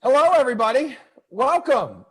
Hello, everybody. Welcome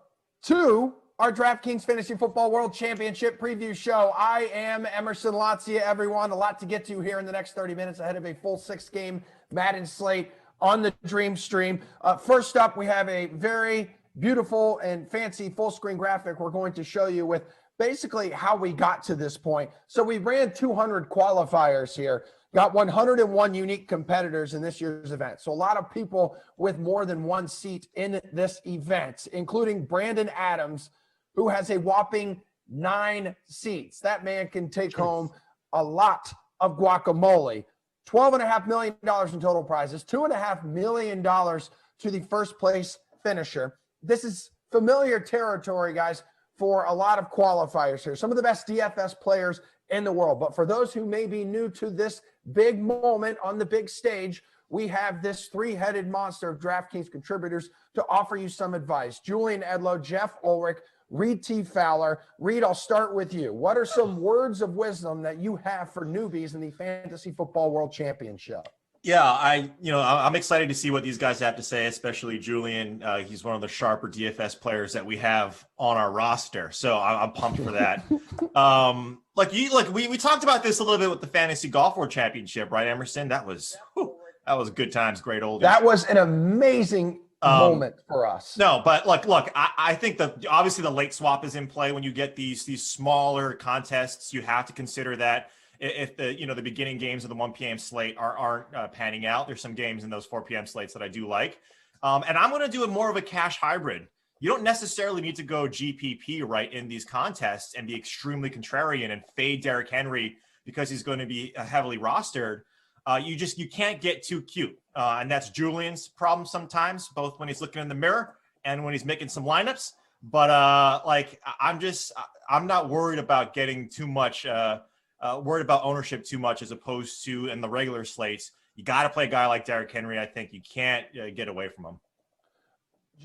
to our DraftKings Fantasy Football World Championship preview show. I am Emerson Latzia, everyone. A lot to get to here in the next 30 minutes ahead of a full 6-game Madden slate on the Dream Stream. First up, we have a very beautiful and fancy full-screen graphic we're going to show you with basically how we got to this point. So we ran 200 qualifiers here. Got 101 unique competitors in this year's event. So a lot of people with more than one seat in this event, including Brandon Adams, who has a whopping 9 seats. That man can take home a lot of guacamole. $12.5 million in total prizes, $2.5 million to the first place finisher. This is familiar territory, guys, for a lot of qualifiers here. Some of the best DFS players in the world. But for those who may be new to this big moment on the big stage, we have this three-headed monster of DraftKings contributors to offer you some advice. Julian Edlow, Jeff Ulrich, Reed T. Fowler. Reed, I'll start with you. What are some words of wisdom that you have for newbies in the Fantasy Football World Championship? Yeah, I'm excited to see what these guys have to say, especially Julian. He's one of the sharper DFS players that we have on our roster, so I'm pumped for that. We talked about this a little bit with the Fantasy Golf World Championship, right, Emerson? That was good times, great oldies. That was an amazing moment for us. No, but look, I think that obviously the late swap is in play when you get these smaller contests. You have to consider that. If the beginning games of the 1 p.m. slate aren't panning out, there's some games in those 4 p.m. slates that I do like. And I'm going to do it more of a cash hybrid. You don't necessarily need to go GPP right in these contests and be extremely contrarian and fade Derrick Henry because he's going to be heavily rostered. You can't get too cute. And that's Julian's problem sometimes, both when he's looking in the mirror and when he's making some lineups. But I'm not worried about getting too much worried about ownership too much as opposed to in the regular slates. You got to play a guy like Derrick Henry. I think you can't get away from him.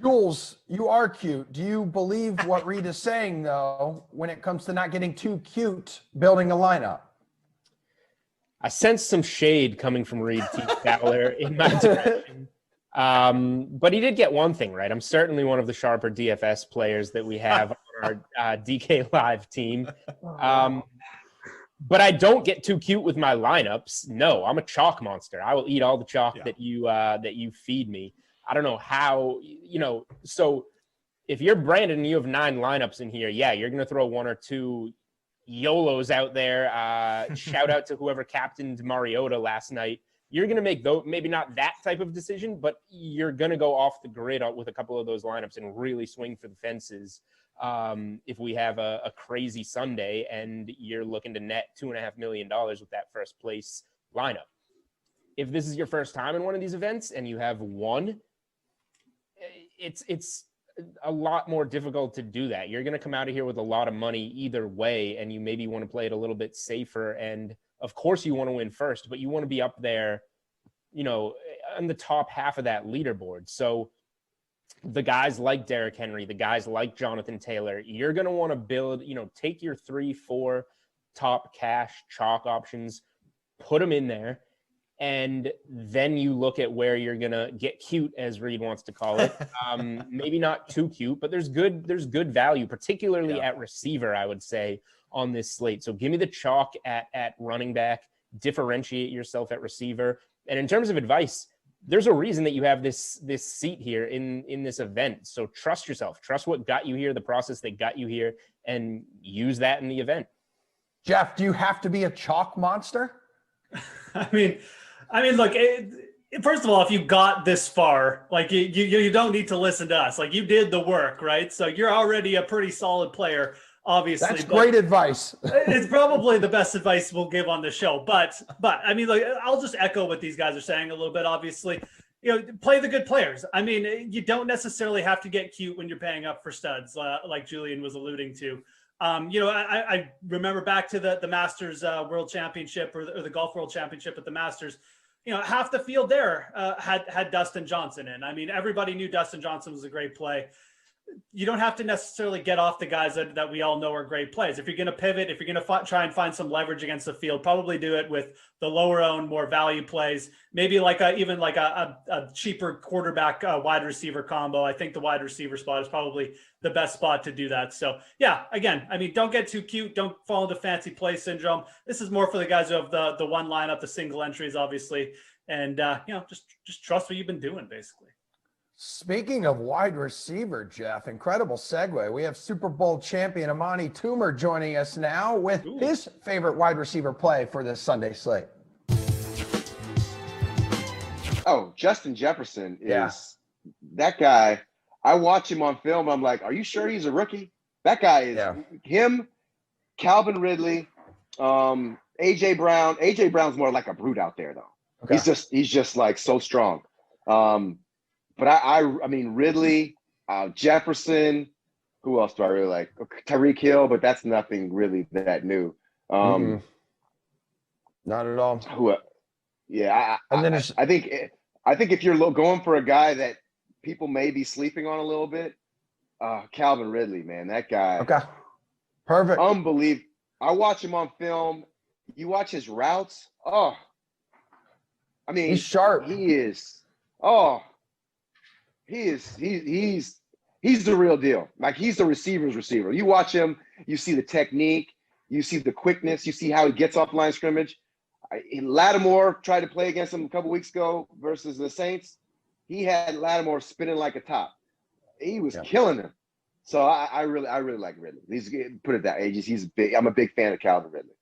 Jules, you are cute. Do you believe what Reed is saying, though, when it comes to not getting too cute building a lineup? I sense some shade coming from Reed T. Fowler in my direction. But he did get one thing right. I'm certainly one of the sharper DFS players that we have on our DK Live team. But I don't get too cute with my lineups. No, I'm a chalk monster. I will eat all the chalk that you feed me. I don't know how, so if you're Brandon and you have 9 lineups in here, yeah, you're going to throw 1 or 2 YOLOs out there. Shout out to whoever captained Mariota last night. You're going to make, though, maybe not that type of decision, but you're going to go off the grid with a couple of those lineups and really swing for the fences. If we have a crazy Sunday and you're looking to net $2.5 million with that first place lineup. If this is your first time in one of these events and you have one, it's a lot more difficult to do that. You're going to come out of here with a lot of money either way, and you maybe want to play it a little bit safer. And of course you want to win first, but you want to be up there, on the top half of that leaderboard. So the guys like Derrick Henry, the guys like Jonathan Taylor, you're going to want to build, take your 3-4 top cash chalk options, put them in there, and then you look at where you're going to get cute, as Reed wants to call it. Maybe not too cute, but there's good value, particularly at receiver, I would say, on this slate. So give me the chalk at running back, differentiate yourself at receiver. And in terms of advice, there's a reason that you have this seat here in this event. So trust yourself, trust what got you here, the process that got you here, and use that in the event. Jeff, do you have to be a chalk monster? I mean, look, first of all, if you got this far, you don't need to listen to us. You did the work, right? So you're already a pretty solid player, obviously. That's great advice. It's probably the best advice we'll give on the show. But I'll just echo what these guys are saying a little bit. Obviously, play the good players. I mean, you don't necessarily have to get cute when you're paying up for studs, like Julian was alluding to. I remember back to the Masters World Championship or the Golf World Championship at the Masters. Half the field there had Dustin Johnson in. I mean, everybody knew Dustin Johnson was a great play. you don't have to necessarily get off the guys that we all know are great plays. If you're going to pivot, if you're going to try and find some leverage against the field, probably do it with the lower owned, more value plays. Maybe like a cheaper quarterback wide receiver combo. I think the wide receiver spot is probably the best spot to do that. So yeah, again, I mean, don't get too cute. Don't fall into fancy play syndrome. This is more for the guys who have the one lineup, the single entries, obviously, and just trust what you've been doing, basically. Speaking of wide receiver, Jeff, incredible segue. We have Super Bowl champion Amani Toomer joining us now with his favorite wide receiver play for this Sunday slate. Oh, Justin Jefferson is that guy. I watch him on film. I'm like, are you sure he's a rookie? That guy is him, Calvin Ridley, AJ Brown. AJ Brown's more like a brute out there, though. Okay. He's just like so strong. But I mean, Ridley, Jefferson, who else do I really like? Tyreek Hill, but that's nothing really that new. Not at all. I think if you're going for a guy that people may be sleeping on a little bit, Calvin Ridley, man, that guy. Okay. Perfect. Unbelievable. I watch him on film. You watch his routes. Oh, I mean, he's sharp. He is. Oh. He's the real deal. Like, he's the receiver's receiver. You watch him, you see the technique, you see the quickness, you see how he gets off line scrimmage. Lattimore tried to play against him a couple weeks ago versus the Saints. He had Lattimore spinning like a top. He was killing him. So I really like Ridley. Put it that way. He's big. I'm a big fan of Calvin Ridley.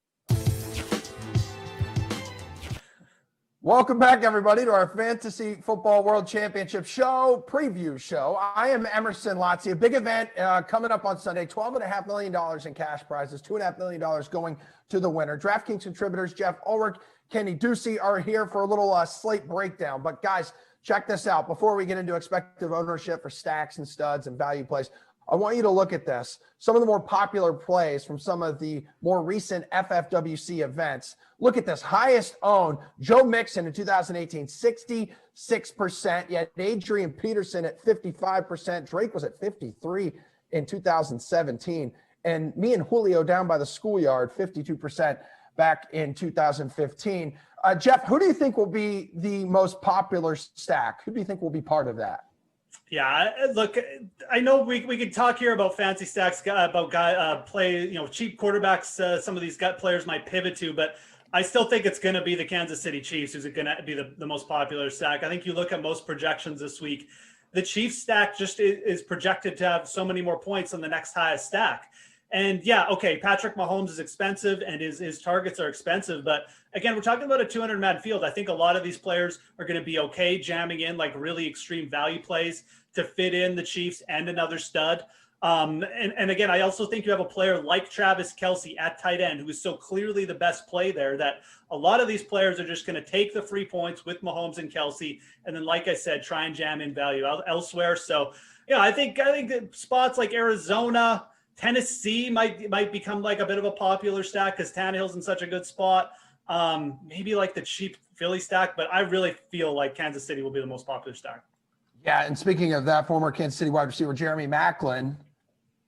Welcome back, everybody, to our Fantasy Football World Championship preview show. I am Emerson Lotzi. A big event coming up on Sunday, $12.5 million in cash prizes, $2.5 million going to the winner. DraftKings contributors Jeff Ulrich, Kenny Ducey are here for a little slate breakdown. But guys, check this out. Before we get into expected ownership for stacks and studs and value plays, I want you to look at this. Some of the more popular plays from some of the more recent FFWC events. Look at this. Highest owned, Joe Mixon in 2018, 66%. Yet Adrian Peterson at 55%. Drake was at 53% in 2017. And me and Julio down by the schoolyard, 52% back in 2015. Jeff, who do you think will be the most popular stack? Who do you think will be part of that? Yeah, look, I know we could talk here about fancy stacks, about cheap quarterbacks. Some of these players might pivot to, but I still think it's going to be the Kansas City Chiefs who's going to be the most popular stack. I think you look at most projections this week, the Chiefs stack just is projected to have so many more points than the next highest stack. And Patrick Mahomes is expensive and his targets are expensive. But again, we're talking about a 200-man field. I think a lot of these players are going to be okay jamming in like really extreme value plays to fit in the Chiefs and another stud. And again, I also think you have a player like Travis Kelce at tight end, who is so clearly the best play there, that a lot of these players are just going to take the free points with Mahomes and Kelce. And then, like I said, try and jam in value elsewhere. So, I think that spots like Arizona, Tennessee might become like a bit of a popular stack because Tannehill's in such a good spot. Maybe like the cheap Philly stack, but I really feel like Kansas City will be the most popular stack. Yeah, and speaking of that, former Kansas City wide receiver Jeremy Maclin,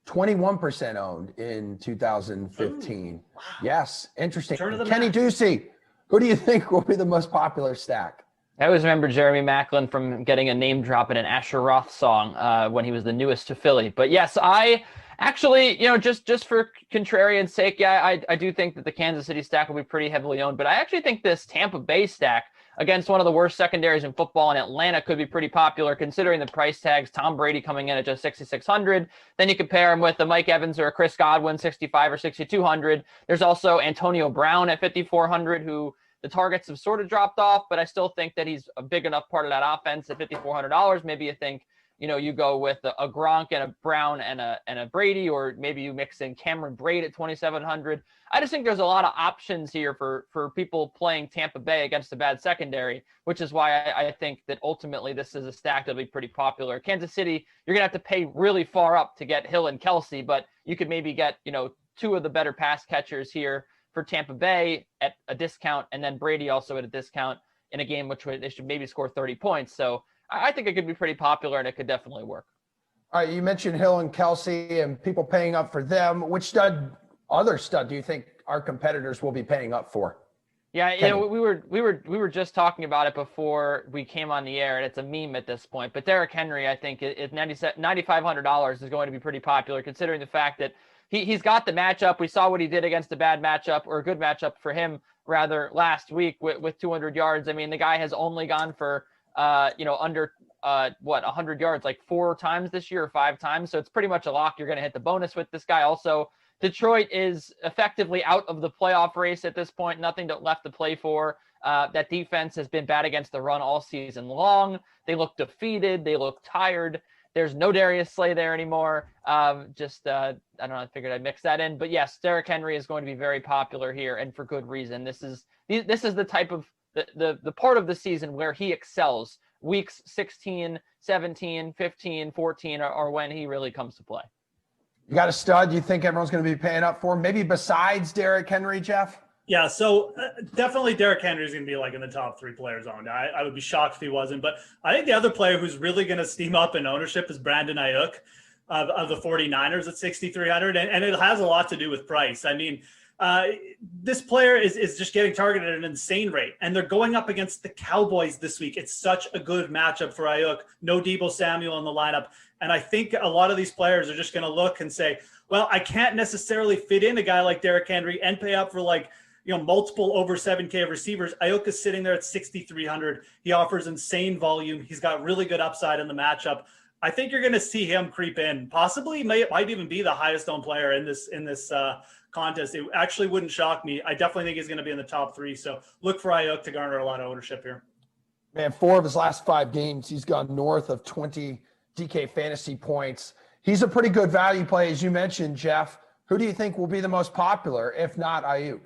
21% owned in 2015. Ooh, wow. Yes, interesting. Kenny Ducey, who do you think will be the most popular stack? I always remember Jeremy Maclin from getting a name drop in an Asher Roth song when he was the newest to Philly. But yes, I actually, just for contrarian's sake, I do think that the Kansas City stack will be pretty heavily owned. But I actually think this Tampa Bay stack against one of the worst secondaries in football in Atlanta could be pretty popular, considering the price tags. Tom Brady coming in at just 6,600. Then you compare him with the Mike Evans or a Chris Godwin, 65 or 6,200. There's also Antonio Brown at 5,400, who the targets have sort of dropped off, but I still think that he's a big enough part of that offense at $5,400. Maybe you think, you go with a Gronk and a Brown and a Brady, or maybe you mix in Cameron Brate at 2,700. I just think there's a lot of options here for people playing Tampa Bay against a bad secondary, which is why I think that ultimately this is a stack that'll be pretty popular. Kansas City, you're going to have to pay really far up to get Hill and Kelce, but you could maybe get, two of the better pass catchers here for Tampa Bay at a discount, and then Brady also at a discount in a game which they should maybe score 30 points. So I think it could be pretty popular, and it could definitely work. All right, you mentioned Hill and Kelsey and people paying up for them. Which other stud do you think our competitors will be paying up for? Yeah, you know, we were just talking about it before we came on the air, and it's a meme at this point. But Derrick Henry, I think, at $9,500 is going to be pretty popular, considering the fact that he's got the matchup. We saw what he did against a bad matchup, or a good matchup for him, rather, last week with 200 yards. I mean, the guy has only gone for under 100 yards like 4 times this year, or 5 times. So it's pretty much a lock. You're going to hit the bonus with this guy. Also, Detroit is effectively out of the playoff race at this point. Nothing left to play for. That defense has been bad against the run all season long. They look defeated. They look tired. There's no Darius Slay there anymore. I don't know. I figured I'd mix that in. But yes, Derrick Henry is going to be very popular here, and for good reason. This is the type of the part of the season where he excels. Weeks 16, 17, 15, 14 are when he really comes to play. You got a stud you think everyone's going to be paying up for? Maybe besides Derrick Henry, Jeff? Yeah, so definitely Derrick Henry is going to be like in the top 3 players owned. I would be shocked if he wasn't. But I think the other player who's really going to steam up in ownership is Brandon Ayuk of the 49ers at 6,300. And it has a lot to do with price. I mean, this player is just getting targeted at an insane rate. And they're going up against the Cowboys this week. It's such a good matchup for Ayuk. No Deebo Samuel in the lineup. And I think a lot of these players are just going to look and say, well, I can't necessarily fit in a guy like Derrick Henry and pay up for multiple over 7K receivers. Ayuk is sitting there at 6,300. He offers insane volume. He's got really good upside in the matchup. I think you're going to see him creep in. Possibly might even be the highest owned player in this contest. It actually wouldn't shock me. I definitely think he's going to be in the top 3. So look for Ayuk to garner a lot of ownership here. Man, 4 of his last 5 games, he's gone north of 20 DK fantasy points. He's a pretty good value play, as you mentioned, Jeff. Who do you think will be the most popular, if not Ayuk?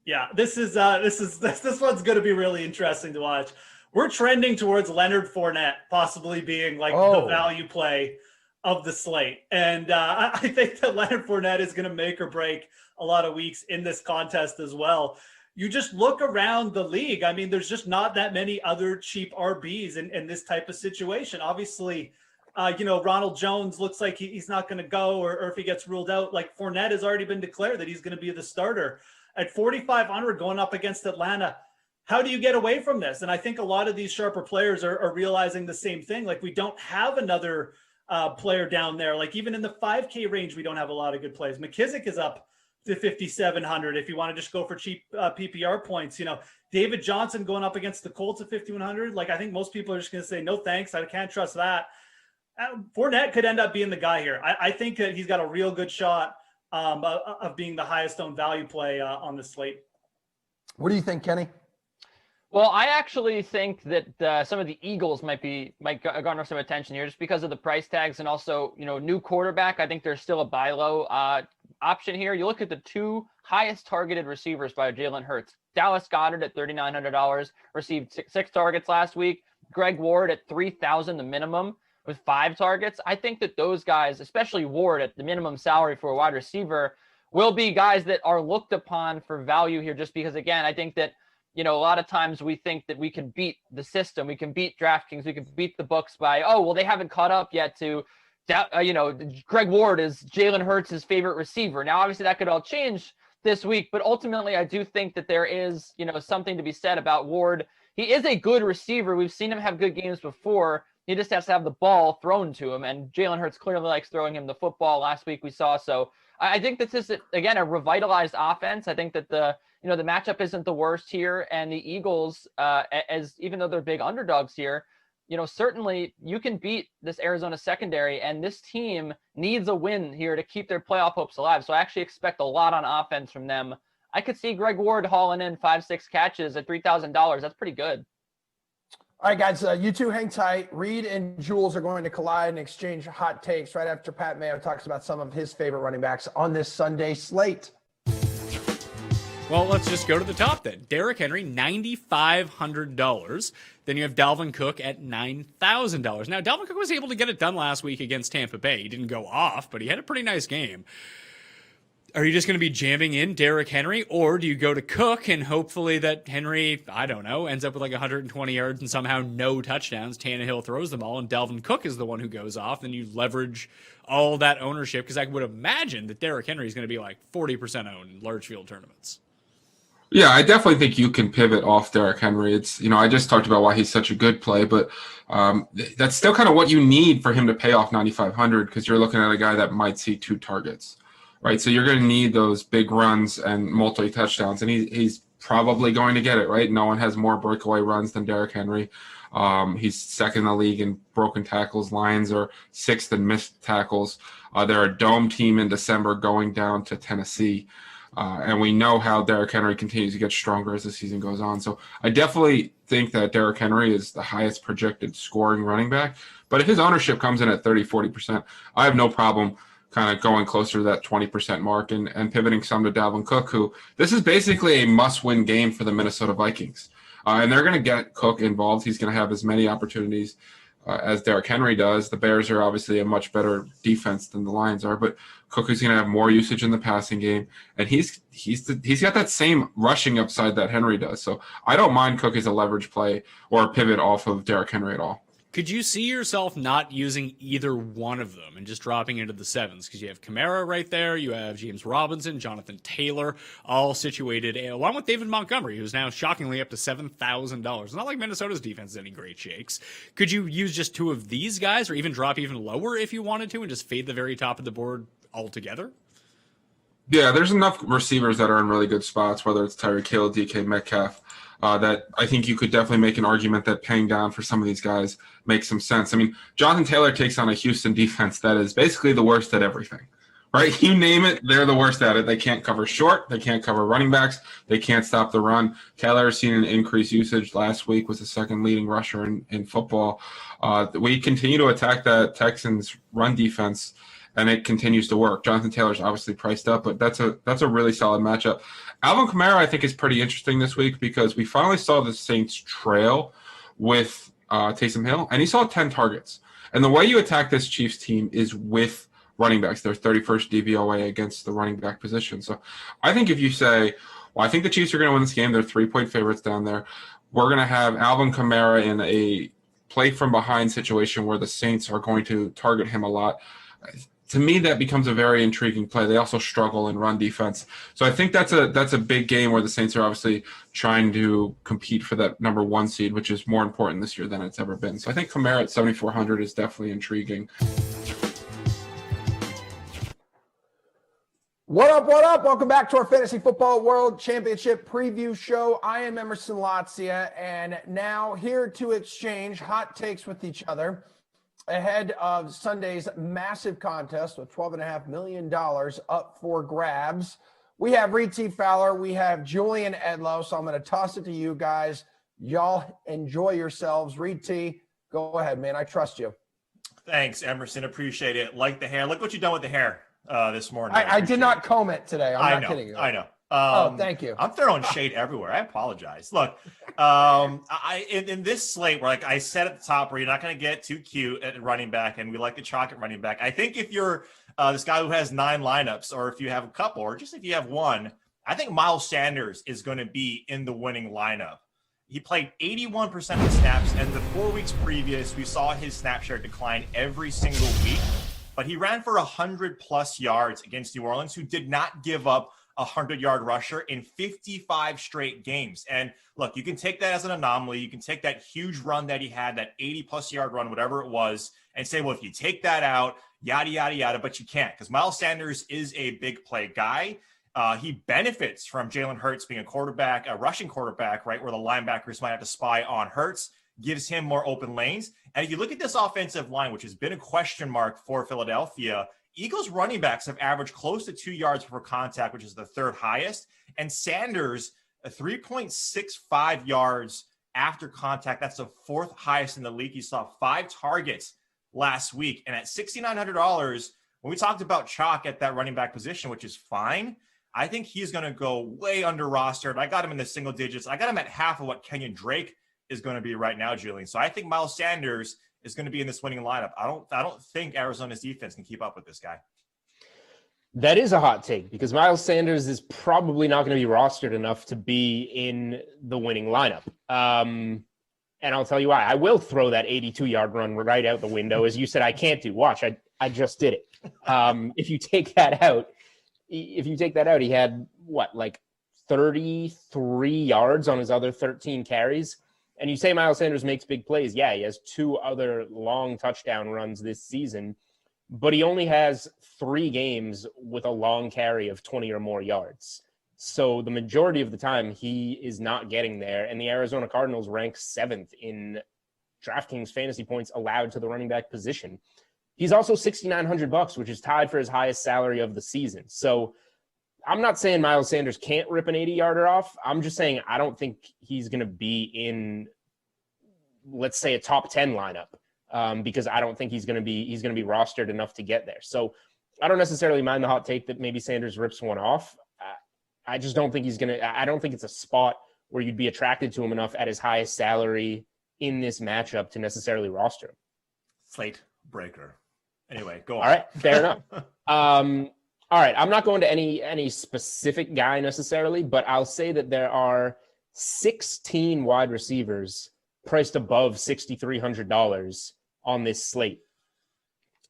Yeah, this one's going to be really interesting to watch. We're trending towards Leonard Fournette possibly being the value play of the slate. And I think that Leonard Fournette is going to make or break a lot of weeks in this contest as well. You just look around the league. I mean, there's just not that many other cheap RBs in this type of situation. Obviously, Ronald Jones looks like he's not going to go, or if he gets ruled out, Fournette has already been declared that he's going to be the starter. At 4,500 going up against Atlanta, how do you get away from this? And I think a lot of these sharper players are realizing the same thing. We don't have another player down there. Even in the 5K range, we don't have a lot of good plays. McKissick is up to 5,700 if you want to just go for cheap PPR points. David Johnson going up against the Colts at 5,100. I think most people are just going to say, no, thanks. I can't trust that. Fournette could end up being the guy here. I think that he's got a real good shot of being the highest owned value play on the slate. What do you think, Kenny? Well, I actually think that some of the Eagles might garner some attention here just because of the price tags and also, new quarterback. I think there's still a buy low option here. You look at the 2 highest targeted receivers by Jalen Hurts. Dallas Goedert at $3,900 received 6 targets last week. Greg Ward at $3,000, the minimum, with 5 targets. I think that those guys, especially Ward at the minimum salary for a wide receiver, will be guys that are looked upon for value here just because, again, I think that, a lot of times we think that we can beat the system. We can beat DraftKings. We can beat the books by, they haven't caught up yet to, Greg Ward is Jalen Hurts' favorite receiver. Now, obviously that could all change this week, but ultimately I do think that there is, something to be said about Ward. He is a good receiver. We've seen him have good games before. He just has to have the ball thrown to him, and Jalen Hurts clearly likes throwing him the football. Last week we saw. So I think this is, again, a revitalized offense. I think that the matchup isn't the worst here, and the Eagles, even though they're big underdogs here, certainly you can beat this Arizona secondary, and this team needs a win here to keep their playoff hopes alive. So I actually expect a lot on offense from them. I could see Greg Ward hauling in 5-6 catches at $3,000. That's pretty good. All right, guys, you two hang tight. Reed and Jules are going to collide and exchange hot takes right after Pat Mayo talks about some of his favorite running backs on this Sunday slate. Well, let's just go to the top then. Derrick Henry, $9,500. Then you have Dalvin Cook at $9,000. Now, Dalvin Cook was able to get it done last week against Tampa Bay. He didn't go off, but he had a pretty nice game. Are you just going to be jamming in Derrick Henry, or do you go to Cook and hopefully that Henry, I don't know, ends up with like 120 yards and somehow no touchdowns? Tannehill throws them all, and Dalvin Cook is the one who goes off. Then you leverage all that ownership, because I would imagine that Derrick Henry is going to be like 40% owned in large field tournaments. Yeah, I definitely think you can pivot off Derrick Henry. It's, I just talked about why he's such a good play, but that's still kind of what you need for him to pay off 9,500, because you're looking at a guy that might see 2 targets, right? So you're going to need those big runs and multi-touchdowns, and he's probably going to get it, right? No one has more breakaway runs than Derrick Henry. He's second in the league in broken tackles. Lions are 6th in missed tackles. They're a dome team in December going down to Tennessee. And we know how Derrick Henry continues to get stronger as the season goes on. So I definitely think that Derrick Henry is the highest projected scoring running back. But if his ownership comes in at 30, 40%, I have no problem kind of going closer to that 20% mark and pivoting some to Dalvin Cook, who this is basically a must-win game for the Minnesota Vikings. And they're going to get Cook involved. He's going to have as many opportunities as Derrick Henry does. The Bears are obviously a much better defense than the Lions are, but Cook is going to have more usage in the passing game, and he's got that same rushing upside that Henry does. So I don't mind Cook as a leverage play or a pivot off of Derrick Henry at all. Could you see yourself not using either one of them and just dropping into the 7s? Because you have Kamara right there, you have James Robinson, Jonathan Taylor, all situated, along with David Montgomery, who's now shockingly up to $7,000. It's not like Minnesota's defense is any great shakes. Could you use just 2 of these guys, or even drop even lower if you wanted to, and just fade the very top of the board altogether? Yeah, there's enough receivers that are in really good spots, whether it's Tyreek Hill, DK Metcalf, that I think you could definitely make an argument that paying down for some of these guys makes some sense. I mean, Jonathan Taylor takes on a Houston defense that is basically the worst at everything, right? You name it, they're the worst at it. They can't cover short. They can't cover running backs. They can't stop the run. Taylor has seen an increased usage. Last week was the 2nd leading rusher in football. We continue to attack that Texans run defense, and it continues to work. Jonathan Taylor's obviously priced up, but that's a really solid matchup. Alvin Kamara, I think, is pretty interesting this week because we finally saw the Saints trail with Taysom Hill, and he saw 10 targets. And the way you attack this Chiefs team is with running backs. They're 31st DVOA against the running back position. So I think if you say, well, I think the Chiefs are going to win this game, they're 3-point favorites down there, we're going to have Alvin Kamara in a play from behind situation where the Saints are going to target him a lot. To me, that becomes a very intriguing play. They also struggle in run defense. So I think that's a big game where the Saints are obviously trying to compete for that number 1 seed, which is more important this year than it's ever been. So I think Kamara at 7,400 is definitely intriguing. What up, what up? Welcome back to our Fantasy Football World Championship preview show. I am Emerson Latzia, and now here to exchange hot takes with each other ahead of Sunday's massive contest with $12.5 million up for grabs. We have Reed T. Fowler. We have Julian Edlow. So I'm going to toss it to you guys. Y'all enjoy yourselves. Reed T., go ahead, man. I trust you. Thanks, Emerson. Appreciate it. Like the hair. Look what you've done with the hair this morning. I did not comb it today. I'm not kidding you. I know. Thank you. I'm throwing shade everywhere. I apologize. Look, in this slate where, like I said at the top, where you're not going to get too cute at running back, and we like the chocolate running back. I think if you're this guy who has 9 lineups, or if you have a couple, or just if you have one, I think Miles Sanders is going to be in the winning lineup. He played 81% of the snaps, and the 4 weeks previous, we saw his snap share decline every single week. But he ran for 100+ yards against New Orleans, who did not give up a 100-yard rusher in 55 straight games. And look, you can take that as an anomaly. You can take that huge run that he had, that 80+ yard run, whatever it was, and say, well, if you take that out, yada, yada, yada, but you can't, because Miles Sanders is a big play guy. He benefits from Jalen Hurts being a rushing quarterback, right, where the linebackers might have to spy on Hurts, gives him more open lanes. And if you look at this offensive line, which has been a question mark for Philadelphia, Eagles running backs have averaged close to 2 yards per contact, which is the 3rd highest. And Sanders, 3.65 yards after contact. That's the 4th highest in the league. He saw 5 targets last week. And at $6,900, when we talked about chalk at that running back position, which is fine, I think he's going to go way under rostered. I got him in the single digits. I got him at half of what Kenyon Drake is going to be right now, Julian. So I think Miles Sanders is going to be in this winning lineup. I don't think Arizona's defense can keep up with this guy. That is a hot take because Miles Sanders is probably not going to be rostered enough to be in the winning lineup. And I'll tell you why. I will throw that 82-yard run right out the window. As you said, I can't do. Watch, I just did it. If you take that out, he had like 33 yards on his other 13 carries. And you say Miles Sanders makes big plays. Yeah, he has 2 other long touchdown runs this season, but he only has 3 games with a long carry of 20 or more yards. So the majority of the time he is not getting there. And the Arizona Cardinals rank 7th in DraftKings fantasy points allowed to the running back position. He's also $6,900, which is tied for his highest salary of the season. So I'm not saying Miles Sanders can't rip an 80-yarder off. I'm just saying I don't think he's going to be in, let's say, a top 10 lineup because I don't think he's going to be rostered enough to get there. So I don't necessarily mind the hot take that maybe Sanders rips one off. I just don't think I don't think it's a spot where you'd be attracted to him enough at his highest salary in this matchup to necessarily roster him. Slate breaker. Anyway, go on. All right, fair enough. All right, I'm not going to any specific guy necessarily, but I'll say that there are 16 wide receivers priced above $6,300 on this slate.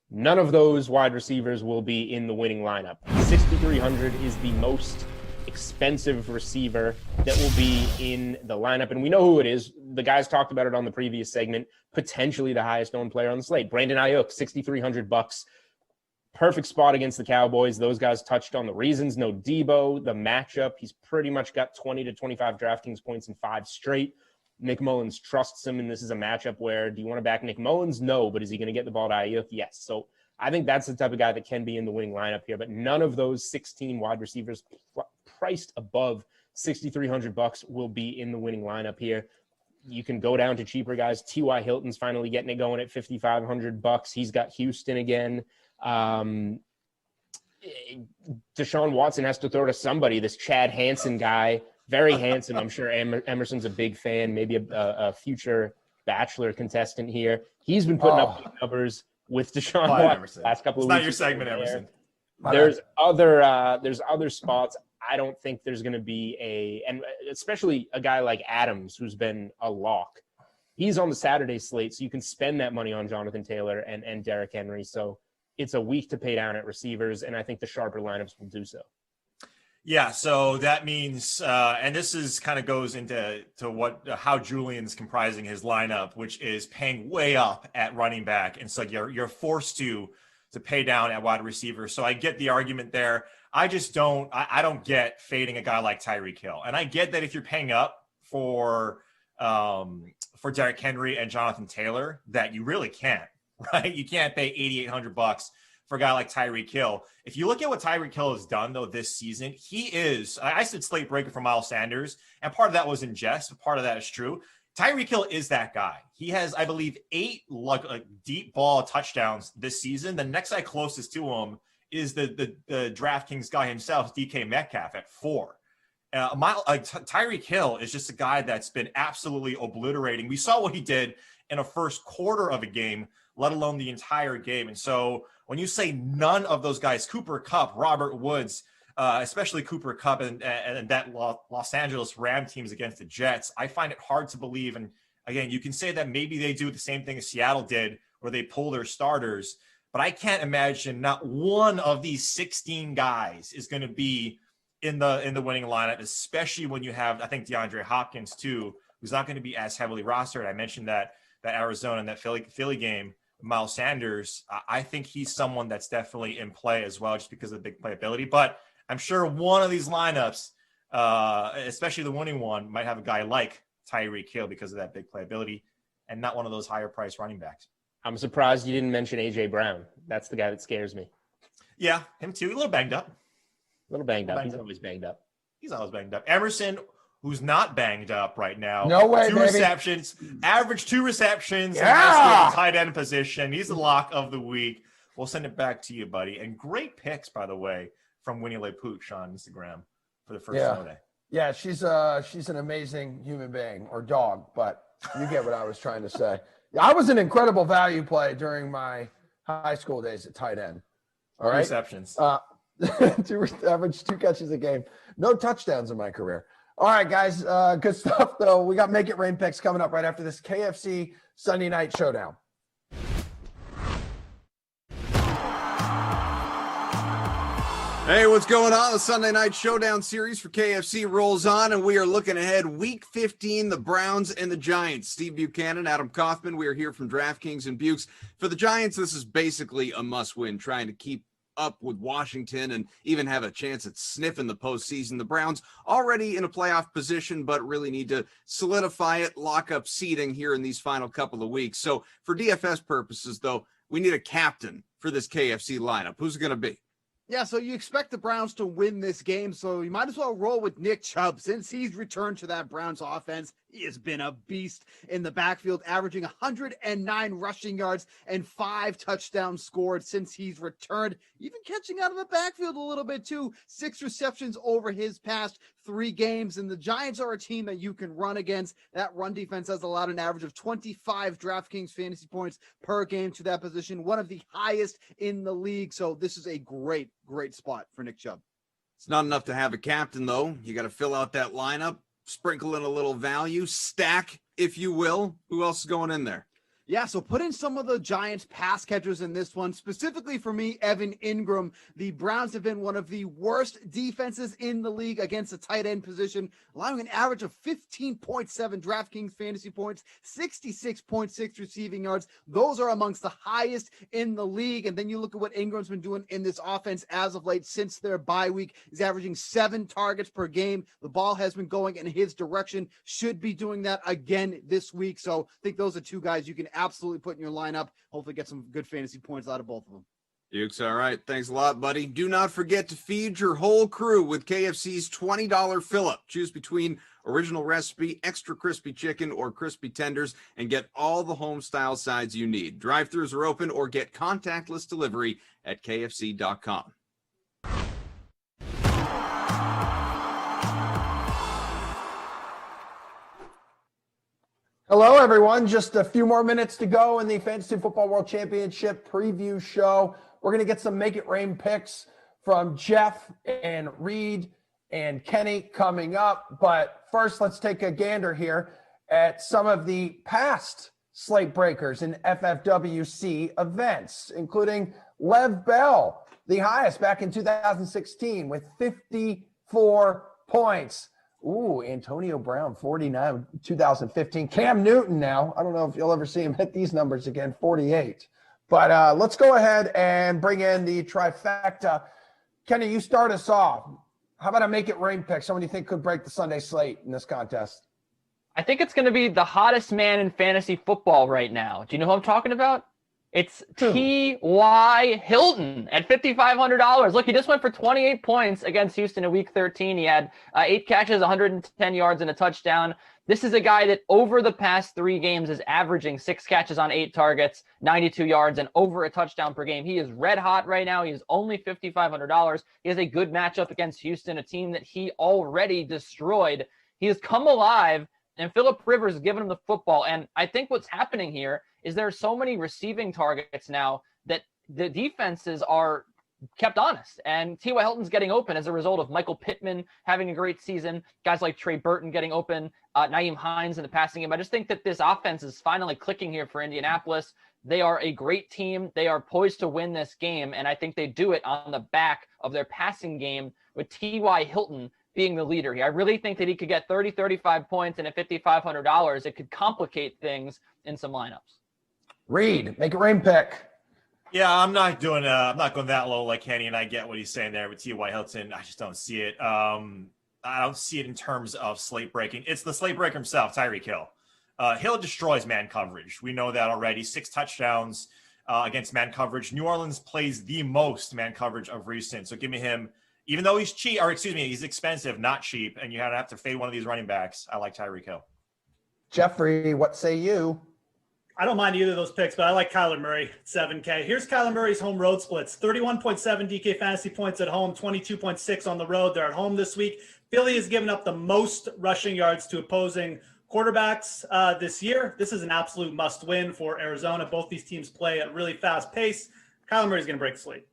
None of those wide receivers will be in the winning lineup. $6,300 is the most expensive receiver that will be in the lineup, and we know who it is. The guys talked about it on the previous segment. Potentially the highest owned player on the slate, Brandon Ayuk, $6,300. Perfect spot against the Cowboys. Those guys touched on the reasons. No Debo, the matchup. He's pretty much got 20 to 25 DraftKings points in 5 straight. Nick Mullins trusts him, and this is a matchup where, do you want to back Nick Mullins? No, but is he going to get the ball to Ayuk? Yes. So I think that's the type of guy that can be in the winning lineup here, but none of those 16 wide receivers priced above $6,300 will be in the winning lineup here. You can go down to cheaper guys. T.Y. Hilton's finally getting it going at $5,500. He's got Houston again. Deshaun Watson has to throw to somebody. This Chad Hansen guy, very handsome. I'm sure Emerson's a big fan, maybe a future Bachelor contestant here. He's been putting up big numbers with Deshaun Watson last couple of weeks. It's not your segment, Emerson. There's other spots. I don't think there's going to be and especially a guy like Adams, who's been a lock. He's on the Saturday slate, so you can spend that money on Jonathan Taylor and Derrick Henry. So it's a week to pay down at receivers, and I think the sharper lineups will do so. Yeah, so that means, and this is kind of goes into how Julian's comprising his lineup, which is paying way up at running back, and so you're forced to pay down at wide receiver. So I get the argument there. I just don't. I don't get fading a guy like Tyreek Hill, and I get that if you're paying up for Derrick Henry and Jonathan Taylor, that you really can't. Right? You can't pay $8,800 for a guy like Tyreek Hill. If you look at what Tyreek Hill has done, though, this season, he is, I said slate breaker for Miles Sanders, and part of that was in jest, but part of that is true. Tyreek Hill is that guy. He has, I believe, 8 deep ball touchdowns this season. The next guy closest to him is the DraftKings guy himself, DK Metcalf, at 4. Tyreek Hill is just a guy that's been absolutely obliterating. We saw what he did in a first quarter of a game, let alone the entire game. And so when you say none of those guys, Cooper Kupp, Robert Woods, especially Cooper Kupp and that Los Angeles Ram teams against the Jets, I find it hard to believe. And again, you can say that maybe they do the same thing as Seattle did, where they pull their starters, but I can't imagine not one of these 16 guys is going to be in the winning lineup, especially when you have, I think, DeAndre Hopkins too, who's not going to be as heavily rostered. I mentioned that Arizona and that Philly game, Miles Sanders, I think he's someone that's definitely in play as well, just because of the big playability. But I'm sure one of these lineups, especially the winning one, might have a guy like Tyreek Hill because of that big playability, and not one of those higher priced running backs. I'm surprised you didn't mention A.J. Brown. That's the guy that scares me. Yeah, him too. A little banged up. He's always banged up. He's always banged up. Emerson, who's not banged up right now. No way, 2 baby. receptions, average 2 receptions. Yeah. Tight end position. He's the lock of the week. We'll send it back to you, buddy. And great picks, by the way, from Winnie Le Pooch on Instagram for the first snow day. Yeah, she's an amazing human being or dog, but you get what I was trying to say. I was an incredible value play during my high school days at tight end. All right. Receptions. Average 2 catches a game. No touchdowns in my career. All right, guys. Good stuff, though. We got Make It Rain picks coming up right after this KFC Sunday Night Showdown. Hey, what's going on? The Sunday Night Showdown series for KFC rolls on, and we are looking ahead Week 15, the Browns and the Giants. Steve Buchanan, Adam Kaufman, we are here from DraftKings and Bukes. For the Giants, this is basically a must-win, trying to keep up with Washington and even have a chance at sniffing the postseason. The Browns already in a playoff position, but really need to solidify it, lock up seeding here in these final couple of weeks. So for DFS purposes, though, we need a captain for this KFC lineup. Who's it going to be? Yeah, so you expect the Browns to win this game, so you might as well roll with Nick Chubb. Since he's returned to that Browns offense, he has been a beast in the backfield, averaging 109 rushing yards and 5 touchdowns scored since he's returned. Even catching out of the backfield a little bit, too. 6 receptions over his past 3 games, and the Giants are a team that you can run against. That run defense has allowed an average of 25 DraftKings fantasy points per game to that position, one of the highest in the league. So this is a great spot for Nick Chubb. It's not enough to have a captain, though. You got to fill out that lineup, sprinkle in a little value, stack, if you will. Who else is going in there? Yeah, so put in some of the Giants pass catchers in this one. Specifically for me, Evan Ingram. The Browns have been one of the worst defenses in the league against the tight end position, allowing an average of 15.7 DraftKings fantasy points, 66.6 receiving yards. Those are amongst the highest in the league. And then you look at what Ingram's been doing in this offense as of late since their bye week. He's averaging 7 targets per game. The ball has been going in his direction. Should be doing that again this week. So I think those are 2 guys you can absolutely put in your lineup. Hopefully get some good fantasy points out of both of them. Dukes, all right. Thanks a lot, buddy. Do not forget to feed your whole crew with KFC's $20 fill-up. Choose between original recipe, extra crispy chicken, or crispy tenders, and get all the home-style sides you need. Drive-thrus are open, or get contactless delivery at KFC.com. Hello, everyone. Just a few more minutes to go in the Fantasy Football World Championship preview show. We're going to get some Make It Rain picks from Jeff and Reed and Kenny coming up. But first, let's take a gander here at some of the past slate breakers in FFWC events, including Lev Bell, the highest back in 2016 with 54 points. Ooh, Antonio Brown, 49, 2015. Cam Newton now. I don't know if you'll ever see him hit these numbers again, 48. But let's go ahead and bring in the trifecta. Kenny, you start us off. How about a Make It Rain pick? Someone you think could break the Sunday slate in this contest? I think it's going to be the hottest man in fantasy football right now. Do you know who I'm talking about? It's T.Y. Hilton at $5,500. Look, he just went for 28 points against Houston in Week 13. He had 8 catches, 110 yards, and a touchdown. This is a guy that over the past 3 games is averaging 6 catches on 8 targets, 92 yards, and over a touchdown per game. He is red hot right now. He is only $5,500. He has a good matchup against Houston, a team that he already destroyed. He has come alive, and Phillip Rivers has given him the football. And I think what's happening here is there are so many receiving targets now that the defenses are kept honest. And T.Y. Hilton's getting open as a result of Michael Pittman having a great season, guys like Trey Burton getting open, Nyheim Hines in the passing game. I just think that this offense is finally clicking here for Indianapolis. They are a great team. They are poised to win this game, and I think they do it on the back of their passing game with T.Y. Hilton being the leader here. I really think that he could get 30, 35 points, and at $5,500, it could complicate things in some lineups. Reed, Make It Rain pick. Yeah, I'm not going that low like Kenny, and I get what he's saying there with T.Y. Hilton. I just don't see it. I don't see it in terms of slate breaking. It's the slate breaker himself, Tyreek Hill. Hill destroys man coverage. We know that already. 6 touchdowns against man coverage. New Orleans plays the most man coverage of recent. So give me him, even though he's cheap, or excuse me, he's expensive, not cheap, and you have to fade one of these running backs. I like Tyreek Hill. Jeffrey, what say you? I don't mind either of those picks, but I like Kyler Murray at 7K. Here's Kyler Murray's home road splits. 31.7 DK fantasy points at home, 22.6 on the road. They're at home this week. Philly has given up the most rushing yards to opposing quarterbacks this year. This is an absolute must-win for Arizona. Both these teams play at a really fast pace. Kyler Murray's going to break the slate.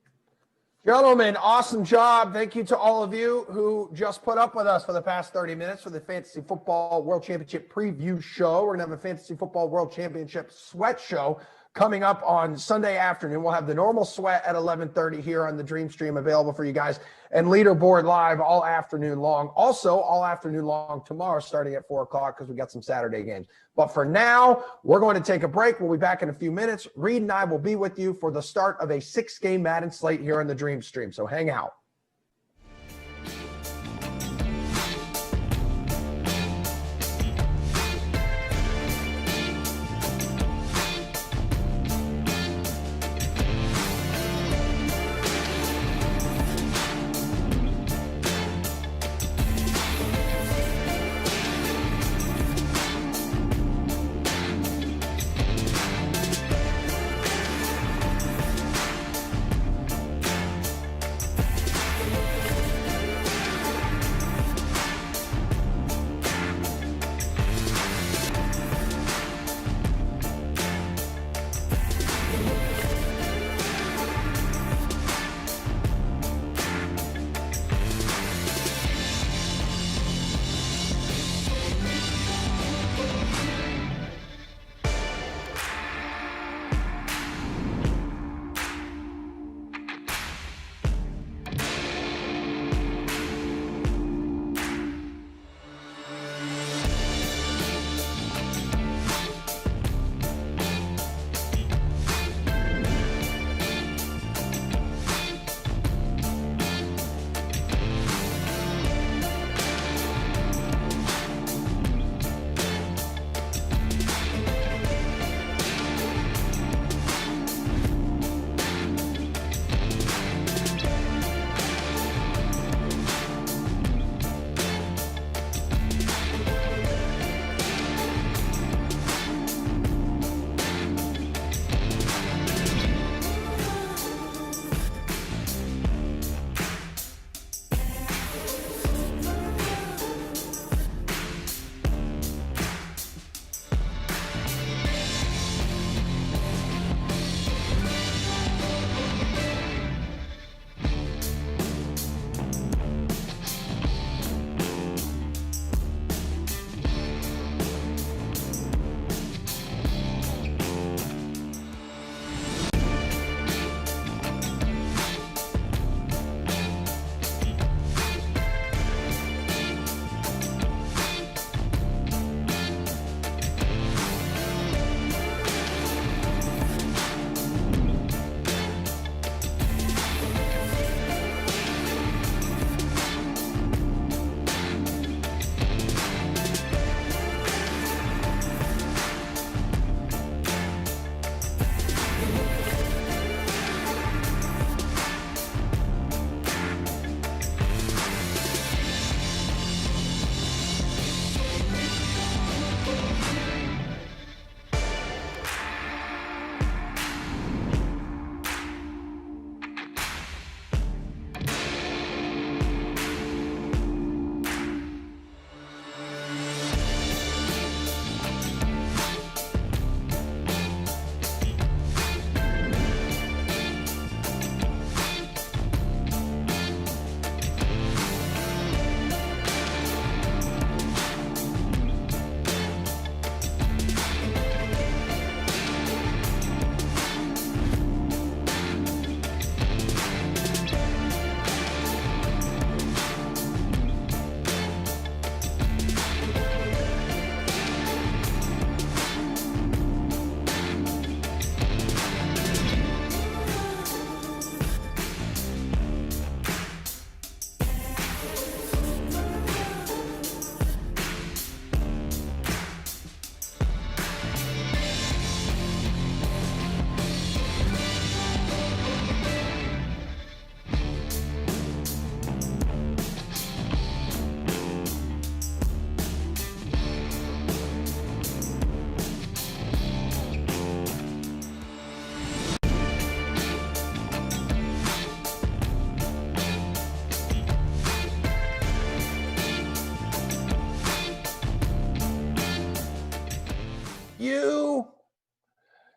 Gentlemen, awesome job. Thank you to all of you who just put up with us for the past 30 minutes for the Fantasy Football World Championship preview show. We're going to have a Fantasy Football World Championship sweat show coming up on Sunday afternoon. We'll have the normal sweat at 11:30 here on the Dream Stream available for you guys, and Leaderboard Live all afternoon long. Also, all afternoon long tomorrow starting at 4 o'clock because we got some Saturday games. But for now, we're going to take a break. We'll be back in a few minutes. Reed and I will be with you for the start of a 6-game Madden slate here on the Dream Stream. So hang out.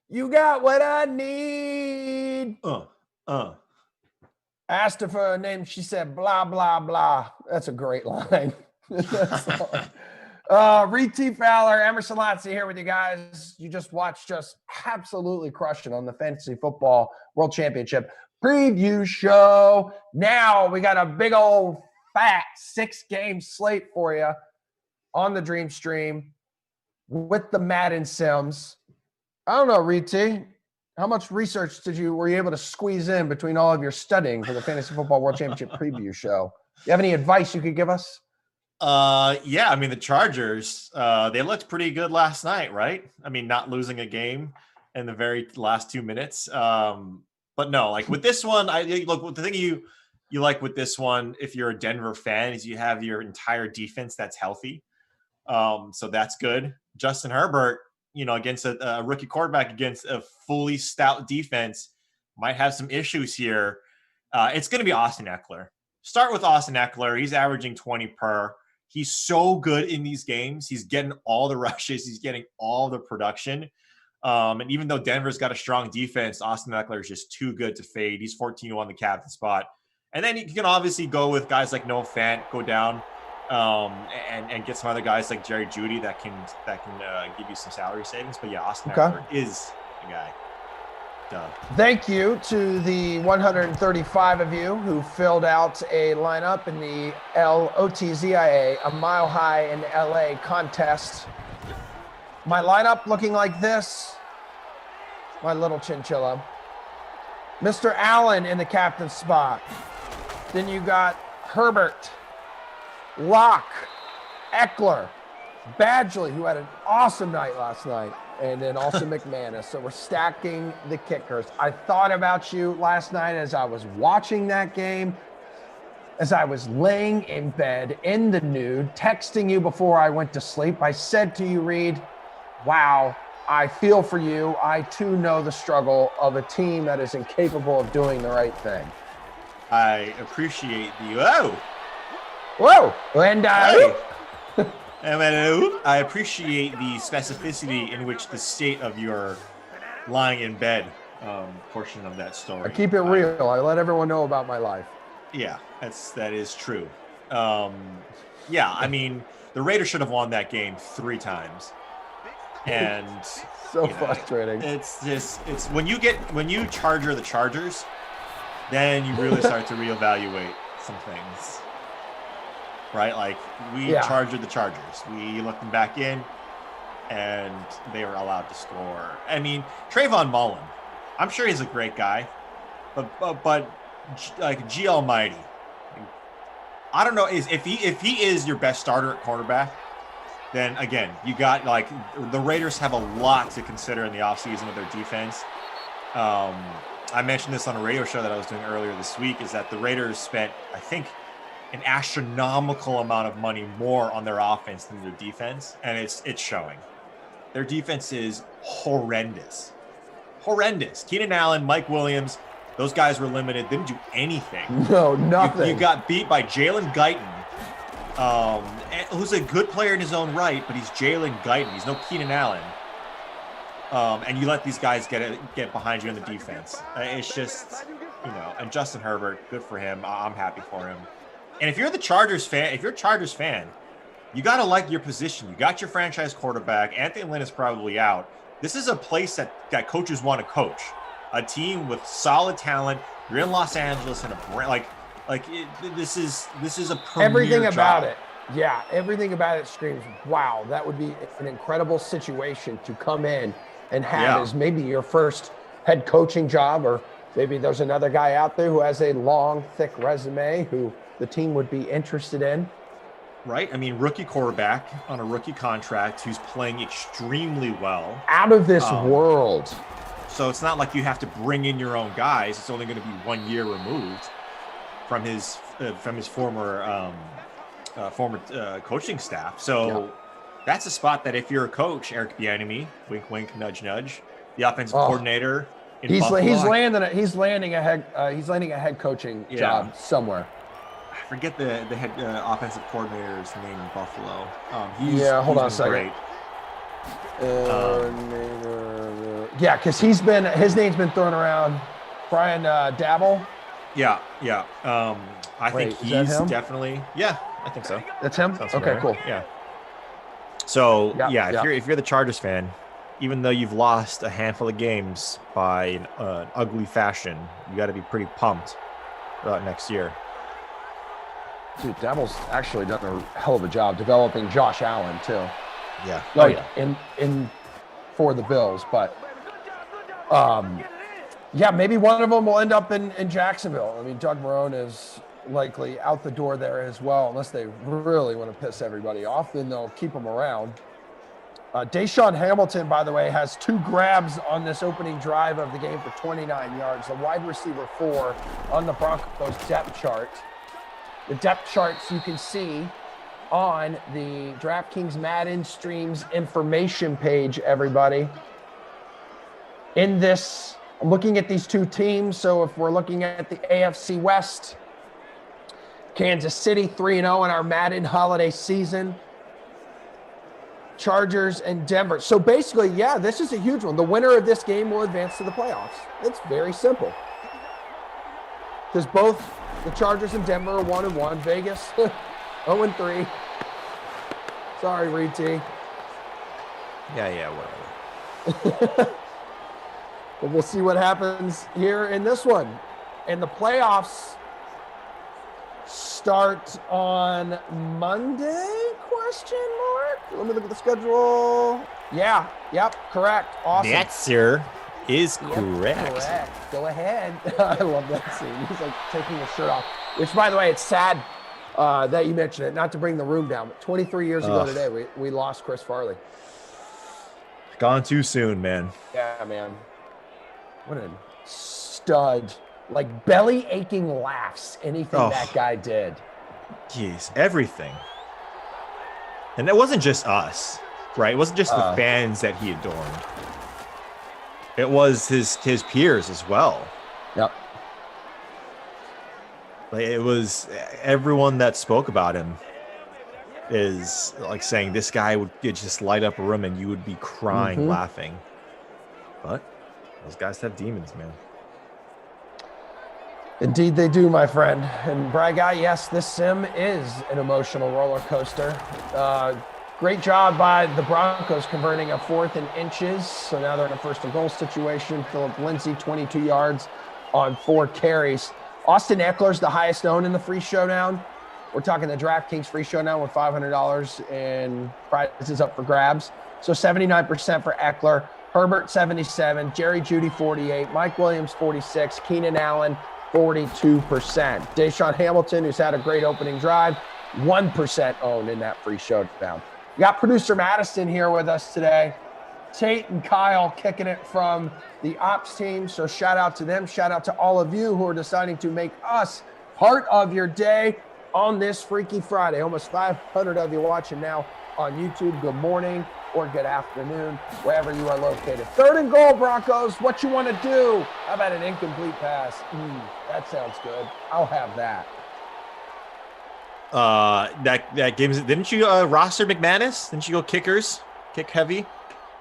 You got what I need. I asked her for her name. She said, blah, blah, blah. That's a great line. Reed T. Fowler, Emerson Lotzie here with you guys. You just watched us absolutely crush it on the Fantasy Football World Championship preview show. Now we got a big old fat 6-game slate for you on the Dream Stream with the Madden Sims. I don't know, Reed T. How much research were you able to squeeze in between all of your studying for the Fantasy Football World Championship preview show? You have any advice you could give us? Yeah, I mean, the Chargers, they looked pretty good last night, right? I mean, not losing a game in the very last 2 minutes. But no, like with this one, the thing you like with this one, if you're a Denver fan, is you have your entire defense that's healthy. So that's good. Justin Herbert, against a rookie quarterback against a fully stout defense might have some issues here. It's going to be Austin Eckler. Start with Austin Eckler. He's averaging 20 per. He's so good in these games. He's getting all the rushes. He's getting all the production. And even though Denver's got a strong defense, Austin Eckler is just too good to fade. He's 14-1 the captain spot. And then you can obviously go with guys like Noah Fant, go down and get some other guys like Jerry Jeudy that can give you some salary savings. But yeah, Austin Eckler is the guy. Duh. Thank you to the 135 of you who filled out a lineup in the LOTZIA, a Mile High in LA contest. My lineup looking like this. My little chinchilla. Mr. Allen in the captain's spot. Then you got Herbert, Locke, Eckler, Badgley, who had an awesome night last night, and then also McManus. So we're stacking the kickers. I thought about you last night as I was watching that game, as I was laying in bed in the nude, texting you before I went to sleep. I said to you, Reed, wow, I feel for you. I too know the struggle of a team that is incapable of doing the right thing. I appreciate the Whoa! And I appreciate the specificity in which the state of your lying in bed portion of that story. I keep it real. I let everyone know about my life. Yeah, that is true. Yeah, I mean, the Raiders should have won that game 3 times. And so frustrating. It's when you charger the Chargers, then you really start to reevaluate some things. Right? Like chargered the Chargers. We let them back in and they were allowed to score. I mean, Trayvon Mullen, I'm sure he's a great guy, but like G Almighty, I don't know if he is your best starter at quarterback, then again, you got like the Raiders have a lot to consider in the offseason with their defense. I mentioned this on a radio show that I was doing earlier this week, is that the Raiders spent, I think, an astronomical amount of money more on their offense than their defense, and it's showing. Their defense is horrendous. Keenan Allen, Mike Williams, those guys were limited, didn't do anything. No, nothing. You got beat by Jalen Guyton, who's a good player in his own right, but he's Jalen Guyton. He's no Keenan Allen. And you let these guys get behind you in the defense. It's just, and Justin Herbert, good for him. I'm happy for him. And if you're a Chargers fan, you got to like your position. You got your franchise quarterback. Anthony Lynn is probably out. This is a place that coaches want to coach. A team with solid talent. You're in Los Angeles, and this is a premier everything about job. it. Yeah, everything about it screams, wow, that would be an incredible situation to come in and have as maybe your first head coaching job, or maybe there's another guy out there who has a long, thick resume who the team would be interested in. Right? I mean, rookie quarterback on a rookie contract who's playing extremely well. Out of this world. So it's not like you have to bring in your own guys. It's only going to be 1 year removed from his former coaching staff. So that's a spot that if you're a coach, Eric Bieniemy, wink, wink, nudge, nudge, the offensive coordinator in Buffalo. He's landing a head coaching job somewhere. I forget the head offensive coordinator's name in Buffalo. Hold on a second. Because his name's been thrown around. Brian Dabble. Yeah. I think is that he's him? definitely. Yeah, I think so. That's him? Sounds Okay, familiar. cool. Yeah. So Yeah. if you're the Chargers fan, even though you've lost a handful of games by an ugly fashion, you got to be pretty pumped about next year. Dude, Daboll's actually done a hell of a job developing Josh Allen too. Yeah. In for the Bills, but maybe one of them will end up in Jacksonville. I mean, Doug Marrone is likely out the door there as well, unless they really want to piss everybody off, then they'll keep him around. Deshaun Hamilton, by the way, has 2 grabs on this opening drive of the game for 29 yards. The wide receiver 4 on the Broncos depth chart. The depth charts you can see on the DraftKings Madden Streams information page, everybody. In this, I'm looking at these 2 teams. So if we're looking at the AFC West, Kansas City 3-0 in our Madden holiday season. Chargers and Denver. So basically, this is a huge one. The winner of this game will advance to the playoffs. It's very simple. Because both the Chargers and Denver are 1-1. Vegas 0-3. Sorry, Reed T. Yeah, whatever. But we'll see what happens here in this one. And the playoffs start on Monday, question mark? Let me look at the schedule. Correct. Awesome. That, sir, is Yep, correct. Go ahead. I love that scene. He's like taking his shirt off, which, by the way, it's sad that you mentioned it, not to bring the room down, but 23 years ago today, we lost Chris Farley. Gone too soon, man. Yeah, man. What a stud. Like belly aching laughs, anything that guy did. Jeez, everything. And it wasn't just us, right? It wasn't just the fans that he adorned. It was his peers as well. Yep. Like, it was everyone that spoke about him is like saying this guy would just light up a room and you would be crying, laughing. But those guys have demons, man. Indeed they do, my friend. And Bry Guy, yes, this sim is an emotional roller coaster. Great job by the Broncos converting a 4th and inches. So now they're in a 1st and goal situation. Philip Lindsay, 22 yards on 4 carries. Austin Eckler's the highest owned in the free showdown. We're talking the DraftKings free showdown with $500 in prizes up for grabs. So 79% for Eckler. Herbert, 77. Jerry Jeudy, 48. Mike Williams, 46. Keenan Allen, 42%. Deshaun Hamilton, who's had a great opening drive, 1% owned in that free showdown. We got producer Madison here with us today. Tate and Kyle kicking it from the ops team. So shout out to them. Shout out to all of you who are deciding to make us part of your day on this Freaky Friday. Almost 500 of you watching now on YouTube. Good morning or good afternoon, wherever you are located. 3rd and goal, Broncos. What you want to do? How about an incomplete pass? That sounds good. I'll have that. That game's. Didn't you roster McManus? Didn't you go kickers? Kick heavy?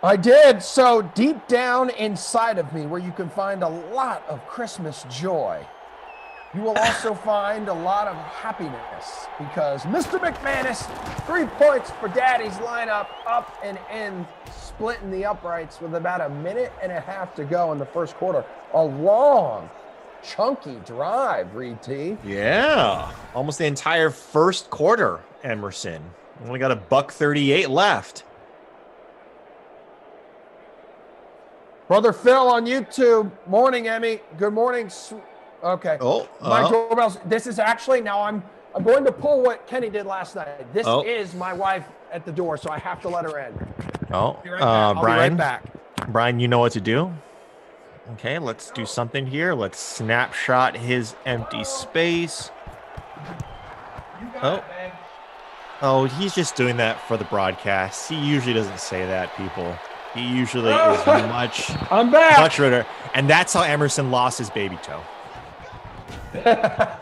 I did. So deep down inside of me, where you can find a lot of Christmas joy, you will also find a lot of happiness because Mr. McManus, 3 points for Daddy's lineup, up and in, splitting the uprights with about 1.5 minutes to go in the first quarter. A long, chunky drive, Reed T. Yeah, almost the entire first quarter, Emerson. Only got $1:38 left. Brother Phil on YouTube. Morning, Emmy. Good morning. Okay. My doorbell's. This is actually now. I'm going to pull what Kenny did last night. This is my wife at the door, so I have to let her in. I'll be right back. Brian, you know what to do. Okay, let's do something here. Let's snapshot his empty space. Oh, he's just doing that for the broadcast. He usually doesn't say that, people. He usually is much. I'm back. Much ruder, and that's how Emerson lost his baby toe. That's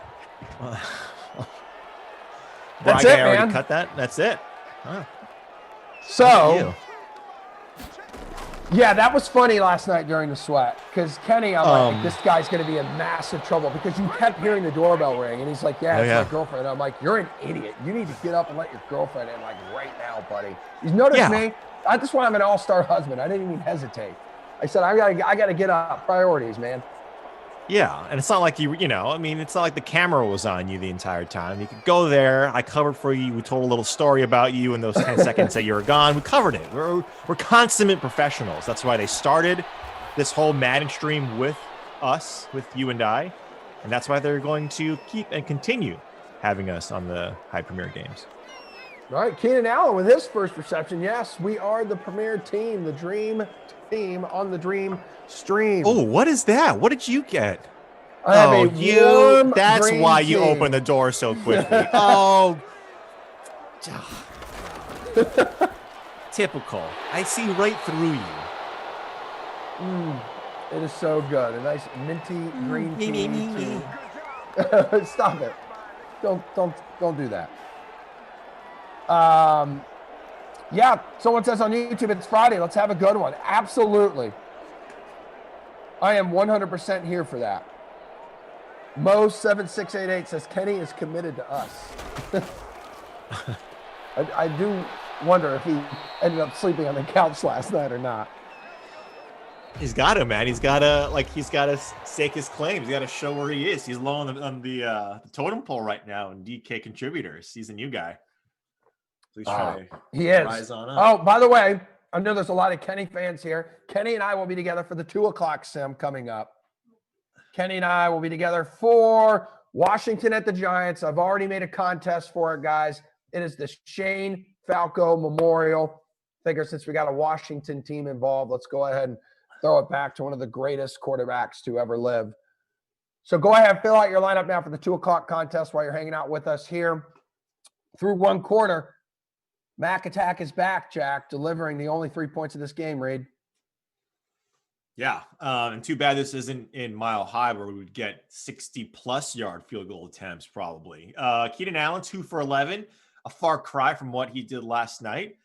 Braga it, already man. cut that. That's it. Huh. So Yeah, that was funny last night during the sweat because Kenny, I'm like, this guy's going to be in massive trouble because you kept hearing the doorbell ring, and he's like, yeah, it's my girlfriend. And I'm like, you're an idiot. You need to get up and let your girlfriend in, like, right now, buddy. You notice me? That's why I'm an all-star husband. I didn't even hesitate. I said, I gotta get up. Priorities, man. Yeah, and it's not like it's not like the camera was on you the entire time. You could go there. I covered for you. We told a little story about you in those 10 seconds that you were gone. We covered it. We're consummate professionals. That's why they started this whole Madden stream with us, with you and I, and that's why they're going to keep and continue having us on the High Premier games. All right, Keenan Allen with his first reception. Yes, we are the premier team, the dream team on the dream stream. Oh, what is that? What did you get? I have a warm that's green why you tea. opened the door so quickly. Oh. Typical. I see right through you. It is so good. A nice minty green tea. Stop it. Don't do that. Yeah, someone says on YouTube it's Friday. Let's have a good one. Absolutely. I am 100% here for that. Mo7688 says Kenny is committed to us. I do wonder if he ended up sleeping on the couch last night or not. He's got to, man. He's got to stake his claims. He's got to show where he is. He's low on the totem pole right now in DK contributors. He's a new guy. So he's trying to he is. rise on up. Oh, by the way, I know there's a lot of Kenny fans here. Kenny and I will be together for the 2:00 sim coming up. Kenny and I will be together for Washington at the Giants. I've already made a contest for it, guys. It is the Shane Falco Memorial. Figure since we got a Washington team involved, let's go ahead and throw it back to one of the greatest quarterbacks to ever live. So go ahead, fill out your lineup now for the 2:00 contest while you're hanging out with us here. Through one quarter, Mac Attack is back, Jack, delivering the only 3 points of this game, Reed. Yeah, and too bad this isn't in Mile High where we would get 60-plus yard field goal attempts probably. Keenan Allen, 2 for 11, a far cry from what he did last night.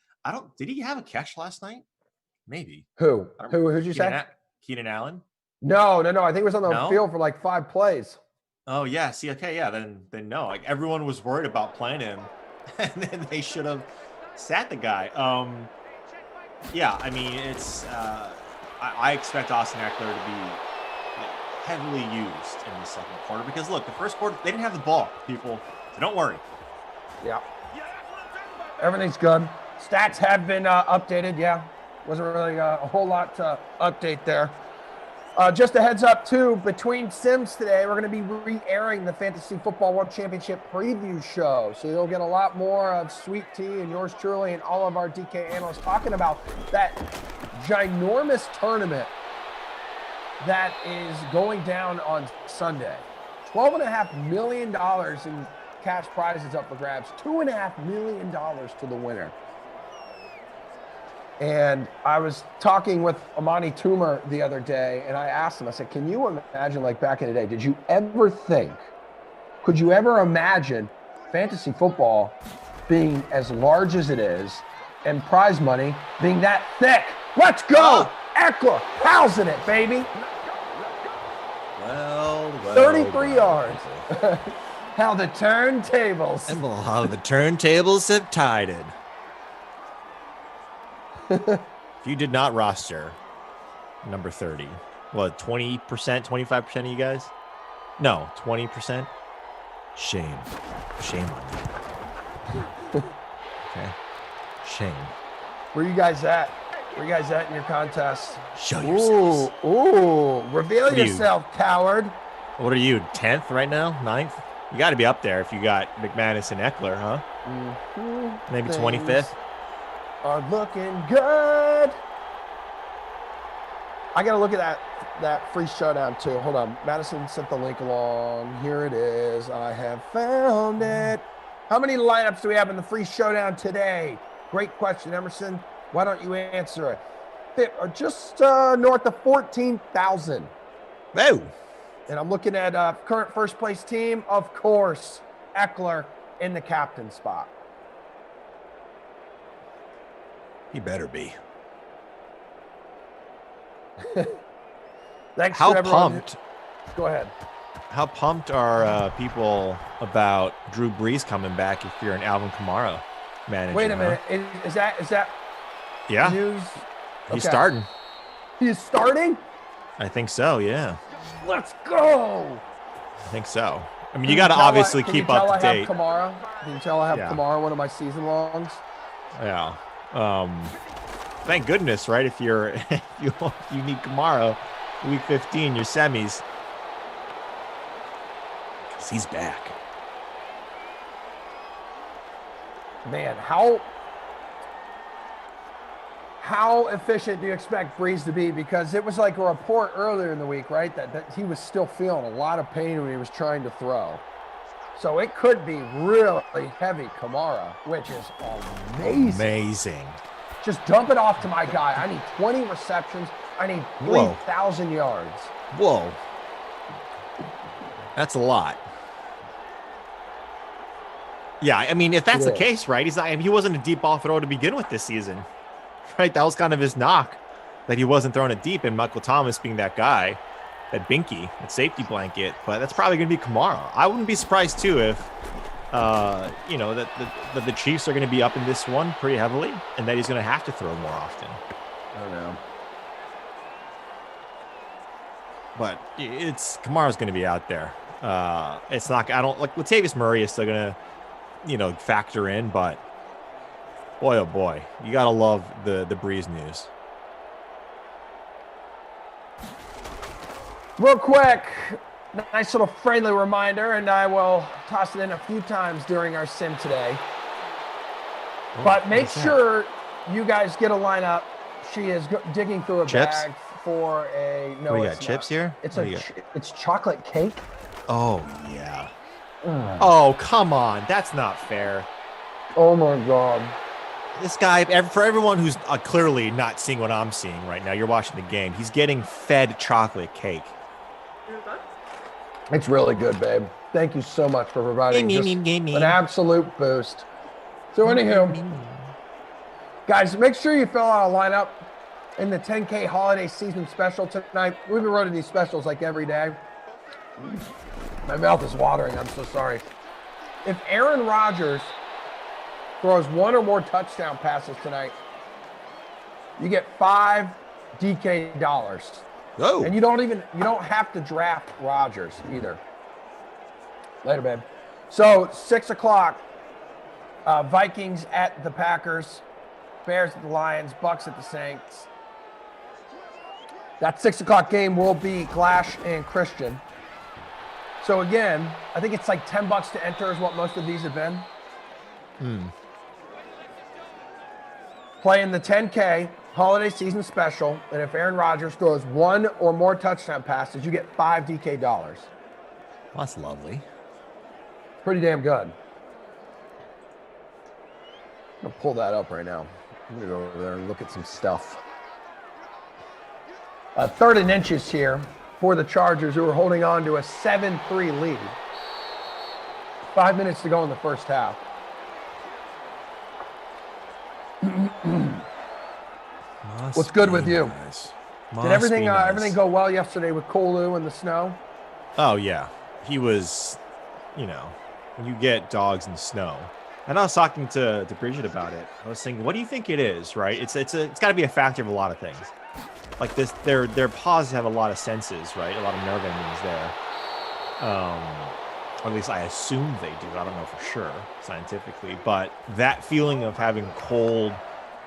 Did he have a catch last night? Maybe. Who'd you say? Keenan Allen? No. I think it was on the field for like 5 plays. Oh, yeah. See, okay, yeah, then no. Like everyone was worried about playing him, and then they should have sat the guy. Yeah, I mean, it's I expect Austin Eckler to be heavily used in the second quarter because look, the first quarter they didn't have the ball, people. So don't worry. Yeah. Everything's good. Stats have been updated. Yeah. Wasn't really a whole lot to update there. Just a heads up, too, between Sims today, we're going to be re-airing the Fantasy Football World Championship preview show. So you'll get a lot more of Sweet Tea and yours truly and all of our DK analysts talking about that ginormous tournament that is going down on Sunday. $12.5 million in cash prizes up for grabs. $2.5 million to the winner. And I was talking with Amani Toomer the other day, and I asked him, I said, can you imagine, like back in the day, could you ever imagine fantasy football being as large as it is and prize money being that thick? Let's go! Eckler, housing it, baby. Well, 33 yards. How the turntables. And how the turntables have tided. If you did not roster number 30, what, 20%, 25% of you guys? No, 20%? Shame on you. Okay. Shame. Where you guys at? Where you guys at in your contest? Show yourselves. Ooh, reveal yourself, coward. What are you, 10th right now? 9th? You got to be up there if you got McManus and Eckler, huh? Mm-hmm. Maybe 25th? Are looking good. I gotta look at that free showdown too. Hold on. Madison sent the link along. Here it is. I have found it. How many lineups do we have in the free showdown today? Great question, Emerson. Why don't you answer it? Just north of 14,000. Whoa. And I'm looking at current first place team, of course, Eckler in the captain spot. He better be. Thanks How to everyone. pumped? Go ahead. How pumped are people about Drew Brees coming back if you're an Alvin Kamara manager? Wait a minute. Is that Yeah, news? he's Okay. starting. He's starting? I think so. Yeah, Let's go. I think so. I mean, Can you got to tell obviously can keep you tell up to I date. have Kamara? Can you tell I have Yeah. Kamara, one of my season longs? Yeah. Thank goodness, right? If you're if you need Kamara, week 15, your semis, because he's back. Man, how efficient do you expect Breeze to be? Because it was like a report earlier in the week, right? That he was still feeling a lot of pain when he was trying to throw. So it could be really heavy Kamara, which is amazing. Amazing. Just dump it off to my guy. I need 20 receptions. I need Whoa. 3,000 yards. Whoa. That's a lot. Yeah, I mean, if that's the is. case, right? He wasn't a deep ball thrower to begin with this season, right? That was kind of his knock, that he wasn't throwing it deep, and Michael Thomas being that guy, that binky, that safety blanket. But that's probably going to be Kamara. I wouldn't be surprised too if, that the Chiefs are going to be up in this one pretty heavily, and that he's going to have to throw more often. I don't know. But Kamara's going to be out there. It's not. I don't like Latavius Murray is still going to, factor in. But boy, oh boy, you got to love the Breeze news. Real quick, nice little friendly reminder, and I will toss it in a few times during our sim today. But make sure you guys get a lineup. She is digging through a Chips? bag for a no. What do you it's got? Chips not. here? It's What do you it's chocolate cake. Oh yeah. Oh come on, that's not fair. Oh my god. This guy, for everyone who's clearly not seeing what I'm seeing right now, you're watching the game. He's getting fed chocolate cake. It's really good, babe. Thank you so much for providing just an absolute boost. So anywho, guys, make sure you fill out a lineup in the 10K holiday season special tonight. We've been running these specials like every day. My mouth is watering. I'm so sorry. If Aaron Rodgers throws one or more touchdown passes tonight, you get $5 DK dollars. Oh. And you don't have to draft Rodgers either. Later, babe. So 6 o'clock, Vikings at the Packers, Bears at the Lions, Bucks at the Saints. That 6 o'clock game will be Glash and Christian. So again, I think it's like $10 to enter is what most of these have been. Playing the 10K holiday season special, and if Aaron Rodgers throws one or more touchdown passes, you get $5 DK dollars. Well, that's lovely. Pretty damn good. I'm gonna pull that up right now. I'm gonna go over there and look at some stuff. 3rd and inches here for the Chargers, who are holding on to a 7-3 lead. 5 minutes to go in the first half. What's good with you? Did everything go well yesterday with Kolu and the snow? Oh yeah, he was. When you get dogs in the snow, and I was talking to Bridget about it. I was saying, what do you think it is? Right? It's got to be a factor of a lot of things. Like this, their paws have a lot of senses, right? A lot of nerve endings there. Or at least I assume they do. I don't know for sure scientifically, but that feeling of having cold,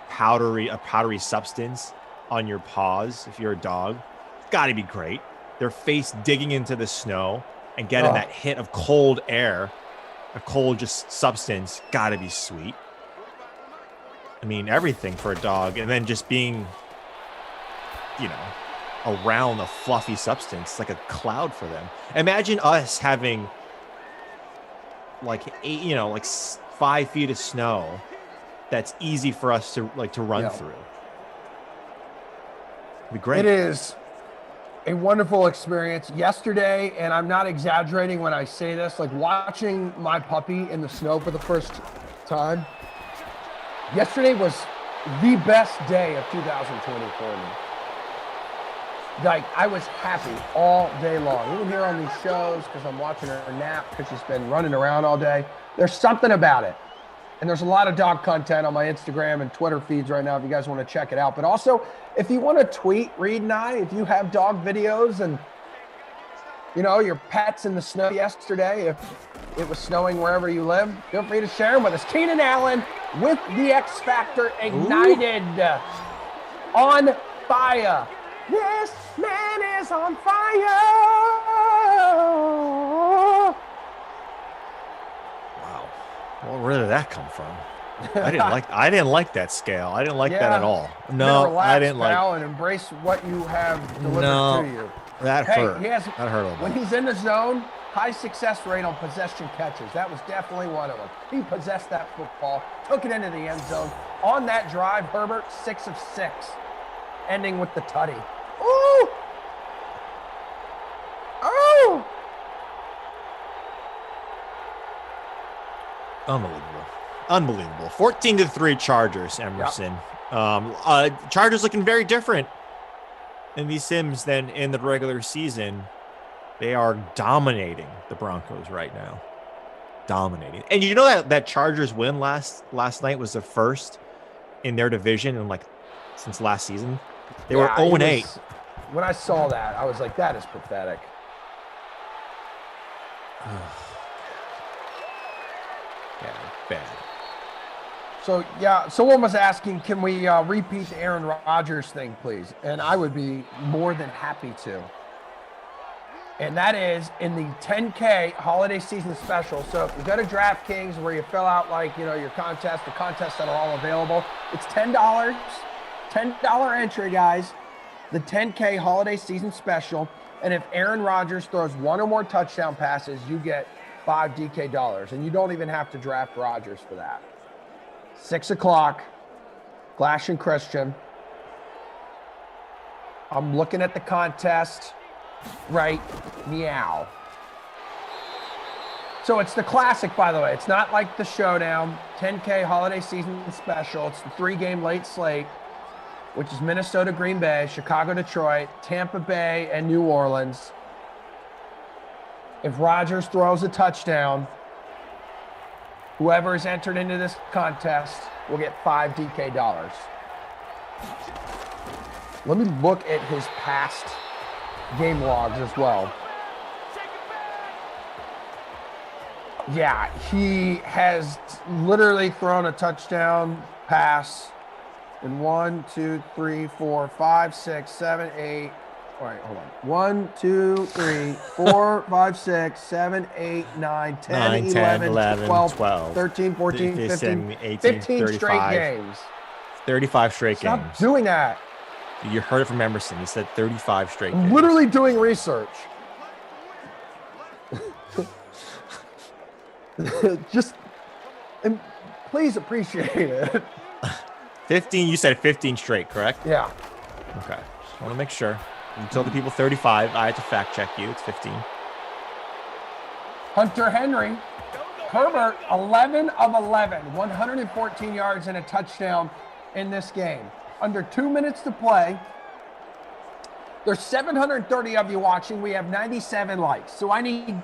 powdery substance on your paws, if you're a dog, it's got to be great. Their face digging into the snow and getting that hit of cold air, a cold just substance, got to be sweet. I mean, everything for a dog, and then just being, around a fluffy substance, like a cloud for them. Imagine us having like 5 feet of snow that's easy for us to run through. It'd be great. It is a wonderful experience. Yesterday, and I'm not exaggerating when I say this, like watching my puppy in the snow for the first time. Yesterday was the best day of 2020 for me. Like, I was happy all day long. Even here on these shows, because I'm watching her nap because she's been running around all day. There's something about it. And there's a lot of dog content on my Instagram and Twitter feeds right now if you guys want to check it out. But also, if you want to tweet Reed and I, if you have dog videos and, you know, your pets in the snow yesterday, if it was snowing wherever you live, feel free to share them with us. Keenan Allen with the X Factor ignited. On fire. This man is on fire. Wow. Well, where did that come from? I didn't like that scale. I didn't like that at all. No, relax, I didn't like. And embrace what you have delivered to you. That hurt. That hurt a little when bit. he's in the zone, high success rate on possession catches. That was definitely one of them. He possessed that football, took it into the end zone. On that drive, Herbert 6 of 6, ending with the tutty. Ooh! Oh! Unbelievable. 14-3 Chargers, Emerson. Yep. Chargers looking very different in these sims than in the regular season. They are dominating the Broncos right now. Dominating. And you know that Chargers win last night was the first in their division since last season. They were 0-8. When I saw that, I was like, that is pathetic. Bad. So, someone was asking, can we repeat the Aaron Rodgers thing, please? And I would be more than happy to. And that is in the 10K holiday season special. So if you go to DraftKings where you fill out your contest, the contests that are all available, it's $10. $10 entry, guys. The 10K holiday season special. And if Aaron Rodgers throws one or more touchdown passes, you get $5 DK dollars. And you don't even have to draft Rodgers for that. 6 o'clock, Glash and Christian. I'm looking at the contest. Right, meow. So it's the classic, by the way. It's not like the Showdown 10K holiday season special. It's the 3-game late slate, which is Minnesota, Green Bay, Chicago, Detroit, Tampa Bay, and New Orleans. If Rodgers throws a touchdown, whoever is entered into this contest will get $5 DK dollars. Let me look at his past game logs as well. Yeah, he has literally thrown a touchdown pass in 1, 2, 3, 4, 5, 6, 7, 8. All right, hold on. 1, 2, 3, 4, 5, 6, 7, 8, 9, 10, 11, 12, 13, 14, 15, 15 straight games. 35 straight Stop games. doing that. You heard it from Emerson. He said 35 straight games. Literally doing research. And please appreciate it. 15, you said 15 straight, correct? Yeah. Okay. Just want to make sure. You told the people 35. I had to fact check you. It's 15. Hunter Henry. Herbert, 11 of 11. 114 yards and a touchdown in this game. Under 2 minutes to play. There's 730 of you watching. We have 97 likes. So I need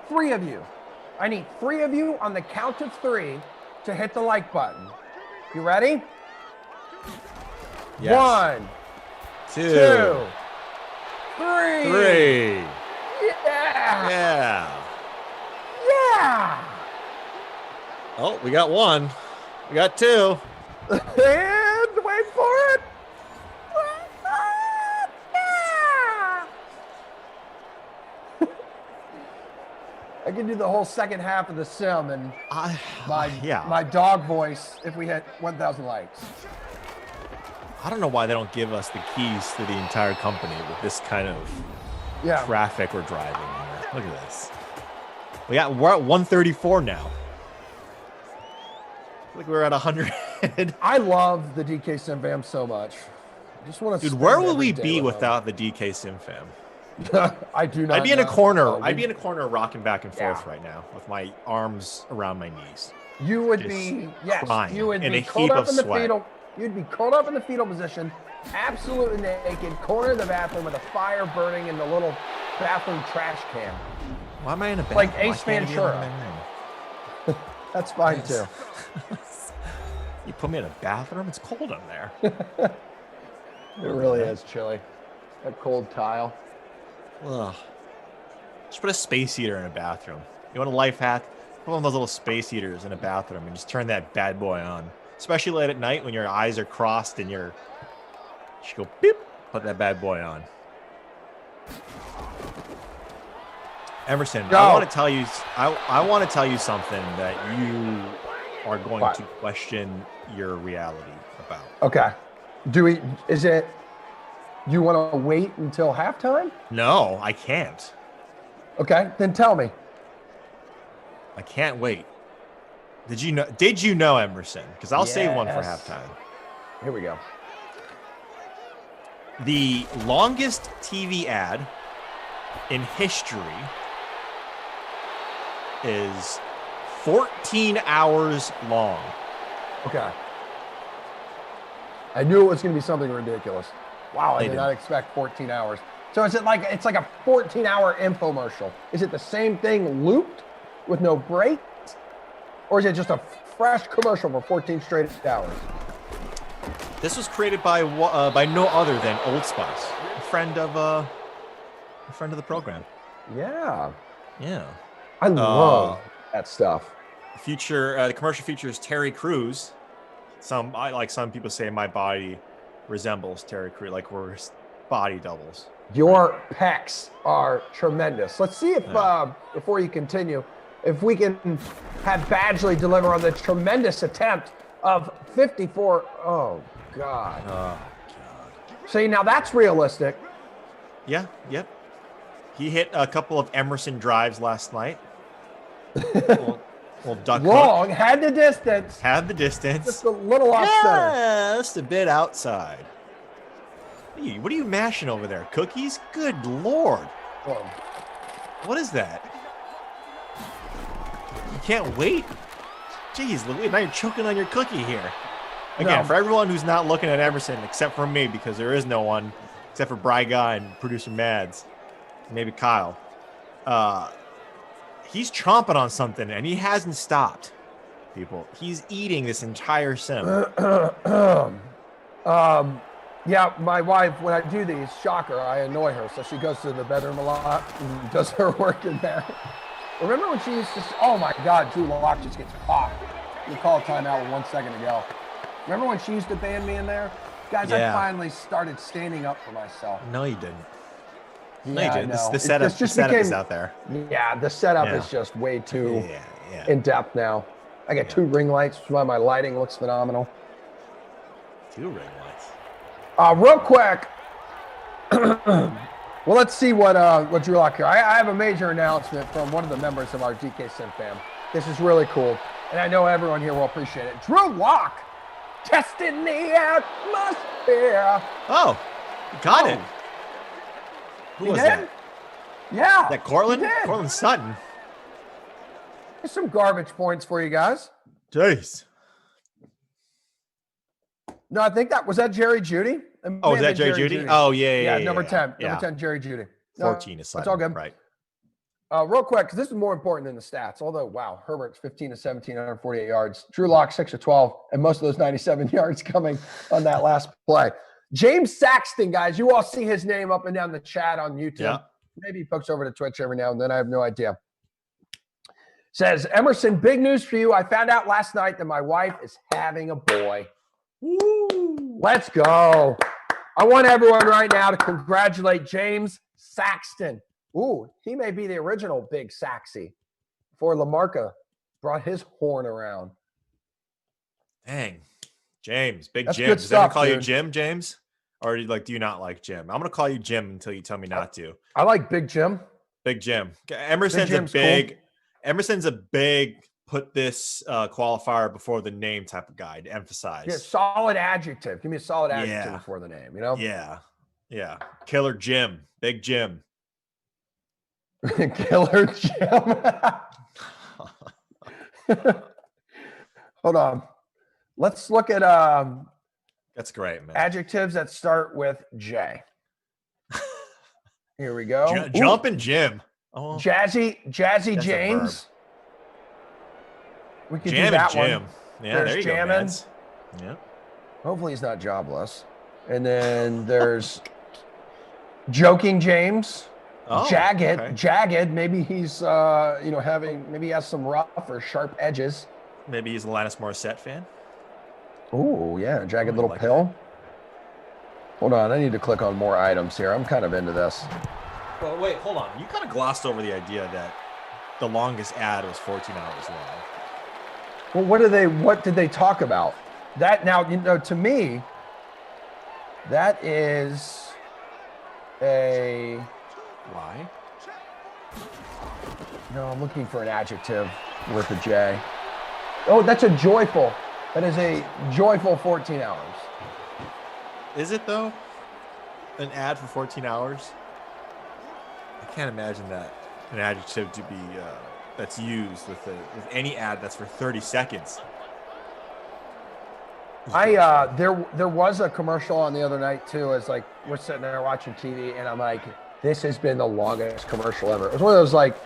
3 of you. I need 3 of you on the count of 3 to hit the like button. You ready? Yes. 1, 2, 3. Yeah. Yeah. Yeah. Oh, we got 1. We got 2. And wait for it. I can do the whole second half of the sim and my dog voice if we hit 1,000 likes. I don't know why they don't give us the keys to the entire company with this kind of traffic we're driving here. Look at this. We're at 134 now. I think we're at 100. I love the DK Sim fam so much. I just want to. Dude, where would we be without the DK Sim fam? I do not. I'd be in a corner. I'd be in a corner rocking back and forth right now with my arms around my knees. You would be, yes. Crying You would in be a curled heap up of in the sweat. fetal. You'd be curled up in the fetal position, absolutely naked, corner of the bathroom with a fire burning in the little bathroom trash can. Why am I in a bathroom? Like Ace Ventura. That's fine too. You put me in a bathroom? It's cold in there. It really is chilly. That cold tile. Ugh. Just put a space heater in a bathroom. You want a life hack? Put one of those little space heaters in a bathroom and just turn that bad boy on. Especially late at night when your eyes are crossed and you should go beep. Put that bad boy on. Emerson, I want to tell you. I want to tell you something that you are going to question your reality about. Okay. You want to wait until halftime? No, I can't. Okay, then tell me. I can't wait. Did you know, Emerson? Because I'll save one for halftime. Here we go. The longest TV ad in history is 14 hours long. Okay. I knew it was going to be something ridiculous. Wow, I did not expect 14 hours. So is it like it's like a 14-hour infomercial? Is it the same thing looped with no breaks? Or is it just a fresh commercial for 14 straight hours? This was created by no other than Old Spice, a friend of the program. Yeah. Yeah. I love that stuff. The commercial features Terry Crews. Some people say my body resembles Terry Crews, like we're body doubles. Your pecs are tremendous. Let's see if, before you continue, if we can have Badgley deliver on the tremendous attempt of 54. Oh, God. Oh, God. See, now that's realistic. Yeah, yep. He hit a couple of Emerson drives last night. Well, duck Long, hook. had the distance. Had the distance. Just a little off center. Just a bit outside. Hey, what are you mashing over there? Cookies? Good Lord. Oh. What is that? You can't wait? Jeez, Louis, now you're choking on your cookie here. Again, for everyone who's not looking at Emerson, except for me, because there is no one, except for Bryga and producer Mads, maybe Kyle. He's chomping on something, and he hasn't stopped, people. He's eating this entire sim. Yeah, my wife, when I do these, shocker, I annoy her. So she goes to the bedroom a lot and does her work in there. Remember when she used to, oh my God, Drew Lock just gets popped. You call a timeout with 1 second to go. Remember when she used to ban me in there? Guys, I finally started standing up for myself. No, you didn't. No, you didn't. The setup is out there. Yeah, the setup is just way too in depth now. I got 2 ring lights, which is why my lighting looks phenomenal. 2 ring lights. Real quick. Well, let's see what Drew Lock here. I have a major announcement from one of the members of our DK Sim fam. This is really cool, and I know everyone here will appreciate it. Drew Lock testing the atmosphere. Oh, got it. Who was that? Yeah. Is that Cortland? Cortland Sutton. There's some garbage points for you guys. Jeez. No, I think was that Jerry Judy? Oh, is that Jerry Judy? Oh, yeah. Number 10. Number 10, Jerry Judy. 14 is Sutton. It's all good. Right. Real quick, because this is more important than the stats. Although, wow, Herbert's 15 to 17, 148 yards. Drew Lock 6 to 12, and most of those 97 yards coming on that last play. James Saxton, guys, you all see his name up and down the chat on YouTube. Yeah. Maybe he pokes over to Twitch every now and then. I have no idea. Says, Emerson, big news for you. I found out last night that my wife is having a boy. Woo! Let's go. I want everyone right now to congratulate James Saxton. Ooh, he may be the original Big Saxy before Lamarca brought his horn around. Dang. James, Big That's Jim. good Does stuff, anyone call you dude. Jim, James? Or do you not like Jim? I'm going to call you Jim until you tell me not to. I like Big Jim. Big Jim. Emerson's Big Jim's Emerson's a big put this qualifier before the name type of guy to emphasize. Yeah, solid adjective. Give me a solid adjective before the name, you know? Yeah. Yeah. Killer Jim. Big Jim. Killer Jim. Hold on. Let's look at That's great, man. Adjectives that start with J. Here we go. Jumping Jim. Oh, Jazzy James. We could do that Jim. one. Yeah, There's there you Jammin'. go, Mads. Yeah. Hopefully he's not jobless. And then there's Joking James. Oh, Jagged. okay. Jagged. Maybe he's maybe he has some rough or sharp edges. Maybe he's a Alanis Morissette fan. Oh, yeah. Jagged little like pill. Hold on. I need to click on more items here. I'm kind of into this. Well, wait, hold on. You kind of glossed over the idea that the longest ad was 14 hours long. Well, what did they talk about? That now, to me, that is a... Why? No, I'm looking for an adjective with a J. Oh, that's a joyful. That is a joyful 14 hours. Is it, though? An ad for 14 hours? I can't imagine that an adjective to be that's used with any ad that's for 30 seconds. There was a commercial on the other night too. It's like we're sitting there watching TV, and I'm like, this has been the longest commercial ever. It was one of those like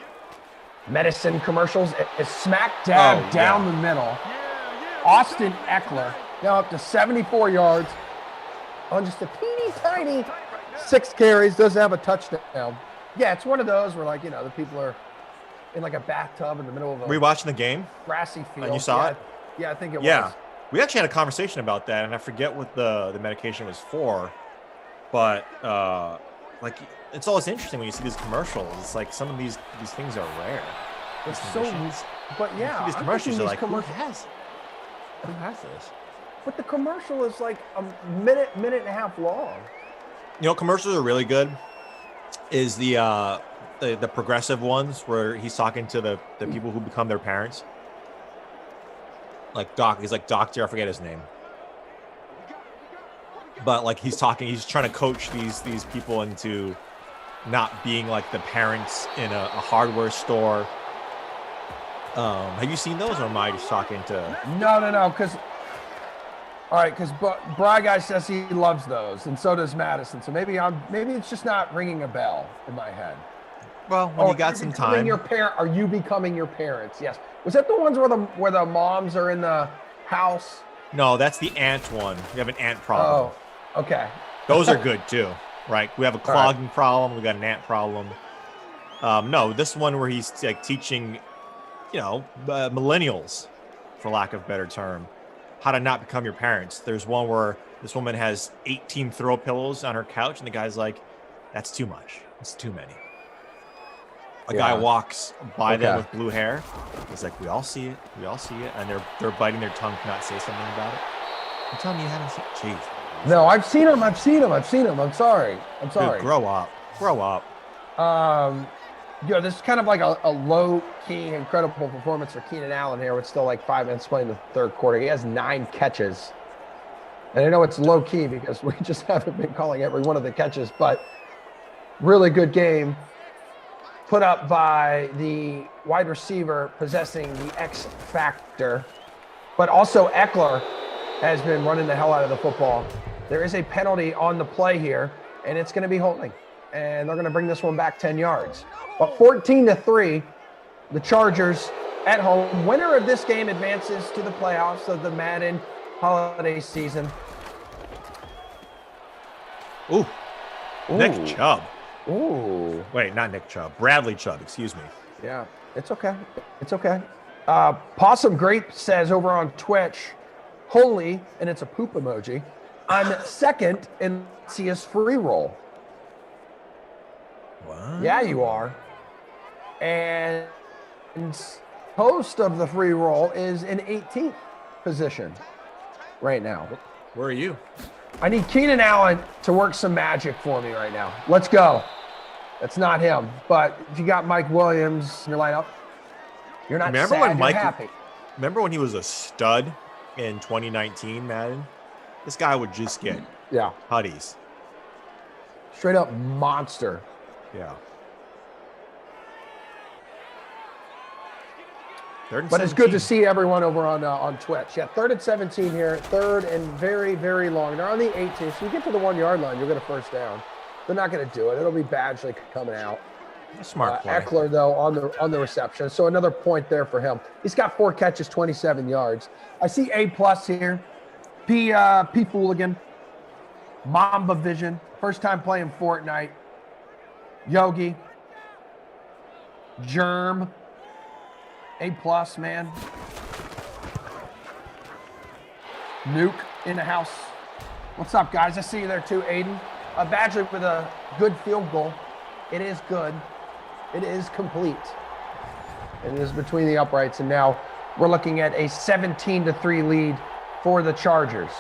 medicine commercials. It's smack dab down the middle. Austin Eckler now up to 74 yards on just a teeny tiny 6 carries. Doesn't have a touchdown. Yeah, it's one of those where like the people are in like a bathtub in the middle of a Were you watching the game? Grassy field. And you saw it? Yeah, I think it Yeah. was. We actually had a conversation about that, and I forget what the medication was for, but like it's always interesting when you see these commercials. It's like some of these things are rare. It's so, but yeah, these commercials are like, who commercials. has this? But the commercial is like a minute and a half long. Commercials are really good. Is the progressive ones where he's talking to the people who become their parents. Like he's like doctor, I forget his name. But like he's trying to coach these people into not being like the parents in a hardware store. Have you seen those, or am I just talking to? No. Because Bry Guy says he loves those, and so does Madison. So maybe it's just not ringing a bell in my head. Well, when you got some time. Are you becoming your parents? Yes. Was that the ones where the moms are in the house? No, that's the ant one. We have an ant problem. Oh, okay. Those are good too, right? We have a clogging problem. We got an ant problem. No, this one where he's like teaching, millennials, for lack of a better term, how to not become your parents. There's one where this woman has 18 throw pillows on her couch, and the guy's like, "That's too much. It's too many." A guy walks by them with blue hair. He's like, "We all see it. We all see it," and they're biting their tongue to not say something about it. I'm telling you, you haven't seen. Jeez. No, I've seen him. I'm sorry. Dude, grow up. This is kind of like a low-key, incredible performance for Keenan Allen here with still like 5 minutes playing the third quarter. He has 9 catches. And I know it's low-key because we just haven't been calling every one of the catches, but really good game put up by the wide receiver possessing the X factor. But also Eckler has been running the hell out of the football. There is a penalty on the play here, and it's going to be holding. And they're going to bring this one back 10 yards. But 14-3, the Chargers at home. Winner of this game advances to the playoffs of the Madden holiday season. Ooh. Nick Chubb. Ooh. Wait, not Nick Chubb. Bradley Chubb, excuse me. Yeah, it's okay. It's okay. Possum Grape says over on Twitch, holy, and it's a poop emoji, I'm second in CS free roll. Wow. Yeah, you are. And host of the free roll is in 18th position right now. Where are you? I need Keenan Allen to work some magic for me right now. Let's go. That's not him. But if you got Mike Williams in your lineup, you're not sad, you're happy. Remember when he was a stud in 2019, Madden? This guy would just get huddies. Straight up monster. Yeah. But it's good to see everyone over on Twitch. Yeah, 3rd and 17 here. 3rd and very, very long. They're on the 18, so you get to the 1 yard line, you'll get a first down. They're not going to do it. It'll be Badgley coming out. Smart play. Eckler, though, on the reception. So another point there for him. He's got 4 catches, 27 yards. I see A+ here. P Fooligan. Mamba Vision. First time playing Fortnite. Yogi. Germ. A+, man. Nuke in the house. What's up, guys? I see you there too, Aiden. Badgley with a good field goal. It is good. It is complete. It is between the uprights, and now we're looking at a 17-3 lead for the Chargers.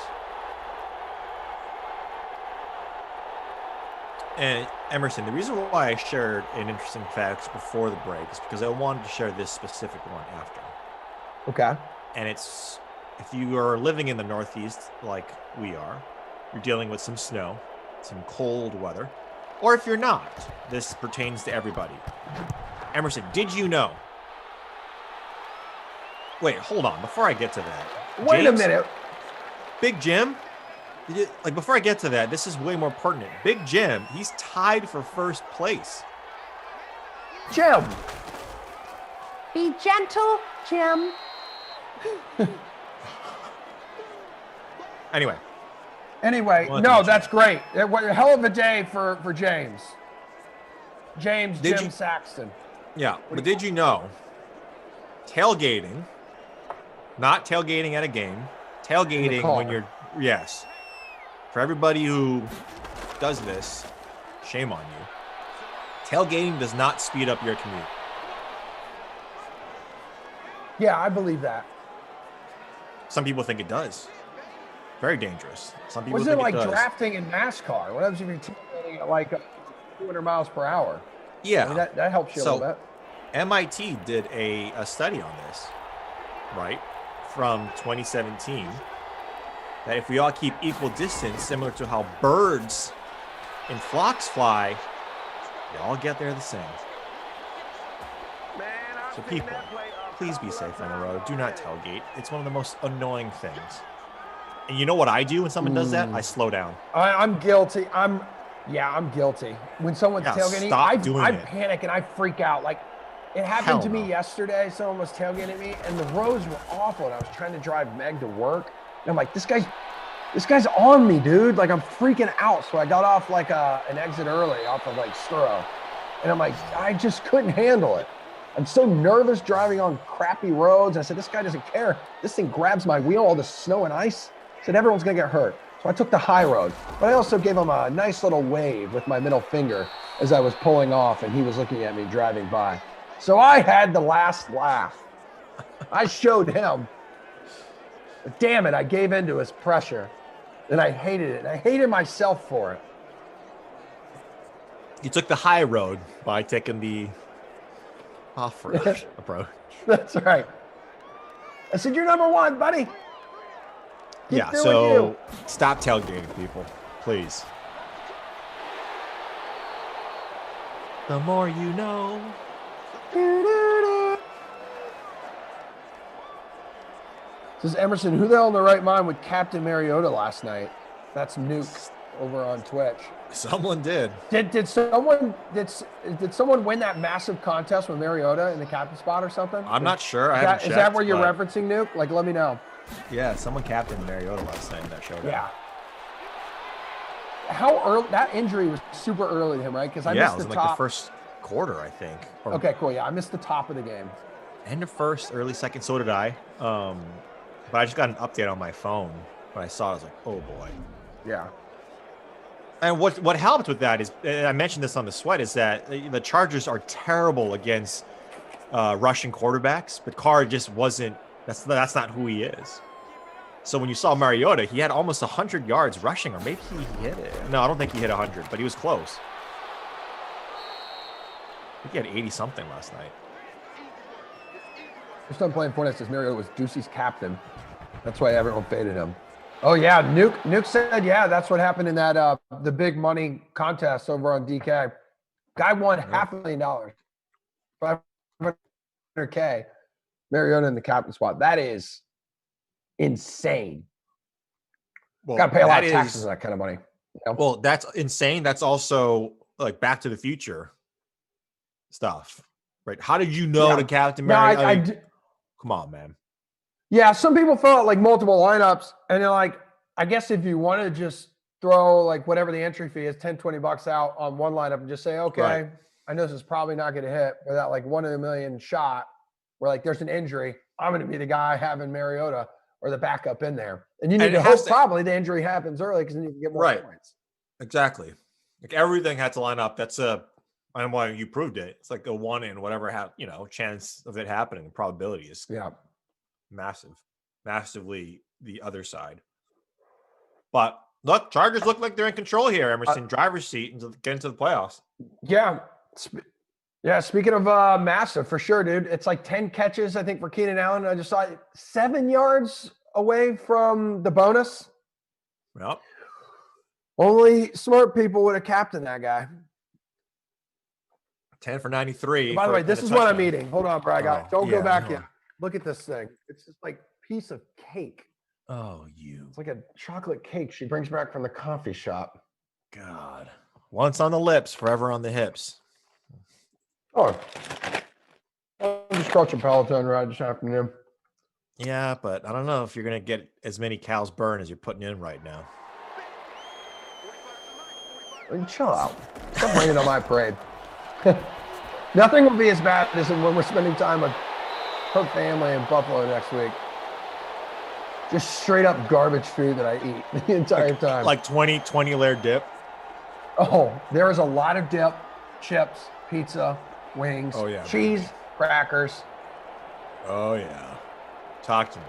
And Emerson, the reason why I shared an interesting fact before the break is because I wanted to share this specific one after. Okay. And it's, if you are living in the Northeast like we are, you're dealing with some snow, some cold weather, or if you're not, this pertains to everybody. Emerson, did you know? Wait, hold on. Before I get to that. Wait a minute. Big Jim? Like, before I get to that, this is way more pertinent. Big Jim, he's tied for first place. Jim. Be gentle, Jim. Anyway, no, that's great. Hell of a day for James. Jim Saxton. Yeah, but did you know, tailgating, not tailgating at a game, tailgating when you're, yes. For everybody who does this, shame on you. Tailgating does not speed up your commute. Yeah, I believe that. Some people think it does. Very dangerous. Some people Was think it like does. drafting in NASCAR? What happens if you're tailgating at like 200 miles per hour? Yeah. I mean, that helps you a little bit. MIT did a study on this, right, from 2017, that if we all keep equal distance, similar to how birds in flocks fly, they all get there the same. So people, please be safe on the road. Do not tailgate. It's one of the most annoying things. And you know what I do when someone does that? I slow down. I'm guilty. I'm guilty. When someone's tailgating, I panic and I freak out. Like, it happened to me yesterday. Someone was tailgating me, and the roads were awful. And I was trying to drive Meg to work. And I'm like, this guy's on me, dude. Like, I'm freaking out. So I got off like an exit early off of like Sturo. And I'm like, I just couldn't handle it. I'm so nervous driving on crappy roads. I said, this guy doesn't care. This thing grabs my wheel, all the snow and ice. I said, everyone's going to get hurt. So I took the high road. But I also gave him a nice little wave with my middle finger as I was pulling off, and he was looking at me driving by. So I had the last laugh. I showed him. But damn it, I gave in to his pressure. And I hated it. I hated myself for it. You took the high road by taking the off-road approach. That's right. I said, you're number one, buddy. Yeah, so stop tailgating, people, please. The more you know. Says Emerson, who the hell in their right mind would Captain Mariota last night? That's Nuke over on Twitch. Someone did. Did someone win that massive contest with Mariota in the captain spot or something? I'm not sure. Is that where you're referencing, Nuke? Like, let me know. Yeah, someone captained Mariota last night in that showdown. Yeah. How early? That injury was super early to him, right? Because I missed the top. Like the first quarter, I think. Okay, cool. Yeah, I missed the top of the game. End of first, early second. So did I. But I just got an update on my phone. When I saw it, I was like, oh boy. Yeah. And what helped with that is, I mentioned this on the sweat, is that the Chargers are terrible against rushing quarterbacks, but Carr just wasn't. That's not who he is. So when you saw Mariota, he had almost 100 yards rushing, or maybe he hit it. No, I don't think he hit 100, but he was close. I think he had 80 something last night. First time playing Fortnite says Mariota was Juicy's captain. That's why everyone faded him. Oh yeah, Nuke said, yeah, that's what happened in that the big money contest over on DK. Guy won $500,000, $500K. Mariota in the captain spot. That is insane. Well, Got to pay a lot that of taxes is- on that kind of money. You know? Well, that's insane. That's also like Back to the Future stuff, right? How did you know to Captain No, America? I d- Come on, man. Yeah, some people fill out like multiple lineups, and they're like, I guess if you want to just throw like whatever the entry fee is, 10, $20 out on one lineup and just say, okay, Right. I know this is probably not going to hit without like 1 in a million shot where like there's an injury. I'm going to be the guy having Mariota or the backup in there. And you need And to it has hope to- probably the injury happens early because then you can get more Right. points. Exactly. Like everything had to line up. That's I don't know why you proved it. It's like a 1 in whatever chance of it happening. The probability is massively the other side. But look, Chargers look like they're in control here. Emerson, driver's seat and get into the playoffs. Yeah. Speaking of massive, for sure, dude. It's like 10 catches, I think, for Keenan Allen. I just saw 7 yards away from the bonus. Yep. Only smart people would have captained that guy. 10 for 93. By the way, this is what I'm eating. Hold on, Bragg. Don't go back hold yet. Look at this thing. It's just like a piece of cake. Oh, you. It's like a chocolate cake she brings back from the coffee shop. God. Once on the lips, forever on the hips. Oh. I'm just crouching Peloton ride this afternoon. Yeah, but I don't know if you're going to get as many cows burned as you're putting in right now. And chill out. Stop raining on my parade. Nothing will be as bad as when we're spending time with her family in Buffalo next week. Just straight up garbage food that I eat the entire time. Like 20 layer dip. Oh, there is a lot of dip, chips, pizza, wings, cheese, crackers. Oh, yeah. Talk to me.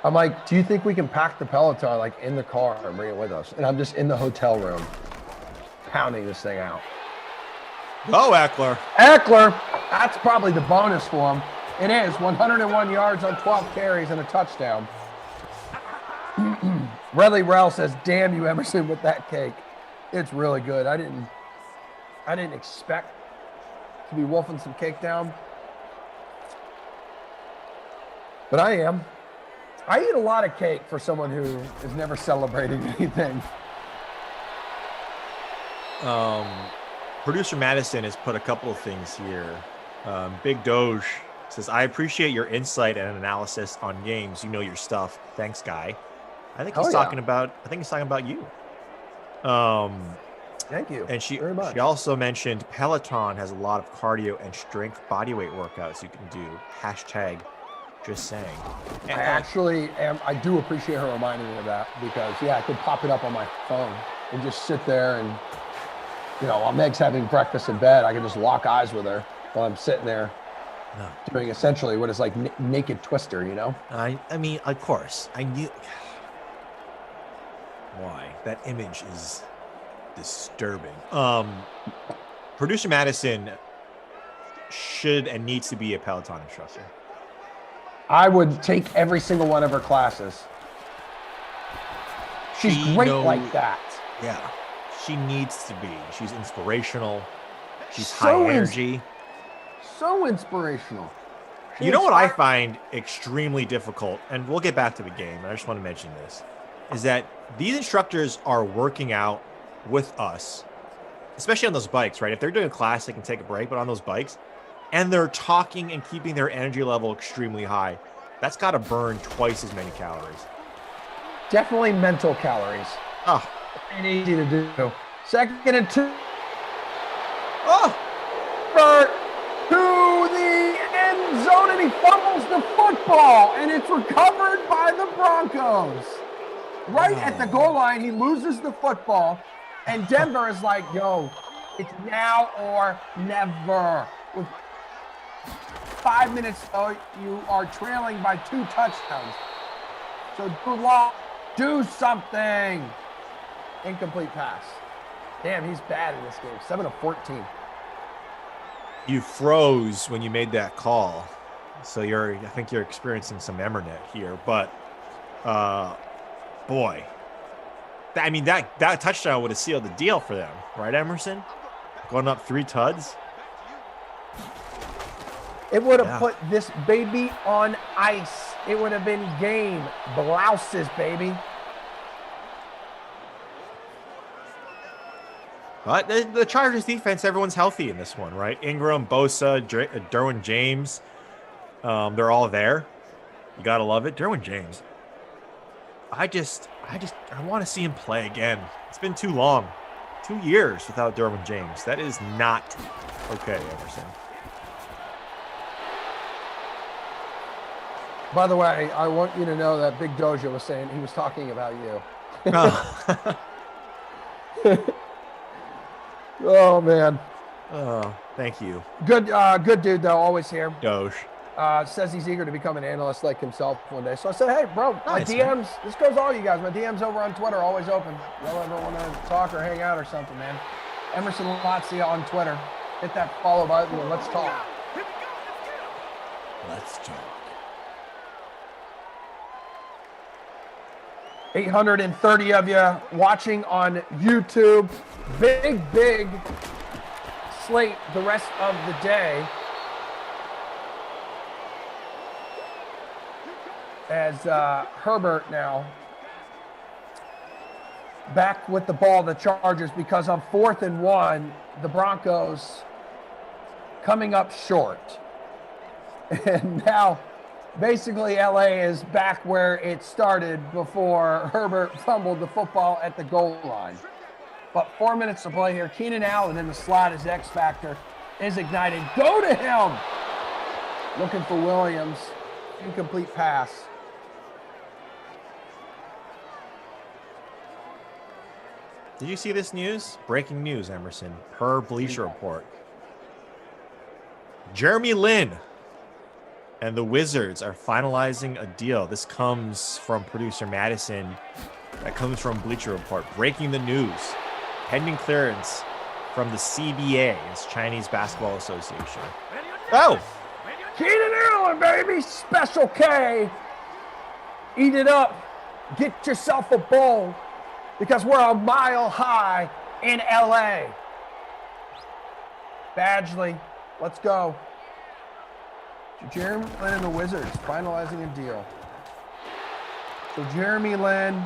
I'm like, do you think we can pack the Peloton like in the car and bring it with us? And I'm just in the hotel room pounding this thing out. Go, Eckler. Eckler, that's probably the bonus for him. It is 101 yards on 12 carries and a touchdown. Redley Rell says, damn you, Emerson, with that cake. It's really good. I didn't expect to be wolfing some cake down. But I am. I eat a lot of cake for someone who has never celebrated anything. Producer Madison has put a couple of things here. Big Doge says, I appreciate your insight and analysis on games. You know your stuff. Thanks, guy. I think he's talking about you. Thank you. And she very much. She also mentioned Peloton has a lot of cardio and strength bodyweight workouts you can do. Hashtag just saying. I do appreciate her reminding me of that because I could pop it up on my phone and just sit there and, while Meg's having breakfast in bed, I can just lock eyes with her while I'm sitting there doing essentially what is like naked twister, I mean, of course. I knew. Why? That image is disturbing. Producer Madison should and needs to be a Peloton instructor. I would take every single one of her classes. She's great like that. Yeah. She needs to be. She's inspirational. She's So high energy. So inspirational. You know what I find extremely difficult, and we'll get back to the game, and I just want to mention this, is that these instructors are working out with us, especially on those bikes, right? If they're doing a class, they can take a break, but on those bikes, and they're talking and keeping their energy level extremely high, that's got to burn twice as many calories. Definitely mental calories. Oh. Ain't easy to do. 2nd and 2. Oh! To the end zone, and he fumbles the football, and it's recovered by the Broncos. Right at the goal line, he loses the football, and Denver is like, yo, it's now or never. With 5 minutes, though, you are trailing by 2 touchdowns. So Drew Lock, do something. Incomplete pass. Damn, he's bad in this game. 7 of 14. You froze when you made that call. So I think you're experiencing some Emmernet here, but boy. I mean, that touchdown would have sealed the deal for them, right, Emerson? Going up 3 tuds. It would have put this baby on ice. It would have been game. Blouses, baby. But the Chargers defense, everyone's healthy in this one, right? Ingram, Bosa, Derwin James, they're all there. You gotta love it. Derwin James. I want to see him play again. It's been too long. 2 years without Derwin James. That is not okay, Emerson. By the way, I want you to know that Big Doja was saying he was talking about you. Oh, Oh man. oh, thank you. Good dude though, always here. Doge. Says he's eager to become an analyst like himself one day. So I said, hey, bro, my Nice, DMs, man. this goes to all you guys. My DMs over on Twitter, always open. Y'all ever want to talk or hang out or something, man. Emerson Lazia on Twitter. Hit that follow button and let's talk. Let's talk. 830 of you watching on YouTube. Big slate the rest of the day. As Herbert now back with the ball, the Chargers, because on 4th and 1, the Broncos coming up short. And now basically LA is back where it started before Herbert fumbled the football at the goal line. But 4 minutes to play here. Keenan Allen in the slot as X Factor is ignited. Go to him! Looking for Williams. Incomplete pass. Did you see this news? Breaking news, Emerson. Per Bleacher Report. Jeremy Lin and the Wizards are finalizing a deal. This comes from producer Madison. That comes from Bleacher Report. Breaking the news. Pending clearance from the CBA, it's Chinese Basketball Association. Oh! Keenan Allen, baby! Special K. Eat it up. Get yourself a bowl. Because we're a mile high in LA. Badgley, let's go. Jeremy Lin and the Wizards finalizing a deal. So Jeremy Lin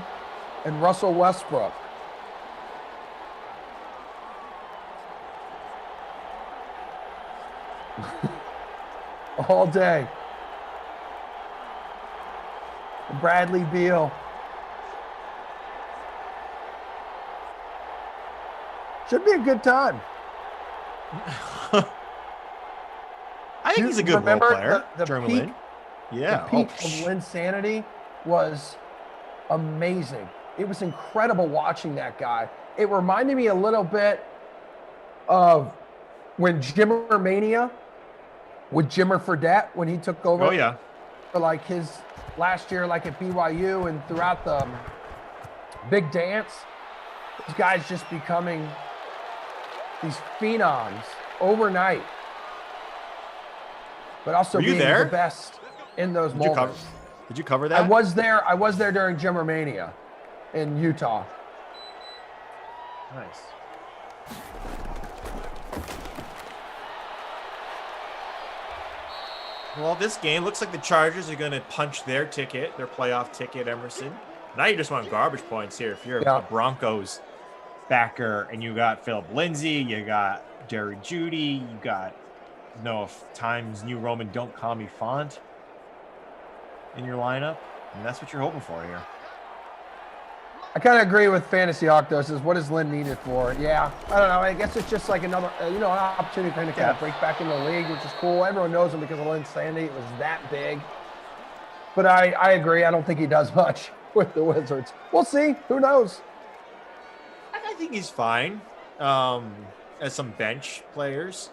and Russell Westbrook. All day. Bradley Beal. Should be a good time. I think he's a good role player. The Jeremy peak, Lin. Yeah. The peak of Lin's sanity was amazing. It was incredible watching that guy. It reminded me a little bit of when Jimmer Mania with Jimmer Fredette when he took over. Oh, yeah. For like his last year, like at BYU and throughout the big dance. These guys just becoming these phenoms overnight. But also being the best in those moments. Did you cover that? I was there during Jimmer Mania in Utah. Nice. Well, this game looks like the Chargers are going to punch their ticket, their playoff ticket, Emerson. Now you just want garbage points here. If you're a Broncos backer and you got Philip Lindsay, you got Jerry Jeudy, you got Noah Times New Roman Don't Call Me Font in your lineup, and that's what you're hoping for here. I kind of agree with Fantasy Octos. Is what is Lynn needed for? Yeah, I don't know. I guess it's just like another, an opportunity for him to kind of break back into the league, which is cool. Everyone knows him because of Lynn Sandy. It was that big. But I agree. I don't think he does much with the Wizards. We'll see. Who knows? I think he's fine as some bench players.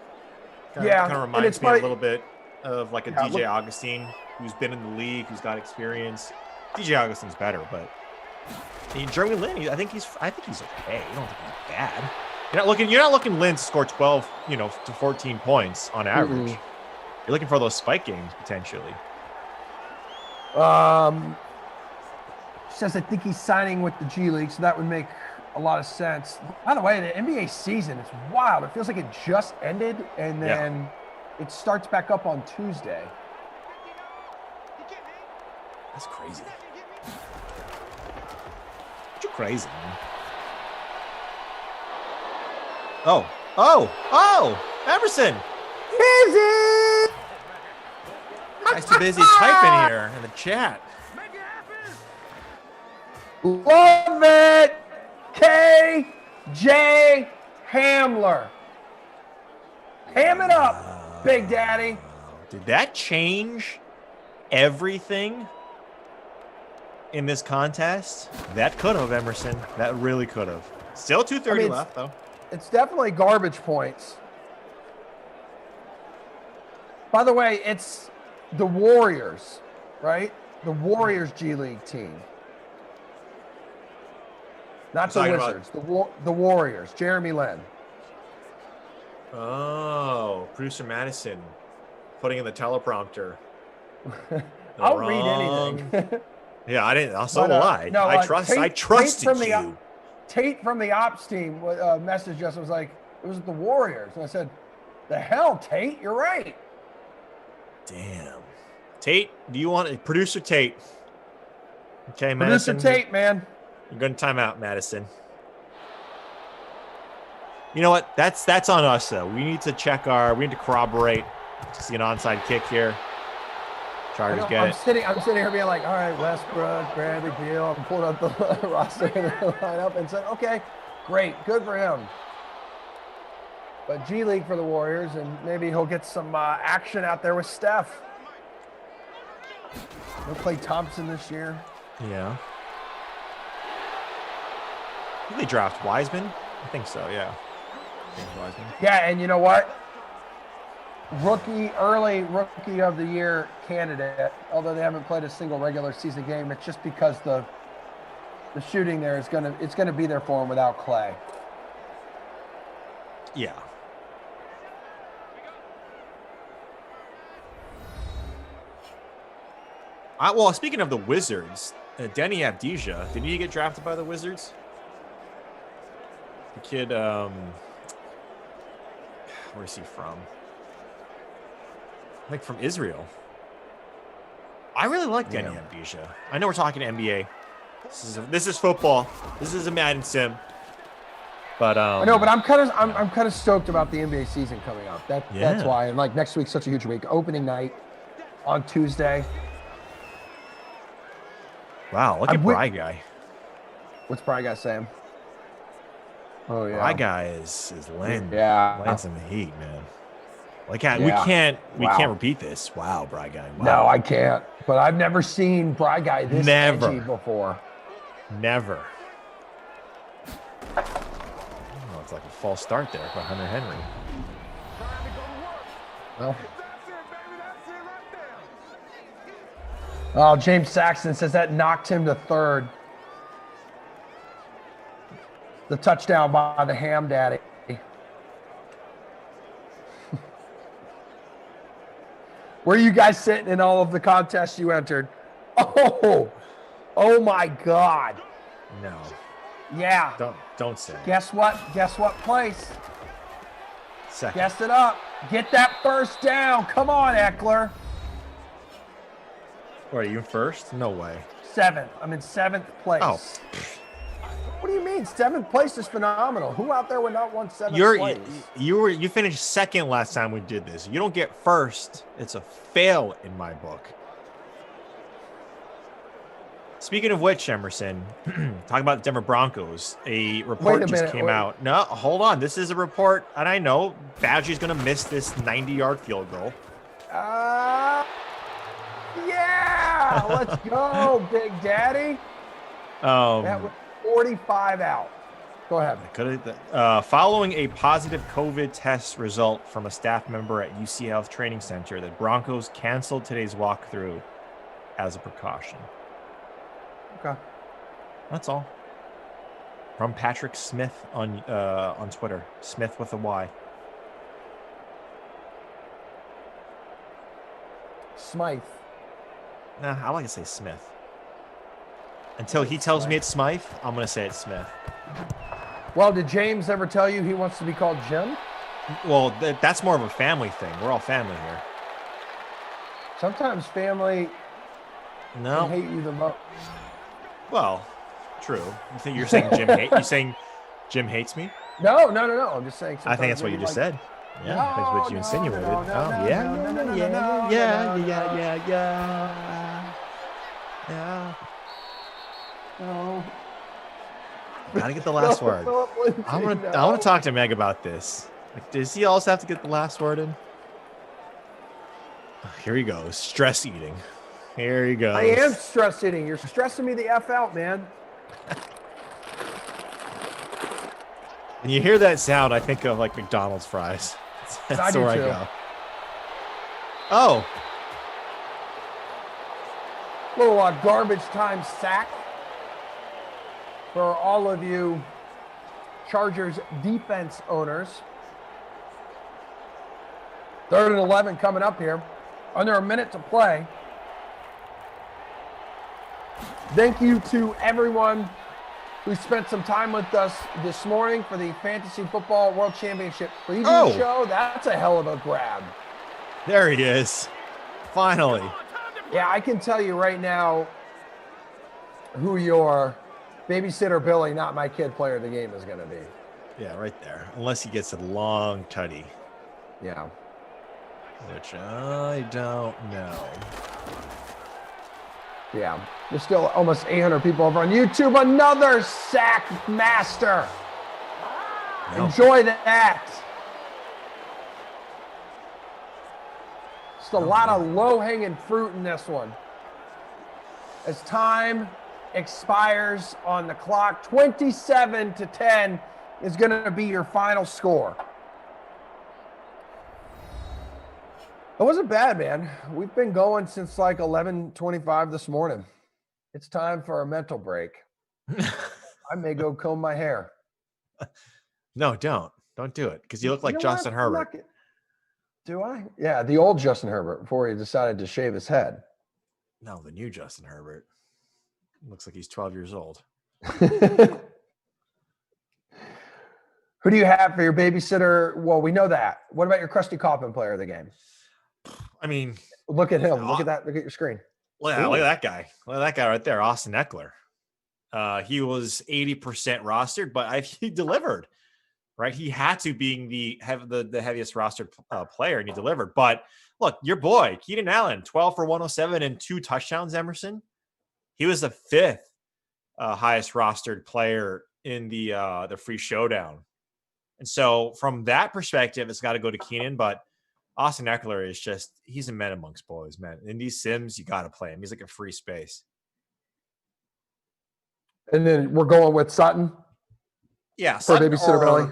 Kind of reminds me a little bit of like a DJ Augustine who's been in the league, who's got experience. DJ Augustine's better, but Jeremy Lin, I think he's okay. I don't think he's bad. You're not looking Lin to score 12, to 14 points on average. You're looking for those spike games potentially. Says I think he's signing with the G League, so that would make a lot of sense. By the way, the NBA season is wild. It feels like it just ended, and then It starts back up on Tuesday. That's crazy. You're crazy, man. Oh, Emerson. Easy. Guy's too busy typing here in the chat. Love it. KJ Hamler. Ham it up, Big Daddy. Did that change everything in this contest? That could have, Emerson. That really could have. Still 2:30 left, though. It's definitely garbage points. By the way, it's the Warriors, right? The Warriors G League team. Not the Wizards. The Warriors. Jeremy Lin. Oh, producer Madison putting in the teleprompter. I'll read anything. Yeah, I didn't. So will I. No, I trusted you. Tate from the ops team messaged us and was like, it was the Warriors. And I said, the hell, Tate? You're right. Damn. Tate, do you want producer Tate? Okay, Madison. Producer Tate, man. You're going to time out, Madison. You know what? That's on us, though. We need to we need to corroborate to see an onside kick here. Chargers get it. I'm sitting here being like, all right, Westbrook, Bradley Beal. I'm pulling up the roster and the lineup and said, okay, great, good for him. But G League for the Warriors, and maybe he'll get some action out there with Steph. He'll play Thompson this year. Yeah. Did they draft Wiseman? I think so, yeah. Wiseman. Yeah, and you know what? Early rookie of the year candidate, although they haven't played a single regular season game. It's just because the shooting there is gonna be there for him without Clay. Yeah. Well, speaking of the Wizards, Denny Avdija, didn't he get drafted by the Wizards? The kid, where's he from? I think from Israel. I really like Denny Avdija. I know we're talking NBA. This is football. This is a Madden sim. But I know, but I'm kind of stoked about the NBA season coming up. That's why. And like next week's such a huge week. Opening night on Tuesday. Wow, look at Bry Guy. What's Bry Guy saying? Oh yeah. Bry Guy is laying some heat, man. Like we can't repeat this. Wow, Bry Guy. Wow. No, I can't. But I've never seen Bry Guy this edgy before. Never. Oh, it's like a false start there for Hunter Henry. Well. Oh, James Saxton says that knocked him to third. The touchdown by the Ham Daddy. Where are you guys sitting in all of the contests you entered? Oh my God. No. Yeah. Don't say. Guess what? Guess what place? Second. Guess it up. Get that first down. Come on, Eckler. Or are you first? No way. Seventh. I'm in seventh place. Oh. What do you mean? Seventh place is phenomenal. Who out there would not want seventh place? You finished second last time we did this. You don't get first. It's a fail in my book. Speaking of which, Emerson, talking about the Denver Broncos, a report just came out. No, hold on. This is a report, and I know Badgie's going to miss this 90-yard field goal. Yeah, let's go, Big Daddy. That was 45 out. Go ahead. Following a positive COVID test result from a staff member at UC Health Training Center, the Broncos canceled today's walkthrough as a precaution. Okay. That's all. From Patrick Smith on Twitter. Smith with a Y. Smythe. Nah, I like to say Smith. Until he tells me it's Smythe, I'm going to say it's Smith. Well, did James ever tell you he wants to be called Jim? Well, that's more of a family thing. We're all family here. Sometimes family No. can hate you the most. Well, true. You think you're saying Jim hate? You saying Jim hates me? No. I'm just saying. I think that's what you just said. Yeah, that's what you insinuated. Yeah. No. Gotta get the last word. I want to talk to Meg about this. Like, does he also have to get the last word in? Here he goes. Stress eating. Here he goes. I am stress eating. You're stressing me the F out, man. When you hear that sound, I think of like McDonald's fries. That's where I go. Oh. Little garbage time sack for all of you Chargers defense owners. 3rd and 11 coming up here. Under a minute to play. Thank you to everyone who spent some time with us this morning for the Fantasy Football World Championship preview show. That's a hell of a grab. There he is. Finally. Yeah, I can tell you right now who your babysitter Billy, not my kid player of the game is going to be. Yeah, right there. Unless he gets a long tutty. Yeah. Which I don't know. Yeah. There's still almost 800 people over on YouTube. Another sack master. Nope. Enjoy that. Just a lot of low-hanging fruit in this one. As time expires on the clock, 27-10 is going to be your final score. It wasn't bad, man. We've been going since like 11:25 this morning. It's time for a mental break. I may go comb my hair. No, don't. Don't do it because you look like Justin Herbert. Do I? Yeah, the old Justin Herbert before he decided to shave his head. No, the new Justin Herbert. Looks like he's 12 years old. Who do you have for your babysitter? Well, we know that. What about your Krusty Kaufman player of the game? I mean, look at him. Look at that. Look at your screen. Look at that guy. Look at that guy right there, Austin Eckler. He was 80% rostered, but he delivered. Right, he had to being the heaviest rostered player, and he delivered. But look, your boy Keenan Allen, 12 for 107 and 2 touchdowns. Emerson, he was the 5th highest rostered player in the free showdown. And so, from that perspective, it's got to go to Keenan. But Austin Eckler is he's a man amongst boys, man. In these sims, you got to play him. He's like a free space. And then we're going with Sutton. Yeah, for babysitter Billy.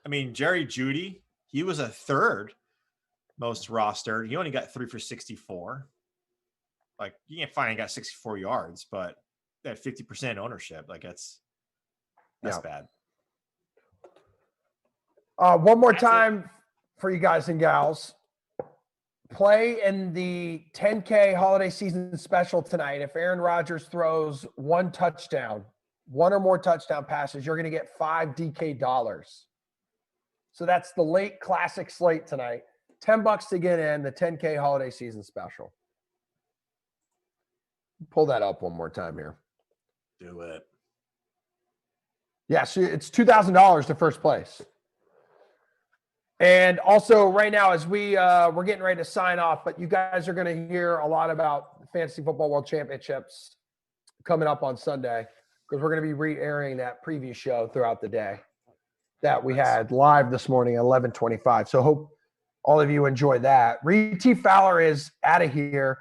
I mean, Jerry Jeudy, he was a 3rd most rostered. He only got 3 for 64. Like, you can't find he got 64 yards, but that 50% ownership, like that's bad. One more time for you guys and gals. Play in the 10K holiday season special tonight. If Aaron Rodgers throws one or more touchdown passes, you're going to get $5 DK dollars. So that's the late classic slate tonight. $10 to get in the 10K holiday season special. Pull that up one more time here. Do it. Yeah, so it's $2,000 to first place. And also right now, as we're getting ready to sign off, but you guys are going to hear a lot about the Fantasy Football World Championships coming up on Sunday because we're going to be re-airing that preview show throughout the day that we had live this morning at 11:25. So hope all of you enjoy that. Reed T. Fowler is out of here.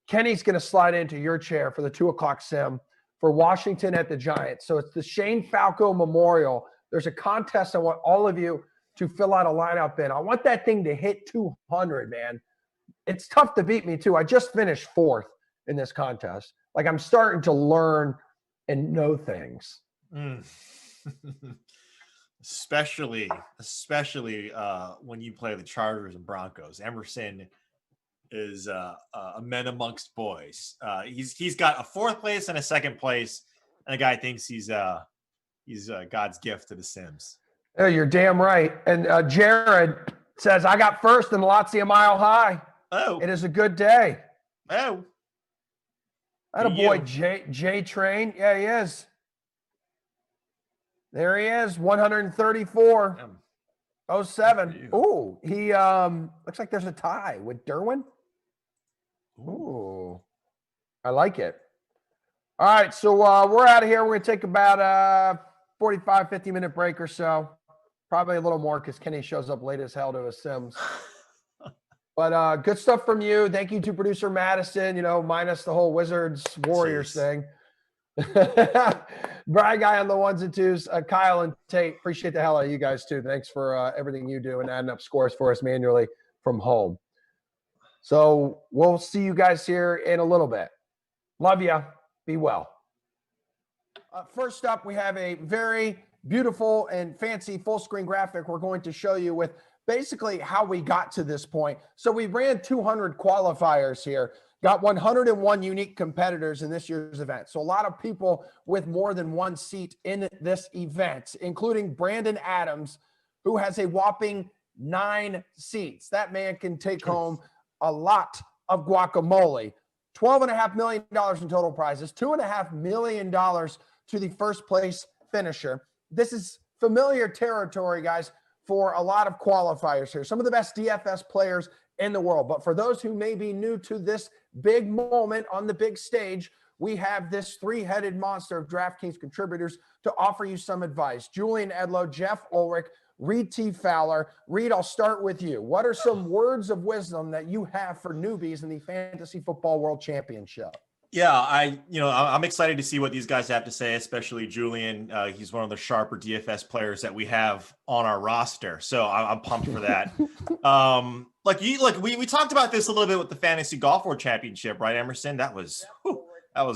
Kenny's going to slide into your chair for the 2:00 sim for Washington at the Giants. So it's the Shane Falco Memorial. There's a contest. I want all of you to fill out a lineup in. I want that thing to hit 200, man. It's tough to beat me too. I just finished 4th in this contest. Like I'm starting to learn and know things. Especially when you play the Chargers and Broncos. Emerson is a man amongst boys. He's got a 4th place and a 2nd place, and the guy thinks he's God's gift to the Sims. Yeah, you're damn right. And Jared says, I got first in Latzia Mile High. Oh. It is a good day. Oh. That a boy, J Train. Yeah, he is. There he is, 134. 07. Ooh, he looks like there's a tie with Derwin. Ooh, I like it. All right, so we're out of here. We're going to take about a 45, 50-minute break or so. Probably a little more because Kenny shows up late as hell to his Sims. But good stuff from you. Thank you to producer Madison, minus the whole Wizards Warriors thing. Brian Guy on the ones and twos. Kyle and Tate, appreciate the hell out of you guys too. Thanks for everything you do and adding up scores for us manually from home. So we'll see you guys here in a little bit. Love you. Be well. First up, we have a very beautiful and fancy full screen graphic we're going to show you with basically how we got to this point. So we ran 200 qualifiers here, got 101 unique competitors in this year's event. So a lot of people with more than one seat in this event, including Brandon Adams, who has a whopping 9 seats. That man can take home a lot of guacamole. $12.5 million in total prizes, $2.5 million to the first place finisher. This is familiar territory, guys, for a lot of qualifiers here. Some of the best DFS players in the world. But for those who may be new to this big moment on the big stage, we have this 3-headed monster of DraftKings contributors to offer you some advice. Julian Edlow, Jeff Ulrich, Reed T. Fowler. Reed, I'll start with you. What are some words of wisdom that you have for newbies in the Fantasy Football World Championship? Yeah, I'm excited to see what these guys have to say, especially Julian. He's one of the sharper DFS players that we have on our roster, so I'm pumped for that. We talked about this a little bit with the Fantasy Golf World Championship, right, Emerson? That was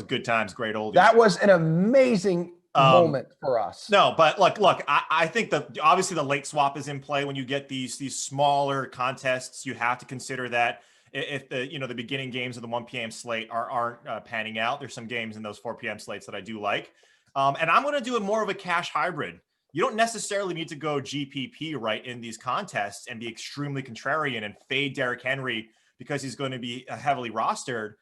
good times, great oldies. That was an amazing moment for us. No, but look, I think that obviously the late swap is in play when you get these smaller contests. You have to consider that. If the beginning games of the 1 p.m. slate aren't panning out, there's some games in those 4 p.m. slates that I do like. And I'm going to do it more of a cash hybrid. You don't necessarily need to go GPP right in these contests and be extremely contrarian and fade Derrick Henry because he's going to be heavily rostered.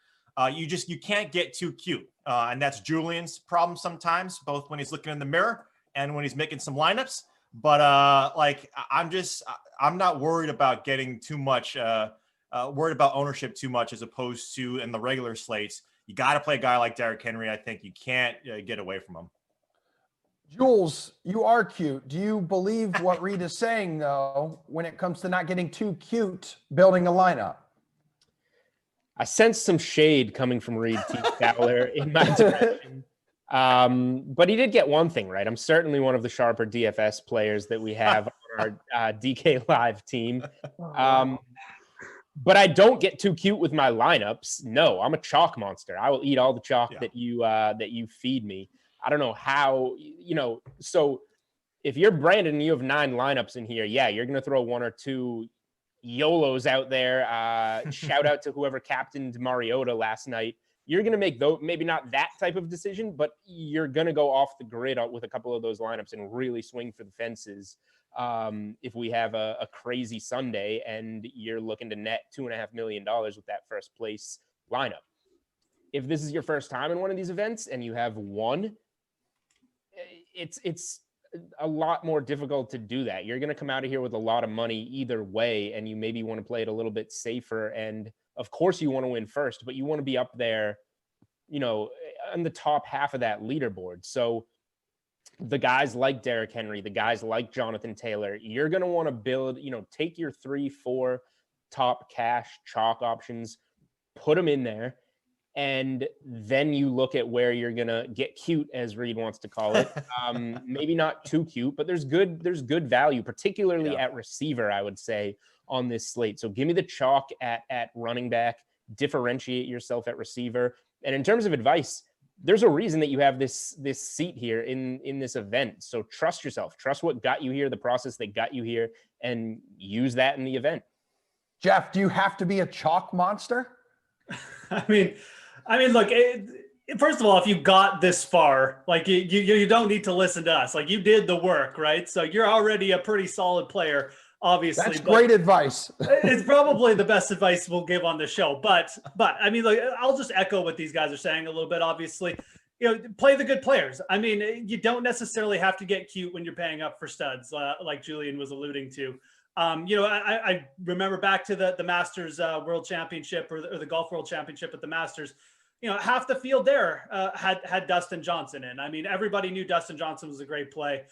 You can't get too cute. And that's Julian's problem sometimes, both when he's looking in the mirror and when he's making some lineups. But I'm not worried about getting too much worried about ownership too much as opposed to in the regular slates. You got to play a guy like Derrick Henry. I think you can't get away from him. Jules, you are cute. Do you believe what Reed is saying, though, when it comes to not getting too cute building a lineup? I sense some shade coming from Reed T. Fowler in my direction. But he did get one thing right. I'm certainly one of the sharper DFS players that we have on our DK Live team. But I don't get too cute with my lineups. No, I'm a chalk monster. I will eat all the chalk that you feed me. I don't know how, so if you're Brandon and you have 9 lineups in here, you're going to throw 1 or 2 YOLOs out there. Shout out to whoever captained Mariota last night. You're going to make, though, maybe not that type of decision, but you're going to go off the grid with a couple of those lineups and really swing for the fences. If we have a crazy Sunday and you're looking to net $2.5 million with that first place lineup. If this is your first time in one of these events and you have one, it's a lot more difficult to do that. You're going to come out of here with a lot of money either way, and you maybe want to play it a little bit safer. And of course you want to win first, but you want to be up there, on the top half of that leaderboard. So the guys like Derrick Henry, the guys like Jonathan Taylor, you're going to want to build, take your 3-4 top cash chalk options, put them in there. And then you look at where you're going to get cute, as Reed wants to call it. Maybe not too cute, but there's good value, particularly at receiver, I would say, on this slate. So give me the chalk at running back, differentiate yourself at receiver. And in terms of advice, there's a reason that you have this seat here in this event. So trust yourself, trust what got you here, the process that got you here, and use that in the event. Jeff, do you have to be a chalk monster? I mean, look, First of all, if you got this far, like you don't need to listen to us. Like you did the work, right? So you're already a pretty solid player, obviously. That's great advice. It's probably the best advice we'll give on the show. But I mean, like I'll just echo what these guys are saying a little bit. Obviously, play the good players. I mean, you don't necessarily have to get cute when you're paying up for studs, like Julian was alluding to. I remember back to the Masters World Championship or the Golf World Championship at the Masters. Half the field there had Dustin Johnson in. I mean, everybody knew Dustin Johnson was a great play.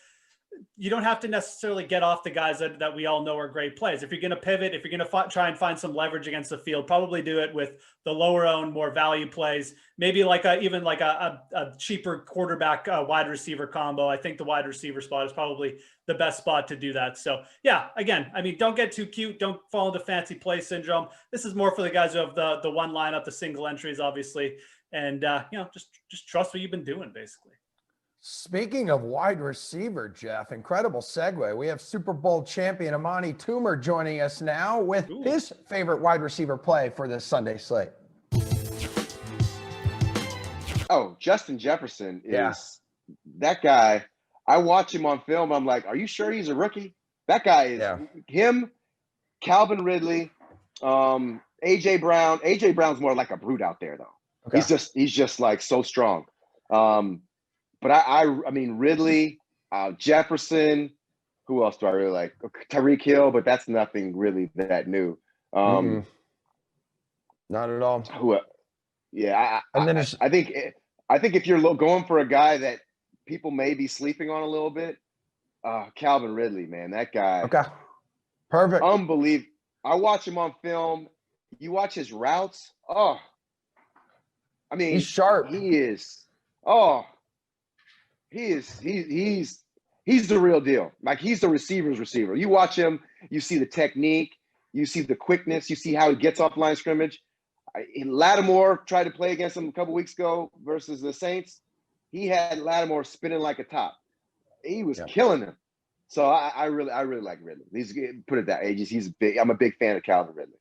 You don't have to necessarily get off the guys that we all know are great plays. If you're going to pivot, if you're going to try and find some leverage against the field, probably do it with the lower owned, more value plays. Maybe even a cheaper quarterback wide receiver combo. I think the wide receiver spot is probably the best spot to do that. So yeah, again, I mean, don't get too cute. Don't fall into fancy play syndrome. This is more for the guys who have the one lineup, the single entries, obviously. And just trust what you've been doing, basically. Speaking of wide receiver, Jeff, incredible segue. We have Super Bowl champion Amani Toomer joining us now with his favorite wide receiver play for this Sunday slate. Oh, Justin Jefferson is that guy. I watch him on film. I'm like, are you sure he's a rookie? That guy is him, Calvin Ridley, AJ Brown. AJ Brown's more like a brute out there, though. Okay. He's just like so strong. But I mean, Ridley, Jefferson, who else do I really like? Tyreek Hill, but that's nothing really that new. Not at all. I think if you're going for a guy that people may be sleeping on a little bit, Calvin Ridley, man, that guy. Okay. Perfect. Unbelievable. I watch him on film. You watch his routes. Oh, I mean, he's sharp. He is. Oh. He's the real deal. Like he's the receiver's receiver. You watch him, you see the technique, you see the quickness, you see how he gets off line scrimmage. Lattimore tried to play against him a couple weeks ago versus the Saints. He had Lattimore spinning like a top. He was killing him. So I really like Ridley. Put it that way. He's big. I'm a big fan of Calvin Ridley.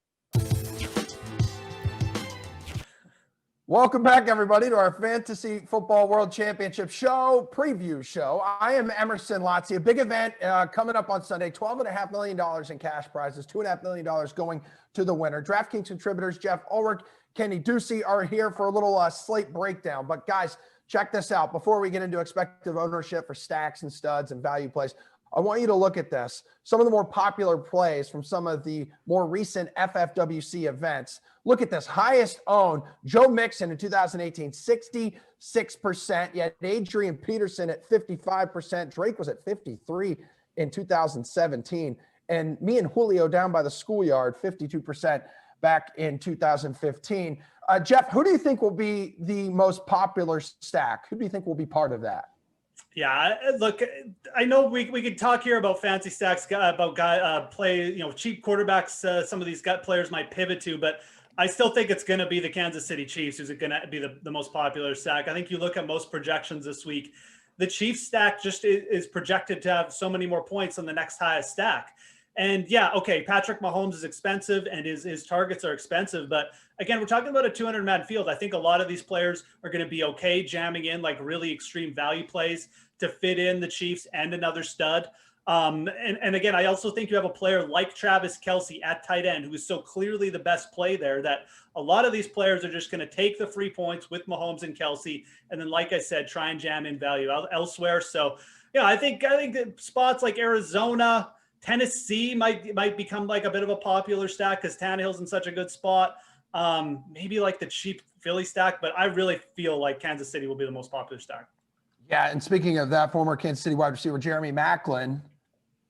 Welcome back, everybody, to our Fantasy Football World Championship preview show. I am Emerson Lotzi. A big event coming up on Sunday, $12.5 million in cash prizes, $2.5 million going to the winner. DraftKings contributors Jeff Ulrich, Kenny Ducey are here for a little slate breakdown. But guys, check this out. Before we get into expected ownership for stacks and studs and value plays, I want you to look at this. Some of the more popular plays from some of the more recent FFWC events. Look at this. Highest owned, Joe Mixon in 2018, 66%. Yet Adrian Peterson at 55%. Drake was at 53 in 2017. And me and Julio down by the schoolyard, 52% back in 2015. Jeff, who do you think will be the most popular stack? Who do you think will be part of that? Yeah, look, I know we could talk here about fancy stacks, about cheap quarterbacks. Some of these players might pivot to, but I still think it's going to be the Kansas City Chiefs who's going to be the most popular stack. I think you look at most projections this week, the Chiefs stack just is projected to have so many more points than the next highest stack. And yeah, okay, Patrick Mahomes is expensive and his targets are expensive. But again, we're talking about a 200-man field. I think a lot of these players are going to be okay jamming in like really extreme value plays to fit in the Chiefs and another stud. And again, I also think you have a player like Travis Kelce at tight end, who is so clearly the best play there, that a lot of these players are just going to take the free points with Mahomes and Kelce. And then, like I said, try and jam in value elsewhere. So, yeah, I think that spots like Arizona, Tennessee might become like a bit of a popular stack because Tannehill's in such a good spot. Maybe like the cheap Philly stack, but I really feel like Kansas City will be the most popular stack. Yeah, and speaking of that, former Kansas City wide receiver Jeremy Maclin,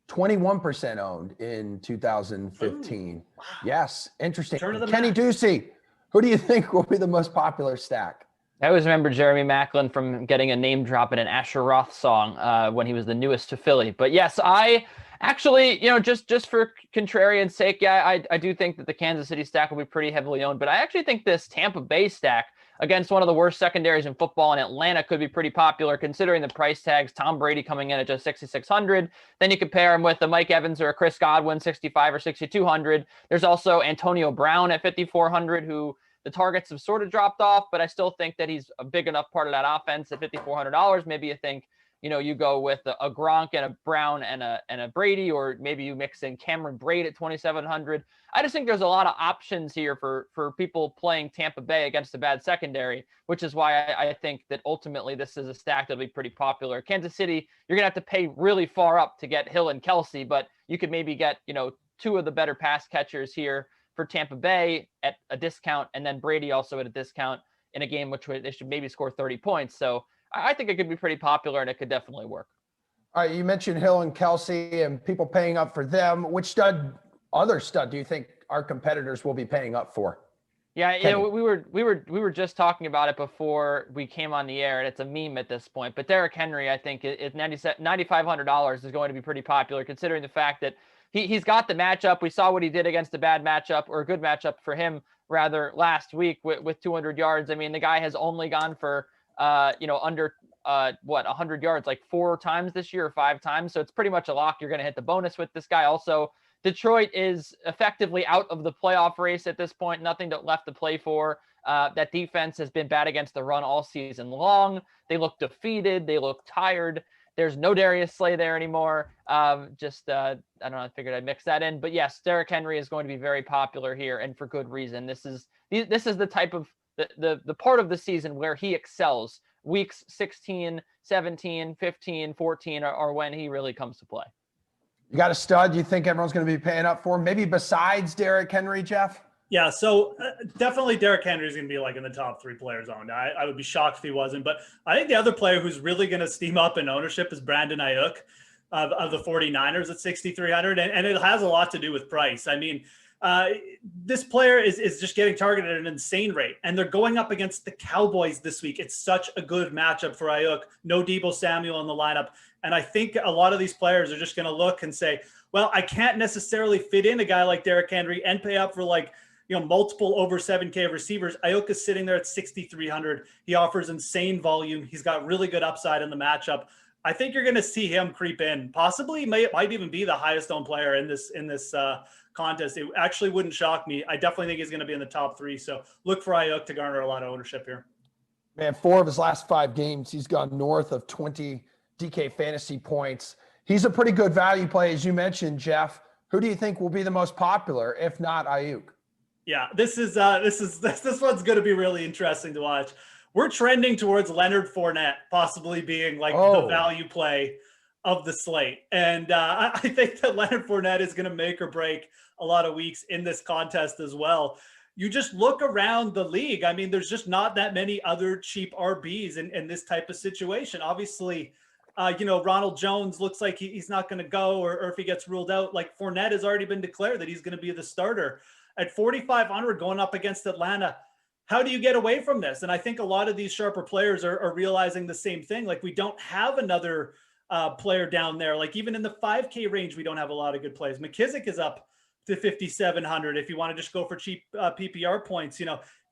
21% owned in 2015. Wow. Yes, interesting. Kenny Ducey, who do you think will be the most popular stack? I always remember Jeremy Maclin from getting a name drop in an Asher Roth song when he was the newest to Philly. But yes, I actually, just for contrarian sake, I do think that the Kansas City stack will be pretty heavily owned. But I actually think this Tampa Bay stack against one of the worst secondaries in football in Atlanta could be pretty popular considering the price tags. Tom Brady coming in at just 6,600. Then you compare him with a Mike Evans or a Chris Godwin, 65 or 6,200. There's also Antonio Brown at 5,400, who The targets have sort of dropped off, but I still think that he's a big enough part of that offense at $5,400. Maybe you think, you go with a Gronk and a Brown and a Brady, or maybe you mix in Cameron Braid at 2,700. I just think there's a lot of options here for people playing Tampa Bay against a bad secondary, which is why I think that ultimately this is a stack that'll be pretty popular. Kansas City, you're going to have to pay really far up to get Hill and Kelsey, but you could maybe get, two of the better pass catchers here for Tampa Bay at a discount, and then Brady also at a discount in a game which they should maybe score 30 points. So I think it could be pretty popular, and it could definitely work. All right, you mentioned Hill and Kelsey and people paying up for them. Which other stud do you think our competitors will be paying up for? Yeah, we were just talking about it before we came on the air, and it's a meme at this point. But Derrick Henry, I think, at $9,500 is going to be pretty popular, considering the fact that he's got the matchup. We saw what he did against a bad matchup, or a good matchup for him, rather, last week with 200 yards. I mean, the guy has only gone for under 100 yards like 4 times this year, or 5 times. So it's pretty much a lock. You're going to hit the bonus with this guy. Also, Detroit is effectively out of the playoff race at this point. Nothing left to play for. That defense has been bad against the run all season long. They look defeated. They look tired. There's no Darius Slay there anymore. I don't know. I figured I'd mix that in. But yes, Derrick Henry is going to be very popular here, and for good reason. This is the type of the part of the season where he excels. Weeks 16, 17, 15, 14 are when he really comes to play. You got a stud you think everyone's going to be paying up for, maybe besides Derrick Henry, Jeff? Yeah, so definitely Derrick Henry is going to be like in the top 3 players owned. I would be shocked if he wasn't. But I think the other player who's really going to steam up in ownership is Brandon Ayuk of the 49ers at 6,300. And it has a lot to do with price. I mean, this player is just getting targeted at an insane rate. And they're going up against the Cowboys this week. It's such a good matchup for Ayuk. No Deebo Samuel in the lineup. And I think a lot of these players are just going to look and say, well, I can't necessarily fit in a guy like Derrick Henry and pay up for multiple over 7K receivers. Ayuk is sitting there at 6,300. He offers insane volume. He's got really good upside in the matchup. I think you're going to see him creep in. Possibly might even be the highest owned player in this contest. It actually wouldn't shock me. I definitely think he's going to be in the top 3. So look for Ayuk to garner a lot of ownership here. Man, 4 of his last 5 games, he's gone north of 20 DK fantasy points. He's a pretty good value play, as you mentioned, Jeff. Who do you think will be the most popular, if not Ayuk? Yeah, this one's going to be really interesting to watch. We're trending towards Leonard Fournette possibly being the value play of the slate. And I think that Leonard Fournette is going to make or break a lot of weeks in this contest as well. You just look around the league. I mean, there's just not that many other cheap RBs in this type of situation. Obviously, Ronald Jones looks like he's not going to go, or if he gets ruled out, Fournette has already been declared that he's going to be the starter. At 4,500 going up against Atlanta, how do you get away from this? And I think a lot of these sharper players are realizing the same thing. We don't have another player down there. Even in the 5K range, we don't have a lot of good plays. McKissick is up to 5,700 if you want to just go for cheap PPR points.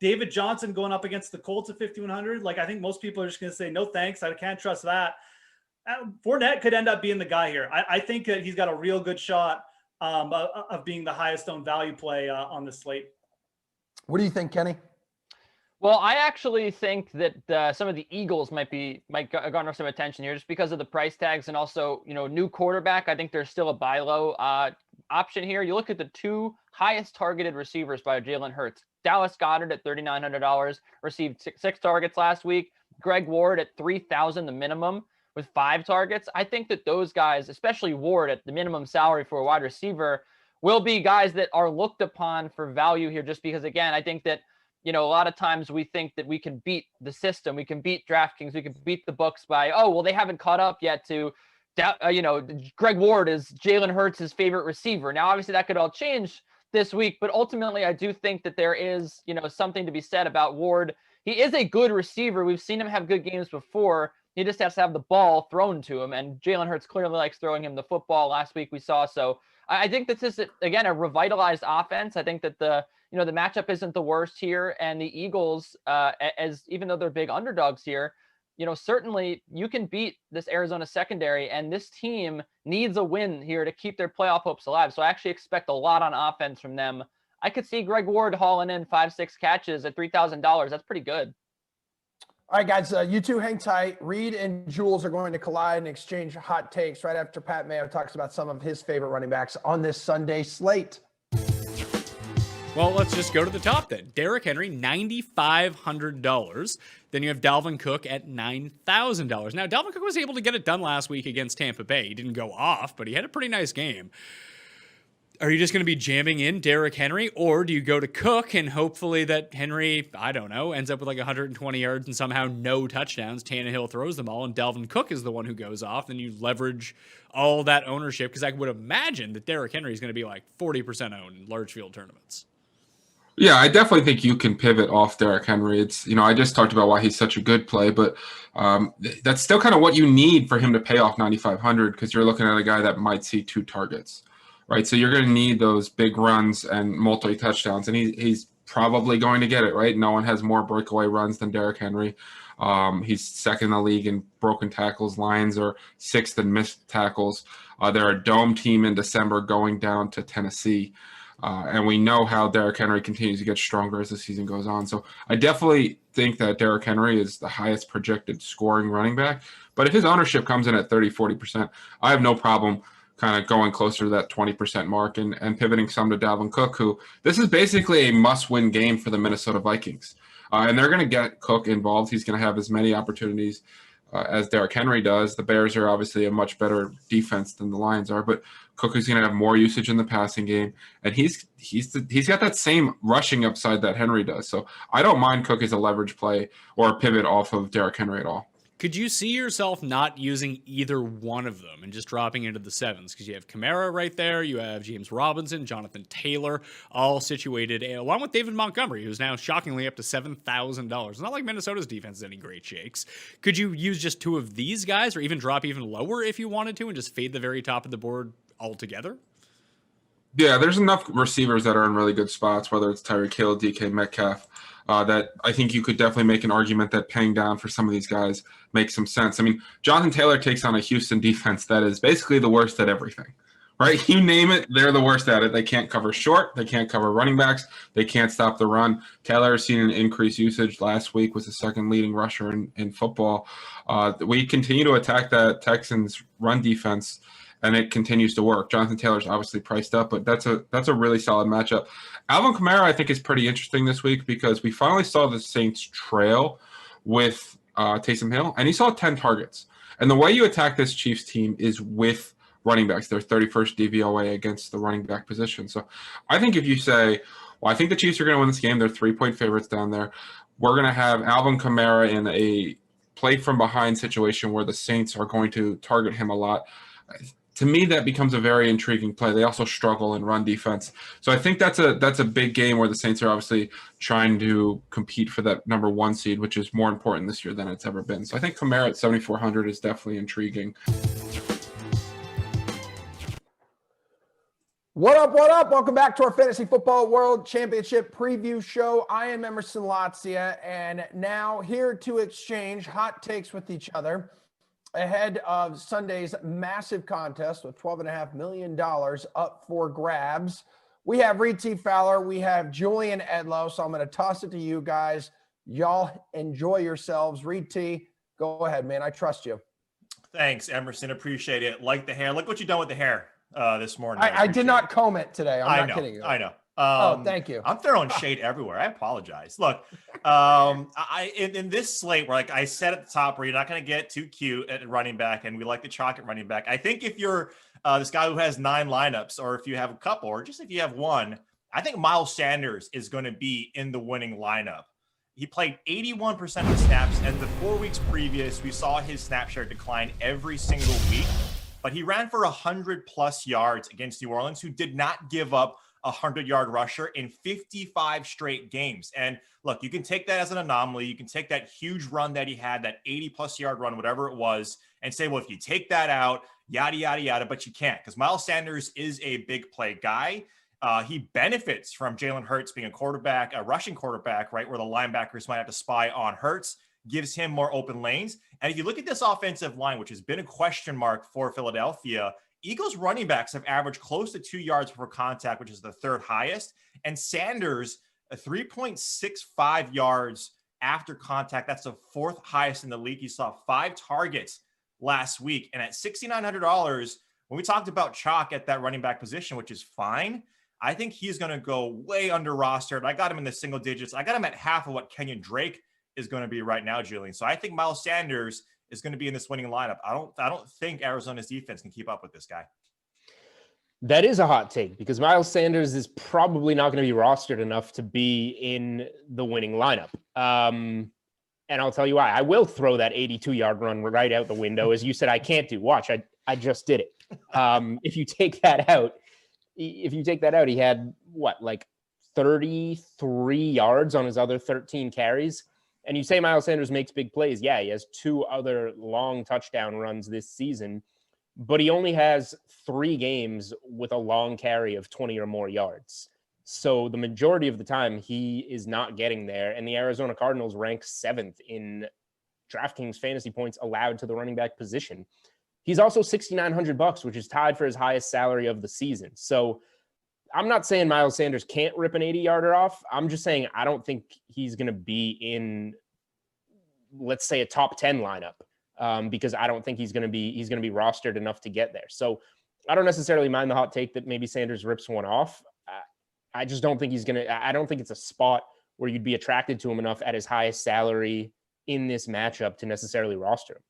David Johnson going up against the Colts at 5,100. I think most people are just going to say, no thanks, I can't trust that. Fournette could end up being the guy here. I think that he's got a real good shot of being the highest owned value play on the slate. What do you think, Kenny? Well, I actually think that some of the Eagles might garner some attention here just because of the price tags, and also, new quarterback. I think there's still a buy low option here. You look at the 2 highest targeted receivers by Jalen Hurts. Dallas Goedert at $3,900 received 6 targets last week. Greg Ward at $3,000, the minimum, with 5 targets. I think that those guys, especially Ward at the minimum salary for a wide receiver, will be guys that are looked upon for value here, just because, again, I think that, a lot of times we think that we can beat the system. We can beat DraftKings. We can beat the books by, they haven't caught up yet to, Greg Ward is Jalen Hurts' favorite receiver. Now, obviously that could all change this week, but ultimately I do think that there is, something to be said about Ward. He is a good receiver. We've seen him have good games before. He just has to have the ball thrown to him, and Jalen Hurts clearly likes throwing him the football. Last week we saw. So I think this is, again, a revitalized offense. I think that the matchup isn't the worst here, and the Eagles, even though they're big underdogs here, certainly you can beat this Arizona secondary, and this team needs a win here to keep their playoff hopes alive. So I actually expect a lot on offense from them. I could see Greg Ward hauling in 5-6 catches at $3,000. That's pretty good. All right, guys, you two hang tight. Reed and Jules are going to collide and exchange hot takes right after Pat Mayo talks about some of his favorite running backs on this Sunday slate. Well, let's just go to the top then. Derrick Henry, $9,500. Then you have Dalvin Cook at $9,000. Now, Dalvin Cook was able to get it done last week against Tampa Bay. He didn't go off, but he had a pretty nice game. Are you just going to be jamming in Derrick Henry, or do you go to Cook and hopefully that Henry, I don't know, ends up with like 120 yards and somehow no touchdowns? Tannehill throws them all, and Dalvin Cook is the one who goes off. Then you leverage all that ownership, because I would imagine that Derrick Henry is going to be like 40% owned in large field tournaments. Yeah, I definitely think you can pivot off Derrick Henry. It's, I just talked about why he's such a good play, but that's still kind of what you need for him to pay off 9,500, because you're looking at a guy that might see 2 targets. Right, so you're going to need those big runs and multi-touchdowns, and he's probably going to get it, right? No one has more breakaway runs than Derrick Henry. He's second in the league in broken tackles. Lions are 6th in missed tackles. They're a dome team in December going down to Tennessee, and we know how Derrick Henry continues to get stronger as the season goes on. So I definitely think that Derrick Henry is the highest projected scoring running back, but if his ownership comes in at 30-40%, I have no problem kind of going closer to that 20% mark and pivoting some to Dalvin Cook, who this is basically a must-win game for the Minnesota Vikings. And they're going to get Cook involved. He's going to have as many opportunities as Derrick Henry does. The Bears are obviously a much better defense than the Lions are, but Cook is going to have more usage in the passing game, and he's got that same rushing upside that Henry does. So I don't mind Cook as a leverage play or a pivot off of Derrick Henry at all. Could you see yourself not using either one of them and just dropping into the 7s? Because you have Kamara right there, you have James Robinson, Jonathan Taylor, all situated, along with David Montgomery, who's now shockingly up to $7,000. It's not like Minnesota's defense is any great shakes. Could you use just 2 of these guys, or even drop even lower if you wanted to, and just fade the very top of the board altogether? Yeah, there's enough receivers that are in really good spots, whether it's Tyreek Hill, DK Metcalf, that I think you could definitely make an argument that paying down for some of these guys makes some sense. I mean, Jonathan Taylor takes on a Houston defense that is basically the worst at everything, right? You name it, they're the worst at it. They can't cover short. They can't cover running backs. They can't stop the run. Taylor has seen an increased usage. Last week was the second leading rusher in football. We continue to attack that Texans run defense, and it continues to work. Jonathan Taylor's obviously priced up, but that's a really solid matchup. Alvin Kamara, I think, is pretty interesting this week because we finally saw the Saints trail with Taysom Hill, and he saw 10 targets. And the way you attack this Chiefs team is with running backs. They're 31st DVOA against the running back position. So I think if you say, well, I think the Chiefs are going to win this game. They're 3-point favorites down there. We're going to have Alvin Kamara in a play from behind situation where the Saints are going to target him a lot. To me, that becomes a very intriguing play. They also struggle in run defense. So I think that's a big game where the Saints are obviously trying to compete for that number 1 seed, which is more important this year than it's ever been. So I think Kamara at 7,400 is definitely intriguing. What up, what up? Welcome back to our Fantasy Football World Championship preview show. I am Emerson Latzia, and now here to exchange hot takes with each other ahead of Sunday's massive contest with $12.5 million up for grabs. We have Reed T. Fowler. We have Julian Edlow. So I'm going to toss it to you guys. Y'all enjoy yourselves. Reed T., go ahead, man. I trust you. Thanks, Emerson. Appreciate it. Like the hair. Look what you've done with the hair this morning. I did not comb it today. I'm not kidding you. I know. Thank you. I'm throwing shade everywhere. I apologize. Look, in this slate, where like I said at the top, where you're not going to get too cute at running back, and we like the chalk at running back. I think if you're this guy who has 9 lineups, or if you have a couple, or just if you have one, I think Miles Sanders is going to be in the winning lineup. He played 81% of snaps, and the 4 weeks previous, we saw his snap share decline every single week. But he ran for 100+ yards against New Orleans, who did not give up a 100-yard rusher in 55 straight games. And look, you can take that as an anomaly. You can take that huge run that he had, that 80+ yard run, whatever it was, and say, well, if you take that out, yada, yada, yada, but you can't, because Miles Sanders is a big play guy. He benefits from Jalen Hurts being a rushing quarterback, right, where the linebackers might have to spy on Hurts, gives him more open lanes. And if you look at this offensive line, which has been a question mark for Philadelphia, Eagles running backs have averaged close to 2 yards per contact, which is the third highest. And Sanders, 3.65 yards after contact. That's the fourth highest in the league. He saw 5 targets last week. And at $6,900, when we talked about chalk at that running back position, which is fine, I think he's going to go way under rostered. I got him in the single digits. I got him at half of what Kenyon Drake is going to be right now, Julian. So I think Miles Sanders is going to be in this winning lineup. I don't think Arizona's defense can keep up with this guy. That is a hot take because Miles Sanders is probably not going to be rostered enough to be in the winning lineup. And I'll tell you why. I will throw that 82-yard run right out the window. As you said, I can't do. Watch, I just did it. If you take that out, he had like 33 yards on his other 13 carries. And you say Miles Sanders makes big plays. Yeah, he has 2 other long touchdown runs this season, but he only has 3 games with a long carry of 20 or more yards. So the majority of the time he is not getting there. And the Arizona Cardinals rank 7th in DraftKings fantasy points allowed to the running back position. He's also $6,900, which is tied for his highest salary of the season. So I'm not saying Miles Sanders can't rip an 80-yarder off. I'm just saying I don't think he's going to be in, let's say, a top 10 lineup because I don't think he's going to be rostered enough to get there. So I don't necessarily mind the hot take that maybe Sanders rips one off. I just don't think I don't think it's a spot where you'd be attracted to him enough at his highest salary in this matchup to necessarily roster him.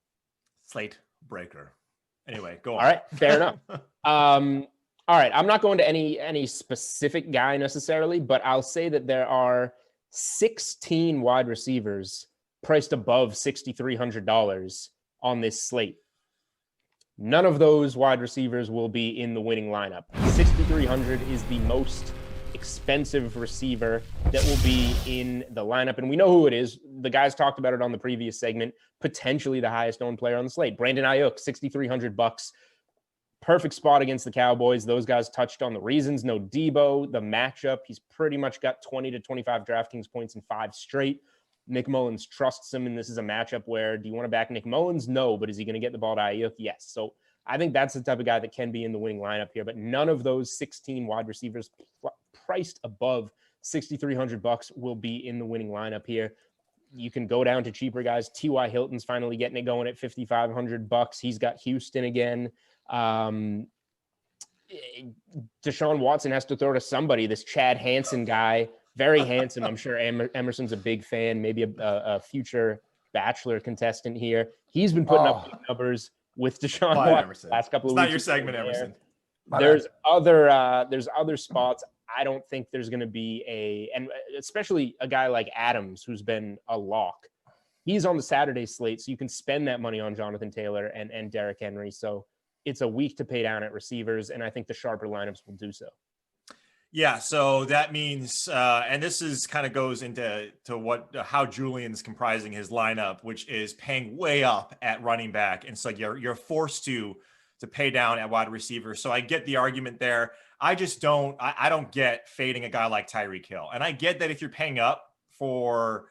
Slate breaker. Anyway, go on. All right, fair enough. All right, I'm not going to any specific guy necessarily, but I'll say that there are 16 wide receivers priced above $6,300 on this slate. None of those wide receivers will be in the winning lineup. $6,300 is the most expensive receiver that will be in the lineup, and we know who it is. The guys talked about it on the previous segment. Potentially the highest owned player on the slate, Brandon Ayuk, $6,300. Perfect spot against the Cowboys. Those guys touched on the reasons. No Debo, the matchup. He's pretty much got 20 to 25 DraftKings points in 5 straight. Nick Mullins trusts him, and this is a matchup where, do you want to back Nick Mullins? No, but is he going to get the ball to Ayuk? Yes. So I think that's the type of guy that can be in the winning lineup here, but none of those 16 wide receivers priced above $6,300 will be in the winning lineup here. You can go down to cheaper guys. T.Y. Hilton's finally getting it going at $5,500. He's got Houston again. Deshaun Watson has to throw to somebody. This Chad Hansen guy, very handsome. I'm sure Emerson's a big fan, maybe a future Bachelor contestant here. He's been putting up big numbers with Deshaun Watson last couple of weeks. It's not your segment, Emerson. There's other spots. I don't think there's going to be and especially a guy like Adams, who's been a lock. He's on the Saturday slate, so you can spend that money on Jonathan Taylor and Derrick Henry. So it's a week to pay down at receivers, and I think the sharper lineups will do so. Yeah, so that means, and this is kind of goes into how Julian's comprising his lineup, which is paying way up at running back, and so you're forced to pay down at wide receiver. So I get the argument there. I just don't. I don't get fading a guy like Tyreek Hill, and I get that if you're paying up for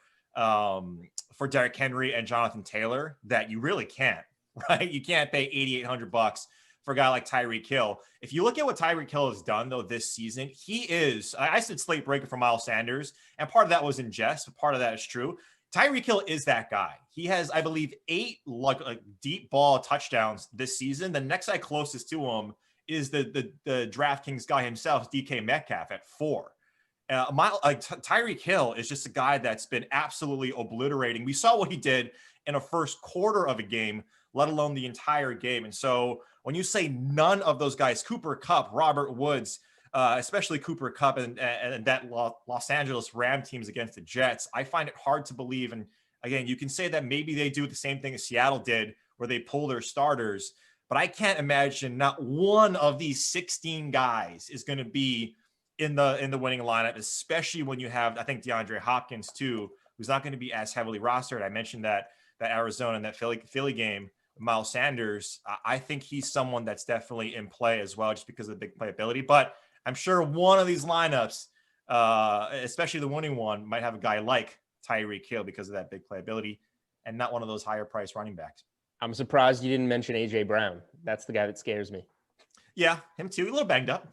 Derrick Henry and Jonathan Taylor, that you really can't. Right? You can't pay $8,800 for a guy like Tyreek Hill. If you look at what Tyreek Hill has done, though, this season, he is, I said slate breaker for Miles Sanders, and part of that was in jest, but part of that is true. Tyreek Hill is that guy. He has, I believe, 8 like deep ball touchdowns this season. The next guy closest to him is the DraftKings guy himself, DK Metcalf, at 4. Tyreek Hill is just a guy that's been absolutely obliterating. We saw what he did in a first quarter of a game, let alone the entire game. And so when you say none of those guys, Cooper Kupp, Robert Woods, especially Cooper Kupp and that Los Angeles Ram teams against the Jets, I find it hard to believe. And again, you can say that maybe they do the same thing as Seattle did, where they pull their starters, but I can't imagine not one of these 16 guys is going to be in the winning lineup, especially when you have, I think, DeAndre Hopkins too, who's not going to be as heavily rostered. I mentioned that Arizona and that Philly game, Miles Sanders, I think he's someone that's definitely in play as well, just because of the big playability. But I'm sure one of these lineups, especially the winning one, might have a guy like Tyreek Hill because of that big playability, and not one of those higher priced running backs. I'm surprised you didn't mention AJ Brown. That's the guy that scares me. Yeah, him too. A little banged up.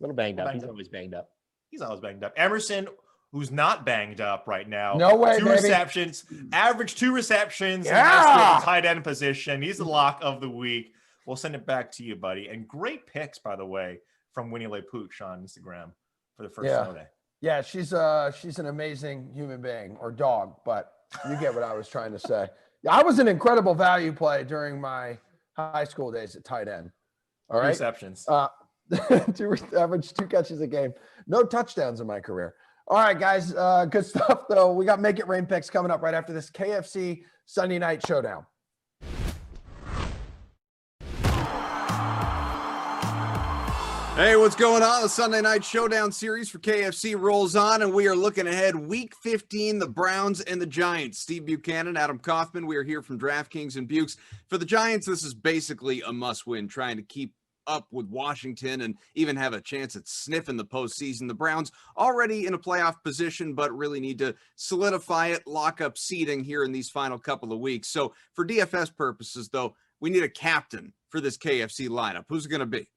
He's always banged up. He's always banged up. Emerson, who's not banged up right now. No way, 2 baby. receptions, average 2 receptions. Yeah. Has to get the tight end position. He's the lock of the week. We'll send it back to you, buddy. And great picks, by the way, from Winnie Le Pooch on Instagram for the first snow day. Yeah, she's an amazing human being or dog, but you get what I was trying to say. I was an incredible value play during my high school days at tight end. All right. Receptions. Average 2 catches a game. No touchdowns in my career. All right, guys. Good stuff, though. We got Make It Rain picks coming up right after this KFC Sunday Night Showdown. Hey, what's going on? The Sunday Night Showdown series for KFC rolls on, and we are looking ahead Week 15, the Browns and the Giants. Steve Buchanan, Adam Kaufman, we are here from DraftKings and Bukes. For the Giants, this is basically a must-win, trying to keep up with Washington and even have a chance at sniffing the postseason. The Browns already in a playoff position, but really need to solidify it, lock up seeding here in these final couple of weeks. So for DFS purposes, though, we need a captain for this KFC lineup. Who's it going to be?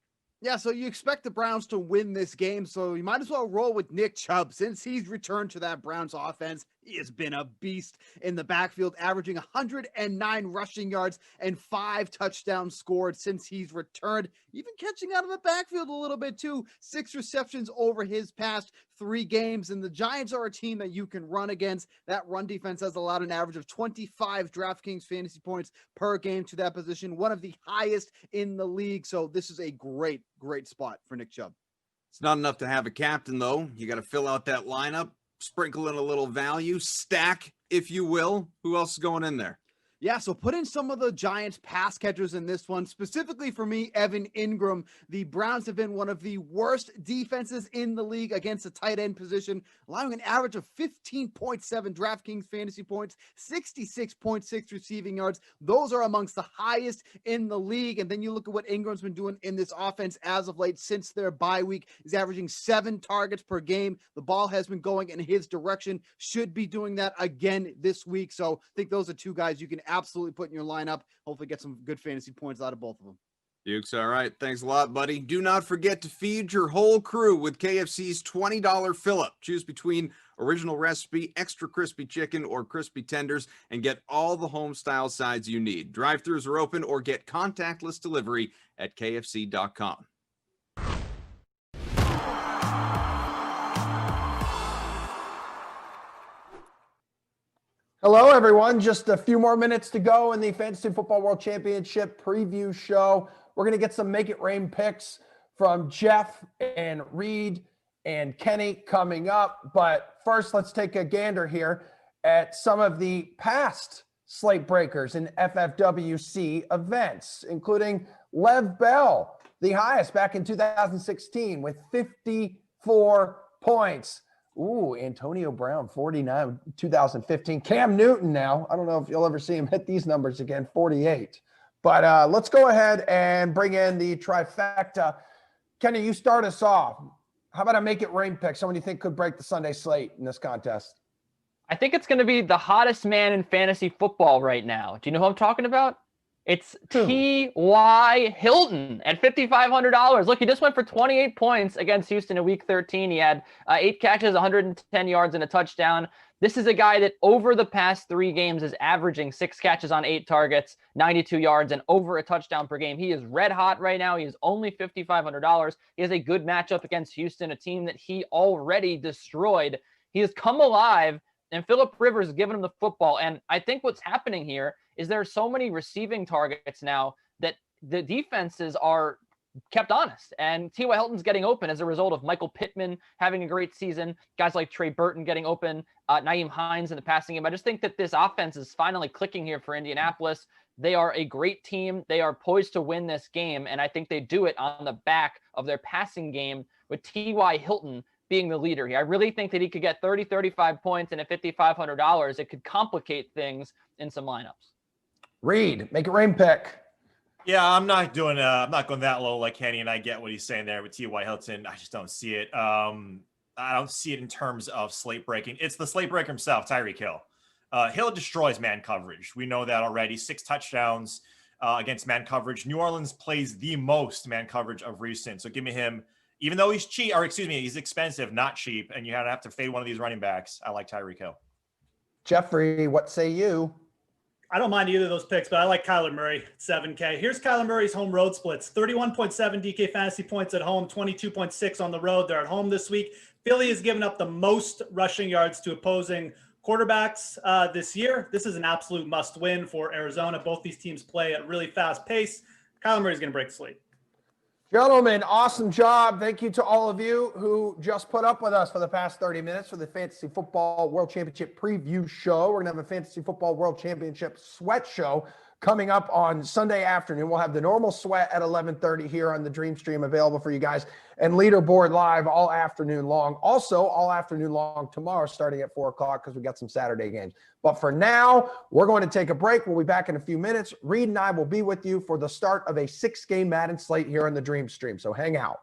Yeah, so you expect the Browns to win this game, so you might as well roll with Nick Chubb. Since he's returned to that Browns offense, he has been a beast in the backfield, averaging 109 rushing yards and 5 touchdowns scored since he's returned, even catching out of the backfield a little bit too. 6 receptions over his past 3 games, and the Giants are a team that you can run against. That run defense has allowed an average of 25 DraftKings fantasy points per game to that position, one of the highest in the league. So this is a great spot for Nick Chubb. It's not enough to have a captain, though. You got to fill out that lineup, sprinkle in a little value, stack, if you will. Who else is going in there? Yeah, so put in some of the Giants pass catchers in this one. Specifically for me, Evan Ingram. The Browns have been one of the worst defenses in the league against the tight end position, allowing an average of 15.7 DraftKings fantasy points, 66.6 receiving yards. Those are amongst the highest in the league. And then you look at what Ingram's been doing in this offense as of late since their bye week. He's averaging 7 targets per game. The ball has been going in his direction. Should be doing that again this week. So I think those are 2 guys you can absolutely put in your lineup. Hopefully get some good fantasy points out of both of them. Dukes, all right. Thanks a lot, buddy. Do not forget to feed your whole crew with KFC's $20 fill-up. Choose between original recipe, extra crispy chicken, or crispy tenders, and get all the home-style sides you need. Drive-thrus are open, or get contactless delivery at KFC.com. Hello, everyone. Just a few more minutes to go in the Fantasy Football World Championship preview show. We're going to get some Make It Rain picks from Jeff and Reed and Kenny coming up. But first, let's take a gander here at some of the past slate breakers in FFWC events, including Lev Bell, the highest back in 2016 with 54 points. Ooh, Antonio Brown, 49, 2015. Cam Newton now. I don't know if you'll ever see him hit these numbers again, 48. But let's go ahead and bring in the trifecta. Kenny, you start us off. How about I Make It Rain pick? Someone you think could break the Sunday slate in this contest? I think it's going to be the hottest man in fantasy football right now. Do you know who I'm talking about? It's T.Y. Hilton at $5,500. Look, he just went for 28 points against Houston in Week 13. He had 8 catches, 110 yards, and a touchdown. This is a guy that over the past 3 games is averaging 6 catches on 8 targets, 92 yards, and over a touchdown per game. He is red hot right now. He is only $5,500. He has a good matchup against Houston, a team that he already destroyed. He has come alive, and Phillip Rivers has given him the football. And I think what's happening here is there are so many receiving targets now that the defenses are kept honest. And T.Y. Hilton's getting open as a result of Michael Pittman having a great season, guys like Trey Burton getting open, Nyheim Hines in the passing game. I just think that this offense is finally clicking here for Indianapolis. They are a great team. They are poised to win this game, and I think they do it on the back of their passing game with T.Y. Hilton being the leader here. I really think that he could get 30, 35 points, and at $5,500, it could complicate things in some lineups. Reed, Make It Rain pick. Yeah, I'm not going that low like Kenny, and I get what he's saying there with T.Y. Hilton. I just don't see it. I don't see it in terms of slate breaking. It's the slate breaker himself, Tyreek Hill. Hill destroys man coverage. We know that already. 6 touchdowns against man coverage. New Orleans plays the most man coverage of recent. So give me him, even though he's cheap, or excuse me, he's expensive, not cheap, and you have to fade one of these running backs. I like Tyreek Hill. Jeffrey, what say you? I don't mind either of those picks, but I like Kyler Murray, 7K. Here's Kyler Murray's home road splits. 31.7 DK fantasy points at home, 22.6 on the road. They're at home this week. Philly has given up the most rushing yards to opposing quarterbacks this year. This is an absolute must win for Arizona. Both these teams play at a really fast pace. Kyler Murray's going to break the slate. Gentlemen, awesome job. Thank you to all of you who just put up with us for the past 30 minutes for the Fantasy Football World Championship preview show. We're going to have a Fantasy Football World Championship sweat show coming up on Sunday afternoon. We'll have the normal sweat at 11:30 here on the Dream Stream available for you guys, and Leaderboard Live all afternoon long. Also, all afternoon long tomorrow starting at 4 o'clock because we got some Saturday games. But for now, we're going to take a break. We'll be back in a few minutes. Reed and I will be with you for the start of a 6-game Madden slate here on the Dream Stream. So hang out.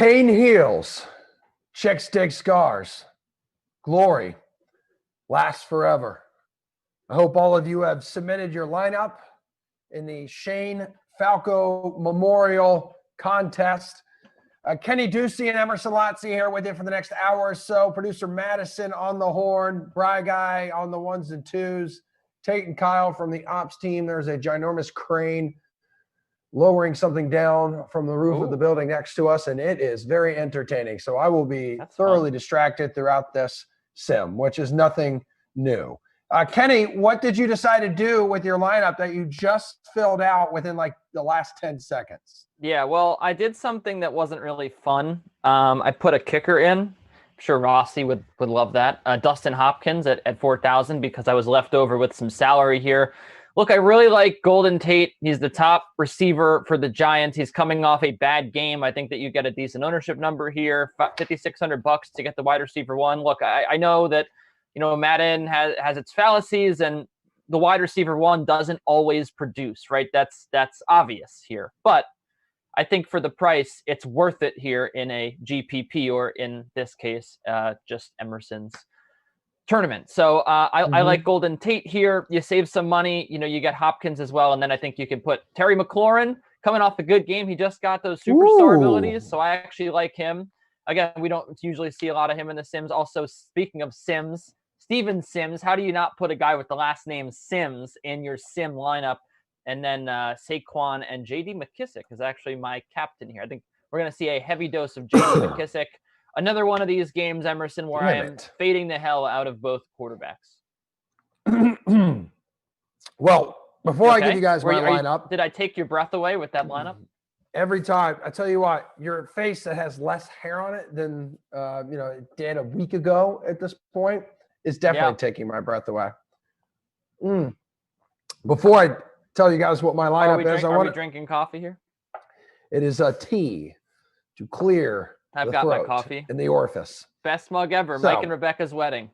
Pain heals. Chicks dig scars. Glory lasts forever. I hope all of you have submitted your lineup in the Shane Falco Memorial Contest. Kenny Ducey and Emerson Lotzi here with you for the next hour or so. Producer Madison on the horn. Bry Guy on the ones and twos. Tate and Kyle from the ops team. There's a ginormous crane lowering something down from the roof of the building next to us, and it is very entertaining. So I will be thoroughly distracted throughout this sim, which is nothing new. Kenny, what did you decide to do with your lineup that you just filled out within like the last 10 seconds? Yeah, well, I did something that wasn't really fun. I put a kicker in. I'm sure Rossi would love that. Dustin Hopkins at 4,000 because I was left over with some salary here. Look, I really like Golden Tate. He's the top receiver for the Giants. He's coming off a bad game. I think that you get a decent ownership number here, $5,600 to get the wide receiver one. Look, I know that, Madden has its fallacies, and the wide receiver one doesn't always produce, right? That's obvious here. But I think for the price, it's worth it here in a GPP, or in this case, just Emerson's tournament. So I like Golden Tate here. You save some money. You get Hopkins as well. And then I think you can put Terry McLaurin coming off a good game. He just got those superstar abilities. So I actually like him. Again, we don't usually see a lot of him in the Sims. Also, speaking of Sims, Steven Sims, how do you not put a guy with the last name Sims in your Sim lineup? And then Saquon and J.D. McKissick is actually my captain here. I think we're going to see a heavy dose of J.D. McKissick. Another one of these games, Emerson, where I am fading the hell out of both quarterbacks. Well, before I give you guys my lineup. Did I take your breath away with that lineup? Every time. I tell you what, your face that has less hair on it than it did a week ago at this point is definitely taking my breath away. Before I tell you guys what my lineup is, are we drinking coffee here? It is a tea to clear I've got my coffee in the orifice. Best mug ever. Mike and Rebecca's wedding.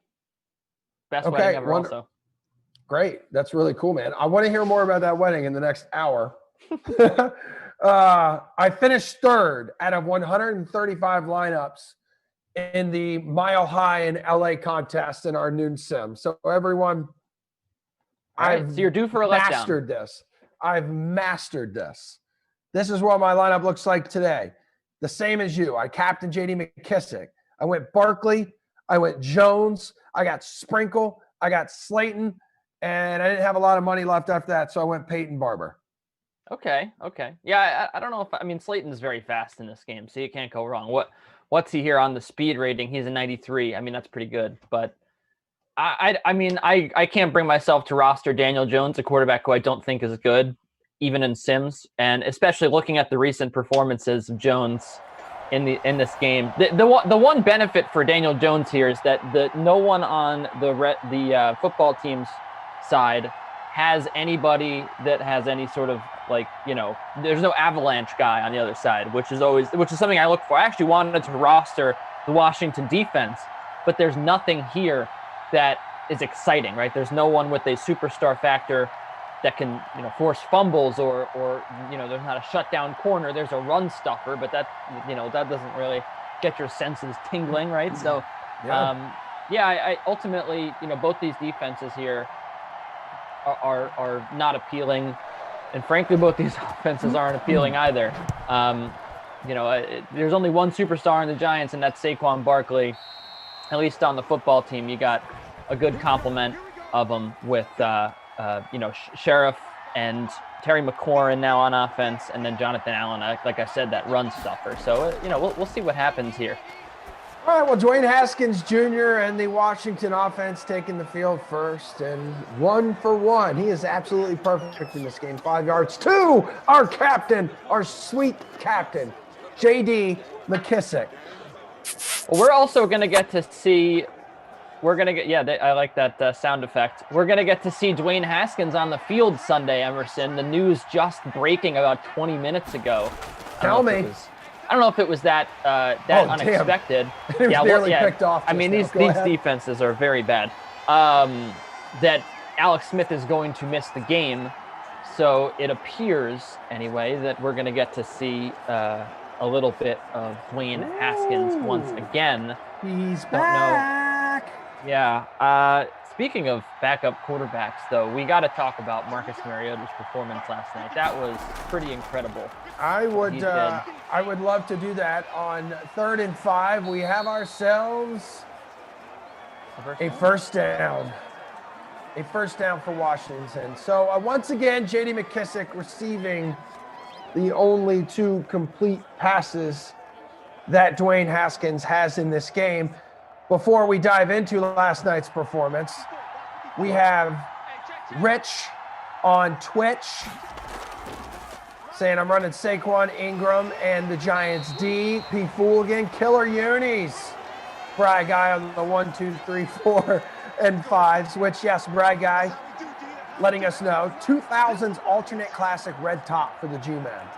Best wedding ever also. Great. That's really cool, man. I want to hear more about that wedding in the next hour. I finished third out of 135 lineups in the Mile High in LA contest in our noon sim. So everyone, so you're due for a letdown. I've mastered this. This is what my lineup looks like today. The same as you. I captained J.D. McKissick. I went Barkley. I went Jones. I got Sprinkle. I got Slayton. And I didn't have a lot of money left after that, so I went Peyton Barber. Okay. Yeah, I don't know if Slayton is very fast in this game, so you can't go wrong. What's he here on the speed rating? He's a 93. I mean, that's pretty good. But I can't bring myself to roster Daniel Jones, a quarterback who I don't think is good, even in Sims, and especially looking at the recent performances of Jones in this game. The one benefit for Daniel Jones here is that no one on the football team's side has anybody that has any sort of there's no avalanche guy on the other side, which is something I look for. I actually wanted to roster the Washington defense, but there's nothing here that is exciting, right? There's no one with a superstar factor that can, force fumbles or there's not a shutdown corner. There's a run stuffer, but that doesn't really get your senses tingling, right? So, I ultimately, both these defenses here are not appealing, and frankly, both these offenses aren't appealing either. There's only one superstar in the Giants, and that's Saquon Barkley. At least on the football team, you got a good complement of them with Sheriff and Terry McLaurin now on offense, and then Jonathan Allen, like I said, that run stuffer. So, we'll see what happens here. All right, well, Dwayne Haskins Jr. and the Washington offense taking the field first, and 1 for 1. He is absolutely perfect in this game. 5 yards to our captain, our sweet captain, J.D. McKissick. Well, we're also going to get to see I like that sound effect. We're going to get to see Dwayne Haskins on the field Sunday, Emerson. The news just breaking about 20 minutes ago. Tell me. I don't know if it was that unexpected. It was nearly picked off. I mean, these defenses are very bad. That Alex Smith is going to miss the game. So it appears, anyway, that we're going to get to see a little bit of Dwayne Haskins once again. He's Don't back. know. Yeah. Speaking of backup quarterbacks, though, we got to talk about Marcus Mariota's performance last night. That was pretty incredible. I would love to do that on 3rd and 5. We have ourselves a first down. A first down for Washington. So once again, J.D. McKissic receiving the only 2 complete passes that Dwayne Haskins has in this game. Before we dive into last night's performance, we have Rich on Twitch saying, I'm running Saquon, Ingram, and the Giants D. P. Fooligan, Killer Unis. Brad Guy on the 1, 2, 3, 4, and 5s, which, yes, Brad Guy letting us know. 2000s alternate classic red top for the G-Man.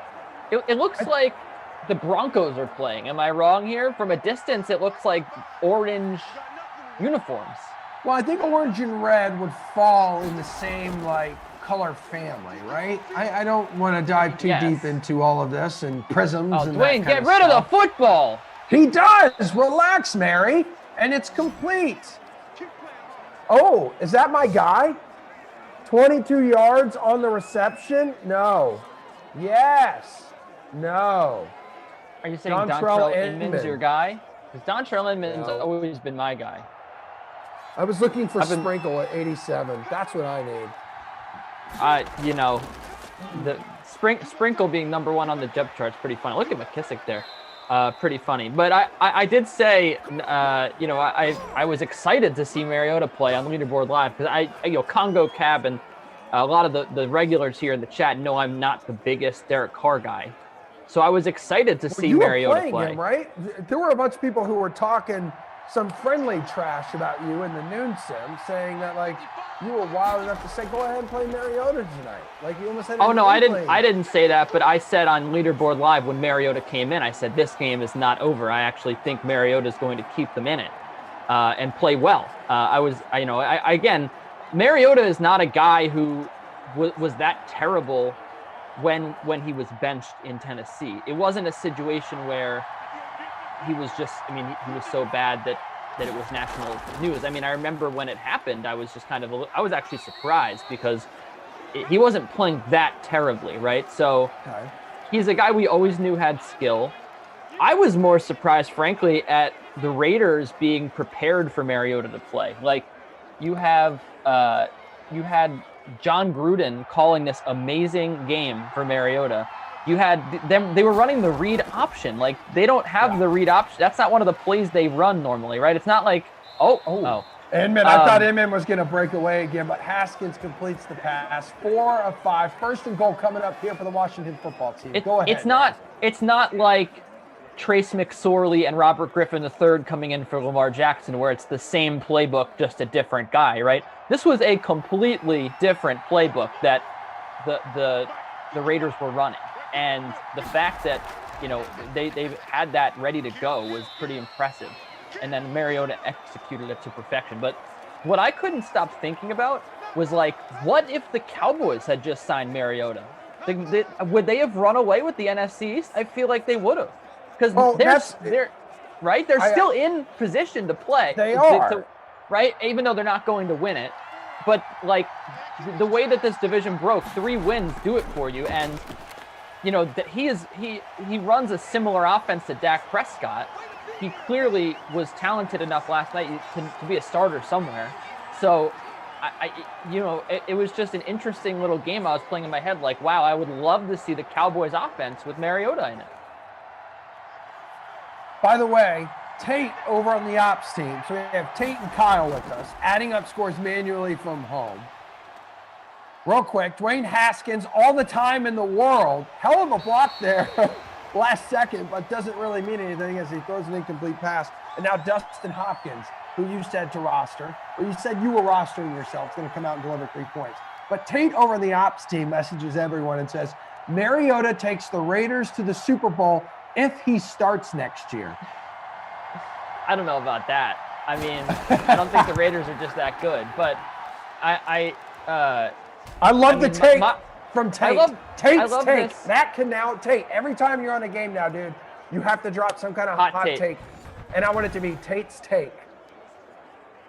It looks like the Broncos are playing. Am I wrong here? From a distance, it looks like orange uniforms. Well, I think orange and red would fall in the same, color family, right? I don't want to dive too deep into all of this and prisms and Dwayne, that get rid of the football. He does. Relax, Mary. And it's complete. Oh, is that my guy? 22 yards on the reception? No. Yes. No. Are you saying Dontrell Inman's your guy? Because Dontrell Inman's always been my guy. I was looking for Sprinkle at 87. That's what I need. The Sprinkle being number 1 on the depth chart is pretty funny. Look at McKissic there. Pretty funny. But I did say, I was excited to see Mariota play on Leaderboard Live because Congo Cab and a lot of the regulars here in the chat know I'm not the biggest Derek Carr guy. So I was excited to see Mariota play. Him, right? There were a bunch of people who were talking some friendly trash about you in the noon sim, saying that you were wild enough to say, go ahead and play Mariota tonight. You almost had. Oh no, I didn't say that, but I said on Leaderboard Live when Mariota came in, I said this game is not over. I actually think Mariota is going to keep them in it and play well. Again, Mariota is not a guy who was that terrible when he was benched in Tennessee. It wasn't a situation where he was he was so bad that it was national news. I remember when it happened, I was just I was actually surprised because he wasn't playing that terribly, right? So he's a guy we always knew had skill. I was more surprised, frankly, at the Raiders being prepared for Mariota to play. You had John Gruden calling this amazing game for Mariota. You had them, they were running the read option. They don't have the read option. That's not one of the plays they run normally, right? It's not Inman, I thought Inman was going to break away again, but Haskins completes the pass. 4 of 5. First and goal coming up here for the Washington football team. Go ahead. It's not like Trace McSorley and Robert Griffin III coming in for Lamar Jackson, where it's the same playbook, just a different guy, right? This was a completely different playbook that the Raiders were running. And the fact that, they've had that ready to go was pretty impressive. And then Mariota executed it to perfection. But what I couldn't stop thinking about was what if the Cowboys had just signed Mariota? Would they have run away with the NFC East? I feel like they would have. Because they're still in position to play. They are. Right? Even though they're not going to win it. But the way that this division broke, 3 wins do it for you. And he runs a similar offense to Dak Prescott. He clearly was talented enough last night to be a starter somewhere. So, it was just an interesting little game I was playing in my head. Wow, I would love to see the Cowboys offense with Mariota in it. By the way, Tate over on the ops team. So we have Tate and Kyle with us, adding up scores manually from home. Real quick, Dwayne Haskins, all the time in the world. Hell of a block there last second, but doesn't really mean anything as he throws an incomplete pass. And now Dustin Hopkins, who you said to roster, or you said you were rostering yourself, is going to come out and deliver 3 points. But Tate over on the ops team messages everyone and says, Mariota takes the Raiders to the Super Bowl if he starts next year. I don't know about that. I don't think the Raiders are just that good, but I love the take from Tate. Tate's take. This. That can now, Tate, every time you're on a game now, dude, You have to drop some kind of hot take. And I want it to be Tate's take.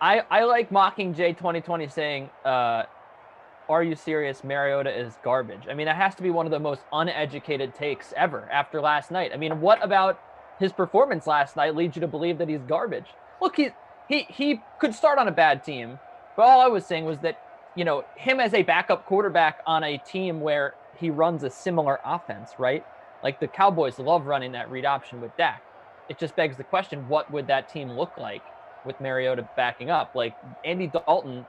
I like Mockingjay 2020 saying, are you serious? Mariota is garbage. I mean, that has to be one of the most uneducated takes ever after last night. I mean, what about his performance last night leads you to believe that he's garbage? Look, he could start on a bad team, but all I was saying was that, you know, him as a backup quarterback on a team where he runs a similar offense, right? Like the Cowboys love running that read option with Dak. It just begs the question, what would that team look like with Mariota backing up? Like Andy Dalton,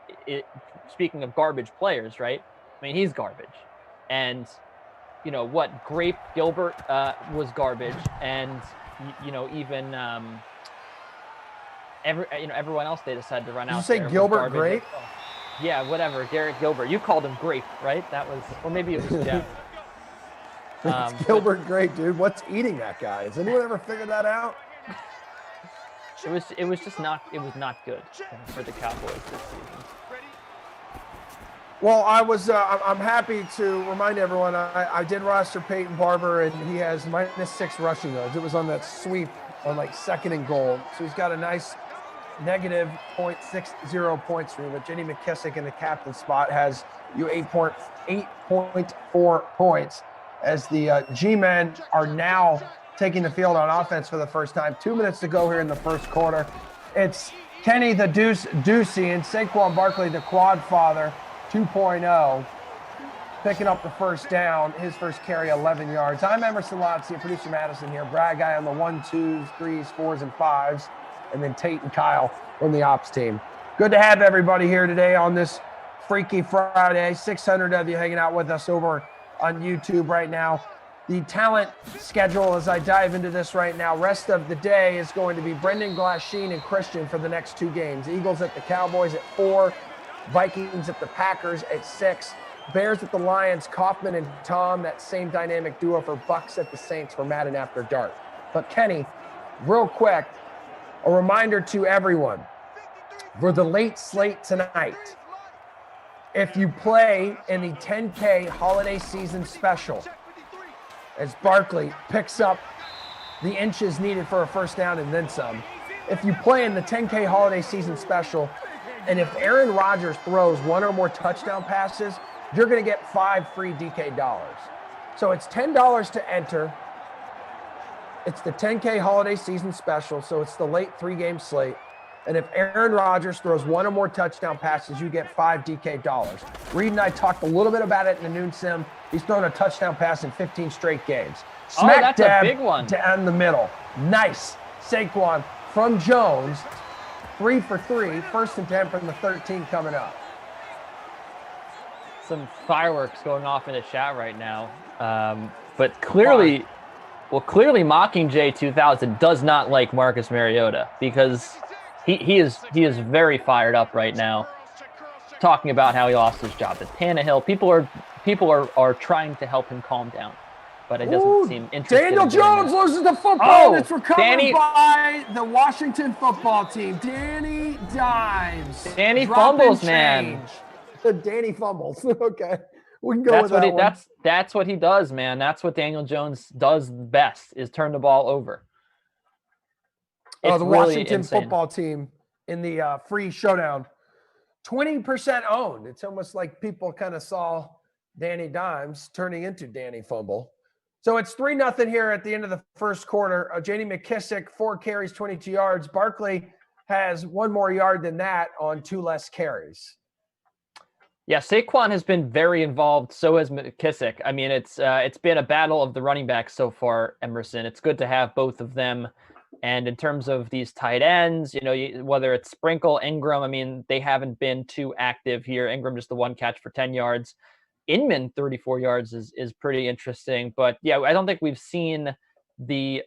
speaking of garbage players, right? I mean, he's garbage. And, you know, what, Grape Gilbert was garbage. And, you know, even everyone else they decided to run out. Did you say Gilbert Grape? Yeah, whatever. Garrett Gilbert. You called him Grape, right? That was, or maybe it was Jeff. It's Gilbert Grape, dude. What's eating that guy? Has anyone ever figured that out? It was not good for the Cowboys this season. Well, I'm happy to remind everyone I did roster Peyton Barber, and he has -6 rushing yards. It was on that sweep on like 2nd and goal. So he's got a nice -0.60 points for you. But Jenny McKissick in the captain spot has you 8.4 points as the G-men are now taking the field on offense for the first time. 2 minutes to go here in the first quarter. It's Kenny the Deuce Ducey and Saquon Barkley, the quad father, 2.0, picking up the first down. His first carry, 11 yards. I'm Emerson Lotzie, producer Madison here. Brad Guy on the 1, 2s, 3s, 4s, and 5s. And then Tate and Kyle from the ops team. Good to have everybody here today on this Freaky Friday. 600 of you hanging out with us over on YouTube right now. The talent schedule as I dive into this right now, rest of the day is going to be Brendan Glasheen and Christian for the next 2 games. Eagles at the Cowboys at 4, Vikings at the Packers at 6, Bears at the Lions, Kaufman and Tom, that same dynamic duo for Bucks at the Saints for Madden After Dark. But Kenny, real quick, a reminder to everyone, for the late slate tonight, if you play in the 10K holiday season special, as Barkley picks up the inches needed for a first down and then some, if you play in the 10K holiday season special, and if Aaron Rodgers throws 1 or more touchdown passes, you're going to get 5 free DK dollars. So it's $10 to enter. It's the 10K holiday season special, so it's the late 3-game slate. And if Aaron Rodgers throws 1 or more touchdown passes, you get 5 DK dollars. Reed and I talked a little bit about it in the noon sim. He's thrown a touchdown pass in 15 straight games. Smack that's a big one. Down the middle. Nice. Saquon from Jones. 3 for 3. 1st and 10 from the 13 coming up. Some fireworks going off in the chat right now. But clearly, Mockingjay 2000 does not like Marcus Mariota because he is very fired up right now, talking about how he lost his job at Tannehill. People are trying to help him calm down, but it doesn't seem interested. Daniel Jones loses the football. It's recovered by the Washington football team. Danny Dimes. Danny fumbles, man. Danny fumbles. Okay, we can go with that one. That's what he does, man. That's what Daniel Jones does best, is turn the ball over. The really Washington insane. football team in the free showdown, 20% owned. It's almost like people kind of saw Danny Dimes turning into Danny Fumble. So it's 3-0 here at the end of the first quarter. J.D. McKissick, 4 carries, 22 yards. Barkley has 1 more yard than that on 2 less carries. Yeah, Saquon has been very involved. So has McKissick. I mean, it's been a battle of the running backs so far, Emerson. It's good to have both of them. And in terms of these tight ends, you know, whether it's Sprinkle, Ingram, I mean, they haven't been too active here. Ingram just the 1 catch for 10 yards. Inman 34 yards is pretty interesting. But yeah, I don't think we've seen the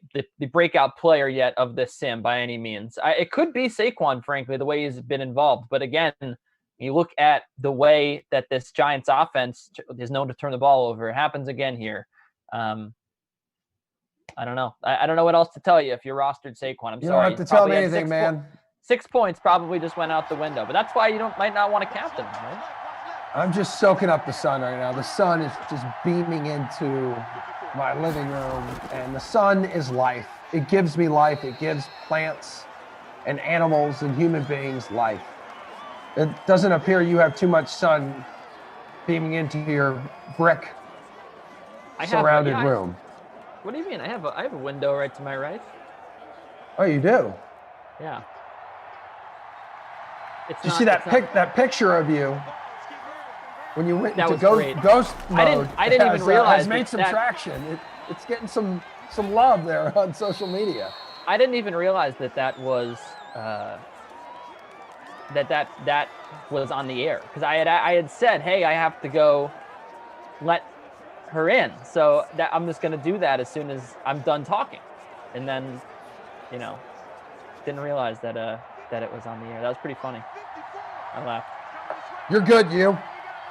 breakout player yet of this sim by any means. It could be Saquon, frankly, the way he's been involved. But again, you look at the way that this Giants offense is known to turn the ball over. It happens again here. I don't know. I don't know what else to tell you if you're rostered Saquon. You don't have to tell me anything, man. 6 points probably just went out the window, but that's why you might not want to captain him, right? I'm just soaking up the sun right now. The sun is just beaming into my living room, and the sun is life. It gives me life. It gives plants and animals and human beings life. It doesn't appear you have too much sun beaming into your brick surrounded room. What do you mean? I have a window right to my right. Oh, you do? Yeah. Did you see that picture of you when you went into ghost mode? I didn't even realize has made some traction. It's getting some love there on social media. I didn't even realize that was that was on the air, because I had said, hey, I have to go let her in, so that I'm just gonna do that as soon as I'm done talking, and then didn't realize that it was on the air. That was pretty funny. I laughed. You're good, you.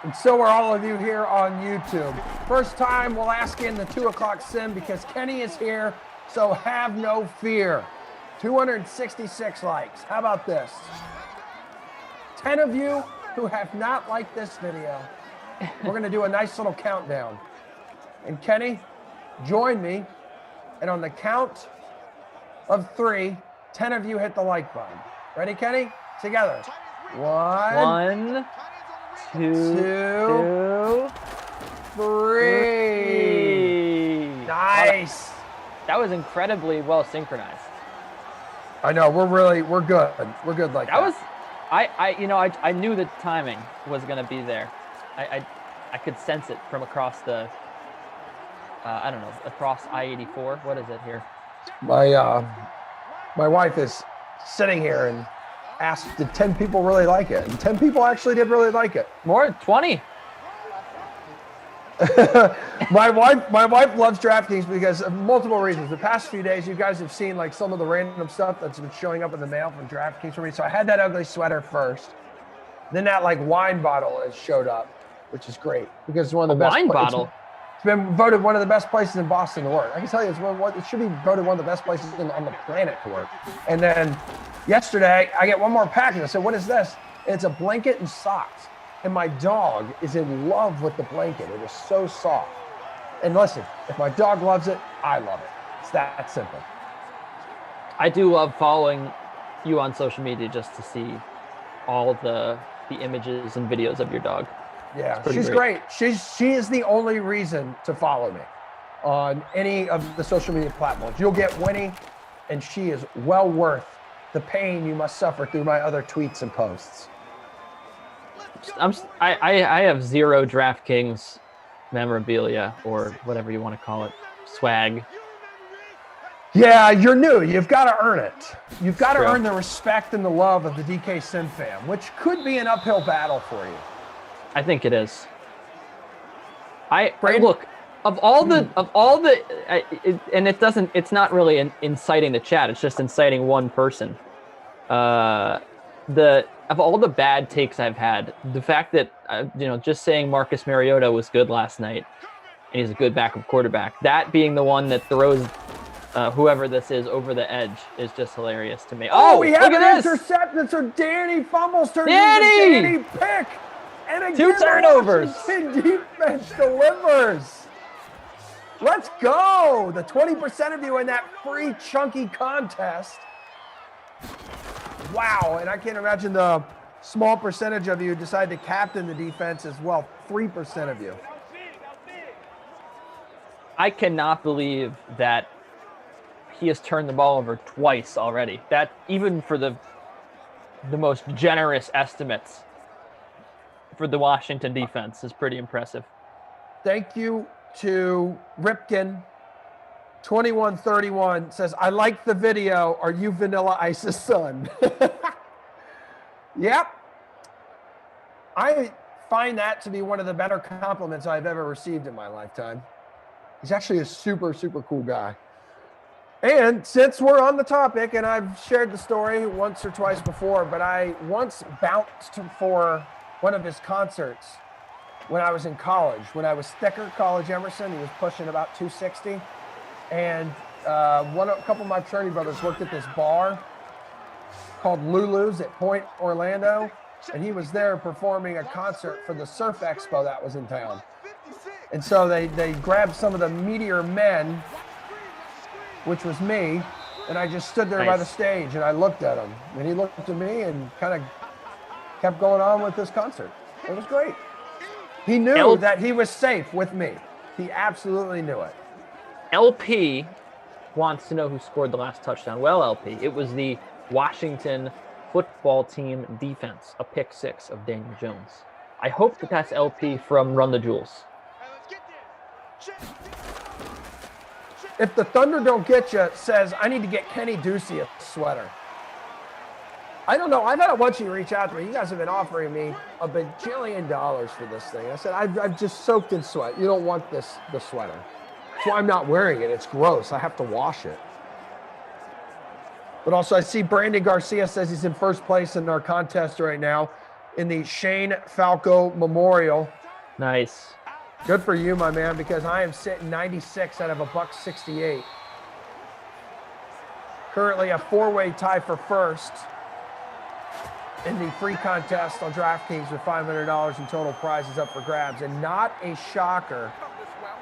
And so are all of you here on YouTube. First time we'll ask in the 2 o'clock sim because Kenny is here, so have no fear. 266 likes. How about this? 10 of you who have not liked this video, we're going to do a nice little countdown. And Kenny, join me. And on the count of 3, 10 of you hit the like button. Ready, Kenny? Together. 1, 2, 3. Nice. That was incredibly well synchronized. I know. We're good. We're good like that. I knew the timing was going to be there. I could sense it from across the across I-84. What is it here? My wife is sitting here and asked, did 10 people really like it? And 10 people actually did really like it. More than 20. My wife loves DraftKings because of multiple reasons. The past few days, you guys have seen like some of the random stuff that's been showing up in the mail from DraftKings for me. So I had that ugly sweater first. Then that like wine bottle has showed up, which is great because it's one of the best. Wine bottle. It's been voted one of the best places in Boston to work. I can tell you, it should be voted one of the best places on the planet to work. And then yesterday, I get one more package. I said, "What is this?" And it's a blanket and socks. And my dog is in love with the blanket. It is so soft. And listen, if my dog loves it, I love it. It's that simple. I do love following you on social media just to see all the images and videos of your dog. Yeah, she's great. She is the only reason to follow me on any of the social media platforms. You'll get Winnie, and she is well worth the pain you must suffer through my other tweets and posts. I have 0 DraftKings memorabilia, or whatever you want to call it, swag. Yeah, you're new. You've got to earn it. You've got to earn the respect and the love of the DK Sim fam, which could be an uphill battle for you. I think it is. Look, of all the, and it's not really inciting the chat. It's just inciting one person. Of all the bad takes I've had, the fact that just saying Marcus Mariota was good last night, and he's a good backup quarterback, that being the one that throws whoever this is over the edge is just hilarious to me. Oh, we have an interception. So Danny fumbles, turns into Danny pick. And again, 2 turnovers. Defense delivers. Let's go. The 20% of you in that free chunky contest. Wow. And I can't imagine the small percentage of you decide to captain the defense as well. 3% of you. I cannot believe that he has turned the ball over twice already. That, even for the most generous estimates for the Washington defense, is pretty impressive. Thank you to Ripken. 2131 says, I like the video. Are you Vanilla Ice's son? Yep. I find that to be one of the better compliments I've ever received in my lifetime. He's actually a super, super cool guy. And since we're on the topic, and I've shared the story once or twice before, but I once bounced for one of his concerts when I was in college. When I was thicker, College Emerson, he was pushing about 260. And a couple of my fraternity brothers worked at this bar called Lulu's at Point Orlando. And he was there performing a concert for the Surf Expo that was in town. And so they grabbed some of the meatier men, which was me, and I just stood there by the stage and I looked at him. And he looked at me and kind of kept going on with this concert. It was great. He knew that he was safe with me. He absolutely knew it. LP wants to know who scored the last touchdown. Well, LP, it was the Washington football team defense, a pick 6 of Daniel Jones. I hope that that's LP from Run the Jewels. If the Thunder don't get you, says, I need to get Kenny Ducey a sweater. I don't know. I've had a bunch of you reach out to me. You guys have been offering me $1 bajillion for this thing. I said, I've just soaked in sweat. You don't want the sweater. That's why I'm not wearing it. It's gross. I have to wash it. But also, I see Brandon Garcia says he's in first place in our contest right now in the Shane Falco Memorial. Nice. Good for you, my man, because I am sitting 96 out of $1.68. Currently a 4-way tie for first in the free contest on DraftKings with $500 in total prizes up for grabs. And not a shocker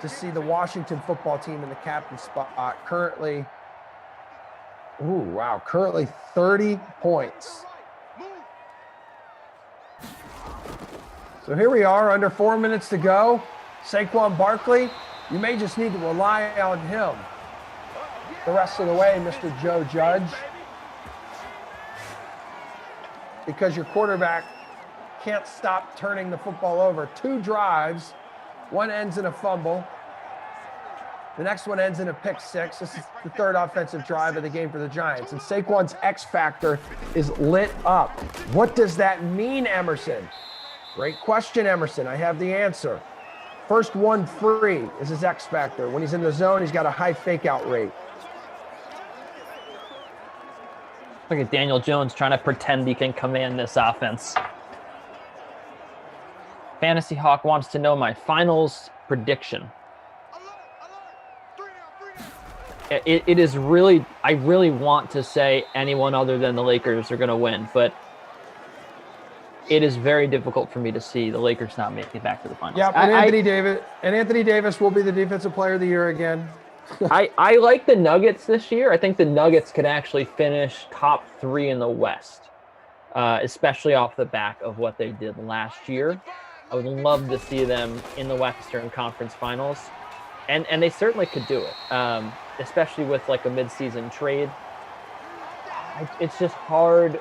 to see the Washington football team in the captain spot. Currently 30 points. So here we are, under 4 minutes to go. Saquon Barkley, you may just need to rely on him the rest of the way, Mr. Joe Judge, because your quarterback can't stop turning the football over. 2 drives, one ends in a fumble. The next one ends in a pick 6. This is the 3rd offensive drive of the game for the Giants. And Saquon's X factor is lit up. What does that mean, Emerson? Great question, Emerson. I have the answer. First one free is his X factor. When he's in the zone, he's got a high fake out rate. Look at Daniel Jones trying to pretend he can command this offense. Fantasy Hawk wants to know my finals prediction. It is really, I really want to say anyone other than the Lakers are going to win, but it is very difficult for me to see the Lakers not make it back to the finals. Yeah, and Anthony Davis will be the defensive player of the year again. I like the Nuggets this year. I think the Nuggets could actually finish top 3 in the West, especially off the back of what they did last year. I would love to see them in the Western Conference Finals, and they certainly could do it, especially with like a mid-season trade. It's just hard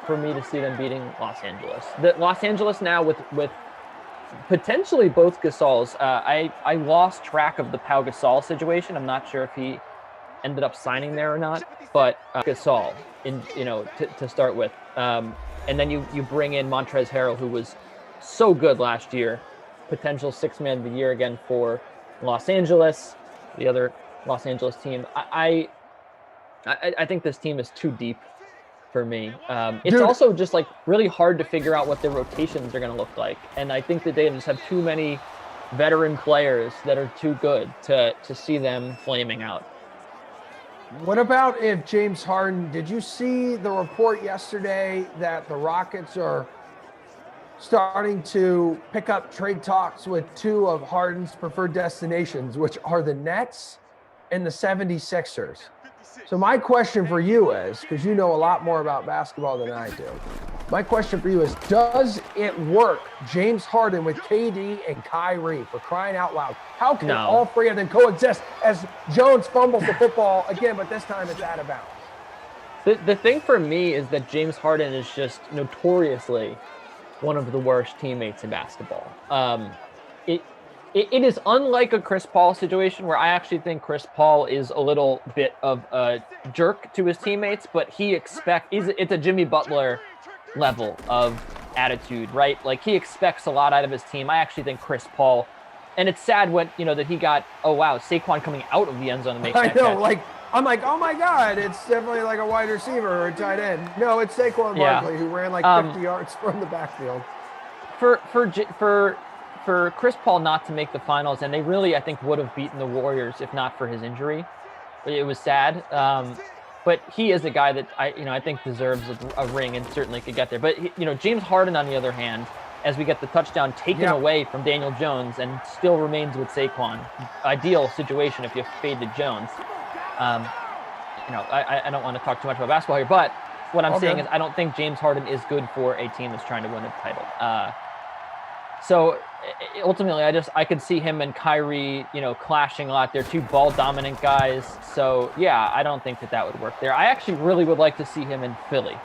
for me to see them beating Los Angeles. Los Angeles now with potentially both Gasols. I lost track of the Pau Gasol situation. I'm not sure if he ended up signing there or not, but Gasol to start with. And then you bring in Montrezl Harrell, who was so good last year, potential 6th man of the year again for Los Angeles, the other Los Angeles team. I think this team is too deep for me. It's also just like really hard to figure out what their rotations are going to look like. And I think that they just have too many veteran players that are too good to see them flaming out. What about if James Harden, did you see the report yesterday that the Rockets are starting to pick up trade talks with 2 of Harden's preferred destinations, which are the Nets and the 76ers? So my question for you is, because you know a lot more about basketball than I do, my question for you is, does it work, James Harden with KD and Kyrie, for crying out loud? How can all 3 of them coexist as Jones fumbles the football again, but this time it's out of bounds? The thing for me is that James Harden is just notoriously one of the worst teammates in basketball. It is unlike a Chris Paul situation, where I actually think Chris Paul is a little bit of a jerk to his teammates, but it's a Jimmy Butler level of attitude, right? Like, he expects a lot out of his team. I actually think Chris Paul, and it's sad when, that he got, Saquon coming out of the end zone to make that catch. I'm like, oh my God, it's definitely like a wide receiver or a tight end. No, it's Saquon Barkley, who ran like 50 yards from the backfield. For Chris Paul not to make the finals, and they really, I think, would have beaten the Warriors if not for his injury. It was sad, but he is a guy that I think deserves a ring and certainly could get there. But James Harden, on the other hand, as we get the touchdown taken away from Daniel Jones and still remains with Saquon. Ideal situation if you fade to Jones. I don't want to talk too much about basketball here, but what I'm saying is I don't think James Harden is good for a team that's trying to win a title. So ultimately, I could see him and Kyrie, clashing a lot. They're two ball dominant guys. So yeah, I don't think that would work there. I actually really would like to see him in Philly.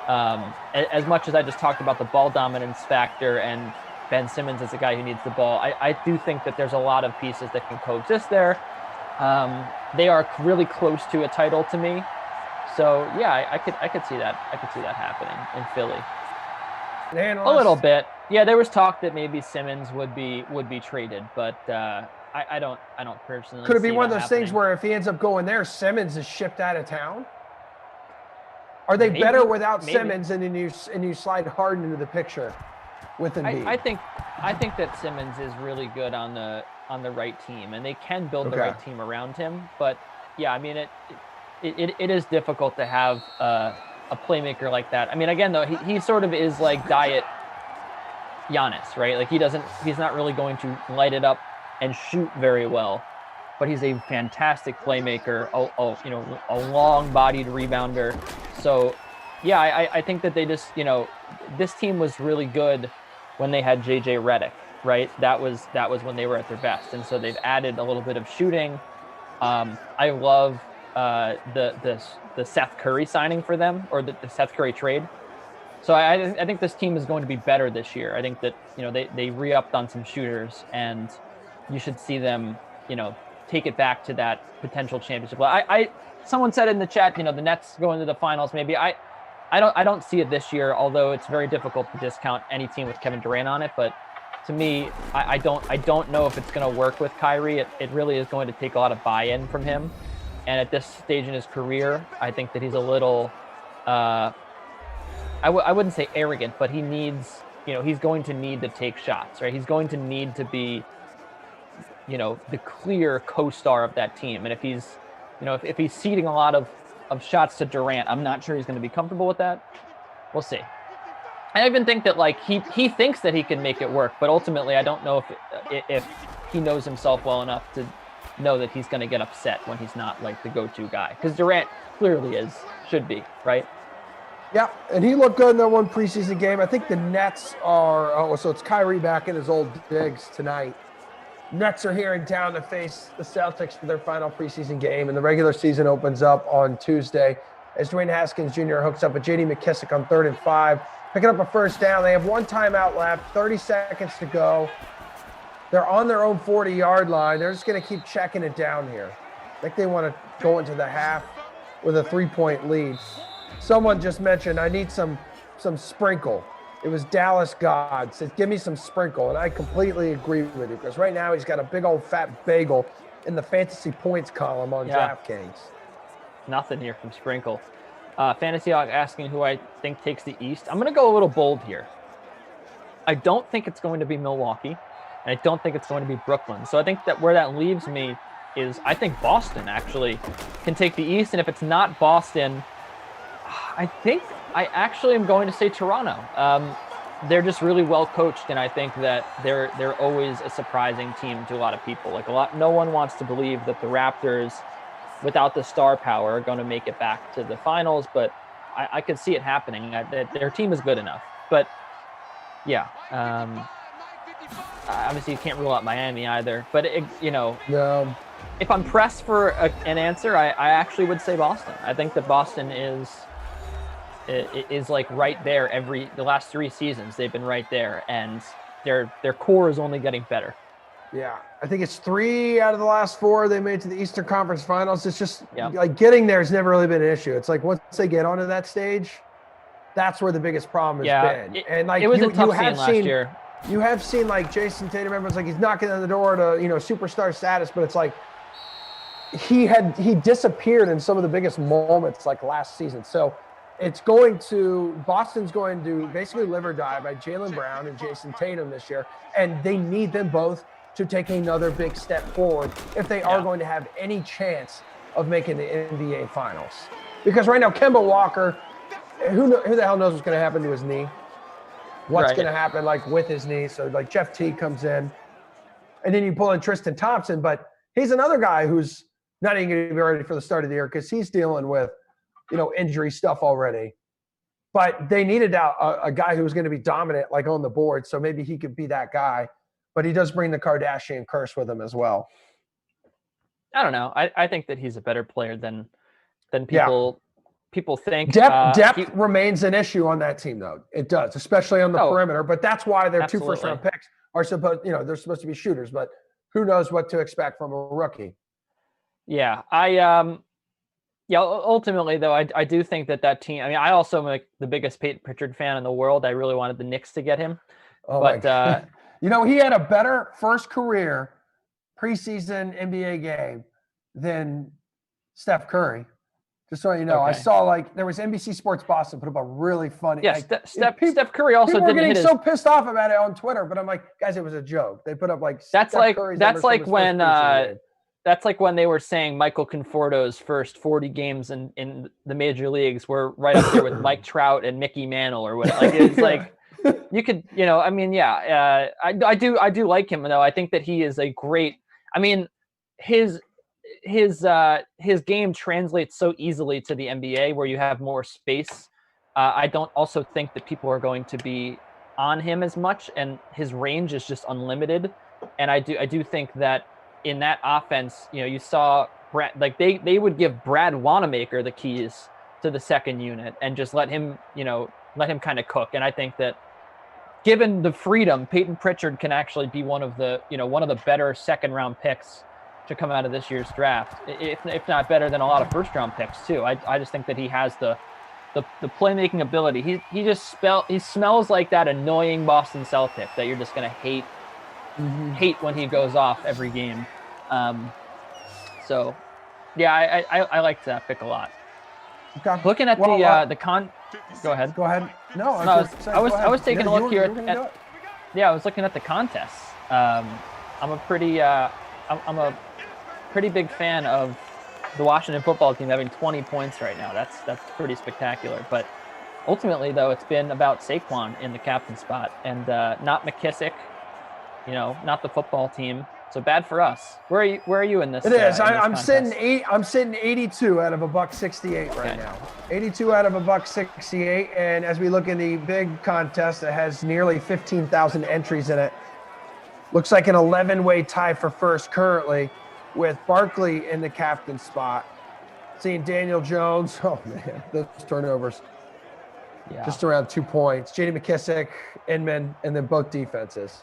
As much as I just talked about the ball dominance factor and Ben Simmons is a guy who needs the ball, I do think that there's a lot of pieces that can coexist there. They are really close to a title to me. So yeah, I could see that. I could see that happening in Philly. A little bit. Yeah, there was talk that maybe Simmons would be traded, but I don't personally. Could it be see one of that those happening. things where if he ends up going there, Simmons is shipped out of town? Are they Maybe, better without maybe. Simmons and you slide Harden into the picture with Embiid? I think that Simmons is really good on the right team, and they can build the right team around him. But yeah, I mean it is difficult to have a playmaker like that. I mean, again though, he sort of is like diet Giannis, right? Like he's not really going to light it up and shoot very well, but he's a fantastic playmaker, a long-bodied rebounder. So yeah, I think that they just, this team was really good when they had JJ Redick, right? That was when they were at their best. And so they've added a little bit of shooting. I love the Seth Curry signing for them, or the Seth Curry trade. So I think this team is going to be better this year. I think that, they re-upped on some shooters, and you should see them, take it back to that potential championship. Someone said in the chat, the Nets going to the finals. Maybe I don't see it this year, although it's very difficult to discount any team with Kevin Durant on it. But to me, I don't know if it's going to work with Kyrie. It really is going to take a lot of buy-in from him. And at this stage in his career, I think that he's a little, I wouldn't say arrogant, but he needs, he's going to need to take shots, right? He's going to need to be, the clear co-star of that team. And if he's, if he's ceding a lot of shots to Durant, I'm not sure he's going to be comfortable with that. We'll see. I even think that he thinks that he can make it work, but ultimately I don't know if he knows himself well enough to know that he's going to get upset when he's not like the go-to guy, because Durant clearly should be, right? Yeah, and he looked good in that one preseason game. I think the Nets are, so it's Kyrie back in his old digs tonight. Nets are here in town to face the Celtics for their final preseason game, and the regular season opens up on Tuesday as Dwayne Haskins Jr. hooks up with J.D. McKissick on 3rd and 5, picking up a first down. They have one timeout left, 30 seconds to go. They're on their own 40-yard line. They're just going to keep checking it down here. I think they want to go into the half with a 3-point lead. Someone just mentioned, I need some sprinkle. It was Dallas God said, give me some sprinkle. And I completely agree with you, because right now he's got a big old fat bagel in the fantasy points column on DraftKings. Nothing here from Sprinkle. Fantasy Hawk asking who I think takes the East. I'm going to go a little bold here. I don't think it's going to be Milwaukee, and I don't think it's going to be Brooklyn. So I think that where that leaves me is I think Boston actually can take the East. And if it's not Boston, I think I actually am going to say Toronto. They're just really well coached, and I think that they're always a surprising team to a lot of people. No one wants to believe that the Raptors, without the star power, are going to make it back to the finals, but I could see it happening. Their team is good enough. But yeah, obviously you can't rule out Miami either. But No. If I'm pressed for an answer, I actually would say Boston. I think that Boston is like right there. The last 3 seasons they've been right there, and their core is only getting better. Yeah, I think it's 3 out of the last 4 they made it to the Eastern Conference Finals. It's just like getting there has never really been an issue. It's like once they get onto that stage, that's where the biggest problem has been. And like it was a tough scene last year. You have seen like Jason Tatum, everyone's like he's knocking on the door to superstar status, but it's like he disappeared in some of the biggest moments like last season. So Boston's going to basically live or die by Jaylen Brown and Jason Tatum this year, and they need them both to take another big step forward if they are going to have any chance of making the NBA Finals. Because right now, Kemba Walker, who the hell knows what's going to happen to his knee? what's going to happen like with his knee. So like Jeff T comes in, and then you pull in Tristan Thompson, but he's another guy who's not even going to be ready for the start of the year because he's dealing with, injury stuff already. But they needed a guy who was going to be dominant, like on the board. So maybe he could be that guy. But he does bring the Kardashian curse with him as well. I don't know. I think that he's a better player than people think. Depth remains an issue on that team, though. It does, especially on the perimeter. But that's why their two first-round picks are supposed, they're supposed to be shooters. But who knows what to expect from a rookie? Yeah, ultimately, though, I do think that team. I mean, I also am like the biggest Peyton Pritchard fan in the world. I really wanted the Knicks to get him. Oh, but he had a better first career preseason NBA game than Steph Curry. Just so you know, I saw there was NBC Sports Boston put up a really funny. Yeah, Steph Curry also people were didn't getting so pissed off about it on Twitter, but I'm like, guys, it was a joke. They put up that's like when they were saying Michael Conforto's first 40 games in the major leagues were right up there with Mike Trout and Mickey Mantle or whatever. Like it's like you could, I do like him though. I think that he is a great. I mean, his game translates so easily to the NBA where you have more space. I don't also think that people are going to be on him as much, and his range is just unlimited. And I do think that in that offense, you saw Brad, like they would give Brad Wanamaker the keys to the second unit and just let him kind of cook. And I think that given the freedom, Peyton Pritchard can actually be one of the better second round picks to come out of this year's draft, if not better than a lot of first round picks too. I just think that he has the playmaking ability. He smells like that annoying Boston Celtic that you're just gonna hate when he goes off every game. So yeah, I liked that pick a lot. Okay. Looking at Go ahead. Go ahead. No, I was taking a look here at I was looking at the contests. I'm a pretty big fan of the Washington football team having 20 points right now. That's pretty spectacular. But ultimately, though, it's been about Saquon in the captain spot and not McKissick. Not the football team. So bad for us. Where are you in this? It is. I'm sitting 82 out of $168 right now. 82 out of $168. And as we look in the big contest, it has nearly 15,000 entries in it. Looks like an 11-way tie for first currently, with Barkley in the captain spot. Seeing Daniel Jones. Oh man, those turnovers. Yeah. Just around 2 points. J.D. McKissick, Inman, and then both defenses.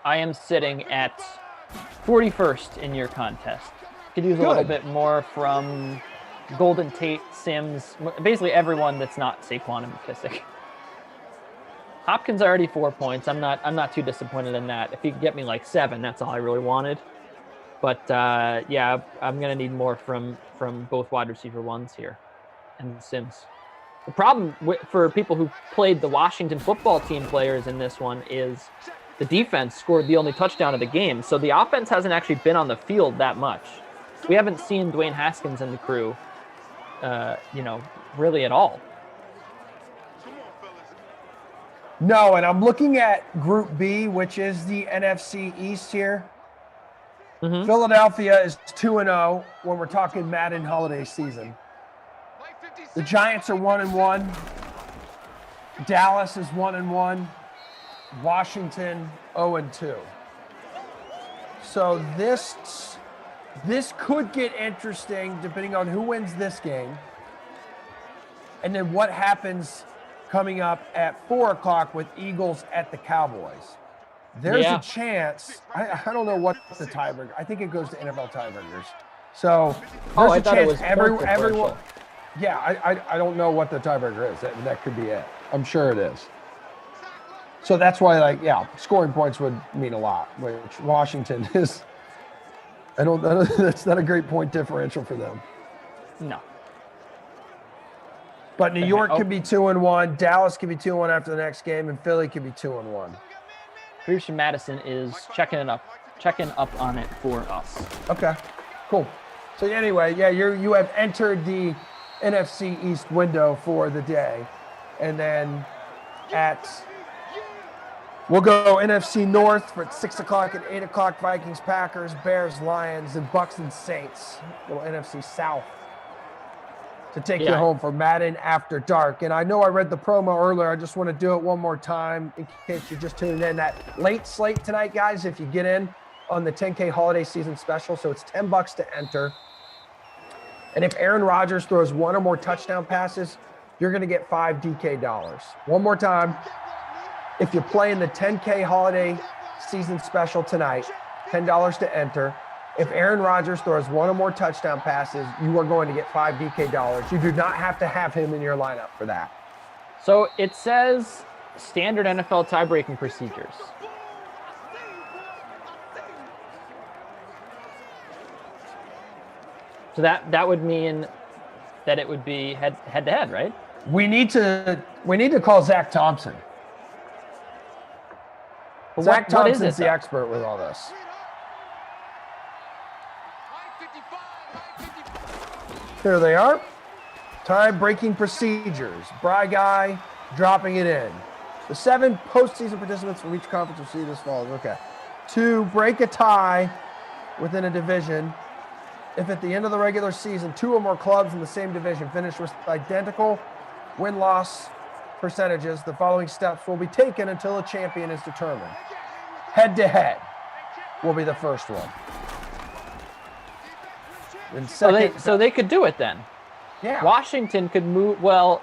I am sitting at 41st in your contest. Could use a little bit more from Golden Tate, Sims, basically everyone that's not Saquon and McKissick. Hopkins already 4 points. I'm not too disappointed in that. If he could get me like 7, that's all I really wanted. But yeah, I'm gonna need more from both wide receiver ones here, and Sims. The problem for people who played the Washington football team players in this one is the defense scored the only touchdown of the game. So the offense hasn't actually been on the field that much. We haven't seen Dwayne Haskins and the crew, really at all. No, and I'm looking at Group B, which is the NFC East here. Mm-hmm. Philadelphia is 2-0 when we're talking Madden holiday season. The Giants are 1-1. Dallas is 1-1. Washington 0-2. So this could get interesting depending on who wins this game, and then what happens coming up at 4:00 with Eagles at the Cowboys. There's a chance. I don't know what the tiebreaker. I think it goes to NFL tiebreakers. So there's a chance everyone. Yeah, I don't know what the tiebreaker is. That could be it. I'm sure it is. So that's why, scoring points would mean a lot, which Washington is. I don't that's not a great point differential for them. No. But New York could be 2-1, Dallas could be 2-1 after the next game, and Philly could be 2-1. Christian Madison is checking up on it for us. Okay, cool. So anyway, you have entered the NFC East window for the day, and then We'll go NFC North for 6 o'clock and 8 o'clock. Vikings, Packers, Bears, Lions, and Bucks and Saints. Little NFC South to take you home for Madden After Dark. And I know I read the promo earlier. I just want to do it one more time in case you're just tuning in. That late slate tonight, guys, if you get in on the 10K holiday season special. So it's $10 to enter. And if Aaron Rodgers throws 1 or more touchdown passes, you're going to get $5 DK dollars. One more time. If you play in the 10K holiday season special tonight, $10 to enter. If Aaron Rodgers throws 1 or more touchdown passes, you are going to get $5 DK dollars. You do not have to have him in your lineup for that. So it says standard NFL tie-breaking procedures. So that would mean that it would be head to head, right? We need to call Zach Thompson. But Zach what is Thompson's it, the expert with all this. Here they are. Tie-breaking procedures. Bry Guy dropping it in. The 7 postseason participants from each conference will see this follows. Okay. To break a tie within a division, if at the end of the regular season, 2 or more clubs in the same division finish with identical win-loss percentages, the following steps will be taken until a champion is determined. Head-to-head will be the first one. And second, so they could do it then. Yeah. Washington could move. Well,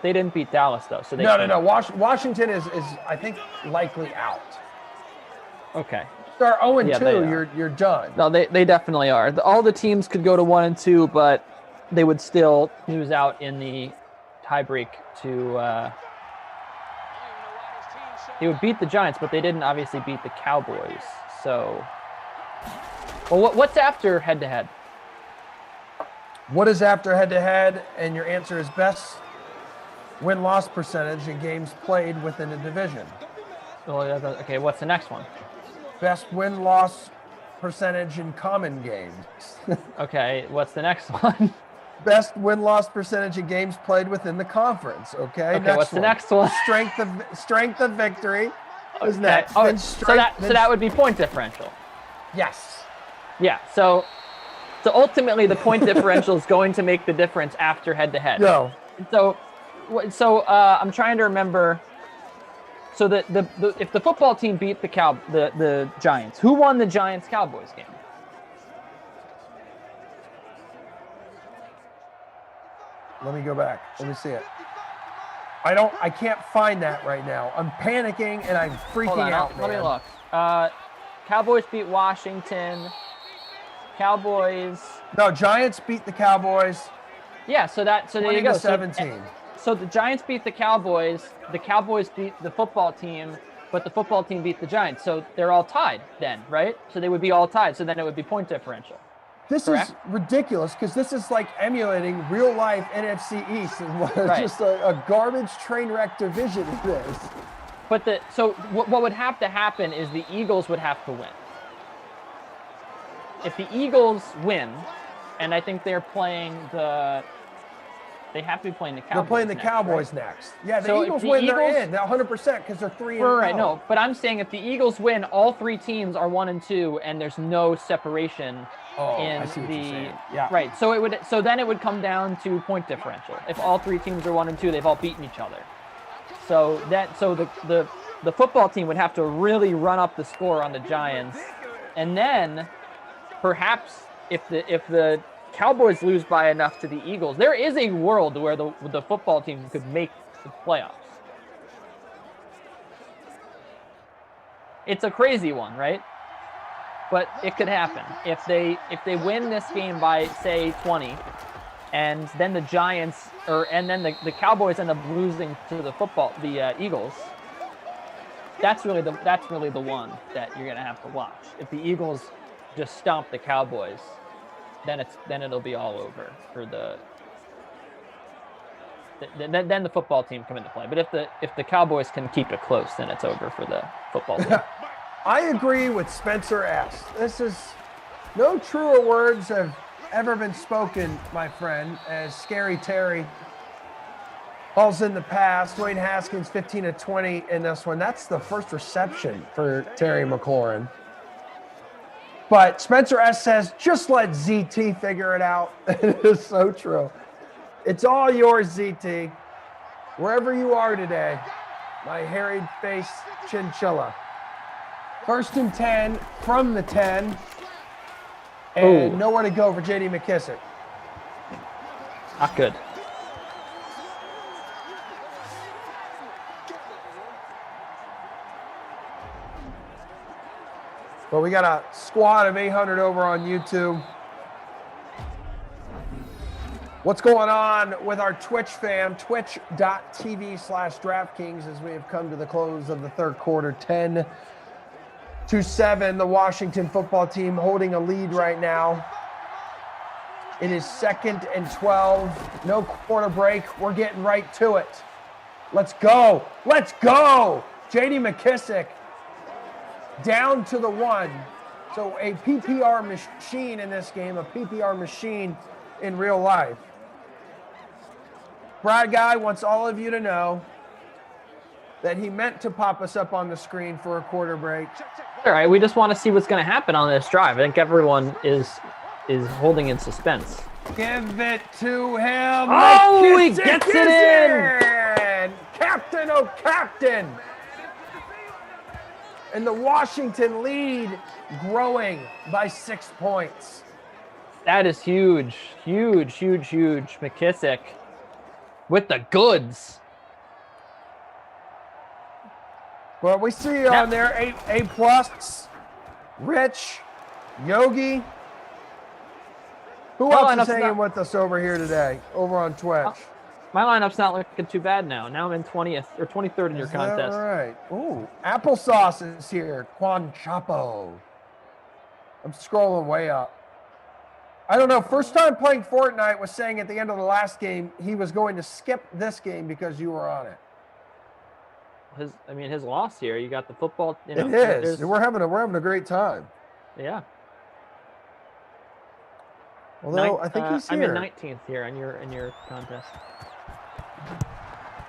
they didn't beat Dallas though, so they no. Washington is I think likely out. Okay. Start 0-2, you're done. No, they definitely are. All the teams could go to 1-2, but they would still lose out in the tiebreak to. They would beat the Giants, but they didn't obviously beat the Cowboys. So, well, what's after head-to-head? What is after head-to-head? And your answer is best win-loss percentage in games played within a division. Okay, what's the next one? Best win-loss percentage in common games. Okay, what's the next one? Best win-loss percentage in games played within the conference. Okay, what's the next one? Strength of victory is next. Oh, so that would be point differential. Yes. Yeah. So ultimately, the point differential is going to make the difference after head-to-head. No. So I'm trying to remember. So if the football team beat the Giants, who won the Giants-Cowboys game? Let me go back. Let me see it. I can't find that right now. I'm panicking and I'm freaking out, man. Let me look. Cowboys beat Washington. Cowboys. No, Giants beat the Cowboys. Yeah, so there you go. 17. So the Giants beat the Cowboys beat the football team, but the football team beat the Giants. So they're all tied then, right? So they would be all tied. So then it would be point differential. This is ridiculous because this is like emulating real life NFC East and what just a garbage train wreck division it is. But what would have to happen is the Eagles would have to win. If the Eagles win, and I think they're playing they have to be playing the Cowboys. They're playing the Cowboys next. Yeah, the Eagles win, they're in. They're 100% because they're 3-0. Right, no. But I'm saying if the Eagles win, all 3 teams are 1-2, and there's no separation in I see what you're saying. Right. So then it would come down to point differential. If all 3 teams are 1-2, they've all beaten each other. So the football team would have to really run up the score on the Giants, and then perhaps if the Cowboys lose by enough to the Eagles, there is a world where the football team could make the playoffs. It's a crazy one, right? But it could happen. If they win this game by say 20, and then the Giants and then the Cowboys end up losing to the Eagles, that's really the one that you're gonna have to watch. If the Eagles just stomp the Cowboys, then it'll be all over for then the football team come into play. But if the Cowboys can keep it close, then it's over for the football team. I agree with Spencer S. This is no truer words have ever been spoken, my friend, as Scary Terry Ball's in the pass. Dwayne Haskins 15 of 20 in this one. That's the first reception for Terry McLaurin. But Spencer S. says, just let ZT figure it out. It is so true. It's all yours, ZT. Wherever you are today, my hairy-faced chinchilla. 1st and 10 from the 10. And nowhere to go for J.D. McKissic. Not good. But we got a squad of 800 over on YouTube. What's going on with our Twitch fam? Twitch.tv/DraftKings as we have come to the close of the third quarter. 10-7, the Washington football team holding a lead right now. It is 2nd and 12. No quarter break. We're getting right to it. Let's go. Let's go. J.D. McKissic down to the 1. So a PPR machine in this game, a PPR machine in real life. Brad Guy wants all of you to know that he meant to pop us up on the screen for a quarter break. All right, we just want to see what's going to happen on this drive. I think everyone is holding in suspense. Give it to him. Oh, he gets it in. Captain, oh, captain. And the Washington lead growing by 6 points. That is huge, huge, huge, huge. McKissic with the goods. Well, we see you on there, A plus, Rich, Yogi. Who else is hanging with us over here today, over on Twitch? My lineup's not looking too bad now. Now I'm in 20th or 23rd in your contest. All right. Ooh, Applesauce is here. Quan Chapo. I'm scrolling way up. I don't know. First time playing Fortnite was saying at the end of the last game he was going to skip this game because you were on it. His loss here. You got the football. You know, it is. We're having a great time. Yeah. Although I think he's here. I'm in 19th here in your contest.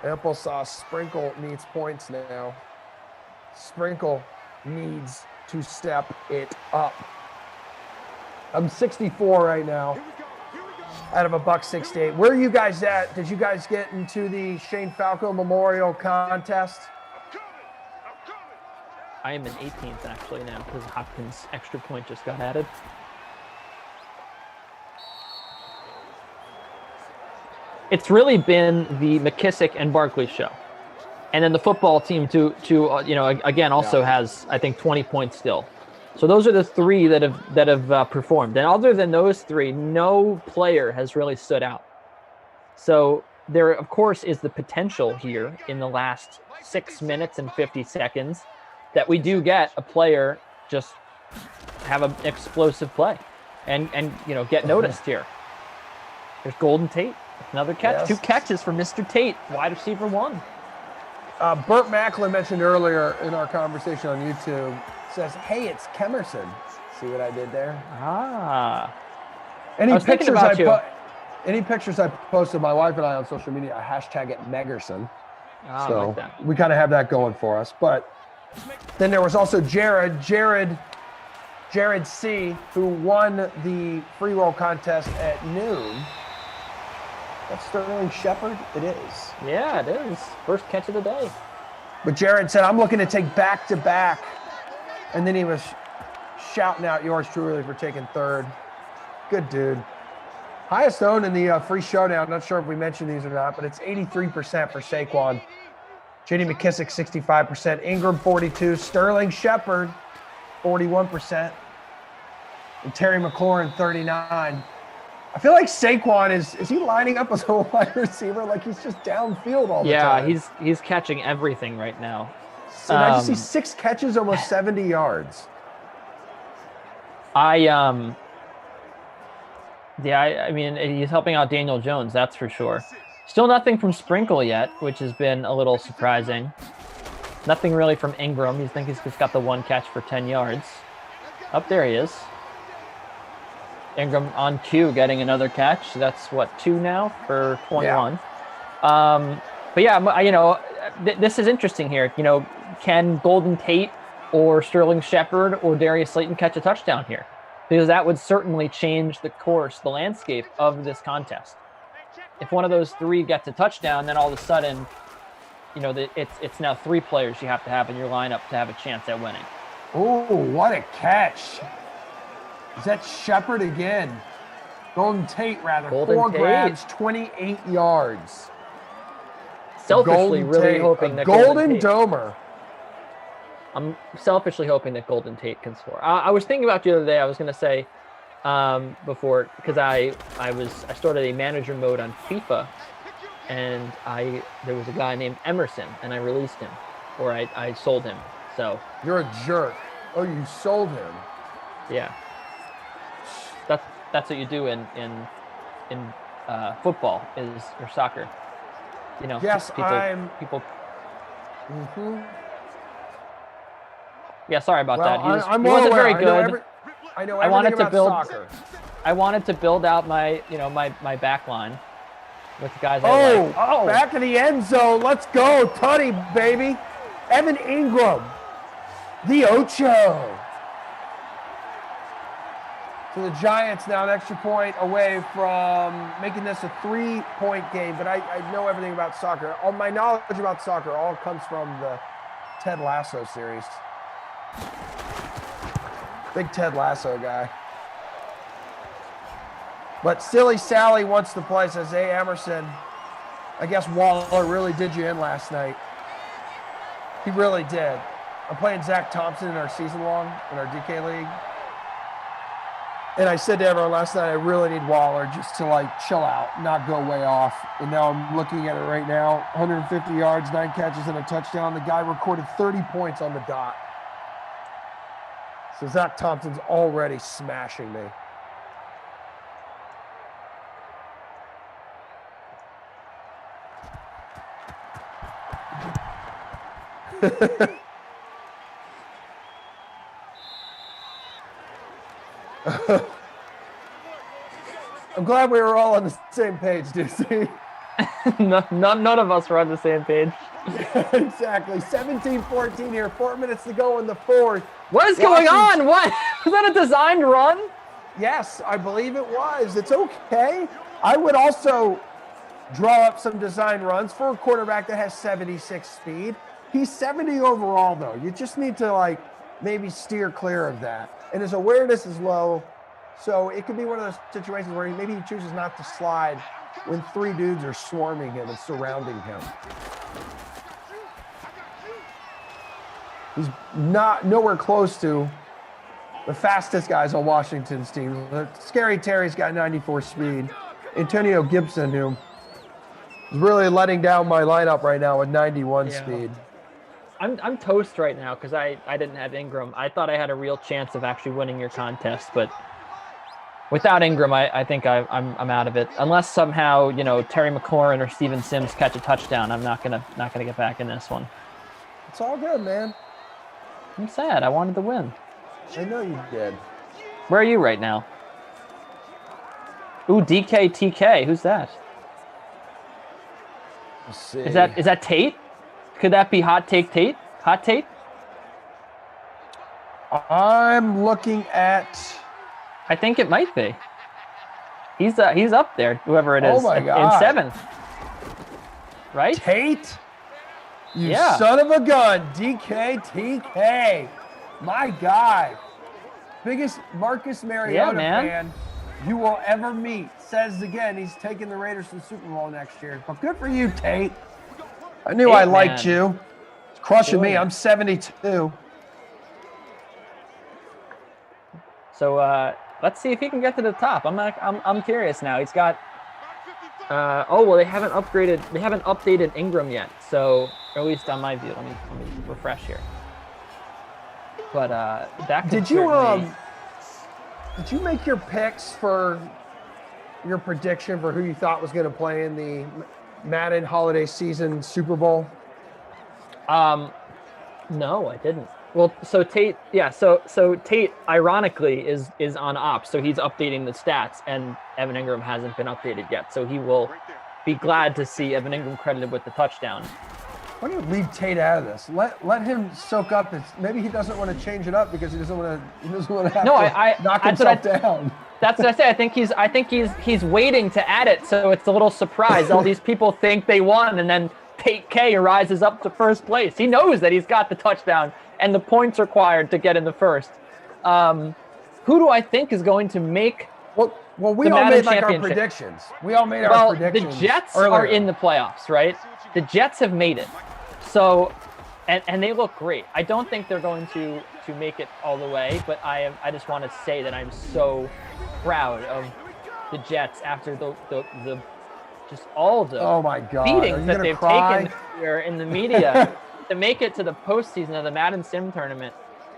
Applesauce Sprinkle needs points now. Sprinkle needs to step it up. I'm 64 right now. Out of $168. Where are you guys at? Did you guys get into the Shane Falco Memorial Contest? I am in 18th actually now because Hopkins' extra point just got added. It's really been the McKissic and Barkley show. And then the football team again also has, I think, 20 points still. So those are the three that have performed. And other than those three, no player has really stood out. So there, of course, is the potential here in the last 6 minutes and 50 seconds that we do get a player just have an explosive play and get noticed here. There's Golden Tate. Another catch. Yes. 2 catches for Mr. Tate, wide receiver 1. Burt Macklin mentioned earlier in our conversation on YouTube, says, hey, it's Kemerson. See what I did there? Any pictures I posted, my wife and I on social media, I hashtag it Megerson. So like that. We kind of have that going for us. But then there was also Jared C., who won the free roll contest at noon. That's Sterling Shepard? It is. Yeah, it is. First catch of the day. But Jared said, I'm looking to take back-to-back. And then he was shouting out yours truly for taking third. Good dude. Highest owned in the free showdown. Not sure if we mentioned these or not, but it's 83% for Saquon. J.D. McKissic, 65%. Ingram, 42%. Sterling Shepard, 41%. And Terry McLaurin, 39%. I feel like Saquon is he lining up as a wide receiver? Like he's just downfield all the time. Yeah, he's catching everything right now. So I just see 6 catches, almost 70 yards. I mean, he's helping out Daniel Jones, that's for sure. Still nothing from Sprinkle yet, which has been a little surprising. Nothing really from Ingram. You think he's just got the 1 catch for 10 yards. Up there he is. Ingram on cue, getting another catch. That's 2 now for 21. But yeah, this is interesting here. Can Golden Tate or Sterling Shepard or Darius Slayton catch a touchdown here? Because that would certainly change the course, the landscape of this contest. If one of those three gets a touchdown, then all of a sudden, it's now 3 players you have to have in your lineup to have a chance at winning. Oh, what a catch. Is that Shepard again? Golden Tate, rather. Golden 4 Tate. grabs, 28 yards. Selfishly really hoping that Golden Domer. I'm selfishly hoping that Golden Tate can score. I was thinking about the other day. I was going to say before, because I started a manager mode on FIFA, and there was a guy named Emerson, and I released him, or I sold him. So you're a jerk. Oh, you sold him. Yeah. That's what you do in football or soccer. Yes, people. Mm-hmm. Yeah, sorry about that. I'm he wasn't very aware. good. I know everything about soccer. I wanted to build out my back line with guys. Back in the end zone. Let's go, Tutty, baby. Evan Ingram, the Ocho. So the Giants now an extra point away from making this a 3-point game, but I know everything about soccer. All my knowledge about soccer all comes from the Ted Lasso series. Big Ted Lasso guy. But Silly Sally wants to play, says, hey, Emerson, I guess Waller really did you in last night. He really did. I'm playing Zach Thompson in our season long, in our DK league. And I said to everyone last night, I really need Waller just to chill out, not go way off. And now I'm looking at it right now, 150 yards, 9 catches and a touchdown. The guy recorded 30 points on the dot. So Zach Thompson's already smashing me. I'm glad we were all on the same page, DC. None of us were on the same page. Yeah, exactly. 17-14 here. 4 minutes to go in the fourth. What is going on? What? Was that a designed run? Yes, I believe it was. It's okay. I would also draw up some design runs for a quarterback that has 76 speed. He's 70 overall, though. You just need to, maybe steer clear of that. And his awareness is low, so it could be one of those situations where maybe he chooses not to slide when 3 dudes are swarming him and surrounding him. He's nowhere close to the fastest guys on Washington's team. Scary Terry's got 94 speed. Antonio Gibson, who is really letting down my lineup right now with 91 speed. I'm toast right now because I didn't have Ingram. I thought I had a real chance of actually winning your contest, but without Ingram, I think I'm out of it. Unless somehow Terry McLaurin or Steven Sims catch a touchdown, I'm not gonna get back in this one. It's all good, man. I'm sad. I wanted to win. I know you did. Where are you right now? Ooh, DKTK. Who's that? Let's see. Is that Tate? Could that be Hot Take Tate? Hot Tate? I'm looking at. I think it might be. He's up there, whoever it is. Oh my God. In 7th. Right? Tate? You son of a gun. DKTK. My guy. Biggest Marcus Mariota fan you will ever meet. Says again, he's taking the Raiders to the Super Bowl next year. But good for you, Tate. I knew I liked you. It's crushing me. I'm 72. So let's see if he can get to the top. I'm curious now. He's got. They haven't upgraded. They haven't updated Ingram yet. So at least on my view, let me refresh here. But that. Did you make your picks for your prediction for who you thought was going to play in the Madden holiday season Super Bowl? No, I didn't. Well, so Tate, so Tate, ironically, is on ops, so he's updating the stats, and Evan Ingram hasn't been updated yet, so he will be glad to see Evan Ingram credited with the touchdown. Why don't you leave Tate out of this? Let him soak up this. Maybe he doesn't want to change it up because he doesn't want to have to knock himself down. That's what I say. I think he's waiting to add it, so it's a little surprise. All these people think they won, and then Tate K rises up to first place. He knows that he's got the touchdown and the points required to get in the first. Who do I think is going to make? Well, we all made like our predictions. We all made our predictions. The Jets earlier. are in the playoffs, right? The Jets have made it. So, and they look great. I don't think they're going to make it all the way, but I just want to say that I'm so proud of the Jets after the just all the beatings that they've taken here in the media to make it to the postseason of the Madden Sim tournament.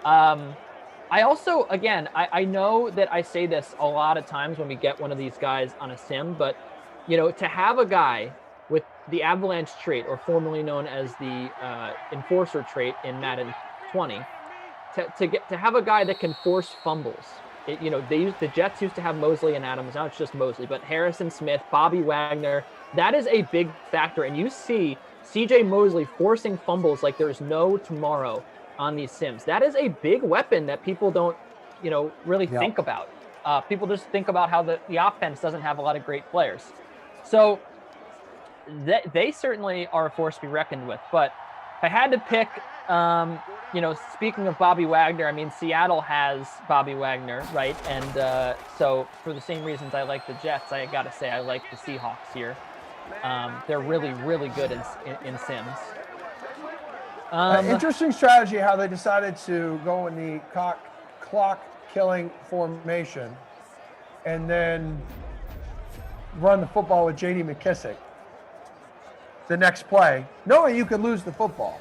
I also, again, I know that I say this a lot of times when we get one of these guys on a sim, but to have a guy with the Avalanche trait, or formerly known as the Enforcer trait in Madden 20, to have a guy that can force fumbles. The Jets used to have Mosley and Adams. Now it's just Mosley, but Harrison Smith, Bobby Wagner, that is a big factor. And you see CJ Mosley forcing fumbles like there's no tomorrow on these sims. That is a big weapon that people don't, really think about. People just think about how the offense doesn't have a lot of great players. So they certainly are a force to be reckoned with. But if I had to pick, speaking of Bobby Wagner, I mean, Seattle has Bobby Wagner, right? And so for the same reasons I like the Jets, I got to say I like the Seahawks here. They're really, really good in sims. Interesting strategy how they decided to go in the clock killing formation and then run the football with J.D. McKissick the next play, knowing you could lose the football.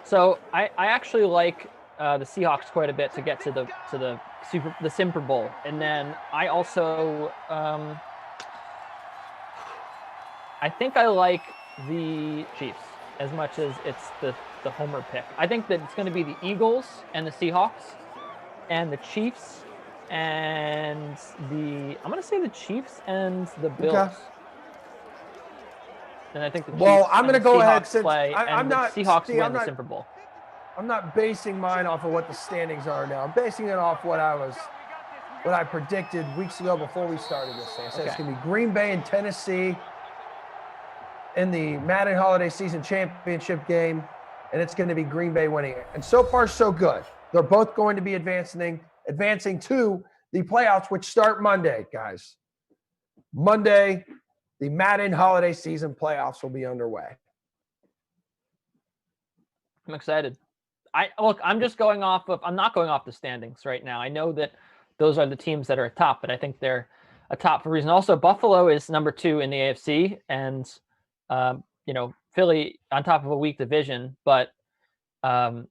So I actually like the Seahawks quite a bit to get to the Super Bowl, and then I also I think I like the Chiefs as much as it's the homer pick. I think that it's going to be the Eagles and the Seahawks and the Chiefs and I'm going to say the Chiefs and the Bills. Okay. And I think the Chiefs I'm going to go ahead since I'm not Seahawks win the Super Bowl. I'm not basing mine off of what the standings are now. I'm basing it off what I predicted weeks ago before we started this thing. I said it's going to be Green Bay and Tennessee in the Madden Holiday Season Championship game, and it's going to be Green Bay winning it. And so far, so good. They're both going to be advancing to the playoffs, which start Monday, guys. Monday, the Madden Holiday Season playoffs will be underway. I'm excited. I'm just going off of, I'm not going off the standings right now. I know that those are the teams that are atop, but I think they're atop for a reason. Also, Buffalo is number 2 in the AFC, and Philly on top of a weak division, but so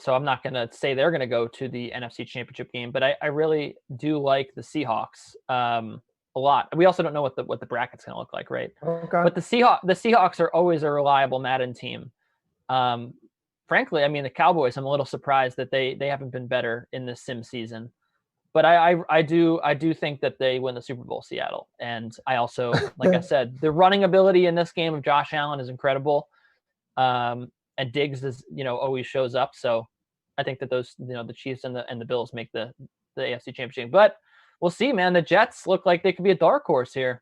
I'm not going to say they're going to go to the NFC Championship game, but I really do like the Seahawks a lot. We also don't know what the bracket's going to look like, right? Okay. But the Seahawks are always a reliable Madden team. Frankly, I mean, the Cowboys, I'm a little surprised that they haven't been better in this sim season. But I do think that they win the Super Bowl, Seattle. And I also, like I said, the running ability in this game of Josh Allen is incredible. And Diggs is, always shows up. So I think that those, the Chiefs and the Bills make the AFC Championship. But we'll see, man. The Jets look like they could be a dark horse here.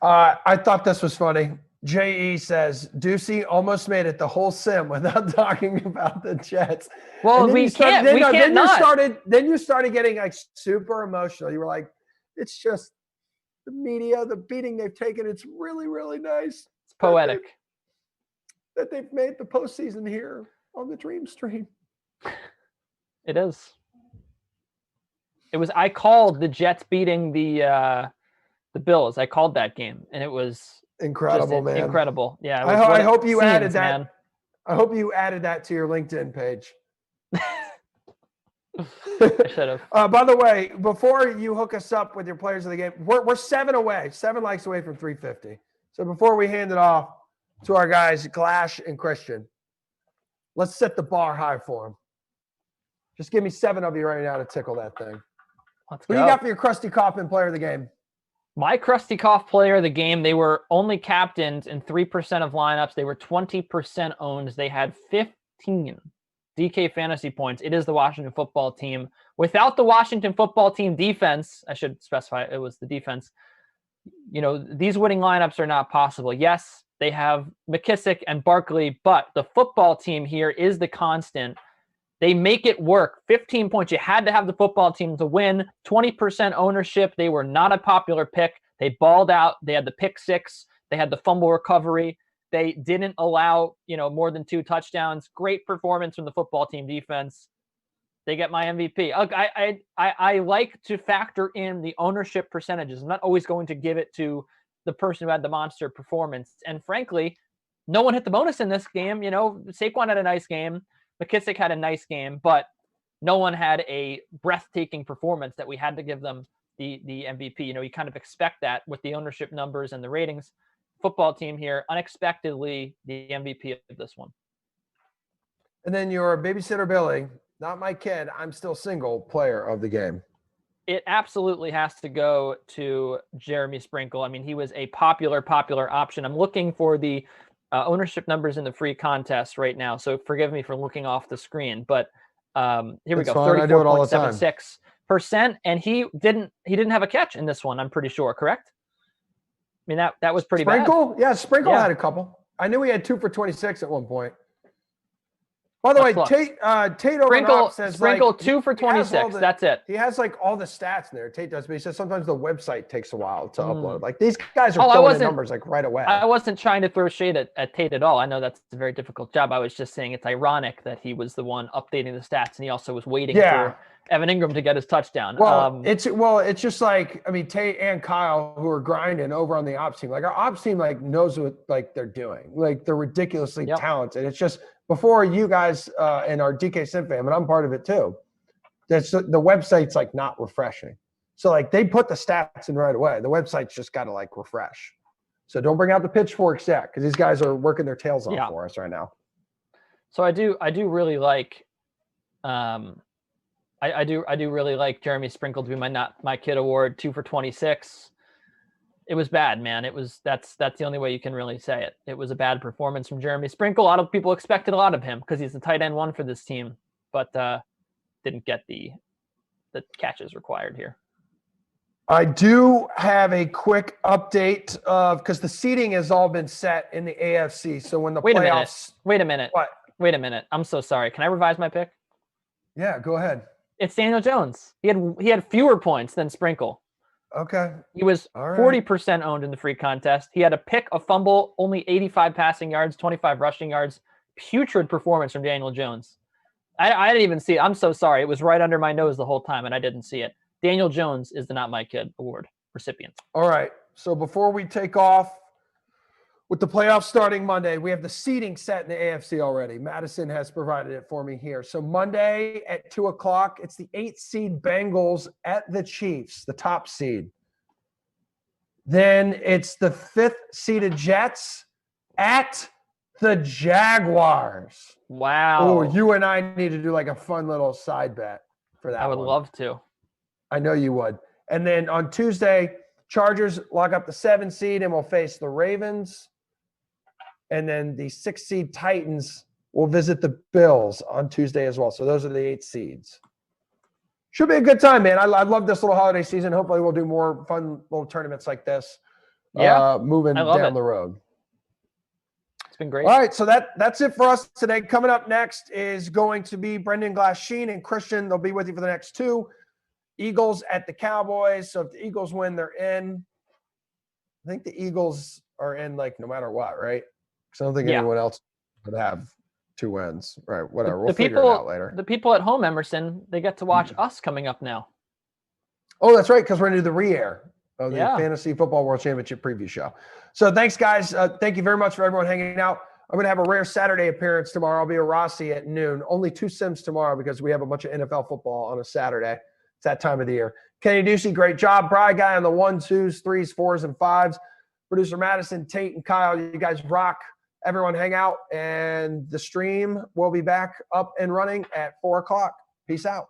I thought this was funny. J.E. says, Ducey almost made it the whole sim without talking about the Jets. Well, then you started getting like super emotional. You were like, it's just the media, the beating they've taken. It's really, really nice. It's poetic. That they've made the postseason here on the Dream Stream. It is. I called the Jets beating the Bills. I called that game, and it was incredible, man. Incredible. Yeah. I hope you added that. Man. I hope you added that to your LinkedIn page. I should have. By the way, before you hook us up with your players of the game, we're 7 likes away from 350. So before we hand it off to our guys, Glash and Christian, let's set the bar high for them. Just give me 7 of you right now to tickle that thing. Let's Who go. you got for your Krusty Kaufman player of the game? My Krusty Koff player of the game, they were only captains in 3% of lineups. They were 20% owned. They had 15 DK fantasy points. It is the Washington football team. Without the Washington football team defense, I should specify it was the defense, these winning lineups are not possible. Yes, they have McKissick and Barkley, but the football team here is the constant. They make it work. 15 points. You had to have the football team to win. 20% ownership. They were not a popular pick. They balled out. They had the pick six. They had the fumble recovery. They didn't allow, more than 2 touchdowns. Great performance from the football team defense. They get my MVP. I like to factor in the ownership percentages. I'm not always going to give it to the person who had the monster performance. And frankly, no one hit the bonus in this game. Saquon had a nice game. McKissick had a nice game, but no one had a breathtaking performance that we had to give them the MVP. You kind of expect that with the ownership numbers and the ratings. Football team here, unexpectedly, the MVP of this one. And then your babysitter Billy, not my kid, I'm still single, player of the game. It absolutely has to go to Jeremy Sprinkle. I mean, he was a popular option. I'm looking for the ownership numbers in the free contest right now, so forgive me for looking off the screen. But here we go, 34.76%, and he didn't have a catch in this one. I'm pretty sure, correct? I mean that was pretty Sprinkle? bad. Yeah, Sprinkle had a couple. I knew he had 2 for 26 at one point. By the way, Tate over on Ops says Sprinkle 2 for 26. That's it. He has all the stats in there. Tate does, but he says sometimes the website takes a while to upload. Like these guys are throwing in numbers right away. I wasn't trying to throw shade at Tate at all. I know that's a very difficult job. I was just saying it's ironic that he was the one updating the stats and he also was waiting for Evan Ingram to get his touchdown. Well, it's just like, I mean, Tate and Kyle who are grinding over on the ops team. Like our ops team knows what they're doing. Like they're ridiculously talented. It's just before you guys and our DK Sim fam, and I'm part of it too, the website's not refreshing. So they put the stats in right away. The website's just got to refresh. So don't bring out the pitchforks yet, because these guys are working their tails off for us right now. So I do really like I do really like Jeremy Sprinkle to be my kid award. 2 for 26. It was bad, man. That's the only way you can really say it. It was a bad performance from Jeremy Sprinkle. A lot of people expected a lot of him because he's the tight end 1 for this team, but didn't get the catches required here. I do have a quick update because the seating has all been set in the AFC. So when the playoffs. Wait a minute. What? Wait a minute. I'm so sorry. Can I revise my pick? Yeah, go ahead. It's Daniel Jones. He had fewer points than Sprinkle. Okay. He was 40% owned in the free contest. He had a pick, a fumble, only 85 passing yards, 25 rushing yards. Putrid performance from Daniel Jones. I didn't even see it. I'm so sorry. It was right under my nose the whole time, and I didn't see it. Daniel Jones is the Not My Kid award recipient. All right. So before we take off with the playoffs starting Monday, we have the seating set in the AFC already. Madison has provided it for me here. So Monday at 2:00, it's the 8th seed Bengals at the Chiefs, the top seed. Then it's the 5th seeded Jets at the Jaguars. Wow. Oh, you and I need to do a fun little side bet for that. I would love to. I know you would. And then on Tuesday, Chargers lock up the 7th seed and will face the Ravens. And then the 6th seed Titans will visit the Bills on Tuesday as well. So those are the 8 seeds. Should be a good time, man. I love this little holiday season. Hopefully we'll do more fun little tournaments like this. Moving down the road. It's been great. All right, so that's it for us today. Coming up next is going to be Brendan Glasheen and Christian. They'll be with you for the next 2. Eagles at the Cowboys. So if the Eagles win, they're in. I think the Eagles are in no matter what, right? Because I don't think anyone else would have 2 wins. Right, whatever. We'll figure it out later. The people at home, Emerson, they get to watch us coming up now. Oh, that's right, because we're going to do the re-air of the Fantasy Football World Championship preview show. So thanks, guys. Thank you very much for everyone hanging out. I'm going to have a rare Saturday appearance tomorrow. I'll be at Rossi at noon. Only 2 sims tomorrow because we have a bunch of NFL football on a Saturday. It's that time of the year. Kenny Ducey, great job. Bri Guy on the 1s, 2s, 3s, 4s, and 5s. Producer Madison, Tate, and Kyle, you guys rock. Everyone hang out, and the stream will be back up and running at 4:00. Peace out.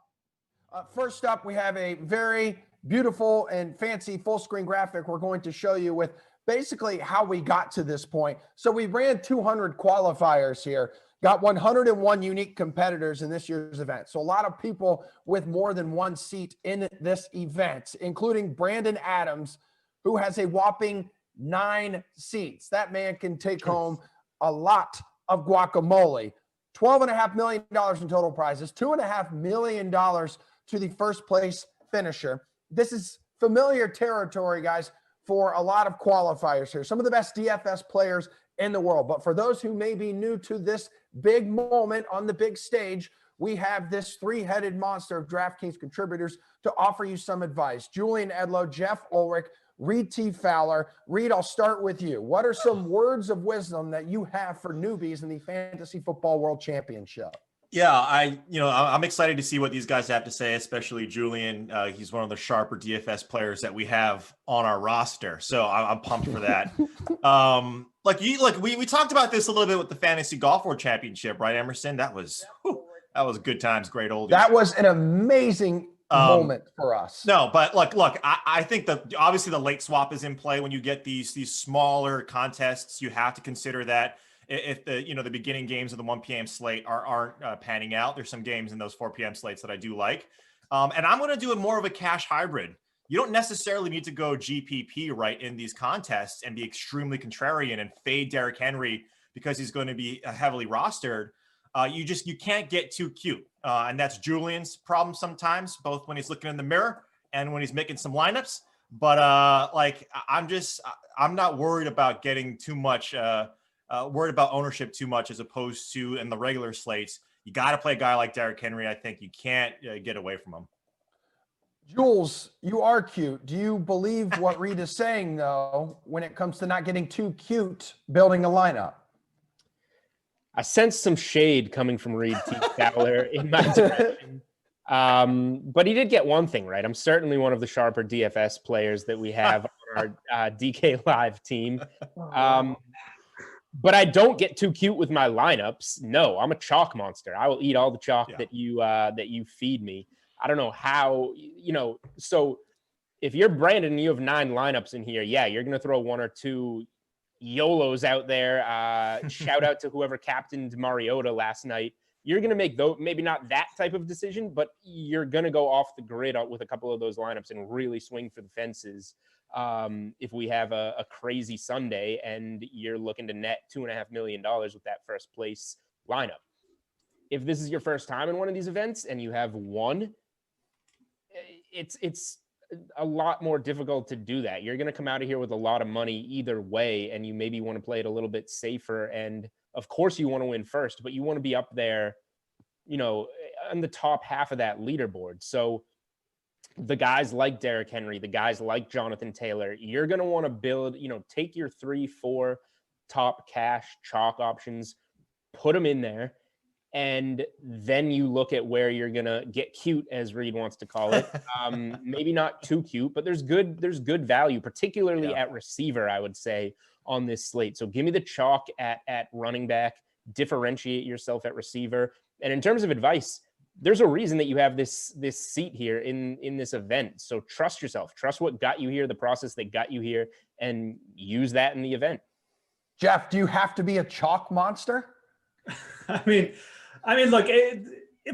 First up, we have a very beautiful and fancy full screen graphic we're going to show you with basically how we got to this point. So we ran 200 qualifiers here, got 101 unique competitors in this year's event. So a lot of people with more than one seat in this event, including Brandon Adams, who has a whopping 9 seats. That man can take home a lot of guacamole. $12.5 million in total prizes, $2.5 million to the first place finisher. This is familiar territory, guys, for a lot of qualifiers here. Some of the best DFS players in the world. But for those who may be new to this big moment on the big stage, we have this 3-headed monster of DraftKings contributors to offer you some advice. Julian Edlow, Jeff Ulrich, Reed T. Fowler. Reed, I'll start with you. What are some words of wisdom that you have for newbies in the Fantasy Football World Championship? Yeah, I'm excited to see what these guys have to say, especially Julian. He's one of the sharper DFS players that we have on our roster, so I'm pumped for that. We talked about this a little bit with the Fantasy Golf World Championship, right, Emerson? That was good times, great oldies. That was an amazing moment for us. No, but look, I think that obviously the late swap is in play when you get these smaller contests. You have to consider that. If the beginning games of the 1 p.m. slate aren't panning out, there's some games in those 4 p.m. slates that I do like. And I'm going to do it more of a cash hybrid. You don't necessarily need to go GPP right in these contests and be extremely contrarian and fade Derrick Henry because he's going to be heavily rostered. You can't get too cute. And that's Julian's problem sometimes, both when he's looking in the mirror and when he's making some lineups. But I'm not worried about getting too much worried about ownership too much as opposed to in the regular slates. You got to play a guy like Derrick Henry. I think you can't get away from him. Jules, you are cute. Do you believe what Reed is saying, though, when it comes to not getting too cute building a lineup? I sense some shade coming from Reed T. Fowler in my direction. But he did get one thing right. I'm certainly one of the sharper DFS players that we have on our DK Live team. But I don't get too cute with my lineups. No, I'm a chalk monster. I will eat all the chalk that you feed me. I don't know how, so if you're Brandon and you have 9 lineups in here, yeah, you're going to throw 1 or 2 YOLOs out there. Shout out to whoever captained Mariota last night. You're going to make, though, maybe not that type of decision, but you're going to go off the grid with a couple of those lineups and really swing for the fences. If we have a crazy Sunday and you're looking to net $2.5 million with that first place lineup. If this is your first time in one of these events and you have one, it's a lot more difficult to do that. You're going to come out of here with a lot of money either way, and you maybe want to play it a little bit safer. And of course you want to win first, but you want to be up there, on the top half of that leaderboard. So the guys like Derrick Henry, the guys like Jonathan Taylor, you're going to want to build, take your 3-4 top cash chalk options, put them in there. And then you look at where you're going to get cute, as Reed wants to call it. Maybe not too cute, but there's good value, particularly at receiver, I would say, on this slate. So give me the chalk at running back, differentiate yourself at receiver. And in terms of advice, there's a reason that you have this seat here in this event. So trust yourself, trust what got you here, the process that got you here, and use that in the event. Jeff, do you have to be a chalk monster? I mean, look,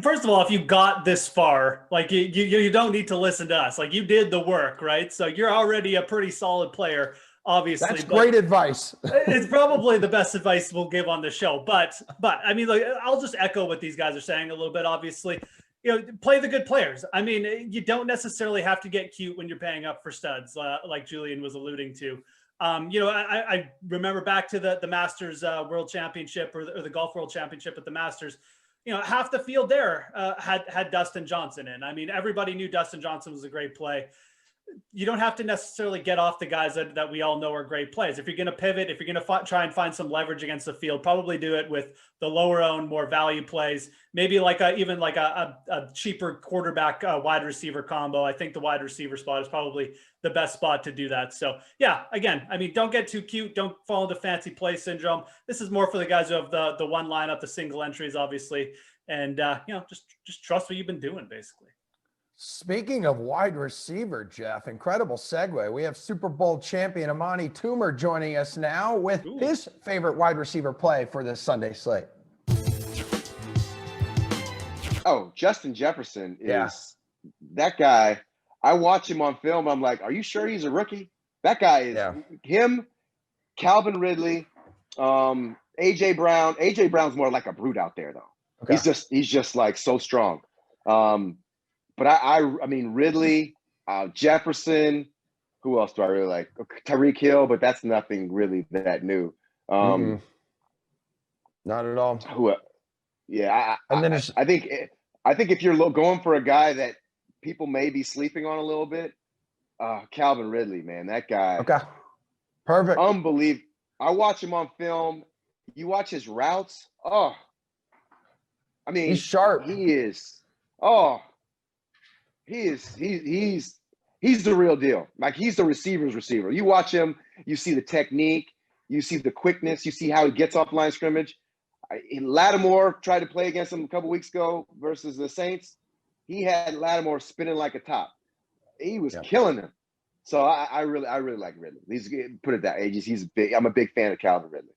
first of all, if you got this far, you don't need to listen to us. You did the work, right? So you're already a pretty solid player, obviously. That's great advice. It's probably the best advice we'll give on the show. But I'll just echo what these guys are saying a little bit. Obviously, play the good players. I mean, you don't necessarily have to get cute when you're paying up for studs, like Julian was alluding to. I remember back to the Masters World Championship or the Golf World Championship at the Masters. Half the field there had Dustin Johnson in. I mean, everybody knew Dustin Johnson was a great play. You don't have to necessarily get off the guys that we all know are great plays. If you're going to pivot, if you're going to try and find some leverage against the field, probably do it with the lower owned, more value plays. Maybe even a cheaper quarterback wide receiver combo. I think the wide receiver spot is probably the best spot to do that. So yeah, again, don't get too cute. Don't fall into fancy play syndrome. This is more for the guys who have the one lineup, the single entries, obviously, and just trust what you've been doing, basically. Speaking of wide receiver, Jeff, incredible segue. We have Super Bowl champion Amani Toomer joining us now with his favorite wide receiver play for this Sunday slate. Oh, Justin Jefferson is that guy. I watch him on film. I'm like, are you sure he's a rookie? That guy is him, Calvin Ridley, AJ Brown. AJ Brown's more like a brute out there, though. Okay. He's just like so strong. But I mean Ridley, Jefferson. Who else do I really like? Tyreek Hill, but that's nothing really that new. Not at all. I think if you're going for a guy that people may be sleeping on a little bit, Calvin Ridley, man, that guy. Okay. Perfect. Unbelievable. I watch him on film. You watch his routes. Oh, I mean, he's sharp. He is. Oh, he's the real deal. Like, he's the receiver's receiver. You watch him, you see the technique, you see the quickness, you see how he gets off line scrimmage. Lattimore tried to play against him a couple weeks ago versus the Saints. He had Lattimore spinning like a top. He was killing him. So I really like Ridley. Put it that way. He's big. I'm a big fan of Calvin Ridley.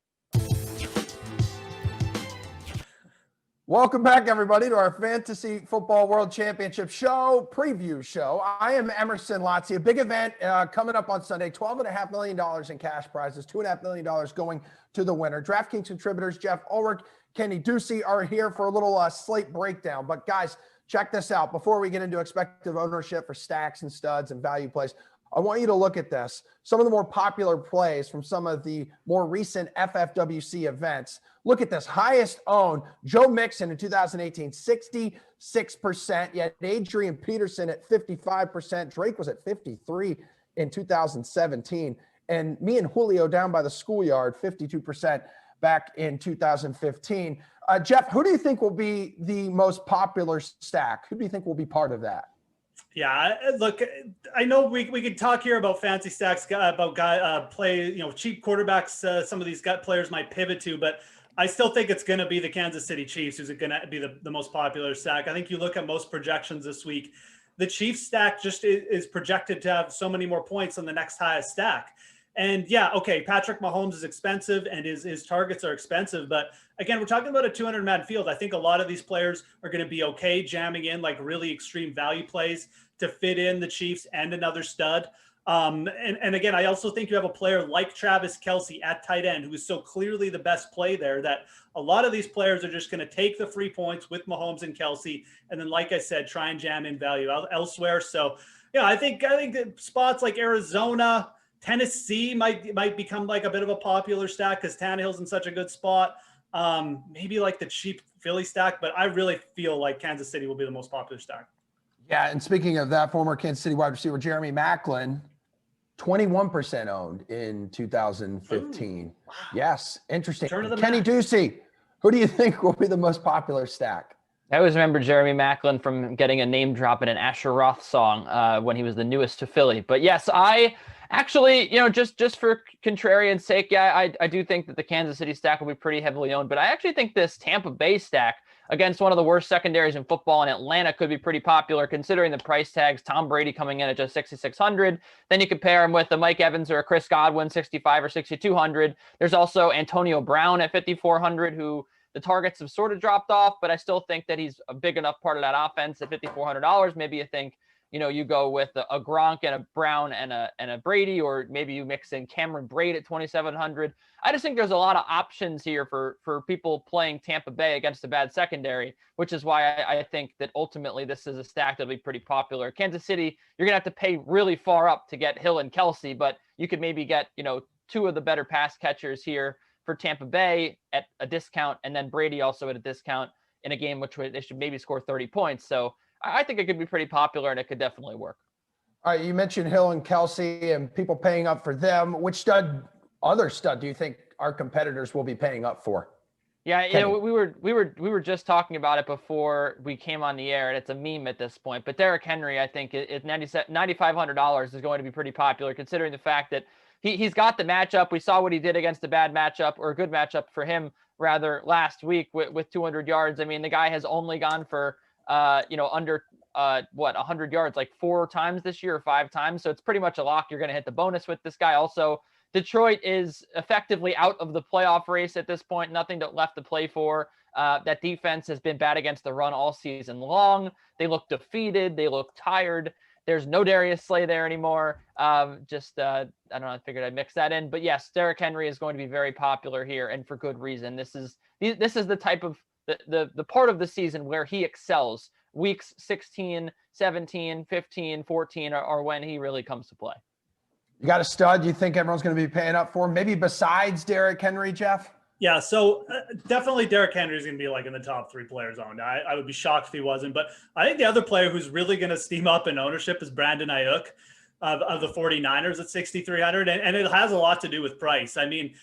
Welcome back, everybody, to our Fantasy Football World Championship show, preview show. I am Emerson Lotzi. A big event coming up on Sunday, $12.5 million in cash prizes, $2.5 million going to the winner. DraftKings contributors Jeff Ulrich, Kenny Ducey are here for a little slate breakdown. But, guys, check this out. Before we get into expected ownership for stacks and studs and value plays, I want you to look at this. Some of the more popular plays from some of the more recent FFWC events. Look at this. Highest owned, Joe Mixon in 2018, 66%. Yet Adrian Peterson at 55%. Drake was at 53% in 2017. And me and Julio down by the schoolyard, 52% back in 2015. Jeff, who do you think will be the most popular stack? Who do you think will be part of that? Yeah, look, I know we could talk here about fancy stacks, about cheap quarterbacks. Some of these players might pivot to, but I still think it's going to be the Kansas City Chiefs who's going to be the most popular stack. I think you look at most projections this week, the Chiefs stack just is projected to have so many more points than the next highest stack. And Patrick Mahomes is expensive and his targets are expensive. But again, we're talking about a 200-man field. I think a lot of these players are going to be okay jamming in like really extreme value plays to fit in the Chiefs and another stud. And again, I also think you have a player like Travis Kelce at tight end, who is so clearly the best play there, that a lot of these players are just going to take the free points with Mahomes and Kelce. And then, like I said, try and jam in value elsewhere. So, I think that spots like Arizona, Tennessee might become like a bit of a popular stack because Tannehill's in such a good spot. Maybe like the cheap Philly stack, but I really feel like Kansas City will be the most popular stack. Yeah, and speaking of that, former Kansas City wide receiver Jeremy Maclin, 21% owned in 2015. Ooh, wow. Yes, interesting. Kenny Ducey, who do you think will be the most popular stack? I always remember Jeremy Maclin from getting a name drop in an Asher Roth song when he was the newest to Philly. But yes, I actually, just for contrarian sake, I do think that the Kansas City stack will be pretty heavily owned. But I actually think this Tampa Bay stack against one of the worst secondaries in football in Atlanta could be pretty popular, considering the price tags. Tom Brady coming in at just 6,600. Then you compare him with a Mike Evans or a Chris Godwin, 6,500 or 6,200. There's also Antonio Brown at 5,400, who the targets have sort of dropped off, but I still think that he's a big enough part of that offense at $5,400. Maybe you think, you go with a Gronk and a Brown and a Brady, or maybe you mix in Cameron Brate at 2,700. I just think there's a lot of options here for people playing Tampa Bay against a bad secondary, which is why I think that ultimately this is a stack that'll be pretty popular. Kansas City, you're going to have to pay really far up to get Hill and Kelce, but you could maybe get, two of the better pass catchers here for Tampa Bay at a discount, and then Brady also at a discount in a game which they should maybe score 30 points. So I think it could be pretty popular, and it could definitely work. All right, you mentioned Hill and Kelce and people paying up for them. Which other stud do you think our competitors will be paying up for? Yeah, we were just talking about it before we came on the air, and it's a meme at this point. But Derrick Henry, I think, at $9,500 is going to be pretty popular, considering the fact that he's got the matchup. We saw what he did against a bad matchup, or a good matchup for him, rather, last week with 200 yards. I mean, the guy has only gone for under 100 yards like 4 times this year or 5 times. So it's pretty much a lock. You're going to hit the bonus with this guy. Also, Detroit is effectively out of the playoff race at this point. Nothing left to play for. That defense has been bad against the run all season long. They look defeated. They look tired. There's no Darius Slay there anymore. I don't know. I figured I'd mix that in. But yes, Derrick Henry is going to be very popular here, and for good reason. This is the type of the part of the season where he excels. Weeks 16, 17, 15, 14 are when he really comes to play. You got a stud you think everyone's going to be paying up for? Maybe besides Derrick Henry, Jeff? Yeah, so definitely Derrick Henry is going to be like in the top 3 players owned. I would be shocked if he wasn't. But I think the other player who's really going to steam up in ownership is Brandon Ayuk of the 49ers at 6,300. And it has a lot to do with price. I mean,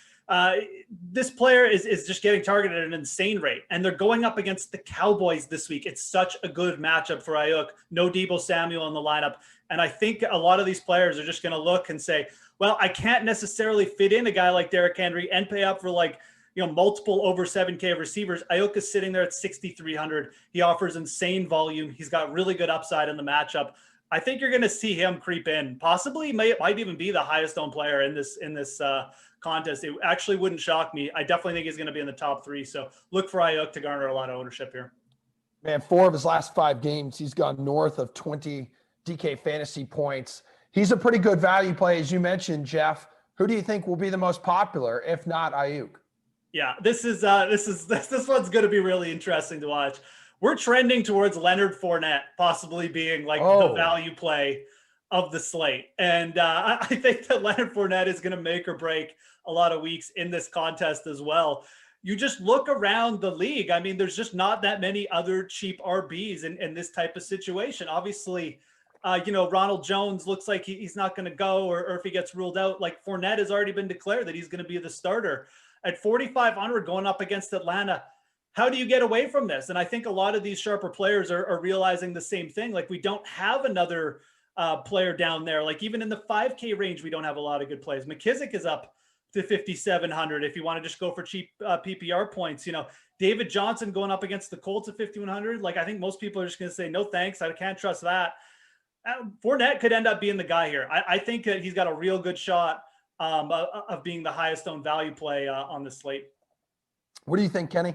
this player is just getting targeted at an insane rate. And they're going up against the Cowboys this week. It's such a good matchup for Ayuk. No Deebo Samuel in the lineup. And I think a lot of these players are just going to look and say, well, I can't necessarily fit in a guy like Derrick Henry and pay up for multiple over 7K receivers. Ayuk is sitting there at 6,300. He offers insane volume. He's got really good upside in the matchup. I think you're going to see him creep in. Possibly might even be the highest owned player in this contest. It actually wouldn't shock me. I definitely think he's going to be in the top 3. So look for Ayuk to garner a lot of ownership here. Man, 4 of his last 5 games, he's gone north of 20 DK fantasy points. He's a pretty good value play, as you mentioned, Jeff. Who do you think will be the most popular, if not Ayuk? Yeah, this one's going to be really interesting to watch. We're trending towards Leonard Fournette possibly being the value play of the slate. And I think that Leonard Fournette is going to make or break a lot of weeks in this contest as well. You just look around the league. I mean, there's just not that many other cheap RBs in this type of situation. Obviously, Ronald Jones looks like he's not going to go, or if he gets ruled out, Fournette has already been declared that he's going to be the starter. At 4,500 going up against Atlanta, how do you get away from this? And I think a lot of these sharper players are realizing the same thing. We don't have another player down there. Even in the 5K range, we don't have a lot of good plays. McKissick is up to 5,700 if you want to just go for cheap PPR points. David Johnson going up against the Colts at 5,100. I think most people are just going to say, no thanks, I can't trust that. Fournette could end up being the guy here. I think that he's got a real good shot of being the highest owned value play on the slate. What do you think, Kenny?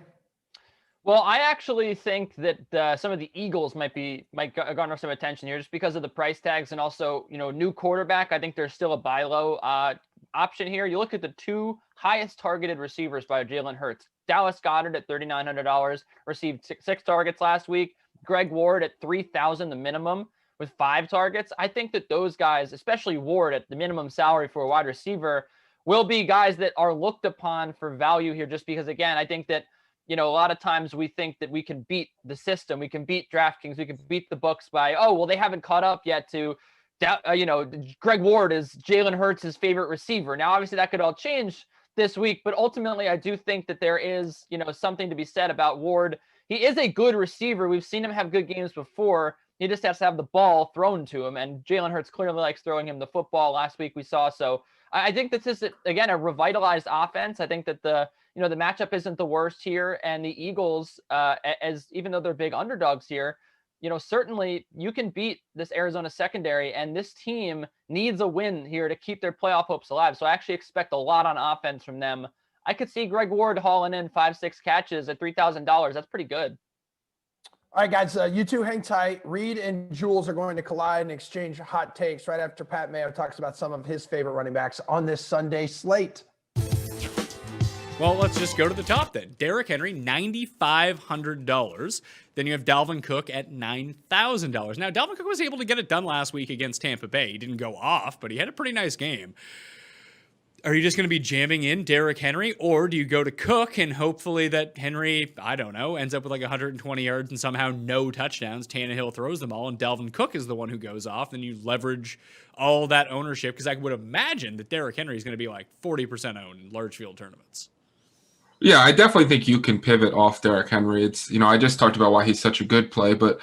Well, I actually think that some of the Eagles might garner some attention here just because of the price tags and also, new quarterback. I think there's still a buy low option here. You look at the 2 highest targeted receivers by Jalen Hurts. Dallas Goedert at $3,900 received 6 targets last week. Greg Ward at $3,000, the minimum, with 5 targets. I think that those guys, especially Ward at the minimum salary for a wide receiver, will be guys that are looked upon for value here just because, again, I think that, a lot of times we think that we can beat the system, we can beat DraftKings, we can beat the books by, they haven't caught up yet to, Greg Ward is Jalen Hurts' favorite receiver. Now, obviously that could all change this week, but ultimately I do think that there is, something to be said about Ward. He is a good receiver. We've seen him have good games before. He just has to have the ball thrown to him, and Jalen Hurts clearly likes throwing him the football. Last week we saw. So I think this is, again, a revitalized offense. I think that the matchup isn't the worst here, and the Eagles, even though they're big underdogs here, certainly you can beat this Arizona secondary, and this team needs a win here to keep their playoff hopes alive. So I actually expect a lot on offense from them. I could see Greg Ward hauling in 5-6 catches at $3,000. That's pretty good. All right, guys, you two hang tight. Reed and Jules are going to collide and exchange hot takes right after Pat Mayo talks about some of his favorite running backs on this Sunday slate. Well, let's just go to the top then. Derrick Henry, $9,500. Then you have Dalvin Cook at $9,000. Now, Dalvin Cook was able to get it done last week against Tampa Bay. He didn't go off, but he had a pretty nice game. Are you just going to be jamming in Derrick Henry, or do you go to Cook and hopefully that Henry, I don't know, ends up with 120 yards and somehow no touchdowns? Tannehill throws them all, and Dalvin Cook is the one who goes off. Then you leverage all that ownership, because I would imagine that Derrick Henry is going to be 40% owned in large field tournaments. Yeah, I definitely think you can pivot off Derrick Henry. It's, I just talked about why he's such a good play, but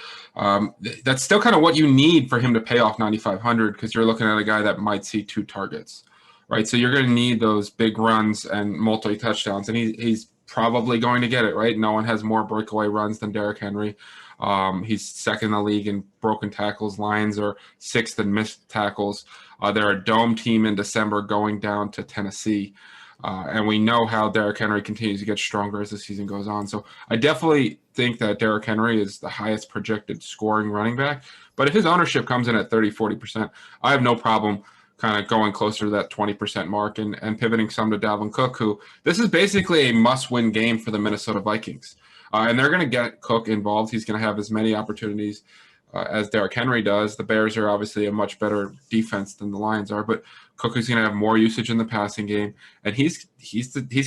that's still kind of what you need for him to pay off 9,500, because you're looking at a guy that might see 2 targets. Right, so you're going to need those big runs and multi touchdowns, and he's probably going to get it, right? No one has more breakaway runs than Derrick Henry. He's second in the league in broken tackles. Lions are sixth in missed tackles. They're a dome team in December going down to Tennessee. And we know how Derrick Henry continues to get stronger as the season goes on. So I definitely think that Derrick Henry is the highest projected scoring running back. But if his ownership comes in at 30, 40%, I have no problem kind of going closer to that 20% mark and pivoting some to Dalvin Cook, who this is basically a must-win game for the Minnesota Vikings. And they're going to get Cook involved. He's going to have as many opportunities as Derrick Henry does. The Bears are obviously a much better defense than the Lions are, but Cook is going to have more usage in the passing game, and he's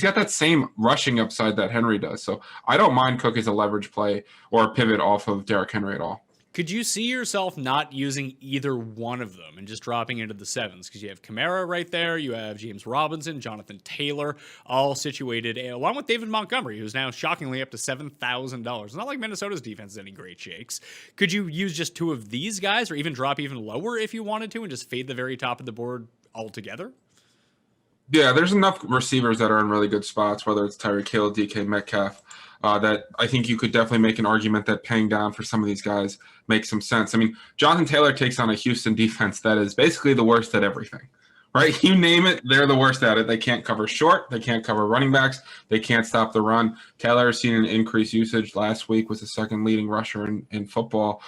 got that same rushing upside that Henry does. So I don't mind Cook as a leverage play or a pivot off of Derrick Henry at all. Could you see yourself not using either one of them and just dropping into the sevens? Because you have Kamara right there, you have James Robinson, Jonathan Taylor, all situated, along with David Montgomery, who's now shockingly up to $7,000. It's not like Minnesota's defense is any great shakes. Could you use just two of these guys, or even drop even lower if you wanted to, and just fade the very top of the board altogether? Yeah, there's enough receivers that are in really good spots, whether it's Tyreek Hill, DK Metcalf, that I think you could definitely make an argument that paying down for some of these guys makes some sense. I mean, Jonathan Taylor takes on a Houston defense that is basically the worst at everything, right? You name it, they're the worst at it. They can't cover short. They can't cover running backs. They can't stop the run. Taylor has seen an increased usage. Last week was the second leading rusher in football.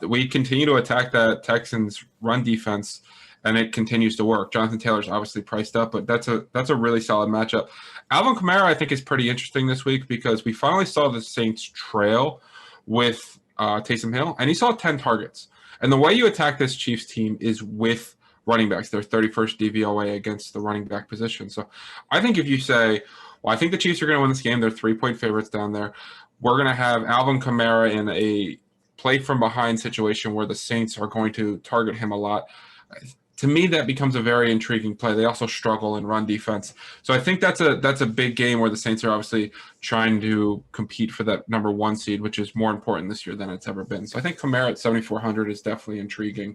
We continue to attack that Texans run defense, and it continues to work. Jonathan Taylor's obviously priced up, but that's a really solid matchup. Alvin Kamara, I think, is pretty interesting this week because we finally saw the Saints trail with Taysom Hill, and he saw 10 targets. And the way you attack this Chiefs team is with running backs. They're 31st DVOA against the running back position. So I think if you say, well, I think the Chiefs are going to win this game. They're 3-point favorites down there. We're going to have Alvin Kamara in a play from behind situation where the Saints are going to target him a lot. To me, that becomes a very intriguing play. They also struggle in run defense. So I think that's a big game where the Saints are obviously trying to compete for that number one seed, which is more important this year than it's ever been. So I think Kamara at 7,400 is definitely intriguing.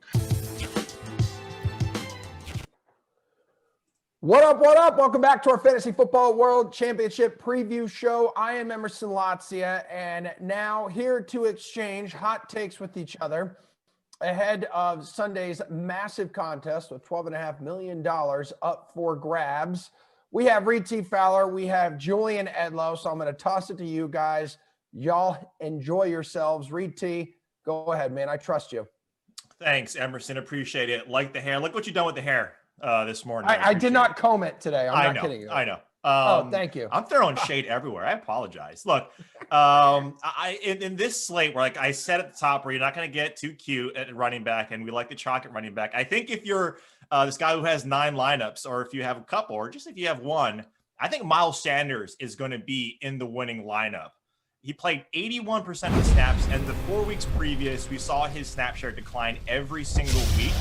What up, what up? Welcome back to our Fantasy Football World Championship preview show. I am Emerson Latzia, and now here to exchange hot takes with each other ahead of Sunday's massive contest with $12.5 million up for grabs. We have Reed T. Fowler. We have Julian Edlow. So I'm going to toss it to you guys. Y'all enjoy yourselves. Reed T., go ahead, man. I trust you. Thanks, Emerson. Appreciate it. Like the hair. Look what you've done with the hair this morning. I did not comb it today. I'm not kidding you. I know. Thank you. I'm throwing shade everywhere. I apologize. Look, in this slate where, like I said at the top, where you're not going to get too cute at running back, and we like the chalk at running back. I think if you're this guy who has 9 lineups, or if you have a couple, or just if you have one, I think Miles Sanders is going to be in the winning lineup. He played 81% of the snaps, and the 4 weeks previous, we saw his snap share decline every single week.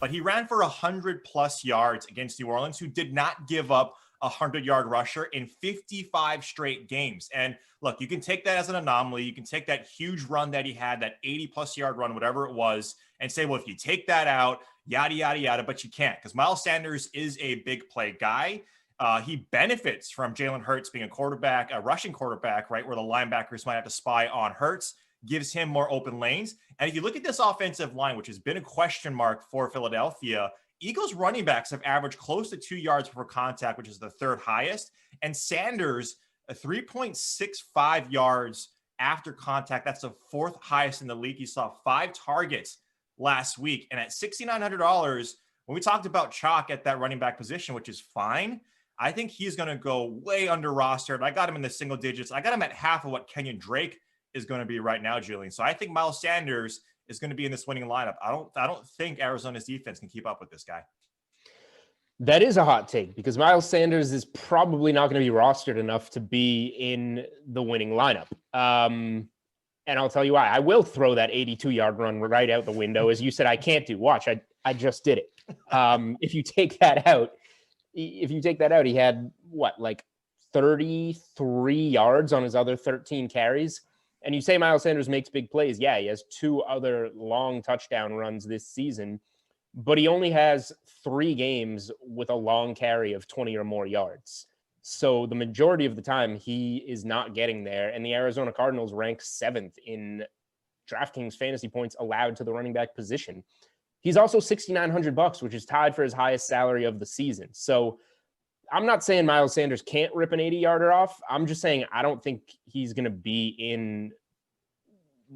But he ran for 100+ yards against New Orleans, who did not give up a 100-yard rusher in 55 straight games. And look, you can take that as an anomaly. You can take that huge run that he had, that 80+ yard run, whatever it was, and say, well, if you take that out, yada, yada, yada, but you can't, because Miles Sanders is a big play guy. He benefits from Jalen Hurts being a rushing quarterback, right, where the linebackers might have to spy on Hurts, gives him more open lanes. And if you look at this offensive line, which has been a question mark for Philadelphia, Eagles running backs have averaged close to 2 yards per contact, which is the third highest. And Sanders, 3.65 yards after contact. That's the fourth highest in the league. He saw 5 targets last week. And at $6,900, when we talked about chalk at that running back position, which is fine, I think he's going to go way under rostered. I got him in the single digits. I got him at half of what Kenyon Drake is going to be right now, Julian. So I think Miles Sanders is going to be in this winning lineup. I don't think Arizona's defense can keep up with this guy. That is a hot take because Miles Sanders is probably not going to be rostered enough to be in the winning lineup. And I'll tell you why. I will throw that 82-yard run right out the window. As you said, I can't do. Watch, I just did it. If you take that out, he had like 33 yards on his other 13 carries. And you say Miles Sanders makes big plays. Yeah, he has 2 other long touchdown runs this season, but he only has 3 games with a long carry of 20 or more yards. So the majority of the time he is not getting there. And the Arizona Cardinals rank 7th in DraftKings fantasy points allowed to the running back position. He's also $6,900, which is tied for his highest salary of the season. So I'm not saying Miles Sanders can't rip an 80-yarder off. I'm just saying I don't think he's going to be in,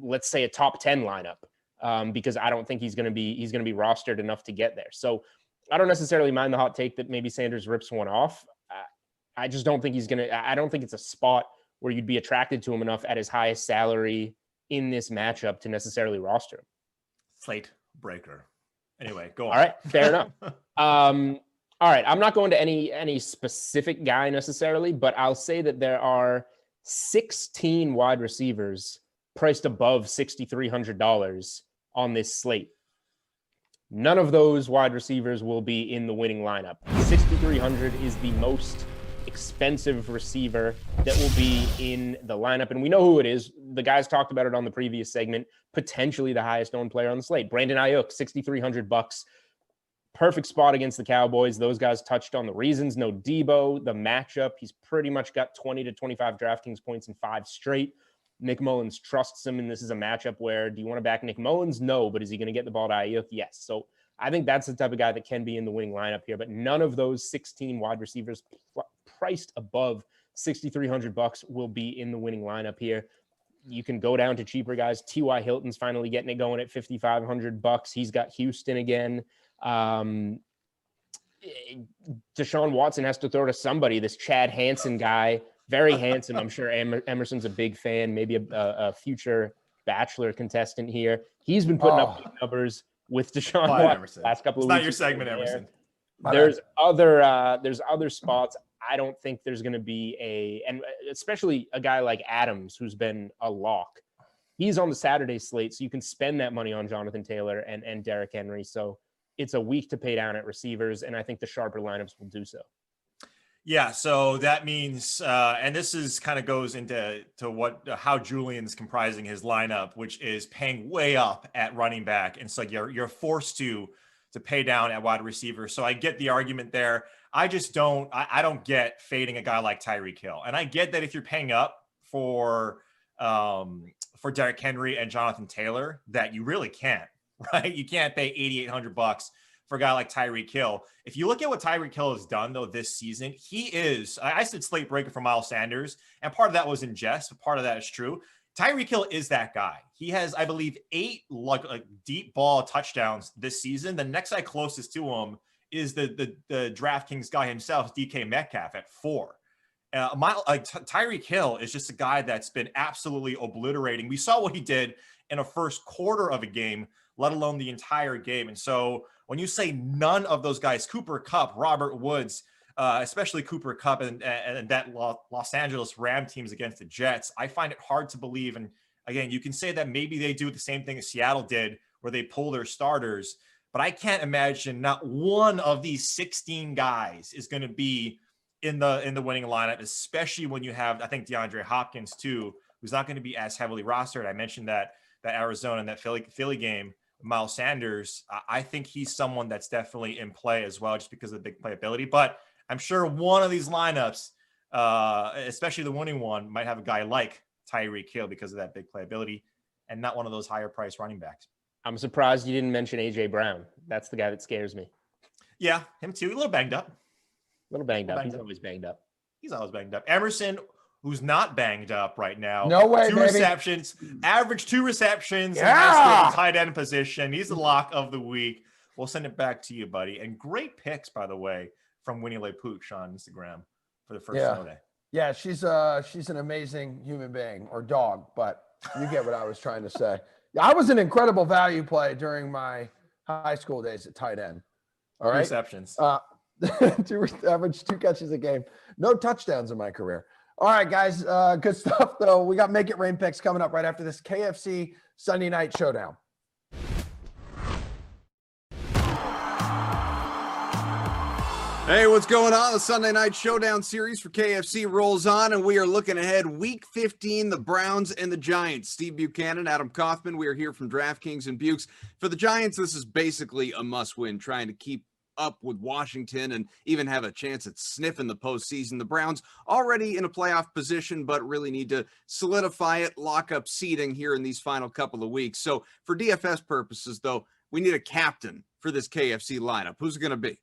let's say, a top 10 lineup, because I don't think he's going to be rostered enough to get there. So I don't necessarily mind the hot take that maybe Sanders rips one off. I just don't think I don't think it's a spot where you'd be attracted to him enough at his highest salary in this matchup to necessarily roster him. Slate breaker. Anyway, go on. All right, fair enough. All right, I'm not going to any specific guy necessarily, but I'll say that there are 16 wide receivers priced above $6,300 on this slate. None of those wide receivers will be in the winning lineup. $6,300 is the most expensive receiver that will be in the lineup, and we know who it is. The guys talked about it on the previous segment. Potentially the highest owned player on the slate, Brandon Ayuk, $6,300. Perfect spot against the Cowboys. Those guys touched on the reasons. No Debo, the matchup. He's pretty much got 20 to 25 DraftKings points in 5 straight. Nick Mullins trusts him, and this is a matchup where, do you want to back Nick Mullins? No, but is he going to get the ball to Ayuk? Yes. So I think that's the type of guy that can be in the winning lineup here, but none of those 16 wide receivers priced above $6,300 will be in the winning lineup here. You can go down to cheaper guys. T.Y. Hilton's finally getting it going at $5,500. He's got Houston again. Deshaun Watson has to throw to somebody. This Chad Hansen guy, very handsome. I'm sure Emerson's a big fan, maybe a future Bachelor contestant here. He's been putting up big numbers with Deshaun Watson last couple of weeks. It's not your segment, Emerson. There's other spots. I don't think there's going to be and especially a guy like Adams, who's been a lock. He's on the Saturday slate, so you can spend that money on Jonathan Taylor and Derrick Henry. So it's a week to pay down at receivers, and I think the sharper lineups will do so. Yeah, so that means, and this is kind of goes into how Julian's comprising his lineup, which is paying way up at running back, and so you're forced to pay down at wide receiver. So I get the argument there. I just don't. I don't get fading a guy like Tyreek Hill, and I get that if you're paying up for Derrick Henry and Jonathan Taylor, that you really can't. Right? You can't pay $8,800 for a guy like Tyreek Hill. If you look at what Tyreek Hill has done, though, this season, he is, I said slate breaker for Miles Sanders, and part of that was in jest, but part of that is true. Tyreek Hill is that guy. He has, I believe, 8 like deep ball touchdowns this season. The next guy closest to him is the DraftKings guy himself, DK Metcalf, at 4. Tyreek Hill is just a guy that's been absolutely obliterating. We saw what he did in a first quarter of a game, let alone the entire game. And so when you say none of those guys, Cooper Kupp, Robert Woods, especially Cooper Kupp and that Los Angeles Ram teams against the Jets, I find it hard to believe. And again, you can say that maybe they do the same thing as Seattle did, where they pull their starters, but I can't imagine not one of these 16 guys is going to be in the winning lineup, especially when you have, I think, DeAndre Hopkins too, who's not going to be as heavily rostered. I mentioned that Arizona and that Philly game, Miles Sanders, I think he's someone that's definitely in play as well, just because of the big playability. But I'm sure one of these lineups, especially the winning one, might have a guy like Tyreek Hill because of that big playability, and not one of those higher priced running backs. I'm surprised you didn't mention AJ Brown. That's the guy that scares me. Yeah, him too. A little banged up. He's always banged up. He's always banged up. Emerson, who's not banged up right now. No way, 2 baby. receptions, average 2 receptions. Yeah. In the tight end position. He's the lock of the week. We'll send it back to you, buddy. And great picks, by the way, from Winnie Le Pooch on Instagram for the first snow day. Yeah, she's an amazing human being, or dog, but you get what I was trying to say. Yeah, I was an incredible value play during my high school days at tight end. All right. Receptions. Average 2 catches a game. No touchdowns in my career. All right, guys. Good stuff, though. We got Make It Rain picks coming up right after this KFC Sunday Night Showdown. Hey, what's going on? The Sunday Night Showdown series for KFC rolls on, and we are looking ahead. Week 15, the Browns and the Giants. Steve Buchanan, Adam Kaufman. We are here from DraftKings and Bukes. For the Giants, this is basically a must-win, trying to keep up with Washington and even have a chance at sniffing the postseason. The Browns already in a playoff position, but really need to solidify it, lock up seeding here in these final couple of weeks. So for DFS purposes, though, we need a captain for this KFC lineup. Who's it going to be?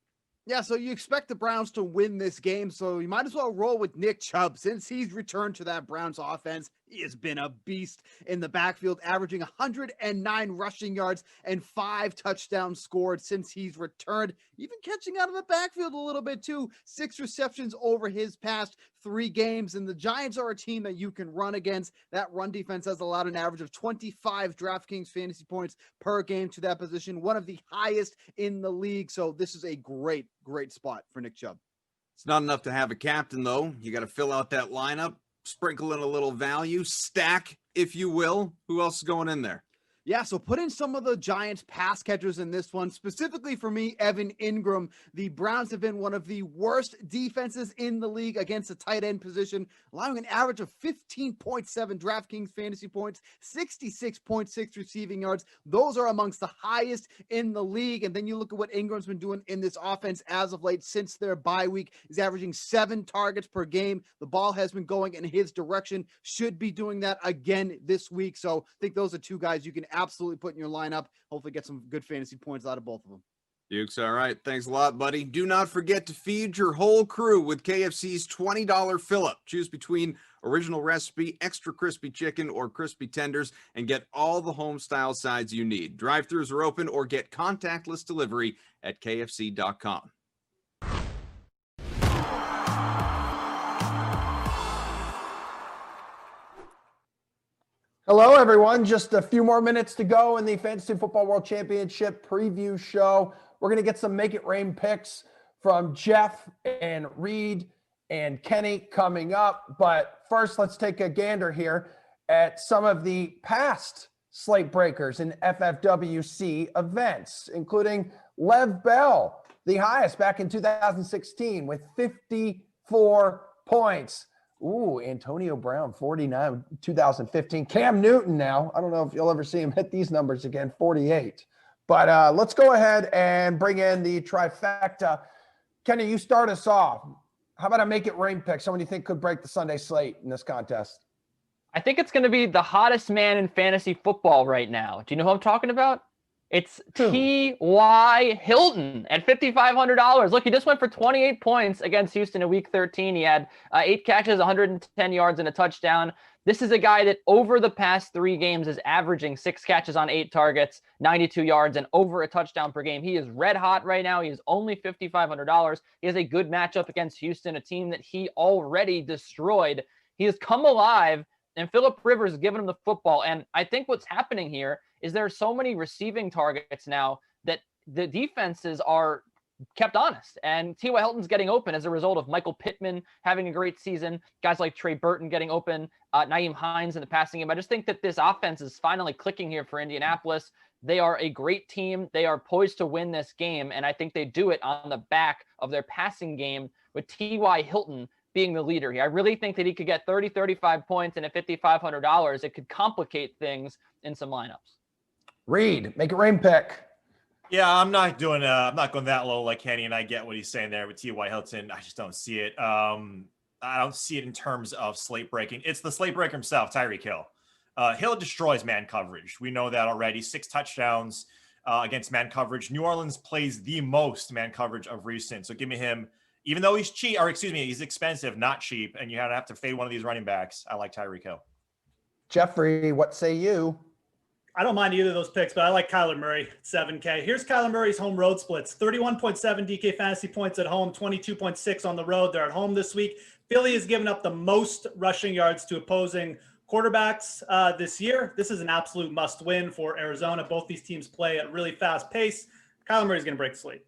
Yeah, so you expect the Browns to win this game, so you might as well roll with Nick Chubb. Since he's returned to that Browns offense, he has been a beast in the backfield, averaging 109 rushing yards and 5 touchdowns scored since he's returned, even catching out of the backfield a little bit too. 6 receptions over his past 3 games, and the Giants are a team that you can run against. That run defense has allowed an average of 25 DraftKings fantasy points per game to that position, one of the highest in the league. So this is a great spot for Nick Chubb. It's not enough to have a captain, though. You got to fill out that lineup, sprinkle in a little value, stack, if you will. Who else is going in there? Yeah, so put in some of the Giants pass catchers in this one. Specifically for me, Evan Ingram. The Browns have been one of the worst defenses in the league against the tight end position, allowing an average of 15.7 DraftKings fantasy points, 66.6 receiving yards. Those are amongst the highest in the league. And then you look at what Ingram's been doing in this offense as of late since their bye week. He's averaging 7 targets per game. The ball has been going in his direction. Should be doing that again this week. So I think those are 2 guys you can absolutely put in your lineup. Hopefully get some good fantasy points out of both of them. Dukes, all right. Thanks a lot, buddy. Do not forget to feed your whole crew with KFC's $20 fill-up. Choose between original recipe, extra crispy chicken, or crispy tenders, and get all the home-style sides you need. Drive-thrus are open, or get contactless delivery at kfc.com. Hello, everyone. Just a few more minutes to go in the Fantasy Football World Championship preview show. We're going to get some Make It Rain picks from Jeff and Reed and Kenny coming up. But first, let's take a gander here at some of the past slate breakers in FFWC events, including Lev Bell, the highest back in 2016 with 54 points. Ooh, Antonio Brown, 49, 2015. Cam Newton now. I don't know if you'll ever see him hit these numbers again, 48. But let's go ahead and bring in the trifecta. Kenny, you start us off. How about I Make It Rain pick? Someone you think could break the Sunday slate in this contest? I think it's going to be the hottest man in fantasy football right now. Do you know who I'm talking about? It's T.Y. Hilton at $5,500. Look, he just went for 28 points against Houston in Week 13. He had 8 catches, 110 yards, and a touchdown. This is a guy that over the past 3 games is averaging 6 catches on 8 targets, 92 yards, and over a touchdown per game. He is red hot right now. He is only $5,500. He has a good matchup against Houston, a team that he already destroyed. He has come alive, and Phillip Rivers has given him the football. And I think what's happening here is there are so many receiving targets now that the defenses are kept honest. And T.Y. Hilton's getting open as a result of Michael Pittman having a great season, guys like Trey Burton getting open, Nyheim Hines in the passing game. I just think that this offense is finally clicking here for Indianapolis. They are a great team. They are poised to win this game, and I think they do it on the back of their passing game with T.Y. Hilton being the leader here. I really think that he could get 30, 35 points, and at $5,500, it could complicate things in some lineups. Reed, Make It Rain pick. Yeah, I'm not going that low like Kenny, and I get what he's saying there with T.Y. Hilton. I just don't see it. I don't see it in terms of slate breaking. It's the slate breaker himself, Tyreek Hill. Hill destroys man coverage. We know that already. 6 touchdowns against man coverage. New Orleans plays the most man coverage of recent. So give me him, even though he's cheap, or excuse me, he's expensive, not cheap, and you have to fade one of these running backs. I like Tyreek Hill. Jeffrey, what say you? I don't mind either of those picks, but I like Kyler Murray, 7K. Here's Kyler Murray's home road splits. 31.7 DK fantasy points at home, 22.6 on the road. They're at home this week. Philly has given up the most rushing yards to opposing quarterbacks this year. This is an absolute must win for Arizona. Both these teams play at a really fast pace. Kyler Murray's going to break the slate.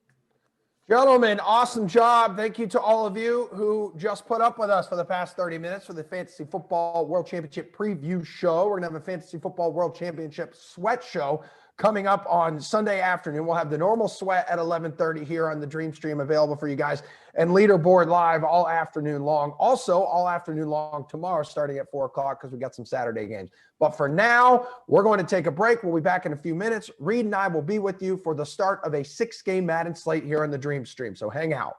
Gentlemen, awesome job. Thank you to all of you who just put up with us for the past 30 minutes for the Fantasy Football World Championship preview show. We're going to have a Fantasy Football World Championship sweat show coming up on Sunday afternoon. We'll have the normal sweat at 11:30 here on the Dream Stream available for you guys, and leaderboard live all afternoon long. Also, all afternoon long tomorrow starting at 4 o'clock because we got some Saturday games. But for now, we're going to take a break. We'll be back in a few minutes. Reed and I will be with you for the start of a 6-game Madden slate here on the Dream Stream. So hang out.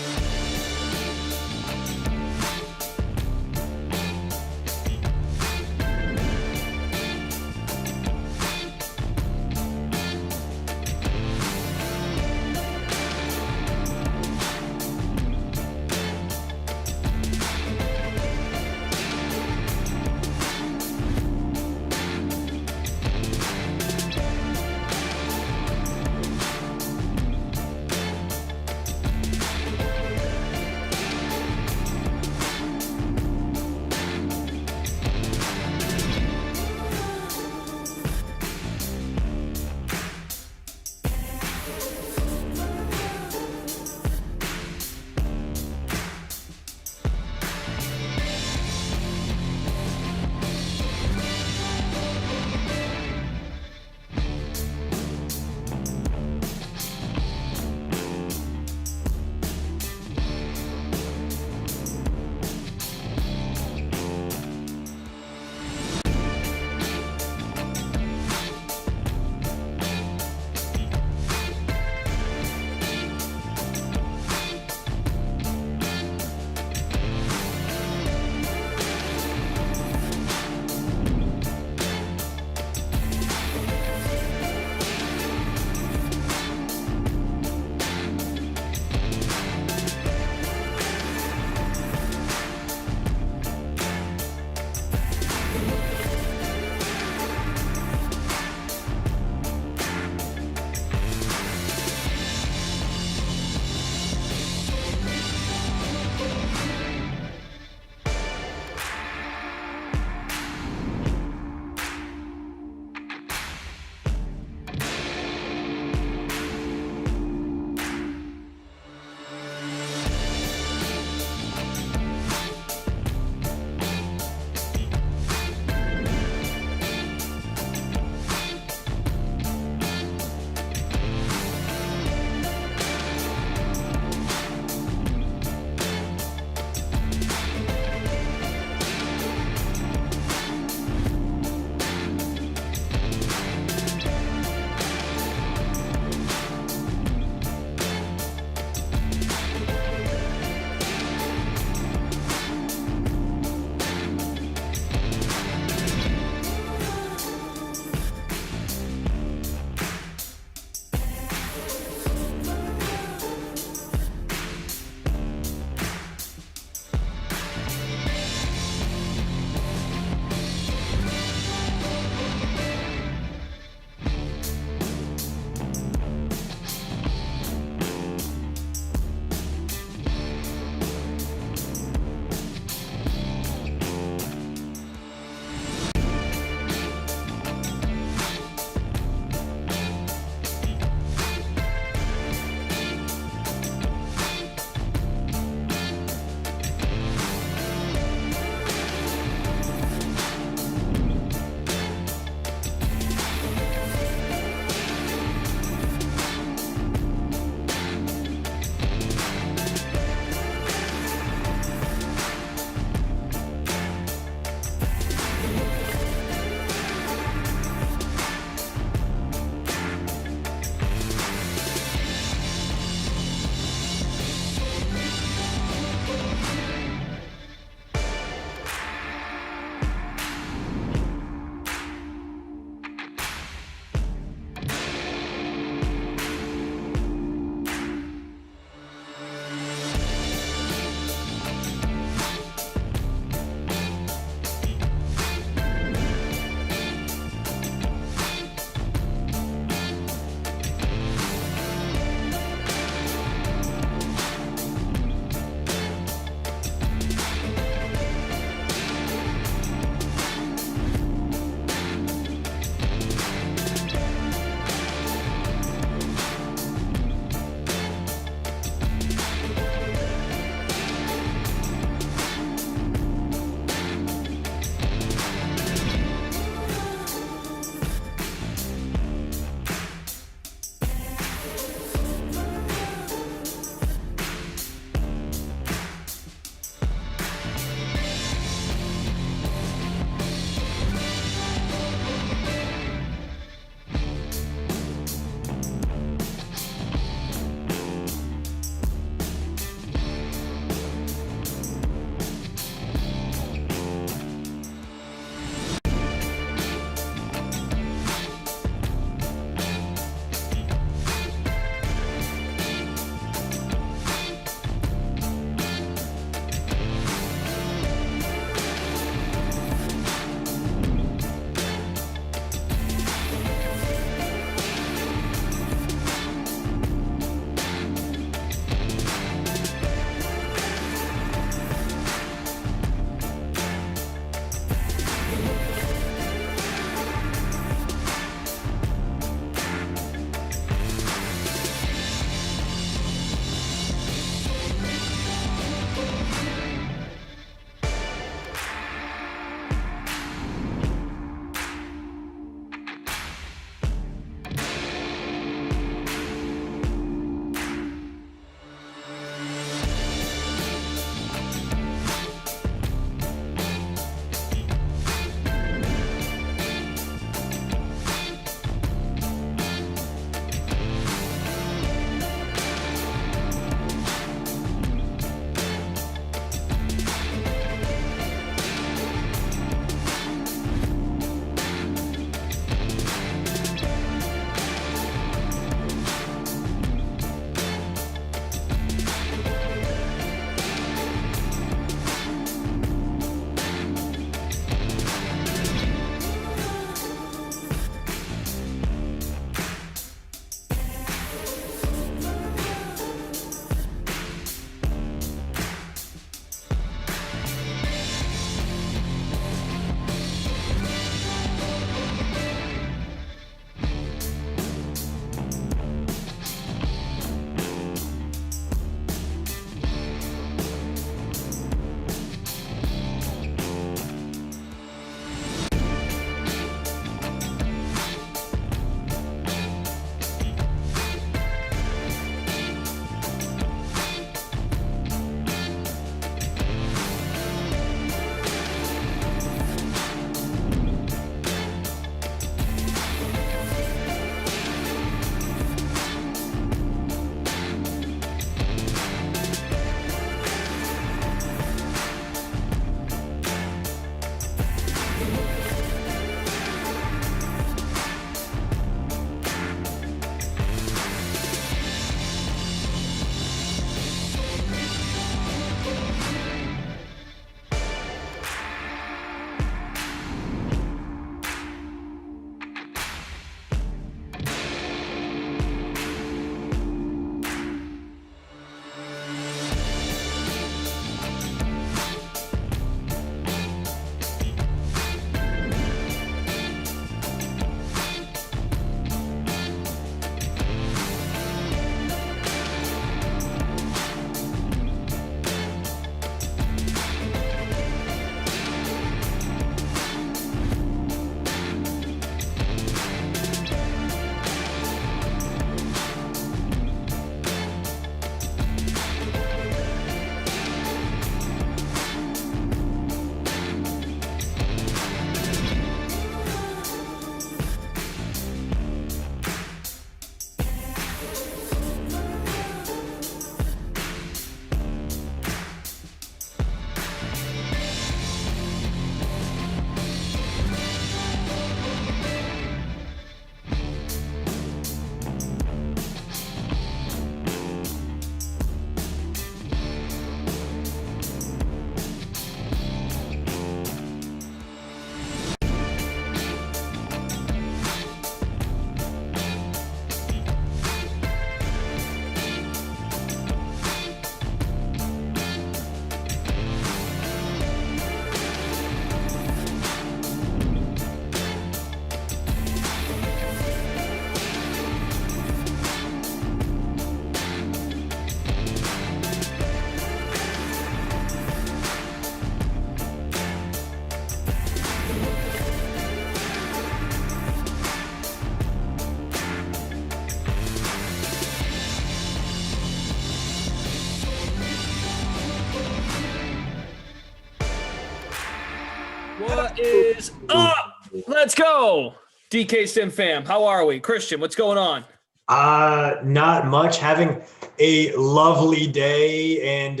What is up? Let's go. DK Sim fam. How are we? Christian, what's going on? Not much. Having a lovely day and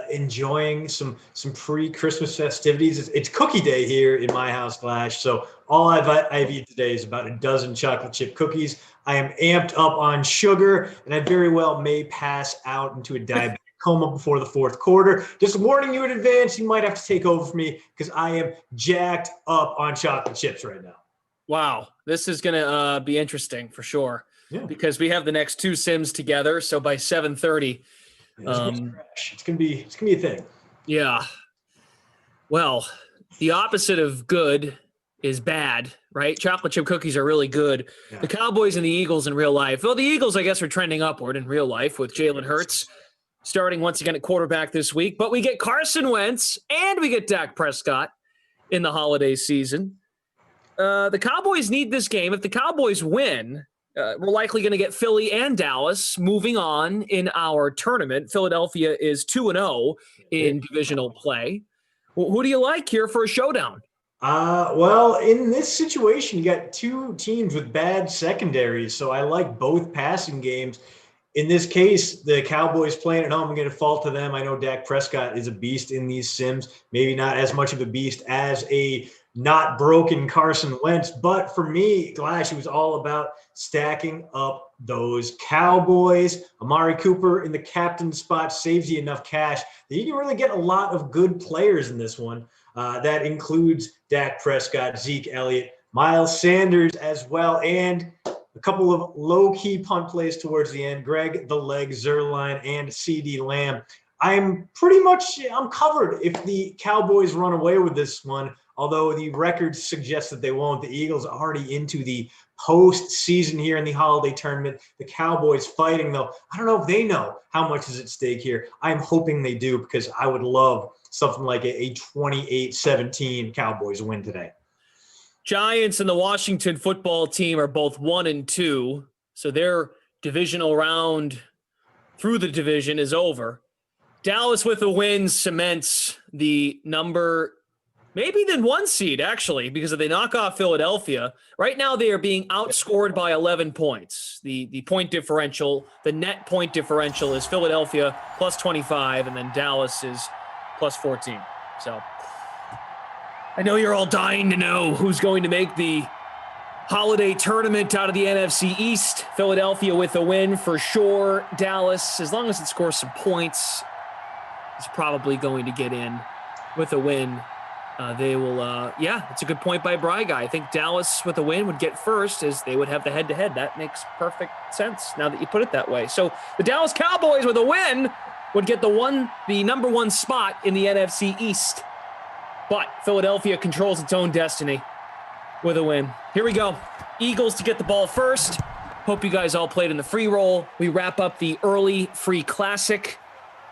enjoying some pre-Christmas festivities. It's cookie day here in my house, Flash. So all I've eaten today is about a dozen chocolate chip cookies. I am amped up on sugar, and I very well may pass out into a diabetic coma before the fourth quarter. Just warning you in advance, you might have to take over for me because I am jacked up on chocolate chips right now. Wow, this is going to be interesting for sure. Yeah. Because we have the next two Sims together. So by 7:30, it's gonna be a thing. Yeah. Well, the opposite of good is bad, right? Chocolate chip cookies are really good. Yeah. The Cowboys and the Eagles in real life. Well, the Eagles, I guess, are trending upward in real life with Jalen Hurts starting once again at quarterback this week. But we get Carson Wentz and we get Dak Prescott in the holiday season. The Cowboys need this game. If the Cowboys win, we're likely going to get Philly and Dallas moving on in our tournament. Philadelphia is 2-0 in divisional play. Who do you like here for a showdown? Well, in this situation, you got two teams with bad secondaries, so I like both passing games. In this case, the Cowboys playing at home, I'm going to fall to them. I know Dak Prescott is a beast in these Sims, maybe not as much of a beast as a not broken Carson Wentz, but for me, Glash, it was all about stacking up those Cowboys. Amari Cooper in the captain spot saves you enough cash that you can really get a lot of good players in this one. That includes Dak Prescott, Zeke Elliott, Miles Sanders as well, and a couple of low-key punt plays towards the end. Greg the Leg Zuerlein and CeeDee Lamb. I'm covered if the Cowboys run away with this one, although the records suggest that they won't. The Eagles are already into the postseason here in the holiday tournament. The Cowboys fighting, though. I don't know if they know how much is at stake here. I'm hoping they do because I would love something like a 28-17 Cowboys win today. Giants and the Washington football team are both 1-2, so their divisional round through the division is over. Dallas with a win cements the number maybe then 1 seed, actually, because if they knock off Philadelphia, right now they are being outscored by 11 points. The point differential, the net point differential is Philadelphia plus 25, and then Dallas is plus 14. So I know you're all dying to know who's going to make the holiday tournament out of the NFC East. Philadelphia with a win for sure. Dallas, as long as it scores some points, is probably going to get in with a win. They will, it's a good point by Bry Guy. I think Dallas with a win would get first as they would have the head-to-head. That makes perfect sense now that you put it that way. So the Dallas Cowboys with a win would get the number 1 spot in the NFC East. But Philadelphia controls its own destiny with a win. Here we go. Eagles to get the ball first. Hope you guys all played in the free roll. We wrap up the early free classic.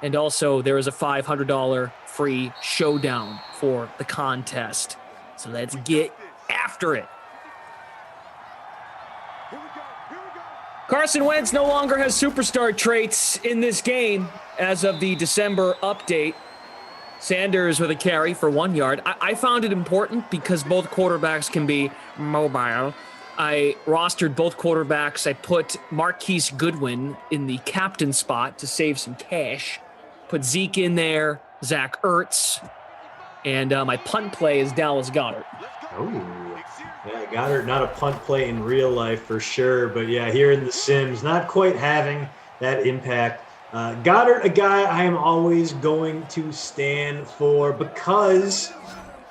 And also there is a $500 free showdown for the contest. So let's get after it. Carson Wentz no longer has superstar traits in this game as of the December update. Sanders with a carry for 1 yard. I found it important because both quarterbacks can be mobile. I rostered both quarterbacks. I put Marquise Goodwin in the captain spot to save some cash. Put Zeke in there, Zach Ertz, and my punt play is Dallas Goedert. Oh, yeah, Goddard, not a punt play in real life for sure, but yeah, here in the Sims, not quite having that impact. Goddard, a guy I am always going to stand for because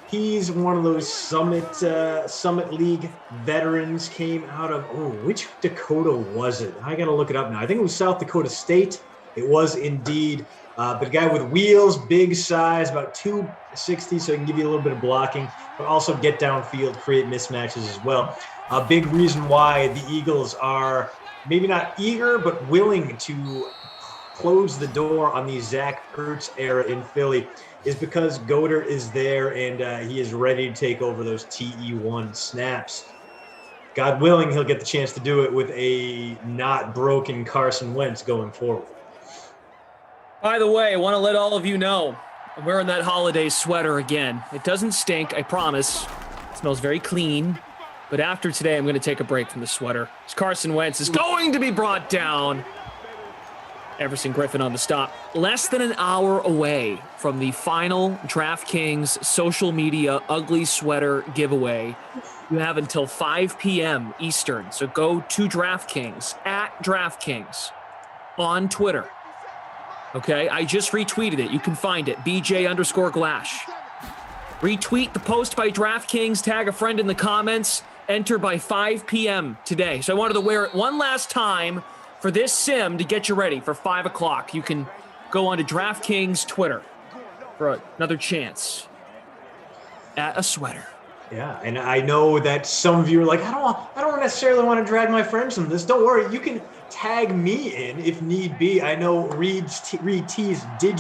he's one of those Summit League veterans. Came out of, which Dakota was it? I got to look it up now. I think it was South Dakota State. It was indeed. But a guy with wheels, big size, about 260, so he can give you a little bit of blocking, but also get downfield, create mismatches as well. A big reason why the Eagles are maybe not eager, but willing to close the door on the Zach Ertz era in Philly is because Goedert is there and he is ready to take over those TE1 snaps. God willing, he'll get the chance to do it with a not broken Carson Wentz going forward. By the way, I want to let all of you know, I'm wearing that holiday sweater again. It doesn't stink, I promise. It smells very clean. But after today, I'm going to take a break from the sweater. Carson Wentz is going to be brought down. Everson Griffin on the stop. Less than an hour away from the final DraftKings social media ugly sweater giveaway. You have until 5 p.m. Eastern. So go to DraftKings, @DraftKings on Twitter. Okay, I just retweeted it. You can find it, BJ_Glash. Retweet the post by DraftKings, tag a friend in the comments, enter by 5 p.m. today. So I wanted to wear it one last time for this sim to get you ready for 5 o'clock. You can go on to DraftKings Twitter for another chance at a sweater. Yeah, and I know that some of you are like, I don't necessarily want to drag my friends from this. Don't worry, you can tag me in if need be. I know Reed Tees, did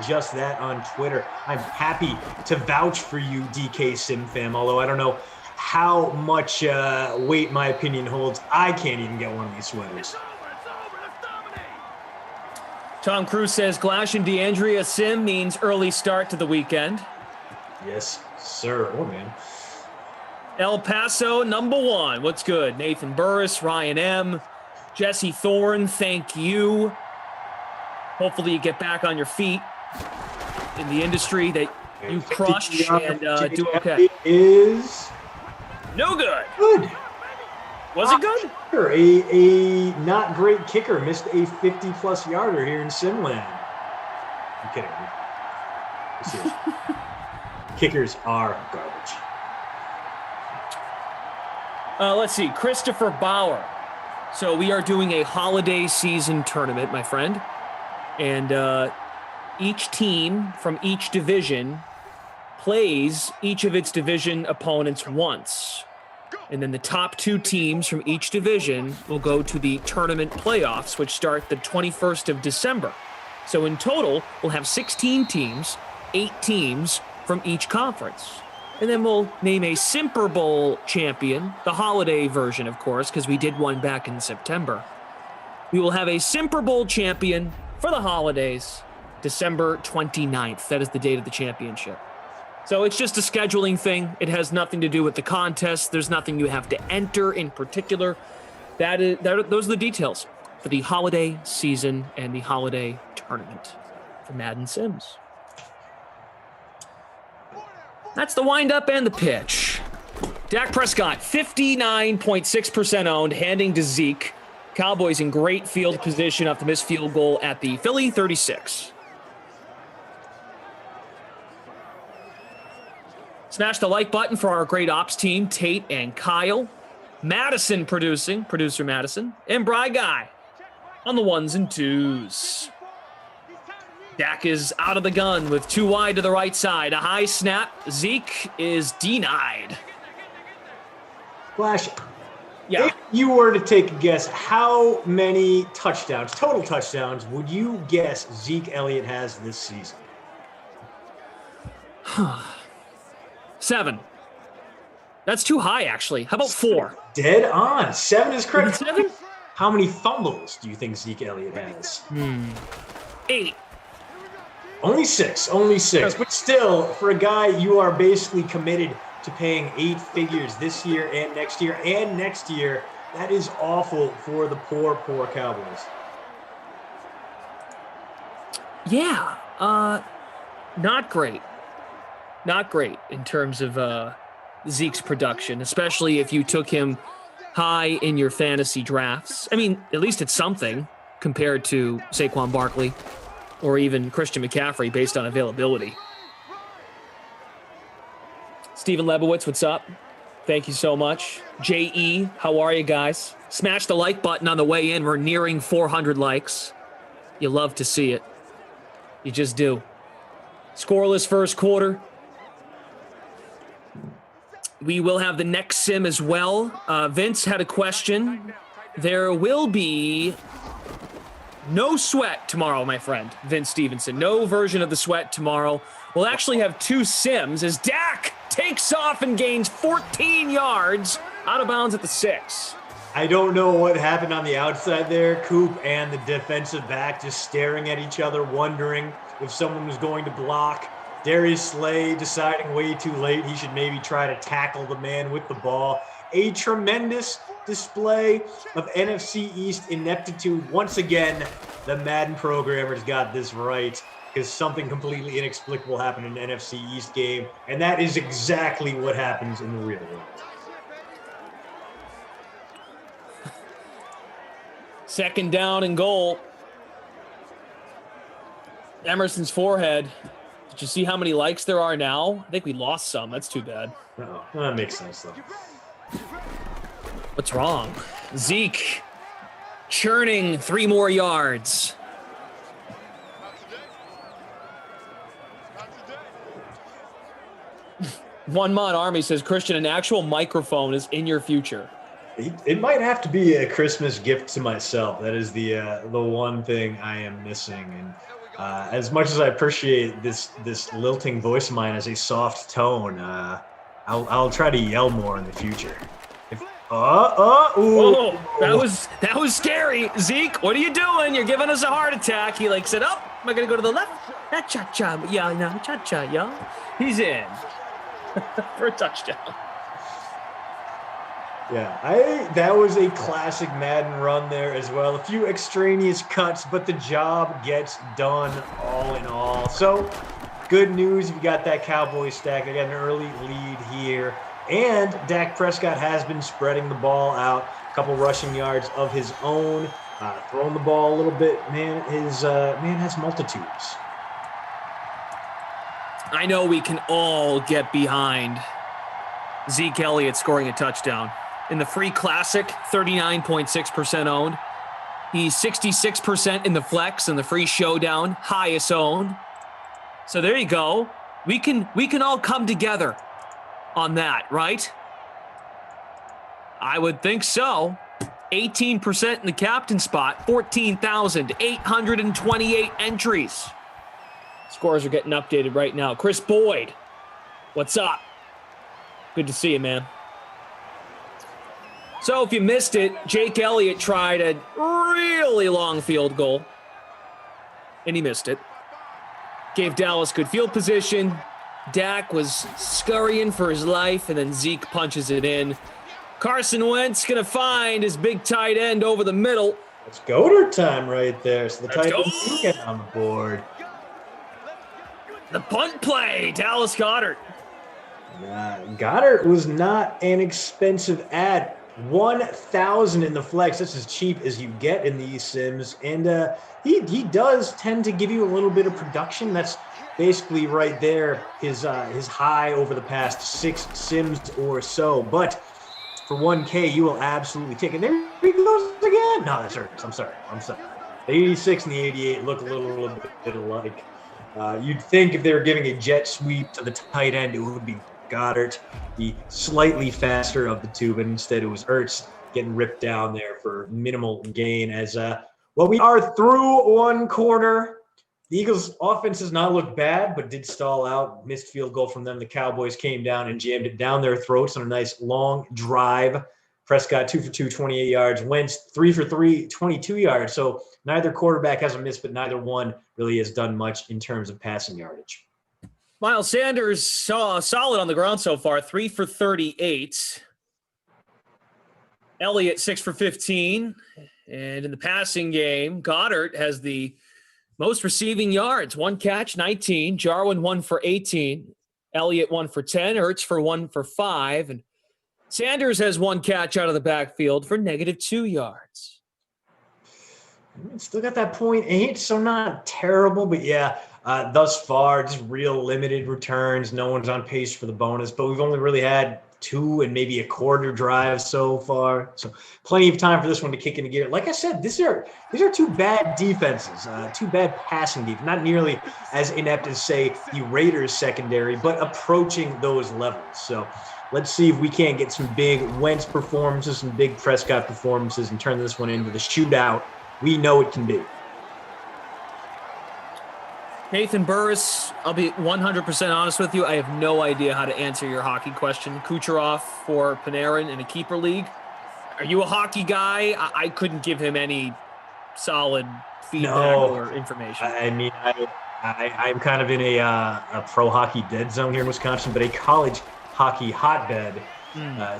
just that on Twitter. I'm happy to vouch for you, DK Sim fam, although I don't know how much weight my opinion holds. I can't even get one of these sweaters. Tom Cruise says Glash and DeAndrea sim means early start to the weekend. Yes, sir. Oh, man. El Paso, #1. What's good? Nathan Burris, Ryan M., Jesse Thorne, thank you. Hopefully you get back on your feet in the industry that you crushed and do okay. Is no good. Good. Was it good? A not great kicker missed a 50-plus yarder here in Simland. I'm kidding. Kickers are garbage. Let's see. Christopher Bauer. So we are doing a holiday season tournament, my friend. And each team from each division plays each of its division opponents once. And then the top 2 teams from each division will go to the tournament playoffs, which start the 21st of December. So in total, we'll have 16 teams, 8 teams from each conference. And then we'll name a Simper Bowl champion, the holiday version, of course, because we did one back in September. We will have a Simper Bowl champion for the holidays, December 29th. That is the date of the championship. So it's just a scheduling thing. It has nothing to do with the contest. There's nothing you have to enter in particular. Those are the details for the holiday season and the holiday tournament for Madden Sims. That's the windup and the pitch. Dak Prescott, 59.6% owned, handing to Zeke. Cowboys in great field position off the missed field goal at the Philly 36. Smash the like button for our great ops team, Tate and Kyle. Madison producing, producer Madison, and Bry Guy on the 1s and 2s. Dak is out of the gun with 2 wide to the right side. A high snap. Zeke is denied. Flash, yeah. If you were to take a guess, how many touchdowns, total touchdowns, would you guess Zeke Elliott has this season? 7. That's too high, actually. How about 4? Dead on. 7 is correct. 7? How many fumbles do you think Zeke Elliott has? 8. Only 6. But still, for a guy you are basically committed to paying 8 figures this year and next year, that is awful for the poor Cowboys. Yeah. Not great. Not great in terms of Zeke's production, especially if you took him high in your fantasy drafts. I mean, at least it's something compared to Saquon Barkley or even Christian McCaffrey based on availability. Steven Lebowitz, what's up? Thank you so much. J.E., how are you guys? Smash the like button on the way in. We're nearing 400 likes. You love to see it. You just do. Scoreless first quarter. We will have the next sim as well. Vince had a question. There will be no sweat tomorrow, my friend, Vince Stevenson. No version of the sweat tomorrow. We'll actually have 2 sims as Dak takes off and gains 14 yards out of bounds at the 6. I don't know what happened on the outside there. Coop and the defensive back just staring at each other, wondering if someone was going to block. Darius Slay deciding way too late he should maybe try to tackle the man with the ball. A tremendous display of NFC East ineptitude. Once again, the Madden programmers got this right, because something completely inexplicable happened in an NFC East game, and that is exactly what happens in the real world. Second down and goal. Emerson's forehead. Did you see how many likes there are now? I think we lost some. That's too bad. Oh, that makes sense, though. What's wrong? Zeke churning 3 more yards. One Mod Army says, Christian, an actual microphone is in your future. It might have to be a Christmas gift to myself. That is the one thing I am missing. And as much as I appreciate this lilting voice of mine as a soft tone, I'll try to yell more in the future. Whoa, that was scary. Zeke, what are you doing? You're giving us a heart attack. He said, am I going to go to the left? Cha-cha, yeah, no, cha-cha, yeah. He's in for a touchdown. Yeah, that was a classic Madden run there as well. A few extraneous cuts, but the job gets done all in all. So, good news if you got that Cowboys stack. They got an early lead here. And Dak Prescott has been spreading the ball out. A couple rushing yards of his own. Throwing the ball a little bit. Man, his man has multitudes. I know we can all get behind Zeke Elliott scoring a touchdown. In the free classic, 39.6% owned. He's 66% in the flex and the free showdown, highest owned. So there you go. We can all come together on that, right? I would think so. 18% in the captain spot, 14,828 entries. Scores are getting updated right now. Chris Boyd, what's up? Good to see you, man. So if you missed it, Jake Elliott tried a really long field goal, and he missed it. Gave Dallas good field position. Dak was scurrying for his life, and then Zeke punches it in. Carson Wentz going to find his big tight end over the middle. It's Goddard time right there. So the tight end get on the board. The punt play, Dallas Goedert. Goddard was not an expensive ad. 1,000 in the flex. That's as cheap as you get in these sims. And he does tend to give you a little bit of production. That's basically right there, his high over the past 6 sims or so. But for 1K, you will absolutely take it. There he goes again. No, that's hurts. I'm sorry. The 86 and the 88 look a little bit alike. You'd think if they were giving a jet sweep to the tight end, it would be Goddard, the slightly faster of the two, but instead it was Ertz getting ripped down there for minimal gain. As we are through one quarter. The Eagles' offense does not look bad, but did stall out. Missed field goal from them. The Cowboys came down and jammed it down their throats on a nice long drive. Prescott 2 for 2, 28 yards. Wentz 3 for 3, 22 yards. So neither quarterback has a miss, but neither one really has done much in terms of passing yardage. Miles Sanders solid on the ground so far, 3 for 38. Elliott 6 for 15. And in the passing game, Goddard has the most receiving yards, 1 catch, 19. Jarwin 1 for 18. Elliott 1 for 10. Ertz for 1 for 5. And Sanders has 1 catch out of the backfield for -2 yards. Still got that 0.8, so not terrible, but yeah. Thus far, just real limited returns. No one's on pace for the bonus, but we've only really had 2 and maybe a quarter drives so far. So plenty of time for this one to kick into gear. Like I said, these are 2 bad defenses, 2 bad passing defenses. Not nearly as inept as, say, the Raiders secondary, but approaching those levels. So let's see if we can't get some big Wentz performances, some big Prescott performances, and turn this one into the shootout we know it can be. Nathan Burris, I'll be 100% honest with you. I have no idea how to answer your hockey question. Kucherov for Panarin in a keeper league. Are you a hockey guy? I couldn't give him any solid feedback or information. I mean, I'm kind of in a pro hockey dead zone here in Wisconsin, but a college hockey hotbed.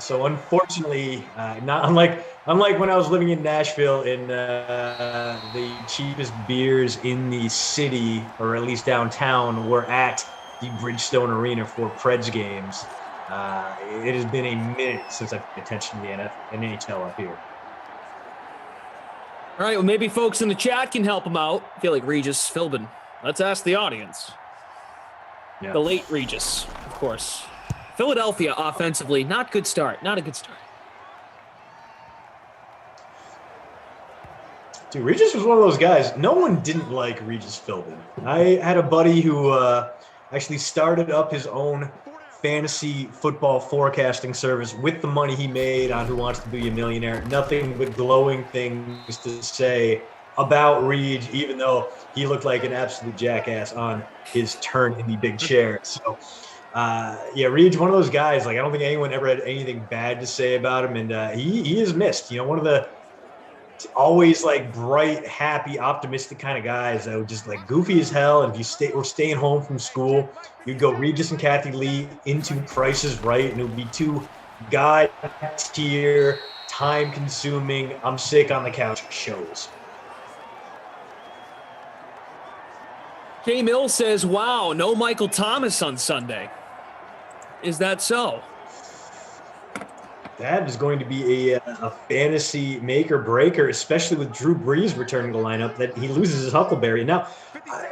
So unfortunately, not unlike when I was living in Nashville, and the cheapest beers in the city, or at least downtown, were at the Bridgestone Arena for Preds games. It has been a minute since I've paid attention to the NHL up here. All right, well, maybe folks in the chat can help him out. I feel like Regis Philbin. Let's ask the audience. Yeah. The late Regis, of course. Philadelphia offensively, not a good start. Dude, Regis was one of those guys. No one didn't like Regis Philbin. I had a buddy who actually started up his own fantasy football forecasting service with the money he made on Who Wants to Be a Millionaire. Nothing but glowing things to say about Reed, even though he looked like an absolute jackass on his turn in the big chair. So, Reed's one of those guys. Like, I don't think anyone ever had anything bad to say about him, and he is missed. You know, one of the always like bright, happy, optimistic kind of guys that were just like goofy as hell. And if you were staying home from school, you'd go Regis and Kathy Lee into Price is Right, and it would be two god tier, time consuming, I'm sick on the couch shows. K Mill says, wow, no Michael Thomas on Sunday. Is that so? That is going to be a fantasy make or breaker, especially with Drew Brees returning to the lineup, that he loses his Huckleberry. Now,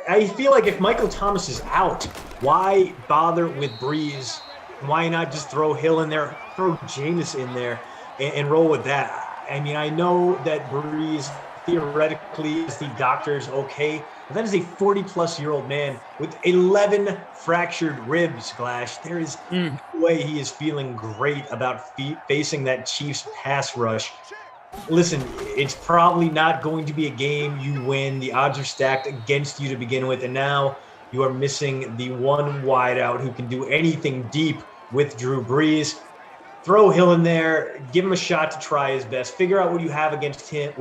I feel like if Michael Thomas is out, why bother with Brees? Why not just throw Hill in there, throw Jameis in there, and roll with that? I mean, I know that Brees theoretically is the doctor's okay, but that is a 40-plus-year-old man with 11 fractured ribs, Glash. There is no way he is feeling great about facing that Chiefs pass rush. Listen, it's probably not going to be a game you win. The odds are stacked against you to begin with, and now you are missing the one wideout who can do anything deep with Drew Brees. Throw Hill in there, give him a shot to try his best, figure out what you have against him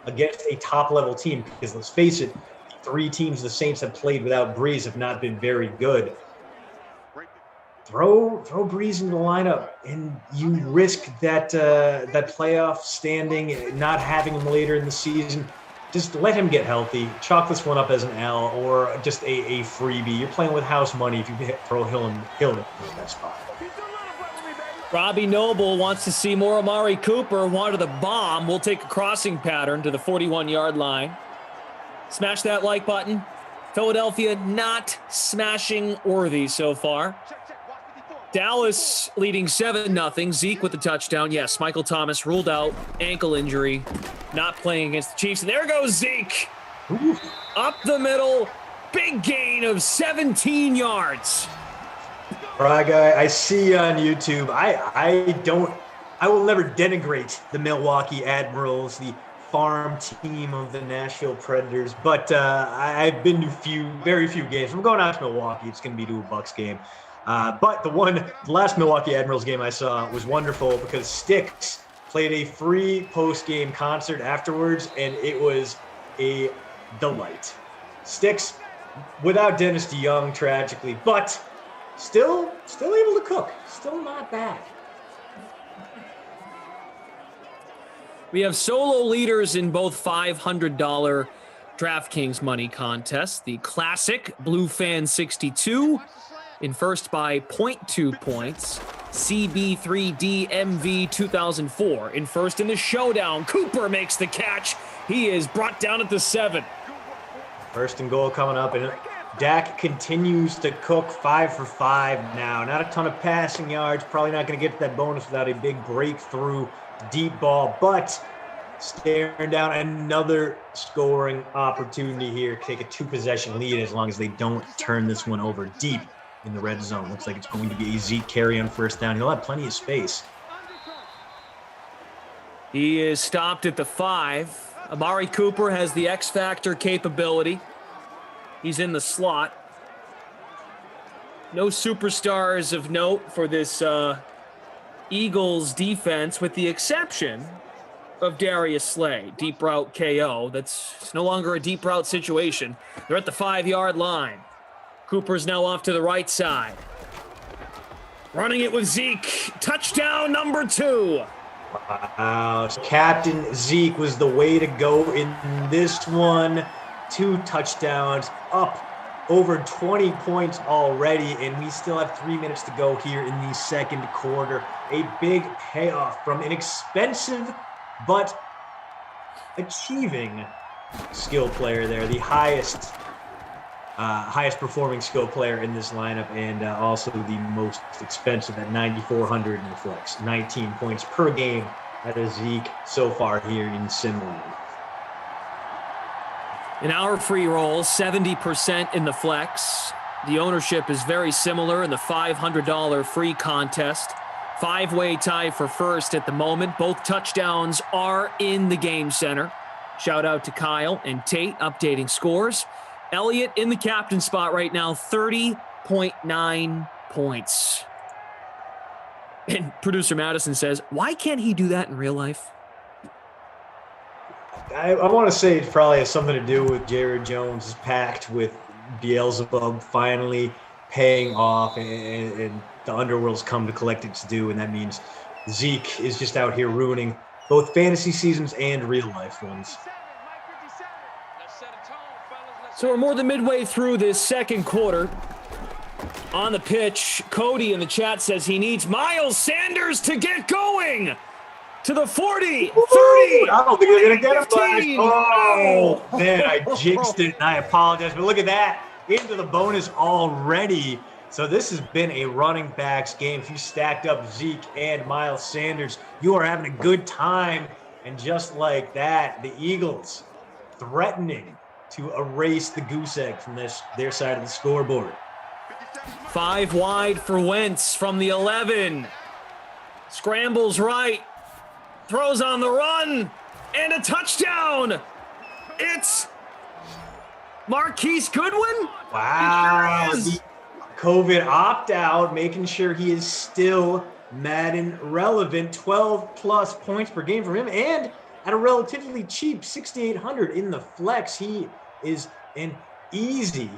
against a top-level team, because let's face it, three teams the Saints have played without Brees have not been very good. Throw Brees in the lineup, and you risk that playoff standing, not having him later in the season. Just let him get healthy. Chalk this one up as an L or just a freebie. You're playing with house money if you throw Hill in that spot. Robbie Noble wants to see more Amari Cooper. Wanted the bomb. We'll take a crossing pattern to the 41-yard line. Smash that like button. Philadelphia not smashing worthy so far. Dallas leading 7-0. Zeke with the touchdown. Yes, Michael Thomas ruled out, ankle injury, not playing against the Chiefs. And there goes Zeke. Up the middle, big gain of 17 yards. All right, guy, I see you on YouTube. I will never denigrate the Milwaukee Admirals, the farm team of the Nashville Predators, but I've been to very few games. I'm going out to Milwaukee. It's going to be to a Bucks game. But the last Milwaukee Admirals game I saw was wonderful because Styx played a free post-game concert afterwards, and it was a delight. Styx, without Dennis DeYoung, tragically, but still able to cook. Still not bad. We have solo leaders in both $500 DraftKings money contests. The classic Blue Fan 62 in first by 0.2 points. CB3D MV 2004 in first in the Showdown. Cooper makes the catch. He is brought down at the 7. First and goal coming up, and Dak continues to cook 5 for 5 now. Not a ton of passing yards. Probably not going to get to that bonus without a big breakthrough deep ball, but staring down another scoring opportunity here. Take a 2-possession lead as long as they don't turn this one over deep in the red zone. Looks like it's going to be a Zeke carry on first down. He'll have plenty of space. He is stopped at the 5. Amari Cooper has the X-Factor capability. He's in the slot. No superstars of note for this Eagles defense, with the exception of Darius Slay. Deep route KO. It's no longer a deep route situation. They're at the 5-yard line. Cooper's now off to the right side. Running it with Zeke. Touchdown number 2. Wow. Captain Zeke was the way to go in this one. 2 touchdowns, up over 20 points already, and we still have 3 minutes to go here in the second quarter. A big payoff from an expensive but achieving skill player there, the highest performing skill player in this lineup, and also the most expensive at 9,400 in the flex. 19 points per game out of Zeke so far here in Simland. In our free roll, 70% in the flex. The ownership is very similar in the $500 free contest. 5-way tie for first at the moment. Both touchdowns are in the game center. Shout out to Kyle and Tate updating scores. Elliott in the captain spot right now, 30.9 points. And producer Madison says, why can't he do that in real life? I want to say it probably has something to do with Jared Jones' pact with Beelzebub finally paying off, and the underworld's come to collect its due, and that means Zeke is just out here ruining both fantasy seasons and real life ones. So we're more than midway through this second quarter. On the pitch, Cody in the chat says he needs Miles Sanders to get going. To the 40, 30. I don't think they're going to get him. 15. Oh, man, I jinxed it, and I apologize. But look at that. Into the bonus already. So this has been a running backs game. If you stacked up Zeke and Miles Sanders, you are having a good time. And just like that, the Eagles threatening to erase the goose egg from their side of the scoreboard. 5 wide for Wentz from the 11. Scrambles right. Throws on the run. And a touchdown. It's Marquise Goodwin. Wow. The COVID opt-out, making sure he is still Madden relevant. 12-plus points per game for him. And at a relatively cheap 6,800 in the flex, he is an easy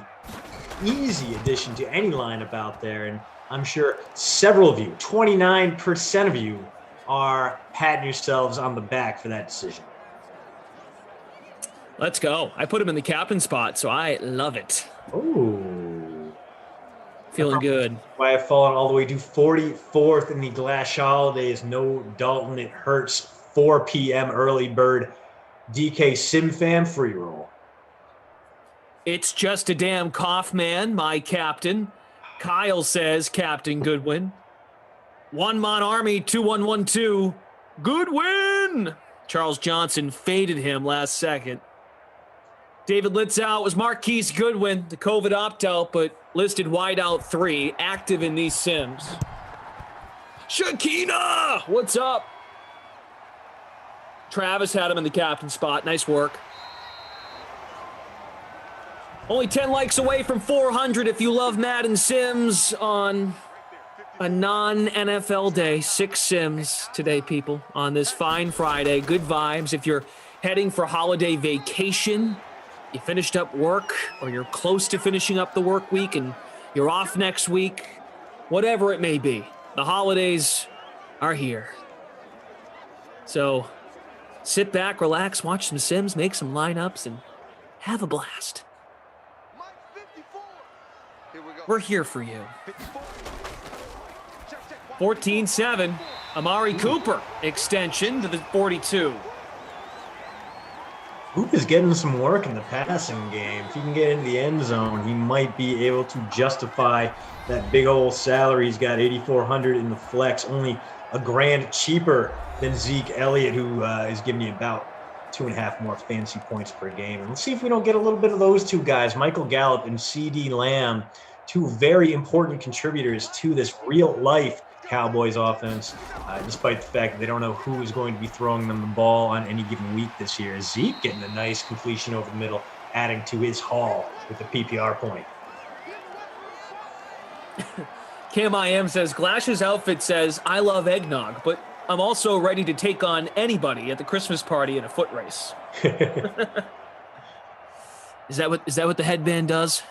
addition to any lineup out there. And I'm sure several of you, 29% of you, are patting yourselves on the back for that decision. Let's go. I put him in the captain spot, so I love it. Ooh. Feeling good. Why I've fallen all the way to 44th in the Glash Holidays. No Dalton. It hurts. 4 p.m. early bird. DK SimFam free roll. It's just a damn cough, man, my captain. Kyle says, Captain Goodwin. 1-man army, 2-1-1-2. Goodwin! Charles Johnson faded him last second. David Litzow was Marquise Goodwin, the COVID opt-out, but listed wideout 3, active in these sims. Shakina! What's up? Travis had him in the captain spot. Nice work. Only 10 likes away from 400 if you love Madden Sims on a non-NFL day. 6 Sims today, people, on this fine Friday. Good vibes. If you're heading for holiday vacation, you finished up work, or you're close to finishing up the work week and you're off next week, whatever it may be, the holidays are here. So sit back, relax, watch some Sims, make some lineups, and have a blast. We're here for you. 14-7. Amari Cooper extension to the 42. Coop is getting some work in the passing game. If he can get into the end zone, he might be able to justify that big old salary. He's got 8,400 in the flex, only $1,000 cheaper than Zeke Elliott, who is giving you about 2.5 more fantasy points per game. And let's see if we don't get a little bit of those two guys, Michael Gallup and CD Lamb, two very important contributors to this real-life Cowboys offense, despite the fact that they don't know who is going to be throwing them the ball on any given week this year. Zeke getting a nice completion over the middle, adding to his haul with the PPR point. Cam I Am says, Glash's outfit says, I love eggnog, but I'm also ready to take on anybody at the Christmas party in a foot race. Is that what the headband does?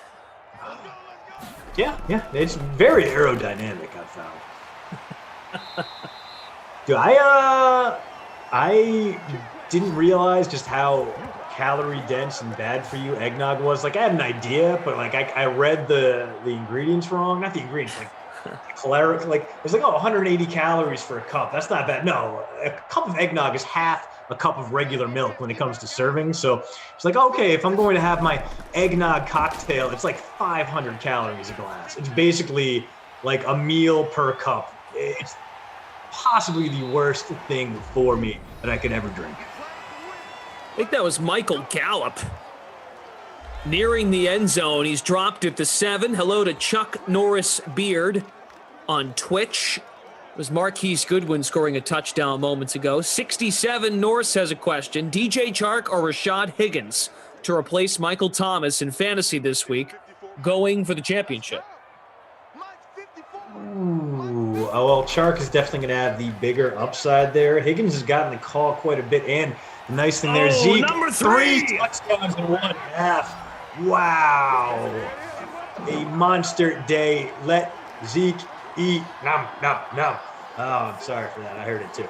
Yeah. It's very aerodynamic, I found. Dude, I didn't realize just how calorie dense and bad for you eggnog was. Like, I had an idea, but like I read the ingredients wrong. Not the ingredients, like caloric. Like it was like 180 calories for a cup. That's not bad. No, a cup of eggnog is half a cup of regular milk when it comes to serving. So it's like, okay, if I'm going to have my eggnog cocktail, it's like 500 calories a glass. It's basically like a meal per cup. It's possibly the worst thing for me that I could ever drink. I think that was Michael Gallup. Nearing the end zone, he's dropped it to 7. Hello to Chuck Norris Beard on Twitch. It was Marquise Goodwin scoring a touchdown moments ago. 67 Norris has a question. DJ Chark or Rashad Higgins to replace Michael Thomas in fantasy this week, going for the championship? Ooh, well, Chark is definitely going to have the bigger upside there. Higgins has gotten the call quite a bit, and the nice thing there, Zeke, number 3 touchdowns in 1.5. Wow. A monster day. Let Zeke eat. Nom, nom, nom. Oh, I'm sorry for that. I heard it too.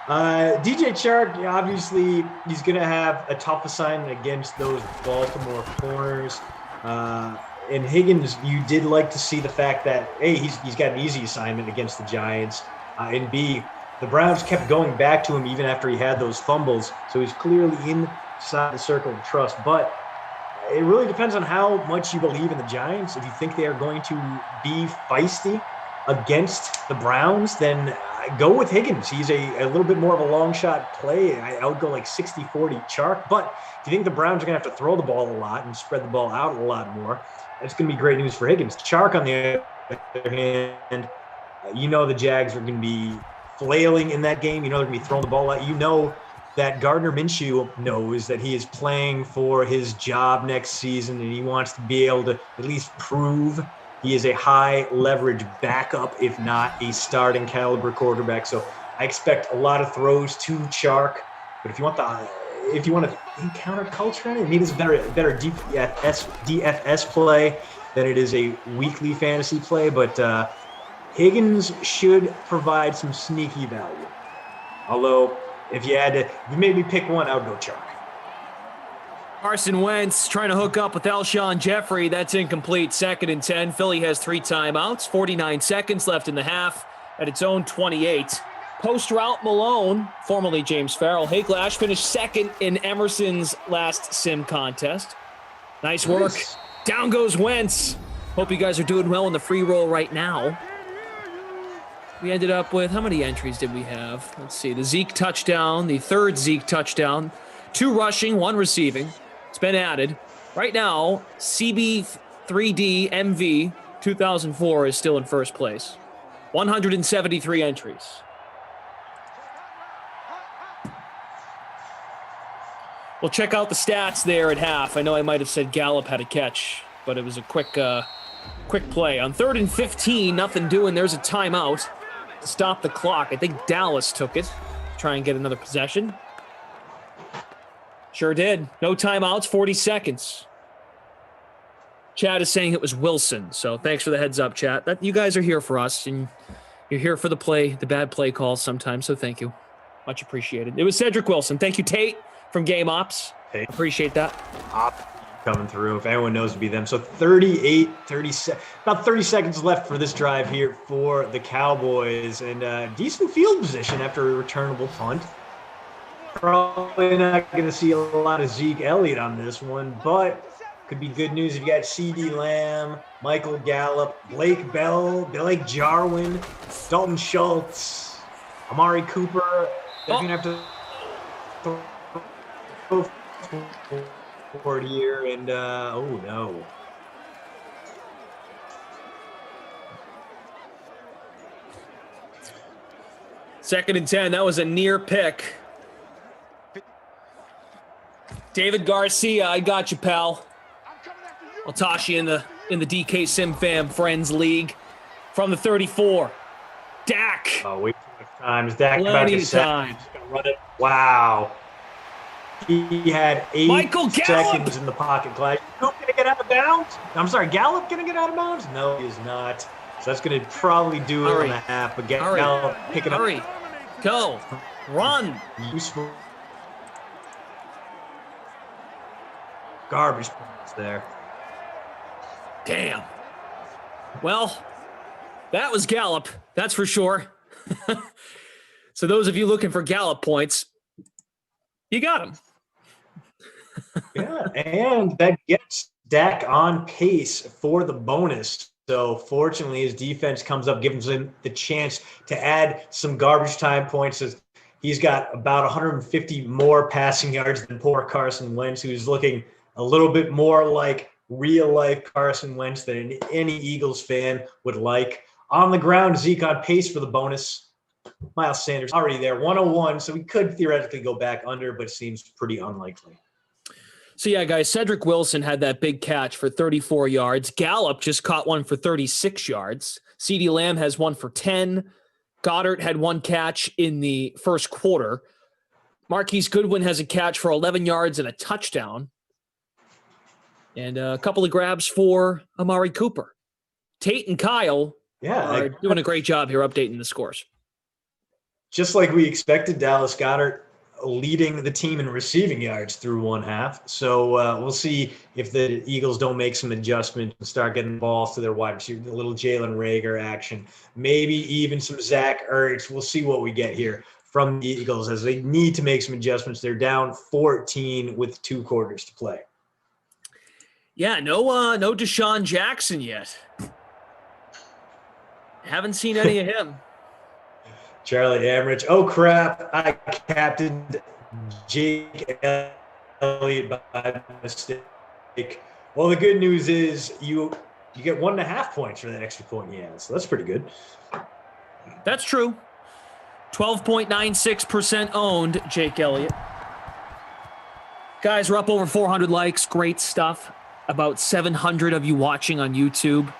DJ Chark, obviously, he's going to have a tough assignment against those Baltimore corners. And Higgins, you did like to see the fact that, A, he's got an easy assignment against the Giants, and B, the Browns kept going back to him even after he had those fumbles, so he's clearly inside the circle of trust. But it really depends on how much you believe in the Giants. If you think they are going to be feisty against the Browns, then go with Higgins. He's a little bit more of a long shot play. I would go like 60-40 Chark. But if you think the Browns are going to have to throw the ball a lot and spread the ball out a lot more, that's going to be great news for Higgins. Chark, on the other hand, you know the Jags are going to be flailing in that game. You know they're going to be throwing the ball out. You know that Gardner Minshew knows that he is playing for his job next season, and he wants to be able to at least prove he is a high leverage backup, if not a starting caliber quarterback. So I expect a lot of throws to Chark. But if you want to encounter culture in it, I mean, it's better DFS play than it is a weekly fantasy play. But Higgins should provide some sneaky value. Although, if you made me pick one, I would go Chark. Carson Wentz trying to hook up with Alshon Jeffrey. That's incomplete. 2nd and 10. Philly has 3 timeouts. 49 seconds left in the half at its own 28. Post route Malone, formerly James Farrell. Glash finished 2nd in Emerson's last sim contest. Nice work. Nice. Down goes Wentz. Hope you guys are doing well in the free roll right now. We ended up with, how many entries did we have? Let's see, the Zeke touchdown, the 3rd Zeke touchdown, 2 rushing, 1 receiving. It's been added. Right now, CB3D MV 2004 is still in first place. 173 entries. We'll check out the stats there at half. I know I might have said Gallup had a catch, but it was a quick play. On 3rd and 15, nothing doing. There's a timeout to stop the clock. I think Dallas took it to try and get another possession. Sure did. No timeouts, 40 seconds. Chad is saying it was Wilson, so thanks for the heads up, chat. You guys are here for us, and you're here for the bad play calls sometimes, so thank you. Much appreciated. It was Cedric Wilson. Thank you, Tate, from Game Ops. Hey. Appreciate that. Coming through, if anyone knows, to be them. So 30 seconds left for this drive here for the Cowboys, and decent field position after a returnable punt. Probably not going to see a lot of Zeke Elliott on this one, but could be good news if you got CeeDee Lamb, Michael Gallup, Blake Bell, Blake Jarwin, Dalton Schultz, Amari Cooper. They're going to have to go forward here, and oh no. Second and 10. That was a near pick. David Garcia, I got you, pal. I'll toss you in the DK Sim Fam Friends League from the 34. Dak. Oh, way too much time. Is Dak about Plenty to of set? time. He's gonna run it. Wow. He had 8 Michael Gallup. seconds in the pocket. Glad Gallup gonna get out of bounds. I'm sorry, Gallup gonna get out of bounds? No, he is not. So that's gonna probably do it Hurry. on the half. But Hurry. Gallup picking up. Hurry. Go. Run. Useful. Garbage points there. Damn. Well, that was Gallup. That's for sure. So those of you looking for Gallup points, you got him. Yeah, and that gets Dak on pace for the bonus. So fortunately, his defense comes up, gives him the chance to add some garbage time points. He's got about 150 more passing yards than poor Carson Wentz, who's looking a little bit more like real-life Carson Wentz than any Eagles fan would like. On the ground, Zeke on pace for the bonus. Miles Sanders already there, 101, so we could theoretically go back under, but it seems pretty unlikely. So yeah, guys, Cedric Wilson had that big catch for 34 yards. Gallup just caught one for 36 yards. CeeDee Lamb has one for 10. Goddard had one catch in the first quarter. Marquise Goodwin has a catch for 11 yards and a touchdown. And a couple of grabs for Amari Cooper. Tate and Kyle are doing a great job here updating the scores. Just like we expected, Dallas Goedert leading the team in receiving yards through one half. So we'll see if the Eagles don't make some adjustments and start getting balls to their wide receiver, a little Jalen Reagor action, maybe even some Zach Ertz. We'll see what we get here from the Eagles as they need to make some adjustments. They're down 14 with 2 quarters to play. Yeah, no Deshaun Jackson yet. Haven't seen any of him. Charlie Amrich. Oh, crap. I captained Jake Elliott by mistake. Well, the good news is you get 1.5 points for that extra point he had. So that's pretty good. That's true. 12.96% owned, Jake Elliott. Guys, we're up over 400 likes. Great stuff. About 700 of you watching on YouTube.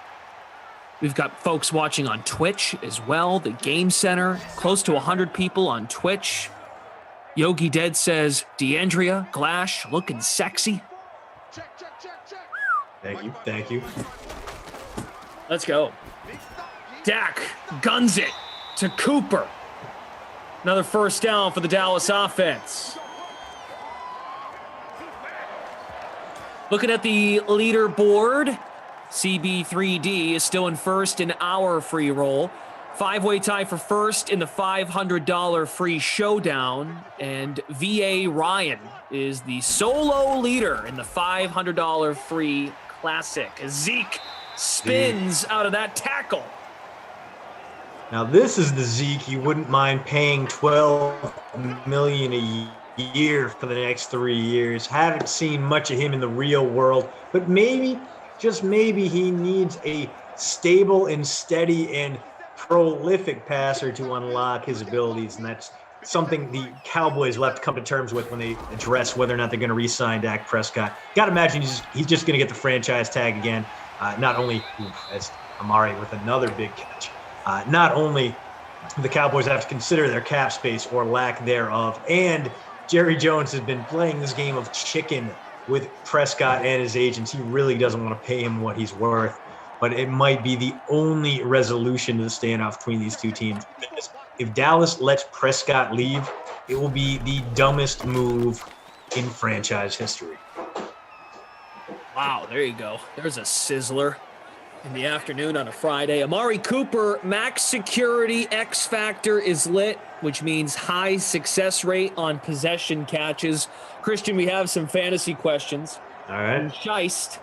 We've got folks watching on Twitch as well, the Game Center, close to 100 people on Twitch. Yogi Dead says, DeAndrea Glash looking sexy. Thank you. Let's go. Dak guns it to Cooper. Another first down for the Dallas offense. Looking at the leaderboard, CB3D is still in first in our free roll. 5-way tie for first in the $500 free showdown. And VA Ryan is the solo leader in the $500 free classic. Zeke spins out of that tackle. Now, this is the Zeke you wouldn't mind paying $12 million a year for the next 3 years. Haven't seen much of him in the real world, but maybe, just maybe, he needs a stable and steady and prolific passer to unlock his abilities, and that's something the Cowboys will have to come to terms with when they address whether or not they're going to re-sign Dak Prescott. Got to imagine he's just going to get the franchise tag again. Not only as Amari with another big catch, not only the Cowboys have to consider their cap space or lack thereof, and Jerry Jones has been playing this game of chicken with Prescott and his agents. He really doesn't want to pay him what he's worth, but it might be the only resolution to the standoff between these two teams. If Dallas lets Prescott leave, it will be the dumbest move in franchise history. Wow, there you go. There's a sizzler in the afternoon on a Friday. Amari Cooper, max security X factor is lit, which means high success rate on possession catches. Christian, we have some fantasy questions. All right. And Scheist,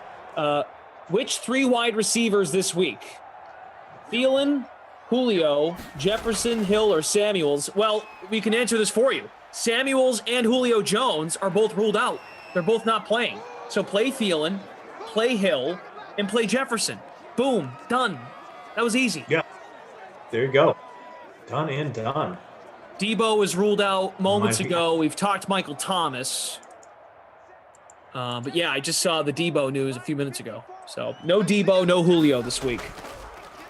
which 3 wide receivers this week? Thielen, Julio, Jefferson, Hill, or Samuels? Well, we can answer this for you. Samuels and Julio Jones are both ruled out. They're both not playing. So play Thielen, play Hill, and play Jefferson. Boom, done. That was easy. Yeah, there you go. Done and done. Debo was ruled out moments ago. We've talked Michael Thomas. But yeah, I just saw the Debo news a few minutes ago. So no Debo, no Julio this week.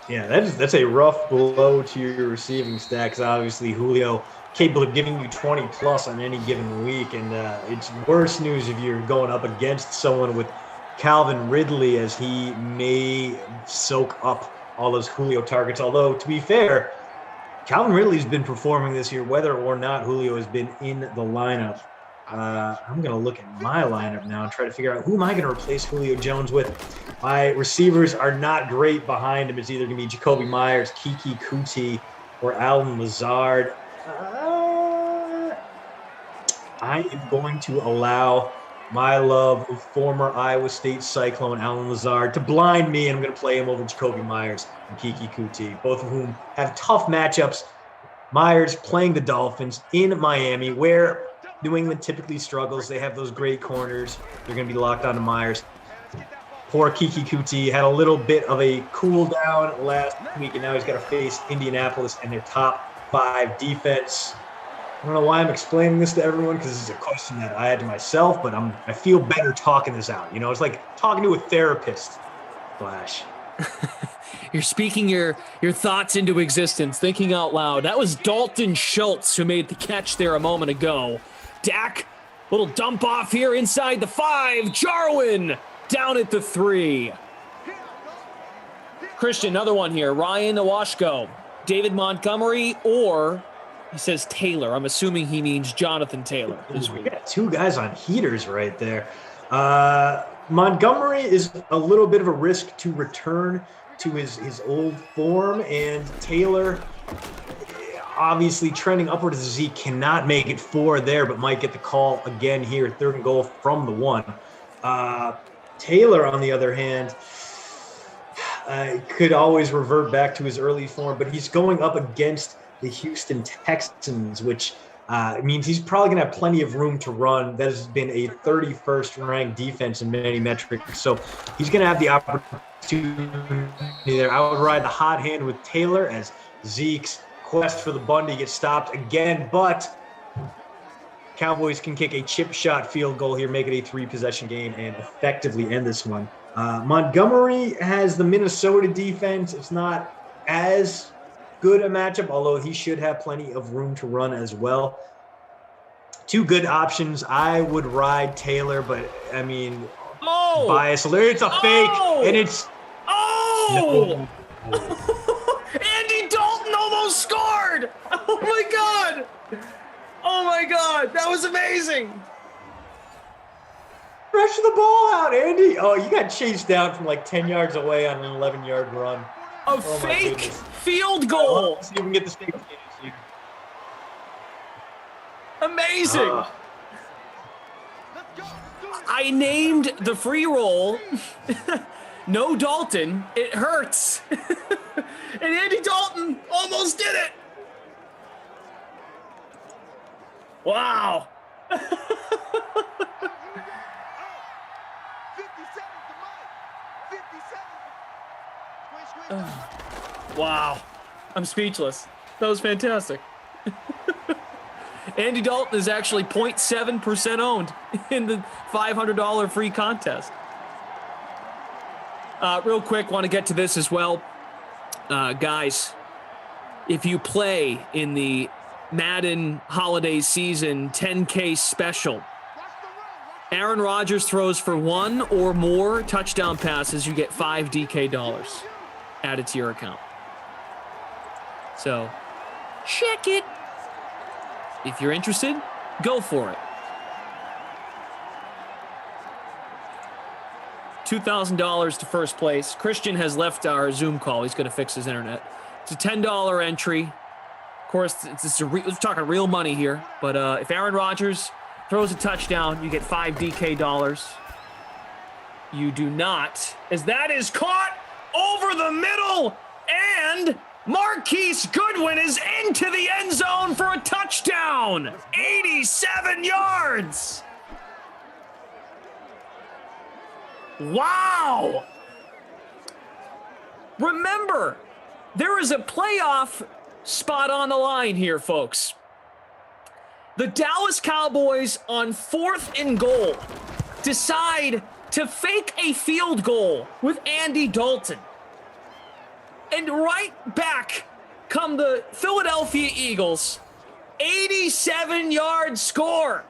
Yeah, that's a rough blow to your receiving stack, because obviously Julio capable of giving you 20 plus on any given week, and it's worse news if you're going up against someone with Calvin Ridley, as he may soak up all those Julio targets. Although, to be fair, Calvin Ridley's been performing this year, whether or not Julio has been in the lineup. I'm going to look at my lineup now and try to figure out who am I going to replace Julio Jones with. My receivers are not great behind him. It's either going to be Jacoby Myers, Kiki Kuti, or Allen Lazard. I am going to allow my love of former Iowa State Cyclone Allen Lazard to blind me, and I'm going to play him over Jacoby Myers and Kiki Kuti, both of whom have tough matchups. Myers playing the Dolphins in Miami, where New England typically struggles. They have those great corners. They're going to be locked onto Myers. Poor Kiki Kuti had a little bit of a cool down last week, and now he's got to face Indianapolis and their top 5 defense. I don't know why I'm explaining this to everyone, because this is a question that I had to myself, but I feel better talking this out. You know, it's like talking to a therapist, Flash. You're speaking your thoughts into existence, thinking out loud. That was Dalton Schultz who made the catch there a moment ago. Dak, little dump off here inside the 5. Jarwin down at the 3. Christian, another one here. Ryan Awashko, David Montgomery, or he says Taylor. I'm assuming he means Jonathan Taylor this week. We got 2 guys on heaters right there. Montgomery is a little bit of a risk to return to his old form, and Taylor obviously trending upward as he cannot make it 4 there, but might get the call again here, 3rd and goal from the 1. Taylor, on the other hand, could always revert back to his early form, but he's going up against the Houston Texans, which means he's probably going to have plenty of room to run. That has been a 31st ranked defense in many metrics, so he's going to have the opportunity there. I would ride the hot hand with Taylor, as Zeke's quest for the Bundy gets stopped again, but Cowboys can kick a chip shot field goal here, make it a 3-possession game, and effectively end this one. Montgomery has the Minnesota defense. It's not as good a matchup, although he should have plenty of room to run as well. 2 good options. I would ride Taylor, but I mean, bias alert. It's a fake, and it's no. Andy Dalton almost scored. Oh my god. Oh my god, that was amazing. Rush the ball out, Andy. Oh, you got chased down from like 10 yards away on an 11-yard run. A fake field goal. Let's see if we can get the state here. Amazing. I named the free roll No Dalton. It hurts. And Andy Dalton almost did it. Wow. Wow. I'm speechless. That was fantastic. Andy Dalton is actually 0.7% owned in the $500 free contest. Real quick, want to get to this as well. Guys, if you play in the Madden holiday season 10K special, Aaron Rodgers throws for 1 or more touchdown passes, you get $5 DK added to your account. So, check it. If you're interested, go for it. $2,000 to first place. Christian has left our Zoom call. He's going to fix his internet. It's a $10 entry. Of course, we're talking real money here. But if Aaron Rodgers throws a touchdown, you get $5 DK. You do not, as that is caught over the middle, and Marquise Goodwin is into the end zone for a touchdown. 87 yards. Wow. Remember, there is a playoff spot on the line here, folks. The Dallas Cowboys on 4th and goal decide to fake a field goal with Andy Dalton. And right back come the Philadelphia Eagles. 87-yard score.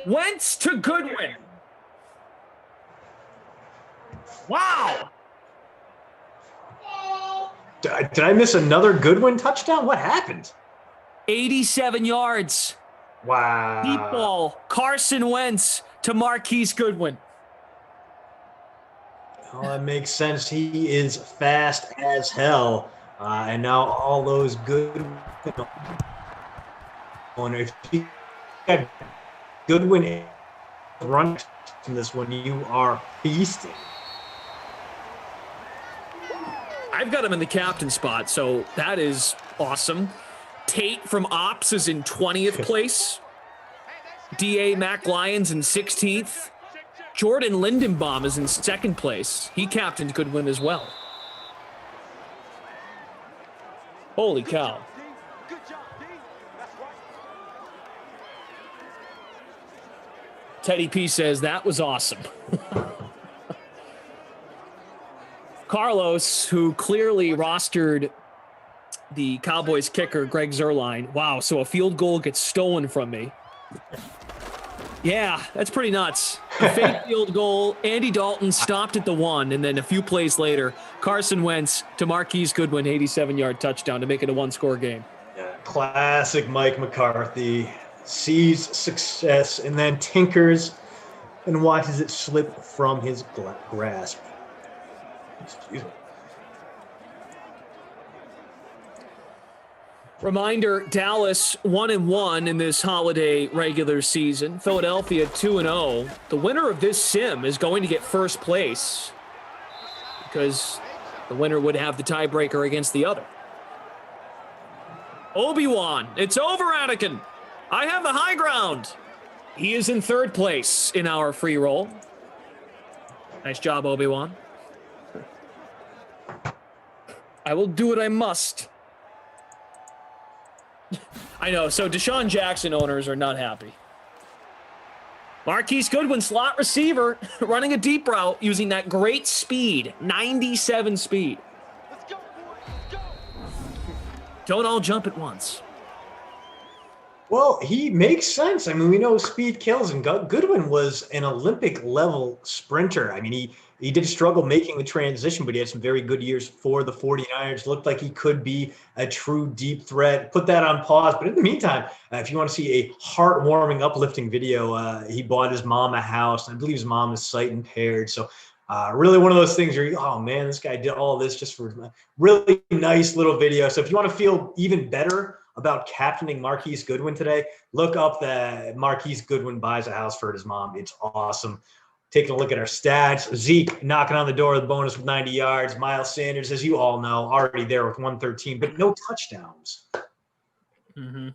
Wentz to Goodwin. Wow. Did I miss another Goodwin touchdown? What happened? 87 yards. Wow. Deep ball. Carson Wentz to Marquise Goodwin. Oh, that makes sense. He is fast as hell. And now all those good. If you got Goodwin run in this one, you are feasting. I've got him in the captain spot, so that is awesome. Tate from Ops is in 20th place. D.A. Mac Lyons in 16th. Jordan Lindenbaum is in 2nd place. He captained Goodwin as well. Holy cow. Teddy P says that was awesome. Carlos, who clearly rostered the Cowboys kicker, Greg Zuerlein. Wow, so a field goal gets stolen from me. Yeah, that's pretty nuts. A fake field goal. Andy Dalton stopped at the 1, and then a few plays later, Carson Wentz to Marquise Goodwin, 87-yard touchdown to make it a one-score game. Yeah, classic Mike McCarthy. Sees success and then tinkers and watches it slip from his grasp. Excuse me. Reminder, Dallas 1-1 in this holiday regular season. Philadelphia 2-0. The winner of this sim is going to get first place because the winner would have the tiebreaker against the other. Obi-Wan, it's over, Anakin. I have the high ground. He is in 3rd place in our free roll. Nice job, Obi-Wan. I will do what I must. I know, so Deshaun Jackson owners are not happy. Marquise Goodwin, slot receiver, running a deep route using that great speed, 97 speed. Let's go, boys. Don't all jump at once. Well, he makes sense. I mean, we know speed kills, and Goodwin was an Olympic-level sprinter. I mean, he did struggle making the transition, but he had some very good years for the 49ers. Looked like he could be a true deep threat. Put that on pause. But in the meantime, if you want to see a heartwarming, uplifting video, he bought his mom a house. I believe his mom is sight impaired. So really one of those things where, oh, man, this guy did all this just for a really nice little video. So if you want to feel even better about captaining Marquise Goodwin today, look up that Marquise Goodwin buys a house for his mom. It's awesome. Taking a look at our stats. Zeke knocking on the door of the bonus with 90 yards. Miles Sanders, as you all know, already there with 113, but no touchdowns. Mm-hmm.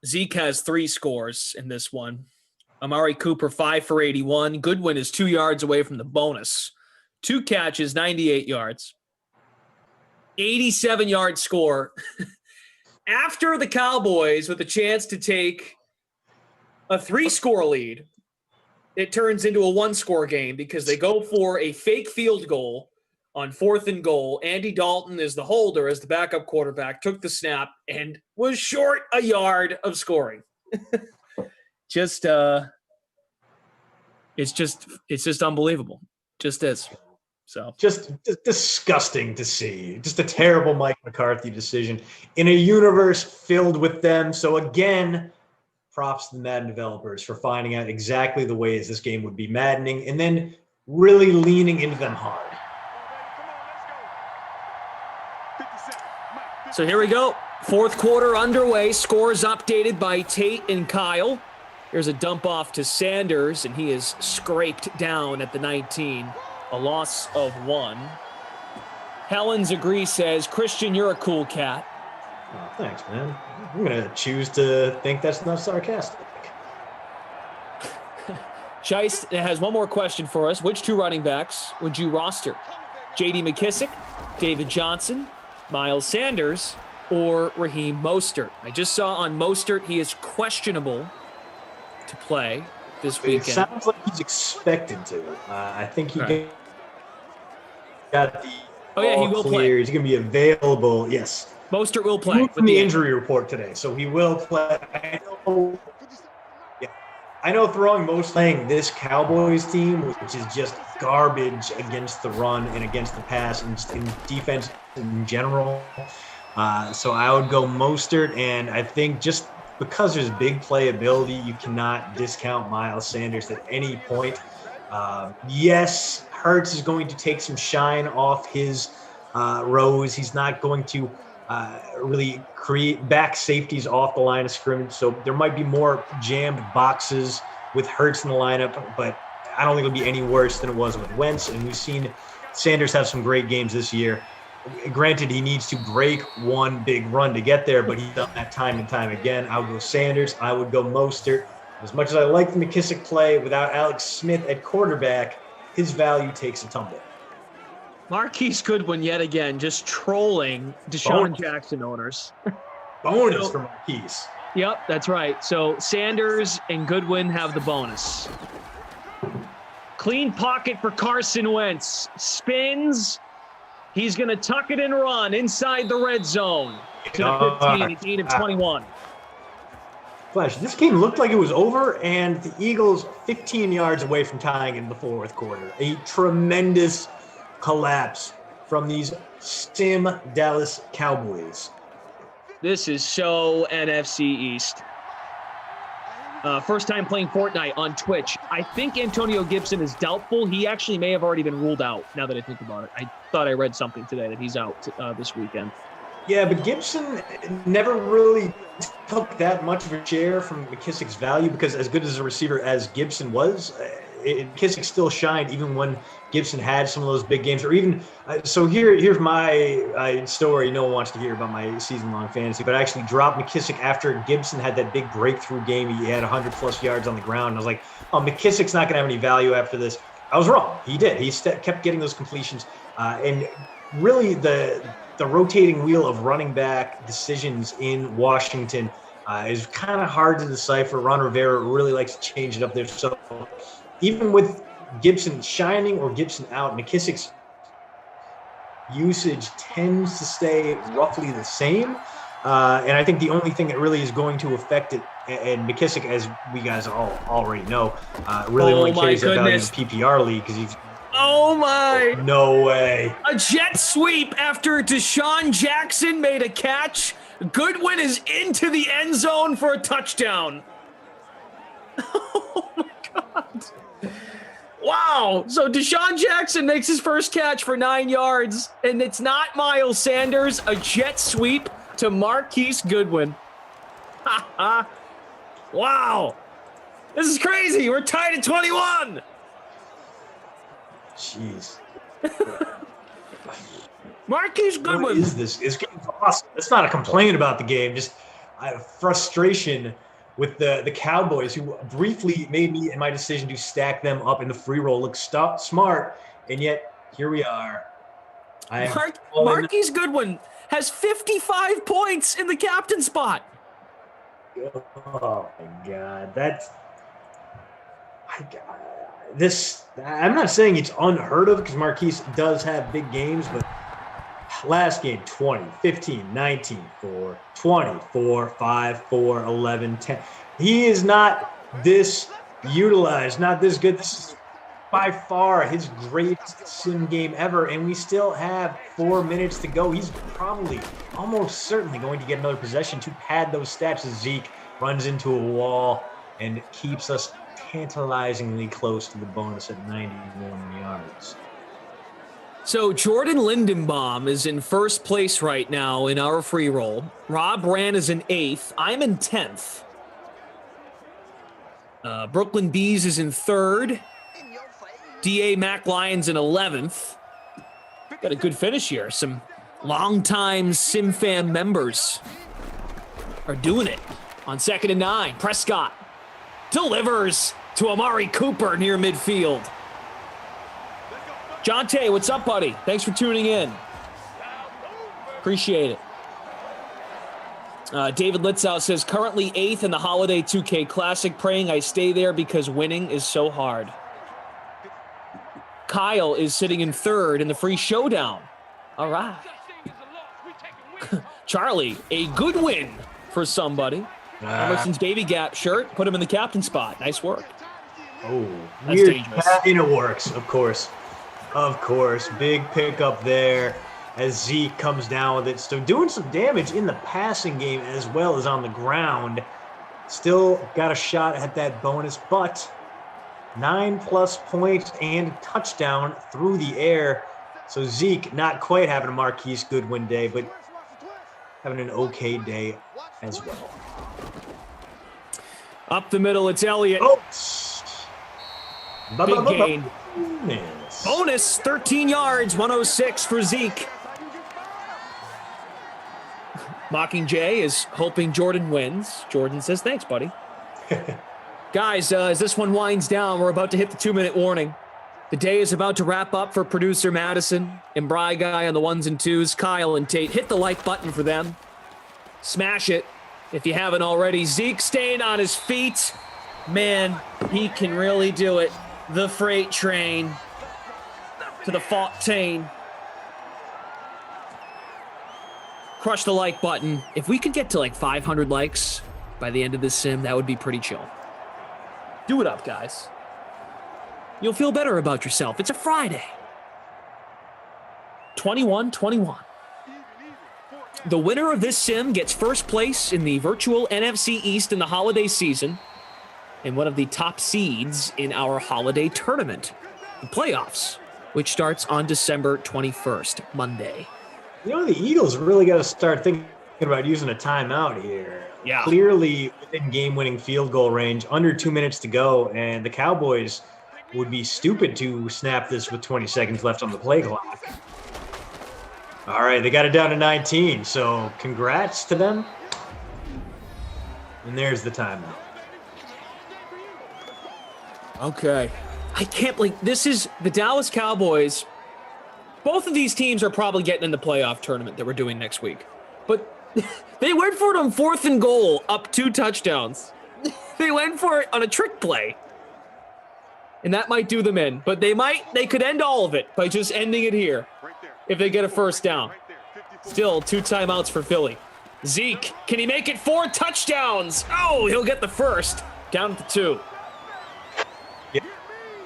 Zeke has 3 scores in this one. Amari Cooper, 5 for 81. Goodwin is 2 yards away from the bonus. 2 catches, 98 yards. 87-yard score. After the Cowboys with a chance to take a 3-score lead, it turns into a 1-score game because they go for a fake field goal on 4th and goal. Andy Dalton is the holder as the backup quarterback, took the snap and was short a yard of scoring. It's just unbelievable. Just is. So just disgusting to see. Just a terrible Mike McCarthy decision in a universe filled with them. So again, props to the Madden developers for finding out exactly the ways this game would be maddening and then really leaning into them hard. So here we go. 4th quarter underway. Scores updated by Tate and Kyle. Here's a dump off to Sanders, and he is scraped down at the 19. A loss of 1. Helens agree, says, Christian, you're a cool cat. Oh, thanks, man. I'm going to choose to think that's not sarcastic. Scheist has one more question for us. Which 2 running backs would you roster? J.D. McKissick, David Johnson, Miles Sanders, or Raheem Mostert? I just saw on Mostert he is questionable to play. this weekend. It sounds like he's expected to. I think he got the he will play. He's going to be available. Yes. Mostert will play. From the injury report today, so he will play. I know throwing most playing this Cowboys team, which is just garbage against the run and against the pass and in defense in general. So I would go Mostert, and I think just because there's big playability, you cannot discount Miles Sanders at any point. Yes, Hurts is going to take some shine off his rows. He's not going to really create back safeties off the line of scrimmage. So there might be more jammed boxes with Hurts in the lineup, but I don't think it'll be any worse than it was with Wentz. And we've seen Sanders have some great games this year. Granted, he needs to break one big run to get there, but he's done that time and time again. I would go Sanders. I would go Mostert. As much as I like the McKissick play, without Alex Smith at quarterback, his value takes a tumble. Marquise Goodwin yet again, just trolling Deshaun Jackson owners. Bonus for Marquise. Yep, that's right. So Sanders and Goodwin have the bonus. Clean pocket for Carson Wentz. Spins. He's going to tuck it and run inside the red zone. To the 15, it's 8 of 21. Flash, this game looked like it was over, and the Eagles 15 yards away from tying in the fourth quarter. A tremendous collapse from these Dallas Cowboys. This is so NFC East. First time playing Fortnite on Twitch. I think Antonio Gibson is doubtful. He actually may have already been ruled out, now that I think about it. I thought I read something today that he's out this weekend. Yeah, but Gibson never really took that much of a share from McKissick's value, because as good as a receiver as Gibson was, McKissick still shined even when Gibson had some of those big games. Or even so here's my story. No one wants to hear about my season-long fantasy, but I actually dropped McKissick after Gibson had that big breakthrough game. He had 100-plus yards on the ground. And I was like, oh, McKissick's not going to have any value after this. I was wrong. He did. He kept getting those completions. And really the rotating wheel of running back decisions in Washington is kind of hard to decipher. Ron Rivera really likes to change it up there. So even with Gibson shining or Gibson out, McKissick's usage tends to stay roughly the same. And I think the only thing that really is going to affect it, and McKissick, as we guys all already know, really only carries that value in the PPR league because he's Oh my! No way. A jet sweep after Deshaun Jackson made a catch. Goodwin is into the end zone for a touchdown. Oh my God. Wow. So Deshaun Jackson makes his first catch for 9 yards, and it's not Miles Sanders. A jet sweep to Marquise Goodwin. Wow. This is crazy. We're tied at 21. Jeez. Marquise Goodwin. What is this? This game's awesome. It's not a complaint about the game, just frustration with the Cowboys, who briefly made me and my decision to stack them up in the free roll look smart, and yet here we are. Marquise Goodwin has 55 points in the captain spot. Oh my God, I'm not saying it's unheard of, because Marquise does have big games, but last game 20, 15, 19, 4, 20, 4, 5, 4, 11, 10. He is not this utilized, not this good. This is by far his greatest sim game ever, and we still have 4 minutes to go. He's probably almost certainly going to get another possession to pad those stats as Zeke runs into a wall and keeps us tantalizingly close to the bonus at 91 yards. So Jordan Lindenbaum is in first place right now in our free roll. Rob Rand is in 8th. I'm in 10th. Brooklyn Bees is in 3rd. D.A. Mac Lyons in 11th. Got a good finish here. Some longtime SimFam members are doing it. On 2nd and 9, Prescott delivers to Amari Cooper near midfield. Jonte, what's up, buddy? Thanks for tuning in. Appreciate it. David Litzow says, currently 8th in the Holiday 2K Classic, praying I stay there because winning is so hard. Kyle is sitting in 3rd in the free Showdown. All right. Charlie, a good win for somebody. Emerson's Baby Gap shirt, put him in the captain spot. Nice work. Oh, that's weird. Dangerous. And it works, of course. Of course. Big pickup there as Zeke comes down with it. So doing some damage in the passing game as well as on the ground. Still got a shot at that bonus, but 9+ points and a touchdown through the air. So Zeke not quite having a Marquise Goodwin day, but having an okay day as well. Up the middle, it's Elliott. Oh. Big gain. Bonus, 13 yards, 106 for Zeke. Mockingjay is hoping Jordan wins. Jordan says, thanks, buddy. Guys, as this one winds down, we're about to hit the 2-minute warning. The day is about to wrap up for producer Madison and Bry Guy on the 1s and 2s. Kyle and Tate, hit the like button for them. Smash it if you haven't already. Zeke staying on his feet. Man, he can really do it. The freight train to the 14. Crush the like button. If we could get to like 500 likes by the end of this sim, that would be pretty chill. Do it up, guys. You'll feel better about yourself. It's a Friday. 21-21. The winner of this sim gets first place in the virtual NFC East in the holiday season and one of the top seeds in our holiday tournament, the playoffs, which starts on December 21st, Monday. You know, the Eagles really got to start thinking about using a timeout here. Yeah. Clearly within game-winning field goal range, under 2 minutes to go, and the Cowboys would be stupid to snap this with 20 seconds left on the play clock. All right, they got it down to 19, so congrats to them. And there's the timeout. Okay. I can't believe this is the Dallas Cowboys. Both of these teams are probably getting in the playoff tournament that we're doing next week. But they went for it on 4th and goal, up 2 touchdowns. They went for it on a trick play. And that might do them in. But they could end all of it by just ending it here if they get a first down. Still 2 timeouts for Philly. Zeke, can he make it 4 touchdowns? Oh, he'll get the first. Down to 2. Yeah.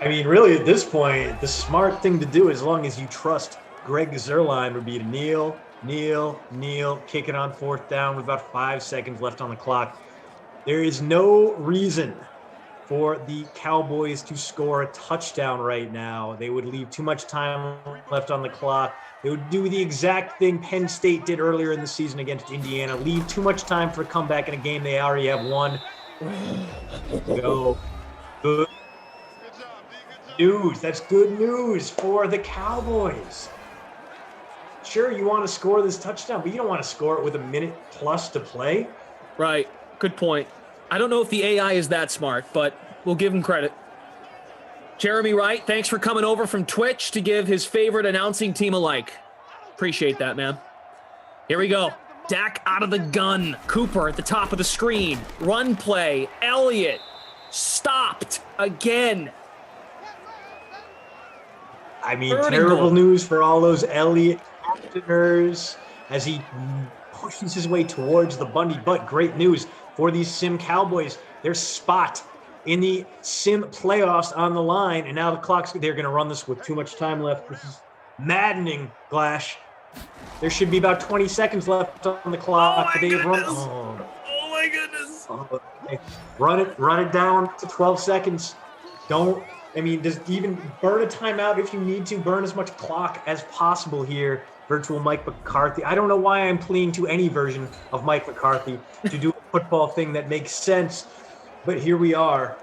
I mean, really, at this point, the smart thing to do, as long as you trust Greg Zuerlein, would be to kneel, kick it on 4th down with about 5 seconds left on the clock. There is no reason for the Cowboys to score a touchdown right now. They would leave too much time left on the clock. They would do the exact thing Penn State did earlier in the season against Indiana. Leave too much time for a comeback in a game they already have won. Go. Good news. That's good news for the Cowboys. Sure, you want to score this touchdown, but you don't want to score it with 1 minute plus to play. Right. Good point. I don't know if the AI is that smart, but we'll give him credit. Jeremy Wright, thanks for coming over from Twitch to give his favorite announcing team a like. Appreciate that, man. Here we go. Dak out of the gun. Cooper at the top of the screen. Run play. Elliott stopped again. I mean, terrible news for all those Elliott captainers as he pushes his way towards the Bundy, but great news for these Sim Cowboys. Their spot in the Sim playoffs on the line, and now the clock's, they're going to run this with too much time left. This is maddening, Glash. There should be about 20 seconds left on the clock. Oh my goodness. Oh my goodness. Okay. Run it down to 12 seconds. Just even burn a timeout if you need to. Burn as much clock as possible here. Virtual Mike McCarthy. I don't know why I'm pleading to any version of Mike McCarthy to do a football thing that makes sense, but here we are.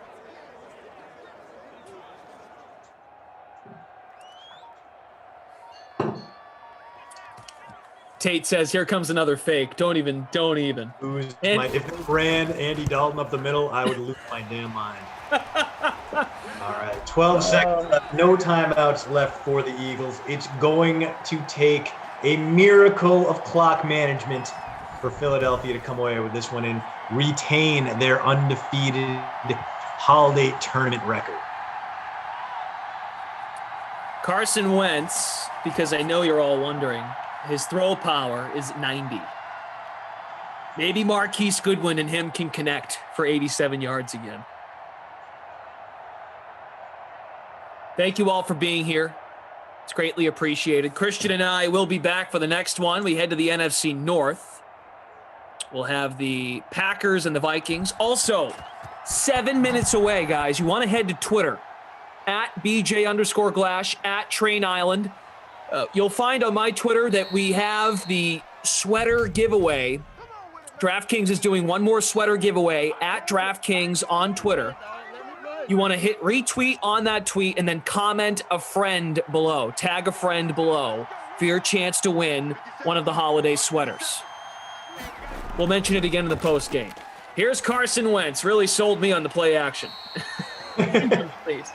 Tate says, here comes another fake. Don't even. If they ran Andy Dalton up the middle, I would lose my damn mind. All right, 12 seconds left. No timeouts left for the Eagles. It's going to take a miracle of clock management for Philadelphia to come away with this one and retain their undefeated holiday tournament record. Carson Wentz, because I know you're all wondering, his throw power is 90. Maybe Marquise Goodwin and him can connect for 87 yards again. Thank you all for being here. It's greatly appreciated. Christian and I will be back for the next one. We head to the NFC North. We'll have the Packers and the Vikings. Also, 7 minutes away, guys. You want to head to Twitter, at BJ_Glash, at Train Island. You'll find on my Twitter that we have the sweater giveaway. DraftKings is doing one more sweater giveaway at DraftKings on Twitter. You want to hit retweet on that tweet and then comment a friend below. Tag a friend below for your chance to win one of the holiday sweaters. We'll mention it again in the post game. Here's Carson Wentz. Really sold me on the play action. Please.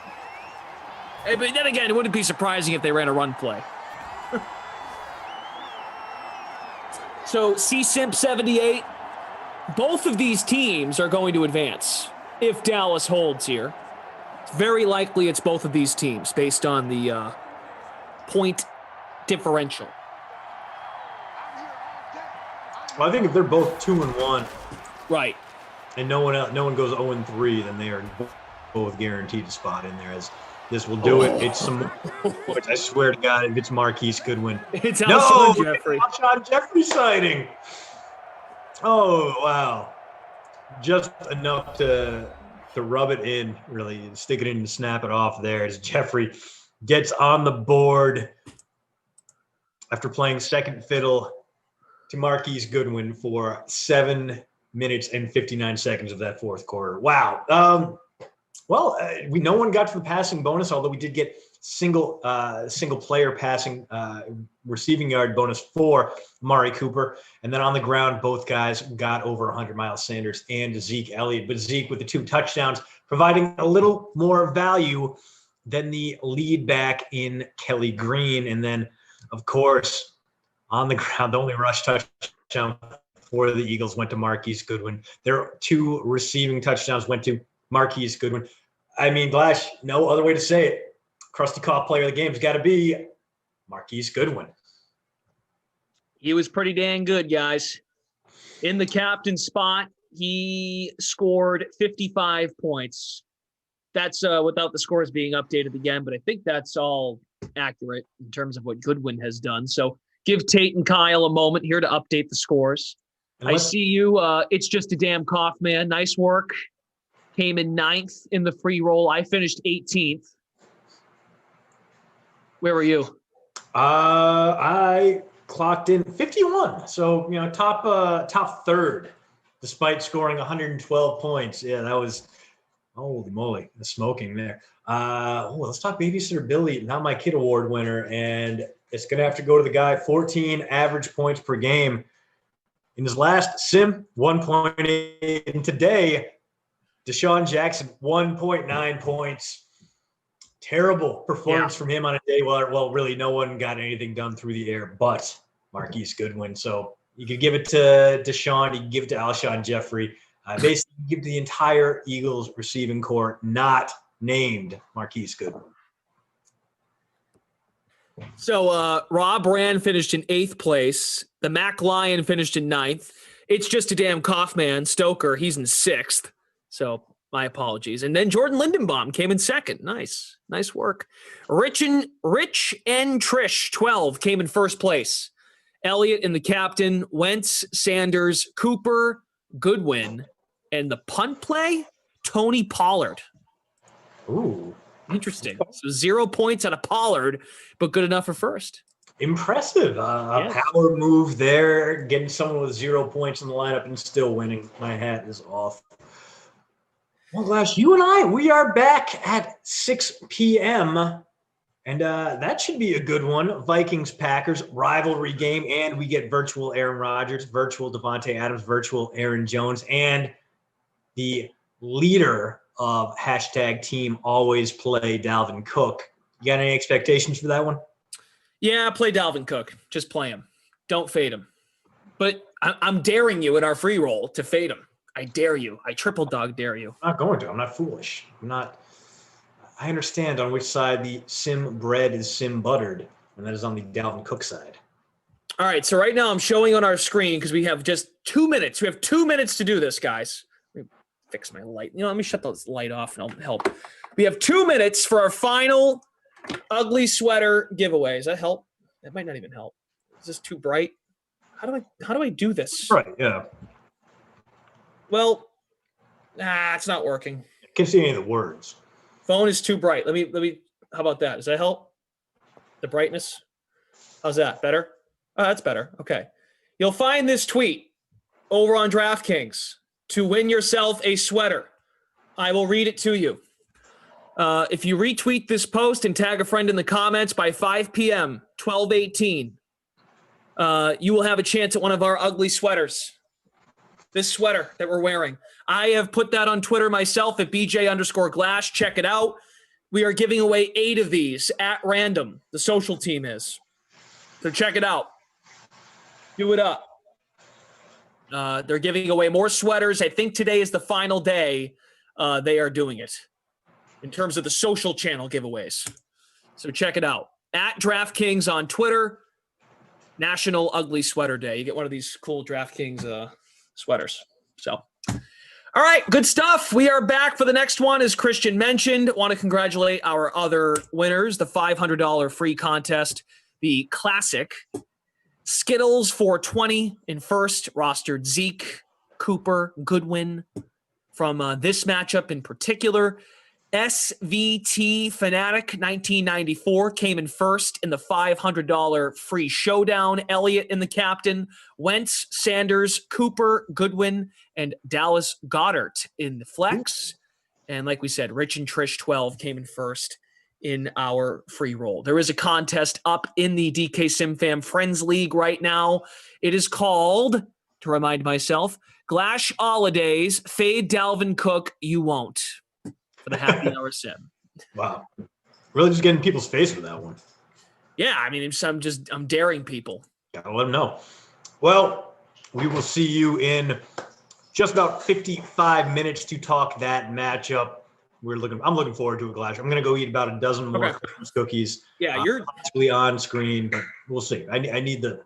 Hey, but then again, it wouldn't be surprising if they ran a run play. So C-Simp 78. Both of these teams are going to advance if Dallas holds here. It's very likely it's both of these teams based on the point differential. Well, I think if they're both 2-1, right, and no one goes 0-3, then they are both guaranteed a spot in there. As this will do it. It's some. I swear to God, if it's Marquise Goodwin, it's Alshon Jeffrey. Alshon Jeffrey sighting. Oh wow, just enough to rub it in, really stick it in and snap it off there as Jeffrey gets on the board after playing second fiddle to Marquise Goodwin for 7 minutes and 59 seconds of that fourth quarter. Wow. No one got to the passing bonus, although we did get single player passing receiving yard bonus for Amari Cooper. And then on the ground, both guys got over 100, Miles Sanders and Zeke Elliott. But Zeke with the 2 touchdowns, providing a little more value than the lead back in Kelly Green. And then, of course, on the ground, the only rush touchdown for the Eagles went to Marquise Goodwin. Their 2 receiving touchdowns went to Marquise Goodwin. I mean, Glash, no other way to say it. Krusty Koff player of the game's got to be Marquise Goodwin. He was pretty dang good, guys. In the captain spot, he scored 55 points. That's without the scores being updated again, but I think that's all accurate in terms of what Goodwin has done. So give Tate and Kyle a moment here to update the scores. I see you. It's just a damn cough, man. Nice work. Came in 9th in the free roll. I finished 18th. Where were you? I clocked in 51. So, top third, despite scoring 112 points. Yeah, that was, holy moly, the smoking there. Let's talk Babysitter Billy, Not My Kid Award winner. And it's going to have to go to the guy, 14 average points per game. In his last sim, 1.8. And today, Deshaun Jackson, 1.9 points. Terrible performance from him on a day where, really no one got anything done through the air but Marquise Goodwin. So you could give it to Deshaun, you could give it to Alshon Jeffrey. Basically, give the entire Eagles receiving corps not named Marquise Goodwin. So Rob Rand finished in 8th place. The Mac Lion finished in 9th. It's just a damn cough, man. Stoker, he's in 6th. So my apologies. And then Jordan Lindenbaum came in 2nd. Nice work. Rich and Trish, 12, came in 1st place. Elliott in the captain, Wentz, Sanders, Cooper, Goodwin, and the punt play, Tony Pollard. Ooh. Interesting. So 0 points out of Pollard, but good enough for 1st. Impressive. Power move there, getting someone with 0 points in the lineup and still winning. My hat is off. Well, Glash, you and we are back at 6 p.m. And that should be a good one. Vikings-Packers rivalry game, and we get virtual Aaron Rodgers, virtual Devontae Adams, virtual Aaron Jones, and the leader of #team always play Dalvin Cook. You got any expectations for that one? Yeah, play Dalvin Cook. Just play him. Don't fade him. But I'm daring you in our free roll to fade him. I dare you. I triple dog dare you. I'm not going to. I'm not foolish. I understand on which side the sim bread is sim buttered, and that is on the Dalvin Cook side. All right, so right now I'm showing on our screen because we have just 2 minutes. We have 2 minutes to do this, guys. Let me fix my light. Let me shut this light off and I'll help. We have 2 minutes for our final ugly sweater giveaway. Does that help? That might not even help. Is this too bright? How do I do this? Right, yeah. Well, it's not working. I can't see any of the words. Phone is too bright. Let me how about that? Does that help? The brightness? How's that? Better? Oh, that's better. Okay. You'll find this tweet over on DraftKings to win yourself a sweater. I will read it to you. If you retweet this post and tag a friend in the comments by 5 p.m., 12/18, you will have a chance at one of our ugly sweaters. This sweater that we're wearing. I have put that on Twitter myself at BJ_Glash. Check it out. We are giving away 8 of these at random. The social team is. So check it out. Do it up. They're giving away more sweaters. I think today is the final day they are doing it in terms of the social channel giveaways. So check it out. At DraftKings on Twitter, National Ugly Sweater Day. You get one of these cool DraftKings sweaters. So, all right, good stuff. We are back for the next one, as Christian mentioned. Want to congratulate our other winners, the $500 free contest, the classic Skittles 420 in first, rostered Zeke, Cooper, Goodwin from this matchup in particular. SVT Fanatic 1994 came in first in the $500 free showdown. Elliott in the captain. Wentz, Sanders, Cooper, Goodwin, and Dallas Goedert in the flex. And like we said, Rich and Trish 12 came in first in our free roll. There is a contest up in the DK SimFam Friends League right now. It is called, to remind myself, Glash Holidays, Fade Dalvin Cook, You Won't, for the happy hour sim. Wow. Really just getting people's face with that one. Yeah, I mean, I'm daring people. Gotta let them know. Well, we will see you in just about 55 minutes to talk that matchup. I'm looking forward to it, Glash. I'm going to go eat about a dozen more Christmas cookies. Yeah, you're possibly on screen, but we'll see. I need the.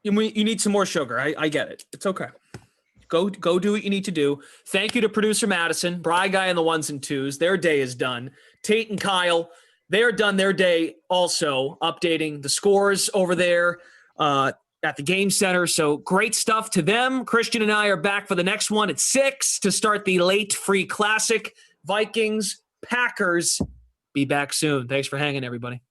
You need some more sugar. I get it. It's okay. Go do what you need to do. Thank you to producer Madison, Bry Guy on the 1s and 2s. Their day is done. Tate and Kyle, they're done their day also, updating the scores over there at the game center. So great stuff to them. Christian and I are back for the next one at 6 to start the late free classic. Vikings, Packers. Be back soon. Thanks for hanging, everybody.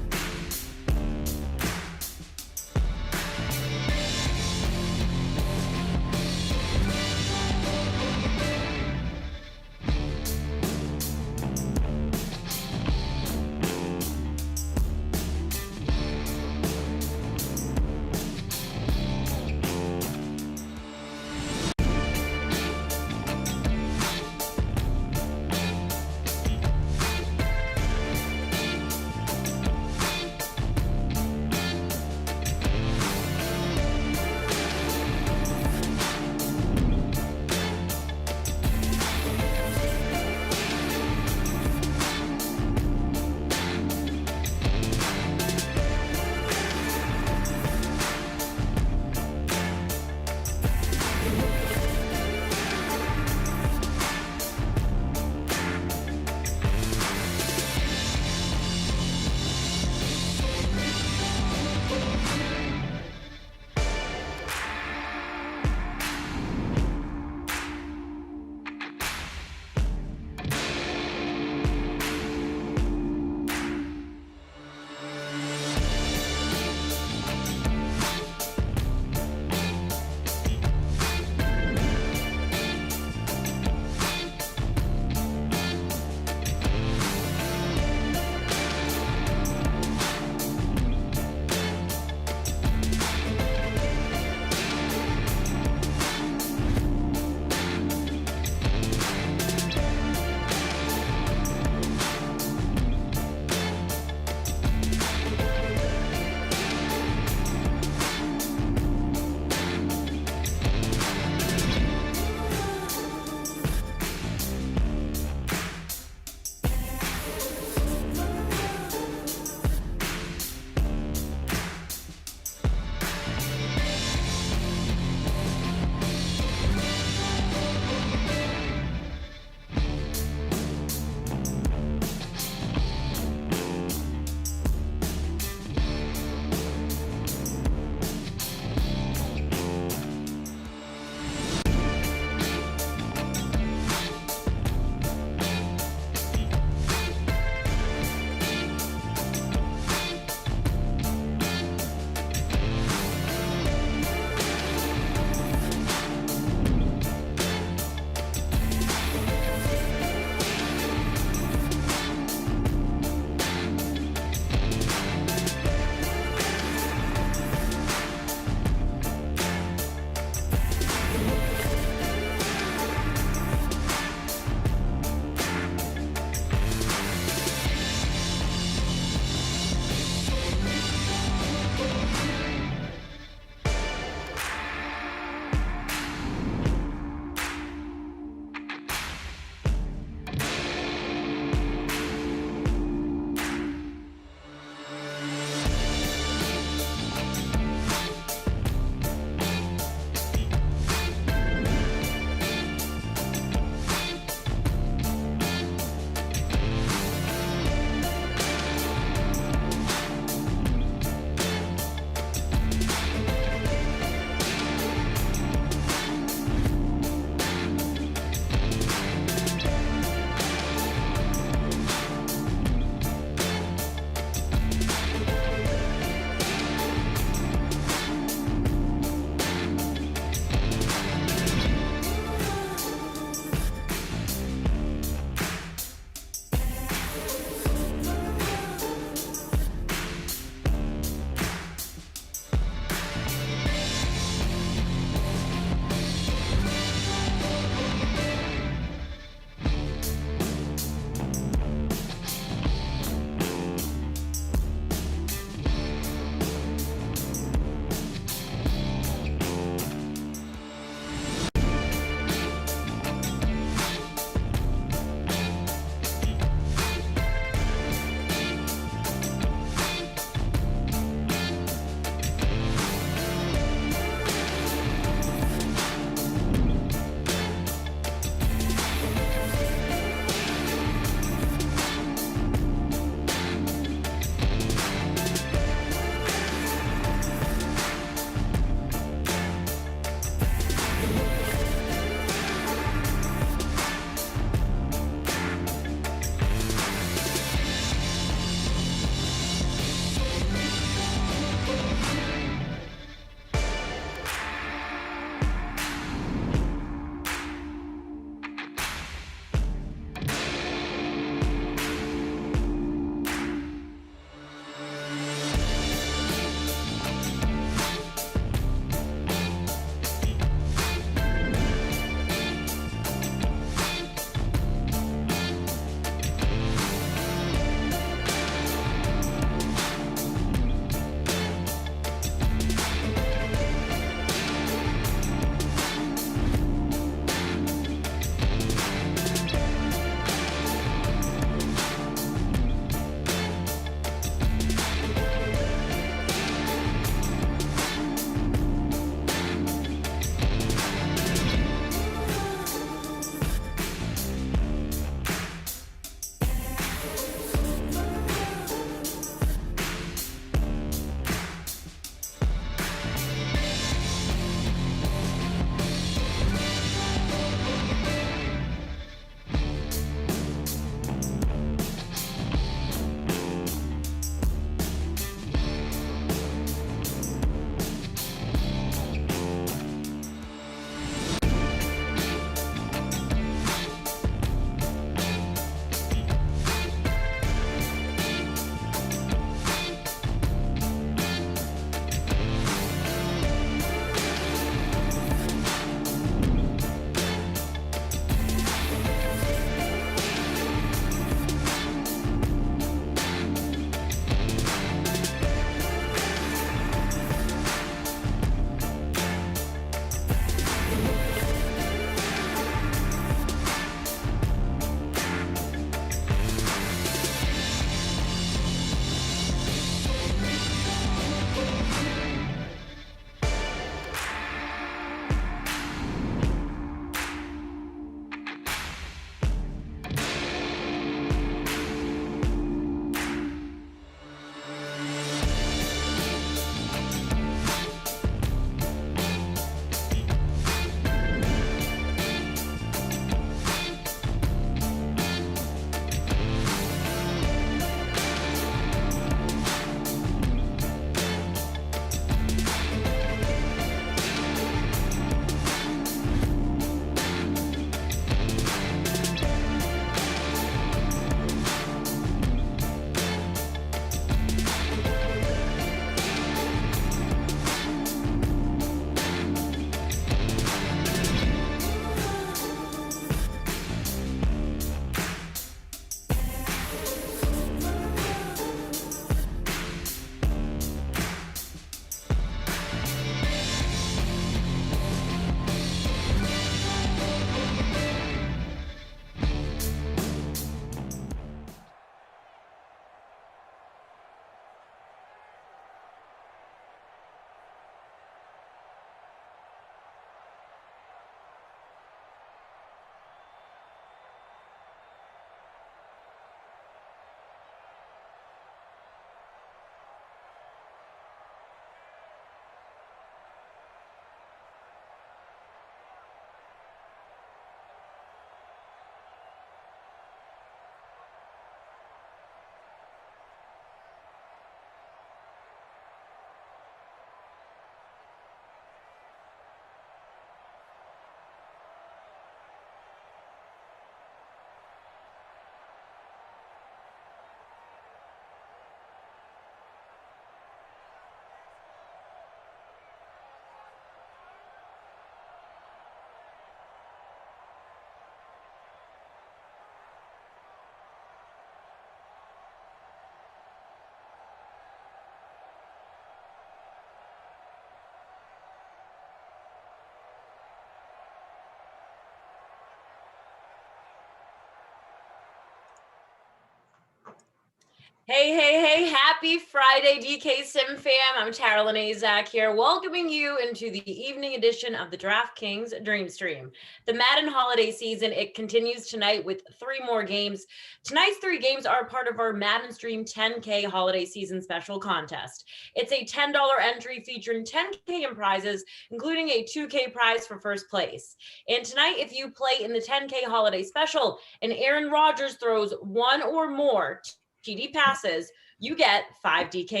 Hey, happy Friday, DK Sim fam. I'm Tara Azak here, welcoming you into the evening edition of the DraftKings Dream Stream. The Madden holiday season, it continues tonight with 3 more games. Tonight's 3 games are part of our Madden Stream 10K holiday season special contest. It's a $10 entry featuring 10K in prizes, including a 2K prize for first place. And tonight, if you play in the 10K holiday special and Aaron Rodgers throws 1 or more TD passes, you get $5 DK.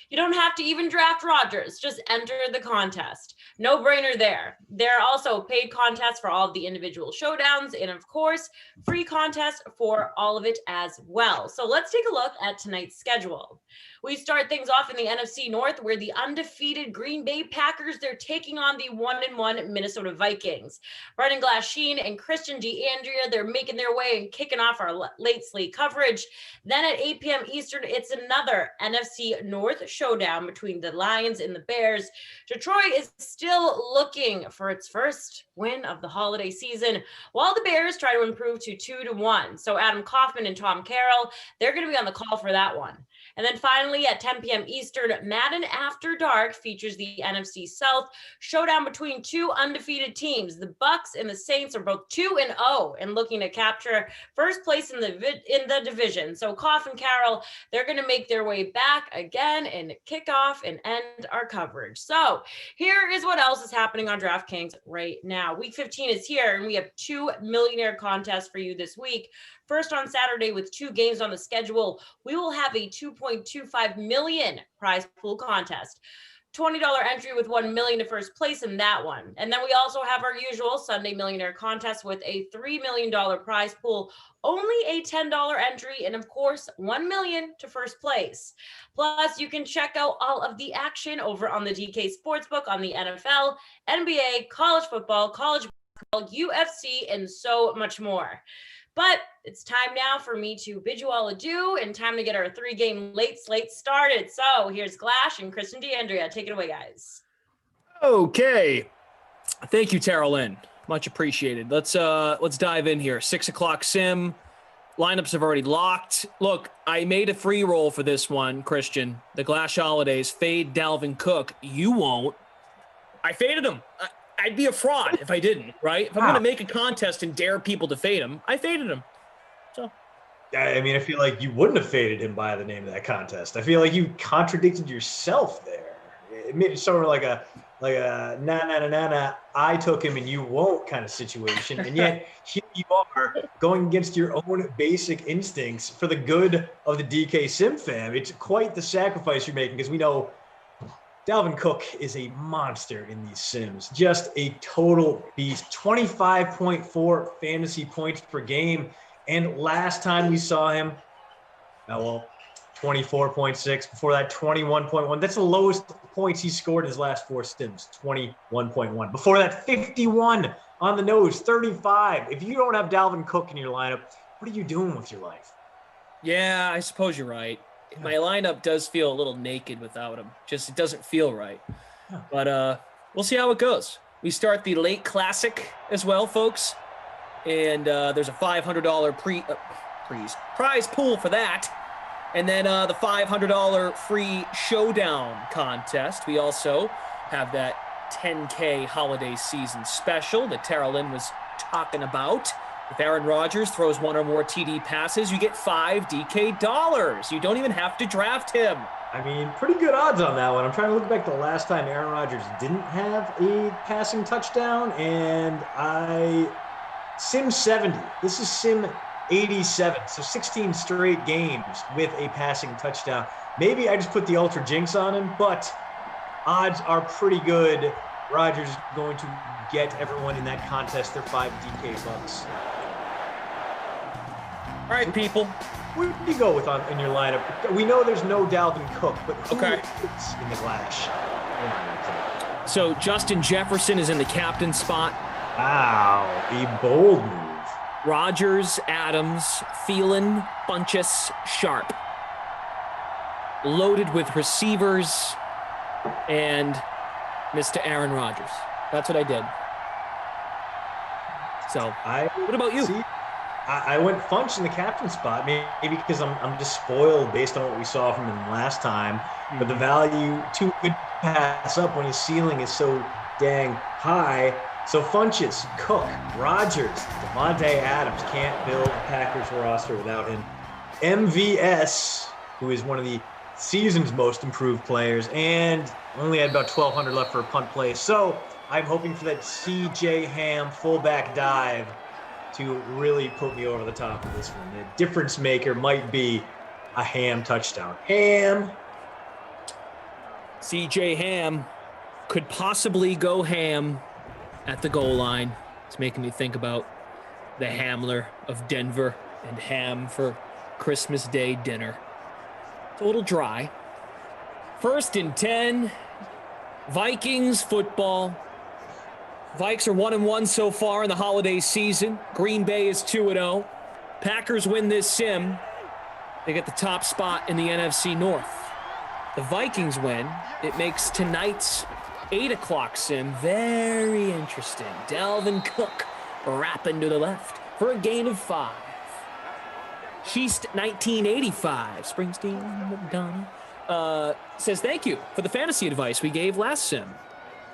You don't have to even draft Rodgers, just enter the contest. No brainer there. There are also paid contests for all of the individual showdowns and of course, free contests for all of it as well. So let's take a look at tonight's schedule. We start things off in the NFC North where the undefeated Green Bay Packers, they're taking on the 1-1 Minnesota Vikings. Brendan Glasheen and Christian DeAndrea, they're making their way and kicking off our late slate coverage. Then at 8 p.m. Eastern, it's another NFC North showdown between the Lions and the Bears. Detroit is still looking for its first win of the holiday season, while the Bears try to improve to 2-1. So Adam Kaufman and Tom Carroll, they're going to be on the call for that one. And then finally at 10 p.m. Eastern, Madden After Dark features the NFC South showdown between 2 undefeated teams. The Bucks and the Saints are both 2-0 and looking to capture first place in the division. So Koff and Carroll, they're going to make their way back again and kick off and end our coverage. So here is what else is happening on DraftKings right now. Week 15 is here, and we have 2 millionaire contests for you this week. First on Saturday with 2 games on the schedule, we will have a $2.25 million prize pool contest. $20 entry with $1 million to first place in that one. And then we also have our usual Sunday Millionaire contest with a $3 million prize pool, only a $10 entry, and of course, $1 million to first place. Plus, you can check out all of the action over on the DK Sportsbook on the NFL, NBA, college football, college basketball, UFC, and so much more. But it's time now for me to bid you all adieu and time to get our 3-game late slate started. So here's Glash and Christian DeAndrea. Take it away, guys. Okay. Thank you, Tara Lynn. Much appreciated. Let's dive in here. 6 o'clock sim. Lineups have already locked. Look, I made a free roll for this one, Christian. The Glash Holidays. Fade Dalvin Cook. You won't. I faded him. I'd be a fraud if I didn't, right? If I'm going to make a contest and dare people to fade him, I faded him. So, I mean, I feel like you wouldn't have faded him by the name of that contest. I feel like you contradicted yourself there. It made it sort of like a na, I took him and you won't kind of situation. And yet here you are going against your own basic instincts for the good of the DK Sim fam. It's quite the sacrifice you're making because we know Dalvin Cook is a monster in these sims, just a total beast. 25.4 fantasy points per game. And last time we saw him, 24.6. Before that, 21.1. That's the lowest points he scored in his last 4 sims, 21.1. Before that, 51 on the nose, 35. If you don't have Dalvin Cook in your lineup, what are you doing with your life? Yeah, I suppose you're right. My lineup does feel a little naked without him. Just it doesn't feel right. But we'll see how it goes. We start the late classic as well, folks. And there's a $500 prize pool for that. And then the $500 free showdown contest. We also have that 10K holiday season special that Tara Lynn was talking about. If Aaron Rodgers throws 1 or more TD passes, you get $5 DK. You don't even have to draft him. I mean, pretty good odds on that one. I'm trying to look back to the last time Aaron Rodgers didn't have a passing touchdown, and Sim 70. This is Sim 87, so 16 straight games with a passing touchdown. Maybe I just put the ultra jinx on him, but odds are pretty good. Rodgers is going to get everyone in that contest their $5 DK. All right, people. Where do you go with in your lineup? We know there's no Dalvin Cook, but who is in the Glash? So Justin Jefferson is in the captain spot. Wow, a bold move. Rodgers, Adams, Thielen, Funchess, Sharp. Loaded with receivers and Mr. Aaron Rodgers. That's what I did. So, what about you? I went Funch in the captain spot, maybe because I'm just spoiled based on what we saw from him last time. But the value too good pass up when his ceiling is so dang high. So Funches, Cook, Rodgers, Devontae Adams can't build a Packers roster without him. MVS, who is one of the season's most improved players, and only had about 1,200 left for a punt play. So I'm hoping for that CJ Ham fullback dive to really put me over the top of this one. The difference maker might be a Ham touchdown. Ham. CJ Ham could possibly go ham at the goal line. It's making me think about the Hamler of Denver and ham for Christmas Day dinner. It's a little dry. 1st and 10, Vikings football. Vikes are 1-1 so far in the holiday season. Green Bay is 2-0. Packers win this sim. They get the top spot in the NFC North. The Vikings win. It makes tonight's 8 o'clock sim very interesting. Dalvin Cook wrapping to the left for a gain of 5. Sheast 1985, Springsteen, Madonna, says thank you for the fantasy advice we gave last sim.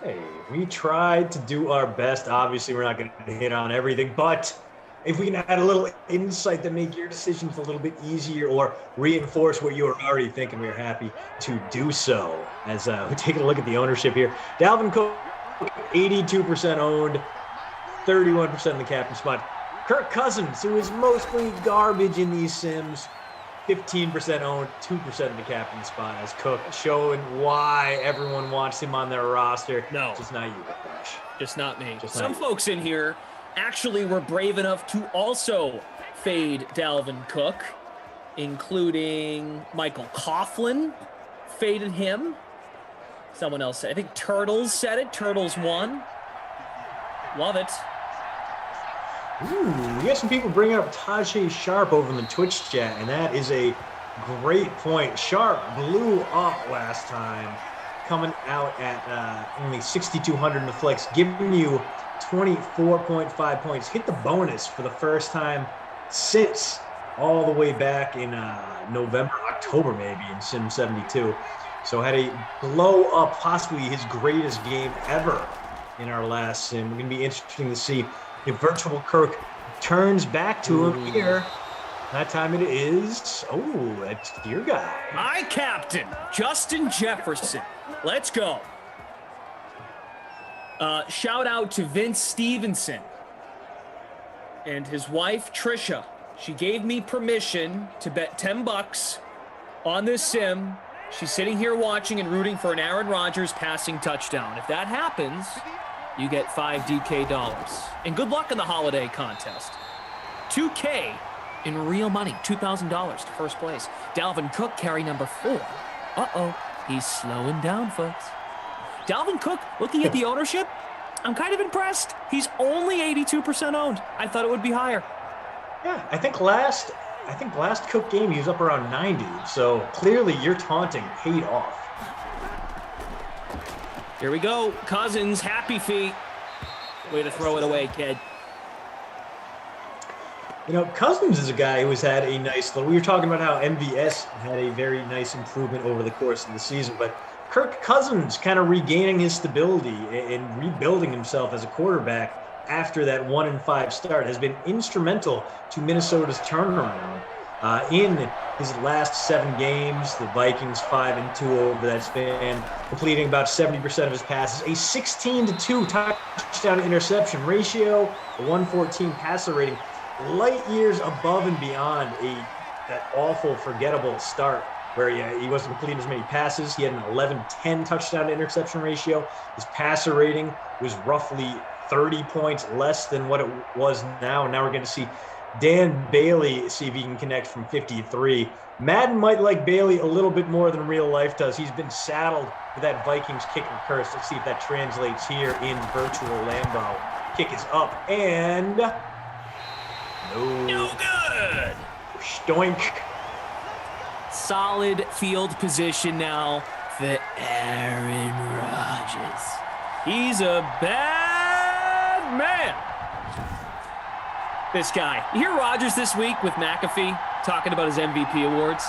Hey, we tried to do our best. Obviously, we're not going to hit on everything, but if we can add a little insight that make your decisions a little bit easier or reinforce what you were already thinking, we're happy to do so. As we take a look at the ownership here, Dalvin Cook, 82% owned, 31% in the captain spot. Kirk Cousins, who is mostly garbage in these sims, 15% owned, 2% in the captain spot as Cook, showing why everyone wants him on their roster. No. Just not you, Josh. Just not me. Just Some not you. folks in here actually were brave enough to also fade Dalvin Cook, including Michael Coughlin faded him. Someone else said, I think Turtles said it. Turtles won. Love it. Ooh, we got some people bringing up Tajay Sharp over in the Twitch chat, and that is a great point. Sharp blew up last time, coming out at only 6,200 in the flex, giving you 24.5 points. Hit the bonus for the first time since all the way back in November, October maybe, in Sim 72. So had a blow up, possibly his greatest game ever in our last Sim. Going to be interesting to see if Virtual Kirk turns back to him here. That time it is, that's your guy. My captain, Justin Jefferson. Let's go. Shout out to Vince Stevenson and his wife, Trisha. She gave me permission to bet $10 on this sim. She's sitting here watching and rooting for an Aaron Rodgers passing touchdown. If that happens, you get 5 DK dollars. And good luck in the holiday contest. 2K in real money, $2,000 to first place. Dalvin Cook, carry number 4. Uh-oh, he's slowing down, folks. Dalvin Cook, looking at the ownership, I'm kind of impressed. He's only 82% owned. I thought it would be higher. Yeah, I think last Cook game he was up around 90. So clearly your taunting paid off. Here we go. Cousins, happy feet. Way to throw it away, kid. You know, Cousins is a guy who has had a nice, we were talking about how MVS had a very nice improvement over the course of the season, but Kirk Cousins kind of regaining his stability and rebuilding himself as a quarterback after that 1-5 start has been instrumental to Minnesota's turnaround. In his last 7 games, the Vikings 5-2 over that span, completing about 70% of his passes, a 16-2 touchdown interception ratio, a 114 passer rating, light years above and beyond that awful, forgettable start where he wasn't completing as many passes. He had an 11-10 touchdown to interception ratio. His passer rating was roughly 30 points less than what it was now. Now we're going to see Dan Bailey see if he can connect from 53. Madden might like Bailey a little bit more than real life does. He's been saddled with that Vikings kicking curse. Let's see if that translates here in virtual Lambeau. Kick is up and no good. Stoink. Solid field position now for Aaron Rodgers. He's a bad man. This guy. You hear Rodgers this week with McAfee talking about his MVP awards?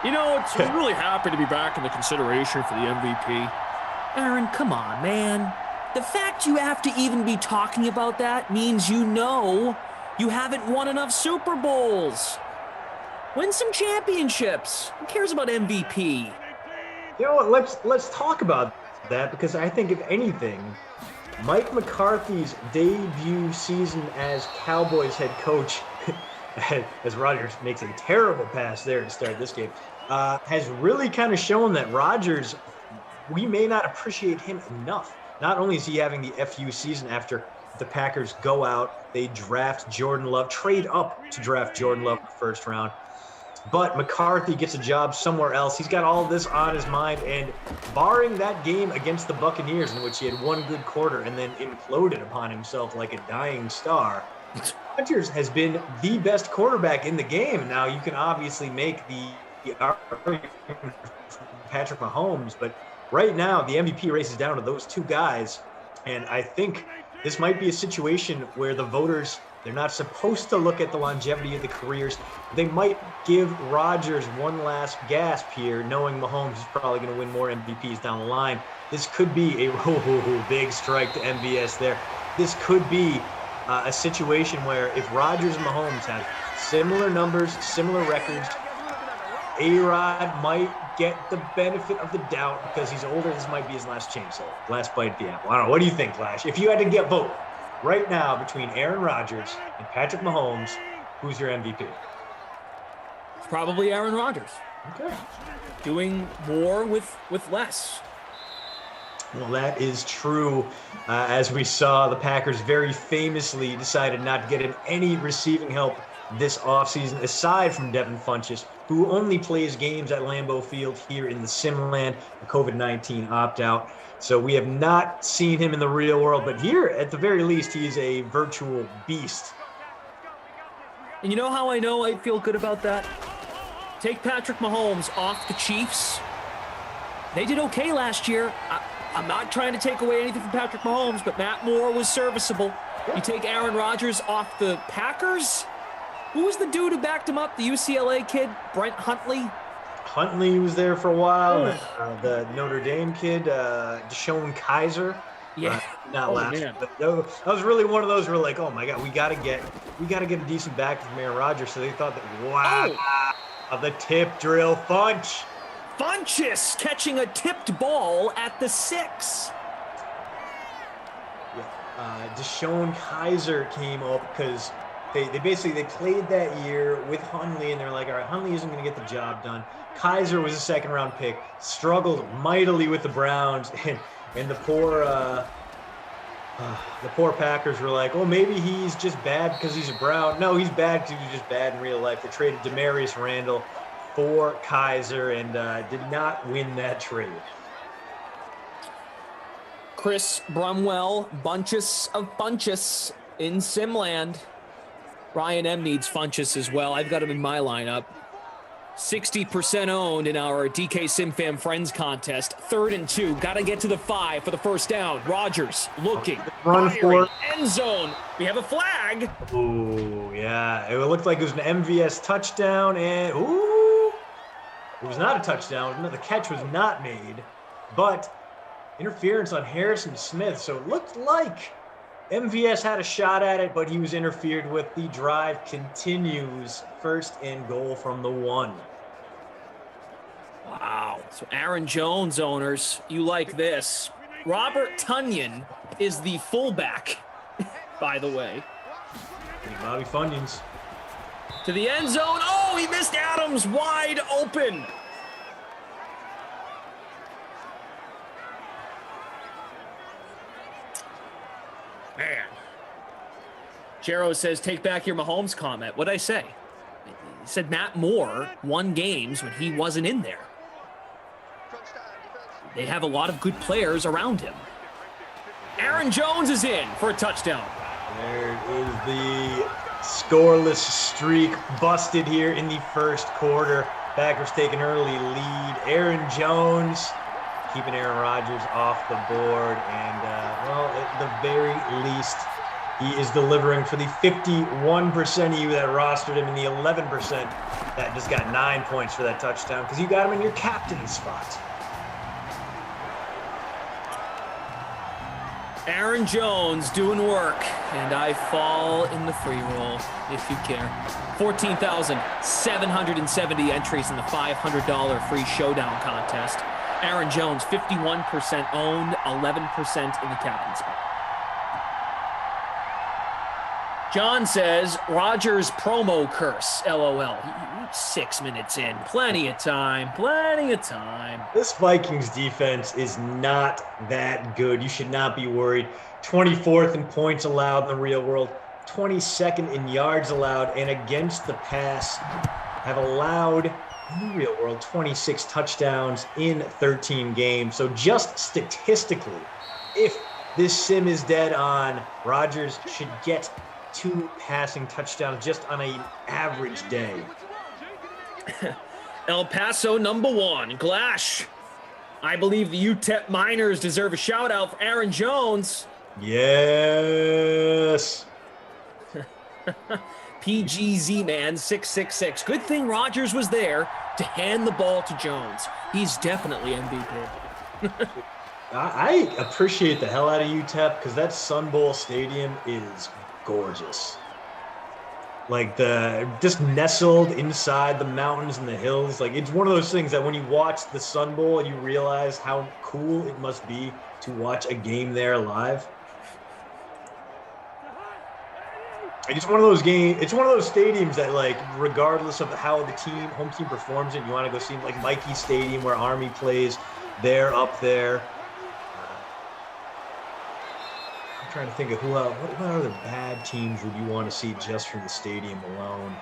You know, it's really happy to be back in the consideration for the MVP. Aaron, come on, man. The fact you have to even be talking about that means you know you haven't won enough Super Bowls. Win some championships. Who cares about MVP? You know what? Let's talk about that, because I think if anything, Mike McCarthy's debut season as Cowboys head coach, as Rodgers makes a terrible pass there to start this game, has really kind of shown that Rodgers, we may not appreciate him enough. Not only is he having the FU season after the Packers go out, they draft Jordan Love, trade up to draft Jordan Love in the first round, but McCarthy gets a job somewhere else. He's got all this on his mind, and barring that game against the Buccaneers in which he had one good quarter and then imploded upon himself like a dying star, Rodgers has been the best quarterback in the game. Now, you can obviously make the argument for Patrick Mahomes, but right now the MVP race is down to those two guys, and I think this might be a situation where the voters, they're not supposed to look at the longevity of the careers. They might give Rodgers one last gasp here, knowing Mahomes is probably going to win more MVPs down the line. This could be a big strike to MVS there. This could be a situation where if Rodgers and Mahomes have similar numbers, similar records, A-Rod might get the benefit of the doubt because he's older. This might be his last chance, so last bite at the apple. I don't know. What do you think, Flash? If you had to vote right now between Aaron Rodgers and Patrick Mahomes, who's your MVP? It's probably Aaron Rodgers. Okay. Doing more with less. Well, that is true. As we saw, the Packers very famously decided not to get any receiving help this offseason, aside from Devin Funchess, who only plays games at Lambeau Field here in the Simland, a COVID-19 opt-out. So we have not seen him in the real world, but here, at the very least, he is a virtual beast. And you know how I know I feel good about that? Take Patrick Mahomes off the Chiefs. They did okay last year. I'm not trying to take away anything from Patrick Mahomes, but Matt Moore was serviceable. You take Aaron Rodgers off the Packers. Who was the dude who backed him up? The UCLA kid, Brent Huntley? Huntley was there for a while. The Notre Dame kid, Deshaun Kaiser. Yeah. Not last year, but that was really one of those where like, oh my God, we gotta get a decent back from Aaron Rodgers. So they thought that, wow, the tip drill, Funchess catching a tipped ball at the 6. Yeah, Deshaun Kaiser came up because they played that year with Huntley, and they're like, all right, Huntley isn't going to get the job done. Kaiser was a second-round pick, struggled mightily with the Browns, and the poor Packers were like, oh, maybe he's just bad because he's a Brown. No, he's bad because he's just bad in real life. They traded Demarius Randall for Kaiser and did not win that trade. Chris Brumwell, bunches of Funchess in Simland. Ryan M needs Funchess as well. I've got him in my lineup. 60% owned in our DK SimFam Friends contest. 3rd and 2. Got to get to the 5 for the first down. Rodgers looking. Run for it. End zone. We have a flag. Ooh, yeah. It looked like it was an MVS touchdown, and ooh, it was not a touchdown. The catch was not made, but interference on Harrison Smith. So it looked like MVS had a shot at it, but he was interfered with. The drive continues. 1st and goal from the 1. Wow. So Aaron Jones owners, you like this. Robert Tonyan is the fullback, by the way. Bobby Funyuns. To the end zone. Oh, he missed Adams wide open. Man. Jero says, take back your Mahomes comment. What'd I say? He said Matt Moore won games when he wasn't in there. They have a lot of good players around him. Aaron Jones is in for a touchdown. There is the scoreless streak busted here in the first quarter. Packers take an early lead. Aaron Jones keeping Aaron Rodgers off the board. And, well, at the very least, He is delivering for the 51% of you that rostered him and the 11% that just got 9 points for that touchdown because you got him in your captain spot. Aaron Jones doing work, and I fall in the free roll, if you care. 14,770 entries in the $500 free Showdown contest. Aaron Jones, 51% owned, 11% in the captain spot. John says, Rodgers promo curse, LOL. 6 minutes in. Plenty of time. Plenty of time. This Vikings defense is not that good. You should not be worried. 24th in points allowed in the real world. 22nd in yards allowed. And against the pass, have allowed, in the real world, 26 touchdowns in 13 games. So just statistically, if this sim is dead on, Rodgers should get 2 passing touchdowns just on an average day. El Paso #1, Glash. I believe the UTEP Miners deserve a shout out for Aaron Jones. Yes. PGZ Man 666. Good thing Rodgers was there to hand the ball to Jones. He's definitely MVP. I appreciate the hell out of UTEP because that Sun Bowl stadium is gorgeous. Like just nestled inside the mountains and the hills. Like it's one of those things that when you watch the Sun Bowl, you realize how cool it must be to watch a game there live. Like it's one of those stadiums that, like, regardless of how the home team performs it, you want to go see, like Mikey Stadium where Army plays. They're up there. Trying to think of who else. What other bad teams would you want to see just from the stadium alone?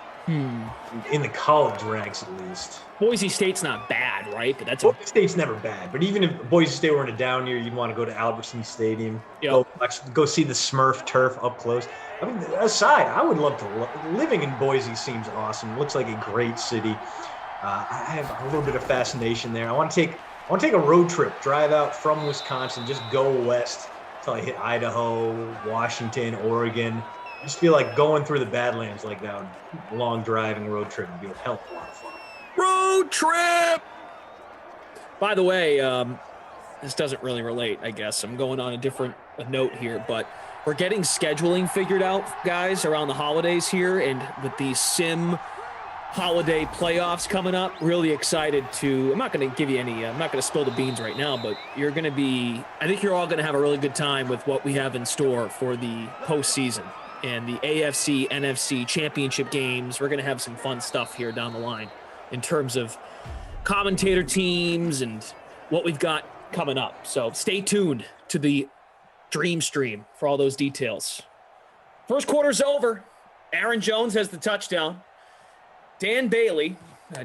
In the college ranks, at least. Boise State's not bad, right? But Boise State's never bad. But even if Boise State were in a down year, you'd want to go to Albertson Stadium. Yep. Go see the Smurf turf up close. I mean, aside, I would love to. Living in Boise seems awesome. It looks like a great city. I have a little bit of fascination there. I want to take a road trip, drive out from Wisconsin, just go west. I hit Idaho, Washington, Oregon. I just feel like going through the Badlands like that, long driving road trip would be a hell of a lot of fun. Road trip! By the way, this doesn't really relate, I guess. I'm going on a different note here, but we're getting scheduling figured out, guys, around the holidays here, and with the sim holiday playoffs coming up, really excited to, I'm not going to give you any, I'm not going to spill the beans right now, but I think you're all going to have a really good time with what we have in store for the postseason and the AFC, NFC championship games. We're going to have some fun stuff here down the line in terms of commentator teams and what we've got coming up. So stay tuned to the Dream Stream for all those details. First quarter's over. Aaron Jones has the touchdown. Dan Bailey,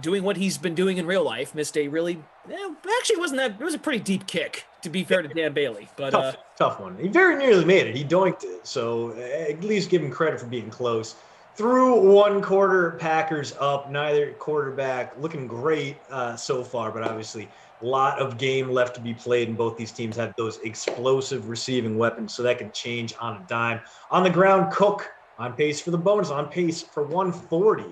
doing what he's been doing in real life, missed a really, actually it was a pretty deep kick, to be fair to Dan Bailey. But tough one. He very nearly made it. He doinked it. So at least give him credit for being close. Through one quarter, Packers up. Neither quarterback looking great so far, but obviously a lot of game left to be played, and both these teams have those explosive receiving weapons, so that can change on a dime. On the ground, Cook on pace for the bonus, on pace for 140.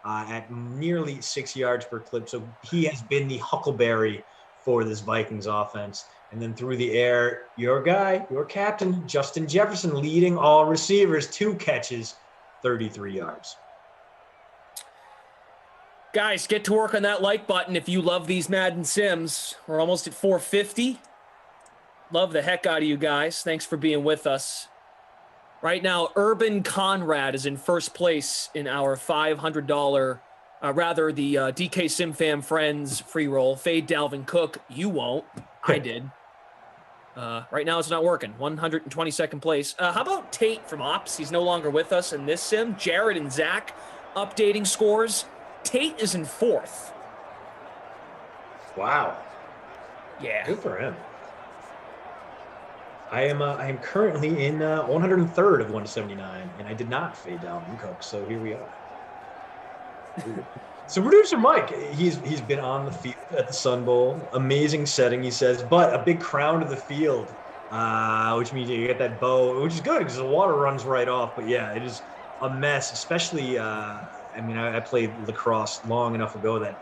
At nearly 6 yards per clip. So he has been the huckleberry for this Vikings offense. And then through the air, your guy, your captain, Justin Jefferson, leading all receivers, 2 catches, 33 yards. Guys, get to work on that like button if you love these Madden Sims. We're almost at 450. Love the heck out of you guys. Thanks for being with us. Right now, Urban Conrad is in first place in our $500, the DK SimFam Friends free roll. Fade Dalvin Cook. You won't. I did. Right now, it's not working. 122nd place. How about Tate from Ops? He's no longer with us in this sim. Jared and Zach updating scores. Tate is in 4th. Wow. Yeah. Good for him. I am currently in 103rd of 179, and I did not fade Dalvin Cook, so here we are. So producer Mike, he's been on the field at the Sun Bowl. Amazing setting, he says, but a big crown to the field which means you get that bow, which is good because the water runs right off. But yeah, it is a mess, especially, I played lacrosse long enough ago that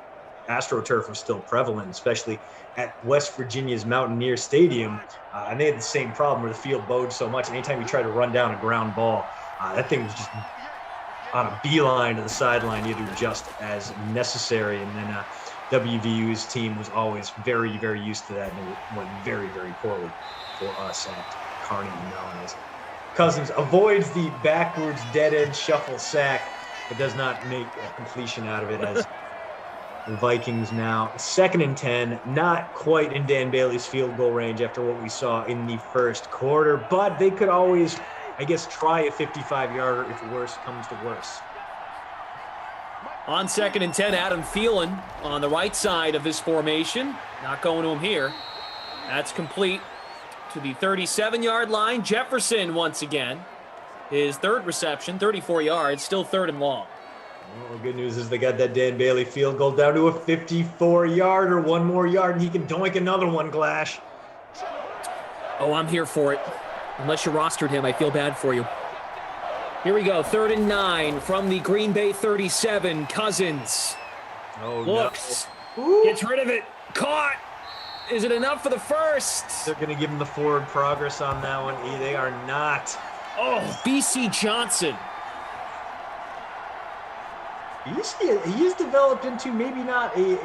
AstroTurf was still prevalent, especially at West Virginia's Mountaineer Stadium. And they had the same problem where the field bowed so much. Anytime you tried to run down a ground ball, that thing was just on a beeline to the sideline. You had to adjust as necessary. And then WVU's team was always very, very used to that, and it went very, very poorly for us at Carnegie Mellon. Cousins avoids the backwards dead-end shuffle sack, but does not make a completion out of it as the Vikings now 2nd and 10, not quite in Dan Bailey's field goal range after what we saw in the first quarter, but they could always, I guess, try a 55-yarder if worse comes to worse. On 2nd and 10, Adam Thielen on the right side of this formation. Not going to him here. That's complete to the 37-yard line. Jefferson once again. His 3rd reception, 34 yards, still 3rd and long. Well, good news is they got that Dan Bailey field goal down to a 54-yarder. 1 more yard, and he can doink another one, Glash. Oh, I'm here for it. Unless you rostered him, I feel bad for you. Here we go, 3rd and 9 from the Green Bay 37. Cousins looks, gets rid of it, caught. Is it enough for the first? They're going to give him the forward progress on that one. They are not. Oh, BC Johnson. He is developed into maybe not a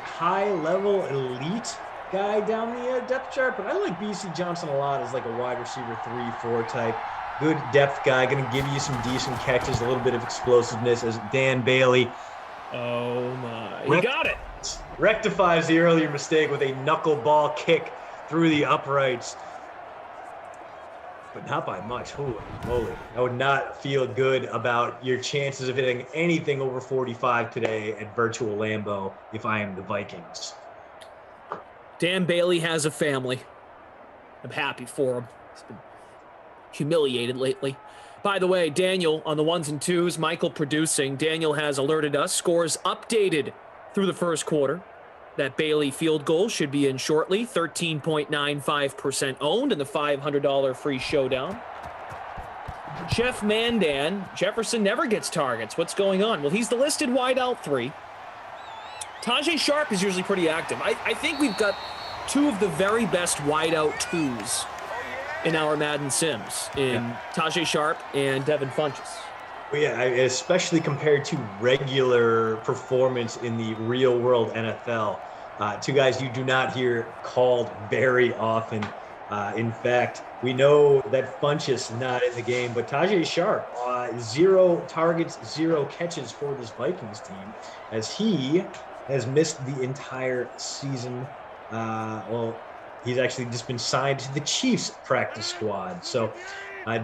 high-level elite guy down the depth chart, but I like BC Johnson a lot as like a wide receiver 3-4 type. Good depth guy, going to give you some decent catches, a little bit of explosiveness as Dan Bailey. Oh, my. He got it. Rectifies the earlier mistake with a knuckleball kick through the uprights. But not by much. Holy moly. I would not feel good about your chances of hitting anything over 45 today at Virtual Lambeau if I am the Vikings. Dan Bailey has a family. I'm happy for him. He's been humiliated lately. By the way, Daniel on the 1s and 2s, Michael producing. Daniel has alerted us. Scores updated through the first quarter. That Bailey field goal should be in shortly. 13.95% owned in the $500 free showdown. Jeff Mandan, Jefferson never gets targets. What's going on? Well, he's the listed wideout 3. Tajay Sharp is usually pretty active. I think we've got 2 of the very best wideout 2s in our Madden Sims, in Tajay Sharp and Devin Funchess. Well, yeah, especially compared to regular performance in the real world NFL. 2 guys you do not hear called very often. In fact, we know that Funchess not in the game, but Tajay Sharp, 0 targets, 0 catches for this Vikings team, as he has missed the entire season. He's actually just been signed to the Chiefs practice squad. So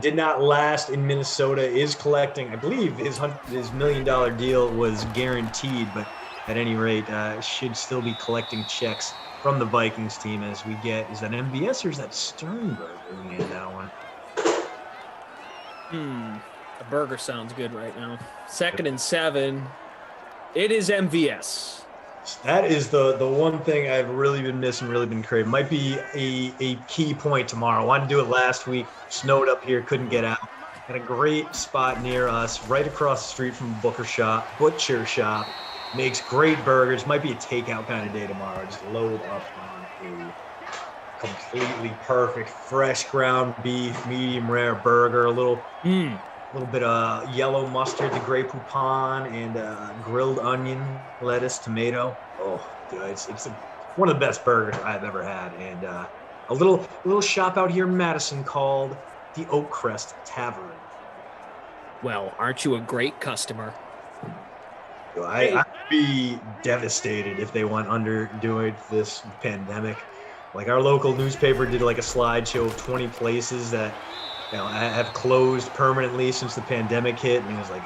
did not last in Minnesota, is collecting, I believe his $1 million deal was guaranteed, but at any rate, should still be collecting checks from the Vikings team as we get, is that MVS or is that Sternberger we get that one? A burger sounds good right now. 2nd and 7. It is MVS. That is the one thing I've really been missing, really been craving. Might be a key point tomorrow. Wanted to do it last week. Snowed up here, couldn't get out. Got a great spot near us, right across the street from Butcher Shop. Makes great burgers. Might be a takeout kind of day tomorrow. Just load up on a completely perfect, fresh ground beef, medium rare burger. A little bit of yellow mustard, the Grey Poupon, and grilled onion, lettuce, tomato. Oh, dude, it's one of the best burgers I've ever had. And a little shop out here in Madison called the Oakcrest Tavern. Well, aren't you a great customer? I'd be devastated if they went under during this pandemic. Like our local newspaper did like a slideshow of 20 places that have closed permanently since the pandemic hit, and it was like,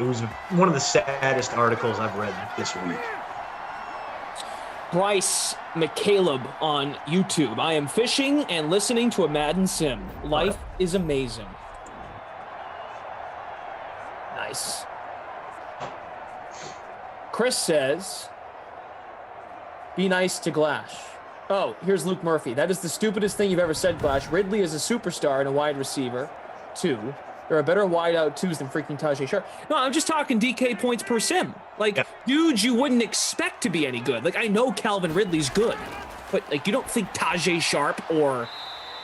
it was one of the saddest articles I've read this week. Bryce McCaleb on YouTube. I am fishing and listening to a Madden Sim. Life is amazing. Nice. Chris says, be nice to Glash. Oh, here's Luke Murphy. That is the stupidest thing you've ever said, Glash. Ridley is a superstar and a wide receiver. 2. There are better wideout 2s than freaking Tajay Sharp. No, I'm just talking DK points per sim. Like, dudes you wouldn't expect to be any good. Like, I know Calvin Ridley's good, but, like, you don't think Tajay Sharp or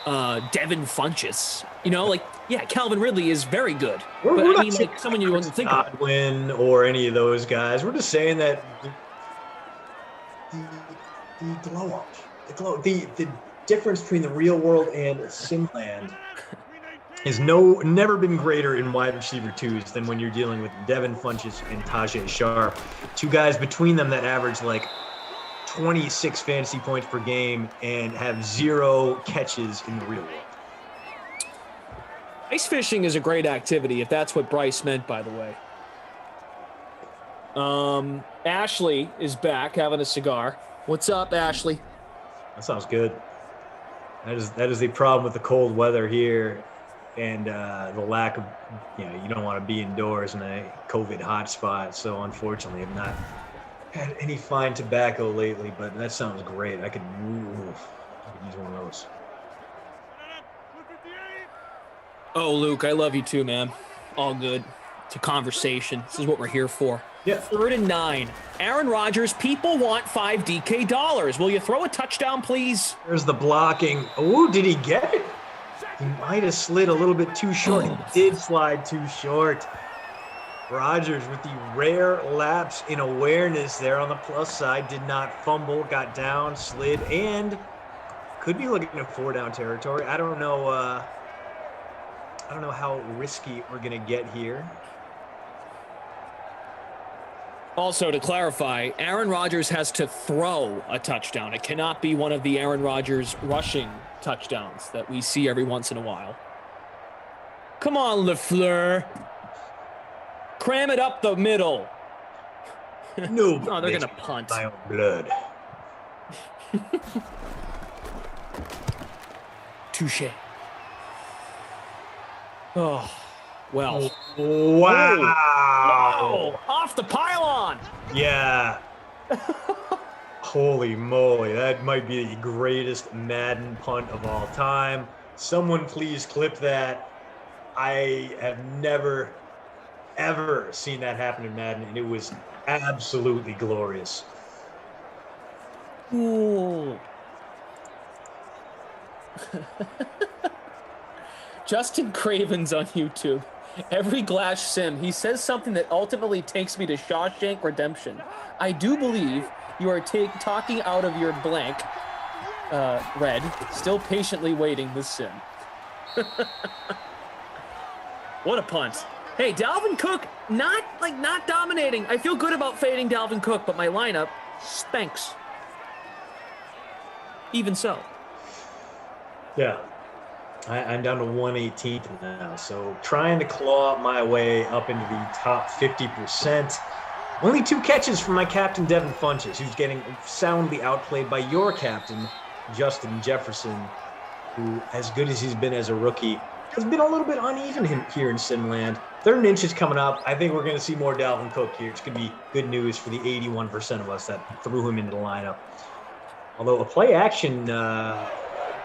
Devin Funchess. You know, like, yeah, Calvin Ridley is very good. But I mean, like, someone you wouldn't think of. Godwin or any of those guys. We're just saying that the difference between the real world and Simland has never been greater in wide receiver 2s than when you're dealing with Devin Funchess and Tajay Sharp. 2 guys between them that average like 26 fantasy points per game and have 0 catches in the real world. Ice fishing is a great activity, if that's what Bryce meant, by the way. Ashley is back having a cigar. What's up, Ashley? That sounds good. That is the problem with the cold weather here and the lack of, you don't want to be indoors in a COVID hotspot. So unfortunately, I've not had any fine tobacco lately, but that sounds great. I could use one of those. Oh, Luke, I love you too, man. All good. It's a conversation. This is what we're here for. Yeah. 3rd and 9. Aaron Rodgers, people want $5 DK. Will you throw a touchdown, please? There's the blocking. Oh, did he get it? He might have slid a little bit too short. He did slide too short. Rodgers with the rare lapse in awareness there on the plus side, did not fumble, got down, slid, and could be looking at 4-down territory. I don't know how risky we're going to get here. Also, to clarify, Aaron Rodgers has to throw a touchdown. It cannot be one of the Aaron Rodgers rushing touchdowns that we see every once in a while. Come on, LaFleur. Cram it up the middle. No, oh, they're going to punt. My own blood. Touche. Oh, well. Wow. Oh, off the pylon. Yeah. Holy moly. That might be the greatest Madden punt of all time. Someone please clip that. I have never, ever seen that happen in Madden, and it was absolutely glorious. Ooh. Justin Craven's on YouTube. Every Glash sim, he says something that ultimately takes me to Shawshank Redemption. I do believe you are talking out of your blank, Red, still patiently waiting this sim. What a punt. Hey, Dalvin Cook, not dominating. I feel good about fading Dalvin Cook, but my lineup stinks. Even so. Yeah. I'm down to 118th now, so trying to claw my way up into the top 50%. Only 2 catches from my captain, Devin Funchess, who's getting soundly outplayed by your captain, Justin Jefferson, who, as good as he's been as a rookie, has been a little bit uneven here in Simland. 3rd and inch is coming up. I think we're going to see more Dalvin Cook here. It's going to be good news for the 81% of us that threw him into the lineup. Although a play action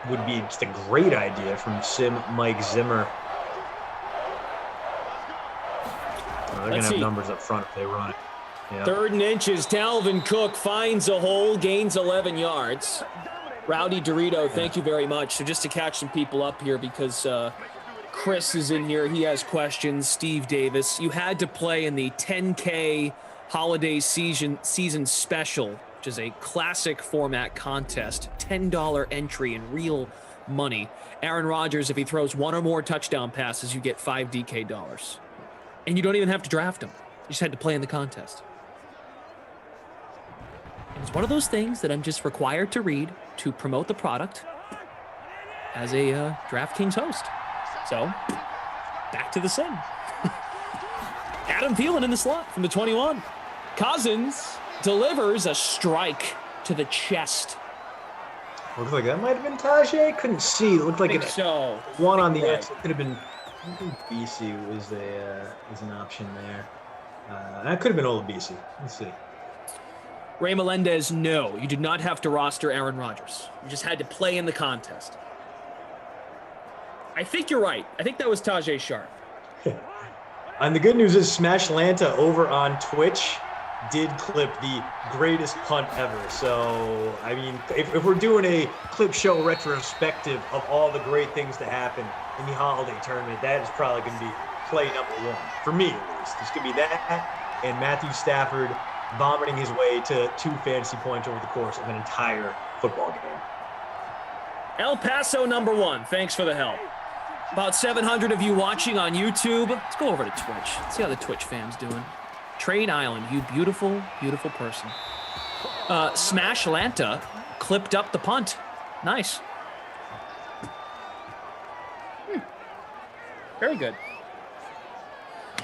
would be just a great idea from Mike Zimmer. They're going to have numbers up front if they run it. Yeah. 3rd and inches, Dalvin Cook finds a hole, gains 11 yards. Rowdy Dorito, thank you very much. So just to catch some people up here, because Chris is in here. He has questions. Steve Davis, you had to play in the 10K holiday season special, which is a classic format contest, $10 entry in real money. Aaron Rodgers, if he throws 1 or more touchdown passes, you get $5 DK. And you don't even have to draft him. You just had to play in the contest. And it's one of those things that I'm just required to read to promote the product as a DraftKings host. So, back to the sim. Adam Thielen in the slot from the 21. Cousins delivers a strike to the chest. Looks like that might have been Tajay. Couldn't see. It looked like it. So. One on the edge. It could have been. I think BC was an option there. That could have been Old BC. Let's see. Ray Melendez, no. You did not have to roster Aaron Rodgers. You just had to play in the contest. I think you're right. I think that was Tajay Sharp. And the good news is Smash Lanta over on Twitch did clip the greatest punt ever. So, I mean, if we're doing a clip show retrospective of all the great things that happened in the holiday tournament, that is probably going to be play number one, for me at least. It's going to be that and Matthew Stafford vomiting his way to 2 fantasy points over the course of an entire football game. El Paso number 1. Thanks for the help. About 700 of you watching on YouTube. Let's go over to Twitch. See how the Twitch fam's doing. Trade Island, you beautiful, beautiful person. Smash Lanta clipped up the punt. Nice. Very good.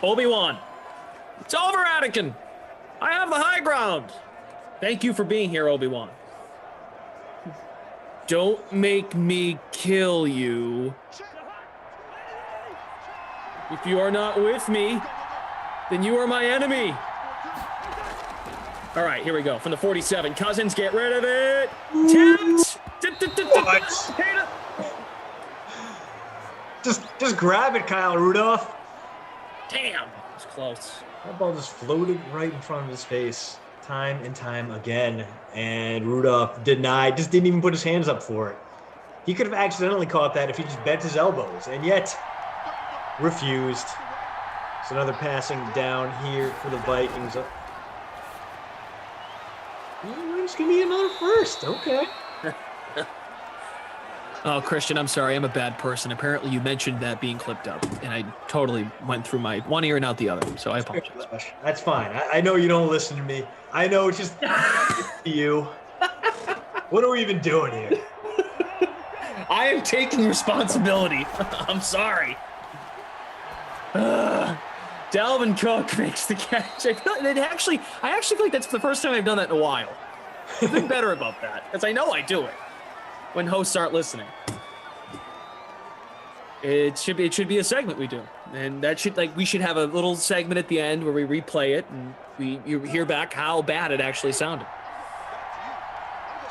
Obi-Wan. It's over, Anakin. I have the high ground. Thank you for being here, Obi-Wan. Don't make me kill you. If you are not with me, then you are my enemy. All right, here we go. From the 47. Cousins, get rid of it. Tipped. Just grab it, Kyle Rudolph. Damn, it's close. That ball just floated right in front of his face time and time again. And Rudolph denied, just didn't even put his hands up for it. He could have accidentally caught that if he just bent his elbows, and yet refused. So another passing down here for the Vikings. It's going to be another first. Okay. Oh, Christian, I'm sorry. I'm a bad person. Apparently you mentioned that being clipped up, and I totally went through my one ear and out the other, so I apologize. That's fine. I know you don't listen to me. I know it's just you. What are we even doing here? I am taking responsibility. I'm sorry. Dalvin Cook makes the catch. I actually feel like that's the first time I've done that in a while. I've been better about that, because I know I do it when hosts aren't listening. It should be a segment we do, and that we should have a little segment at the end where we replay it and you hear back how bad it actually sounded.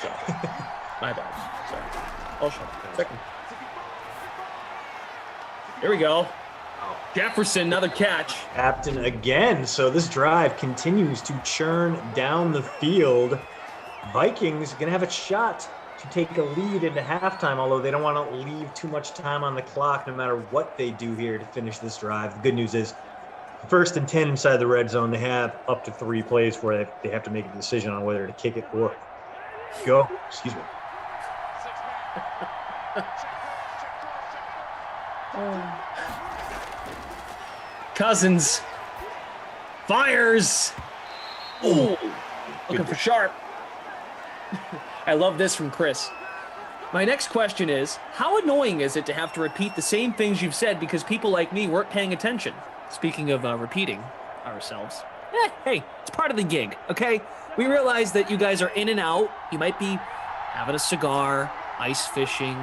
So, my bad. Sorry. I'll shut up. Second. Here we go. Jefferson, another catch. Captain again. So this drive continues to churn down the field. Vikings going to have a shot to take a lead into halftime, although they don't want to leave too much time on the clock no matter what they do here to finish this drive. The good news is 1st and 10 inside the red zone. They have up to 3 plays where they have to make a decision on whether to kick it or go. Excuse me. Cousins fires. Ooh, looking for Sharp. I love this from Chris. My next question is, how annoying is it to have to repeat the same things you've said because people like me weren't paying attention? Speaking of repeating ourselves. Hey, it's part of the gig, okay? We realize that you guys are in and out. You might be having a cigar, ice fishing,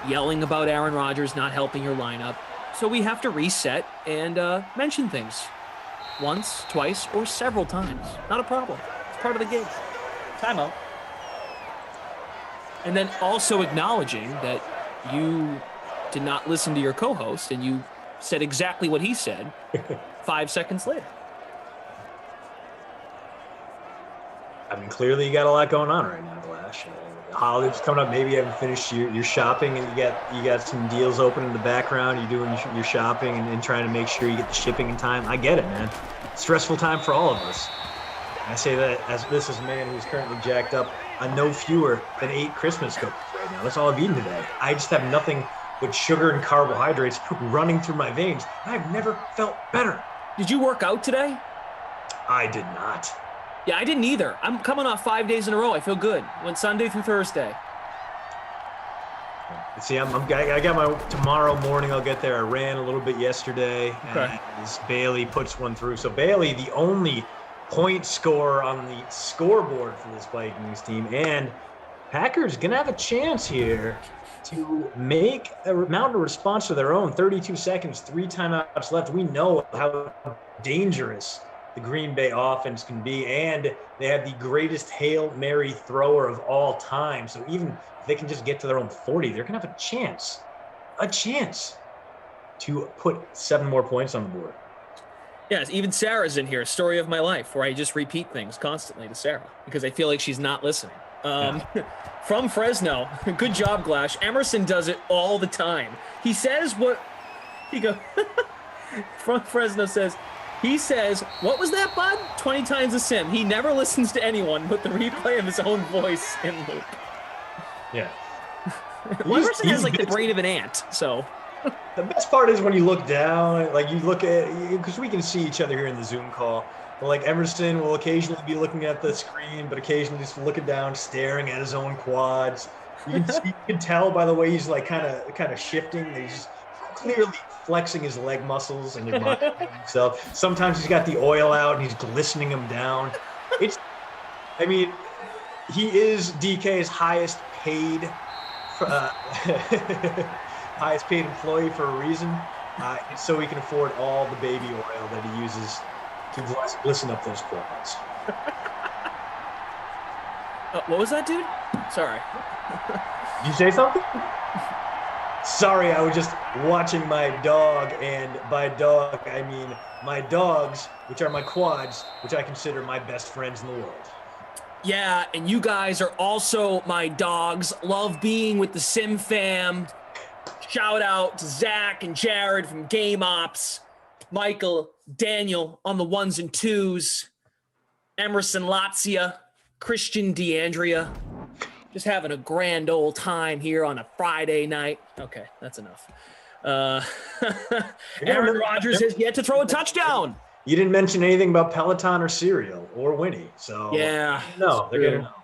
yelling about Aaron Rodgers not helping your lineup. So we have to reset and mention things once, twice, or several times. Not a problem. It's part of the gig. Timeout. And then also acknowledging that you did not listen to your co-host and you said exactly what he said 5 seconds later. I mean, clearly you got a lot going on right now, Glash. The holidays coming up. Maybe you haven't finished your shopping, and you got some deals open in the background. You're doing your shopping and trying to make sure you get the shipping in time. I get it, man. Stressful time for all of us. I say that as a man who's currently jacked up on no fewer than 8 Christmas cookies right now. That's all I've eaten today. I just have nothing but sugar and carbohydrates running through my veins. I've never felt better. Did you work out today? I did not. Yeah, I didn't either. I'm coming off 5 days in a row. I feel good. Went Sunday through Thursday. See, I got my tomorrow morning. I'll get there. I ran a little bit yesterday. Okay. As Bailey puts one through. So Bailey, the only point scorer on the scoreboard for this Vikings team, and Packers gonna have a chance here to mount a response to their own. 32 seconds, 3 timeouts left. We know how dangerous the Green Bay offense can be, and they have the greatest Hail Mary thrower of all time. So even if they can just get to their own 40, they're going to have a chance to put 7 more points on the board. Yes, even Sarah's in here, story of my life, where I just repeat things constantly to Sarah because I feel like she's not listening. From Fresno, good job, Glash. Emerson does it all the time. He says what he goes. From Fresno says, he says, "What was that, bud?" 20 times a sim. He never listens to anyone but the replay of his own voice in loop. Yeah. Well, Emerson has like the brain of an ant, so. The best part is when you look down, like you look at, because we can see each other here in the Zoom call. But like Emerson will occasionally be looking at the screen, but occasionally just looking down, staring at his own quads. You can tell by the way he's like kind of shifting. He's clearly flexing his leg muscles and himself. Sometimes he's got the oil out and he's glistening them down. He is DK's highest paid employee for a reason, so he can afford all the baby oil that he uses to glisten up those quads. What was that, dude? Sorry. Did you say something? Sorry, I was just watching my dog, and by dog, I mean my dogs, which are my quads, which I consider my best friends in the world. Yeah, and you guys are also my dogs. Love being with the Sim fam. Shout out to Zach and Jared from Game Ops, Michael, Daniel on the 1s and 2s, Emerson Latzia, Christian DeAndrea. Just having a grand old time here on a Friday night. Okay, that's enough. Aaron Rodgers has yet to throw a touchdown. You didn't mention anything about Peloton or cereal or Winnie, so yeah. No, they're gonna know.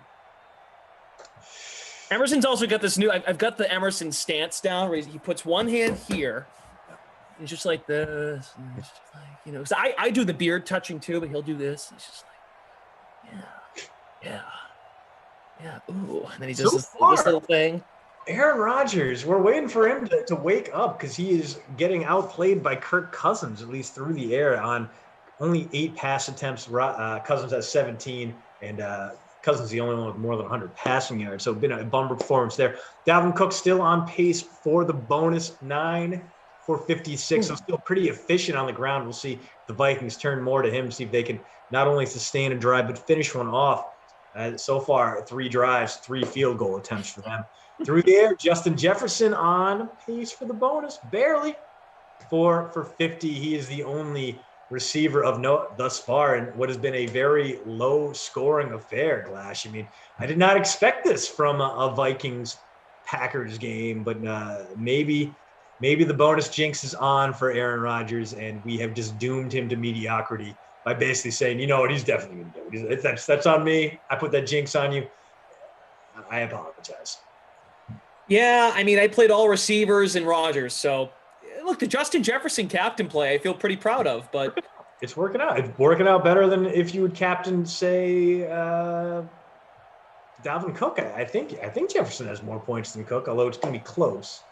Emerson's also got this new. I've got the Emerson stance down where he puts one hand here. He's just like this, and it's just like, because I do the beard touching too, but he'll do this. He's just like, yeah, ooh, and then he does this little thing. Aaron Rodgers, we're waiting for him to wake up because he is getting outplayed by Kirk Cousins, at least through the air, on only 8 pass attempts. Cousins has 17, and Cousins the only one with more than 100 passing yards. So been a bumper performance there. Dalvin Cook still on pace for the bonus 9 for 56. So still pretty efficient on the ground. We'll see the Vikings turn more to him, see if they can not only sustain a drive, but finish one off. So far, 3 drives, 3 field goal attempts for them. Through the air, Justin Jefferson on pace for the bonus, barely. 4 for 50. He is the only receiver of note thus far in what has been a very low-scoring affair, Glash. I mean, I did not expect this from a Vikings-Packers game, but maybe the bonus jinx is on for Aaron Rodgers, and we have just doomed him to mediocrity by basically saying, you know what, he's definitely going to do it. That's on me. I put that jinx on you. I apologize. Yeah, I mean, I played all receivers and Rodgers, so look, the Justin Jefferson captain play I feel pretty proud of, but it's working out. It's working out better than if you would captain, say, Dalvin Cook. I think Jefferson has more points than Cook, although it's going to be close.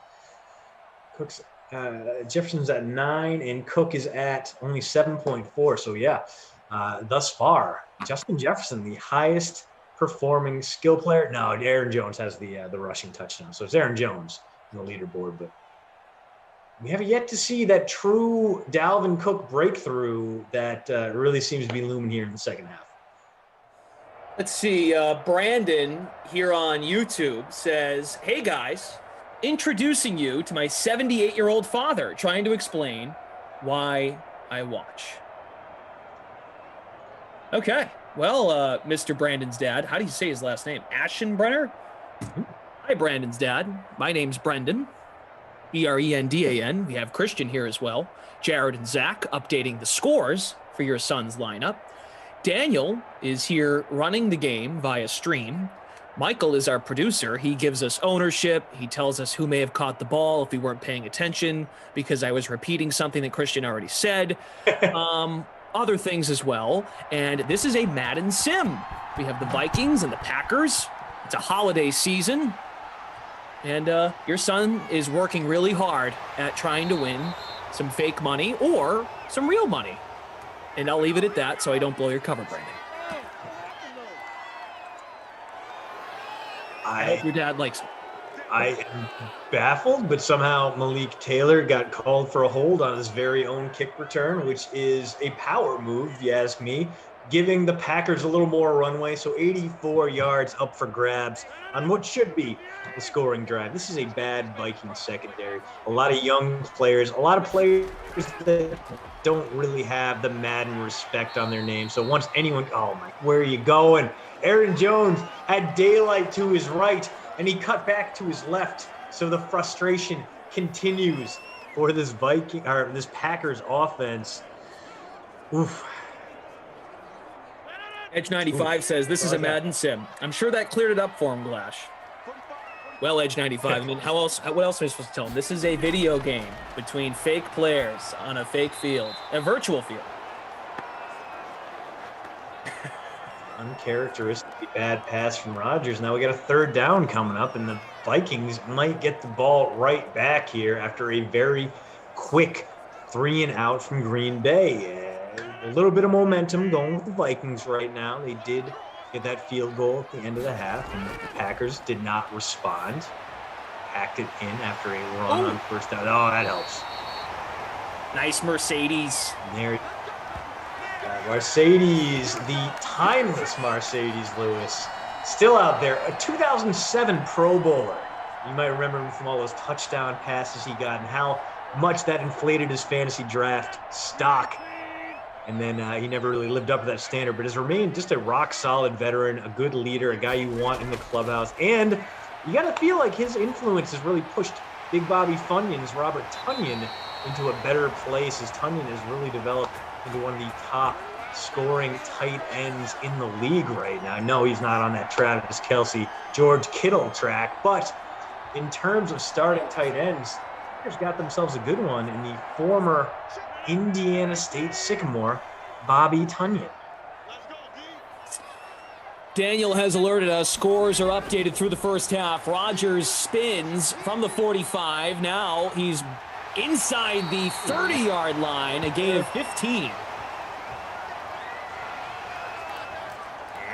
Jefferson's at 9 and Cook is at only 7.4. So yeah, thus far, Justin Jefferson, the highest performing skill player. No, Aaron Jones has the rushing touchdown. So it's Aaron Jones on the leaderboard, but we have yet to see that true Dalvin Cook breakthrough that really seems to be looming here in the second half. Let's see. Brandon here on YouTube says, "Hey guys, introducing you to my 78-year-old father, trying to explain why I watch." Okay. Well, Mr. Brandon's dad, how do you say his last name? Aschenbrenner? Hi, Brandon's dad. My name's Brendan. Brendan. We have Christian here as well. Jared and Zach updating the scores for your son's lineup. Daniel is here running the game via stream. Michael is our producer. He gives us ownership. He tells us who may have caught the ball if we weren't paying attention because I was repeating something that Christian already said. Other things as well. And this is a Madden sim. We have the Vikings and the Packers. It's a holiday season. And your son is working really hard at trying to win some fake money or some real money. And I'll leave it at that so I don't blow your cover, Brandon. I hope your dad likes it. I am baffled, but somehow Malik Taylor got called for a hold on his very own kick return, which is a power move, if you ask me, giving the Packers a little more runway. So 84 yards up for grabs on what should be the scoring drive. This is a bad Vikings secondary. A lot of young players, a lot of players that don't really have the Madden respect on their name. So once anyone, oh my, where are you going? Aaron Jones had daylight to his right, and he cut back to his left. So the frustration continues for this this Packers offense. Oof. Edge 95 says this is a Madden sim. I'm sure that cleared it up for him, Glash. Well, Edge 95. I mean, what else am I supposed to tell him? This is a video game between fake players on a fake field, a virtual field. Uncharacteristically bad pass from Rodgers. Now we got a third down coming up, and the Vikings might get the ball right back here after a very quick 3-and-out from Green Bay. A little bit of momentum going with the Vikings right now. They did get that field goal at the end of the half, and the Packers did not respond. Packed it in after a run on first down. Oh, that helps. Nice Mercedes. There. Mercedes, the timeless Mercedes Lewis, still out there. A 2007 Pro Bowler. You might remember him from all those touchdown passes he got and how much that inflated his fantasy draft stock. And then he never really lived up to that standard, but has remained just a rock-solid veteran, a good leader, a guy you want in the clubhouse. And you got to feel like his influence has really pushed Big Bobby Funyuns, Robert Tonyan, into a better place, as Tonyan has really developed into one of the top scoring tight ends in the league right now. I know he's not on that Travis Kelce, George Kittle track, but in terms of starting tight ends, they've got themselves a good one in the former Indiana State Sycamore, Bobby Tonyan. Daniel has alerted us. Scores are updated through the first half. Rodgers spins from the 45. Now he's inside the 30-yard line, a gain of 15.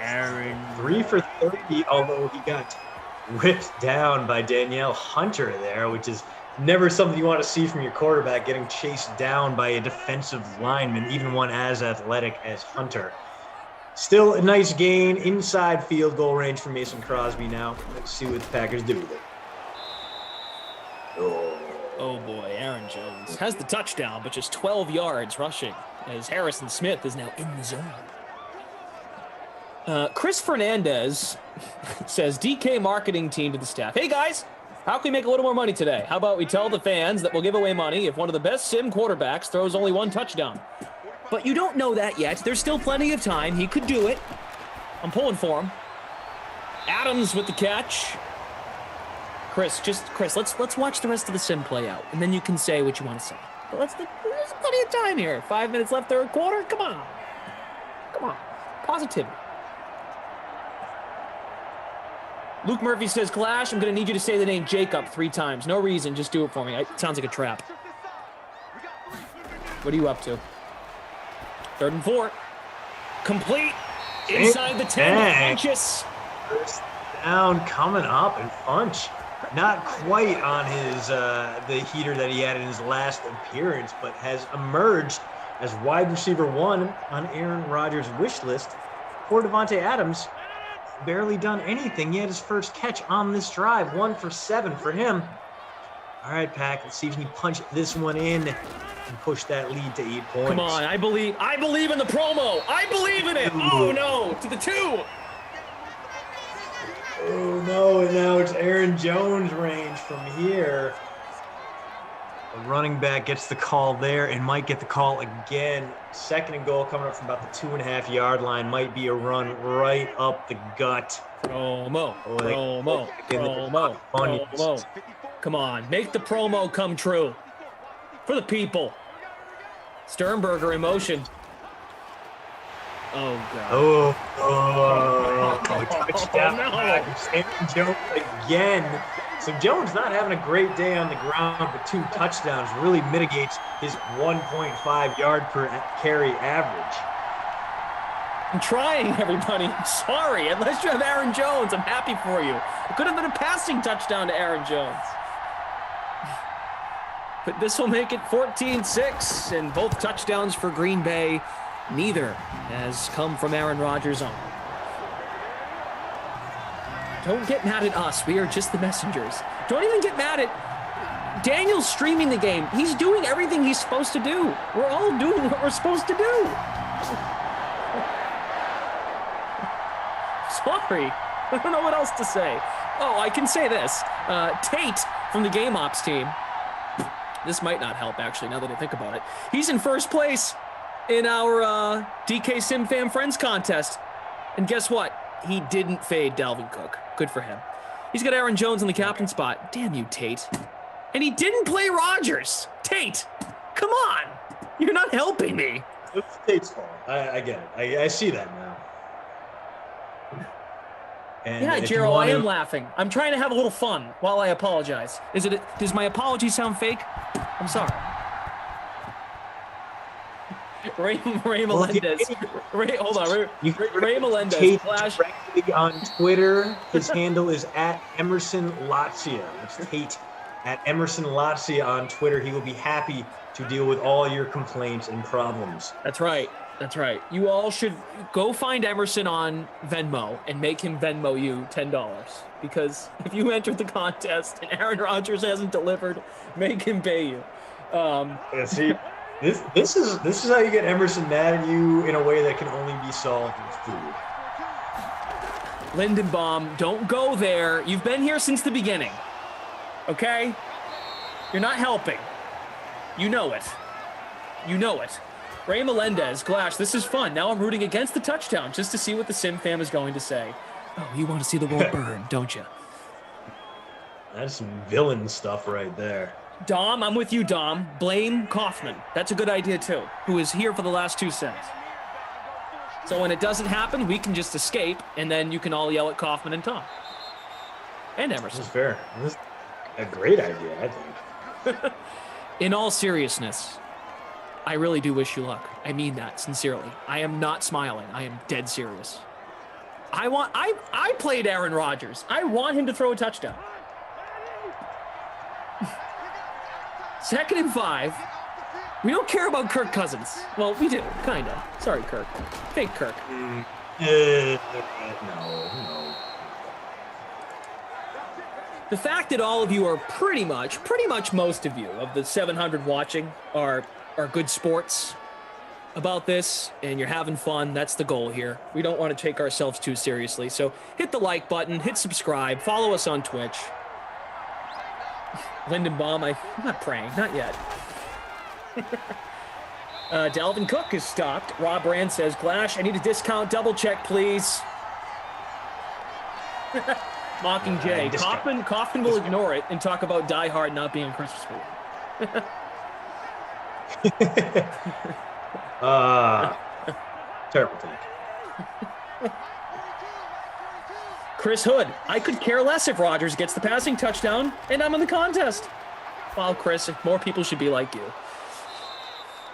Aaron, 3 for 30, although he got whipped down by Danielle Hunter there, which is never something you want to see from your quarterback, getting chased down by a defensive lineman, even one as athletic as Hunter. Still a nice gain inside field goal range for Mason Crosby now. Let's see what the Packers do with it. Oh boy, Aaron Jones has the touchdown, but just 12 yards rushing as Harrison Smith is now in the zone. Chris Fernandez says, DK marketing team to the staff. Hey guys, how can we make a little more money today? How about we tell the fans that we'll give away money if one of the best sim quarterbacks throws only one touchdown? But you don't know that yet. There's still plenty of time. He could do it. I'm pulling for him. Adams with the catch. Chris, let's watch the rest of the sim play out, and then you can say what you want to say. But there's plenty of time here. 5 minutes left, third quarter. Come on. Positivity. Luke Murphy says, Clash, I'm going to need you to say the name Jacob 3 times. No reason, just do it for me. It sounds like a trap. What are you up to? 3rd and 4. Complete. Inside the 10. Funchess. First down coming up, and Funch not quite on his the heater that he had in his last appearance, but has emerged as wide receiver 1 on Aaron Rodgers' wish list. For Devontae Adams, barely done anything. He had his first catch on this drive. 1 for 7 for him. All right, Pack, let's see if he can punch this one in and push that lead to 8 points. Come on, I believe in the promo. I believe in it. Oh no, to the 2. Oh no, and now it's Aaron Jones range from here. The running back gets the call there and might get the call again. 2nd and goal coming up from about the 2.5-yard line. Might be a run right up the gut. Promo. Come on, make the promo come true. For the people. Sternberger in motion. Oh, God. Touchdown. Aaron Jones again So Jones not having a great day on the ground, but 2 touchdowns really mitigates his 1.5 yard per carry average. I'm trying, everybody. I'm sorry. Unless you have Aaron Jones, I'm happy for you. It could have been a passing touchdown to Aaron Jones. But this will make it 14-6, and both touchdowns for Green Bay. Neither has come from Aaron Rodgers' arm. Don't get mad at us. We are just the messengers. Don't even get mad at Daniel's streaming the game. He's doing everything he's supposed to do. We're all doing what we're supposed to do. Sorry. I don't know what else to say. Oh, I can say this. Tate from the Game Ops team. This might not help, actually, now that I think about it. He's in first place in our DK SimFam Friends contest. And guess what? He didn't fade Dalvin Cook. Good for him. He's got Aaron Jones in the captain spot. Damn you, Tate. And he didn't play Rodgers. Tate, come on. You're not helping me. It's Tate's fault. I get it. I see that now. And yeah, Jero, I am laughing. I'm trying to have a little fun while I apologize. Does my apology sound fake? I'm sorry. Ray Melendez. Hold on. Ray Melendez. Tate directly on Twitter. His handle is at Emerson Lazia. It's Tate at Emerson Lazia on Twitter. He will be happy to deal with all your complaints and problems. That's right. That's right. You all should go find Emerson on Venmo and make him Venmo you $10. Because if you entered the contest and Aaron Rodgers hasn't delivered, make him pay you. See, this is how you get Emerson mad at you in a way that can only be solved with food. Lindenbaum, don't go there. You've been here since the beginning. Okay? You're not helping. You know it. You know it. Ray Melendez, Glash, this is fun. Now I'm rooting against the touchdown just to see what the Sim fam is going to say. Oh, you want to see the world burn, don't you? That's some villain stuff right there. Dom, I'm with you, Dom. Blame Kaufman. That's a good idea, too, who is here for the last 2 cents. So when it doesn't happen, we can just escape, and then you can all yell at Kaufman and Tom. And Emerson. This is fair. This is a great idea, I think. In all seriousness, I really do wish you luck. I mean that sincerely. I am not smiling. I am dead serious. I played Aaron Rodgers. I want him to throw a touchdown. 2nd and 5. We don't care about Kirk Cousins. Well, we do, kind of. Sorry, Kirk. Fake Kirk. No. The fact that all of you are pretty much most of you, of the 700 watching, are good sports about this, and you're having fun. That's the goal here. We don't want to take ourselves too seriously. So hit the like button, hit subscribe, follow us on Twitch. Lindenbaum, I'm not praying, not yet. Dalvin Cook is stopped. Rob Rand says, Glash, I need a discount double check, please. Mockingjay. Kaufman will ignore it and talk about Die Hard not being a Christmas movie. Terrible take. Chris Hood, I could care less if Rodgers gets the passing touchdown, and I'm in the contest. Wow, Chris, more people should be like you.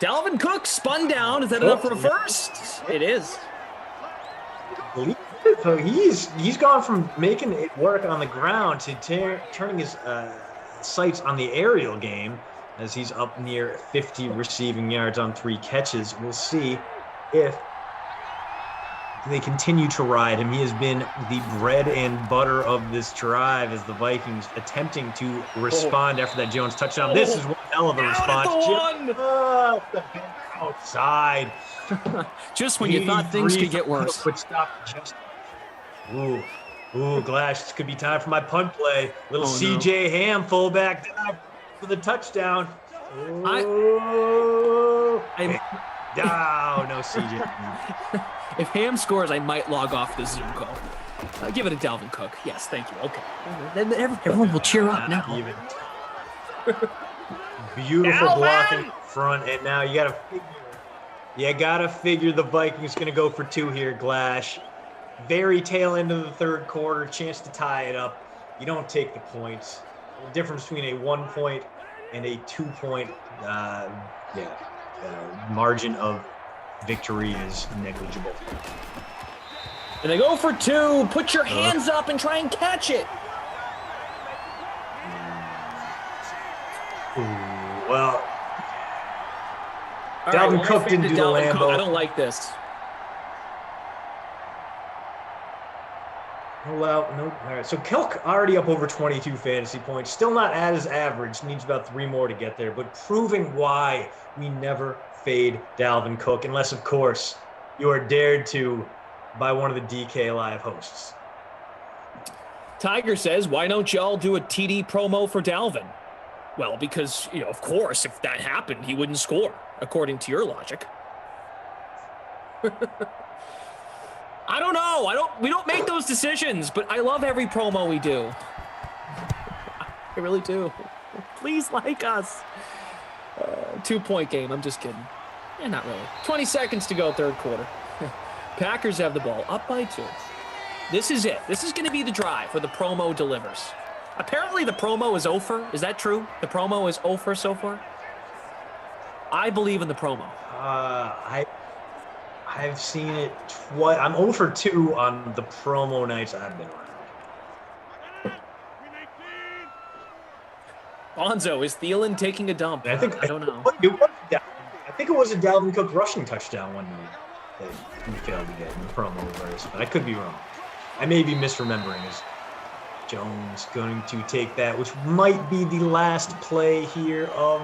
Dalvin Cook spun down. Is that enough for a first? It is. So he's gone from making it work on the ground to turning his sights on the aerial game, as he's up near 50 receiving yards on 3 catches. We'll see if they continue to ride him. He has been the bread and butter of this drive as the Vikings attempting to respond after that Jones touchdown. This is one hell of a response. Outside. Just when you thought things could get worse. Would stop just. Ooh, Glash, this could be time for my punt play. Little CJ Ham fullback dive for the touchdown. No CJ. If Ham scores, I might log off the Zoom call. Give it to Dalvin Cook. Yes, thank you. Okay. Then everyone will cheer up now. Beautiful block in front, and now you gotta figure the Vikings gonna go for 2 here, Glash. Very tail end of the 3rd quarter, chance to tie it up. you don't take the points. The difference between a 1 point and a 2 point margin of victory is negligible. And they go for 2. Put your hands up and try and catch it. Ooh, well, All Dalvin right, Cook didn't do the Dalvin Lambo. Cook. I don't like this. Well, nope. All right, so Kelk already up over 22 fantasy points. Still not at his average. Needs about 3 more to get there, but proving why we never fade Dalvin Cook, unless, of course, you are dared to by one of the DK Live hosts. Tiger says, why don't y'all do a TD promo for Dalvin? Well, because, of course, if that happened, he wouldn't score, according to your logic. I don't know. We don't make those decisions, but I love every promo we do. I really do. Please like us. 2-point game. I'm just kidding. Yeah, not really. 20 seconds to go, third quarter. Packers have the ball, up by 2. This is it. This is going to be the drive where the promo delivers. Apparently the promo is over. Is that true? The promo is over so far? I believe in the promo. I've seen it twice. I'm 0 for 2 on the promo nights I've been around. Bonzo, is Thielen taking a dump? I don't know. I think it was a Dalvin Cook rushing touchdown one night that he failed to get in the promo verse, but I could be wrong. I may be misremembering. Is Jones going to take that, which might be the last play here of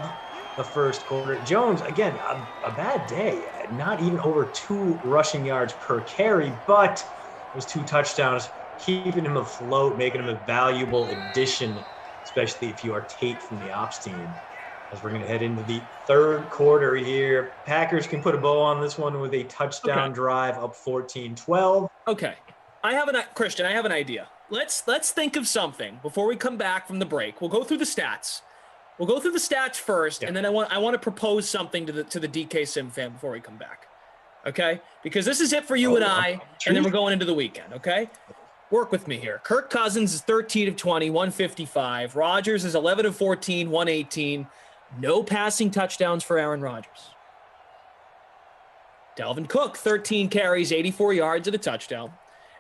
the first quarter? Jones, again, a bad day. Not even over 2 rushing yards per carry, but those 2 touchdowns, keeping him afloat, making him a valuable addition, especially if you are Tate from the ops team. As we're going to head into the third quarter here. Packers can put a bow on this one with a touchdown drive up 14-12. Okay. Christian, I have an idea. Let's think of something before we come back from the break. We'll go through the stats. We'll go through the stats first, and then I want to propose something to the DK Sim fan before we come back. Okay? Because this is it for you and I, and then we're going into the weekend, okay? Work with me here. Kirk Cousins is 13 of 20, 155. Rodgers is 11 of 14, 118. No passing touchdowns for Aaron Rodgers. Dalvin Cook, 13 carries, 84 yards and a touchdown.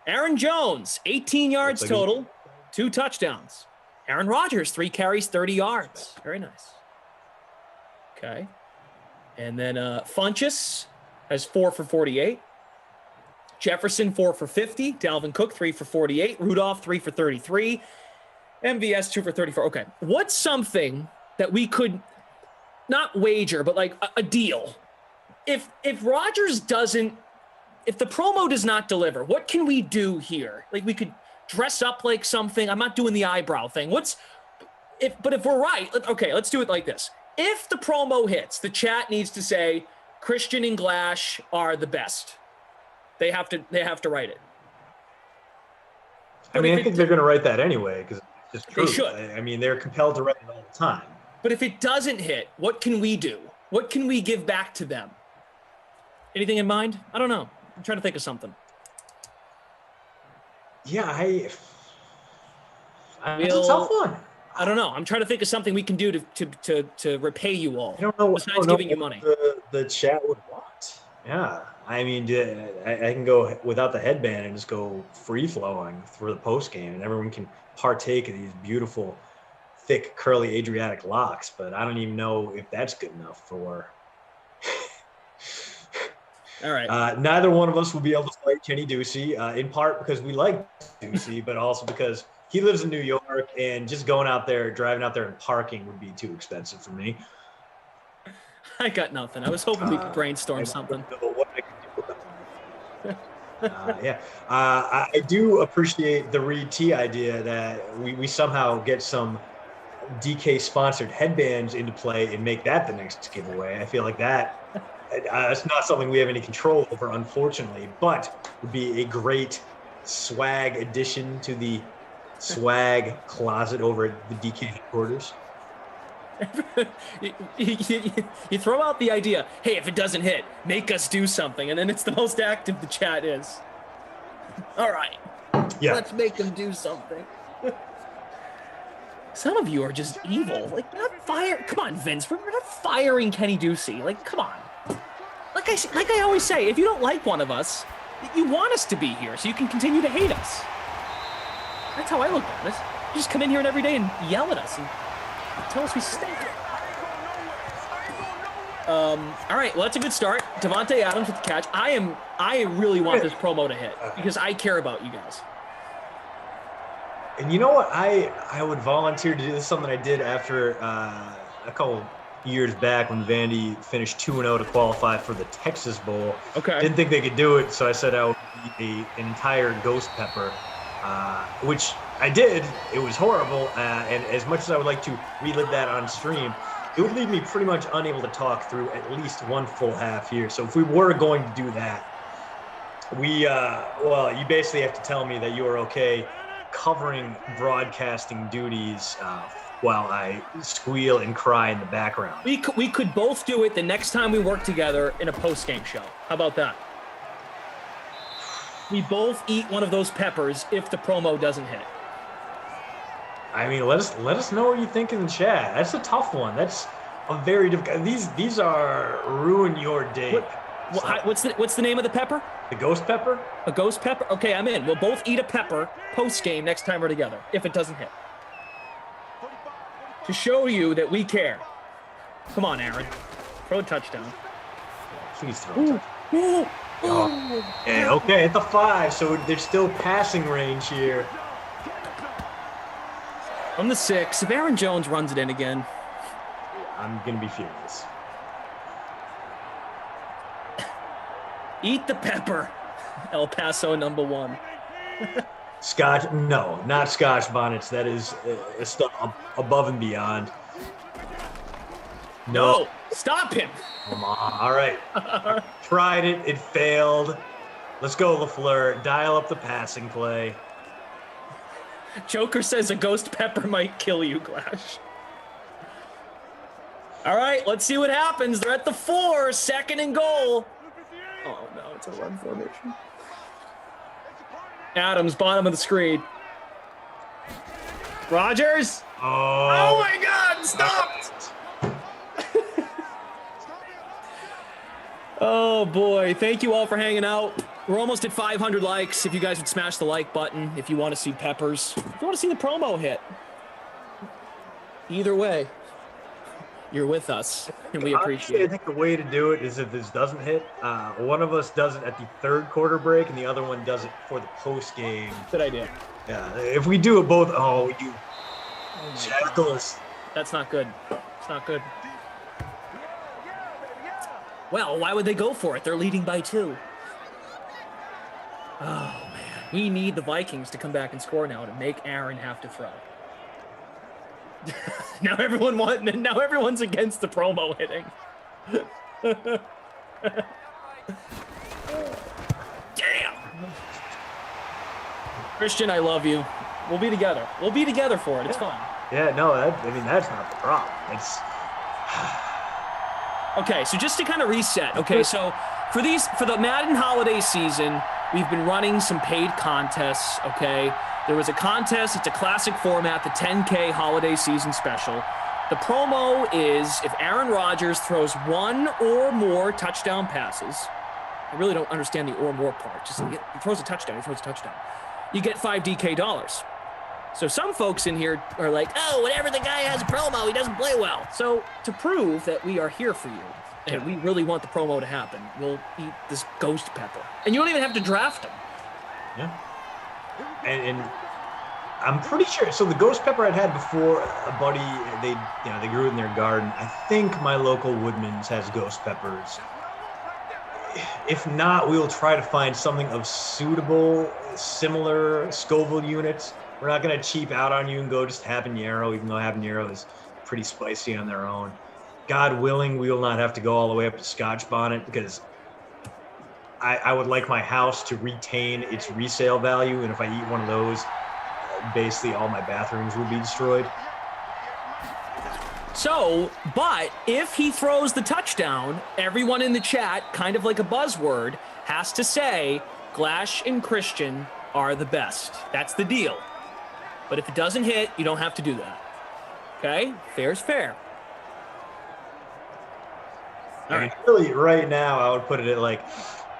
Aaron Jones, 18 yards total, 2 touchdowns. Aaron Rodgers, 3 carries, 30 yards. Very nice. Okay. And then Funchess has 4 for 48. Jefferson, 4 for 50. Dalvin Cook, 3 for 48. Rudolph, 3 for 33. MVS, 2 for 34. Okay. What's something that we could not wager, but like a deal? If Rodgers doesn't, if the promo does not deliver, what can we do here? Like, we could dress up like something. I'm not doing the eyebrow thing. But if we're right, okay, let's do it like this. If the promo hits, the chat needs to say Christian and Glash are the best. They have to write it. I mean, I think they're going to write that anyway because it's true. They should. I mean, they're compelled to write it all the time. But if it doesn't hit, what can we do? What can we give back to them? Anything in mind? I don't know. I'm trying to think of something. Yeah, it's a tough one. I don't know. I'm trying to think of something we can do to repay you all. I don't know. Besides giving you money. The chat would want. Yeah. I mean, I can go without the headband and just go free flowing for the post game, and everyone can partake of these beautiful, thick, curly Adriatic locks. But I don't even know if that's good enough for. All right. Neither one of us will be able to fight Kenny Ducey, in part because we like Ducey, but also because he lives in New York, and just going out there, driving out there, and parking would be too expensive for me. I got nothing. I was hoping we could brainstorm something. I do appreciate the Reed T idea that we somehow get some DK sponsored headbands into play and make that the next giveaway. I feel like that it's not something we have any control over, unfortunately, but would be a great swag addition to the swag closet over at the DK headquarters. You throw out the idea, hey, if it doesn't hit, make us do something, and then it's the most active the chat is. All right. Yeah. Let's make them do something. Some of you are just evil. Like, we're not firing. Come on, Vince. We're not firing Kenny Ducey. Like, come on. Like I always say, if you don't like one of us, you want us to be here so you can continue to hate us. That's how I look at it. You just come in here every day and yell at us and tell us we stink. All right, well, that's a good start. Davante Adams with the catch. I really want this promo to hit because I care about you guys. And you know what? I would volunteer to do this, something I did after a couple years back when Vandy finished 2-0 to qualify for the Texas Bowl. Okay. Didn't think they could do it, so I said I would eat an entire ghost pepper, which I did. It was horrible, and as much as I would like to relive that on stream, it would leave me pretty much unable to talk through at least one full half here. So if we were going to do that, well, you basically have to tell me that you are okay covering broadcasting duties while I squeal and cry in the background. We could both do it the next time we work together in a post-game show. How about that? We both eat one of those peppers if the promo doesn't hit. I mean, let us know what you think in the chat. That's a tough one. That's a very difficult. These are ruin your day. What's the name of the pepper? The ghost pepper? A ghost pepper? Okay, I'm in. We'll both eat a pepper post-game next time we're together, if it doesn't hit. To show you that we care. Come on, Aaron. Throw a touchdown. Please throw a touchdown. Yeah, okay, at the 5, so there's still passing range here. From the 6, if Aaron Jones runs it in again. I'm going to be furious. Eat the pepper, El Paso #1. Scotch? No, not Scotch bonnets. That is stuff above and beyond. No, stop him. Come on. All right. Tried it. It failed. Let's go, LaFleur. Dial up the passing play. Joker says a ghost pepper might kill you, Glash. All right, let's see what happens. They're at the 4, 2nd and goal. Oh, no, it's a run formation. Adams, bottom of the screen. Rodgers. Oh my God, stopped. Oh, boy. Thank you all for hanging out. We're almost at 500 likes. If you guys would smash the like button, if you want to see peppers, if you want to see the promo hit. Either way, you're with us, and we appreciate it. I think the way to do it is if this doesn't hit, one of us does it at the 3rd quarter break, and the other one does it for the post game. Good idea. Yeah, if we do it both, you shackles. That's not good. It's not good. Well, why would they go for it? They're leading by 2. Oh, man. We need the Vikings to come back and score now to make Aaron have to throw. Now everyone's against the promo hitting. Damn. Christian, I love you. We'll be together. We'll be together for it. It's fine. Yeah, no, that's not the problem. It's okay, so just to kind of reset. Okay, so for the Madden holiday season, we've been running some paid contests, okay? There was a contest. It's a classic format, the 10K holiday season special. The promo is if Aaron Rodgers throws 1 or more touchdown passes. I really don't understand the or more part. Just he throws a touchdown. You get $5 DK. So some folks in here are like, oh, whenever the guy has a promo, he doesn't play well. So to prove that we are here for you and we really want the promo to happen, we'll eat this ghost pepper. And you don't even have to draft him. Yeah. And I'm pretty sure. So the ghost pepper I'd had before, a buddy, they grew it in their garden. I think my local Woodman's has ghost peppers. If not, we'll try to find something of suitable, similar Scoville units. We're not going to cheap out on you and go just habanero, even though habanero is pretty spicy on their own. God willing, we will not have to go all the way up to Scotch bonnet because I would like my house to retain its resale value, and if I eat one of those, basically all my bathrooms will be destroyed. So, but if he throws the touchdown, everyone in the chat, kind of like a buzzword, has to say Glash and Christian are the best. That's the deal. But if it doesn't hit, you don't have to do that. Okay, fair's fair. All right. Really, right now, I would put it at like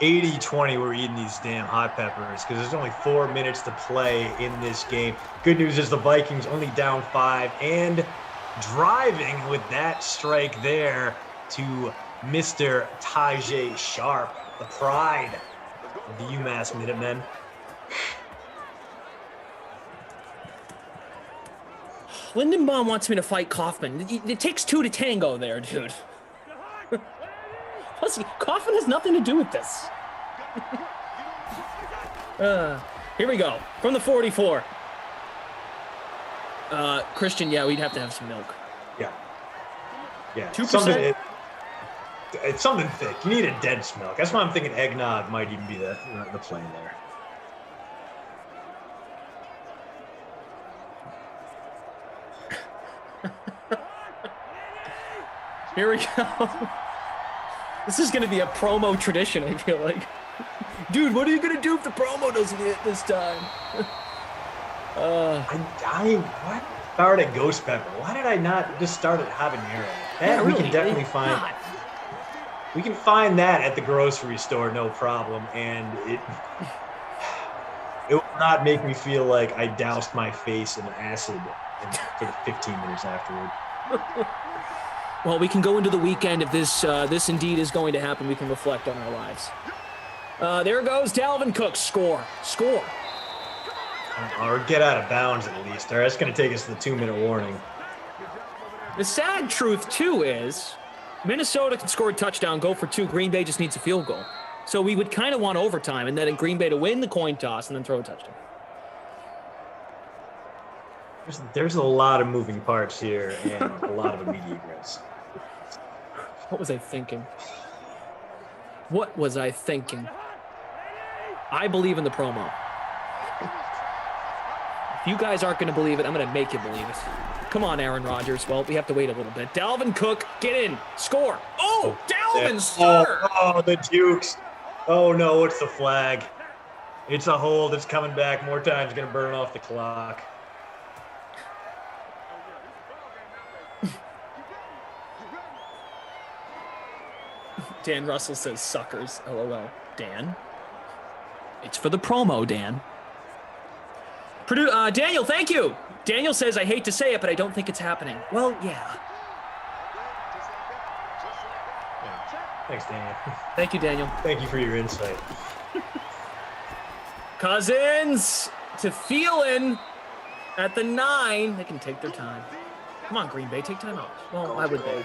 80-20. We're eating these damn hot peppers because there's only 4 minutes to play in this game. Good news is the Vikings only down 5 and driving with that strike there to Mr. Tajay Sharp, the pride of the UMass Minutemen. Lindenbaum wants me to fight Kaufman. It takes 2 to tango there, dude. Plus, Kaufman has nothing to do with this. Here we go. From the 44. Christian, yeah, we'd have to have some milk. Yeah. 2%? It's something thick. You need a dense milk. That's why I'm thinking eggnog might even be the play there. Here we go. This is going to be a promo tradition, I feel like. Dude, what are you going to do if the promo doesn't hit this time? What? Started Ghost Pepper. Why did I not just start at habanero? That we can definitely find. We can find that at the grocery store, no problem, and it will not make me feel like I doused my face in acid for the 15 minutes afterward. Well, we can go into the weekend if this indeed is going to happen. We can reflect on our lives. There goes Dalvin Cook. Score. Or get out of bounds at least. All right, that's going to take us to the 2-minute warning. The sad truth, too, is Minnesota can score a touchdown, go for 2. Green Bay just needs a field goal. So we would kind of want overtime, and then in Green Bay to win the coin toss and then throw a touchdown. There's a lot of moving parts here and a lot of immediate grits. What was I thinking? I believe in the promo. If you guys aren't going to believe it, I'm going to make you believe it. Come on, Aaron Rodgers. Well, we have to wait a little bit. Dalvin Cook, get in. Score. Oh, Dalvin, sir. Oh, the Dukes. Oh, no, it's the flag. It's a hold. It's coming back. More time's going to burn off the clock. Dan Russell says suckers. LOL. Dan? It's for the promo, Dan. Daniel, thank you. Daniel says, I hate to say it, but I don't think it's happening. Well, yeah. Thanks, Daniel. Thank you, Daniel. Thank you for your insight. Cousins to Thielen at the 9. They can take their time. Come on, Green Bay, take time out. Well, why would they?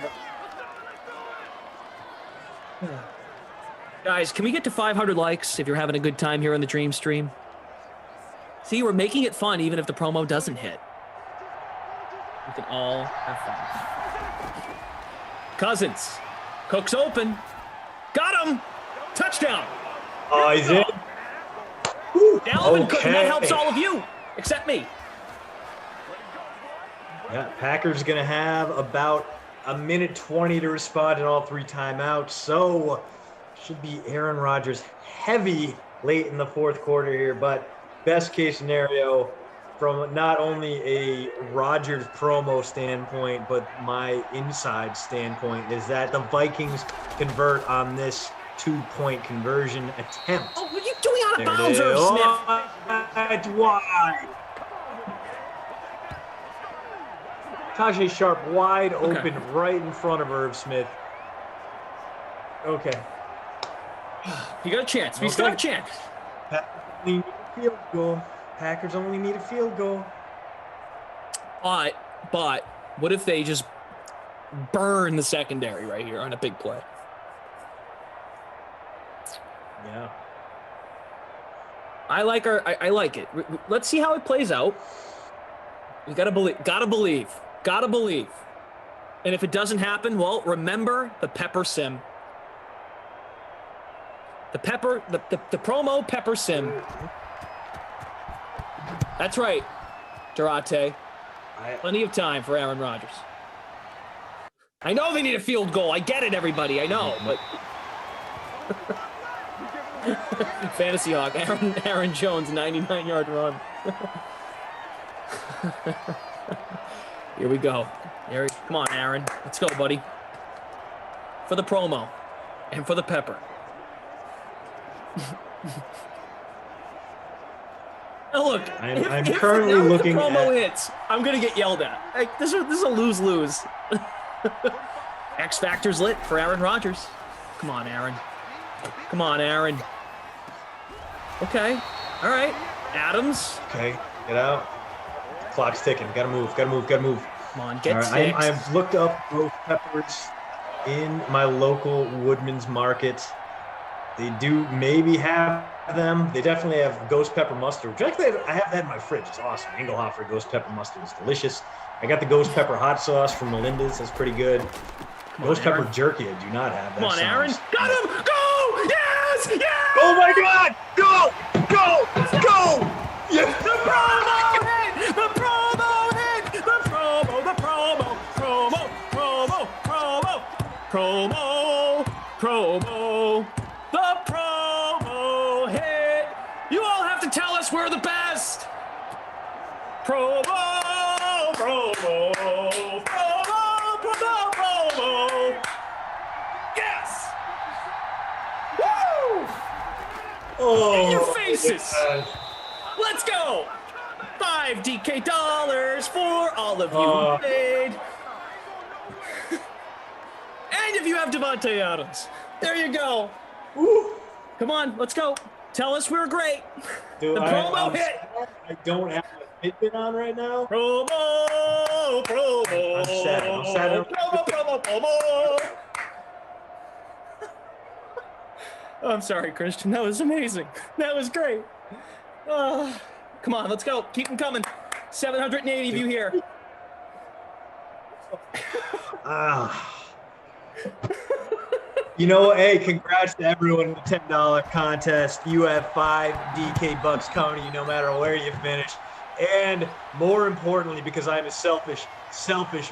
Guys, can we get to 500 likes if you're having a good time here on the Dream Stream? See, we're making it fun even if the promo doesn't hit. We can all have fun. Cousins. Cook's open. Got him. Touchdown. Oh, he's in. Dalvin Cook, and that helps all of you, except me. Yeah, Packers going to have about 1:20 to respond in all 3 timeouts. So should be Aaron Rodgers heavy late in the 4th quarter here. But best case scenario from not only a Rodgers promo standpoint, but my inside standpoint is that the Vikings convert on this 2-point conversion attempt. Oh, what are you doing out of bounds, Irv Smith? That's wide. Tajay Sharp wide open right in front of Irv Smith. Okay. You got a chance. We still have a chance. Packers only need a field goal. Packers only need a field goal. But what if they just burn the secondary right here on a big play? Yeah. I like it. Let's see how it plays out. We gotta believe. And if it doesn't happen, well, remember the pepper sim. The promo pepper sim. That's right, Durate. Plenty of time for Aaron Rodgers. I know they need a field goal. I get it, everybody. I know, but Fantasy Hawk, Aaron Jones, 99-yard run. Here we go. Come on, Aaron. Let's go, buddy. For the promo and for the pepper. Now look, I'm currently looking if the promo at hits, I'm gonna get yelled at. Like, this is a lose-lose. X Factor's lit for Aaron Rodgers. Come on, Aaron. Come on, Aaron. Okay. All right. Adams. Okay. Get out. Clock's ticking. Gotta move. Come on, get right, I've looked up ghost peppers in my local Woodman's Market. They do maybe have them. They definitely have ghost pepper mustard, which actually I have that in my fridge. It's awesome. Engelhofer ghost pepper mustard is delicious. I got the ghost pepper hot sauce from Melinda's. That's pretty good. Ghost pepper jerky I do not have. Come on, Aaron. Got him! Go! Yes! Yes! Oh my God! Go! Go! Go! Yes! The promo hit! The promo hit! The promo! The promo! The promo hit! You all have to tell us we're the best! Promo! Yes! Woo! Oh, in your faces! Let's go! $5 DK for all of you who paid. And if you have Devontae Adams, there you go. Woo. Come on, let's go. Tell us we're great. Dude, the promo hit. I don't have a Fitbit on right now. Promo. I'm sad. Promo. I'm sorry, Christian. That was amazing. That was great. Come on, let's go. Keep them coming. 780 of you here. You know, hey, congrats to everyone in the $10 contest. You have 5 DK bucks coming to you no matter where you finish. And more importantly, because I'm a selfish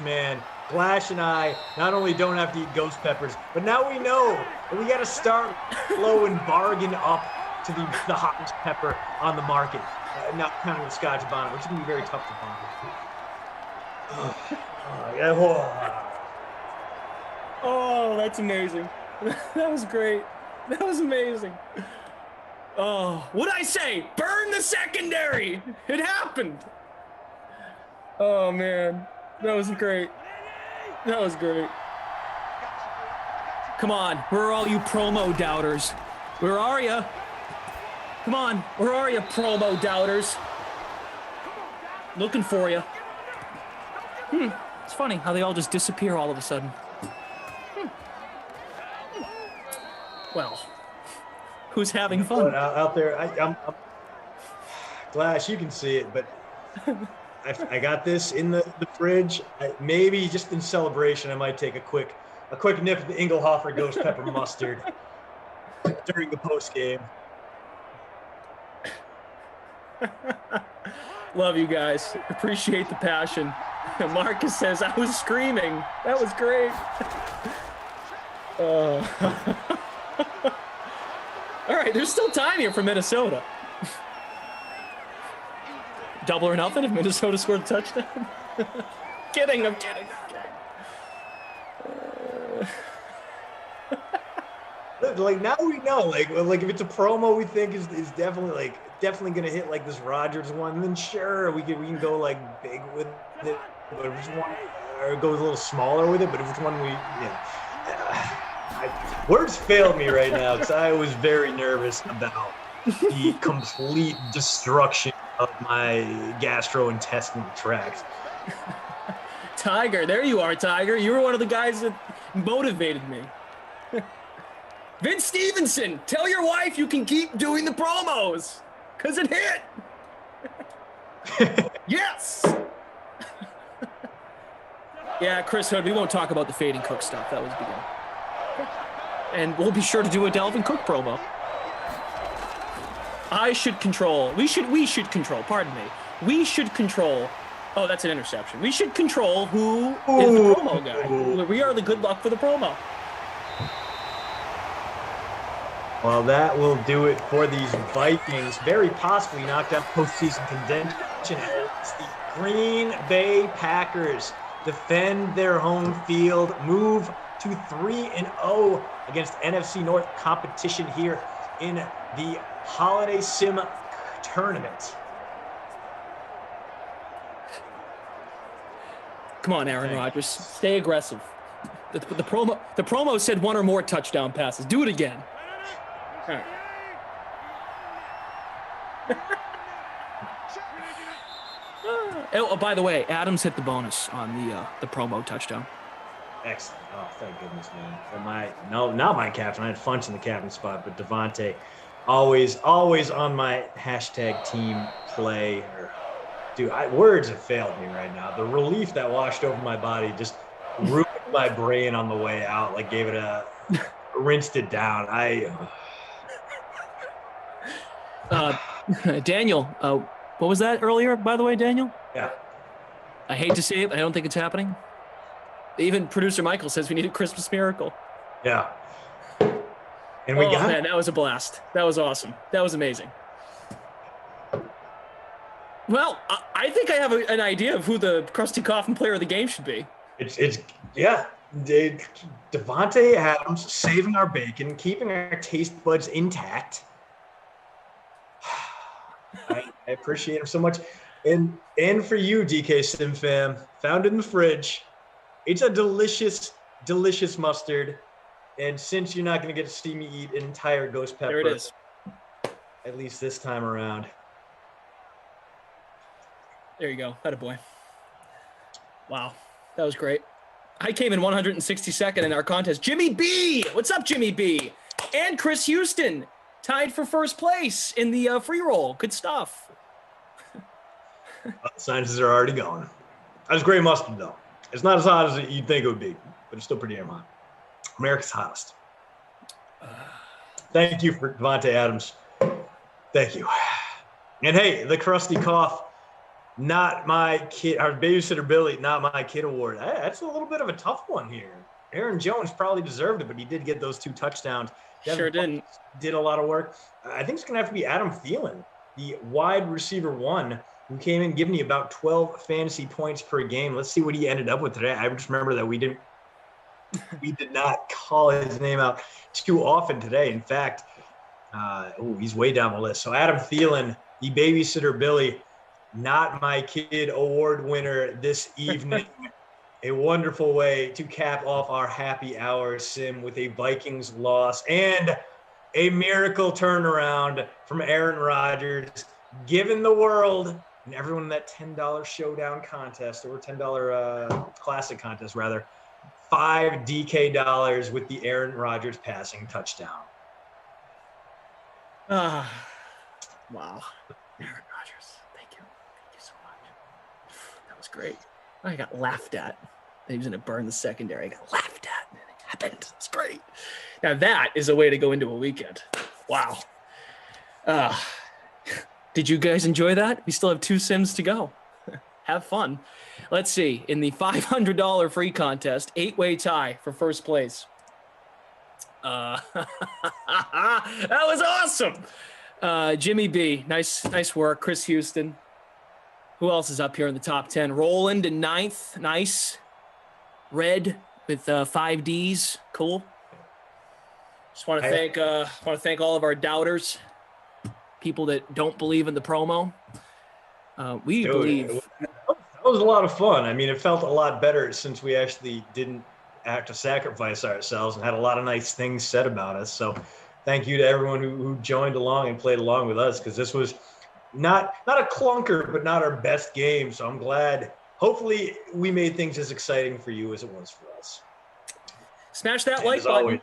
man, Flash and I not only don't have to eat ghost peppers, but now we know that we got to start low and bargain up to the hottest pepper on the market. Not counting the Scotch bonnet, which is going to be very tough to find. Oh, that's amazing. That was great. That was amazing. Oh, what'd I say? Burn the secondary. It happened. Oh, man. That was great. That was great. Come on. Where are all you promo doubters? Where are you? Come on. Where are you, promo doubters? Looking for you. It's funny how they all just disappear all of a sudden. Well, who's having fun? Out there, I'm Glass, you can see it, but I got this in the fridge. Maybe just in celebration, I might take a quick nip of the Engelhofer ghost pepper mustard during the post game. Love you guys. Appreciate the passion. Marcus says, I was screaming. That was great. All right, there's still time here for Minnesota. Double or nothing if Minnesota scored a touchdown. I'm kidding. Like now we know, like if it's a promo we think is definitely gonna hit like this Rodgers one, then sure we can go like big with it, but if it's one or go a little smaller with it, but if it's one words failed me right now because I was very nervous about the complete destruction of my gastrointestinal tract. Tiger, there you are, Tiger. You were one of the guys that motivated me. Vince Stevenson, tell your wife you can keep doing the promos, because it hit. Yes. Yeah, Chris Hood, we won't talk about the Fading Cook stuff. That was beginning. And we'll be sure to do a Dalvin Cook promo. We should control. Oh, that's an interception. We should control who is the promo guy. We are the good luck for the promo. Well, that will do it for these Vikings. Very possibly knocked out postseason contention as the Green Bay Packers defend their home field, move to 3-0 against NFC North competition here in the Holiday Sim tournament. Come on, Aaron Rodgers. Stay aggressive. The promo said one or more touchdown passes. Do it again. All right. Oh, by the way, Adams hit the bonus on the promo touchdown. Excellent. Oh, thank goodness, man. Not my captain. I had Funch in the captain spot, but Devontae, always on my hashtag team play. Dude, words have failed me right now. The relief that washed over my body just ruined my brain on the way out. Like gave it rinsed it down. Daniel, what was that earlier, by the way, Daniel? Yeah. I hate to say it, but I don't think it's happening. Even producer Michael says we need a Christmas miracle. Yeah. And we got man, that was a blast. That was awesome. That was amazing. Well, I think I have an idea of who the Krusty Coffin player of the game should be. It's Devontae Adams saving our bacon, keeping our taste buds intact. I appreciate him so much. And for you, DK Sim fam, found in the fridge. It's a delicious, delicious mustard. And since you're not going to get to see me eat an entire ghost pepper, there it is. At least this time around. There you go. Attaboy. Wow. That was great. I came in 162nd in our contest. Jimmy B! What's up, Jimmy B? And Chris Houston tied for first place in the free roll. Good stuff. Sciences are already going. That's great mustard, though. It's not as hot as you'd think it would be, but it's still pretty damn hot. America's hottest. Thank you for Devontae Adams. Thank you. And hey, the Krusty Cough, not my kid, our babysitter Billy, not my kid award. That's a little bit of a tough one here. Aaron Jones probably deserved it, but he did get those 2 touchdowns. Sure didn't. Did a lot of work. I think it's going to have to be Adam Thielen, the wide receiver 1, who came in giving you about 12 fantasy points per game. Let's see what he ended up with today. I just remember that we did not call his name out too often today. In fact, he's way down the list. So Adam Thielen, the babysitter Billy, not my kid award winner this evening. A wonderful way to cap off our happy hour sim with a Vikings loss and a miracle turnaround from Aaron Rodgers, giving the world and everyone in that $10 showdown contest, or $10 classic contest rather, $5 DK with the Aaron Rodgers passing touchdown. Wow. Aaron Rodgers, thank you. Thank you so much. That was great. I got laughed at. He was going to burn the secondary. I got laughed at. And it happened. It's great. Now that is a way to go into a weekend. Wow. Did you guys enjoy that? We still have 2 sims to go. Have fun. Let's see. In the $500 free contest, 8-way tie for first place. That was awesome. Jimmy B, nice work. Chris Houston. Who else is up here in the top 10? Roland in 9th. Nice. Red with 5 Ds. Cool. Just want to thank all of our doubters, people that don't believe in the promo. We believe. That was a lot of fun. I mean, it felt a lot better since we actually didn't have to sacrifice ourselves and had a lot of nice things said about us. So thank you to everyone who joined along and played along with us, because this was not a clunker, but not our best game. So I'm glad. Hopefully we made things as exciting for you as it was for us. Smash that like button.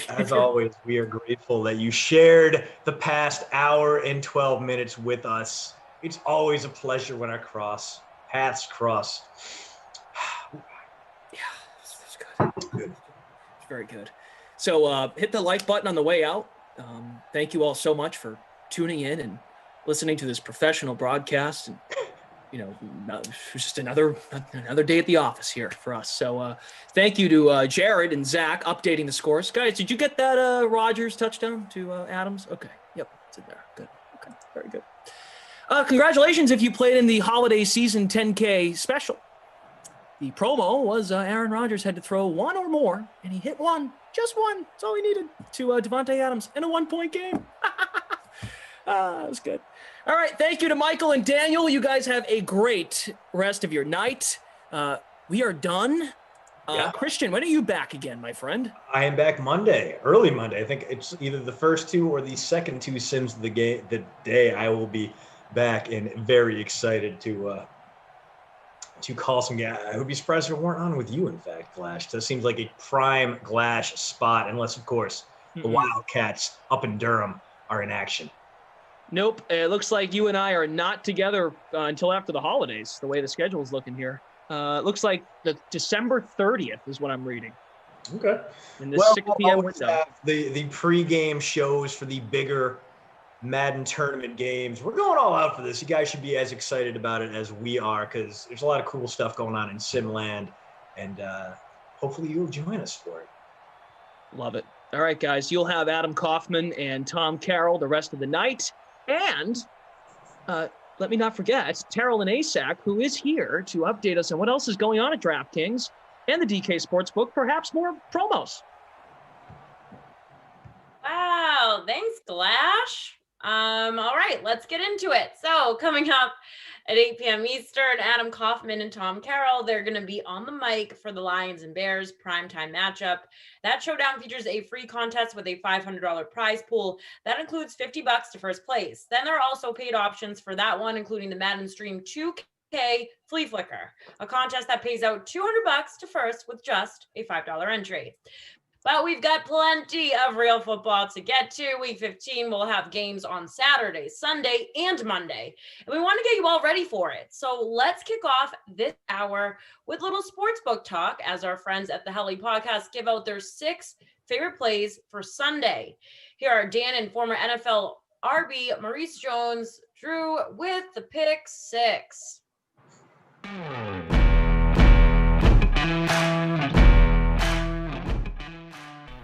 As always, we are grateful that you shared the past hour and 12 minutes with us. It's always a pleasure when our paths cross. Yeah, that's good. Good. It's very good. So hit the like button on the way out. Thank you all so much for tuning in and listening to this professional broadcast. And it's just another day at the office here for us. So thank you to Jared and Zach updating the scores. Guys, did you get that Rodgers touchdown to Adams? Okay. Yep. It's in there. Good. Okay. Very good. Congratulations if you played in the holiday season 10K special. The promo was Aaron Rodgers had to throw one or more, and he hit one, just one. That's all he needed to Devontae Adams in a 1-point game. That was good. All right, thank you to Michael and Daniel. You guys have a great rest of your night. We are done. Christian, when are you back again, my friend? I am back Monday, early Monday. I think it's either the first 2 or the second 2 sims of the day I will be back, and very excited to call some guys. I would be surprised if it weren't on with you, in fact, Glash. That seems like a prime Glash spot, unless, of course, the Wildcats up in Durham are in action. Nope. It looks like you and I are not together until after the holidays, the way the schedule is looking here. It looks like the December 30th is what I'm reading. Okay. In the 6 p.m. window. The pregame shows for the bigger Madden tournament games. We're going all out for this. You guys should be as excited about it as we are, because there's a lot of cool stuff going on in Simland, and hopefully you'll join us for it. Love it. All right, guys, you'll have Adam Kaufman and Tom Carroll the rest of the night. And let me not forget Terrell and Asak, who is here to update us on what else is going on at DraftKings and the DK Sportsbook, perhaps more promos. Wow, thanks, Glash. All right, let's get into it. So coming up at 8 p.m. Eastern, Adam Kaufman and Tom Carroll, they're going to be on the mic for the Lions and Bears primetime matchup. That showdown features a free contest with a $500 prize pool. That includes $50 to first place. Then there are also paid options for that one, including the Madden Stream 2K Flea Flicker, a contest that pays out $200 to first with just a $5 entry. But we've got plenty of real football to get to. Week 15 will have games on Saturday, Sunday, and Monday. And we want to get you all ready for it. So let's kick off this hour with little sportsbook talk as our friends at the Helly Podcast give out their 6 favorite plays for Sunday. Here are Dan and former NFL RB Maurice Jones, Drew with the pick 6.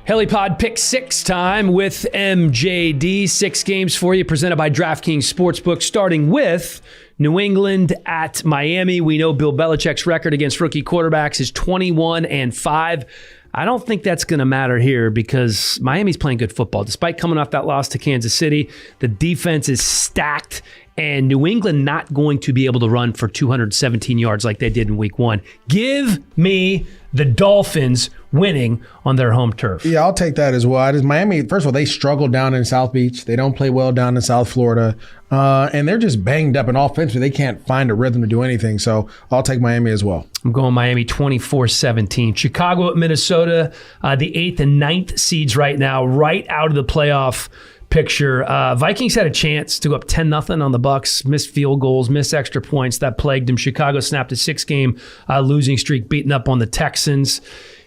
HeliPod Pick 6 time with MJD. 6 games for you presented by DraftKings Sportsbook, starting with New England at Miami. We know Bill Belichick's record against rookie quarterbacks is 21-5. I don't think that's going to matter here because Miami's playing good football. Despite coming off that loss to Kansas City, the defense is stacked, and New England not going to be able to run for 217 yards like they did in week 1. Give me the Dolphins winning on their home turf. Yeah, I'll take that as well. Miami, first of all, they struggle down in South Beach. They don't play well down in South Florida. And they're just banged up, and offensively, they can't find a rhythm to do anything. So I'll take Miami as well. I'm going Miami 24-17. Chicago at Minnesota, the 8th and 9th seeds right now, right out of the playoff picture. Vikings had a chance to go up 10-0 on the Bucs, missed field goals, missed extra points. That plagued them. Chicago snapped a 6-game losing streak, beating up on the Texans.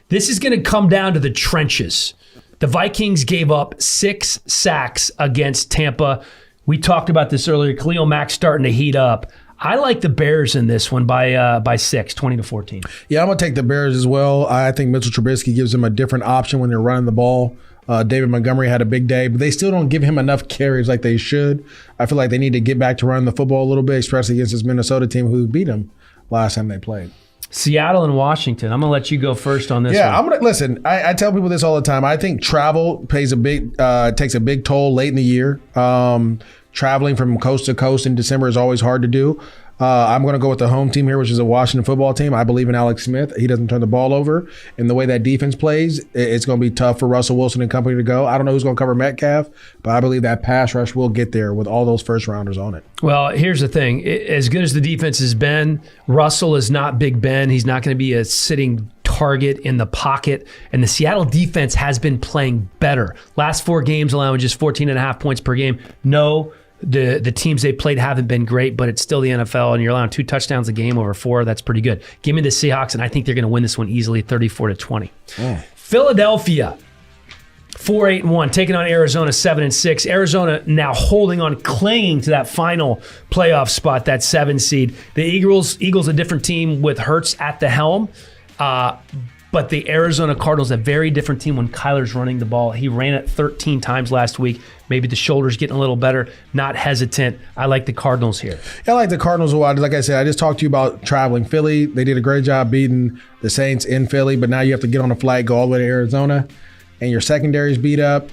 This is going to come down to the trenches. The Vikings gave up 6 sacks against Tampa. We talked about this earlier. Khalil Mack starting to heat up. I like the Bears in this one by 6, 20-14. Yeah, I'm going to take the Bears as well. I think Mitchell Trubisky gives them a different option when they're running the ball. David Montgomery had a big day, but they still don't give him enough carries like they should. I feel like they need to get back to running the football a little bit, especially against this Minnesota team who beat them last time they played. Seattle and Washington. I'm going to let you go first on this one. I'm going to listen. I tell people this all the time. I think travel takes a big toll late in the year. Traveling from coast to coast in December is always hard to do. I'm going to go with the home team here, which is a Washington football team. I believe in Alex Smith. He doesn't turn the ball over. And the way that defense plays, it's going to be tough for Russell Wilson and company to go. I don't know who's going to cover Metcalf, but I believe that pass rush will get there with all those first-rounders on it. Well, here's the thing. As good as the defense has been, Russell is not Big Ben. He's not going to be a sitting target in the pocket. And the Seattle defense has been playing better. Last 4 games allowing just 14.5 points per game. No, the teams they played haven't been great, but it's still the NFL, and you're allowing 2 touchdowns a game over 4. That's pretty good. Give me the Seahawks, and I think they're going to win this one easily, 34-20. Philadelphia, 4-8-1, taking on Arizona, 7-6. Arizona now holding on, clinging to that final playoff spot, that 7 seed. The Eagles, a different team with Hurts at the helm. But the Arizona Cardinals, a very different team when Kyler's running the ball. He ran it 13 times last week. Maybe the shoulder's getting a little better. Not hesitant. I like the Cardinals here. Yeah, I like the Cardinals a lot. Like I said, I just talked to you about traveling. Philly, they did a great job beating the Saints in Philly, but now you have to get on a flight, go all the way to Arizona, and your secondary's beat up.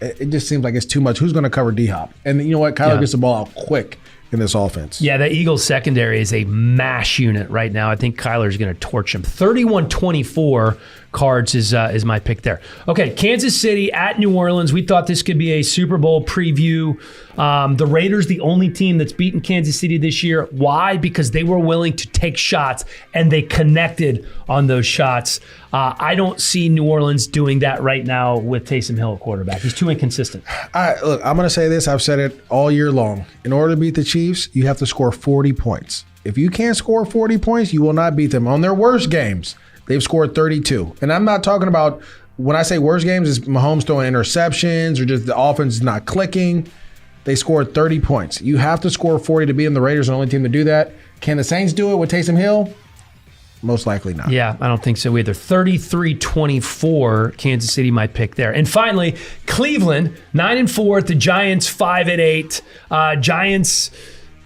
It just seems like it's too much. Who's going to cover D-Hop? And you know what? Kyler gets the ball out quick in this offense. Yeah, the Eagles secondary is a mash unit right now. I think Kyler's going to torch him. 31-24 Cards is my pick there. Okay, Kansas City at New Orleans. We thought this could be a Super Bowl preview. The Raiders, the only team that's beaten Kansas City this year. Why? Because they were willing to take shots, and they connected on those shots. I don't see New Orleans doing that right now with Taysom Hill at quarterback. He's too inconsistent. Look, I'm going to say this. I've said it all year long. In order to beat the Chiefs, you have to score 40 points. If you can't score 40 points, you will not beat them. On their worst games, they've scored 32. And I'm not talking about, when I say worst games, is Mahomes throwing interceptions or just the offense is not clicking. They scored 30 points. You have to score 40 to beat them. The Raiders are the only team to do that. Can the Saints do it with Taysom Hill? Most likely not. Yeah, I don't think so either. 33-24, Kansas City might pick there. And finally, Cleveland, 9-4, the Giants 5-8. Giants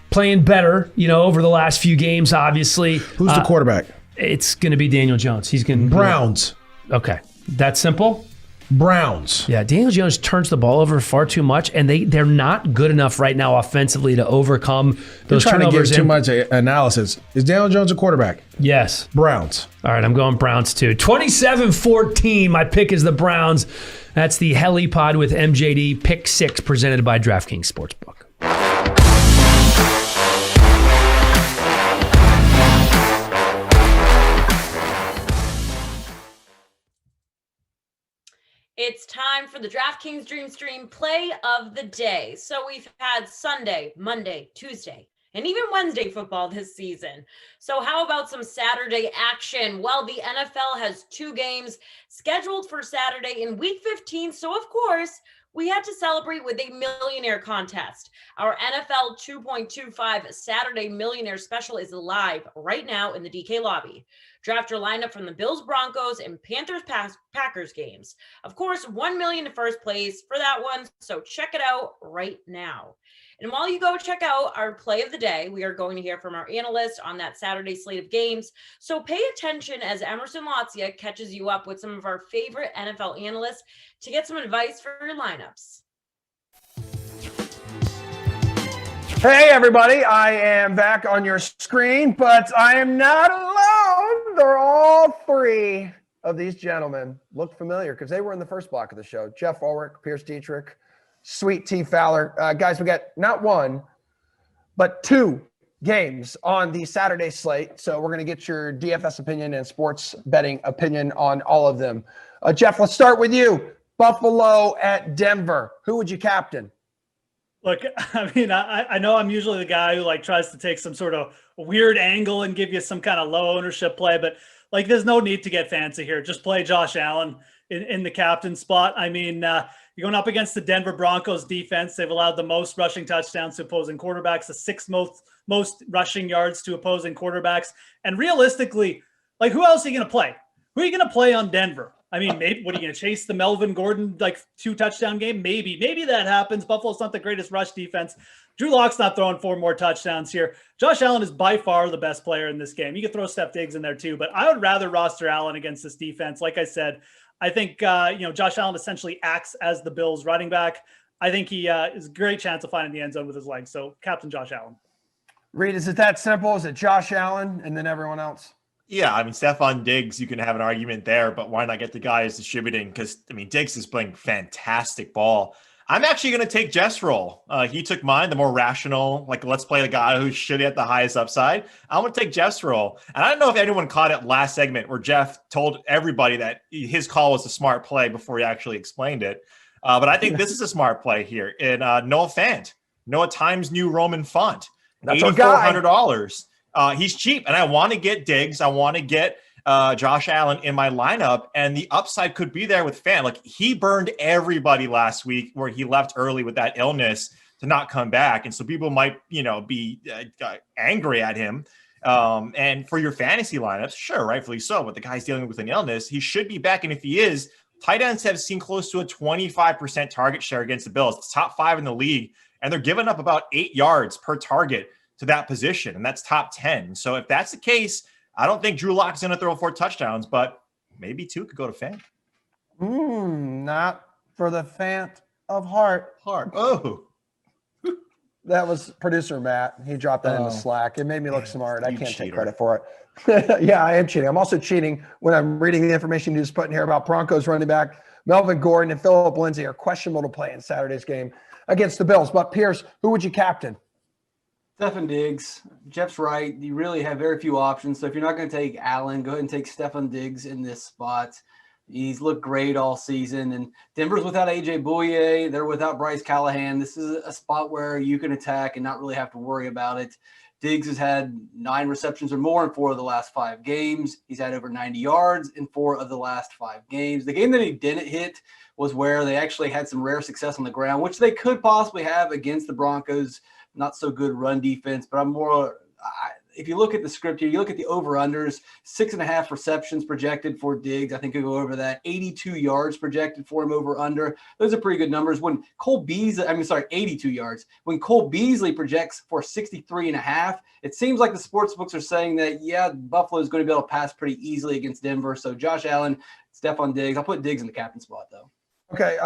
playing better, over the last few games, obviously. Who's the quarterback? It's going to be Daniel Jones. He's going to Browns. Okay, that simple? Browns. Yeah, Daniel Jones turns the ball over far too much, and they're not good enough right now offensively to overcome those turnovers. You're trying to give too much analysis. Is Daniel Jones a quarterback? Yes. Browns. All right, I'm going Browns too. 27-14, my pick is the Browns. That's the Heli Pod with MJD, pick 6, presented by DraftKings Sportsbook. It's time for the DraftKings Dream Stream play of the day. So we've had Sunday, Monday, Tuesday, and even Wednesday football this season. So how about some Saturday action? Well, the NFL has 2 games scheduled for Saturday in Week 15. So, of course, we had to celebrate with a millionaire contest. Our NFL 2.25 Saturday Millionaire Special is live right now in the DK lobby. Draft your lineup from the Bills, Broncos, and Panthers Packers games. Of course, $1 million to first place for that one, so check it out right now. And while you go check out our play of the day, we are going to hear from our analyst on that Saturday slate of games. So pay attention as Emerson Latzia catches you up with some of our favorite NFL analysts to get some advice for your lineups. Hey, everybody. I am back on your screen, but I am not alone. They're all 3 of these gentlemen look familiar because they were in the first block of the show. Jeff Ulrich, Pierce Dietrich, Sweet T. Fowler. Guys, we got not 1, but 2 games on the Saturday slate. So we're going to get your DFS opinion and sports betting opinion on all of them. Jeff, let's start with you. Buffalo at Denver. Who would you captain? Look, I mean, I know I'm usually the guy who tries to take some sort of weird angle and give you some kind of low ownership play, but there's no need to get fancy here. Just play Josh Allen in the captain spot. I mean, you're going up against the Denver Broncos defense. They've allowed the most rushing touchdowns to opposing quarterbacks, the 6th most rushing yards to opposing quarterbacks. And realistically, who else are you going to play? Who are you going to play on Denver? I mean, maybe what are you going to chase the Melvin Gordon 2-touchdown game? Maybe that happens. Buffalo's not the greatest rush defense. Drew Lock's not throwing 4 more touchdowns here. Josh Allen is by far the best player in this game. You could throw Steph Diggs in there too, but I would rather roster Allen against this defense. Like I said, I think Josh Allen essentially acts as the Bills running back. I think he is a great chance of finding the end zone with his legs. So Captain Josh Allen. Reed, is it that simple? Is it Josh Allen and then everyone else? Yeah, I mean, Stephon Diggs, you can have an argument there, but why not get the guy who's distributing? Because, I mean, Diggs is playing fantastic ball. I'm actually going to take Jeff's role. He took mine, the more rational, let's play the guy who should get the highest upside. I'm going to take Jeff's role. And I don't know if anyone caught it last segment where Jeff told everybody that his call was a smart play before he actually explained it. But I think this is a smart play here. In Noah Fant, Noah Times New Roman font, that's $8,400. He's cheap, and I want to get Diggs. I want to get Josh Allen in my lineup, and the upside could be there with Fant. He burned everybody last week where he left early with that illness to not come back, and so people might, be angry at him. And for your fantasy lineups, sure, rightfully so, but the guy's dealing with an illness. He should be back. And if he is, tight ends have seen close to a 25% target share against the Bills. It's top 5 in the league, and they're giving up about 8 yards per target to that position, and that's top 10. So if that's the case, I don't think Drew Lock's going to throw 4 touchdowns, but maybe 2 could go to Fant. Not for the Fant of heart. Oh. That was producer Matt. He dropped that in the Slack. It made me look smart. I can't take credit for it. Yeah, I am cheating. I'm also cheating when I'm reading the information you just put in here about Broncos running back Melvin Gordon and Phillip Lindsay are questionable to play in Saturday's game against the Bills. But Pierce, who would you captain? Stefan Diggs. Jeff's right. You really have very few options. So if you're not going to take Allen, go ahead and take Stefan Diggs in this spot. He's looked great all season. And Denver's without A.J. Bouye. They're without Bryce Callahan. This is a spot where you can attack and not really have to worry about it. Diggs has had 9 receptions or more in 4 of the last 5 games. He's had over 90 yards in 4 of the last 5 games. The game that he didn't hit was where they actually had some rare success on the ground, which they could possibly have against the Broncos. Not so good run defense, but I'm more if you look at the script here, you look at the over-unders, 6.5 receptions projected for Diggs. I think he'll go over that. 82 yards projected for him over-under. Those are pretty good numbers. When 82 yards. When Cole Beasley projects for 63.5, it seems like the sports books are saying that, yeah, Buffalo is going to be able to pass pretty easily against Denver. So Josh Allen, Stefan Diggs. I'll put Diggs in the captain spot, though. Okay,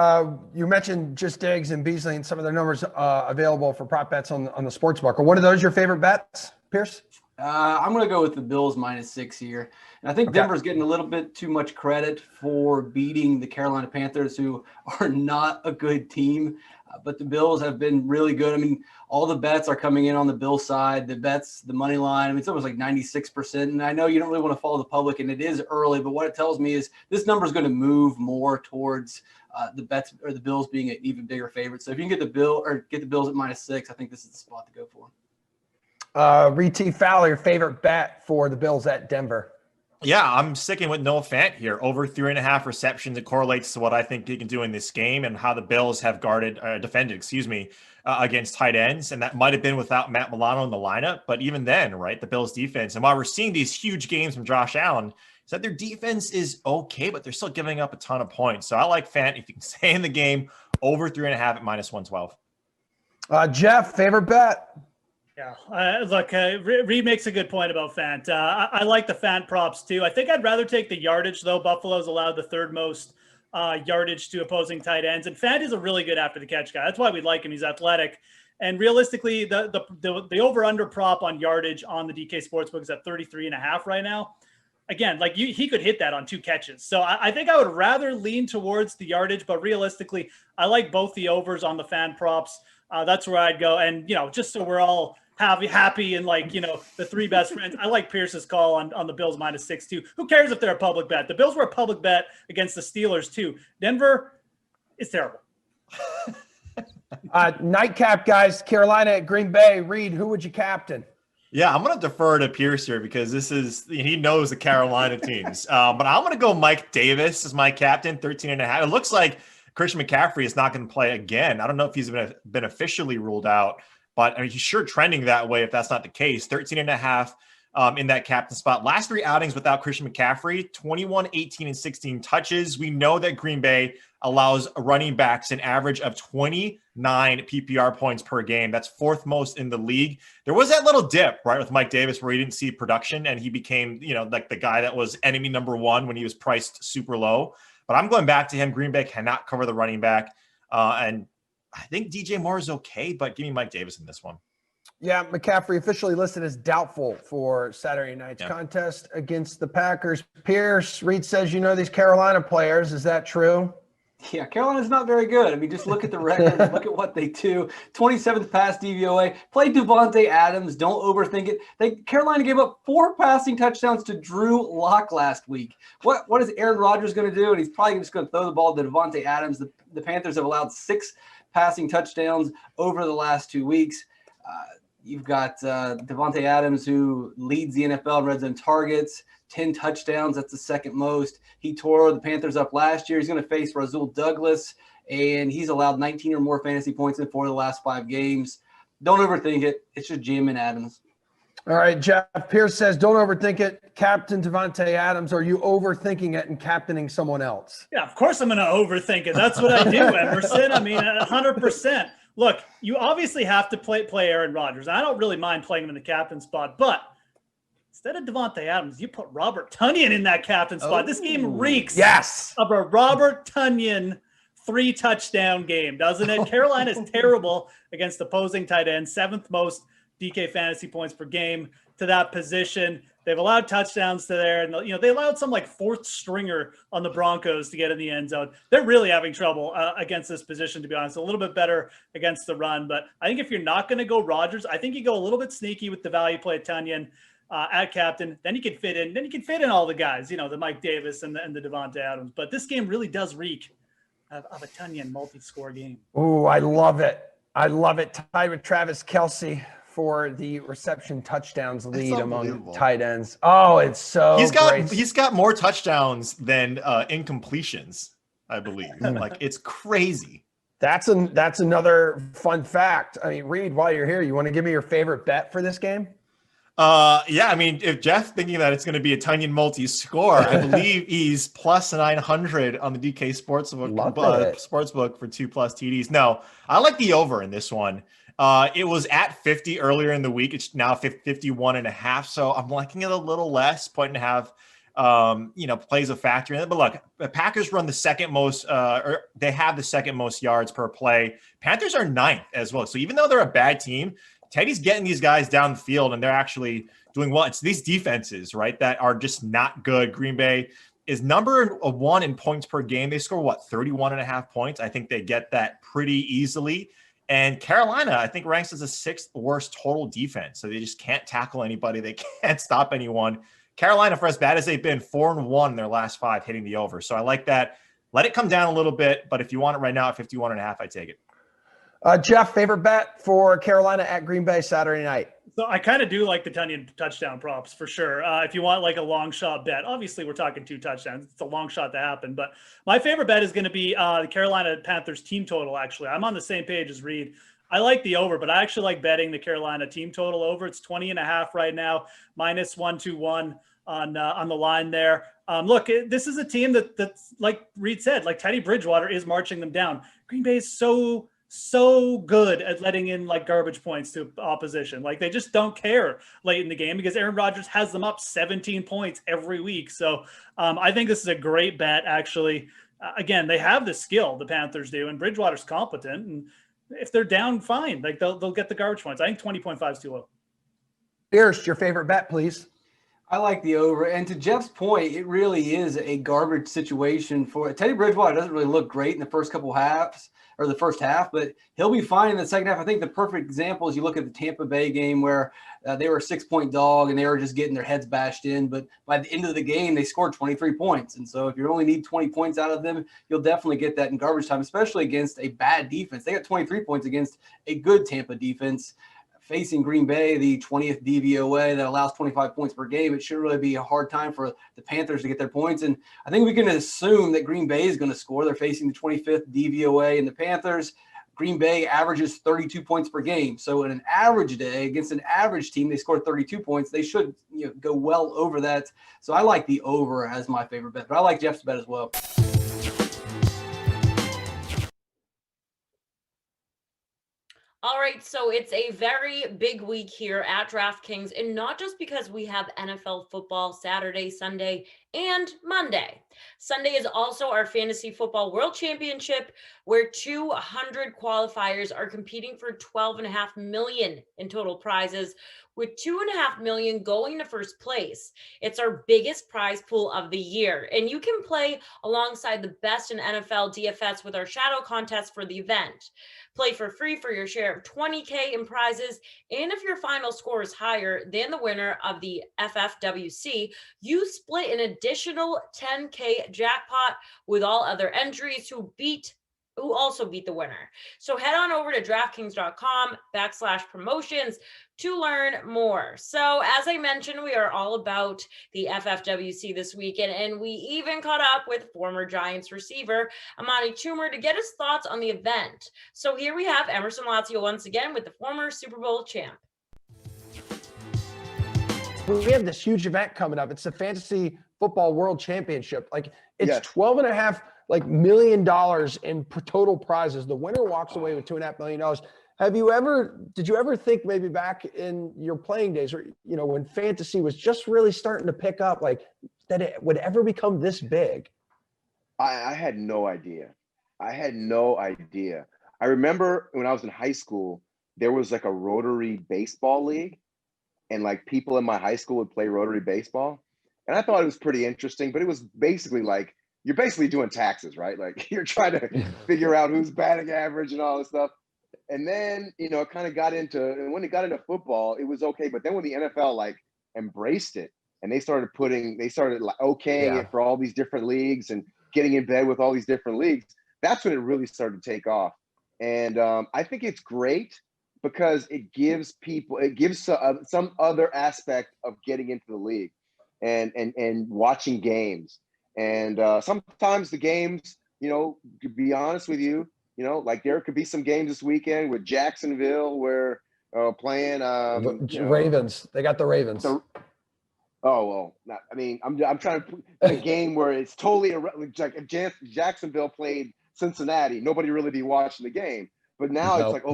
you mentioned just Diggs and Beasley and some of their numbers available for prop bets on the sports book. Are one of those your favorite bets, Pierce? I'm going to go with the Bills -6 here. And I think Denver's getting a little bit too much credit for beating the Carolina Panthers, who are not a good team. But the Bills have been really good. I mean, all the bets are coming in on the Bills side. The bets, the money line, I mean, it's almost like 96%. And I know you don't really want to follow the public, and it is early. But what it tells me is this number is going to move more towards the bets or the Bills being an even bigger favorite. So if you can get the Bills at -6, I think this is the spot to go for. Reed T. Fowler, your favorite bet for the Bills at Denver? Yeah, I'm sticking with Noah Fant here. Over 3.5 receptions. It correlates to what I think he can do in this game and how the Bills have defended, against tight ends. And that might have been without Matt Milano in the lineup. But even then, right, the Bills defense. And while we're seeing these huge games from Josh Allen, is that their defense is okay, but they're still giving up a ton of points. So I like Fant if you can stay in the game. Over 3.5 at -112. Jeff, favorite bet? Yeah, look, Reed makes a good point about Fant. I like the Fant props too. I think I'd rather take the yardage, though. Buffalo's allowed the 3rd most yardage to opposing tight ends, and Fant is a really good after the catch guy. That's why we like him. He's athletic, and realistically, the over under prop on yardage on the DK Sportsbook is at 33.5 right now. Again, like he could hit that on 2 catches. So I think I would rather lean towards the yardage, but realistically, I like both the overs on the Fant props. That's where I'd go, and just so we're all happy and the 3 best friends. I like Pierce's call on the Bills -6 too. Who cares if they're a public bet? The Bills were a public bet against the Steelers too. Denver is terrible. Nightcap, guys. Carolina at Green Bay. Reed, who would you captain? Yeah, I'm going to defer to Pierce here because he knows the Carolina teams. But I'm going to go Mike Davis as my captain, 13.5. It looks like Christian McCaffrey is not going to play again. I don't know if he's been officially ruled out. But I mean, he's sure trending that way if that's not the case. 13.5 in that captain spot. Last 3 outings without Christian McCaffrey, 21, 18, and 16 touches. We know that Green Bay allows running backs an average of 29 PPR points per game. That's 4th most in the league. There was that little dip, right, with Mike Davis where he didn't see production and he became, like the guy that was enemy number 1 when he was priced super low. But I'm going back to him. Green Bay cannot cover the running back. And I think DJ Moore is okay, but give me Mike Davis in this one. Yeah, McCaffrey officially listed as doubtful for Saturday night's contest against the Packers. Pierce, Reed says these Carolina players. Is that true? Yeah, Carolina's not very good. I mean, just look at the record. Look at what they do. 27th pass DVOA. Play Devontae Adams. Don't overthink it. Carolina gave up 4 passing touchdowns to Drew Lock last week. What is Aaron Rodgers going to do? And he's probably just going to throw the ball to Devontae Adams. The Panthers have allowed 6 passing touchdowns over the last 2 weeks. You've got Devontae Adams, who leads the NFL in red zone targets, 10 touchdowns. That's the 2nd most. He tore the Panthers up last year. He's going to face Rasul Douglas, and he's allowed 19 or more fantasy points in 4 of the last 5 games. Don't overthink it. It's just Jim and Adams. All right, Jeff Pierce says, don't overthink it. Captain Devontae Adams, are you overthinking it and captaining someone else? Yeah, of course I'm going to overthink it. That's what I do, Emerson. I mean, 100%. Look, you obviously have to play Aaron Rodgers. I don't really mind playing him in the captain spot, but instead of Devontae Adams, you put Robert Tonyan in that captain spot. This game reeks of a Robert Tonyan 3-touchdown game, doesn't it? Carolina's terrible against opposing tight ends, 7th most DK fantasy points per game to that position. They've allowed touchdowns to there, and they allowed some like 4th stringer on the Broncos to get in the end zone. They're really having trouble against this position, to be honest. A little bit better against the run, but I think if you're not going to go Rodgers, I think you go a little bit sneaky with the value play at Tonyan at captain. Then you can fit in. Then you can fit in all the guys, the Mike Davis and the Devontae Adams. But this game really does reek of a Tonyan multi-score game. Oh, I love it. I love it. Tied with Travis Kelce for the reception touchdowns lead among tight ends. Oh, it's so great. He's got more touchdowns than incompletions, I believe. Like, it's crazy. That's another fun fact. I mean, Reed, while you're here, you want to give me your favorite bet for this game? Yeah, I mean, if Jeff's thinking that it's going to be a Tonyan multi-score, I believe he's plus 900 on the DK Sportsbook for 2+ TDs. No, I like the over in this one. It was at 50 earlier in the week. It's now 51.5. So I'm liking it a little less. 1.5, plays a factor in it. But look, the Packers run the second most, or they have the second most yards per play. Panthers are 9th as well. So even though they're a bad team, Teddy's getting these guys down the field, and they're actually doing well. It's these defenses, right, that are just not good. Green Bay is number 1 in points per game. They score, 31.5 points? I think they get that pretty easily. And Carolina, I think, ranks as the 6th worst total defense. So they just can't tackle anybody. They can't stop anyone. Carolina, for as bad as they've been, 4-1 in their last 5 hitting the over. So I like that. Let it come down a little bit, but if you want it right now at 51.5, I take it. Jeff, favorite bet for Carolina at Green Bay Saturday night? So I kind of do like the Tonyan touchdown props for sure. If you want like a long shot bet, obviously we're talking 2 touchdowns. It's a long shot to happen, but my favorite bet is going to be the Carolina Panthers team total. Actually, I'm on the same page as Reed. I like the over, but I actually like betting the Carolina team total over. It's 20.5 right now, -121 on the line there. Look, this is a team that's like Reed said, like Teddy Bridgewater is marching them down. Green Bay is so good at letting in like garbage points to opposition. Like they just don't care late in the game because Aaron Rodgers has them up 17 points every week. So I think this is a great bet, actually. Again, they have the skill, the Panthers do, and Bridgewater's competent. And if they're down, fine. Like they'll get the garbage points. I think 20.5 is too low. Pierce, your favorite bet, please. I like the over. And to Jeff's point, it really is a garbage situation for Teddy Bridgewater. Doesn't really look great in the first couple halves or the first half, but he'll be fine in the second half. I think the perfect example is you look at the Tampa Bay game where they were a 6-point dog and they were just getting their heads bashed in. But by the end of the game, they scored 23 points. And so if you only need 20 points out of them, you'll definitely get that in garbage time, especially against a bad defense. They got 23 points against a good Tampa defense. Facing Green Bay, the 20th DVOA that allows 25 points per game, it should really be a hard time for the Panthers to get their points. And I think we can assume that Green Bay is going to score. They're facing the 25th DVOA, and the Panthers, Green Bay averages 32 points per game. So in an average day against an average team, they scored 32 points. They should go well over that. So I like the over as my favorite bet, but I like Jeff's bet as well. All right, so it's a very big week here at DraftKings, and not just because we have NFL football Saturday, Sunday, and Monday. Sunday is also our Fantasy Football World Championship, where 200 qualifiers are competing for $12.5 million in total prizes, with $2.5 million going to first place. It's our biggest prize pool of the year, and you can play alongside the best in NFL DFS with our shadow contest for the event. Play for free for your share of $20K in prizes, and if your final score is higher than the winner of the FFWC, you split an additional $10K jackpot with all other entries who also beat the winner. So head on over to DraftKings.com/promotions to learn more. So as I mentioned, we are all about the FFWC this weekend, and we even caught up with former Giants receiver Amani Toomer to get his thoughts on the event. So here we have Emerson Lazio once again with the former Super Bowl champ. we have this huge event coming up. It's the Fantasy Football World Championship. Like it's Yes. $12.5 million in total prizes. The winner walks away with $2.5 million. Did you ever think maybe back in your playing days, or when fantasy was just really starting to pick up, like that it would ever become this big? I had no idea. I remember when I was in high school, there was like a Rotary baseball league, and like people in my high school would play Rotary baseball. And I thought it was pretty interesting, but it was basically like, you're basically doing taxes, right? Like you're trying to figure out who's batting average and all this stuff. And then, it kind of got into, and when it got into football, it was okay. But then when the NFL like embraced it and they started like okaying it for all these different leagues and getting in bed with all these different leagues, that's when it really started to take off. And I think it's great because it gives some other aspect of getting into the league and watching games. And sometimes the games, to be honest with you, like there could be some games this weekend with Jacksonville where playing Ravens. They got the Ravens. I'm trying to put a game where it's totally like if Jacksonville played Cincinnati, nobody really be watching the game. But now it's like,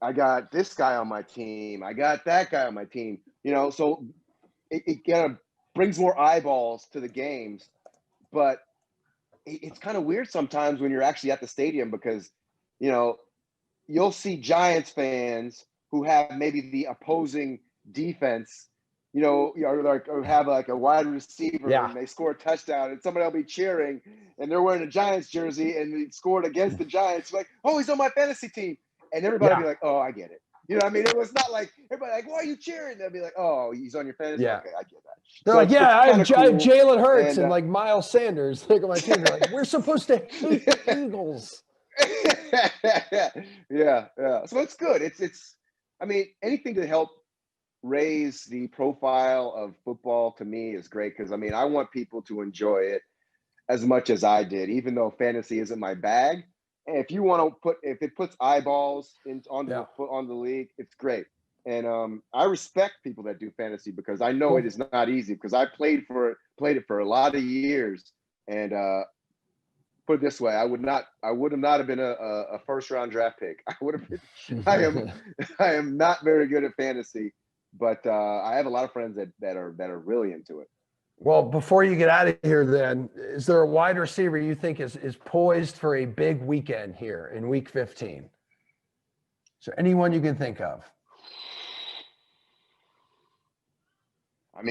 I got this guy on my team. I got that guy on my team. So it kind of brings more eyeballs to the games. But it's kind of weird sometimes when you're actually at the stadium because, you'll see Giants fans who have maybe the opposing defense, or have like a wide receiver and they score a touchdown and somebody will be cheering and they're wearing a Giants jersey and they scored against the Giants. Like, oh, he's on my fantasy team. And everybody will be like, oh, I get it. It was not like everybody like, why are you cheering? They'll be like, oh, he's on your fantasy. Yeah. Okay, I get that. They're like, I have Jalen Hurts and like Miles Sanders. Look at my team. They're like, we're supposed to hate the Eagles. Yeah. So it's good. It's anything to help raise the profile of football to me is great because I want people to enjoy it as much as I did, even though fantasy isn't my bag. And if you want to if it puts eyeballs on the league, it's great. And I respect people that do fantasy because I know it is not easy because I played it for a lot of years. And put it this way, I would not have been a first round draft pick. I am not very good at fantasy, but I have a lot of friends that are really into it. Well, before you get out of here, then, is there a wide receiver you think is poised for a big weekend here in Week 15? Is there anyone you can think of? I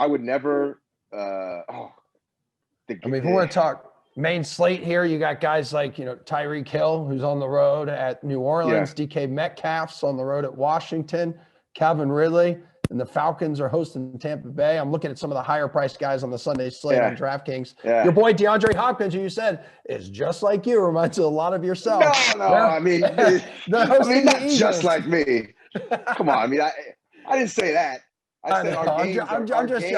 would never. If we want to talk main slate here, you got guys like Tyreek Hill, who's on the road at New Orleans, DK Metcalf's on the road at Washington, Calvin Ridley. And the Falcons are hosting Tampa Bay. I'm looking at some of the higher priced guys on the Sunday slate on DraftKings. Yeah. Your boy DeAndre Hopkins, who you said is just like you, reminds you a lot of yourself. No. Not just like me. Come on. I didn't say that. I said our games. I'm just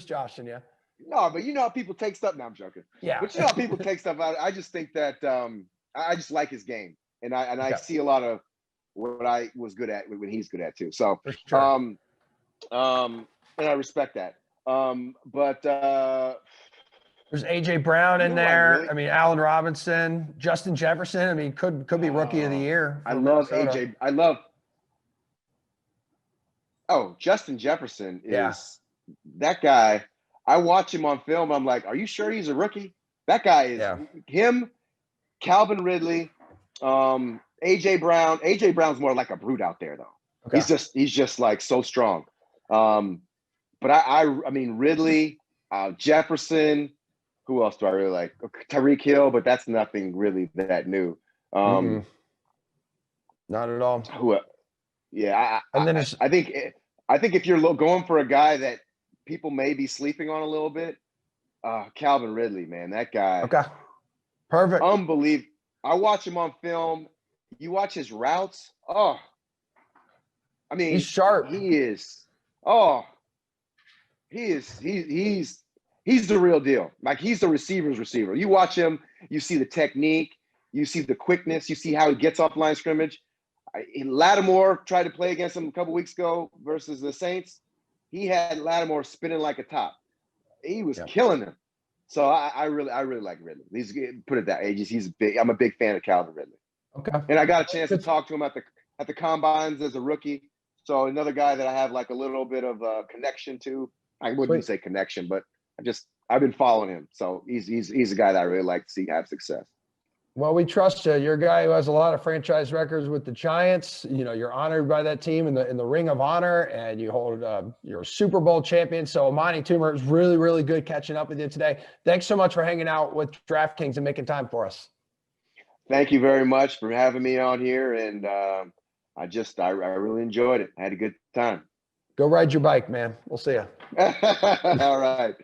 joshing you. No, but you know how people take stuff. No, I'm joking. Yeah. But you know how people take stuff out. I just think that I just like his game, and I see a lot of what I was good at when he's good at too. So, and I respect that. But there's AJ Brown in there. Allen Robinson, Justin Jefferson. Could be rookie of the year. I love Minnesota. Justin Jefferson is that guy. I watch him on film. I'm like, are you sure he's a rookie? That guy is him, Calvin Ridley, AJ Brown. AJ Brown's more like a brute out there though. Okay. He's just like so strong. But I mean Ridley, Jefferson. Who else do I really like? Tyreek Hill, but that's nothing really that new. Not at all. I think if you're going for a guy that people may be sleeping on a little bit, Calvin Ridley, man, that guy. Okay. Perfect. Unbelievable. I watch him on film. You watch his routes. Oh, he's sharp. He is. Oh, he's the real deal. Like he's the receiver's receiver. You watch him, you see the technique, you see the quickness, you see how he gets off line scrimmage. Lattimore tried to play against him a couple weeks ago versus the Saints. He had Lattimore spinning like a top. He was killing him. So I really like Ridley. He's put it that way. He's big. I'm a big fan of Calvin Ridley. Okay. And I got a chance to talk to him at the combines as a rookie. So another guy that I have like a little bit of a connection to. I wouldn't say connection, but I've been following him. So he's a guy that I really like to see have success. Well, we trust you. You're a guy who has a lot of franchise records with the Giants. You know, you're honored by that team in the Ring of Honor, and you hold you're a Super Bowl champion. So Amani Toomer, is really, really good catching up with you today. Thanks so much for hanging out with DraftKings and making time for us. Thank you very much for having me on here, and I really enjoyed it. I had a good time. Go ride your bike, man. We'll see you. All right.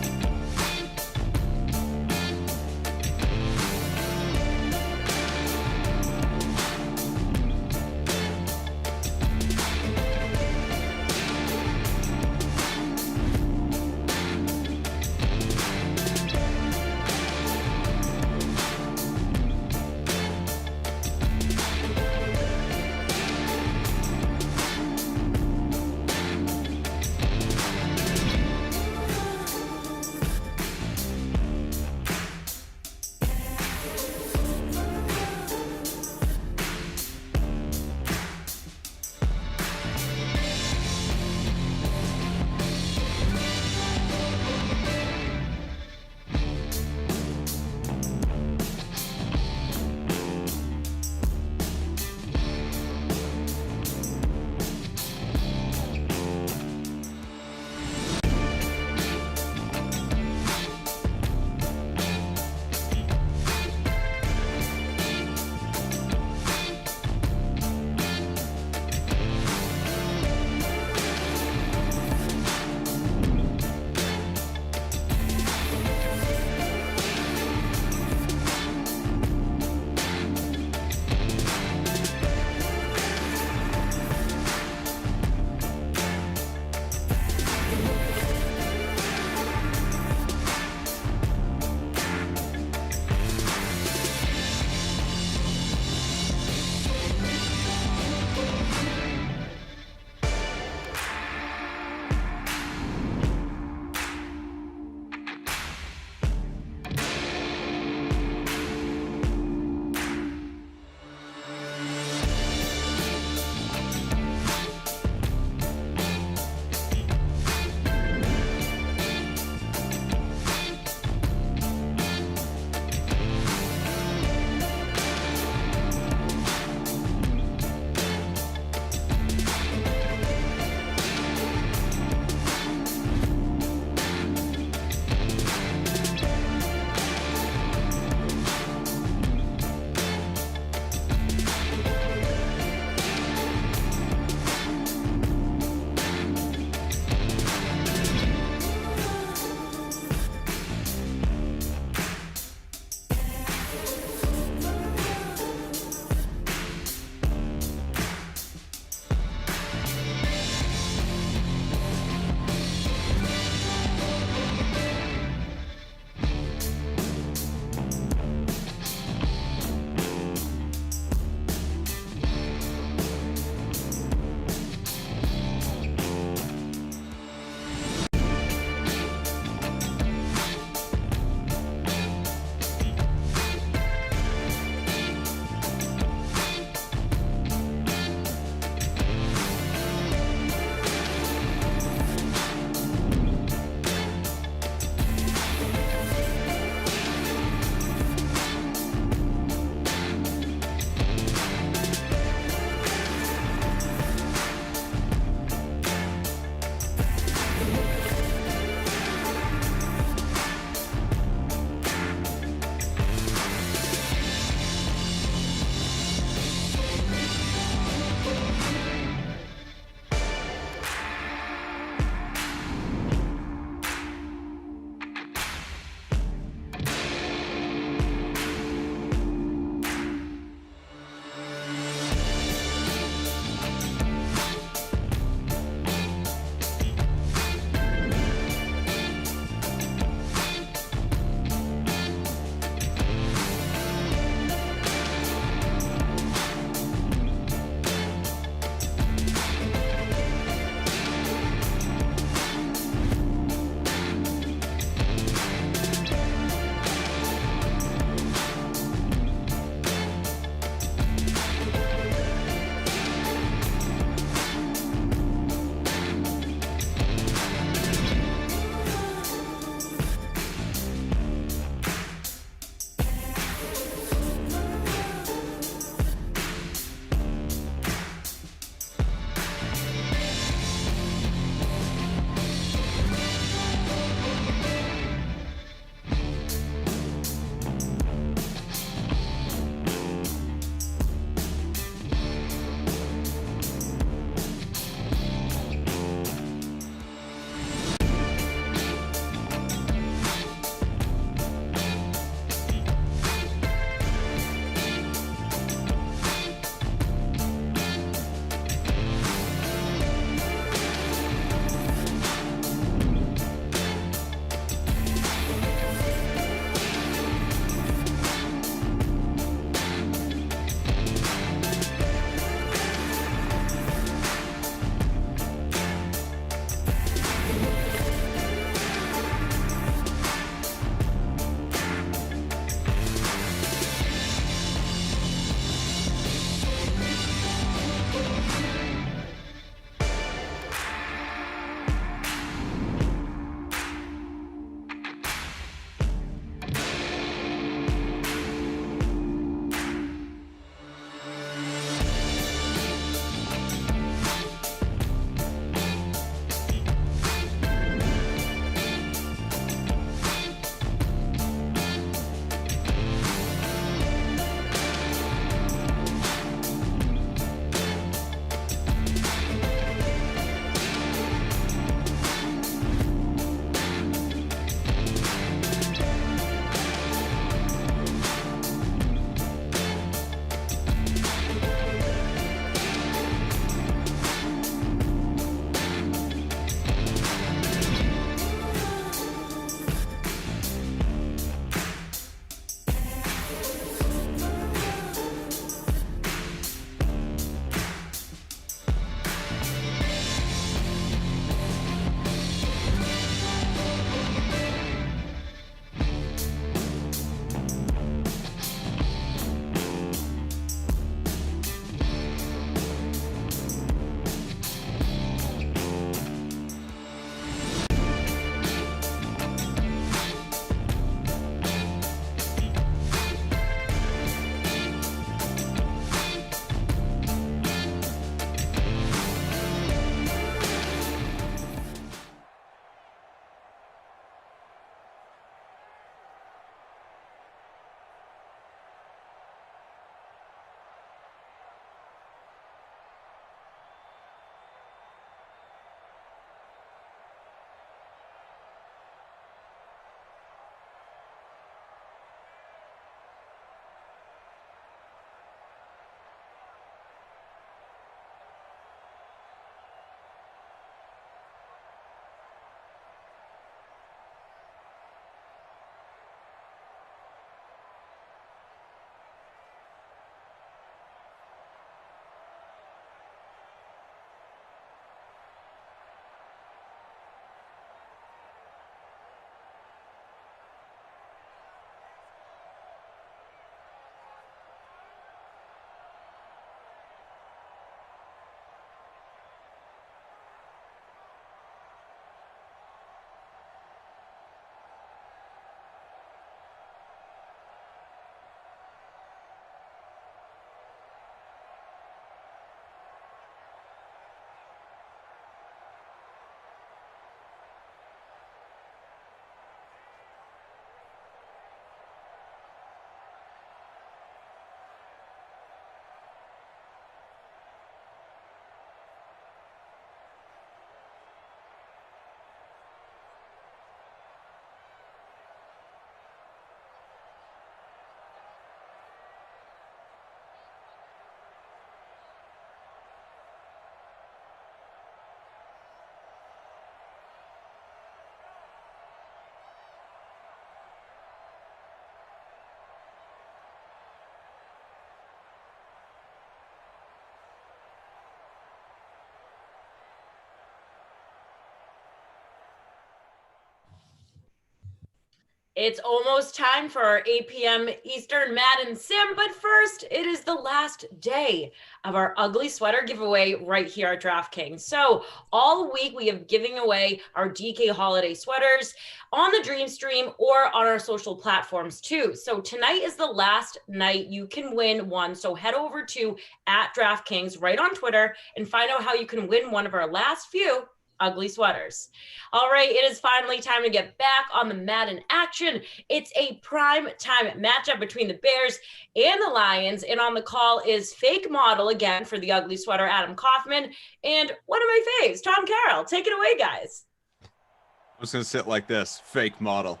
It's almost time for our 8 p.m. Eastern Madden Sim, but first, it is the last day of our ugly sweater giveaway right here at DraftKings. So all week we have giving away our DK holiday sweaters on the Dream Stream or on our social platforms too. So tonight is the last night you can win one. So head over to @DraftKings right on Twitter and find out how you can win one of our last few ugly sweaters. All right, it is finally time to get back on the Madden action. It's a prime time matchup between the Bears and the Lions, and on the call is fake model again for the ugly sweater, Adam Kaufman, and one of my faves, Tom Carroll. Take it away, guys. I'm just gonna sit like this, fake model.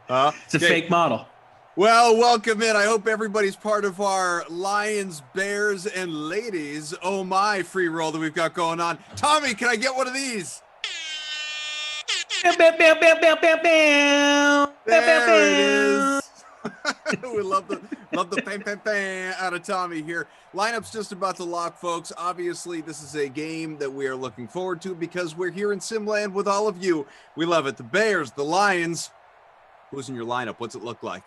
It's a fake model. Well, welcome in. I hope everybody's part of our Lions, Bears, and Ladies Oh My free roll that we've got going on. Tommy, can I get one of these? Bam, bam, bam, bam, bam, bam, bam. There it is. We love the bam, bam, bam out of Tommy here. Lineup's just about to lock, folks. Obviously, this is a game that we are looking forward to because we're here in Simland with all of you. We love it. The Bears, the Lions. Who's in your lineup? What's it look like?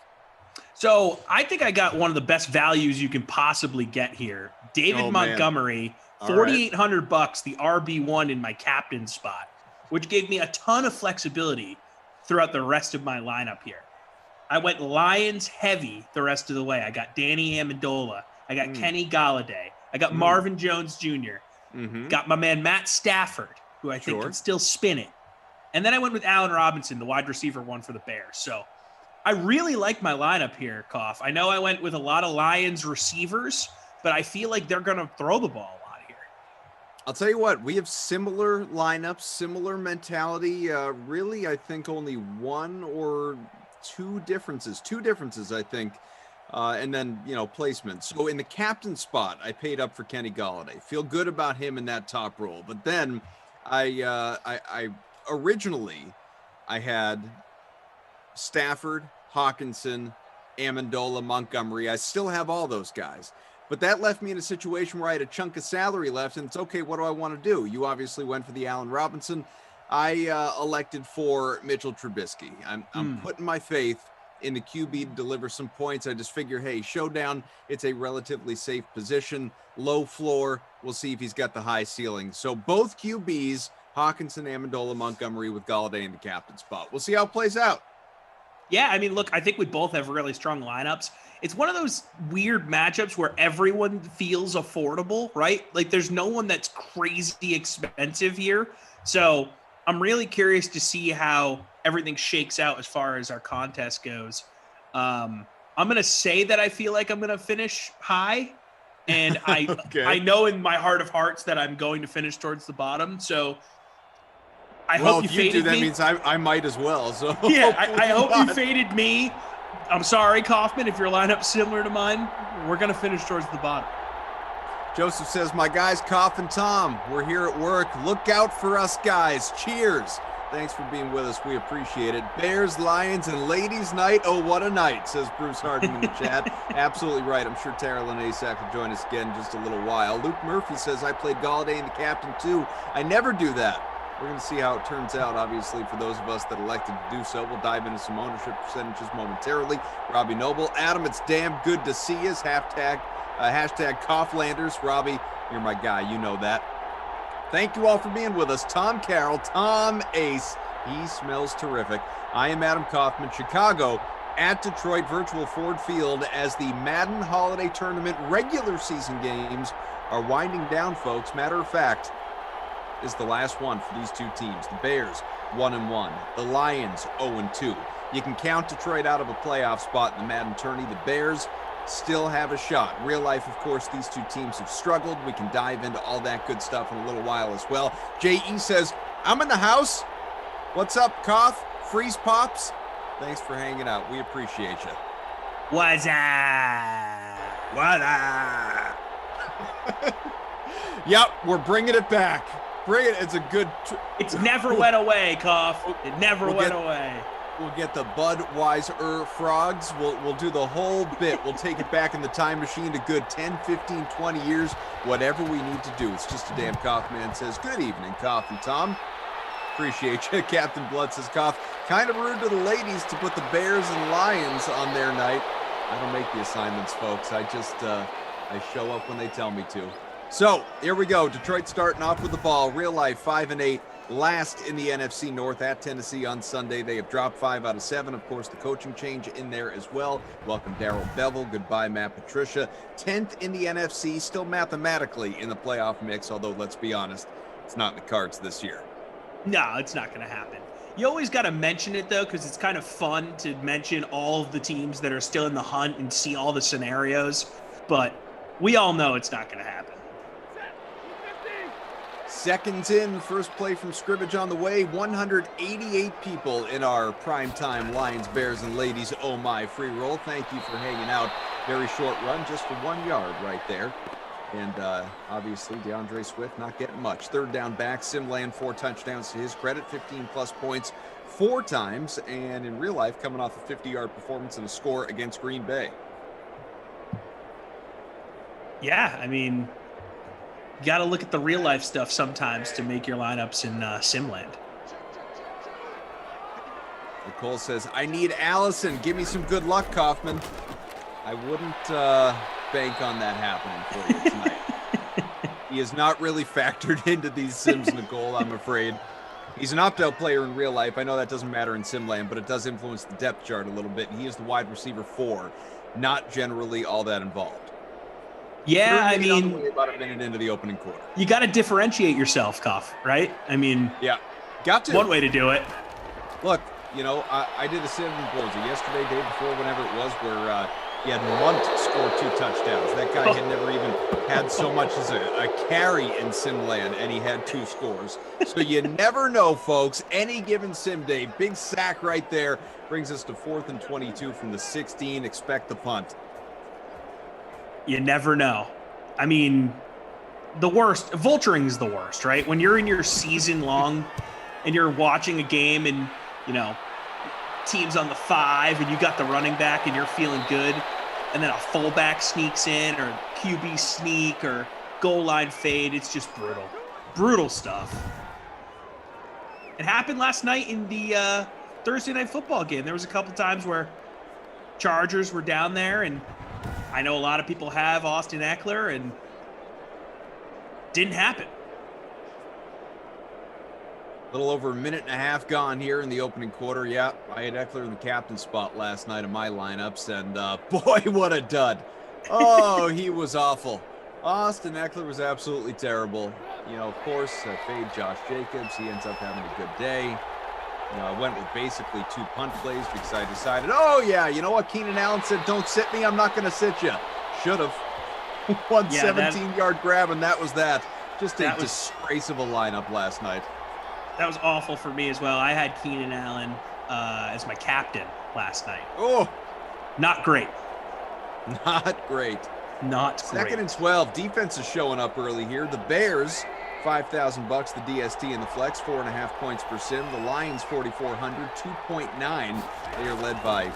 So I think I got one of the best values you can possibly get here. David Montgomery, $4,800, the RB1 in my captain spot, which gave me a ton of flexibility throughout the rest of my lineup here. I went Lions heavy the rest of the way. I got Danny Amendola. I got Kenny Galladay. I got Marvin Jones Jr. Got my man Matt Stafford, who I think can still spin it. And then I went with Allen Robinson, the wide receiver one for the Bears. So I really like my lineup here, Koff. I know I went with a lot of Lions receivers, but I feel like they're going to throw the ball a lot here. I'll tell you what, we have similar lineups, similar mentality. Really, I think only one or two differences. Two differences, I think. And then, placement. So in the captain spot, I paid up for Kenny Galladay. Feel good about him in that top role. But then I originally had Stafford, Hawkinson, Amendola, Montgomery. I still have all those guys. But that left me in a situation where I had a chunk of salary left, and it's okay, what do I want to do? You obviously went for the Allen Robinson. I elected for Mitchell Trubisky. I'm putting my faith in the QB to deliver some points. I just figure, hey, Showdown, it's a relatively safe position, low floor. We'll see if he's got the high ceiling. So both QBs, Hawkinson, Amendola, Montgomery with Galladay in the captain spot. We'll see how it plays out. Yeah, I mean, look, I think we both have really strong lineups. It's one of those weird matchups where everyone feels affordable, right? Like there's no one that's crazy expensive here. So I'm really curious to see how everything shakes out as far as our contest goes. I'm going to say that I feel like I'm going to finish high. And I know in my heart of hearts that I'm going to finish towards the bottom. So I hope you faded me. That means I might as well. So yeah, I hope you faded me. I'm sorry, Kaufman, if your lineup's similar to mine. We're going to finish towards the bottom. Joseph says, my guys, Koff and Tom, we're here at work. Look out for us, guys. Cheers. Thanks for being with us. We appreciate it. Bears, Lions, and Ladies Night. Oh, what a night, says Bruce Harding in the chat. Absolutely right. I'm sure Tara Lenasak will join us again in just a little while. Luke Murphy says, I played Galladay in the captain too. I never do that. We're going to see how it turns out, obviously, for those of us that elected to do so. We'll dive into some ownership percentages momentarily. Robbie Noble. Adam, it's damn good to see us. Hashtag Cofflanders. Robbie, you're my guy. You know that. Thank you all for being with us. Tom Carroll, Tom Ace. He smells terrific. I am Adam Kaufman, Chicago at Detroit Virtual Ford Field as the Madden Holiday Tournament regular season games are winding down, folks. Matter of fact, is the last one for these two teams. The Bears, 1-1. The Lions, 0-2. You can count Detroit out of a playoff spot in the Madden tourney. The Bears still have a shot. Real life, of course, these two teams have struggled. We can dive into all that good stuff in a little while as well. J.E. says, I'm in the house. What's up, Koff? Freeze Pops? Thanks for hanging out. We appreciate you. What's up? What up? Yep, we're bringing it back. Bring it. It's a good. It's never went away, Koff. It never went away. We'll get the Budweiser frogs. We'll do the whole bit. We'll take it back in the time machine to good 10, 15, 20 years, whatever we need to do. It's just a damn Koff man says, good evening, Koff and Tom. Appreciate you. Captain Blood says, Cough, kind of rude to the ladies to put the Bears and Lions on their night. I don't make the assignments, folks. I just, I show up when they tell me to. So here we go. Detroit starting off with the ball. Real life 5-8, last in the NFC North at Tennessee on Sunday. They have dropped 5 out of 7. Of course, the coaching change in there as well. Welcome Darrell Bevel. Goodbye, Matt Patricia. 10th in the NFC, still mathematically in the playoff mix. Although let's be honest, it's not in the cards this year. No, it's not going to happen. You always got to mention it, though, because it's kind of fun to mention all of the teams that are still in the hunt and see all the scenarios. But we all know it's not going to happen. Seconds in, first play from scrimmage on the way. 188 people in our primetime Lions, Bears, and Ladies Oh My free roll. Thank you for hanging out. Very short run, just for 1 yard right there. And obviously, DeAndre Swift not getting much. Third down back, Simland 4 touchdowns to his credit, 15-plus points 4 times. And in real life, coming off a 50-yard performance and a score against Green Bay. Yeah, I mean, you got to look at the real life stuff sometimes to make your lineups in Simland. Nicole says, I need Allison. Give me some good luck, Kaufman. I wouldn't bank on that happening for you tonight. He is not really factored into these sims, Nicole, I'm afraid. He's an opt-out player in real life. I know that doesn't matter in Simland, but it does influence the depth chart a little bit. He is the wide receiver 4, not generally all that involved. Yeah, I mean, about a minute into the opening quarter. You got to differentiate yourself, Cuff, right? I mean, yeah, got to. One way to do it. Look, you know, I did a sim yesterday, day before, whenever it was, where he had Munt score 2 touchdowns. That guy had never even had so much as a carry in Simland, and he had 2 scores. So you never know, folks. Any given sim day, big sack right there brings us to 4th and 22 from the 16. Expect the punt. You never know. I mean, the worst, vulturing is the worst, right? When you're in your season long and you're watching a game and, you know, team's on the 5 and you got the running back and you're feeling good, and then a fullback sneaks in or QB sneak or goal line fade, it's just brutal. Brutal stuff. It happened last night in the Thursday night football game. There was a couple times where Chargers were down there, and I know a lot of people have Austin Eckler, and didn't happen. A little over a minute and a half gone here in the opening quarter. Yeah, I had Eckler in the captain spot last night in my lineups, and boy, what a dud. Oh, he was awful. Austin Eckler was absolutely terrible. You know, of course, fade Josh Jacobs. He ends up having a good day. You know, I went with basically 2 punt plays because I decided, oh, yeah, you know what? Keenan Allen said, don't sit me. I'm not going to sit you. Should have. 17-yard grab, and that was that. Just a disgrace of a lineup last night. That was awful for me as well. I had Keenan Allen as my captain last night. Oh, not great. Not great. Not great. 2nd and 12. Defense is showing up early here. The Bears, $5,000. The DST in the flex, 4.5 points per sim. The Lions, 4,400, 2.9. They are led by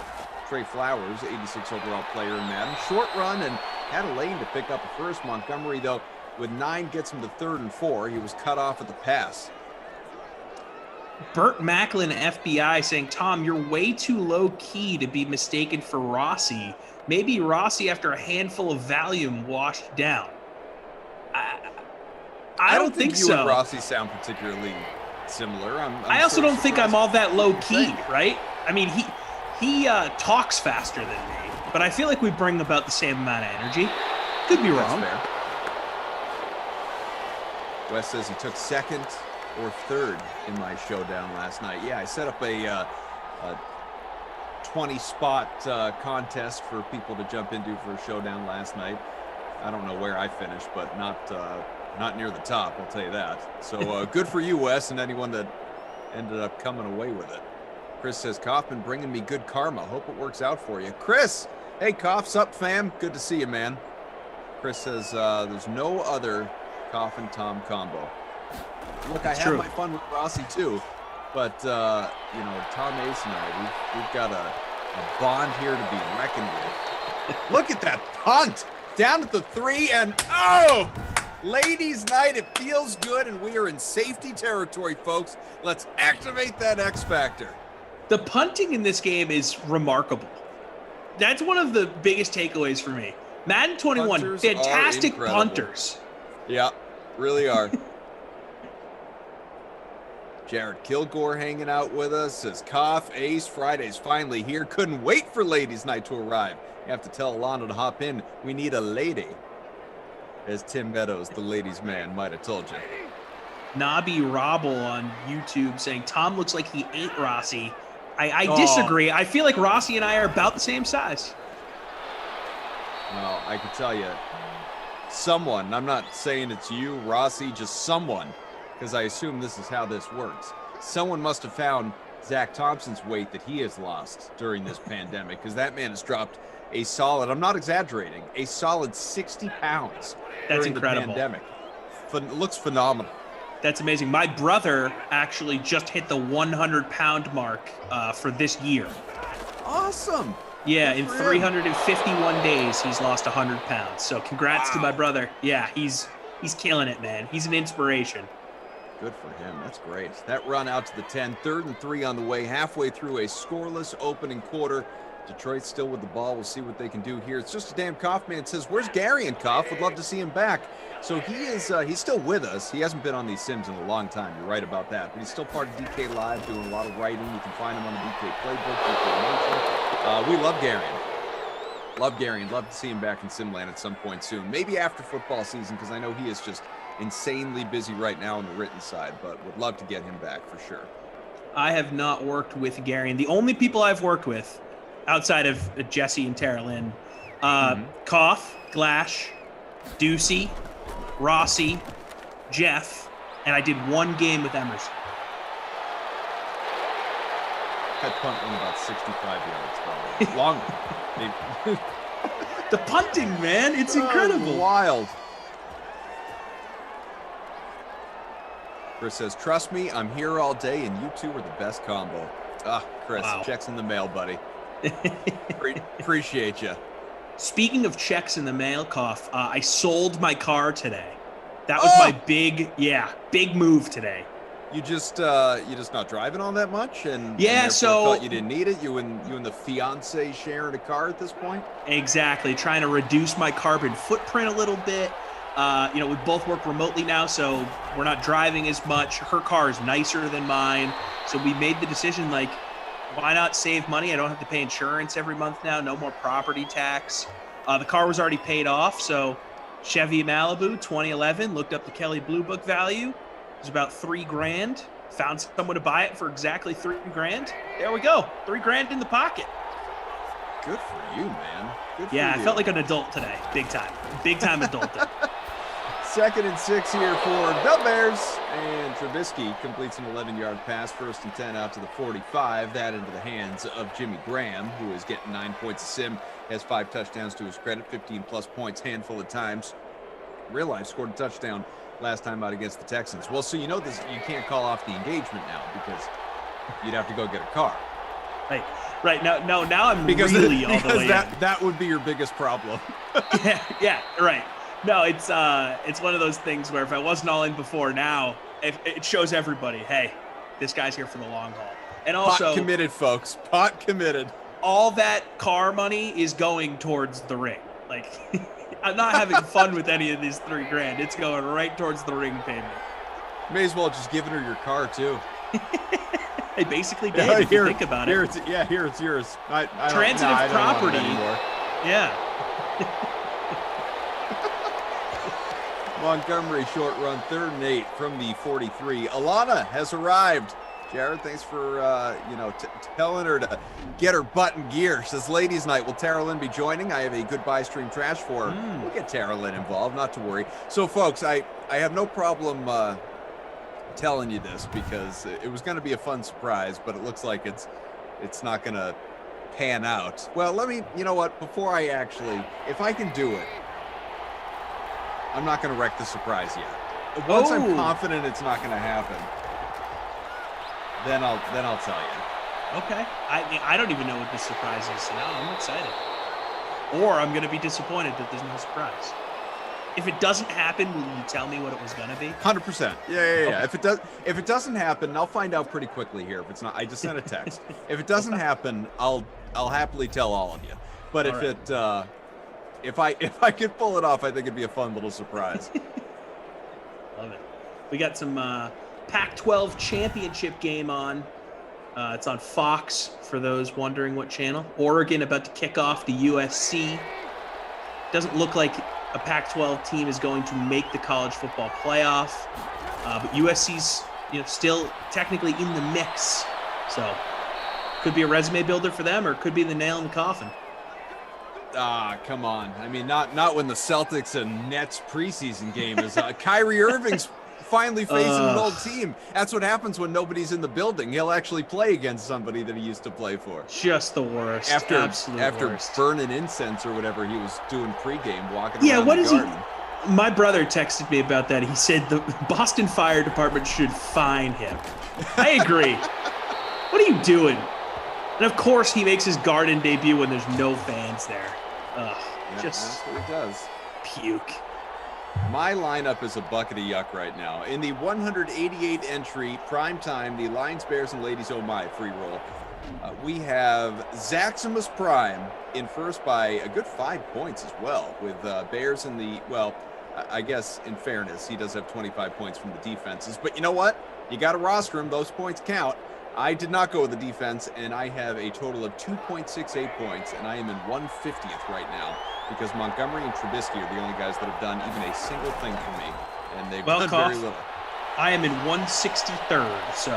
Trey Flowers, 86 overall player in Madden. Short run and had a lane to pick up a first. Montgomery, though, with 9 gets him to 3rd and 4. He was cut off at the pass. Burt Macklin, FBI, saying, Tom, you're way too low key to be mistaken for Rossi. Maybe Rossi after a handful of Valium washed down. I don't think you so. And Rossi sound particularly similar. I also don't think I'm all that low key, right? I mean, he talks faster than me, but I feel like we bring about the same amount of energy. Could be wrong. That's fair. Wes says he took 2nd or 3rd in my showdown last night. Yeah, I set up a 20-spot contest for people to jump into for a showdown last night. I don't know where I finished, but not near the top, I'll tell you that. So good for you, Wes, and anyone that ended up coming away with it. Chris says, Kaufman bringing me good karma. Hope it works out for you. Chris, hey, Kauf's up, fam. Good to see you, man. Chris says, there's no other Kaufman Tom combo. Look, I have my fun with Rossi, too. But, you know, Tom Ace and I, we've got a bond here to be reckoned with. Look at that punt! Down at the 3, and oh! Ladies' night, it feels good, and we are in safety territory, folks. Let's activate that X factor. The punting in this game is remarkable. That's one of the biggest takeaways for me. Madden 21, Punters fantastic are incredible. punters. Yeah, really are. Jared Kilgore hanging out with us, says, Cough, Ace, Friday's finally here. Couldn't wait for ladies' night to arrive. You have to tell Alana to hop in. We need a lady. As Tim Meadows, the ladies' man, might have told you. Nobby Robble on YouTube saying, Tom looks like he ate Rossi. I disagree. I feel like Rossi and I are about the same size. Well, I can tell you, someone, I'm not saying it's you, Rossi, just someone, because I assume this is how this works. Someone must have found Zach Thompson's weight that he has lost during this pandemic, because that man has dropped a solid, I'm not exaggerating, a solid 60 pounds during incredible. the pandemic. Looks phenomenal. That's amazing. My brother actually just hit the 100-pound mark for this year. Awesome. Yeah, in 351 days, he's lost 100 pounds. So congrats to my brother. Yeah, he's killing it, man. He's an inspiration. Good for him. That's great. That run out to the 10, 3rd and 3 on the way, halfway through a scoreless opening quarter. Detroit's still with the ball. We'll see what they can do here. It's just a damn Kaufman says, where's Gary and Koff? Would love to see him back. So he is, he's still with us. He hasn't been on these Sims in a long time. You're right about that. But he's still part of DK Live, doing a lot of writing. You can find him on the DK Playbook, DK Nation. We love Garion. Love Garion. Love to see him back in Simland at some point soon. Maybe after football season, because I know he is just insanely busy right now on the written side. But would love to get him back for sure. I have not worked with Garion. The only people I've worked with, outside of Jesse and Tara Lynn, Koff, Glash, Ducey, Rossi, Jeff, and I did one game with Emerson. That punt went about 65 yards, probably. Longer. The punting, man, it's incredible. Wild. Chris says, trust me, I'm here all day, and you two are the best combo. Chris, Wow. Checks in the mail, buddy. Appreciate you. Speaking of checks in the mail, Koff, I sold my car today. That was my big move today. You just not driving all that much, and so thought you didn't need it. You and the fiance sharing a car at this point. Exactly, trying to reduce my carbon footprint a little bit. We both work remotely now, so we're not driving as much. Her car is nicer than mine, so we made the decision, like, why not save money? I don't have to pay insurance every month now. No more property tax. The car was already paid off, so Chevy Malibu 2011. Looked up the Kelley Blue Book value. It was about $3,000. Found someone to buy it for exactly $3,000. There we go. $3,000 in the pocket. Good for you, man. Good for I you. felt like an adult today. Big time. Big time adulting. 2nd and 6 here for the Bears. And Trubisky completes an 11-yard pass, 1st and 10 out to the 45. That into the hands of Jimmy Graham, who is getting 9 points a sim. Has 5 touchdowns to his credit, 15-plus points, handful of times. Real life scored a touchdown last time out against the Texans. Well, so you know this, you can't call off the engagement now because you'd have to go get a car. Right. Now I'm really all the way in. That would be your biggest problem. yeah, right. No, it's one of those things where if I wasn't all in before, now it shows everybody, hey, this guy's here for the long haul. And also, pot committed, folks. Pot committed. All that car money is going towards the ring. Like, I'm not having fun with any of these $3,000. It's going right towards the ring payment. May as well just giving her your car too. I basically did. If you think about it. Here it's yours. Transitive property. Yeah. Montgomery short run, 3rd and 8 from the 43. Alana has arrived. Jared, thanks for telling her to get her butt in gear. She says, ladies' night, will Tara Lynn be joining? I have a goodbye stream trash for her. We'll get Tara Lynn involved, not to worry. So, folks, I have no problem telling you this because it was going to be a fun surprise, but it looks like it's not going to pan out. Well, you know what? Before I actually, if I can do it, I'm not going to wreck the surprise yet. Once I'm confident it's not going to happen, then I'll tell you. Okay. I don't even know what the surprise is, so now I'm excited. Or I'm going to be disappointed that there's no surprise. if it doesn't happen, will you tell me what it was going to be? 100%. Yeah. Okay. If it doesn't happen, I'll find out pretty quickly here. If it's not, I just sent a text. If it doesn't happen, I'll happily tell all of you. But if I could pull it off, I think it'd be a fun little surprise. Love it. We got some Pac-12 championship game on. It's on Fox for those wondering what channel. Oregon about to kick off the USC. Doesn't look like a Pac-12 team is going to make the college football playoff, but USC's still technically in the mix, so could be a resume builder for them, or it could be the nail in the coffin. Come on. I mean, not when the Celtics and Nets preseason game is. Kyrie Irving's finally facing an old team. That's what happens when nobody's in the building. He'll actually play against somebody that he used to play for. Just the worst. After burning incense or whatever he was doing pregame, walking around the garden. My brother texted me about that. He said the Boston Fire Department should fine him. I agree. What are you doing? And of course, he makes his Garden debut when there's no fans there. That's what he does. Puke. My lineup is a bucket of yuck right now. In the 188 entry primetime, the Lions, Bears, and Ladies Oh My free roll, we have Zaximus Prime in first by a good 5 points as well, with Bears in the, well, I guess in fairness, he does have 25 points from the defenses. But you know what? You got to roster him. Those points count. I did not go with the defense, and I have a total of 2.68 points, and I am in 150th right now, because Montgomery and Trubisky are the only guys that have done even a single thing for me, and they've done very little. I am in 163rd, so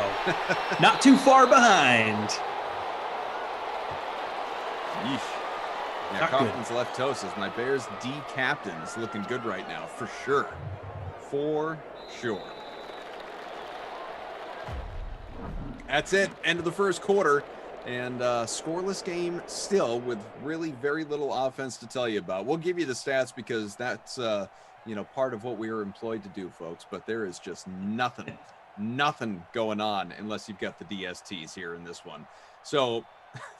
not too far behind. Yeesh. Yeah, Kaufman's left toast as my Bears D captain is looking good right now, for sure. For sure. That's it. End of the first quarter. And scoreless game still, with really very little offense to tell you about. We'll give you the stats because that's part of what we are employed to do, folks. But there is just nothing going on unless you've got the DSTs here in this one. So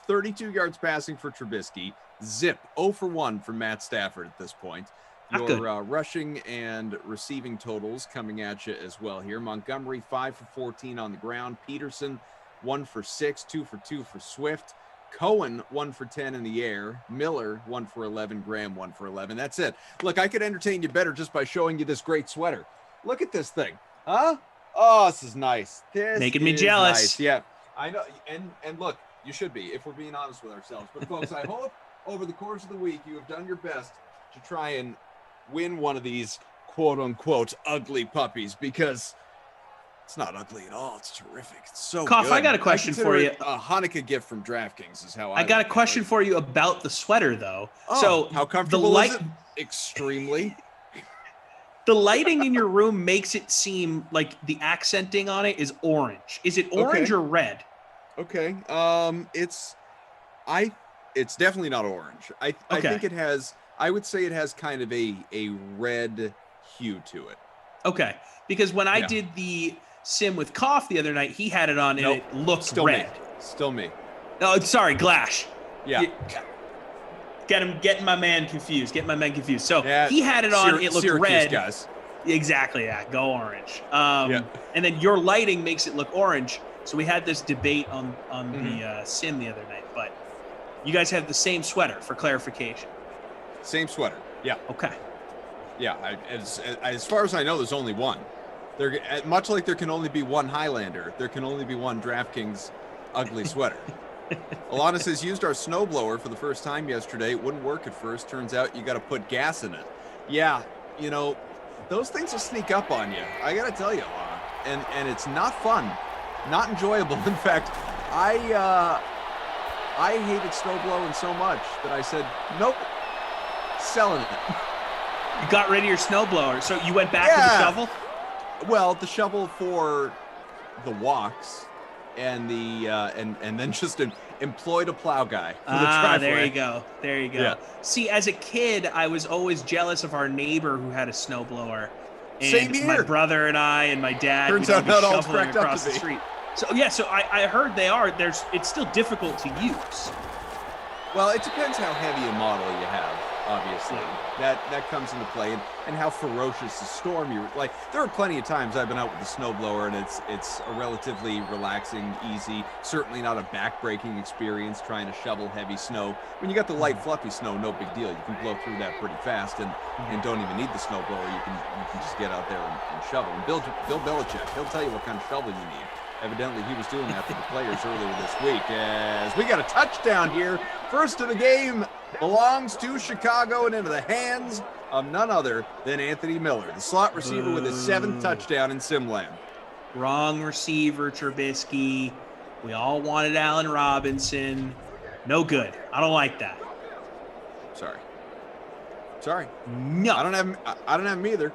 32 yards passing for Trubisky. Zip 0 for 1 from Matt Stafford at this point. Your rushing and receiving totals coming at you as well here. Montgomery 5 for 14 on the ground. Peterson 1 for 6, 2 for 2 for Swift. Cohen 1 for 10 in the air. Miller 1 for 11. Graham 1 for 11. That's it. Look, I could entertain you better just by showing you this great sweater. Look at this thing, huh? Oh, this is nice. This making me jealous. Nice. Yeah, I know. And look, you should be if we're being honest with ourselves. But folks, I hope over the course of the week you have done your best to try and win one of these quote unquote ugly puppies, because it's not ugly at all. It's terrific. It's so Koff, good. I got a question for you. A Hanukkah gift from DraftKings is how I got a question for you about the sweater, though. So how comfortable is it? Extremely. The lighting in your room makes it seem like the accenting on it is orange. Is it orange or red? Okay. It's definitely not orange. I think it has, I would say it has kind of a red hue to it. Okay. Because when I did the sim with Koff the other night, he had it on and it looked still red. Still me. Oh, sorry, Glash. Yeah. Getting my man confused. So he had it on, it looked red. Guys. Exactly, yeah. Go orange. And then your lighting makes it look orange. So we had this debate on the sim the other night, but you guys have the same sweater for clarification. Same sweater. Yeah. Okay. Yeah. As far as I know, there's only one. Much like there can only be one Highlander, there can only be one DraftKings ugly sweater. Alana says, used our snowblower for the first time yesterday. It wouldn't work at first. Turns out you got to put gas in it. Yeah. Those things will sneak up on you. I got to tell you, Alana. And it's not fun, not enjoyable. In fact, I hated snowblowing so much that I said, nope, selling it. You got rid of your snowblower, so you went back to the shovel? Well, the shovel for the walks, and the and then just employed a plow guy for the driveway. There you go. Yeah. See, as a kid, I was always jealous of our neighbor who had a snowblower. And Same here. My brother and I and my dad Turns out not all shoveling cracked up across to the be. street. So I heard they are. It's still difficult to use. Well, it depends how heavy a model you have. obviously. That comes into play, and how ferocious the storm you like. There are plenty of times I've been out with a snowblower, and it's a relatively relaxing, easy, certainly not a back-breaking experience trying to shovel heavy snow. When you got the light, fluffy snow, no big deal. You can blow through that pretty fast, and don't even need the snowblower. You can just get out there and shovel. And Bill Belichick, he'll tell you what kind of shovel you need. Evidently, he was doing that for the players earlier this week. As we got a touchdown here, first of the game belongs to Chicago and into the hands of none other than Anthony Miller, the slot receiver with his 7th touchdown in Simland. Wrong receiver, Trubisky. We all wanted Allen Robinson. No good. I don't like that. Sorry. No. I don't have him either.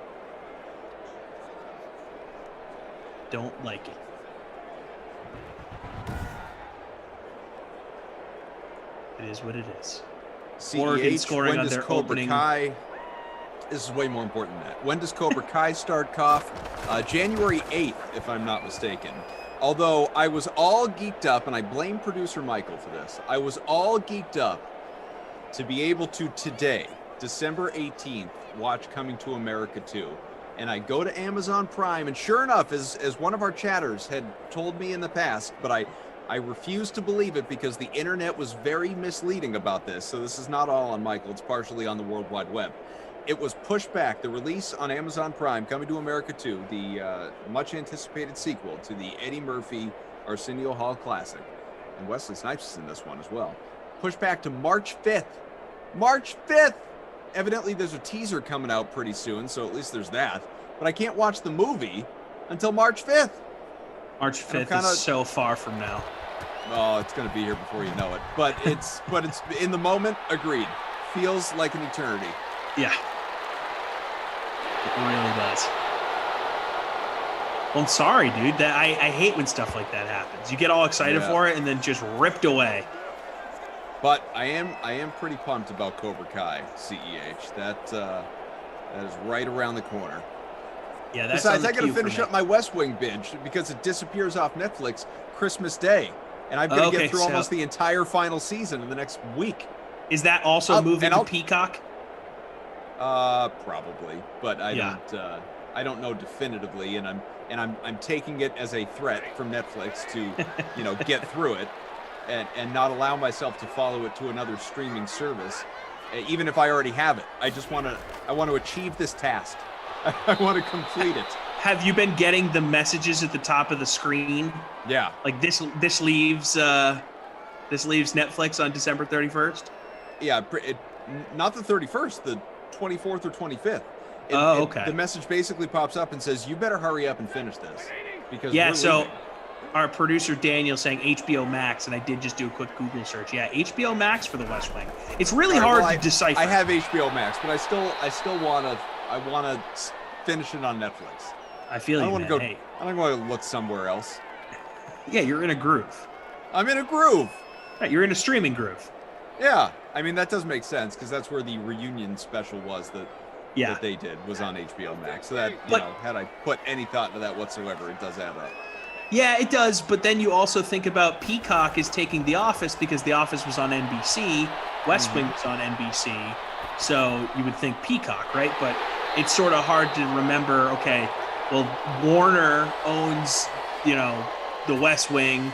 Don't like it. It is what it is. Oregon scoring on their opening. This is way more important than that. When does Cobra Kai start, Koff? January 8th, if I'm not mistaken. Although I was all geeked up, and I blame producer Michael for this. I was all geeked up to be able to today, December 18th, watch Coming to America 2. And I go to Amazon Prime, and sure enough, as one of our chatters had told me in the past, but I refuse to believe it because the internet was very misleading about this. So this is not all on Michael. It's partially on the World Wide Web. It was pushed back. The release on Amazon Prime, Coming to America 2, the much anticipated sequel to the Eddie Murphy Arsenio Hall classic. And Wesley Snipes is in this one as well. Pushed back to March 5th. March 5th! Evidently there's a teaser coming out pretty soon, so at least there's that. But I can't watch the movie until March 5th. March 5th is so far from now. Oh, it's going to be here before you know it. But it's in the moment, agreed. Feels like an eternity. Yeah. It really does. Well, I'm sorry, dude. I hate when stuff like that happens. You get all excited for it and then just ripped away. But I am pretty pumped about Cobra Kai, CEH. That is right around the corner. Yeah, that's Besides, I got to finish up my West Wing binge because it disappears off Netflix Christmas Day. And I've got to get through almost the entire final season in the next week. Is that also moving to Peacock? Probably, but I don't know definitively, and I'm taking it as a threat from Netflix to, get through it, and not allow myself to follow it to another streaming service, even if I already have it. I want to achieve this task. I want to complete it. Have you been getting the messages at the top of the screen? Yeah. Like this leaves Netflix on December 31st? Yeah, not the 31st, the 24th or 25th. Okay. The message basically pops up and says, "You better hurry up and finish this." Because our producer Daniel saying HBO Max, and I did just do a quick Google search. Yeah, HBO Max for the West Wing. It's really hard to decipher. I have HBO Max, but I still want to finish it on Netflix. I feel you, man. Hey. I don't want to look somewhere else. Yeah, you're in a groove. I'm in a groove. Right, you're in a streaming groove. Yeah, I mean that does make sense because that's where the reunion special was that they did was on HBO Max. So that had I put any thought into that whatsoever, it does add up. Yeah, it does. But then you also think about Peacock is taking The Office because The Office was on NBC, West Wing was on NBC, so you would think Peacock, right? But it's sort of hard to remember. Okay, well Warner owns the West Wing,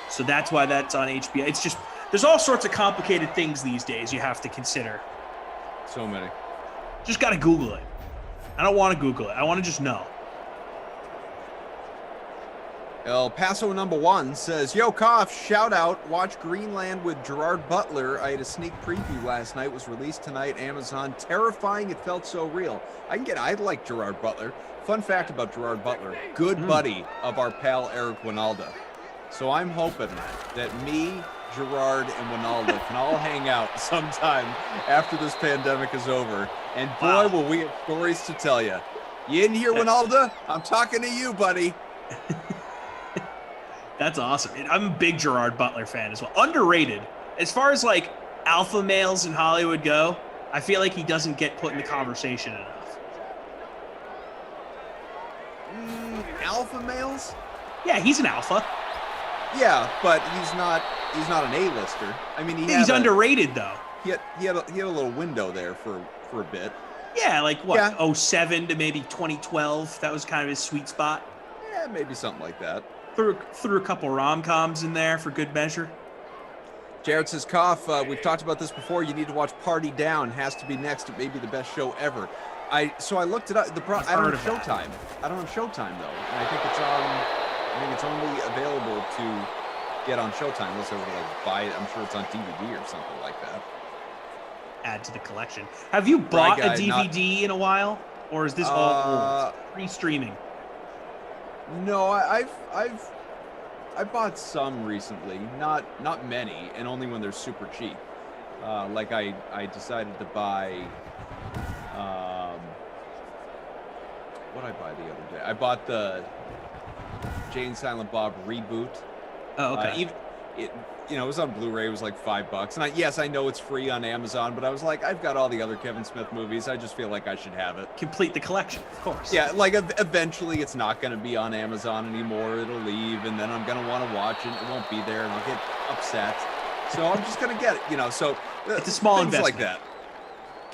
so that's why that's on HBO. It's just there's all sorts of complicated things these days you have to consider. So many. Just got to Google it. I don't want to Google it. I want to just know. El Paso #1 says, "Yo, Koff, shout out. Watch Greenland with Gerard Butler. I had a sneak preview last night. Was released tonight. Amazon. Terrifying. It felt so real. I like Gerard Butler. Fun fact about Gerard Butler: good buddy of our pal Eric Winalda. So I'm hoping that me, Gerard, and Winalda can all hang out sometime after this pandemic is over. And boy, will we have stories to tell you. You in here, Winalda? I'm talking to you, buddy." That's awesome. I'm a big Gerard Butler fan as well. Underrated. As far as like alpha males in Hollywood go, I feel like he doesn't get put in the conversation enough. Alpha males? Yeah, he's an alpha. Yeah, but he's not an A-lister. I mean, he's underrated though. He had a little window there for a bit. Yeah, like what, 07 to maybe 2012. That was kind of his sweet spot. Yeah, maybe something like that. Threw a couple rom-coms in there for good measure. Jared says, Koff, we've talked about this before. You need to watch Party Down. Has to be next. It may be the best show ever. So I looked it up. I don't have Showtime. I don't have Showtime though, and I think it's only available to get on Showtime unless I were to like buy it. I'm sure it's on DVD or something like that. Add to the collection. Have you bought a DVD in a while, or is this all pre-streaming? No, I bought some recently, not many, and only when they're super cheap. Like I decided to buy. What did I buy the other day? I bought the Jay and Silent Bob reboot. Oh, okay. It was on Blu-ray. It was like $5, and yes, I know it's free on Amazon, but I was like, I've got all the other Kevin Smith movies. I just feel like I should have it. Complete the collection, of course. Yeah, like eventually, it's not going to be on Amazon anymore. It'll leave, and then I'm going to want to watch it. It won't be there, and I'll get upset. So I'm just going to get it. So it's a small things investment. like that.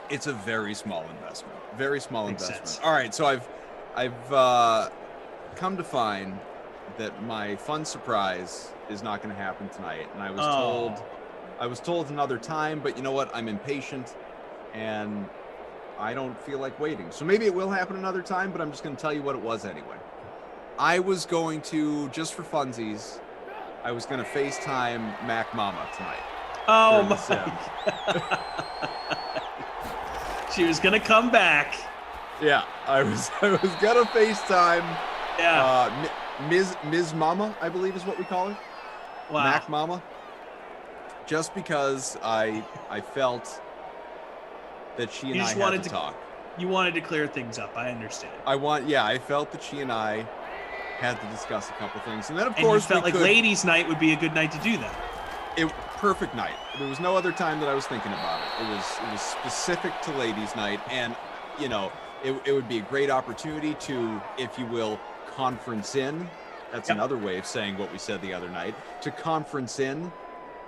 It's a very small investment. Very small Makes investment. sense. All right, so I've come to find that my fun surprise is not going to happen tonight, and I was told another time, but you know what? I'm impatient, and I don't feel like waiting. So maybe it will happen another time, but I'm just going to tell you what it was anyway. I was going to, just for funsies, I was going to FaceTime Mac Mama tonight. Oh my God. She was going to come back. Yeah, I was gonna FaceTime. Yeah. Ms. Mama, I believe is what we call her. Wow. Mac Mama. Just because I felt that she and I had to talk. You wanted to clear things up. I understand. I felt that she and I had to discuss a couple things, and then of And course you felt like ladies' night would be a good night to do that. Perfect night. There was no other time that I was thinking about it. It was specific to ladies' night, and it would be a great opportunity to, if you will, conference in. That's another way of saying what we said the other night. To conference in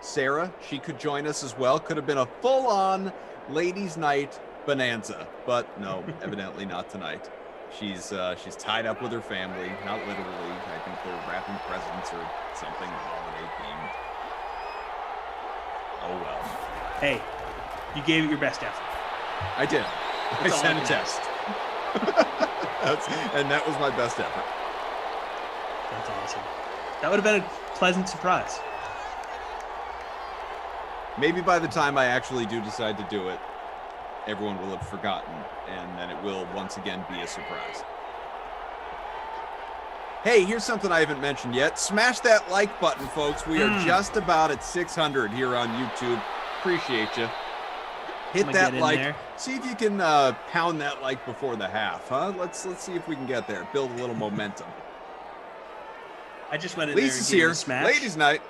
Sarah. She could join us as well. Could have been a full-on ladies' night bonanza, but no, evidently not tonight. She's tied up with her family, not literally. I think they're wrapping presents or something holiday themed. Oh well. Hey, you gave it your best effort. I did. I sent a text. And that was my best effort. That's awesome. That would have been a pleasant surprise. Maybe by the time I actually do decide to do it, everyone will have forgotten, and then it will once again be a surprise. Hey, here's something I haven't mentioned yet. Smash that like button, folks. We are just about at 600 here on YouTube. Appreciate you. Hit that like. There? See if you can pound that like before the half, huh? Let's see if we can get there. Build a little momentum. I just went in Lisa's there and gave here. it a smash. Ladies' night.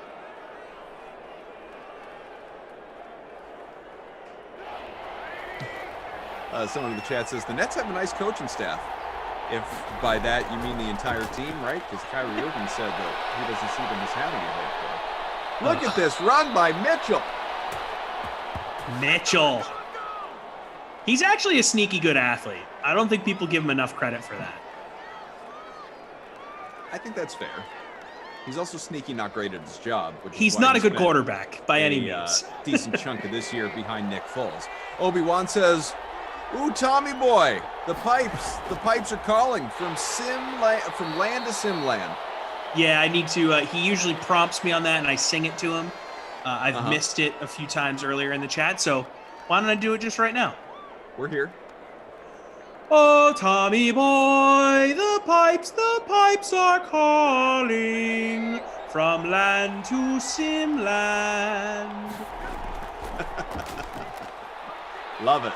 Someone in the chat says the Nets have a nice coaching staff. If by that you mean the entire team, right? Because Kyrie Irving said that he doesn't see them as having a head coach. Look at this run by Mitchell. Mitchell. He's actually a sneaky good athlete. I don't think people give him enough credit for that. I think that's fair. He's also sneaky not great at his job. He's not a good quarterback by any means. Decent chunk of this year behind Nick Foles. Obi-Wan says, "Ooh, Tommy boy, the pipes are calling from land to Simland." Yeah, I need to. He usually prompts me on that, and I sing it to him. I've missed it a few times earlier in the chat, so why don't I do it just right now? We're here. Oh, Tommy boy, the pipes are calling from land to Simland. Love it.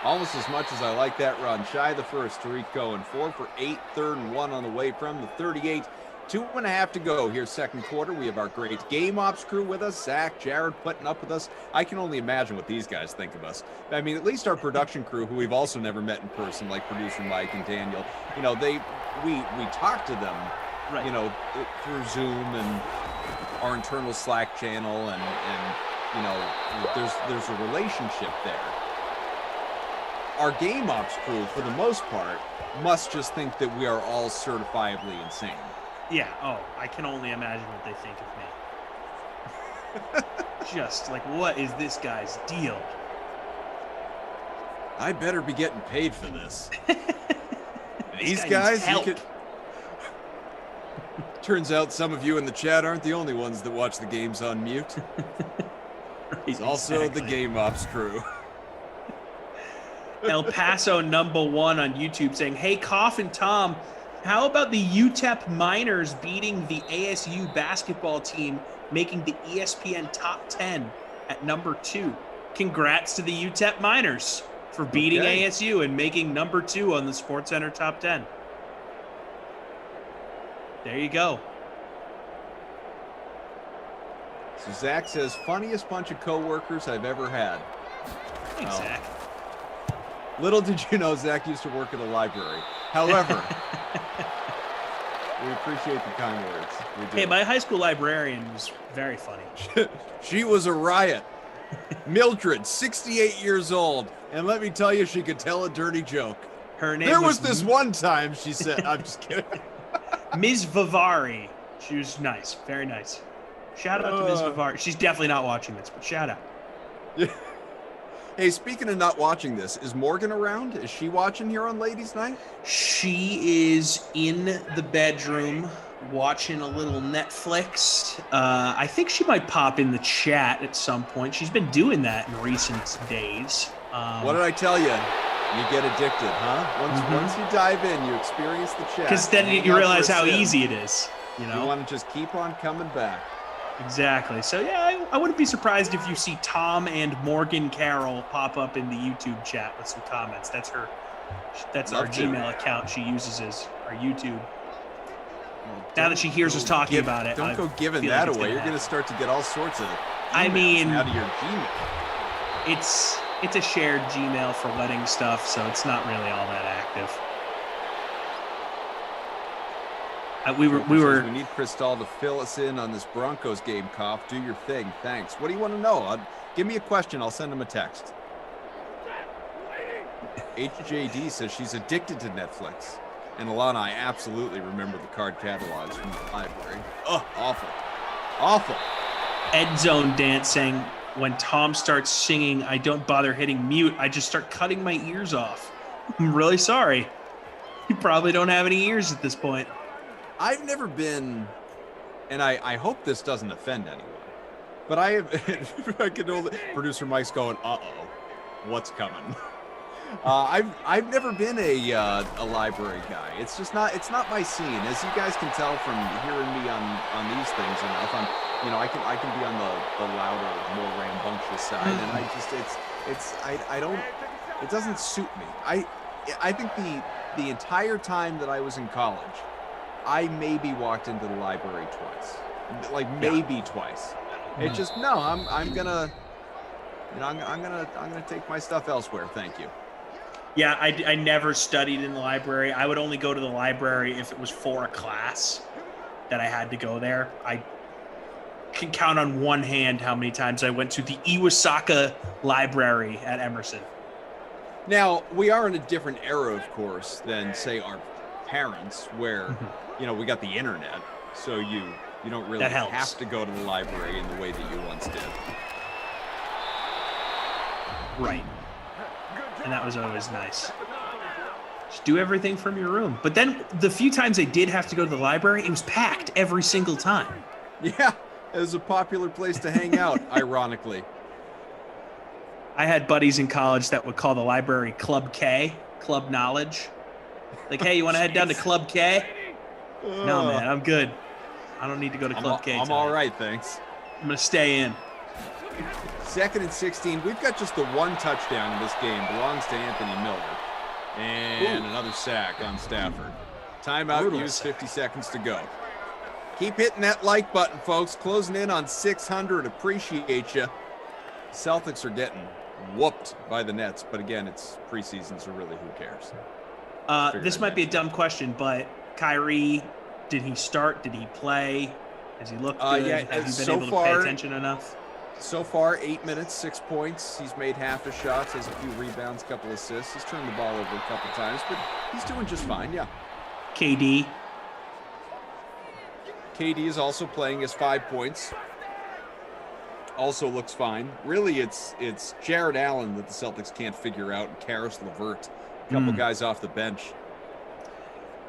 Almost as much as I like that run. Shy the first, Tariq Cohen. 4 for 8, 3rd and 1 on the way from the 38. 2.5 to go here, second quarter. We have our great game ops crew with us. Zach, Jared putting up with us. I can only imagine what these guys think of us. I mean, at least our production crew, who we've also never met in person, like producer Mike and Daniel, we talk to them, through Zoom and our internal Slack channel and you know, there's a relationship there. Our game ops crew, for the most part, must just think that we are all certifiably insane. Yeah. Oh, I can only imagine what they think of me. Just like, what is this guy's deal? I better be getting paid for this. These guy guys, needs you could... Turns out some of you in the chat aren't the only ones that watch the games on mute. It's also the Game Ops crew. El Paso #1 on YouTube saying, hey, Koff and Tom, how about the UTEP Miners beating the ASU basketball team, making the ESPN top 10 at number 2? Congrats to the UTEP Miners for beating ASU and making number 2 on the SportsCenter top 10. There you go. So Zach says, funniest bunch of coworkers I've ever had. Thanks, Zach. Little did you know Zach used to work at a library. However, we appreciate the kind words. We do. Hey, my high school librarian was very funny. She was a riot. Mildred, 68 years old. And let me tell you, she could tell a dirty joke. Her name There was this one time she said, I'm just kidding. Ms. Vivari. She was nice. Very nice. Shout out to Ms. Vivari. She's definitely not watching this, but shout out. Hey, speaking of not watching this, is Morgan around? Is she watching here on Ladies Night? She is in the bedroom watching a little Netflix. I think she might pop in the chat at some point. She's been doing that in recent days. What did I tell you? You get addicted, huh? Once you dive in, you experience the chat. Because then you realize how easy it is. You know, you want to just keep on coming back. Exactly. So yeah, I wouldn't be surprised if you see Tom and Morgan Carroll pop up in the YouTube chat with some comments. That's her. That's our Gmail account she uses as our YouTube. Now that she hears us talking about it, don't go giving that away. You're going to start to get all sorts of. I mean, out of your Gmail. It's a shared Gmail for wedding stuff, so it's not really all that active. We need Cristal to fill us in on this Broncos game, Koff. Do your thing. Thanks. What do you want to know? Give me a question. I'll send him a text. HJD says she's addicted to Netflix. And Alana, I absolutely remember the card catalogs from the library. Oh, awful. Awful. Ed Zone Dance saying, when Tom starts singing, I don't bother hitting mute. I just start cutting my ears off. I'm really sorry. You probably don't have any ears at this point. I've never been, and I hope this doesn't offend anyone, but I have, I can only, producer Mike's going, uh-oh, what's coming? I've never been a library guy. It's just not, it's not my scene. As you guys can tell from hearing me on these things enough, I can be on the louder, more rambunctious side, and I just, it doesn't suit me. I think the entire time that I was in college, I maybe walked into the library twice, twice. It just, no, I'm gonna take my stuff elsewhere. Thank you. Yeah, I never studied in the library. I would only go to the library if it was for a class that I had to go there. I can count on one hand how many times I went to the Iwasaka Library at Emerson. Now, we are in a different era, of course, than, say, our parents, where, we got the internet, so you don't really have to go to the library in the way that you once did. Right. And that was always nice. Just do everything from your room. But then the few times I did have to go to the library, it was packed every single time. Yeah, it was a popular place to hang out, ironically. I had buddies in college that would call the library Club K, Club Knowledge. Like, hey, you want to head down to Club K? No, man, I'm good. I don't need to go to Club K. I'm all right, thanks. I'm going to stay in. 2nd and 16. We've got just the one touchdown in this game. Belongs to Anthony Miller. And another sack on Stafford. Timeout used, 50 seconds to go. Keep hitting that like button, folks. Closing in on 600. Appreciate you. Celtics are getting whooped by the Nets. But again, it's preseason, so really who cares? This might be a dumb question, but Kyrie, did he start? Did he play? Has he looked good? Yeah, Have you been so able to far, pay attention enough? So far, 8 minutes, 6 points. He's made half his shots, has a few rebounds, a couple assists. He's turned the ball over a couple times, but he's doing just fine, yeah. KD is also playing his 5 points. Also looks fine. Really, it's Jared Allen that the Celtics can't figure out, and Karis LeVert. A couple guys off the bench.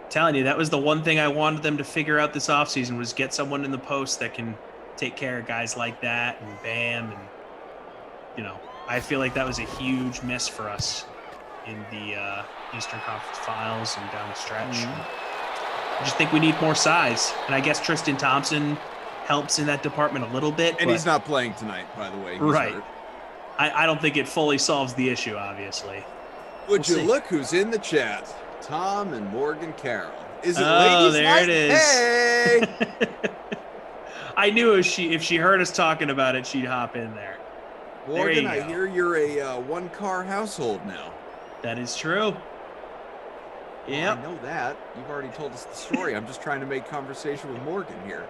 Telling you, that was the one thing I wanted them to figure out this offseason was get someone in the post that can take care of guys like that and Bam. And, you know, I feel like that was a huge miss for us in the Eastern Conference Finals and down the stretch. I just think we need more size. And I guess Tristan Thompson helps in that department a little bit. And he's not playing tonight, by the way. He's right. hurt. I don't think it fully solves the issue, obviously. Would you look who's in the chat? Tom and Morgan Carroll. Is it ladies' there night? It is. Hey! I knew if she heard us talking about it, she'd hop in there. Morgan, I hear you're a one-car household now. That is true. Yeah, I know that. You've already told us the story. I'm just trying to make conversation with Morgan here.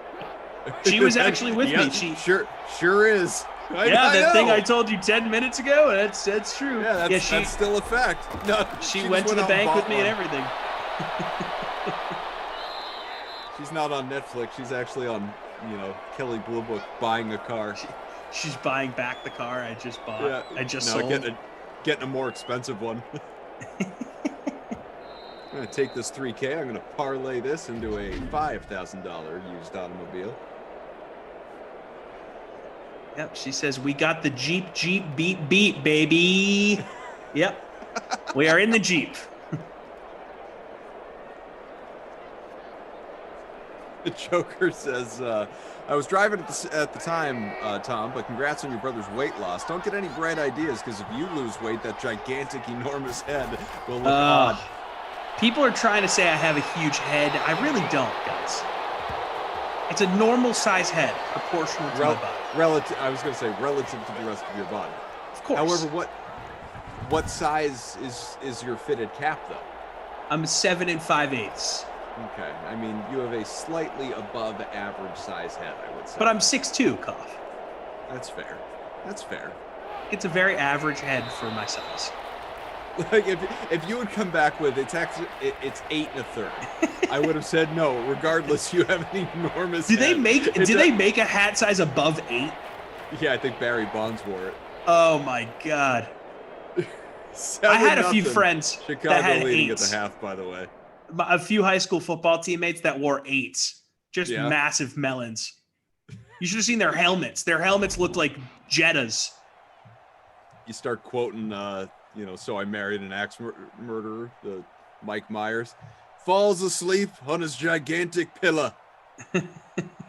She was actually with me. She sure is. That thing I told you 10 minutes ago. That's true. Yeah, that's still a fact. No, she went to the bank with me and everything. She's not on Netflix. She's actually on, Kelly Blue Book buying a car. She's buying back the car I just bought. Yeah, I just sold. Getting a more expensive one. I'm going to take this $3K. I'm going to parlay this into a $5,000 used automobile. Yep, she says, we got the Jeep, beat, baby. Yep, we are in the Jeep. The Joker says, I was driving at the time, Tom, but congrats on your brother's weight loss. Don't get any bright ideas, because if you lose weight, that gigantic, enormous head will look odd. People are trying to say I have a huge head. I really don't, guys. It's a normal size head, proportional to my body. I was going to say relative to the rest of your body. Of course. However, what size is your fitted cap, though? I'm 7 5/8. Okay. I mean, you have a slightly above average size head, I would say. But I'm 6'2", Koff. That's fair. That's fair. It's a very average head for my size. Like if you would come back with it's 8 1/3, I would have said no. Regardless, you have an enormous. Do they make a hat size above 8? Yeah, I think Barry Bonds wore it. Oh my God! I had a few friends Chicago that had leading 8s. at the half, by the way. A few high school football teammates that wore 8s, just massive melons. You should have seen their helmets. Their helmets looked like Jettas. You start quoting. So I married an axe murderer, the Mike Myers, falls asleep on his gigantic pillow.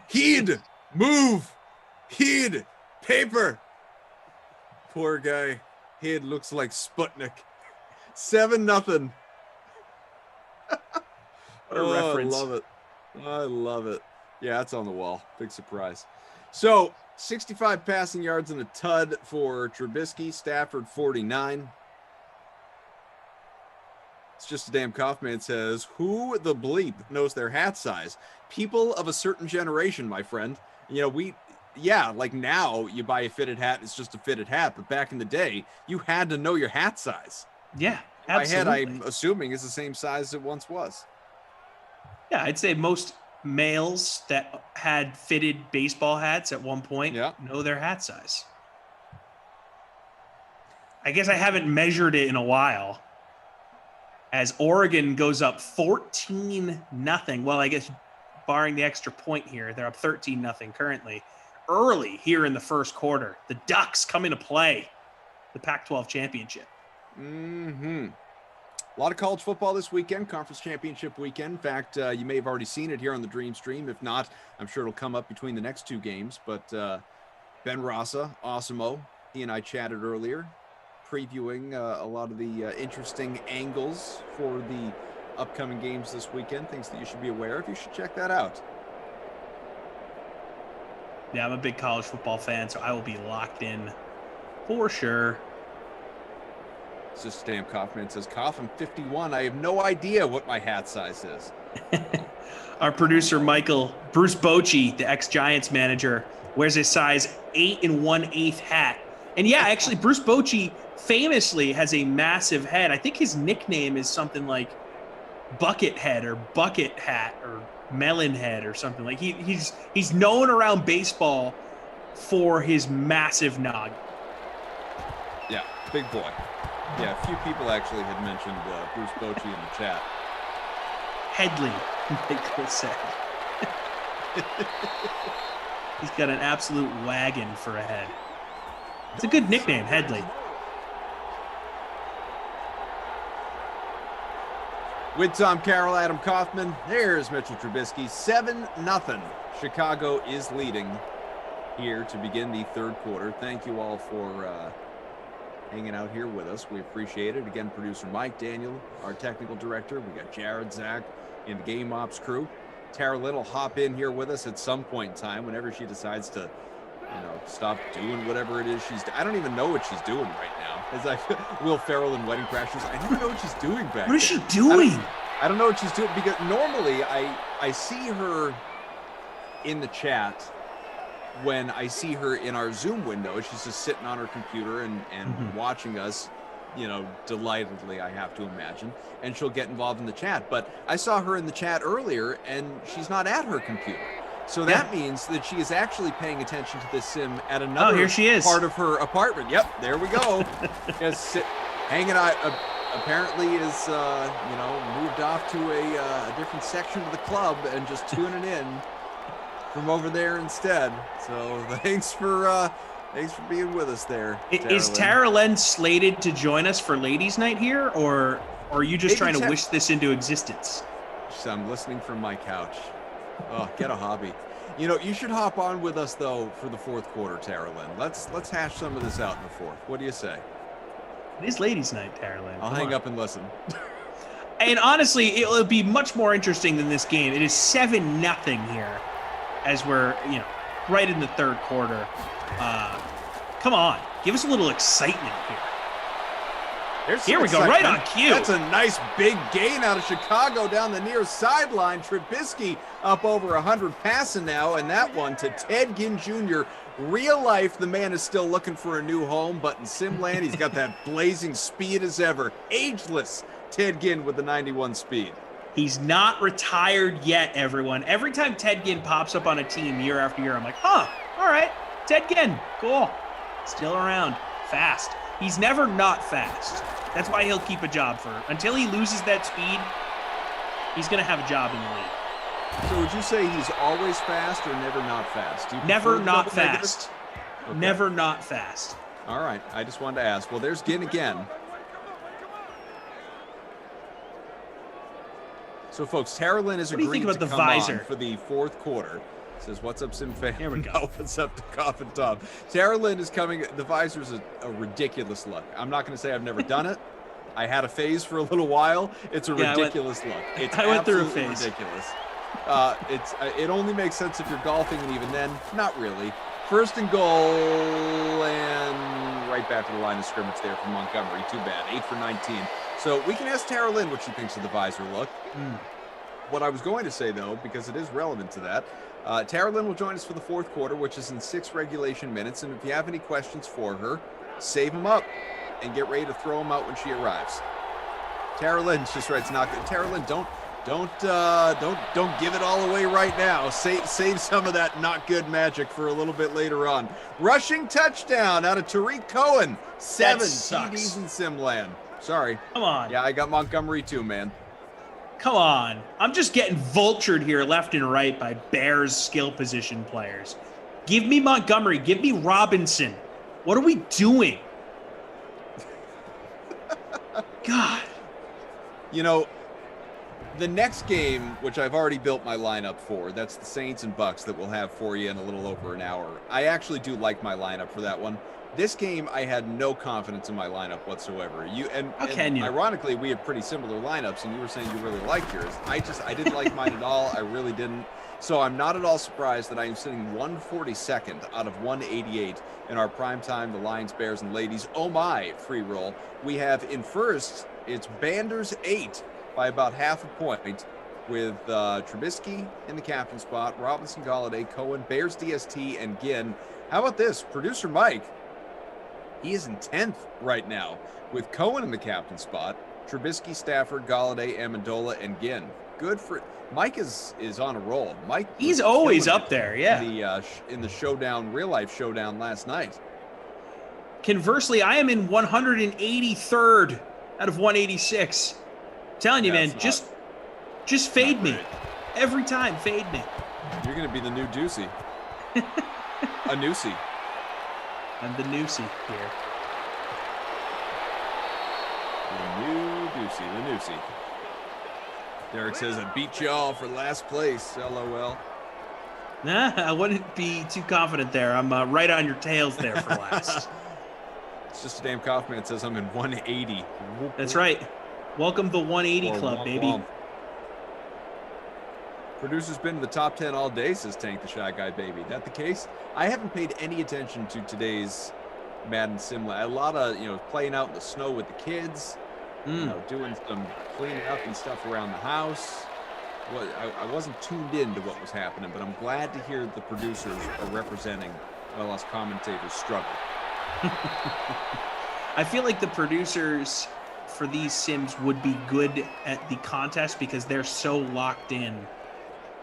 Heed, move, heed, paper. Poor guy, head looks like Sputnik. 7-0. Reference. I love it. Yeah, it's on the wall. Big surprise. So 65 passing yards and a tud for Trubisky. Stafford 49. It's just a damn Kaufman says, who the bleep knows their hat size? People of a certain generation, my friend. Like now you buy a fitted hat, it's just a fitted hat. But back in the day, you had to know your hat size. Yeah, absolutely. My head, I'm assuming, is the same size it once was. Yeah, I'd say most males that had fitted baseball hats at one point know their hat size. I guess I haven't measured it in a while. As Oregon goes up 14-0. Well, I guess barring the extra point here, they're up 13-0 currently. Early here in the first quarter, the Ducks come into play. The Pac-12 championship. Mm-hmm. A lot of college football this weekend, conference championship weekend. In fact, you may have already seen it here on the Dream Stream. If not, I'm sure it'll come up between the next two games. But Ben Rasa, Awesome-O, he and I chatted earlier, previewing a lot of the interesting angles for the upcoming games this weekend, things that you should be aware of. You should check that out. Yeah, I'm a big college football fan, so I will be locked in for sure. It's just Stam Kaufman says, I'm 51. I have no idea what my hat size is. Our producer, Bruce Bochy, the ex-Giants manager, wears a size 8 1/8 hat. And yeah, actually, Bruce Bochy famously has a massive head. I think his nickname is something like Bucket Head or Bucket Hat or Melon Head or something. Like he's known around baseball for his massive nog. Yeah, big boy. Yeah, a few people actually had mentioned Bruce Bochy in the chat. Headley, like Chris said. He's got an absolute wagon for a head. It's a good nickname, Headley. With Tom Carroll, Adam Kaufman, there's Mitchell Trubisky. 7-0. Chicago is leading here to begin the third quarter. Thank you all for hanging out here with us. We appreciate it. Again, producer Mike, Daniel, our technical director. We got Jared, Zach, and the Game Ops crew. Tara Lynn will hop in here with us at some point in time whenever she decides to, stop doing whatever it is she's doing. I don't even know what she's doing right now. As Will Ferrell in Wedding Crashers, I don't know what she's doing back there. What is she doing? I don't know what she's doing, because normally I see her in the chat when I see her in our Zoom window. She's just sitting on her computer and watching us, delightedly, I have to imagine, and she'll get involved in the chat. But I saw her in the chat earlier, and she's not at her computer. So that means that she is actually paying attention to this sim at another here she is. part of her apartment. Yep, there we go. Just hanging out. Apparently is, moved off to a different section of the club and just tuning in from over there instead. So thanks for being with us there. Is Tara Len slated to join us for ladies' night here, or are you just trying to wish this into existence? I'm listening from my couch. Oh, get a hobby. You should hop on with us though for the fourth quarter, Tara Lynn. Let's hash some of this out in the fourth. What do you say? It is ladies' night, Tara Lynn. I'll hang up and listen. And honestly, it'll be much more interesting than this game. It is 7-0 here, as we're right in the third quarter. Come on, give us a little excitement here. Here we go, right on cue. That's a nice big gain out of Chicago down the near sideline. Trubisky up over 100 passing now, and that one to Ted Ginn Jr. Real life, the man is still looking for a new home, but in Simland, he's got that blazing speed as ever. Ageless Ted Ginn with the 91 speed. He's not retired yet, everyone. Every time Ted Ginn pops up on a team year after year, I'm like, all right, Ted Ginn, cool. Still around, fast. He's never not fast. That's why he'll keep a job until he loses that speed. He's going to have a job in the league. So would you say he's always fast or never not fast? Never not fast. Okay. Never not fast. All right. I just wanted to ask. Well, there's Ginn again. So, folks, Tara Lynn is agreeing to come on for the fourth quarter. Says, what's up, Sim fan? Here we go. No, what's up to Coffin Tom? Tara Lynn is coming. The visor's a ridiculous look. I'm not going to say I've never done it. I had a phase for a little while. It's a ridiculous look. It's I went through a phase. Ridiculous. It only makes sense if you're golfing, and even then, not really. First and goal, and right back to the line of scrimmage there from Montgomery. Too bad. 8 for 19. So we can ask Tara Lynn what she thinks of the visor look. What I was going to say, though, because it is relevant to that, Tara Lynn will join us for the fourth quarter, which is in 6 regulation minutes. And if you have any questions for her, save them up and get ready to throw them out when she arrives. Tara Lynn just writes, "Not good." Tara Lynn, don't give it all away right now. Save some of that not good magic for a little bit later on. Rushing touchdown out of Tariq Cohen. 7 TDs in Simland. Sorry. Come on. Yeah, I got Montgomery too, man. Come on. I'm just getting vultured here left and right by Bears skill position players. Give me Montgomery. Give me Robinson. What are we doing? God. The next game, which I've already built my lineup for, that's the Saints and Bucks that we'll have for you in a little over an hour. I actually do like my lineup for that one. This game, I had no confidence in my lineup whatsoever. And ironically, we have pretty similar lineups, and you were saying you really liked yours. I didn't like mine at all. I really didn't. So I'm not at all surprised that I am sitting 142nd out of 188 in our primetime, the Lions, Bears, and Ladies. Oh my, free roll. We have in first, it's Banders 8 by about half a point. with Trubisky in the captain spot, Robinson, Galladay, Cohen, Bears, DST, and Ginn. How about this? Producer Mike, he is in 10th right now with Cohen in the captain spot, Trubisky, Stafford, Galladay, Amendola, and Ginn. Good for Mike is on a roll. Mike, he's always up there. Yeah. In the showdown, real life showdown last night. Conversely, I am in 183rd out of 186. I'm telling you, man, just fade me every time. Fade me. You're gonna be the new Deucey. A Newsy. I'm the Newsy here. The new Deucey, the Newsy. Derek says, I beat y'all for last place. LOL. Nah, I wouldn't be too confident there. I'm right on your tails there for last. It's just a damn Kaufman that says I'm in 180. That's right. Welcome to the 180 club, baby. Producer's been in the top 10 all day, says Tank the Shy Guy Baby. That the case? I haven't paid any attention to today's Madden sim. A lot of, playing out in the snow with the kids, doing some cleaning up and stuff around the house. Well, I wasn't tuned in to what was happening, but I'm glad to hear the producers are representing while us commentators struggle. I feel like the producers for these sims would be good at the contest because they're so locked in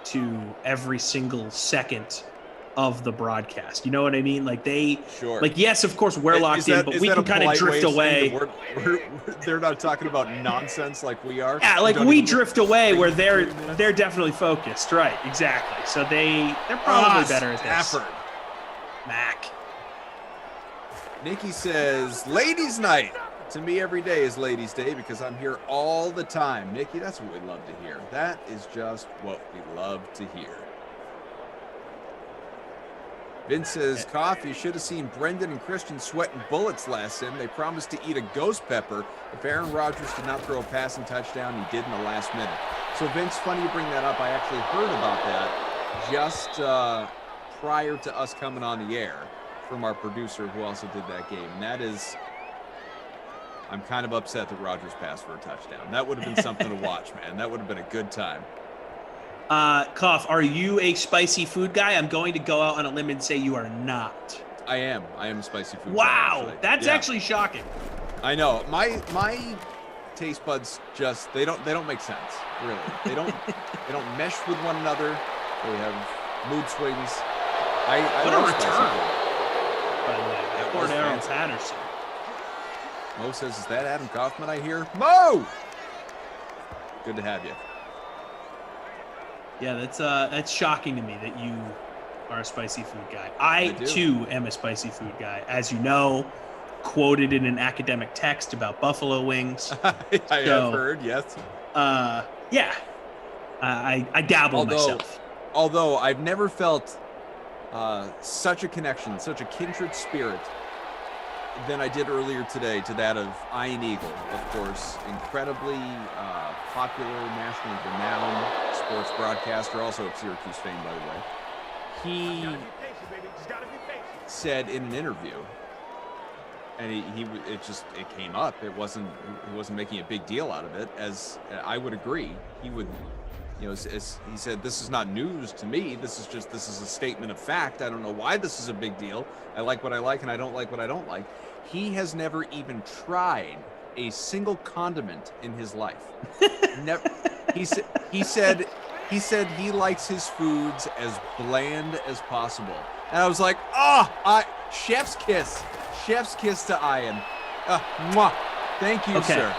to every single second of the broadcast. You know what I mean? Like yes, of course we're locked in, but we can kind of drift away. They're not talking about nonsense like we are. Yeah, like we drift away where they're definitely focused. Right, exactly. So they're probably better at this. Stafford. Mac. Nikki says, ladies' night. To me, every day is ladies' day because I'm here all the time. Nikki, that's what we love to hear. That is just what we love to hear. Vince says, Coffee, you should have seen Brendan and Christian sweating bullets last sim. They promised to eat a ghost pepper if Aaron Rodgers did not throw a passing touchdown. He did in the last minute. So, Vince, funny you bring that up. I actually heard about that just prior to us coming on the air from our producer who also did that game. And that is, I'm kind of upset that Rodgers passed for a touchdown. That would have been something to watch, man. That would have been a good time. Koff, are you a spicy food guy? I'm going to go out on a limb and say you are not. I am a spicy food guy. Wow, that's actually shocking. I know. My taste buds just they don't make sense, really. They don't mesh with one another. They have mood swings. I love return. Cordero Patterson. Mo says, is that Adam Kaufman I hear? Mo! Good to have you. Yeah, that's shocking to me that you are a spicy food guy. I too am a spicy food guy. As you know, quoted in an academic text about buffalo wings. I have heard, yes. Yeah. I dabble myself. Although I've never felt such a connection, such a kindred spirit than I did earlier today to that of Ian Eagle, of course, incredibly popular, nationally renowned sports broadcaster, also of Syracuse fame, by the way. He said in an interview, and it came up. He wasn't making a big deal out of it, as I would agree. He would, as he said, this is not news to me. This is a statement of fact. I don't know why this is a big deal. I like what I like, and I don't like what I don't like. He has never even tried a single condiment in his life. Never. He said he likes his foods as bland as possible. And I was like, chef's kiss to Ian. Mwah. Thank you, sir.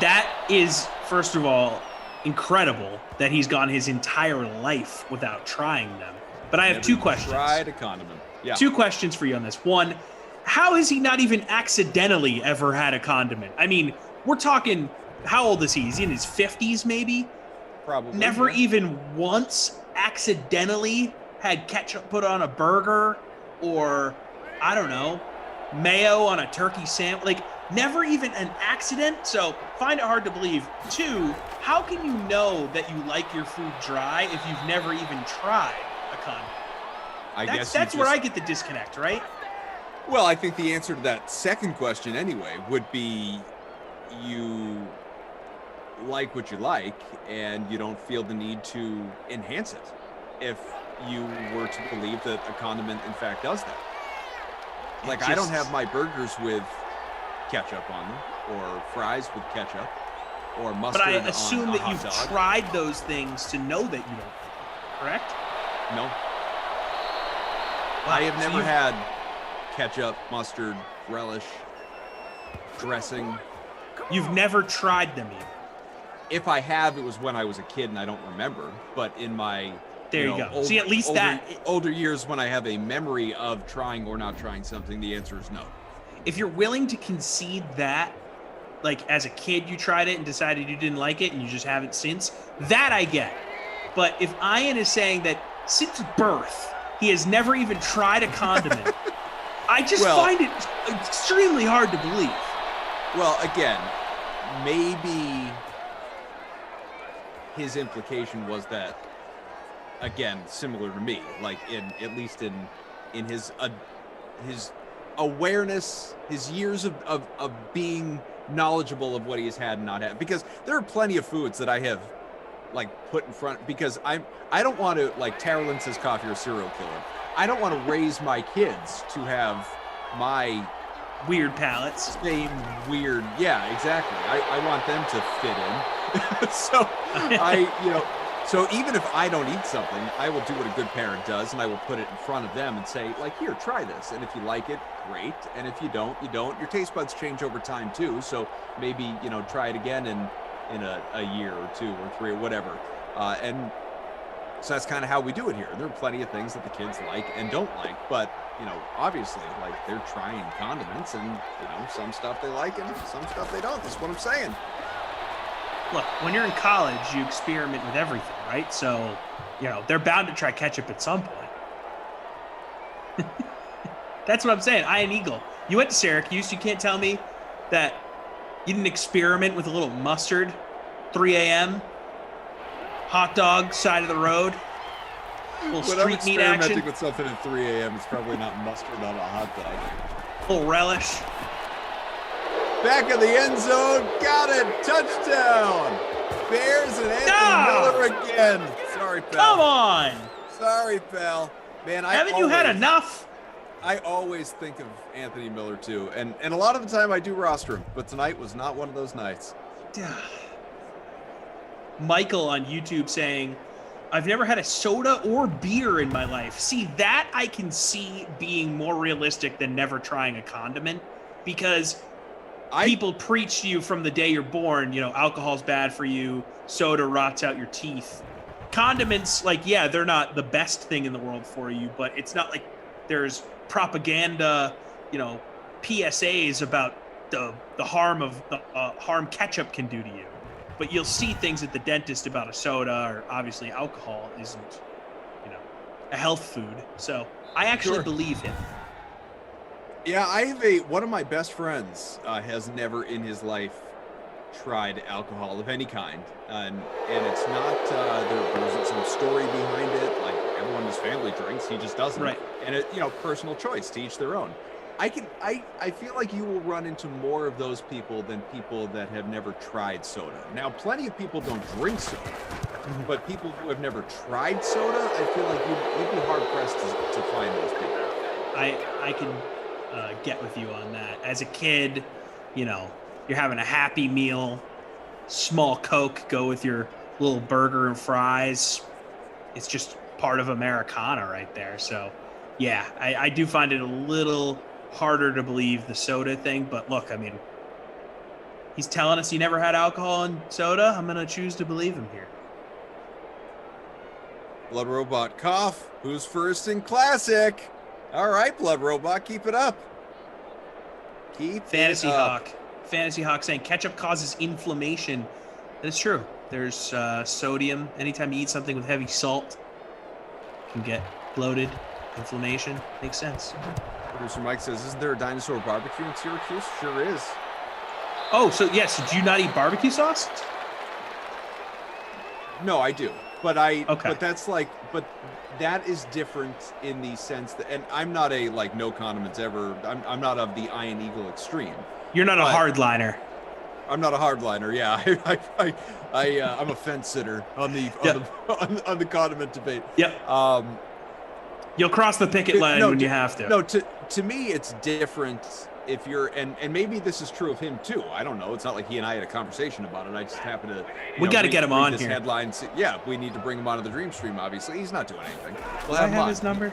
That is, first of all, incredible that he's gone his entire life without trying them. But I have two questions. Tried a condiment. Yeah. Two questions for you on this. One, how has he not even accidentally ever had a condiment? I mean, we're talking, how old is he? Is he in his 50s maybe? Probably. Never even once accidentally had ketchup put on a burger or, I don't know, mayo on a turkey sandwich. Like, never even an accident. So find it hard to believe. Two, how can you know that you like your food dry if you've never even tried a condiment? I guess that's where I get the disconnect, right? Well, I think the answer to that second question anyway would be like what you like, and you don't feel the need to enhance it if you were to believe that a condiment in fact does that. Like, I don't have my burgers with ketchup on them, or fries with ketchup, or mustard. But I on assume a that hot you've dog. tried those things to know that you don't like them, correct? No. Wow, I have so never you've- had ketchup, mustard, relish, dressing. You've never tried them even. If I have, it was when I was a kid and I don't remember. But in my There you go. See, at least older years, when I have a memory of trying or not trying something, the answer is no. If you're willing to concede that, like as a kid you tried it and decided you didn't like it and you just haven't since, that I get. But if Ian is saying that since birth he has never even tried a condiment, I just find it extremely hard to believe. Well, again, maybe his implication was that, again, similar to me, like at least in his awareness, his years of being knowledgeable of what he has had and not had. Because there are plenty of foods that I have like put in front, because I don't want to, like Taryn says, coffee or serial killer. I don't want to raise my kids to have my weird palates. Same weird, yeah, exactly. I want them to fit in. So so even if I don't eat something, I will do what a good parent does, and I will put it in front of them and say, like, here, try this. And if you like it, great. And if you don't, you don't. Your taste buds change over time too. So maybe, try it again in a year or 2 or 3 or whatever. And so that's kind of how we do it here. There are plenty of things that the kids like and don't like, but obviously, like, they're trying condiments, and some stuff they like and some stuff they don't. That's what I'm saying. Look, when you're in college, you experiment with everything, right? So, they're bound to try ketchup at some point. That's what I'm saying. Ian Eagle, you went to Syracuse. You can't tell me that you didn't experiment with a little mustard, 3 a.m., hot dog, side of the road, a little When I'm street meat action. experimenting with something at 3 a.m., it's probably not mustard on a hot dog. A little relish. Back of the end zone, got it, touchdown! Bears and Anthony Miller again. Sorry, pal. Come on! Sorry, pal. Man, Haven't you had enough? I always think of Anthony Miller too, and a lot of the time I do roster him, but tonight was not one of those nights. Michael on YouTube saying, I've never had a soda or beer in my life. See, that I can see being more realistic than never trying a condiment, because people preach to you from the day you're born, alcohol's bad for you, soda rots out your teeth. Condiments, like, yeah, they're not the best thing in the world for you, but it's not like there's propaganda, PSAs about the harm ketchup can do to you. But you'll see things at the dentist about a soda, or obviously alcohol isn't, a health food. So I actually believe him. Yeah, I have one of my best friends has never in his life tried alcohol of any kind, and it's not there's some story behind it. Like, everyone in his family drinks, he just doesn't. Right. And it, personal choice, to each their own. I feel like you will run into more of those people than people that have never tried soda. Now, plenty of people don't drink soda, but people who have never tried soda, I feel like you'd be hard pressed to find those people. I can get with you on that. As a kid, you're having a Happy Meal, small Coke, go with your little burger and fries. It's just part of Americana right there. So, yeah, I do find it a little harder to believe the soda thing. But look, I mean, he's telling us he never had alcohol and soda. I'm going to choose to believe him here. Blood Robot cough. Who's first in Classic? All right, Blood Robot, keep it up. Fantasy Hawk saying ketchup causes inflammation. That is true. There's sodium. Anytime you eat something with heavy salt, you can get bloated, inflammation. Makes sense. Producer Mike says, isn't there a dinosaur barbecue in Syracuse? Sure is. Oh, so yes, do you not eat barbecue sauce? No, I do. But but that's but that is different in the sense that, and I'm not a no condiments ever. I'm not of the Iron Eagle extreme. You're not a hardliner. I'm not a hardliner. Yeah, I'm a fence sitter on the condiment debate. Yep. You'll cross the picket line when you have to. No, to me, it's different if you're, and maybe this is true of him too. I don't know. It's not like he and I had a conversation about it. I just happen to. We got to get him on this here. Headline. Yeah, we need to bring him onto the Dream Stream. Obviously, he's not doing anything. Does I have his number?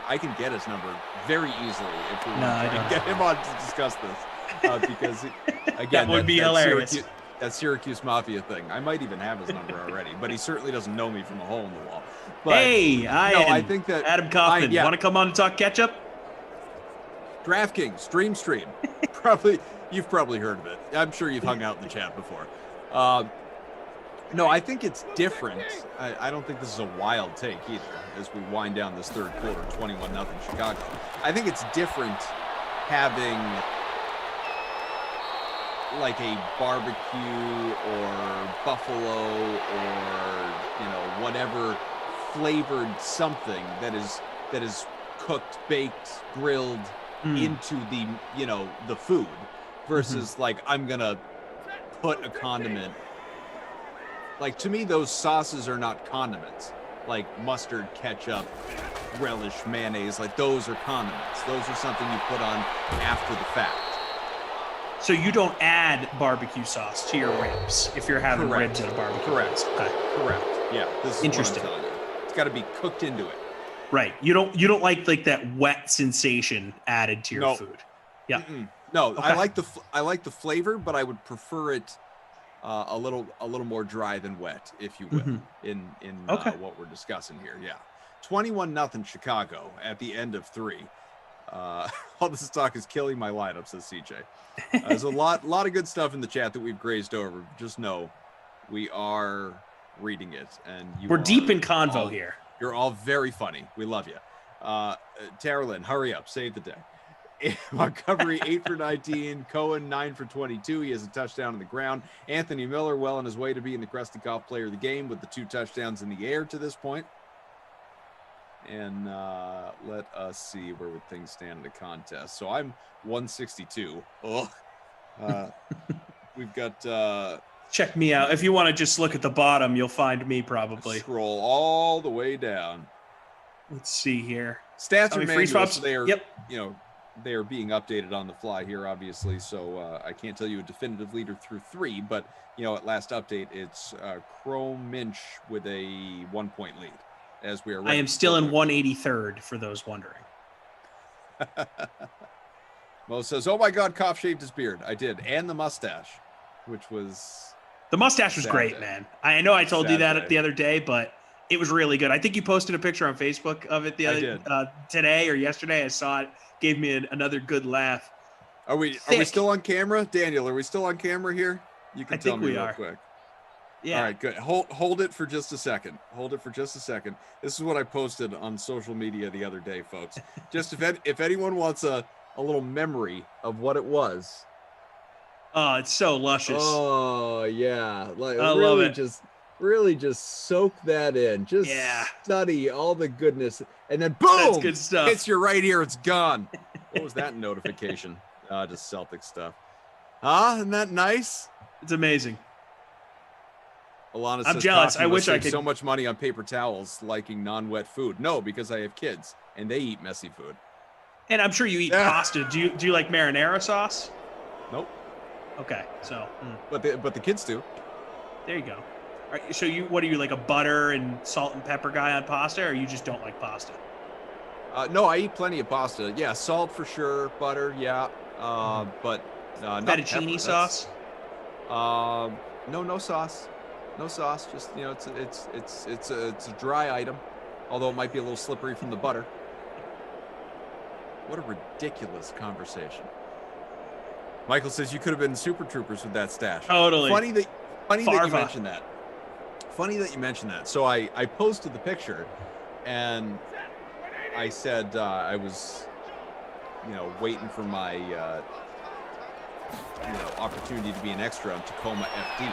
I can get his number very easily if we get him on to discuss this. Because again, that would be hilarious. That Syracuse Mafia thing. I might even have his number already, but he certainly doesn't know me from a hole in the wall. But, I think that Adam Kaufman. Want to come on and talk ketchup? DraftKings Dream Stream. You've probably heard of it. I'm sure you've hung out in the chat before. No, I think it's different. I don't think this is a wild take either. As we wind down this third quarter, 21-0 Chicago. I think it's different having like a barbecue or buffalo or whatever flavored something that is cooked, baked, grilled into the food versus like I'm gonna put a condiment. Like to me, those sauces are not condiments. Like mustard, ketchup, relish, mayonnaise, like those are condiments. Those are something you put on after the fact. So you don't add barbecue sauce to your ribs if you're having ribs at a barbecue. Correct. Okay. Correct. Yeah. This is interesting. What I'm telling you. It's got to be cooked into it. Right. You don't like that wet sensation added to your food. Yeah. No, okay. I like the flavor, but I would prefer it a little more dry than wet, if you will, in what we're discussing here. Yeah. 21-0 Chicago at the end of 3. All this talk is killing my lineup, says CJ. There's a lot of good stuff in the chat that we've grazed over. Just know we are reading it, and we're deep in convo here. You're all very funny. We love you. Tarlin, hurry up, save the day. Montgomery 8 for 19, Cohen 9 for 22. He has a touchdown on the ground. Anthony Miller well on his way to being the Krestikov player of the game with the 2 touchdowns in the air to this point. And let us see where would things stand in the contest. So I'm 162. We've got check me out. If you want to just look at the bottom, you'll find me probably. Scroll all the way down. Let's see here. Stats are manual, so they are they are being updated on the fly here, obviously. So I can't tell you a definitive leader through 3, but at last update, it's Chrome Minch with a 1-point lead. As we are, I am still in 183rd for those wondering. Mo says, "Oh my God, Koff shaved his beard. I did, and the mustache, which was the mustache was great, man. I know I told you that the other day, but it was really good. I think you posted a picture on Facebook of it the other today or yesterday. I saw it. Gave me another good laugh. Are we still on camera, Daniel? Are we still on camera here? You can tell me real quick. Yeah. All right, good. Hold it for just a second. Hold it for just a second. This is what I posted on social media the other day, folks. Just if anyone wants a little memory of what it was. Oh, it's so luscious. Oh yeah, like I love it. Really just soak that in. Just study all the goodness, and then boom, that's good stuff. It's you right here. It's gone. What was that notification? Just Celtic stuff. Isn't that nice? It's amazing. Alana I'm says, jealous. I wish I could. So much money on paper towels, liking non-wet food. No, because I have kids and they eat messy food. And I'm sure you eat pasta. Do you like marinara sauce? Nope. Okay, so. But the kids do. There you go. All right, so what are you, like a butter and salt and pepper guy on pasta, or you just don't like pasta? No, I eat plenty of pasta. Yeah, salt for sure, butter, yeah. But not fettuccine pepper. Sauce. No sauce. No sauce. Just it's a dry item, although it might be a little slippery from the butter. What a ridiculous conversation. Michael says you could have been Super Troopers with that stash. Totally. Funny that you mentioned that. Funny that you mentioned that. So I posted the picture, and I said I was, waiting for my, opportunity to be an extra on Tacoma FD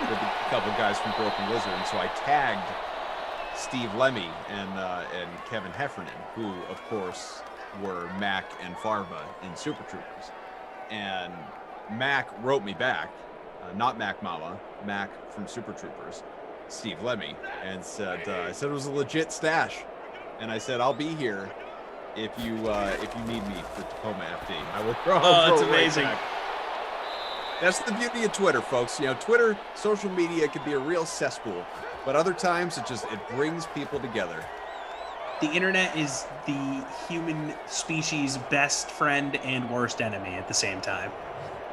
with a couple guys from Broken Lizard, and so I tagged Steve Lemmy and Kevin Heffernan, who of course were Mac and Farva in Super Troopers, and Mac wrote me back, not Mac Mama, Mac from Super Troopers, Steve Lemmy, and said it was a legit stash, and I said I'll be here if you need me for Tacoma FD. I will throw. Oh, that's amazing. Right. That's the beauty of Twitter, folks. You know, Twitter, social media can be a real cesspool, but other times it brings people together. The internet is the human species' best friend and worst enemy at the same time.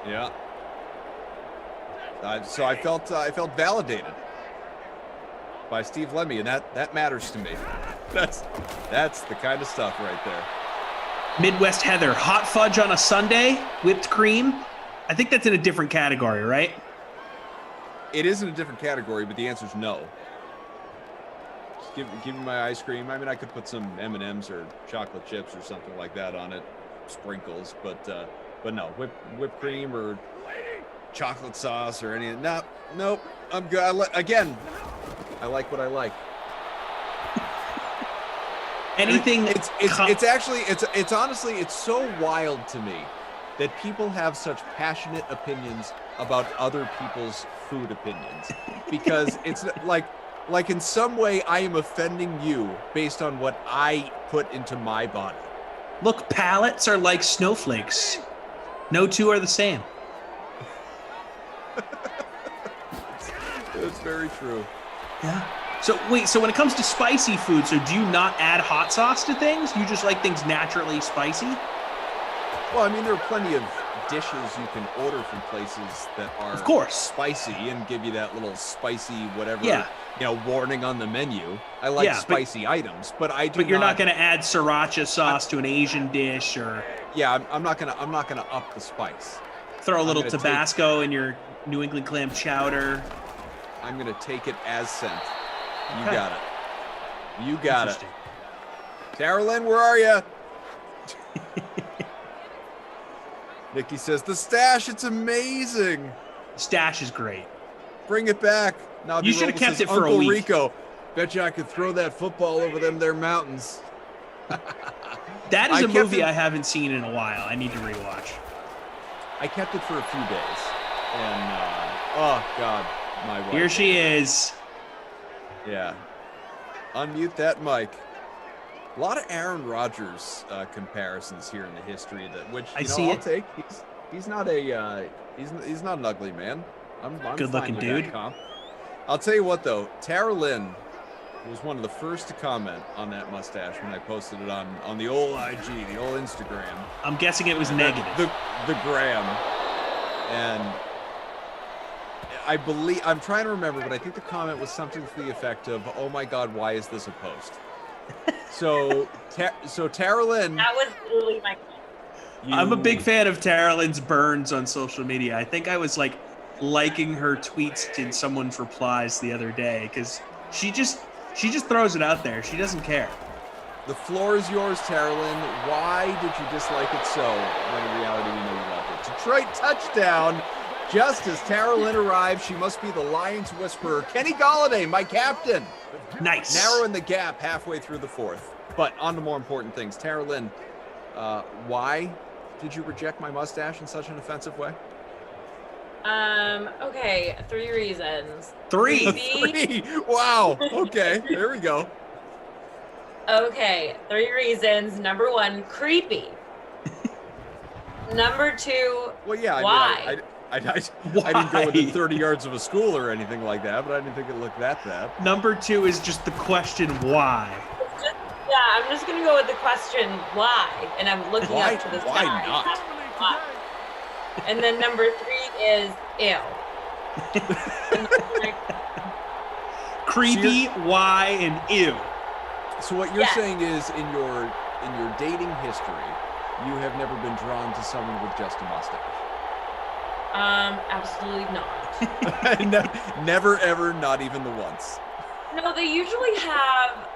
Yeah. So I felt validated by Steve Lemmy, and that matters to me. That's the kind of stuff right there. Midwest Heather, hot fudge on a Sunday, whipped cream. I think that's in a different category, right? It is in a different category, but the answer is no. Just give me my ice cream. I mean, I could put some M&Ms or chocolate chips or something like that on it, sprinkles, but no, whipped cream or chocolate sauce or any. Nope. I'm good. I like what I like. Anything. It's honestly, it's so wild to me that people have such passionate opinions about other people's food opinions, because it's like in some way I am offending you based on what I put into my body. Look, palates are like snowflakes. No two are the same. That's very true. Yeah. So wait, so when it comes to spicy food, so do you not add hot sauce to things? You just like things naturally spicy? Well, I mean, there are plenty of dishes you can order from places that are, of course, spicy and give you that little spicy whatever, yeah, warning on the menu. I like spicy items, but you're not going to add sriracha sauce to an Asian dish, or I'm not gonna up the spice. Throw a little Tabasco in your New England clam chowder. I'm gonna take it as sent. You got it. You got it. Tara Lynn, where are you? Nikki says, the stash, it's amazing. Stash is great. Bring it back. Now you should have kept it for Uncle a week. Rico, bet you I could throw that football over them there mountains. That is a movie I haven't seen in a while. I need to rewatch. I kept it for a few days. And, oh, God, my wife. Here she is. Yeah. Unmute that mic. A lot of Aaron Rodgers comparisons here in the history which I'll take. He's not he's not an ugly man. I'm good looking dude. I'll tell you what though, Tara Lynn was one of the first to comment on that mustache when I posted it on the old IG, the old Instagram. I'm guessing it was negative. The gram. And I believe, I'm trying to remember, but I think the comment was something to the effect of, "Oh my God, why is this a post?" So Tara Lynn. That was literally my. I'm a big fan of Tara Lynn's burns on social media. I think I was liking her tweets in someone's replies the other day because she just throws it out there. She doesn't care. The floor is yours, Tara Lynn. Why did you dislike it so when in reality we know you loved it? Detroit touchdown. Just as Tara Lynn arrived, she must be the Lions whisperer. Kenny Golladay, my captain. Nice. Narrowing the gap halfway through the fourth. But on to more important things. Tara Lynn, why did you reject my mustache in such an offensive way? Okay, 3 reasons. Three. Wow. Okay, there we go. Okay, 3 reasons. Number 1, creepy. Number 2, well, yeah, why? I didn't go within 30 yards of a school or anything like that, but I didn't think it looked that bad. Number 2 is just the question, why? I'm just going to go with the question, why? And I'm looking up to the sky. Why not? Why? And then number 3 is ew. Creepy, why, and ew. So what you're saying is in your dating history, you have never been drawn to someone with just a mustache. Absolutely not. Never, ever, not even the once. No, they usually have,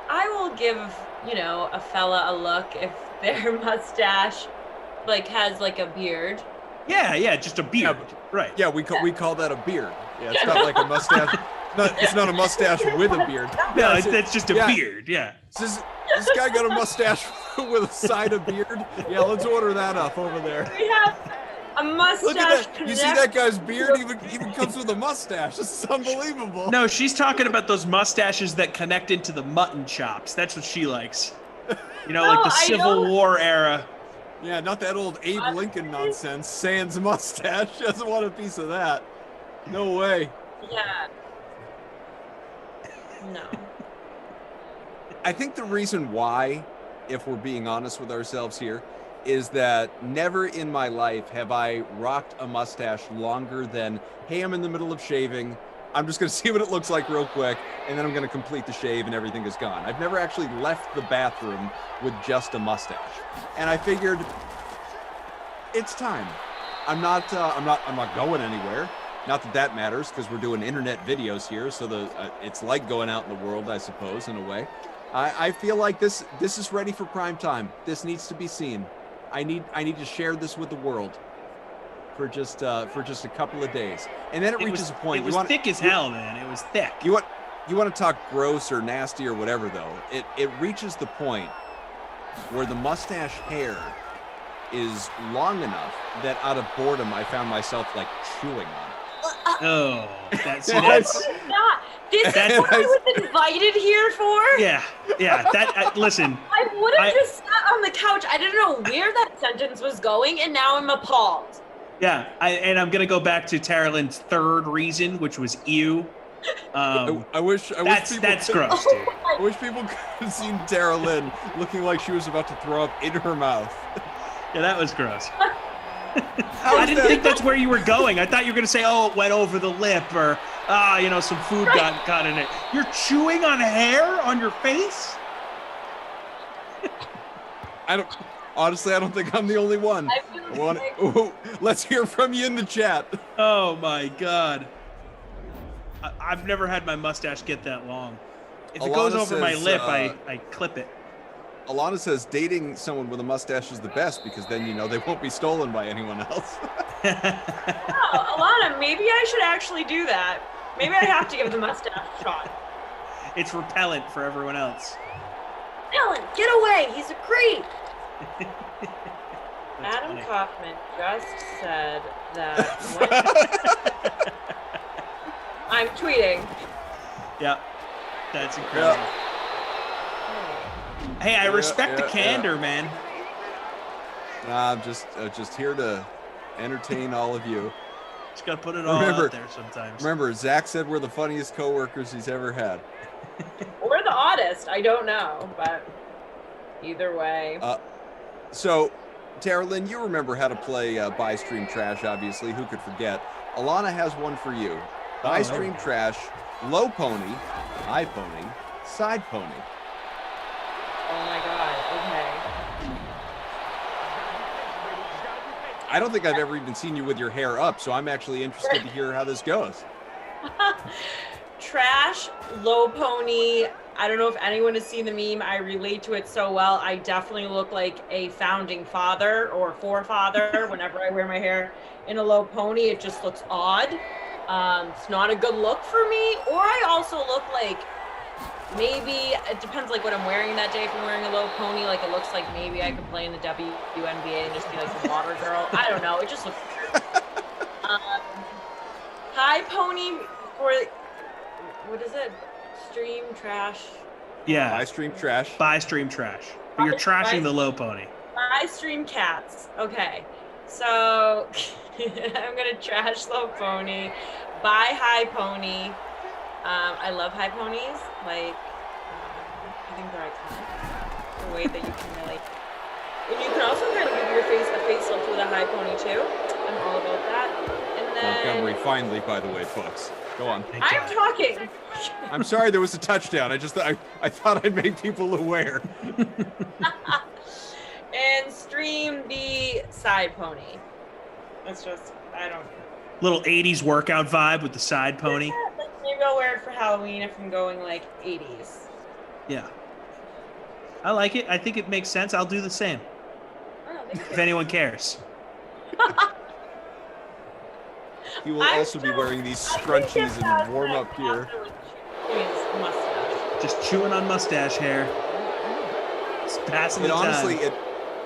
I will give, a fella a look if their mustache, has, a beard. Yeah, just a beard. Yeah, right. Yeah, we call that a beard. Yeah, it's not like a mustache. It's not a mustache with a beard. No, that's just a beard, yeah. This guy got a mustache with a side of beard. Yeah, let's order that up over there. We have a mustache. Look at that. You see that guy's beard? Even comes with a mustache. This is unbelievable. No, she's talking about those mustaches that connect into the mutton chops. That's what she likes. You know, like the Civil War era. Yeah, not that old Abe Lincoln nonsense. Sans mustache. She doesn't want a piece of that. No way. Yeah. No. I think the reason why, if we're being honest with ourselves here, is that never in my life have I rocked a mustache longer than, hey, I'm in the middle of shaving. I'm just going to see what it looks like real quick, and then I'm going to complete the shave and everything is gone. I've never actually left the bathroom with just a mustache. And I figured it's time. I'm not going anywhere. Not that that matters, because we're doing internet videos here, so it's like going out in the world, I suppose, in a way. I feel like this is ready for prime time. This needs to be seen. I need to share this with the world for just a couple of days, and then it reaches a point. It was thick as hell, man. It was thick. You want to talk gross or nasty or whatever, though. It reaches the point where the mustache hair is long enough that out of boredom, I found myself like chewing on it. Oh, that's This is what I was invited here for? Yeah. Listen. I would have just sat on the couch. I didn't know where that sentence was going, and now I'm appalled. Yeah, and I'm gonna go back to Tara Lynn's third reason, which was ew. I wish that's gross, dude. I wish people could have seen Tara Lynn looking like she was about to throw up in her mouth. Yeah, that was gross. I didn't think that's where you were going. I thought you were going to say, oh, it went over the lip, or, some food got in it. You're chewing on hair on your face? I don't think I'm the only one. Let's hear from you in the chat. Oh, my God. I've never had my mustache get that long. If it goes over my lip, I clip it. Alana says dating someone with a mustache is the best because then you know they won't be stolen by anyone else. Alana, maybe I should actually do that. Maybe I have to give the mustache a shot. It's repellent for everyone else. Alan, get away! He's a creep! Adam Kaufman just said that I'm tweeting. Yeah, that's incredible. Yeah. Hey, I respect the candor, man. Nah, I'm just here to entertain all of you. Just gotta put it all out there sometimes. Remember, Zach said we're the funniest coworkers he's ever had. Or the oddest, I don't know, but either way. So, Tara Lynn, you remember how to play Buy Stream Trash, obviously. Who could forget? Alana has one for you. Buy Stream Trash, low pony, high pony, side pony. Oh my God, okay. I don't think I've ever even seen you with your hair up, so I'm actually interested to hear how this goes. Trash, low pony. I don't know if anyone has seen the meme. I relate to it so well. I definitely look like a founding father or forefather whenever I wear my hair in a low pony. It just looks odd. It's not a good look for me. Or I also look like, maybe it depends like what I'm wearing that day. If I'm wearing a low pony, like it looks like maybe I could play in the WNBA and just be like the water girl. I don't know. It just looks weird. High pony for, what is it? Stream trash. Yeah. Buy Stream Trash. Buy Stream Trash. But you're trashing the low pony. Buy Stream Cats. Okay. So I'm going to trash low pony. Buy high pony. I love high ponies. Like, I think they're iconic. The way that you can really, and you can also kind of give your face a facelift with a high pony too. I'm all about that. And then Montgomery finally, by the way, folks. Go on. I'm talking. I'm sorry there was a touchdown. I thought I'd make people aware. And stream the side pony. That's just, I don't know. Little 80s workout vibe with the side pony. Yeah, like maybe I'll wear it for Halloween if I'm going like 80s. Yeah. I like it. I think it makes sense. I'll do the same. Oh, if anyone cares. He will also be wearing these scrunchies and warm-up gear. Just chewing on mustache hair. passing It the time. honestly,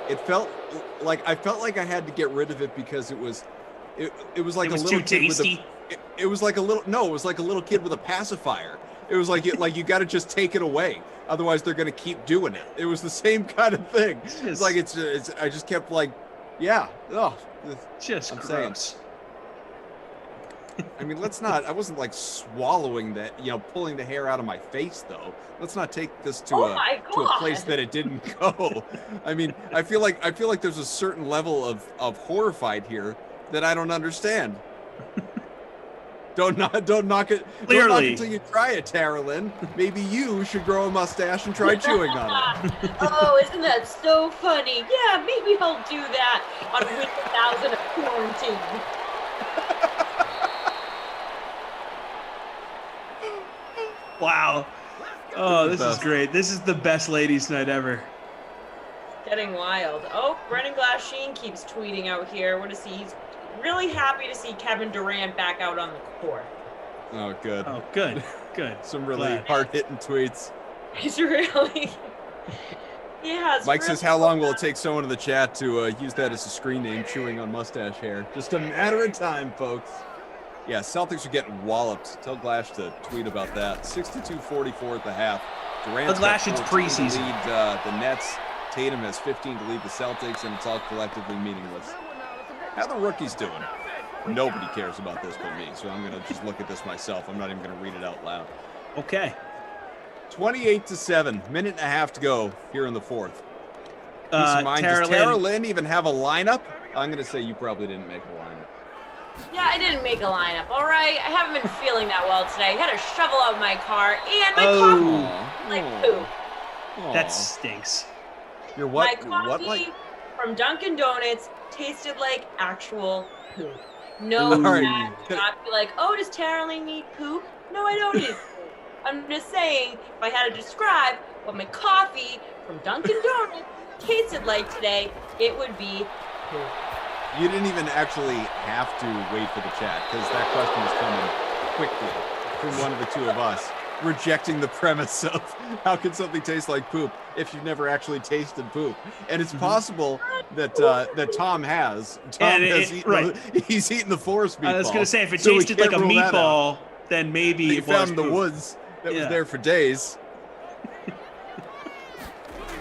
it felt like I had to get rid of it because it was like It was a little too kid tasty. it was like a little kid with a pacifier. It was like you got to just take it away, otherwise they're going to keep doing it. It was the same kind of thing. It's like it's I just kept like, yeah, just gross. I mean, I wasn't like swallowing that, pulling the hair out of my face though. Let's not take this to a place that it didn't go. I mean, I feel like there's a certain level of horrified here that I don't understand. Don't knock it. Don't knock until you try it, Tara Lynn. Maybe you should grow a mustache and try chewing on it. Oh, isn't that so funny? Yeah, maybe I'll do that on week 1,000 of quarantine. Wow. Oh, this is great. This is the best ladies' night ever. Getting wild. Oh, Brennan Glasheen keeps tweeting out here. What is he? He's really happy to see Kevin Durant back out on the court. Oh, good. Oh, good. Good. Some really hard-hitting tweets. He's really... He has. Mike says, how long will it take someone in the chat to use that as a screen name, chewing on mustache hair? Just a matter of time, folks. Yeah, Celtics are getting walloped. Tell Glash to tweet about that. 62-44 at the half. Durant's Glash, it's preseason. To lead the Nets. Tatum has 15 to lead the Celtics, and it's all collectively meaningless. How the rookies doing? Nobody cares about this but me, so I'm going to just look at this myself. I'm not even going to read it out loud. Okay. 28-7. Minute and a half to go here in the fourth. Does Tara Lynn even have a lineup? I'm going to say you probably didn't make a lineup. Yeah, I didn't make a lineup, all right? I haven't been feeling that well today. I had to shovel out my car, and my coffee like poo. That stinks. Your what? My coffee from Dunkin' Donuts tasted like actual poop. No, not be like, oh, does Tara Lynn need poop? No, I don't need poop. I'm just saying, if I had to describe what my coffee from Dunkin' Donuts tasted like today, it would be poop. You didn't even actually have to wait for the chat, because that question is coming quickly from one of the two of us, rejecting the premise of how can something taste like poop if you've never actually tasted poop. And it's possible that Tom has. He's eaten the forest meatball. I was going to say, if it tasted like a meatball, then maybe he found in the woods that was there for days.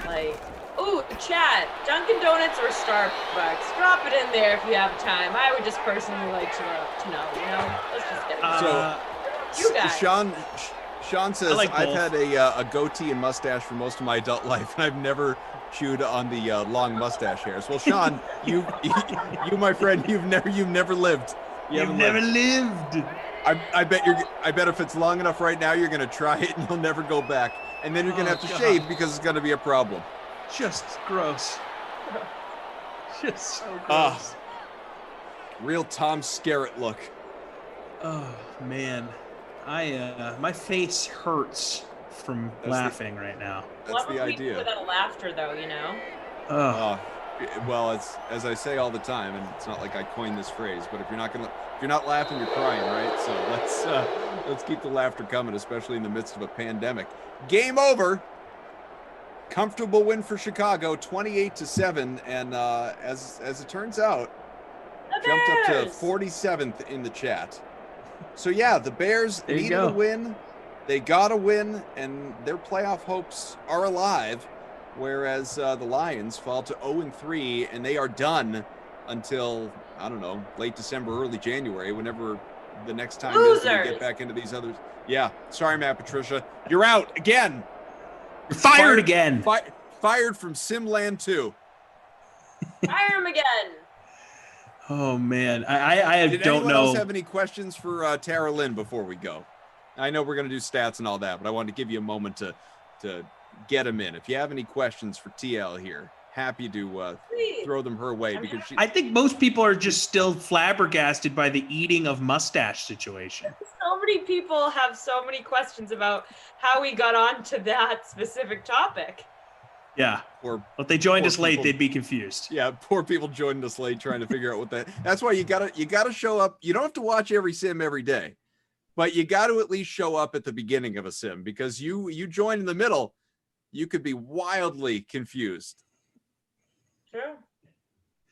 Like, ooh, chat, Dunkin' Donuts or Starbucks? Drop it in there if you have time. I would just personally like to know, Let's just get it. You guys. Sean says, like I've had a goatee and mustache for most of my adult life, and I've never chewed on the long mustache hairs. Well, Sean, you my friend, you've never lived. You've never lived. I bet if it's long enough right now, you're gonna try it and you'll never go back, and then you're gonna have to shave because it's gonna be a problem. Just gross. Just so gross. Real Tom Skerritt look. Oh man, my face hurts from laughing right now. That's the idea. Without laughter, though, Well, it's as I say all the time, and it's not like I coined this phrase, but if you're not laughing, you're crying, right? So let's keep the laughter coming, especially in the midst of a pandemic. Game over. Comfortable win for Chicago, 28-7, and as it turns out, jumped up to 47th in the chat. So yeah, the Bears needed a win. They got a win, and their playoff hopes are alive. Whereas the Lions fall to 0-3, and they are done until, I don't know, late December, early January, whenever the next time is when we get back into these others. Yeah, sorry, Matt Patricia. You're out again. You're fired again. Fired from Simland 2. Fire him again. Oh, man. I Did don't anyone know. else have any questions for Tara Lynn before we go? I know we're going to do stats and all that, but I wanted to give you a moment to get them in. If you have any questions for TL here, happy to throw them her way. Because I think most people are just still flabbergasted by the eating of mustache situation. So many people have so many questions about how we got onto that specific topic. Yeah. Or if they joined us late, they'd be confused. Yeah, poor people joined us late trying to figure out what that. That's why you gotta show up. You don't have to watch every sim every day, but you got to at least show up at the beginning of a sim, because you join in the middle, you could be wildly confused. True.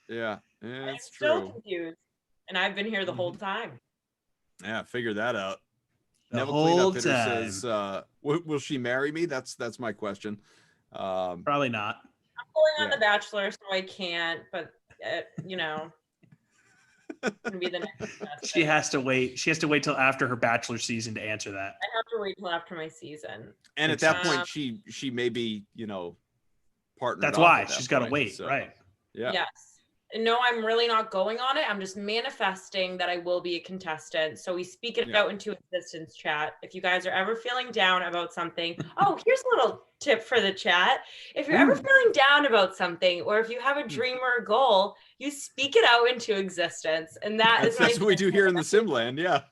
Yeah, it's I'm still true. confused, and I've been here the whole time. Yeah, figure that out. The Neville whole Cleanup Hitter time. says, will she marry me? That's my question. Probably not. I'm going on Yeah. The Bachelor, so I can't. But gonna be the next best She thing. has to wait. She has to wait till after her Bachelor season to answer that. I have to wait till after my season. And at that point, she may be, partnered. That's off why at that she's got to point, wait, so, right? Yeah. Yes. No, I'm really not going on it. I'm just manifesting that I will be a contestant. So we speak it out into existence, chat. If you guys are ever feeling down about something, here's a little tip for the chat. If you're ever feeling down about something, or if you have a dream or a goal, you speak it out into existence. And that's what we do here in the Simland. Yeah.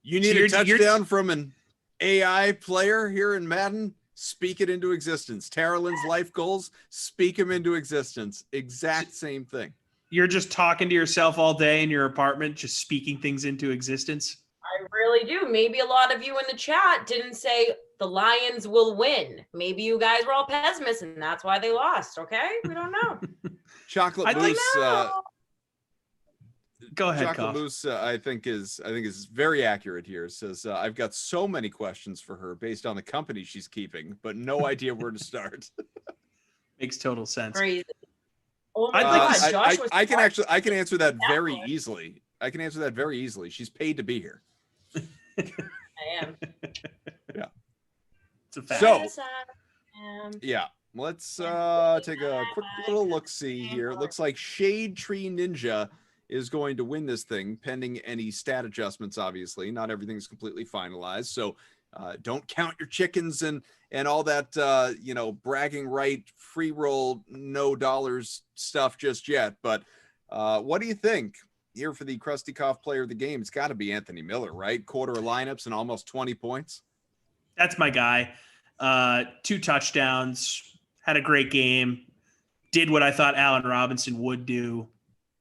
You need So a touchdown from an AI player here in Madden? Speak it into existence. Tara Lynn's life goals, speak them into existence. Exact same thing. You're just talking to yourself all day in your apartment, just speaking things into existence. I really do. Maybe a lot of you in the chat didn't say the Lions will win. Maybe you guys were all pessimists and that's why they lost. Okay. We don't know. Chocolate Mousse. Go ahead, Chocolate Koff. Mousse, I think is very accurate here. It says I've got so many questions for her based on the company she's keeping, but no idea where to start. Makes total sense. Crazy. Oh my I'd like God, to- Josh was I can answer that very easily. I can answer that very easily. She's paid to be here. I am. Yeah. It's a fact. So Yes, I am. yeah, let's take a quick little look-see here. It looks like Shade Tree Ninja is going to win this thing, pending any stat adjustments, obviously. Not everything's completely finalized. So don't count your chickens and all that, bragging right, free roll, no dollars stuff just yet. But what do you think? Here for the Krusty Koff player of the game, it's got to be Anthony Miller, right? Quarter of lineups and almost 20 points. That's my guy. 2 touchdowns, had a great game, did what I thought Allen Robinson would do.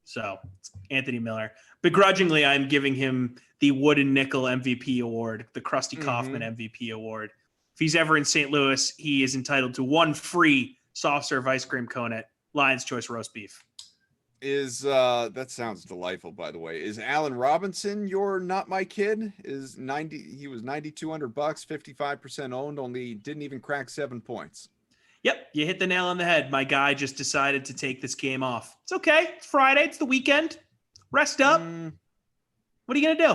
So it's Anthony Miller. Begrudgingly, I'm giving him the Wooden Nickel MVP award, the Krusty Kaufman MVP award. If he's ever in St. Louis, he is entitled to 1 free soft serve ice cream cone at Lion's Choice roast beef. Is that sounds delightful, by the way. Is Allen Robinson your not my kid? Is 90? He was $9,200, 55% owned, only didn't even crack 7 points. Yep, you hit the nail on the head. My guy just decided to take this game off. It's okay. It's Friday. It's the weekend. Rest up. What are you gonna do?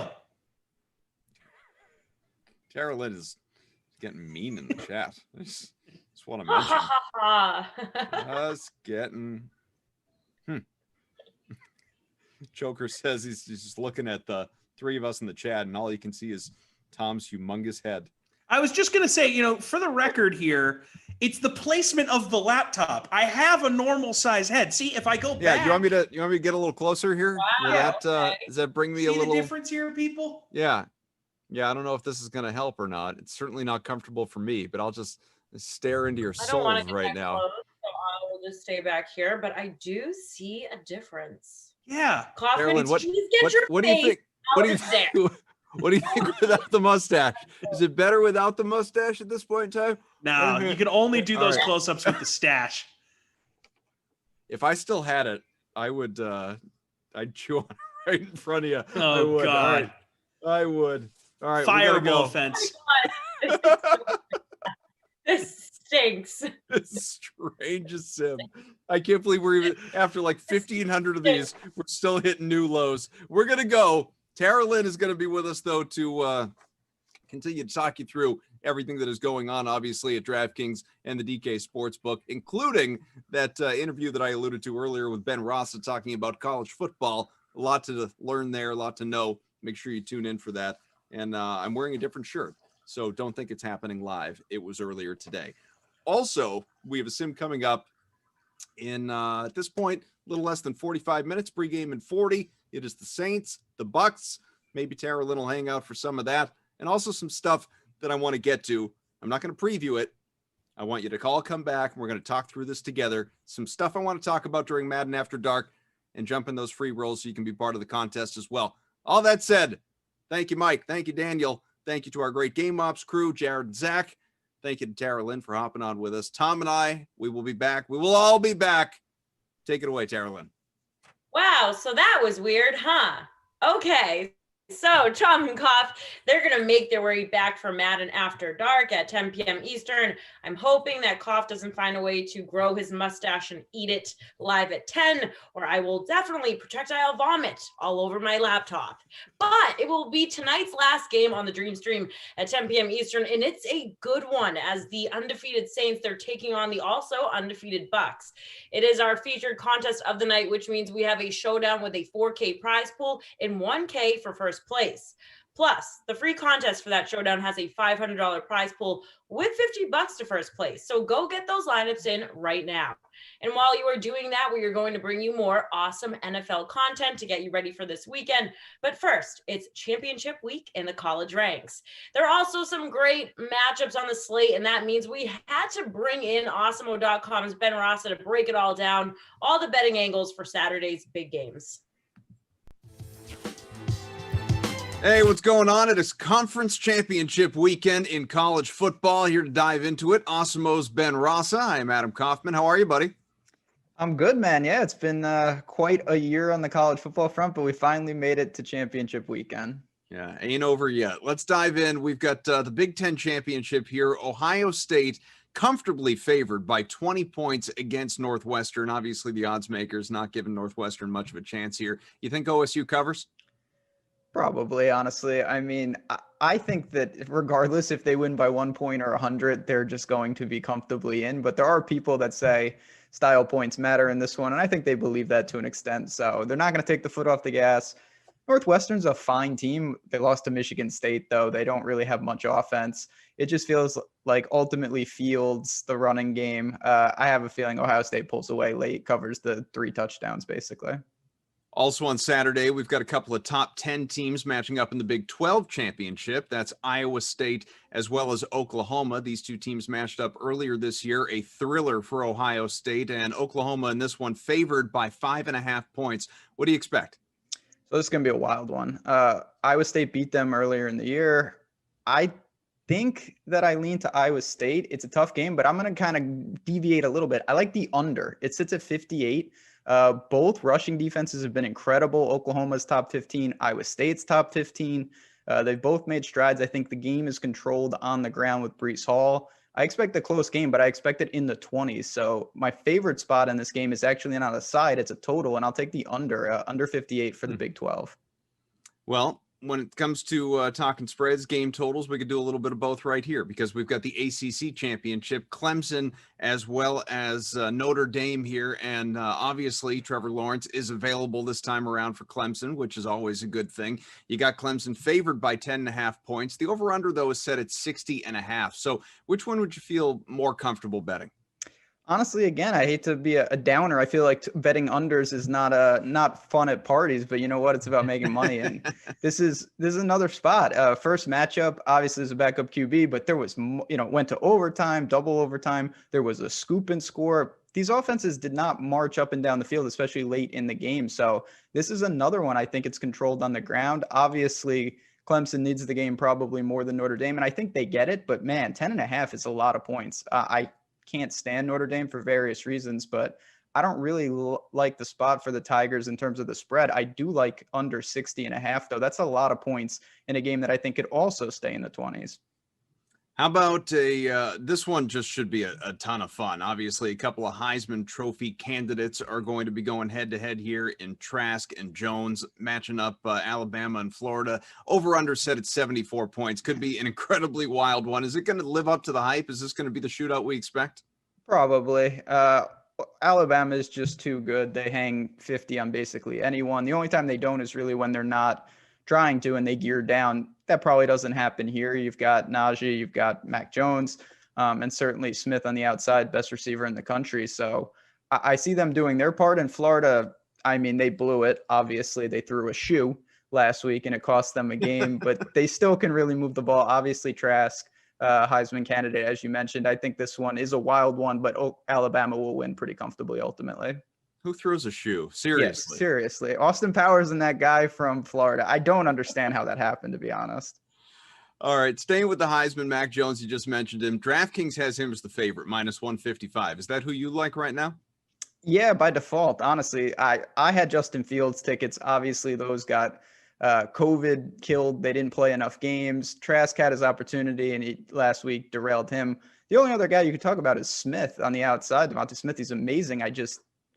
Tara Lynn is getting mean in the chat. I just want to mention. Just getting. Joker says he's just looking at the 3 of us in the chat, and all you can see is Tom's humongous head. I was just going to say, for the record here, it's the placement of the laptop. I have a normal size head. See, if I go back. You want me to get a little closer here? Wow, Does that bring me See a little the difference here, people? Yeah. I don't know if this is going to help or not. It's certainly not comfortable for me, but I'll just stare into your I don't want souls to right now. Close, so I will just stay back here. But I do see a difference. Yeah. Kaufman, Carolyn, what do you think? What do you think? What do you think without the mustache? Is it better without the mustache at this point in time? No, you can only do those All right. close-ups with the stash. If I still had it, I would. I'd chew on it right in front of you. Oh, I would. God. All right. I would. All right. Fireball go. offense. This stinks. The strangest sim. I can't believe we're even after like 1,500 of these. We're still hitting new lows. We're gonna go. Tara Lynn is going to be with us, though, to continue to talk you through everything that is going on, obviously, at DraftKings and the DK Sportsbook, including that interview that I alluded to earlier with Ben Rossa talking about college football. A lot to learn there, a lot to know. Make sure you tune in for that. And I'm wearing a different shirt, so don't think it's happening live. It was earlier today. Also, we have a sim coming up in, at this point, a little less than 45 minutes, pregame in 40. It is the Saints, the Bucks. Maybe Tara Lynn will hang out for some of that. And also some stuff that I want to get to. I'm not going to preview it. I want you to all come back, and we're going to talk through this together. Some stuff I want to talk about during Madden After Dark, and jump in those free rolls so you can be part of the contest as well. All that said, thank you, Mike. Thank you, Daniel. Thank you to our great Game Ops crew, Jared and Zach. Thank you to Tara Lynn for hopping on with us. Tom and I, we will be back. We will all be back. Take it away, Tara Lynn. Wow, so that was weird, huh? Okay. So, Tom and Koff, they're going to make their way back from Madden After Dark at 10 p.m. Eastern. I'm hoping that Koff doesn't find a way to grow his mustache and eat it live at 10, or I will definitely projectile vomit all over my laptop. But it will be tonight's last game on the Dream Stream at 10 p.m. Eastern, and it's a good one as the undefeated Saints, they're taking on the also undefeated Bucks. It is our featured contest of the night, which means we have a showdown with a 4K prize pool and 1K for first place. Plus, the free contest for that showdown has a $500 prize pool with $50 to first place. So go get those lineups in right now. And while you are doing that, we are going to bring you more awesome NFL content to get you ready for this weekend. But first, it's championship week in the college ranks. There are also some great matchups on the slate, and that means we had to bring in Awesemo.com's Ben Rassa to break it all down, all the betting angles for Saturday's big games. Hey, what's going on? It is conference championship weekend in college football. Here to dive into it, Awesemo's Ben Rassa. I am Adam Kaufman. How are you, buddy? I'm good, man. Yeah, it's been quite a year on the college football front, but we finally made it to championship weekend. Yeah, ain't over yet. Let's dive in. We've got the Big Ten championship here. Ohio State comfortably favored by 20 points against Northwestern. Obviously, the odds makers not giving Northwestern much of a chance here. You think OSU covers? Probably, honestly. I mean, I think that regardless if they win by 1 point or 100, they're just going to be comfortably in. But there are people that say style points matter in this one, and I think they believe that to an extent. So they're not going to take the foot off the gas. Northwestern's a fine team. They lost to Michigan State, though. They don't really have much offense. It just feels like ultimately Fields, the running game. I have a feeling Ohio State pulls away late, covers the 3 touchdowns, basically. Also on Saturday, we've got a couple of top 10 teams matching up in the Big 12 championship. That's Iowa State as well as Oklahoma. These two teams matched up earlier this year. A thriller for Ohio State, and Oklahoma in this one favored by 5.5 points. What do you expect? So this is going to be a wild one. Iowa State beat them earlier in the year. I think that I lean to Iowa State. It's a tough game, but I'm going to kind of deviate a little bit. I like the under. It sits at 58. Both rushing defenses have been incredible. Oklahoma's top 15, Iowa State's top 15. They've both made strides. I think the game is controlled on the ground with Breece Hall. I expect a close game, but I expect it in the 20s. So my favorite spot in this game is actually not a side. It's a total, and I'll take the under 58 for the Big 12. Well, when it comes to talking spreads, game totals, we could do a little bit of both right here because we've got the ACC championship, Clemson, as well as Notre Dame here. And obviously, Trevor Lawrence is available this time around for Clemson, which is always a good thing. You got Clemson favored by 10.5 points. The over-under, though, is set at 60.5. So which one would you feel more comfortable betting? Honestly, again, I hate to be a downer. I feel like betting unders is not fun at parties, but you know what? It's about making money. And this is another spot. First matchup, obviously, is a backup QB, but there was, went to overtime, double overtime. There was a scoop and score. These offenses did not march up and down the field, especially late in the game. So this is another one. I think it's controlled on the ground. Obviously, Clemson needs the game probably more than Notre Dame, and I think they get it. But man, 10.5 is a lot of points. I can't stand Notre Dame for various reasons, but I don't really like the spot for the Tigers in terms of the spread. I do like under 60.5, though. That's a lot of points in a game that I think could also stay in the 20s. How about this one just should be a ton of fun. Obviously, a couple of Heisman Trophy candidates are going to be going head-to-head here in Trask and Jones, matching up Alabama and Florida. Over-under set at 74 points. Could be an incredibly wild one. Is it going to live up to the hype? Is this going to be the shootout we expect? Probably. Alabama is just too good. They hang 50 on basically anyone. The only time they don't is really when they're not trying to and they gear down. That probably doesn't happen here. You've got Najee, you've got Mac Jones, and certainly Smith on the outside, best receiver in the country. So I see them doing their part. In Florida, I mean, they blew it. Obviously, they threw a shoe last week and it cost them a game, but they still can really move the ball. Obviously, Trask, Heisman candidate, as you mentioned. I think this one is a wild one, but Alabama will win pretty comfortably ultimately. Who throws a shoe? Seriously. Yes, seriously. Austin Powers and that guy from Florida. I don't understand how that happened, to be honest. All right, staying with the Heisman, Mac Jones, you just mentioned him. DraftKings has him as the favorite, minus 155. Is that who you like right now? Yeah, by default, honestly. I had Justin Fields tickets. Obviously, those got COVID killed. They didn't play enough games. Trask had his opportunity, and he last week derailed him. The only other guy you could talk about is Smith on the outside. Devonta Smith, he's amazing.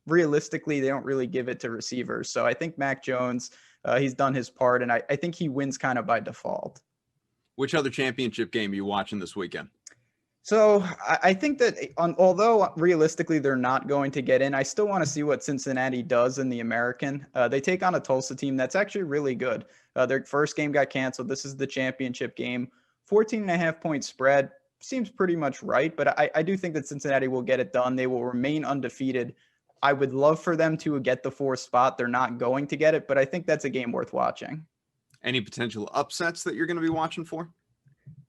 Realistically, they don't really give it to receivers. So I think Mac Jones, he's done his part, and I think he wins kind of by default. Which other championship game are you watching this weekend? So I think that although realistically they're not going to get in, I still want to see what Cincinnati does in the American. They take on a Tulsa team that's actually really good. Their first game got canceled. This is the championship game. 14.5-point spread seems pretty much right, but I do think that Cincinnati will get it done. They will remain undefeated. I would love for them to get the 4th spot. They're not going to get it, but I think that's a game worth watching. Any potential upsets that you're going to be watching for?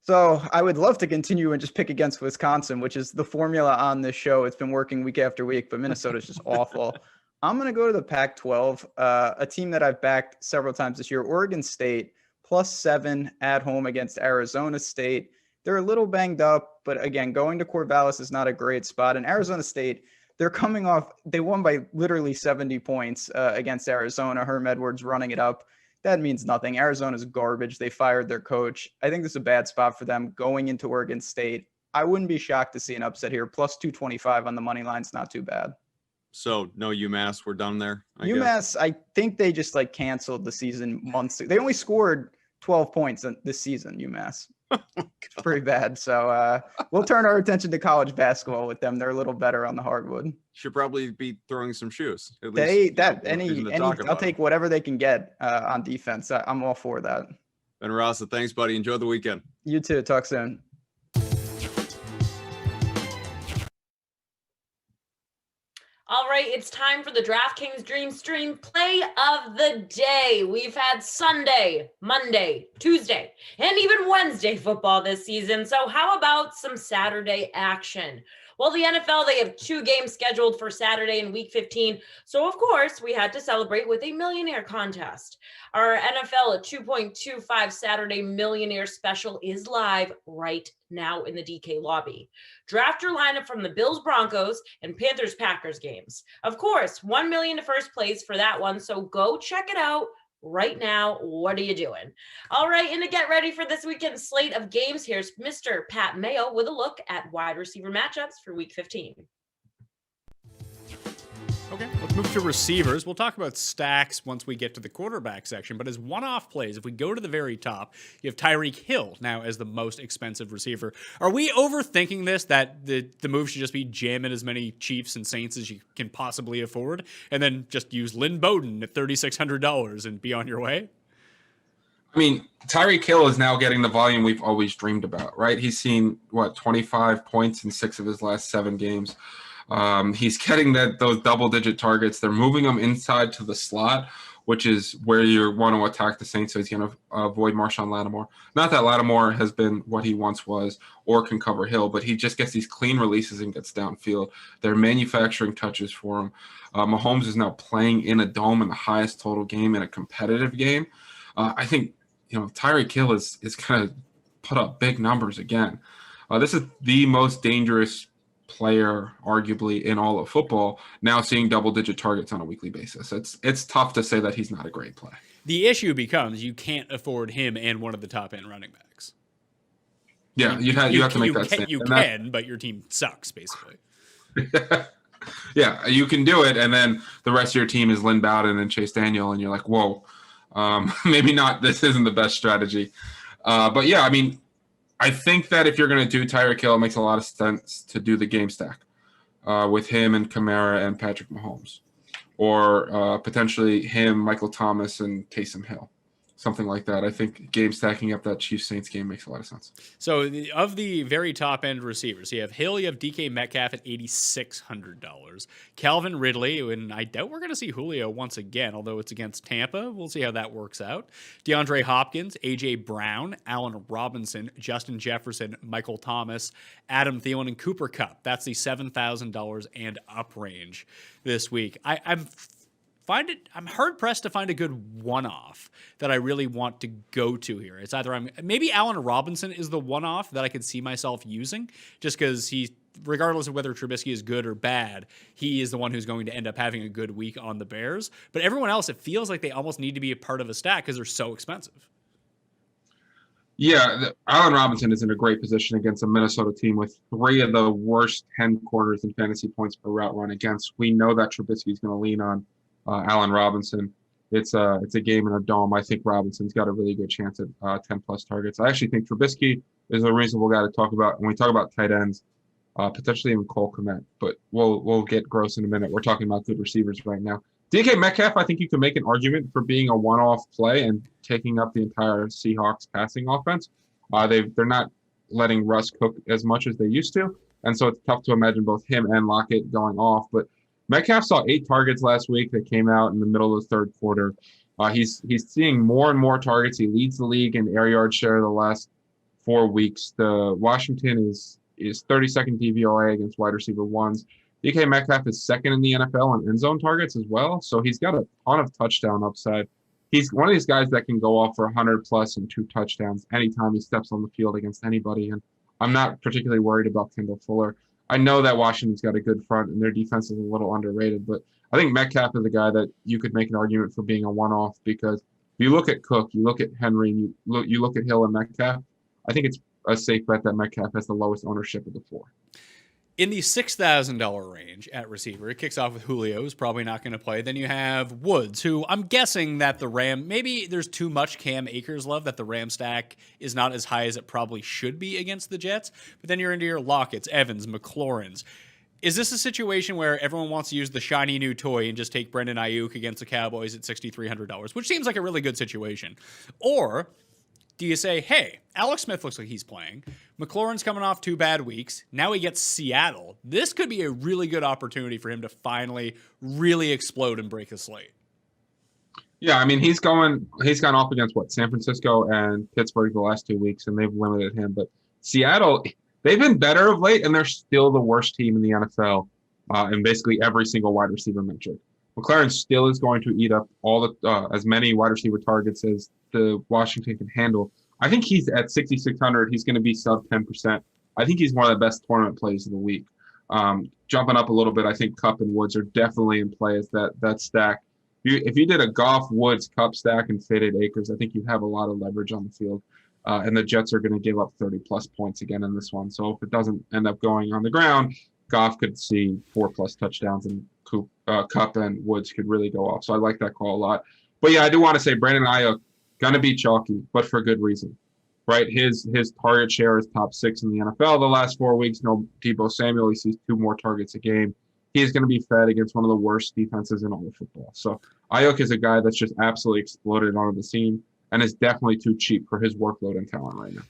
So I would love to continue and just pick against Wisconsin, which is the formula on this show. It's been working week after week, but Minnesota's just awful. I'm going to go to the Pac-12, a team that I've backed several times this year, Oregon State, +7 at home against Arizona State. They're a little banged up, but again, going to Corvallis is not a great spot. And Arizona State, they're coming off, they won by literally 70 points against Arizona. Herm Edwards running it up. That means nothing. Arizona's garbage. They fired their coach. I think this is a bad spot for them going into Oregon State. I wouldn't be shocked to see an upset here. +225 on the money line's not too bad. So no UMass. We're done there. I UMass, guess. I think they just canceled the season months ago. They only scored 12 points this season, UMass. It's pretty bad. So we'll turn our attention to college basketball with them. They're a little better on the hardwood. Should probably be throwing some shoes. At Any I'll take whatever they can get on defense. I'm all for that. Ben Rasa, thanks, buddy. Enjoy the weekend. You too. Talk soon. All right, it's time for the DraftKings Dream Stream play of the day. We've had Sunday, Monday, Tuesday, and even Wednesday football this season. So how about some Saturday action? Well, the NFL, they have 2 games scheduled for Saturday in Week 15. So, of course, we had to celebrate with a millionaire contest. Our NFL 2.25 Saturday Millionaire Special is live right now in the DK lobby. Draft your lineup from the Bills Broncos and Panthers Packers games. Of course, $1 million to first place for that one. So go check it out right now. What are you doing? All right, and to get ready for this weekend's slate of games, here's Mr. Pat Mayo with a look at wide receiver matchups for Week 15. Okay, let's move to receivers. We'll talk about stacks once we get to the quarterback section, but as one-off plays, if we go to the very top, you have Tyreek Hill now as the most expensive receiver. Are we overthinking this, that the move should just be jamming as many Chiefs and Saints as you can possibly afford, and then just use Lynn Bowden at $3,600 and be on your way? I mean, Tyreek Hill is now getting the volume we've always dreamed about, right? He's seen, 25 points in 6 of his last 7 games. He's getting those double-digit targets. They're moving him inside to the slot, which is where you want to attack the Saints, so he's going to avoid Marshawn Lattimore. Not that Lattimore has been what he once was or can cover Hill, but he just gets these clean releases and gets downfield. They're manufacturing touches for him. Mahomes is now playing in a dome in the highest total game in a competitive game. I think Tyreek Hill is going to put up big numbers again. This is the most dangerous player arguably in all of football, now seeing double-digit targets on a weekly basis. It's tough to say that he's not a great play. The issue becomes you can't afford him and one of the top-end running backs. Yeah, you have to make that stand. You can, but your team sucks, basically. Yeah, you can do it, and then the rest of your team is Lynn Bowden and Chase Daniel, and you're like, whoa, maybe not. This isn't the best strategy. But yeah, I mean, I think that if you're going to do Tyreek Hill, it makes a lot of sense to do the game stack with him and Kamara and Patrick Mahomes, or potentially him, Michael Thomas, and Taysom Hill, something like that. I think game stacking up that Chiefs-Saints game makes a lot of sense. So of the very top-end receivers, you have Hill, you have DK Metcalf at $8,600. Calvin Ridley, and I doubt we're going to see Julio once again, although it's against Tampa. We'll see how that works out. DeAndre Hopkins, A.J. Brown, Allen Robinson, Justin Jefferson, Michael Thomas, Adam Thielen, and Cooper Kupp. That's the $7,000 and up range this week. I'm I'm hard pressed to find a good one-off that I really want to go to here. It's either maybe Allen Robinson is the one-off that I could see myself using, just because regardless of whether Trubisky is good or bad, he is the one who's going to end up having a good week on the Bears. But everyone else, it feels like they almost need to be a part of a stack because they're so expensive. Yeah, Allen Robinson is in a great position against a Minnesota team with 3 of the worst 10 corners in fantasy points per route run against. We know that Trubisky is going to lean on Allen Robinson. It's a game in a dome. I think Robinson's got a really good chance at 10-plus targets. I actually think Trubisky is a reasonable guy to talk about when we talk about tight ends, potentially even Cole Kmet. But we'll get gross in a minute. We're talking about good receivers right now. DK Metcalf, I think you can make an argument for being a one-off play and taking up the entire Seahawks passing offense. They're not letting Russ cook as much as they used to, and so it's tough to imagine both him and Lockett going off. But Metcalf saw 8 targets last week that came out in the middle of the third quarter. He's seeing more and more targets. He leads the league in air yard share the last 4 weeks. The Washington is 32nd DVOA against wide receiver ones. DK Metcalf is second in the NFL on end zone targets as well, so he's got a ton of touchdown upside. He's one of these guys that can go off for 100-plus and 2 touchdowns anytime he steps on the field against anybody, and I'm not particularly worried about Kendall Fuller. I know that Washington's got a good front, and their defense is a little underrated, but I think Metcalf is a guy that you could make an argument for being a one-off because you look at Cook, you look at Henry, and you look at Hill and Metcalf. I think it's a safe bet that Metcalf has the lowest ownership of the 4. In the $6,000 range at receiver, it kicks off with Julio, who's probably not going to play. Then you have Woods, who I'm guessing that maybe there's too much Cam Akers love, that the Ram stack is not as high as it probably should be against the Jets. But then you're into your Lockett's, Evans, McLaurins. Is this a situation where everyone wants to use the shiny new toy and just take Brendan Ayuk against the Cowboys at $6,300, which seems like a really good situation? Or do you say, hey, Alex Smith looks like he's playing. McLaurin's coming off 2 bad weeks. Now he gets Seattle. This could be a really good opportunity for him to finally really explode and break the slate. Yeah, I mean, he's gone off against San Francisco and Pittsburgh the last 2 weeks, and they've limited him. But Seattle, they've been better of late, and they're still the worst team in the NFL in basically every single wide receiver metric. McLaurin still is going to eat up all the as many wide receiver targets as the Washington can handle. I think he's at 6,600. He's going to be sub 10%. I think he's one of the best tournament plays of the week. Jumping up a little bit, I think Kupp and Woods are definitely in play as that stack. If you did a Goff, Woods, Kupp stack and faded Akers, I think you have a lot of leverage on the field. And the Jets are going to give up 30-plus points again in this one. So if it doesn't end up going on the ground, Goff could see 4-plus touchdowns, and Kupp and Woods could really go off. So I like that call a lot. But yeah, I do want to say Brandon Ayuk gonna be chalky, but for good reason, right? His target share is top 6 in the NFL the last 4 weeks. No Deebo Samuel, he sees 2 more targets a game. He's going to be fed against one of the worst defenses in all of football. So Ayuk is a guy that's just absolutely exploded onto the scene and is definitely too cheap for his workload and talent right now.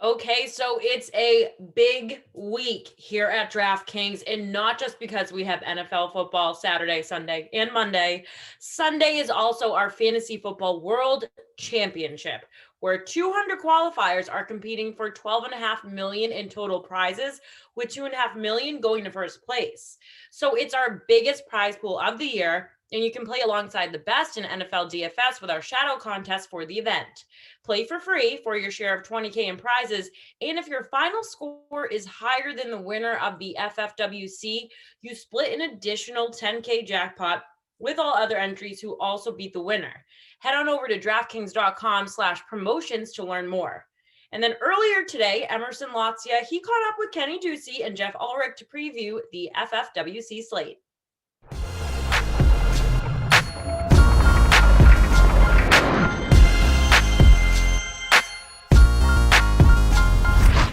Okay, so it's a big week here at DraftKings, and not just because we have NFL football Saturday, Sunday, and Monday. Sunday is also our Fantasy Football World Championship, where 200 qualifiers are competing for $12.5 million in total prizes, with $2.5 million going to first place. So it's our biggest prize pool of the year, and you can play alongside the best in NFL DFS with our shadow contest for the event. Play for free for your share of $20K in prizes, and if your final score is higher than the winner of the FFWC, you split an additional $10K jackpot with all other entries who also beat the winner. Head on over to DraftKings.com/promotions to learn more. And then earlier today, Emerson Latzia, he caught up with Kenny Ducey and Jeff Ulrich to preview the FFWC slate.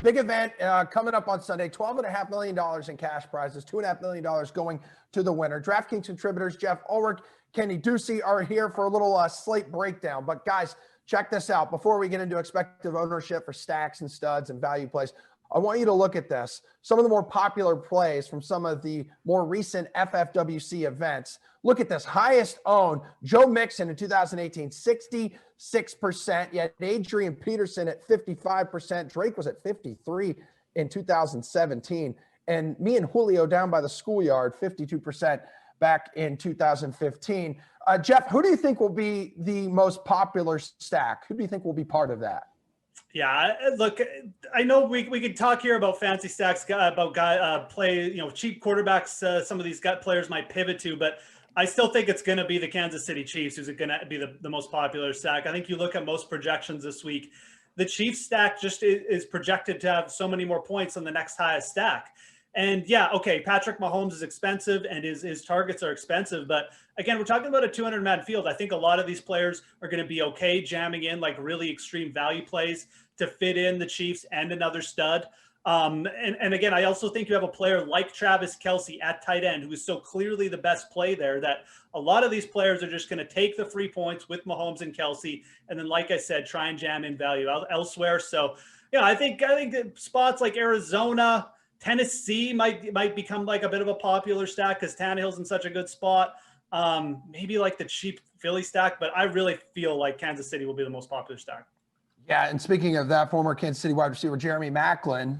Big event coming up on Sunday, $12.5 million in cash prizes, $2.5 million going to the winner. DraftKings contributors Jeff Ulrich, Kenny Ducey are here for a little slate breakdown. But guys, check this out. Before we get into expected ownership for stacks and studs and value plays, I want you to look at this. Some of the more popular plays from some of the more recent FFWC events. Look at this. Highest owned, Joe Mixon in 2018, 66%. Yet Adrian Peterson at 55%. Drake was at 53% in 2017. And me and Julio down by the schoolyard, 52% back in 2015. Jeff, who do you think will be the most popular stack? Who do you think will be part of that? Yeah, look, I know we could talk here about fancy stacks, about cheap quarterbacks. Some of these players might pivot to, but I still think it's going to be the Kansas City Chiefs who's going to be the most popular stack. I think you look at most projections this week, the Chiefs stack just is projected to have so many more points than the next highest stack. And yeah, okay, Patrick Mahomes is expensive and his targets are expensive. But again, we're talking about a 200-man field. I think a lot of these players are going to be okay jamming in like really extreme value plays to fit in the Chiefs and another stud. And again, I also think you have a player like Travis Kelce at tight end, who is so clearly the best play there, that a lot of these players are just going to take the free points with Mahomes and Kelce. And then, like I said, try and jam in value elsewhere. So, yeah, I think that spots like Arizona, Tennessee might become like a bit of a popular stack because Tannehill's in such a good spot. Maybe like the cheap Philly stack, but I really feel like Kansas City will be the most popular stack. Yeah, and speaking of that, former Kansas City wide receiver Jeremy Maclin,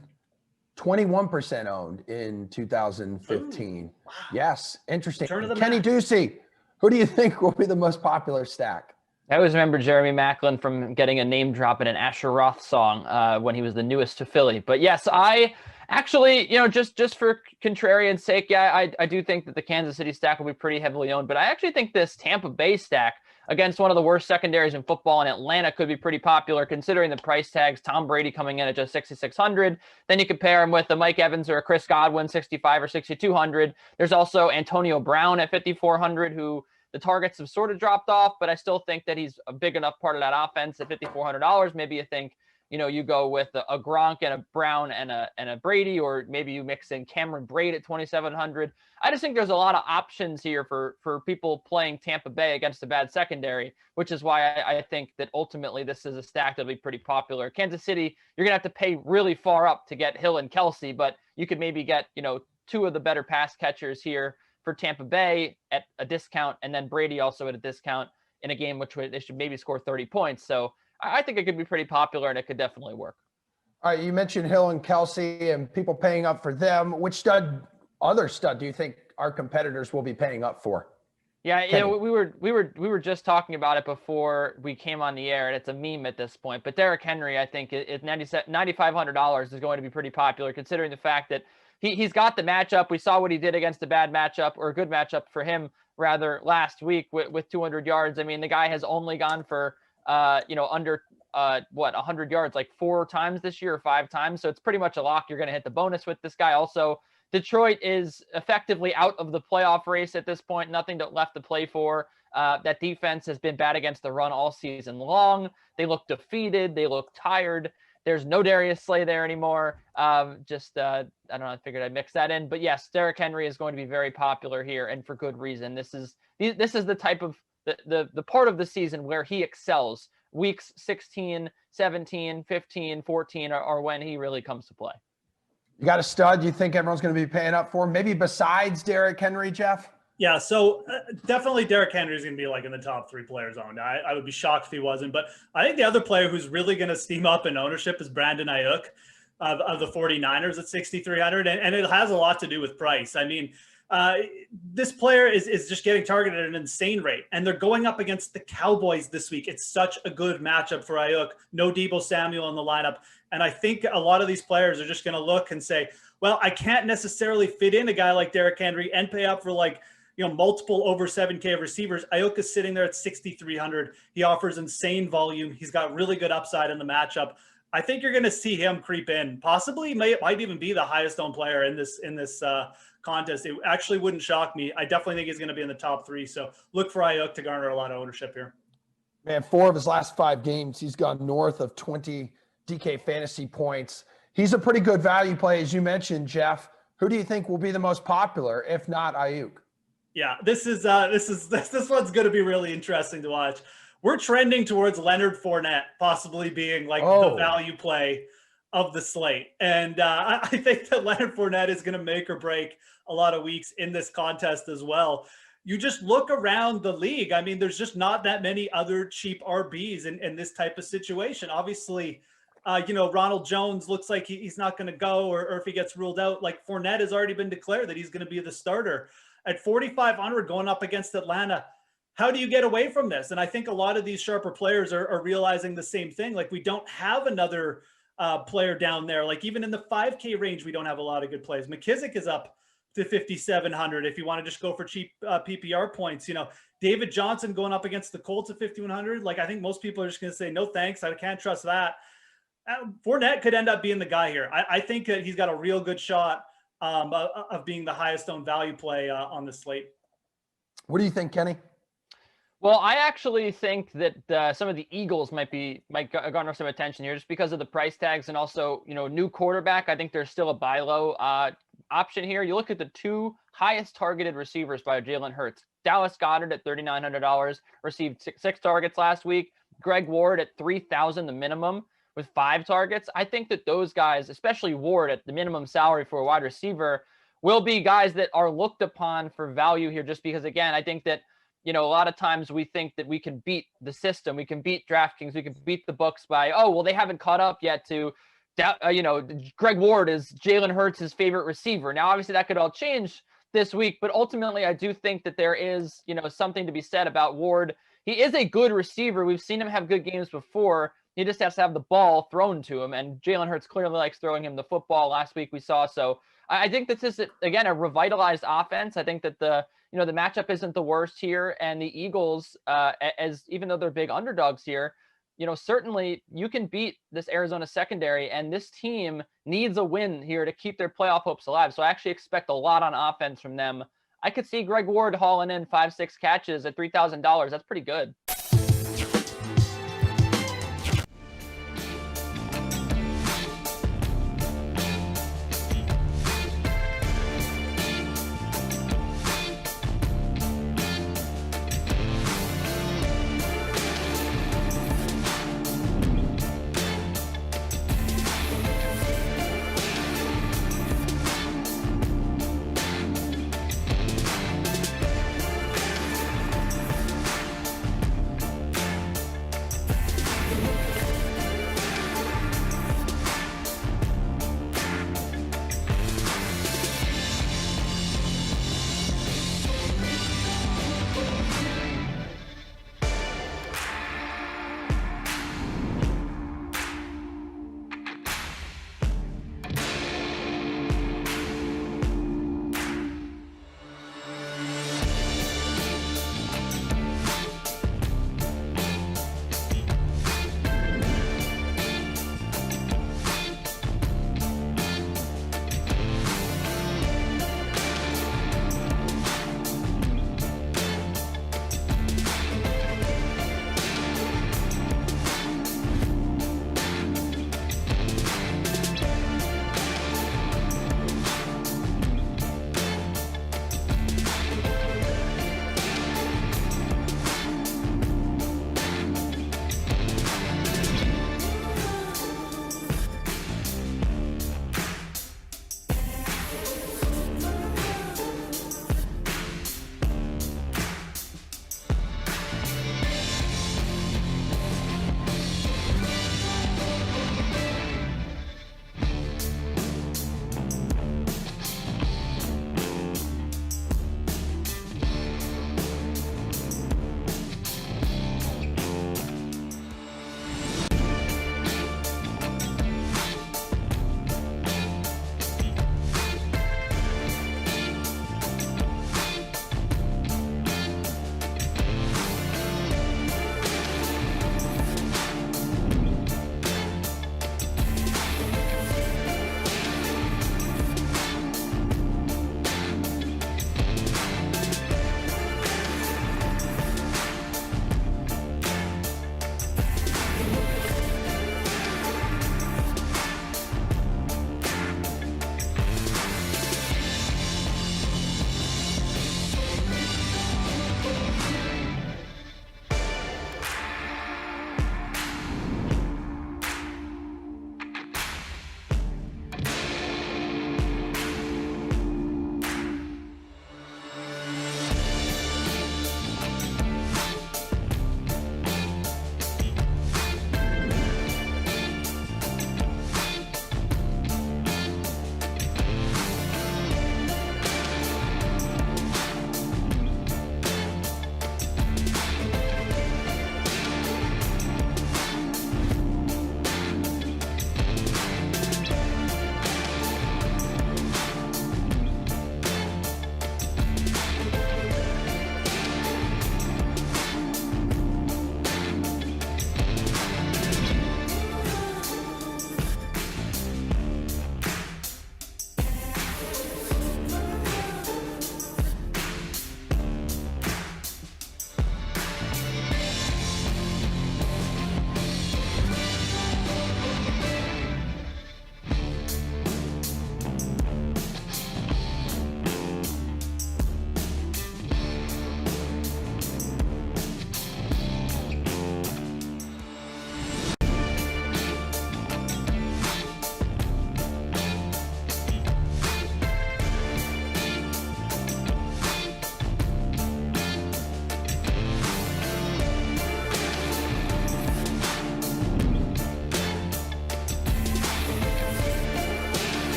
21% owned in 2015. Ooh, wow. Yes, interesting. Kenny Ducey, who do you think will be the most popular stack? I always remember Jeremy Maclin from getting a name drop in an Asher Roth song when he was the newest to Philly. But yes, I actually, just for contrarian sake, yeah, I do think that the Kansas City stack will be pretty heavily owned. But I actually think this Tampa Bay stack against one of the worst secondaries in football in Atlanta could be pretty popular, considering the price tags. Tom Brady coming in at just 6,600. Then you compare him with the Mike Evans or a Chris Godwin, 65 or 6,200. There's also Antonio Brown at 5,400, who the targets have sort of dropped off, but I still think that he's a big enough part of that offense at $5,400. Maybe you think, you go with a Gronk and a Brown and a Brady, or maybe you mix in Cameron Brate at 2,700. I just think there's a lot of options here for people playing Tampa Bay against a bad secondary, which is why I think that ultimately this is a stack that'll be pretty popular. Kansas City, you're going to have to pay really far up to get Hill and Kelce, but you could maybe get, two of the better pass catchers here for Tampa Bay at a discount, and then Brady also at a discount in a game which they should maybe score 30 points. So I think it could be pretty popular, and it could definitely work. All right, you mentioned Hill and Kelce and people paying up for them. Which other stud do you think our competitors will be paying up for? Yeah, we were just talking about it before we came on the air, and it's a meme at this point. But Derrick Henry, I think, at $9,500 is going to be pretty popular, considering the fact that he's got the matchup. We saw what he did against a bad matchup, or a good matchup for him, rather, last week with 200 yards. I mean, the guy has only gone for under 100 yards like 4 times this year, or 5 times. So it's pretty much a lock. You're going to hit the bonus with this guy. Also, Detroit is effectively out of the playoff race at this point. Nothing left to play for. That defense has been bad against the run all season long. They look defeated. They look tired. There's no Darius Slay there anymore. I don't know. I figured I'd mix that in. But yes, Derrick Henry is going to be very popular here, and for good reason. This is the type of the part of the season where he excels weeks 16, 17, 15, 14 are when he really comes to play. You got a stud you think everyone's going to be paying up for? Maybe besides Derrick Henry, Jeff? Yeah, so definitely Derrick Henry is going to be like in the top 3 players owned. I would be shocked if he wasn't. But I think the other player who's really going to steam up in ownership is Brandon Ayuk of the 49ers at 6,300. And it has a lot to do with price. I mean, this player is just getting targeted at an insane rate. And they're going up against the Cowboys this week. It's such a good matchup for Ayuk. No Deebo Samuel in the lineup. And I think a lot of these players are just going to look and say, well, I can't necessarily fit in a guy like Derrick Henry and pay up for multiple over 7K receivers. Ayuk is sitting there at 6,300. He offers insane volume. He's got really good upside in the matchup. I think you're going to see him creep in. Possibly might even be the highest owned player in this contest. It actually wouldn't shock me. I definitely think he's going to be in the top 3. So look for Ayuk to garner a lot of ownership here. Man, 4 of his last 5 games, he's gone north of 20 DK fantasy points. He's a pretty good value play, as you mentioned, Jeff. Who do you think will be the most popular, if not Ayuk? Yeah, this one's going to be really interesting to watch. We're trending towards Leonard Fournette possibly being the value play of the slate. And I think that Leonard Fournette is going to make or break a lot of weeks in this contest as well. You just look around the league. I mean, there's just not that many other cheap RBs in this type of situation. Obviously, Ronald Jones looks like he's not going to go, or if he gets ruled out, Fournette has already been declared that he's going to be the starter. At 4,500 going up against Atlanta, how do you get away from this? And I think a lot of these sharper players are realizing the same thing. We don't have another player down there. Even in the 5K range, we don't have a lot of good plays. McKissick is up to 5,700 if you want to just go for cheap PPR points. David Johnson going up against the Colts at 5,100. I think most people are just going to say, no, thanks. I can't trust that. Fournette could end up being the guy here. I think that he's got a real good shot of being the highest owned value play on the slate. What do you think, Kenny? Well, I actually think that some of the Eagles might garner some attention here just because of the price tags and also, new quarterback. I think there's still a buy low option here. You look at the 2 highest targeted receivers by Jalen Hurts. Dallas Goedert at $3,900 received 6 targets last week. Greg Ward at $3,000, the minimum, with 5 targets. I think that those guys, especially Ward at the minimum salary for a wide receiver, will be guys that are looked upon for value here just because, again, I think that, a lot of times we think that we can beat the system. We can beat DraftKings. We can beat the books by, they haven't caught up yet to, Greg Ward is Jalen Hurts' favorite receiver. Now, obviously that could all change this week, but ultimately I do think that there is, something to be said about Ward. He is a good receiver. We've seen him have good games before. He just has to have the ball thrown to him, and Jalen Hurts clearly likes throwing him the football. Last week we saw. So I think this is, again, a revitalized offense. I think that the matchup isn't the worst here, and the Eagles, even though they're big underdogs here, certainly you can beat this Arizona secondary, and this team needs a win here to keep their playoff hopes alive. So I actually expect a lot on offense from them. I could see Greg Ward hauling in 5-6 catches at $3,000. That's pretty good.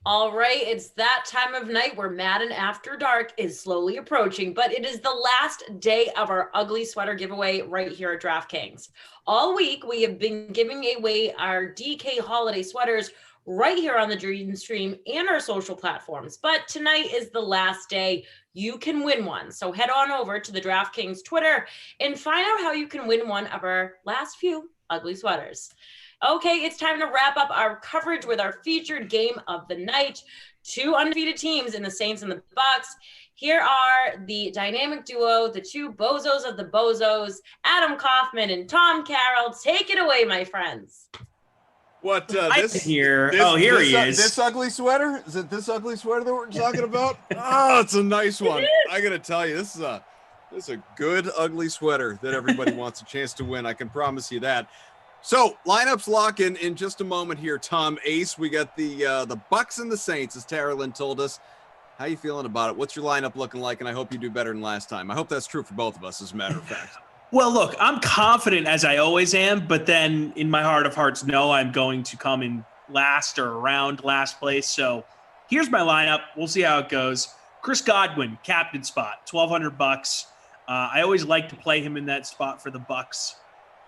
All right, it's that time of night where Madden After Dark is slowly approaching, but it is the last day of our ugly sweater giveaway right here at DraftKings. All week, we have been giving away our DK holiday sweaters right here on the Dream Stream and our social platforms. But tonight is the last day you can win one. So head on over to the DraftKings Twitter and find out how you can win one of our last few ugly sweaters. Okay, it's time to wrap up our coverage with our featured game of the night. 2 undefeated teams in the Saints and the Bucks. Here are the dynamic duo, the 2 bozos of the bozos, Adam Kaufman and Tom Carroll. Take it away, my friends. What here he is. This ugly sweater? Is it this ugly sweater that we're talking about? Oh, it's a nice one. I gotta tell you, this is a good ugly sweater that everybody wants a chance to win. I can promise you that. So lineups lock in just a moment here. Tom, Ace, we got the Bucks and the Saints, as Tara Lynn told us. How you feeling about it? What's your lineup looking like? And I hope you do better than last time. I hope that's true for both of us, as a matter of fact. Well, look, I'm confident as I always am, but then in my heart of hearts, no, I'm going to come in last or around last place. So here's my lineup. We'll see how it goes. Chris Godwin, captain spot, $1,200. I always like to play him in that spot for the Bucks.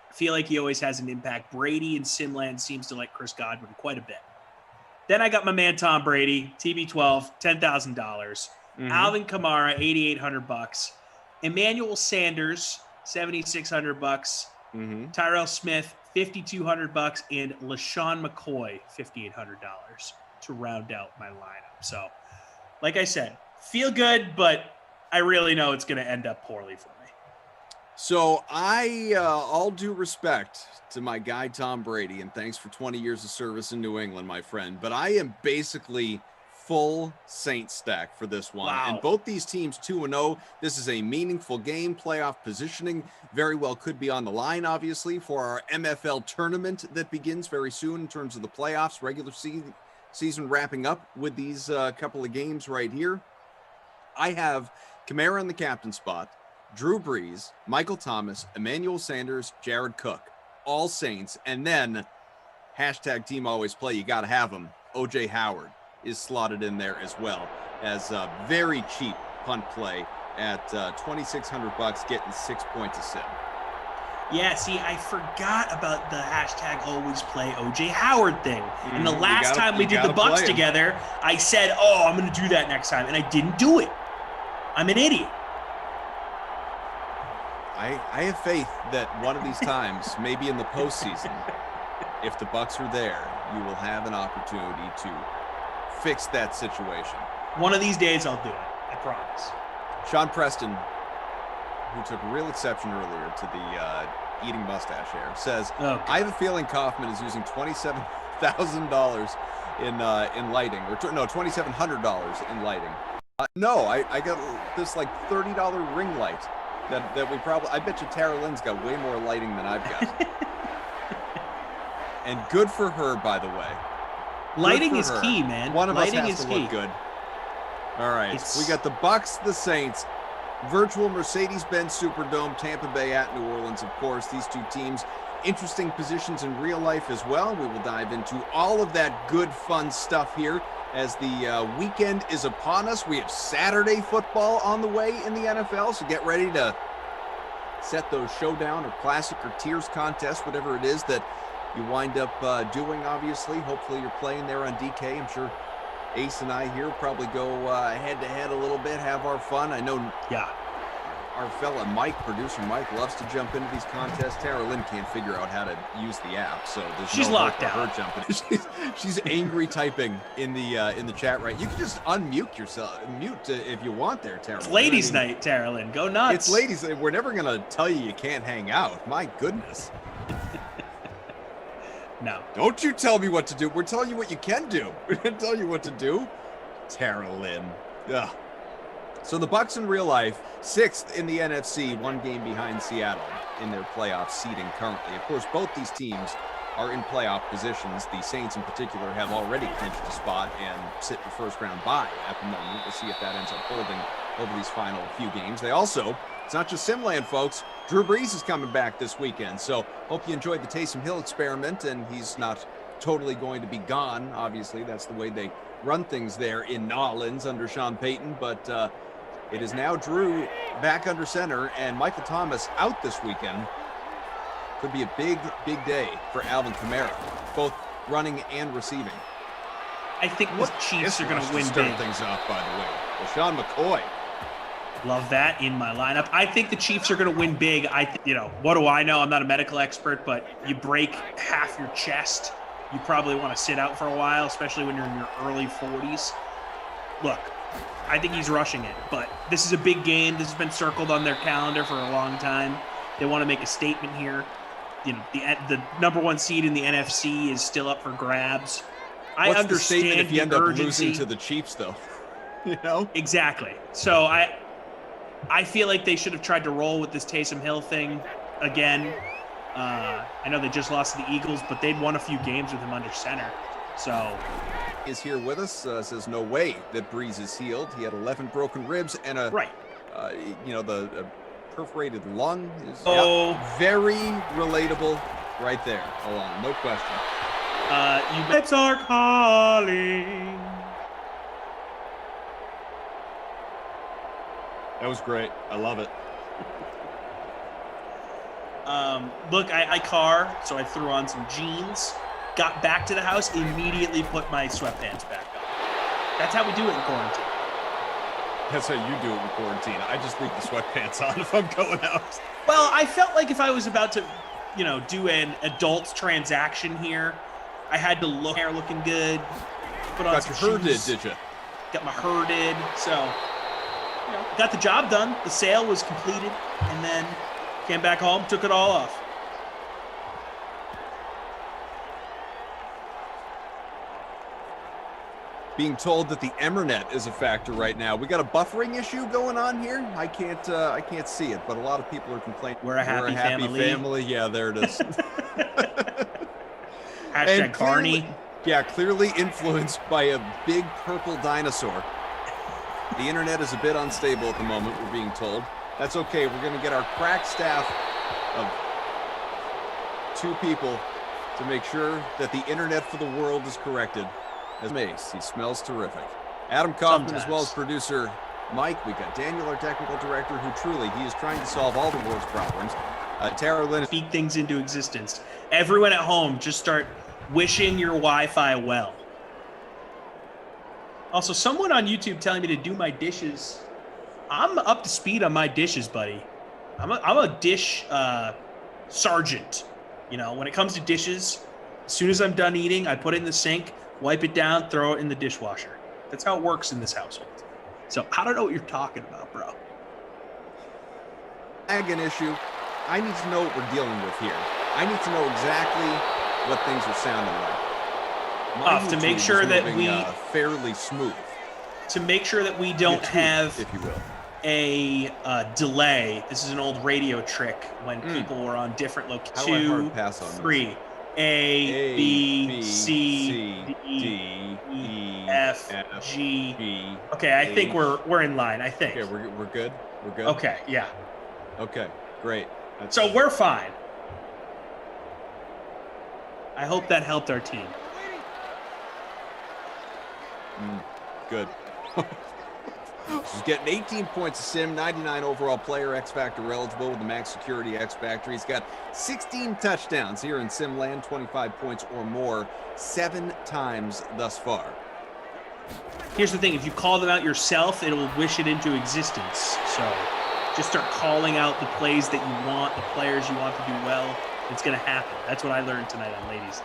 I feel like he always has an impact. Brady and Simland seems to like Chris Godwin quite a bit. Then I got my man Tom Brady, TB12, $10,000. Alvin Kamara, $8,800. Emmanuel Sanders, $7,600. Tyrell Smith, $5,200, and LaShawn McCoy, $5,800 to round out my lineup. So, like I said, feel good, but I really know it's going to end up poorly for me. So all due respect to my guy Tom Brady, and thanks for 20 years of service in New England, my friend, but I am basically full Saints stack for this one. Wow. And both these teams 2-0. This is a meaningful game. Playoff positioning very well could be on the line, obviously, for our MFL tournament that begins very soon in terms of the playoffs, regular season wrapping up with these couple of games right here. I have Kamara in the captain spot, Drew Brees, Michael Thomas, Emmanuel Sanders, Jared Cook, all Saints. And then hashtag team always play. You got to have them. OJ Howard is slotted in there as well as a very cheap punt play at $2,600, getting 6 points a sim. Yeah, see, I forgot about the hashtag always play OJ Howard thing. And the last time we did the Bucks together, I said, oh, I'm going to do that next time. And I didn't do it. I'm an idiot. I have faith that one of these times, maybe in the postseason, if the Bucks are there, you will have an opportunity to fix that situation. One of these days I'll do it. I promise. Sean Preston, who took real exception earlier to the eating mustache hair, says, I have a feeling Kaufman is using $27,000 in lighting, or $2,700 in lighting. No, I got this like $30 ring light that we probably, I bet you Tara Lynn's got way more lighting than I've got. And good for her, by the way. Lighting is key, man. One of lighting us has is to key. look good. All right, we got the Bucks, the Saints, virtual Mercedes-Benz Superdome, Tampa Bay at New Orleans, of course. These two teams, interesting positions in real life as well. We will dive into all of that good, fun stuff here as the weekend is upon us. We have Saturday football on the way in the NFL, so get ready to set those Showdown or Classic or Tiers contests, whatever it is that you wind up doing, obviously. Hopefully you're playing there on DK. I'm sure Ace and I here probably go head-to-head a little bit, have our fun. I know our fella Mike, producer Mike, loves to jump into these contests. Tara Lynn can't figure out how to use the app, so she's locked out. Her jumping. She's angry typing in the chat, right? You can just unmute yourself, if you want there, Tara. It's ladies' night, Tara Lynn. Go nuts. It's ladies' night. We're never gonna tell you can't hang out. My goodness. No. Don't you tell me what to do. We're telling you what you can do. We're going to tell you what to do. Tara Lynn. Ugh. So the Bucks in real life, 6th in the NFC, 1 game behind Seattle in their playoff seeding currently. Of course, both these teams are in playoff positions. The Saints in particular have already clinched a spot and sit in first round bye at the moment. We'll see if that ends up holding over these final few games. They also, it's not just Simland, folks. Drew Brees is coming back this weekend. So hope you enjoyed the Taysom Hill experiment, and he's not totally going to be gone. Obviously, that's the way they run things there in Nolans under Sean Payton, but it is now Drew back under center, and Michael Thomas out this weekend. Could be a big, big day for Alvin Kamara, both running and receiving. I think the Chiefs are going to win start big. things off, by the way. LaShawn McCoy. Love that in my lineup. I think the Chiefs are going to win big. What do I know? I'm not a medical expert, but you break half your chest, you probably want to sit out for a while, especially when you're in your early 40s. Look, I think he's rushing it, but this is a big game. This has been circled on their calendar for a long time. They want to make a statement here. The number one seed in the NFC is still up for grabs. I What's understand the statement if you end up urgency. losing to the Chiefs, though? Exactly. So I feel like they should have tried to roll with this Taysom Hill thing again. I know they just lost to the Eagles, but they'd won a few games with him under center. So is here with us. Says no way that Breeze is healed. He had 11 broken ribs and a the perforated lung is very relatable right there. Along, no question. Lips are calling. That was great. I love it. Look, I car, so I threw on some jeans, got back to the house, immediately put my sweatpants back on. That's how we do it in quarantine. That's how you do it in quarantine. I just leave the sweatpants on if I'm going out. Well, I felt like if I was about to, do an adult transaction here, I had to look hair looking good. Put on Got some your herded, shoes. did you? Got my herded. So, got the job done. The sale was completed, and then came back home, took it all off. Being told that the Emmernet is a factor right now. We got a buffering issue going on here. I can't see it, but a lot of people are complaining. We're a happy family. Yeah, there it is. Hashtag Carney. Clearly influenced by a big purple dinosaur. The internet is a bit unstable at the moment, we're being told. That's okay. We're going to get our crack staff of 2 people to make sure that the internet for the world is corrected. As Mace, he smells terrific. Adam Kaufman, as well as producer Mike. We got Daniel, our technical director, who truly, he is trying to solve all the world's problems. Tara Lynn. Speak things into existence. Everyone at home, just start wishing your Wi-Fi well. Also, someone on YouTube telling me to do my dishes. I'm up to speed on my dishes, buddy. I'm a dish sergeant. When it comes to dishes, as soon as I'm done eating, I put it in the sink, wipe it down, throw it in the dishwasher. That's how it works in this household. So I don't know what you're talking about, bro. An issue. I need to know what we're dealing with here. I need to know exactly what things are sounding like. To make sure that we fairly smooth. To make sure that we don't have, if you will, a delay. This is an old radio trick when people were on different locations. 2, 3. A, B, C, D, E, F, G. Okay, I think we're in line. I think. Okay, we're good. We're good. Okay, yeah. Okay, great. So we're fine. I hope that helped our team. Good. He's getting 18 points a sim, 99 overall player, X Factor eligible with the max security X Factor. He's got 16 touchdowns here in Simland, 25 points or more, 7 times thus far. Here's the thing, if you call them out yourself, it'll wish it into existence. So just start calling out the plays that you want, the players you want to do well. It's going to happen. That's what I learned tonight on Ladies.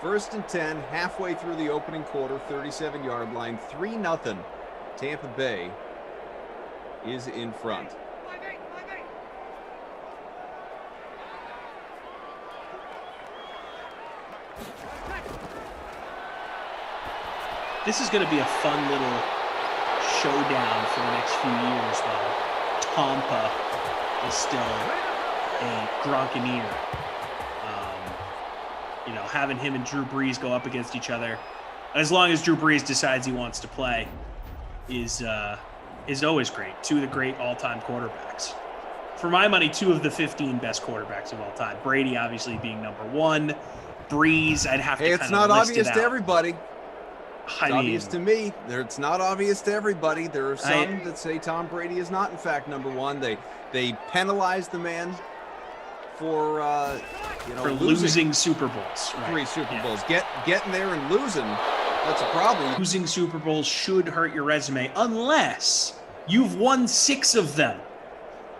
First and 10, halfway through the opening quarter, 37-yard line, 3-0. Tampa Bay is in front. This is going to be a fun little showdown for the next few years while Tampa is still a Gronkaneer. Having him and Drew Brees go up against each other, as long as Drew Brees decides he wants to play, is always great. 2 of the great all-time quarterbacks. for my money, 2 of the 15 best quarterbacks of all time. Brady obviously being number 1. Breeze, I'd have to Hey, it's not obvious to everybody. It's obvious to me. It's not obvious to everybody. There are some that say Tom Brady is not, in fact, number 1. They penalize the man for losing Super Bowls. Right? 3 Super Bowls. Getting there and losing, that's a problem. Losing Super Bowls should hurt your resume unless you've won 6 of them.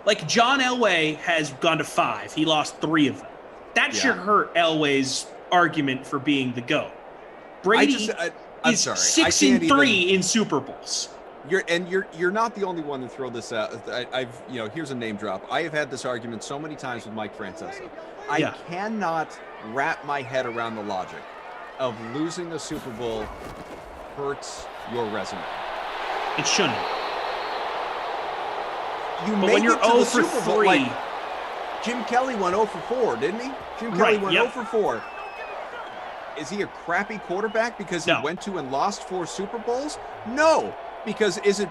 Like John Elway has gone to 5. He lost 3 of them. That should hurt Elway's argument for being the GOAT. Brady is 6-3 in Super Bowls. You're not the only one to throw this out. Here's a name drop. I have had this argument so many times with Mike Francesa. I cannot wrap my head around the logic of losing a Super Bowl hurts your resume. It shouldn't. But when you're 0 for 3, Jim Kelly went 0 for 4, didn't he? Jim Kelly went 0 for 4. Is he a crappy quarterback because he went to and lost 4 Super Bowls? No, because is it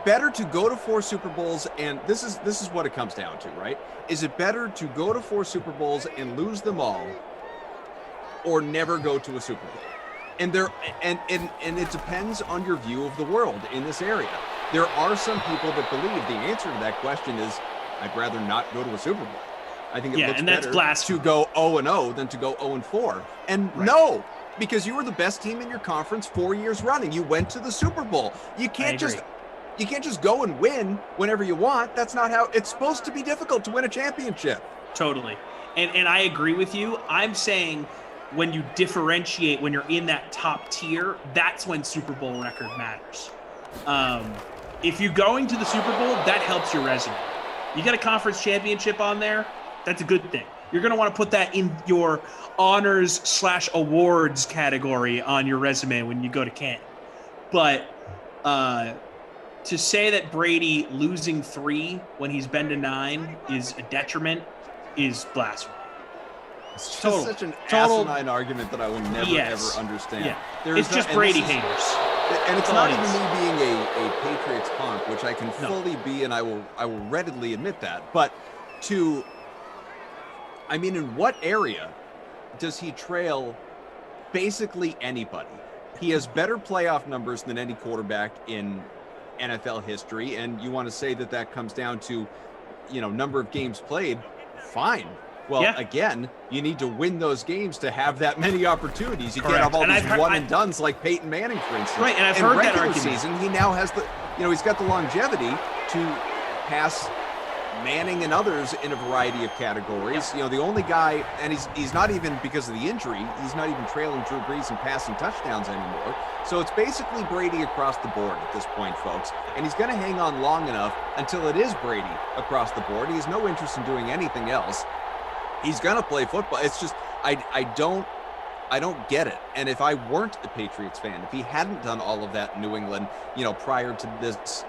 better to go to 4 Super Bowls and this is what it comes down to, right? Is it better to go to 4 Super Bowls and lose them all, or never go to a Super Bowl? And it depends on your view of the world in this area. There are some people that believe the answer to that question is, I'd rather not go to a Super Bowl. I think it looks better to go 0-0 than to go 0-4. And no, because you were the best team in your conference 4 years running. You went to the Super Bowl. You can't just go and win whenever you want. That's not how it's supposed to be. Difficult to win a championship. Totally. And I agree with you. I'm saying when you differentiate, when you're in that top tier, that's when Super Bowl record matters. If you're going to the Super Bowl, that helps your resume. You got a conference championship on there, that's a good thing. You're going to want to put that in your honors/awards category on your resume when you go to Canton. But to say that Brady losing 3 when he's been to 9 is a detriment is blasphemy. It's just such an asinine argument that I will never, ever understand. Yeah. It's just Brady haters. And it's not even me being a Patriots honk, which I can fully be, and I will readily admit that. But in what area does he trail basically anybody? He has better playoff numbers than any quarterback in NFL history, and you want to say that comes down to, number of games played, fine. Well, again, you need to win those games to have that many opportunities. You can't have all these one-and-dones like Peyton Manning, for instance. Right, and I've heard that argument. Season, he now has he's got the longevity to pass Manning and others in a variety of categories. The only guy, and he's not even, because of the injury, he's not even trailing Drew Brees in passing touchdowns anymore. So it's basically Brady across the board at this point, folks. And he's going to hang on long enough until it is Brady across the board. He has no interest in doing anything else. He's going to play football. It's just, I don't get it. And if I weren't a Patriots fan, if he hadn't done all of that in New England, prior to this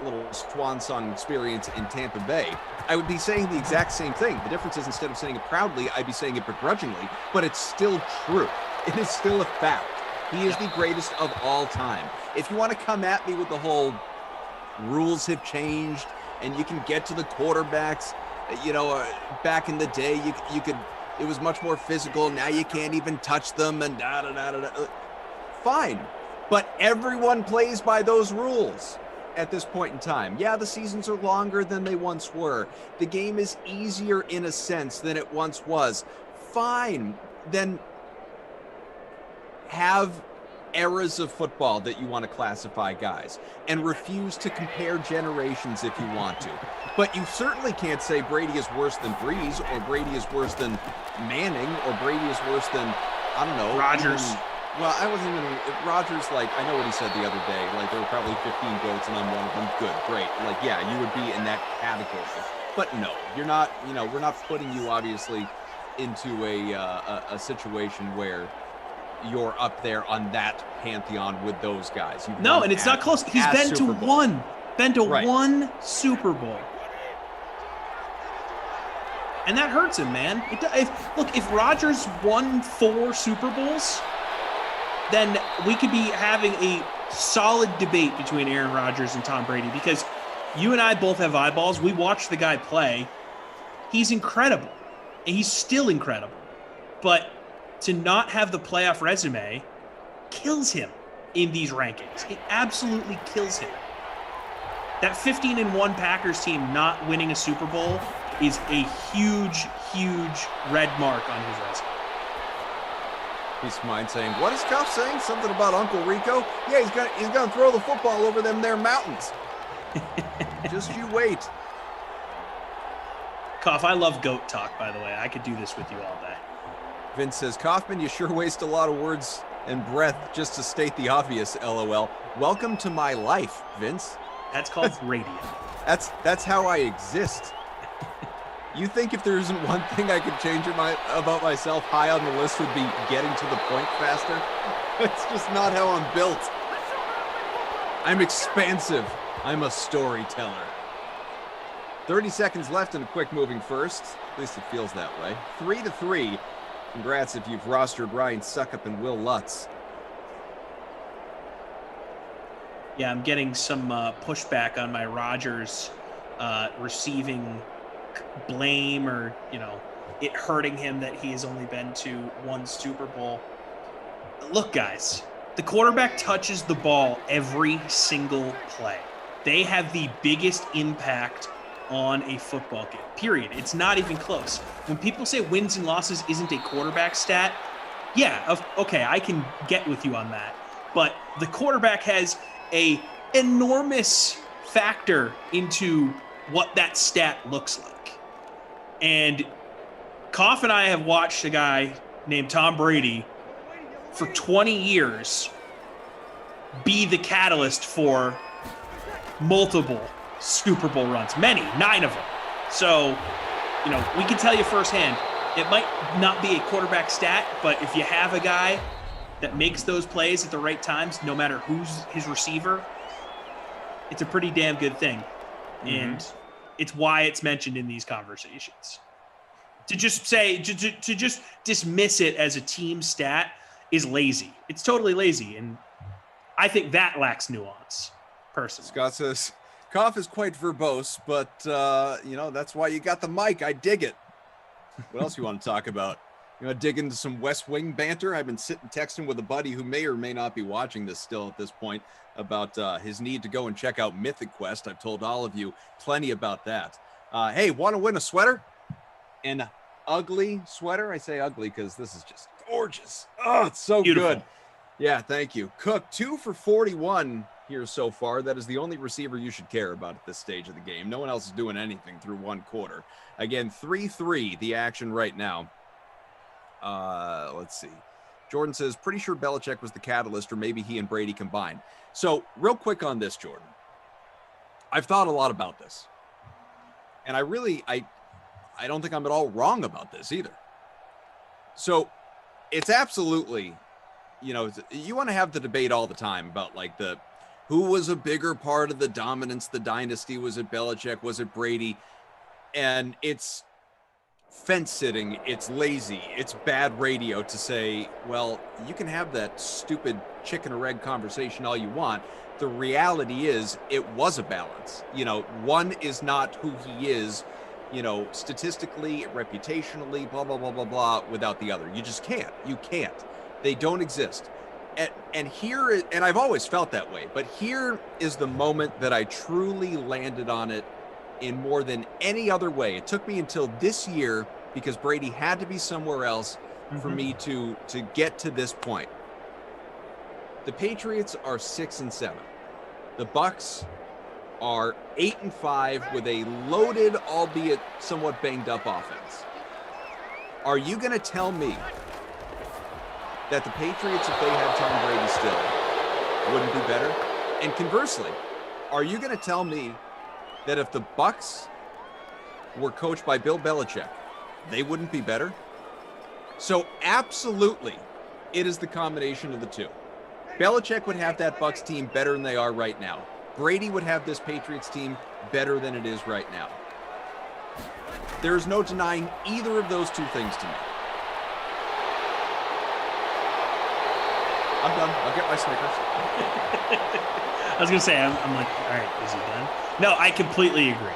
little swan song experience in Tampa Bay, I would be saying the exact same thing. The difference is, instead of saying it proudly, I'd be saying it begrudgingly, but it's still true. It is still a fact. He is the greatest of all time. If you want to come at me with the whole rules have changed and you can get to the quarterbacks, back in the day, you could, it was much more physical. Now you can't even touch them and fine. But everyone plays by those rules at this point in time. Yeah, the seasons are longer than they once were. The game is easier in a sense than it once was. Fine. Then have eras of football that you want to classify guys, and refuse to compare generations if you want to. But you certainly can't say Brady is worse than Breeze, or Brady is worse than Manning, or Brady is worse than, I don't know, Rodgers. Well, I wasn't even, Rodgers, I know what he said the other day, there were probably 15 goats and I'm one of them. Good, great. You would be in that category. But no, you're not, we're not putting you obviously into a situation where you're up there on that pantheon with those guys. No, and it's not close. He's been to one Super Bowl. And that hurts him, man. If Rodgers won 4 Super Bowls, then we could be having a solid debate between Aaron Rodgers and Tom Brady, because you and I both have eyeballs. We watched the guy play. He's incredible. And he's still incredible. But to not have the playoff resume kills him in these rankings. It absolutely kills him. That 15-1 Packers team not winning a Super Bowl is a huge, huge red mark on his resume. Peace of mind saying, what is Cuff saying? Something about Uncle Rico? Yeah, he's gonna throw the football over them there mountains. Just you wait. Cuff, I love goat talk, by the way. I could do this with you all day. Vince says, Kaufman, you sure waste a lot of words and breath just to state the obvious, LOL. Welcome to my life, Vince. That's called radio. That's how I exist. You think if there isn't one thing I could change about myself, high on the list would be getting to the point faster? That's just not how I'm built. I'm expansive. I'm a storyteller. 30 seconds left in a quick moving first. At least it feels that way. 3-3. Congrats if you've rostered Ryan Suckup and Will Lutz. Yeah, I'm getting some pushback on my Rodgers receiving blame or, it hurting him that he has only been to one Super Bowl. Look, guys, the quarterback touches the ball every single play. They have the biggest impact on a football game, period. It's not even close. When people say wins and losses isn't a quarterback stat, yeah, okay, I can get with you on that. But the quarterback has a enormous factor into what that stat looks like. And Koff and I have watched a guy named Tom Brady for 20 years be the catalyst for multiple Super Bowl runs, 9 of them. So, we can tell you firsthand, it might not be a quarterback stat, but if you have a guy that makes those plays at the right times, no matter who's his receiver, it's a pretty damn good thing. Mm-hmm. And it's why it's mentioned in these conversations. To just say, to just dismiss it as a team stat is lazy. It's totally lazy. And I think that lacks nuance, personally. Scott says, Koff is quite verbose, but, that's why you got the mic. I dig it. What else you want to talk about? You want to dig into some West Wing banter? I've been sitting texting with a buddy who may or may not be watching this still at this point about his need to go and check out Mythic Quest. I've told all of you plenty about that. Hey, want to win a sweater? An ugly sweater? I say ugly because this is just gorgeous. Oh, it's so beautiful. Good. Yeah, thank you. Cook 2 for 41 here so far. That is the only receiver you should care about at this stage of the game. No one else is doing anything through one quarter. Again, 3-3 the action right now. Let's see. Jordan says, pretty sure Belichick was the catalyst, or maybe he and Brady combined. So real quick on this, Jordan. I've thought a lot about this. And I don't think I'm at all wrong about this either. So it's absolutely, you want to have the debate all the time about who was a bigger part of the dominance, the dynasty. Was it Belichick? Was it Brady? And it's fence sitting, it's lazy, it's bad radio to say, well, you can have that stupid chicken or egg conversation all you want. The reality is it was a balance. One is not who he is, statistically, reputationally, blah, blah, blah, blah, blah, without the other. You just can't. You can't. They don't exist. And here, and I've always felt that way, but here is the moment that I truly landed on it in more than any other way. It took me until this year, because Brady had to be somewhere else for me to get to this point. The Patriots are 6-7. The Bucs are 8-5 with a loaded, albeit somewhat banged up offense. Are you going to tell me that the Patriots, if they had Tom Brady still, wouldn't be better? And conversely, are you going to tell me that if the Bucs were coached by Bill Belichick, they wouldn't be better? So absolutely, it is the combination of the two. Belichick would have that Bucs team better than they are right now. Brady would have this Patriots team better than it is right now. There is no denying either of those two things to me. I'm done. I'll get my Snickers. I was gonna say, I'm like, all right, is he done? No, I completely agree.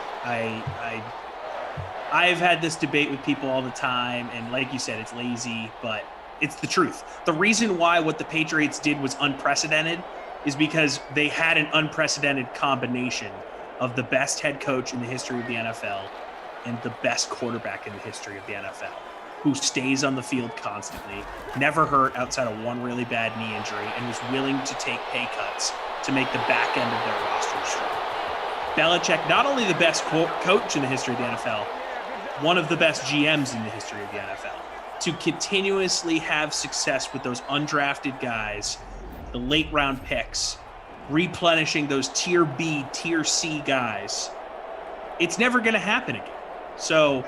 I've had this debate with people all the time, and like you said, it's lazy, but it's the truth. The reason why what the Patriots did was unprecedented is because they had an unprecedented combination of the best head coach in the history of the NFL and the best quarterback in the history of the NFL, who stays on the field constantly, never hurt outside of one really bad knee injury, and was willing to take pay cuts to make the back end of their roster strong. Belichick, not only the best coach in the history of the NFL, one of the best GMs in the history of the NFL, to continuously have success with those undrafted guys, the late round picks, replenishing those tier B, tier C guys. It's never going to happen again. So,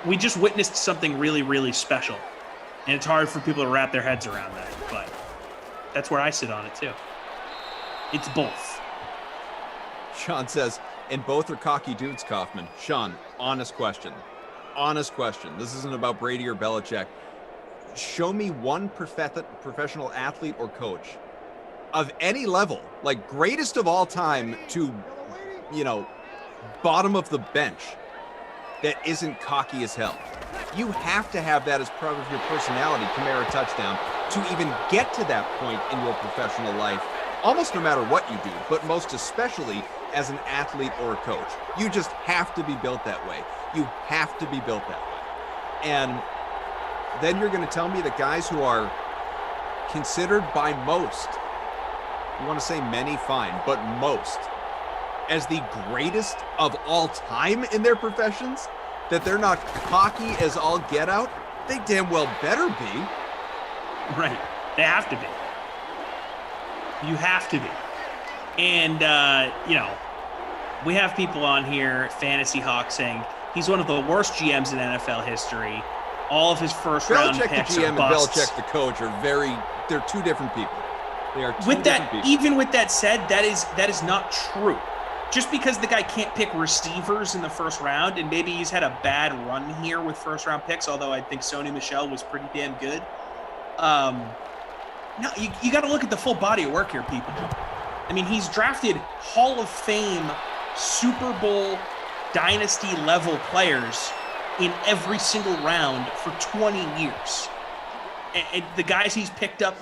we just witnessed something really, really special. And it's hard for people to wrap their heads around that. But that's where I sit on it, too. It's both. Sean says, and both are cocky dudes, Kaufman. Sean, honest question. Honest question. This isn't about Brady or Belichick. Show me one professional athlete or coach of any level, like greatest of all time to, bottom of the bench, that isn't cocky as hell. You have to have that as part of your personality, Kamara touchdown, to even get to that point in your professional life, almost no matter what you do, but most especially as an athlete or a coach. You just have to be built that way. You have to be built that way. And then you're going to tell me that guys who are considered by most, you want to say many, fine, but most, as the greatest of all time in their professions, that they're not cocky as all get out? They damn well better be. Right. They have to be. You have to be. And, we have people on here, Fantasy Hawk, saying he's one of the worst GMs in NFL history. All of his first round picks Belichick the GM and Belichick the coach are they're two different people. They are two different people. Even with that said, that is not true. Just because the guy can't pick receivers in the first round, and maybe he's had a bad run here with first round picks, although I think Sony Michel was pretty damn good. No, you got to look at the full body of work here, people. I mean, he's drafted Hall of Fame, Super Bowl, dynasty level players in every single round for 20 years. And the guys he's picked up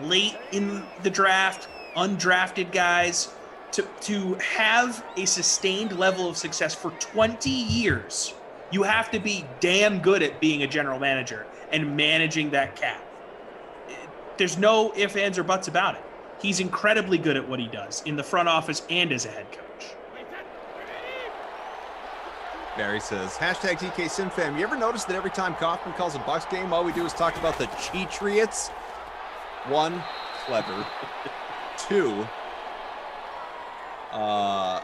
late in the draft, undrafted guys, to have a sustained level of success for 20 years, you have to be damn good at being a general manager and managing that cap. There's no ifs, ands, or buts about it. He's incredibly good at what he does in the front office and as a head coach. Barry says, hashtag DKSimFam. You ever notice that every time Kaufman calls a Bucs game, all we do is talk about the Cheatriots? 1, clever. 2, yeah,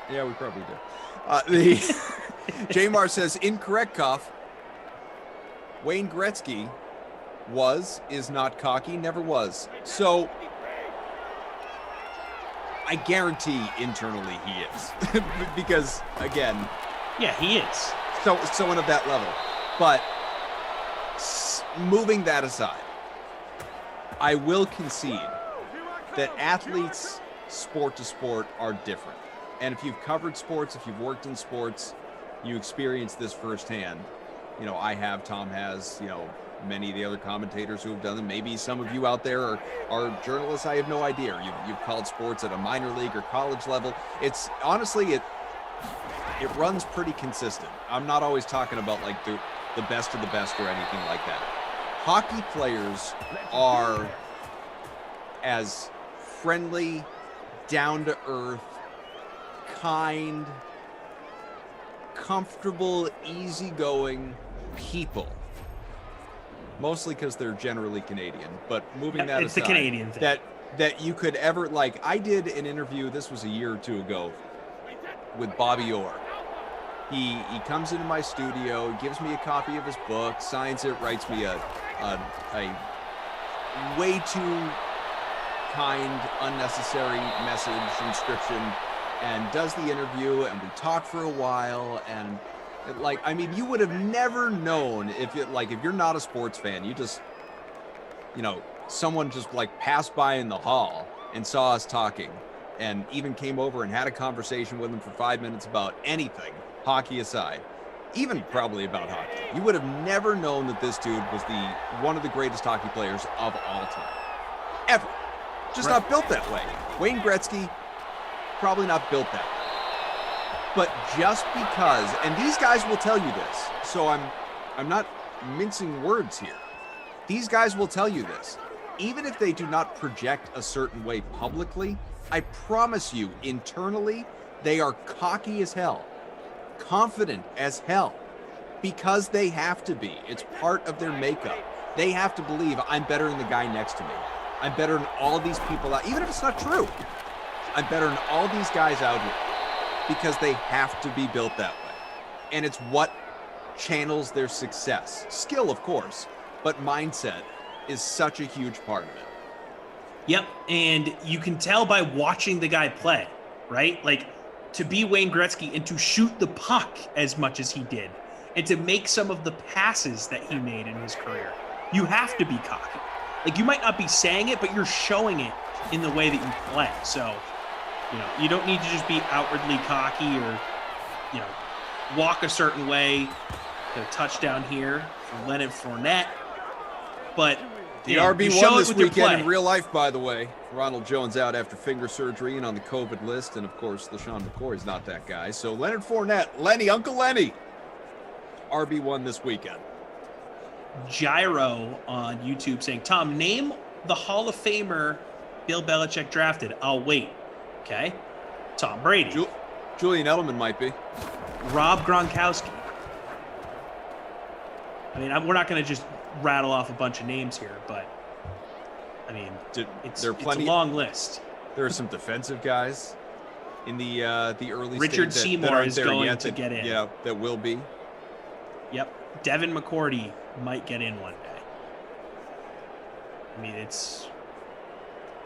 we probably do. Jamar says, incorrect, Koff. Wayne Gretzky is not cocky, never was. So I guarantee internally he is. Because, again... Yeah, he is. Someone of that level. But moving that aside, I will concede that athletes, sport to sport, are different. And if you've covered sports, if you've worked in sports, you experience this firsthand. I have, Tom has, many of the other commentators who have done it. Maybe some of you out there are journalists. I have no idea. You've called sports at a minor league or college level. It's honestly, it runs pretty consistent. I'm not always talking about like the best of the best or anything like that. Hockey players are as friendly, down to earth, kind, comfortable, easygoing people. Mostly because they're generally Canadian, but moving that it's aside, the Canadian thing. that you could ever, like, I did an interview, this was a year or two ago, with Bobby Orr. He comes into my studio, gives me a copy of his book, signs it, writes me a way too kind, unnecessary message, inscription, and does the interview, and we talk for a while, and I mean, you would have never known if you're not a sports fan, you just, someone just like passed by in the hall and saw us talking and even came over and had a conversation with him for 5 minutes about anything, hockey aside, even probably about hockey. You would have never known that this dude was one of the greatest hockey players of all time. Ever. Just not built that way. Wayne Gretzky, probably not built that way. But just because, and these guys will tell you this, so I'm not mincing words here. These guys will tell you this. Even if they do not project a certain way publicly, I promise you, internally, they are cocky as hell, confident as hell, because they have to be. It's part of their makeup. They have to believe I'm better than the guy next to me. I'm better than all these people out, even if it's not true. I'm better than all these guys out here. Because they have to be built that way. And it's what channels their success. Skill, of course, but mindset is such a huge part of it. Yep, and you can tell by watching the guy play, right? Like, to be Wayne Gretzky and to shoot the puck as much as he did, and to make some of the passes that he made in his career, you have to be cocky. Like, you might not be saying it, but you're showing it in the way that you play. So, you don't need to just be outwardly cocky or, walk a certain way. The touchdown here from Leonard Fournette. But the RB1 this weekend in real life, by the way. Ronald Jones out after finger surgery and on the COVID list. And, of course, LaShawn McCoy's not that guy. So Leonard Fournette, Uncle Lenny, RB1 this weekend. Gyro on YouTube saying, Tom, name the Hall of Famer Bill Belichick drafted. I'll wait. Okay. Tom Brady. Julian Edelman might be. Rob Gronkowski. I mean, we're not going to just rattle off a bunch of names here, but I mean, it's a long list. There are some defensive guys in the early Richard stage Seymour is going to get in. Yeah, that will be. Yep. Devin McCourty might get in one day. I mean, it's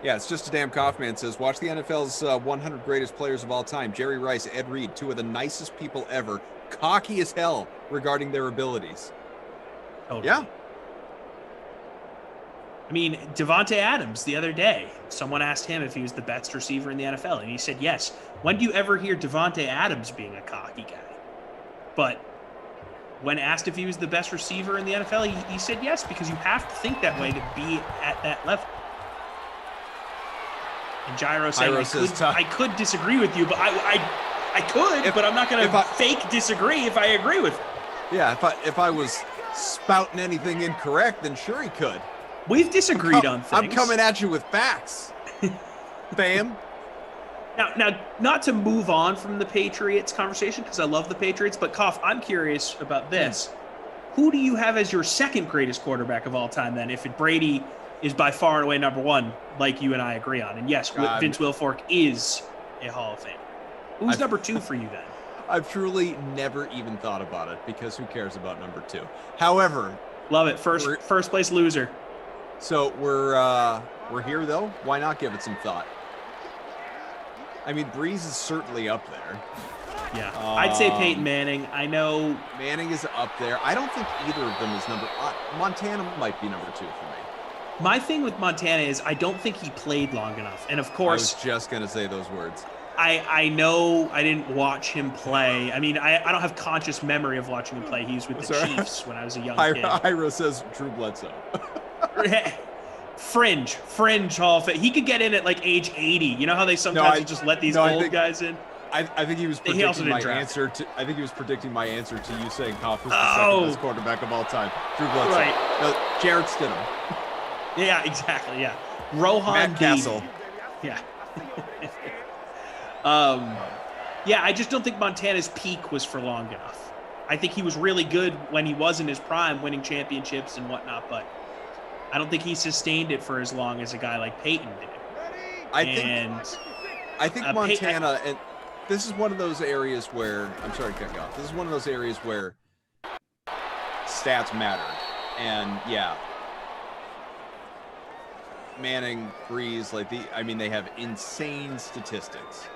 just a damn Kaufman says, watch the NFL's 100 greatest players of all time. Jerry Rice, Ed Reed, two of the nicest people ever. Cocky as hell regarding their abilities. Totally. Yeah. I mean, Devontae Adams the other day, someone asked him if he was the best receiver in the NFL, and he said yes. When do you ever hear Devontae Adams being a cocky guy? But when asked if he was the best receiver in the NFL, he said yes, because you have to think that way to be at that level. And Gyro saying, I could disagree with you, but I could, but I'm not going to fake disagree if I agree with him. Yeah, if I was spouting anything incorrect, then sure he could. We've disagreed on things. I'm coming at you with facts. Bam. Now, not to move on from the Patriots conversation, because I love the Patriots, but Koff, I'm curious about this. Who do you have as your second greatest quarterback of all time then, if Brady is by far and away number one, like you and I agree on? And yes, Vince Wilfork is a Hall of Famer. Who's number two for you then? I've truly never even thought about it, because who cares about number two? However, love it. First place loser. So we're here though. Why not give it some thought? I mean, Breeze is certainly up there. Yeah, I'd say Peyton Manning. I know Manning is up there. I don't think either of them is number. Montana might be number two for me. My thing with Montana is I don't think he played long enough, and of course, I was just gonna say those words. I know I didn't watch him play. I mean, I don't have conscious memory of watching him play. He was with the Chiefs when I was a young kid. Ira says Drew Bledsoe. Fringe Hall of Fame. He could get in at like age 80. You know how they sometimes just let these old guys in? I think he was predicting my answer to. I think he was predicting my answer to you saying Koff was the second best quarterback of all time. Drew Bledsoe. Right. No, Jarrett Stidham. Yeah, exactly. Yeah. Rohan Matt Castle. Yeah. Yeah, I just don't think Montana's peak was for long enough. I think he was really good when he was in his prime, winning championships and whatnot, but I don't think he sustained it for as long as a guy like Peyton did. I think Montana, and this is one of those areas where, I'm sorry to cut you off, this is one of those areas where stats matter. And yeah, Manning, Breeze, they have insane statistics.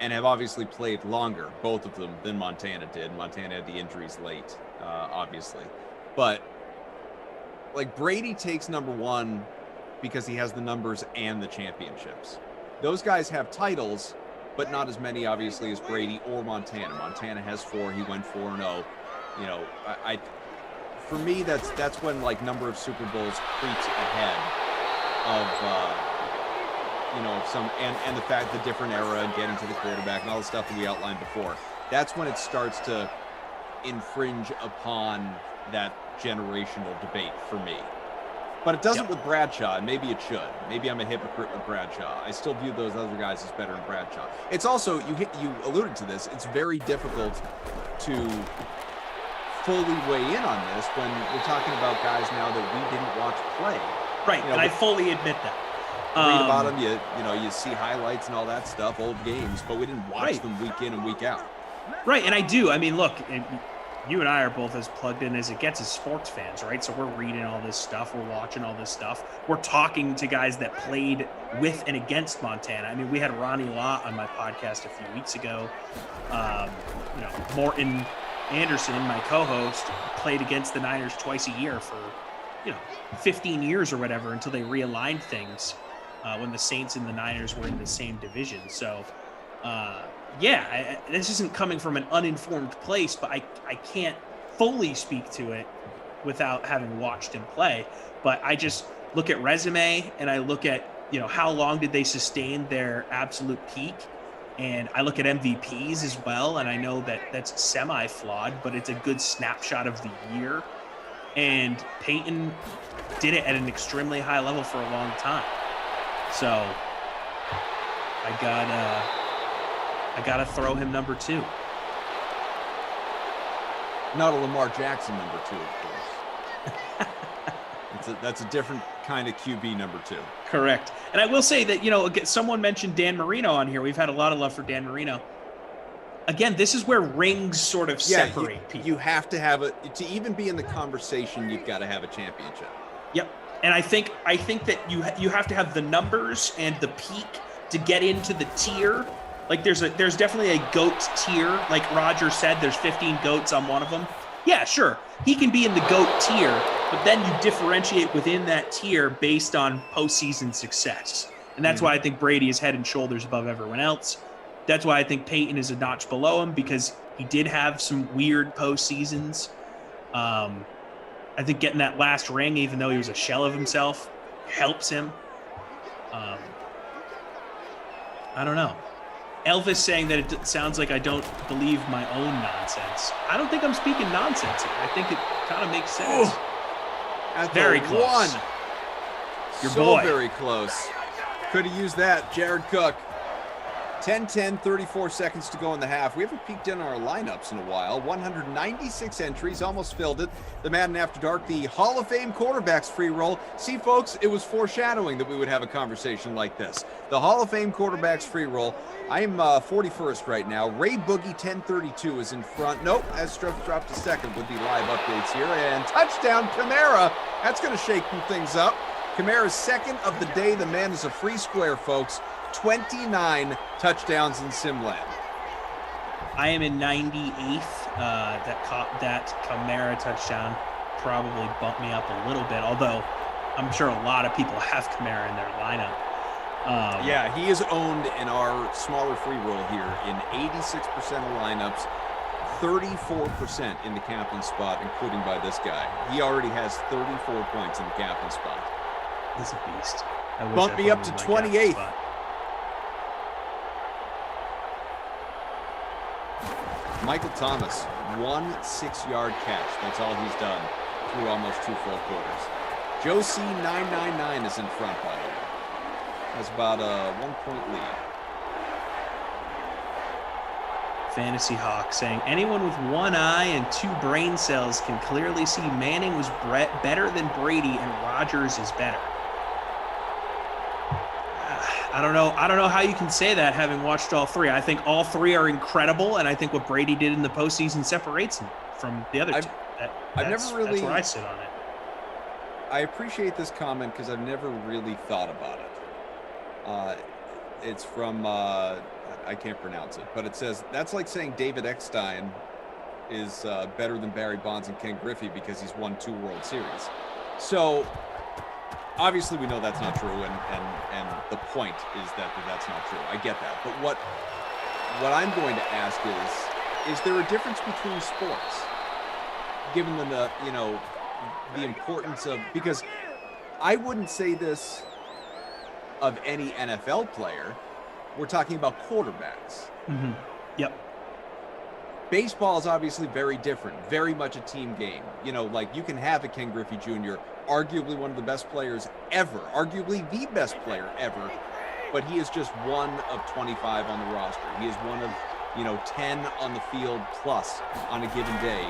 and have obviously played longer, both of them, than Montana did. Montana had the injuries late, obviously. But, like, Brady takes number one because he has the numbers and the championships. Those guys have titles, but not as many, obviously, as Brady or Montana. Montana has 4. He went 4-0. You know, for me, that's when, like, number of Super Bowls creeps ahead of, you know, and the fact the different era and getting to the quarterback and all the stuff that we outlined before. That's when it starts to infringe upon that generational debate for me. But it doesn't with Bradshaw, and maybe it should. Maybe I'm a hypocrite with Bradshaw. I still view those other guys as better than Bradshaw. It's also, you alluded to this, it's very difficult to fully weigh in on this when we're talking about guys now that we didn't watch play. Right, you know, and I fully admit that. Read about them, you know, you see highlights and all that stuff, old games, but we didn't watch them week in and week out. Right, and I do. I mean, look, you and I are both as plugged in as it gets as sports fans, right? So we're reading all this stuff, we're watching all this stuff, we're talking to guys that played with and against Montana. I mean, we had Ronnie Lott on my podcast a few weeks ago. You know, Morton Anderson, my co-host, played against the Niners twice a year for, you know, 15 years or whatever until they realigned things when the Saints and the Niners were in the same division. So, this isn't coming from an uninformed place, but I can't fully speak to it without having watched him play. But I just look at resume and I look at, you know, how long did they sustain their absolute peak? And I look at MVPs as well, and I know that that's semi-flawed, but it's a good snapshot of the year. And Peyton did it at an extremely high level for a long time. So I gotta throw him number 2. Not a Lamar Jackson number 2, of course. That's a different kind of QB number 2. Correct. And I will say that, you know, someone mentioned Dan Marino on here. We've had a lot of love for Dan Marino. Again, this is where rings sort of separate people. You have to have to even be in the conversation, you've got to have a championship. Yep. And I think that you have to have the numbers and the peak to get into the tier. Like there's definitely a GOAT tier. Like Roger said, there's 15 GOATs on one of them. Yeah, sure. He can be in the GOAT tier, but then you differentiate within that tier based on postseason success. And that's why I think Brady is head and shoulders above everyone else. That's why I think Peyton is a notch below him, because he did have some weird postseasons. I think getting that last ring, even though he was a shell of himself, helps him. I don't know. Elvis saying that it sounds like I don't believe my own nonsense. I don't think I'm speaking nonsense here. I think it kind of makes sense. Very close. Your boy. Very close. Could have used that. Jared Cook. 10-10, 34 seconds to go in the half. We haven't peeked in our lineups in a while. 196 entries, almost filled it. The Madden After Dark, the Hall of Fame quarterbacks free roll. See, folks, it was foreshadowing that we would have a conversation like this. The Hall of Fame quarterbacks free roll. I'm 41st right now. Ray Boogie 1032 is in front. Nope, as Struff dropped to second with the live updates here. And touchdown, Kamara. That's going to shake things up. Kamara's second of the day. The man is a free square, folks. 29 touchdowns in Simland. I am in 98th. That Kamara touchdown probably bumped me up a little bit, although I'm sure a lot of people have Kamara in their lineup. Yeah, he is owned in our smaller free roll here in 86% of lineups, 34% in the captain spot, including by this guy. He already has 34 points in the captain spot. He's a beast. Bump me up to 28th. Michael Thomas, 1 6-yard catch. That's all he's done through almost 2 full quarters. Joe C 999 is in front, by the way. Has about a 1-point lead. Fantasy Hawk saying, anyone with one eye and 2 brain cells can clearly see Manning was better than Brady and Rodgers is better. I don't know how you can say that having watched all 3. I think all 3 are incredible, and I think what Brady did in the postseason separates him from the other 2. That's where I sit on it. I appreciate this comment because I've never really thought about it. It's from I can't pronounce it, but it says that's like saying David Eckstein is better than Barry Bonds and Ken Griffey because he's won 2 World Series. So obviously we know that's not true, and the point is that that's not true. I get that, but what I'm going to ask is there a difference between sports, given the the importance of, because I wouldn't say this of any NFL player. We're talking about quarterbacks. Mm-hmm. Yep. Baseball is obviously very different, very much a team game. Like you can have a Ken Griffey Jr., arguably one of the best players ever, arguably the best player ever, but he is just one of 25 on the roster. He is one of 10 on the field plus on a given day,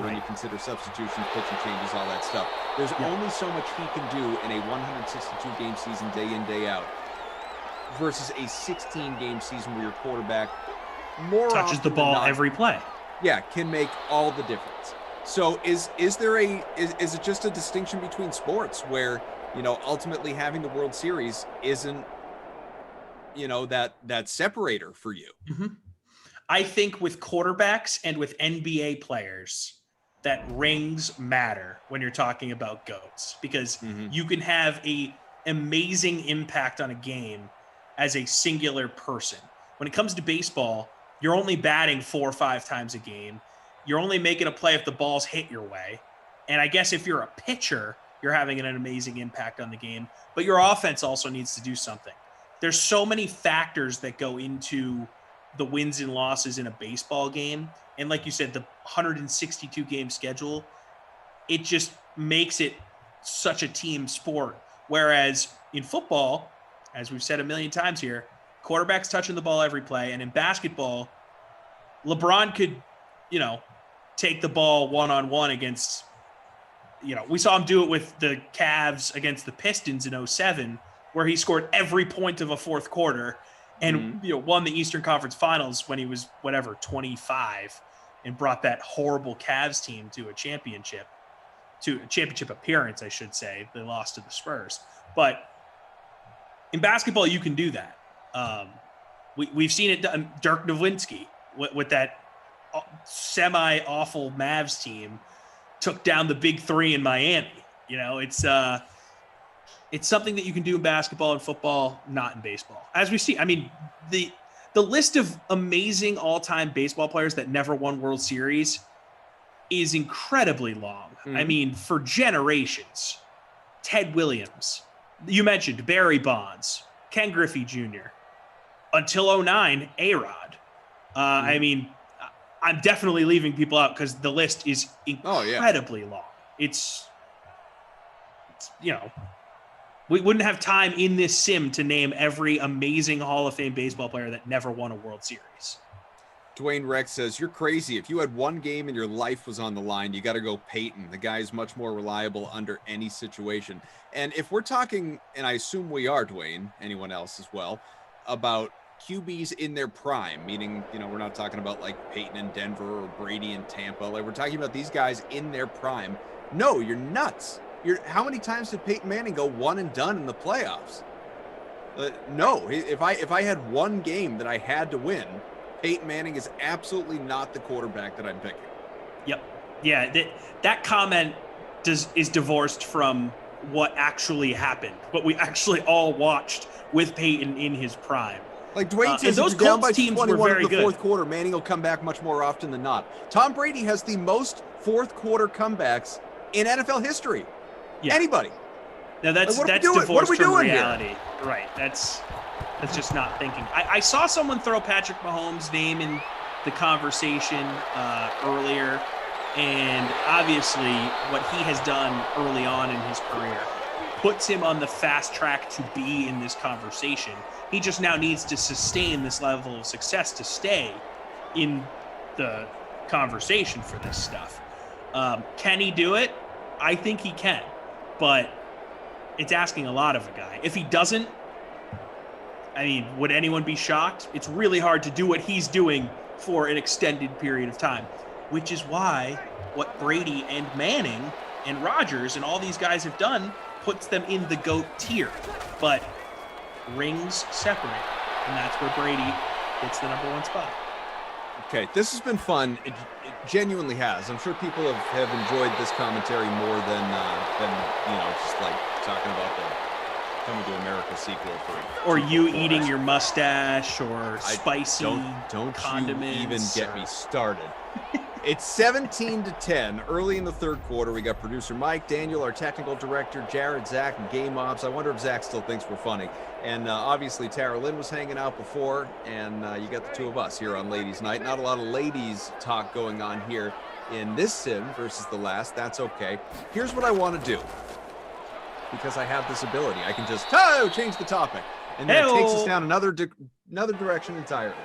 when you consider substitutions, pitching changes, all that stuff. There's only so much he can do in a 162-game season, day in, day out, versus a 16-game season where your quarterback touches the ball every play. Yeah, can make all the difference. So is it just a distinction between sports where, ultimately having the World Series isn't, that separator for you? Mm-hmm. I think with quarterbacks and with NBA players, that rings matter when you're talking about GOATs, because you can have a amazing impact on a game as a singular person. When it comes to baseball, you're only batting 4 or 5 times a game. You're only making a play if the ball's hit your way. And I guess if you're a pitcher, you're having an amazing impact on the game, but your offense also needs to do something. There's so many factors that go into the wins and losses in a baseball game. And like you said, the 162 game schedule, it just makes it such a team sport. Whereas in football, as we've said a million times here, quarterback's touching the ball every play. And in basketball, LeBron could, take the ball one-on-one against, we saw him do it with the Cavs against the Pistons in 2007, where he scored every point of a fourth quarter and won the Eastern Conference Finals when he was 25, and brought that horrible Cavs team to a championship appearance, I should say. They lost to the Spurs. But in basketball, you can do that. We've seen it done. Dirk Nowitzki with that semi-awful Mavs team took down the big 3 in Miami. It's something that you can do in basketball and football, not in baseball. As we see, I mean, the list of amazing all-time baseball players that never won World Series is incredibly long. I mean, for generations. Ted Williams, you mentioned Barry Bonds, Ken Griffey Jr., until 2009, A-Rod. I mean, I'm definitely leaving people out because the list is incredibly long. It's we wouldn't have time in this sim to name every amazing Hall of Fame baseball player that never won a World Series. Dwayne Rex says, you're crazy. If you had one game and your life was on the line, you got to go Peyton. The guy is much more reliable under any situation. And if we're talking, and I assume we are, Dwayne, anyone else as well, about QBs in their prime, meaning, we're not talking about like Peyton in Denver or Brady in Tampa. Like, we're talking about these guys in their prime. No, you're nuts. How many times did Peyton Manning go one and done in the playoffs? No, if I had one game that I had to win, Peyton Manning is absolutely not the quarterback that I'm picking. Yep. Yeah, that comment is divorced from what actually happened, what we actually all watched with Peyton in his prime. Like Dwayne says, those if you're down by Colts teams 21 were very in the good. fourth quarter, Manning will come back much more often than not. Tom Brady has the most fourth quarter comebacks in NFL history. Yeah. Anybody. Now that's divorced from reality. Here? Right. That's just not thinking. I saw someone throw Patrick Mahomes' name in the conversation earlier, and obviously what he has done early on in his career puts him on the fast track to be in this conversation. He just now needs to sustain this level of success to stay in the conversation for this stuff. Can he do it? I think he can, but it's asking a lot of a guy. If he doesn't, I mean, would anyone be shocked? It's really hard to do what he's doing for an extended period of time, which is why what Brady and Manning and Rodgers and all these guys have done puts them in the GOAT tier. But rings separate. And that's where Brady gets the number 1 spot. Okay, this has been fun. It genuinely has. I'm sure people have enjoyed this commentary more than just like talking about the Coming to America sequel or you eating your mustache or spicy don't condiments. You even get me started. It's 17-10 early in the third quarter. We got producer Mike, Daniel, our technical director, Jared, Zach, and Game Ops. I wonder if Zach still thinks we're funny. And obviously Tara Lynn was hanging out before, and you got the two of us here on Ladies Night. Not a lot of ladies talk going on here in this sim versus the last. That's okay. Here's what I want to do, because I have this ability. I can just change the topic, and then it takes us down another direction entirely.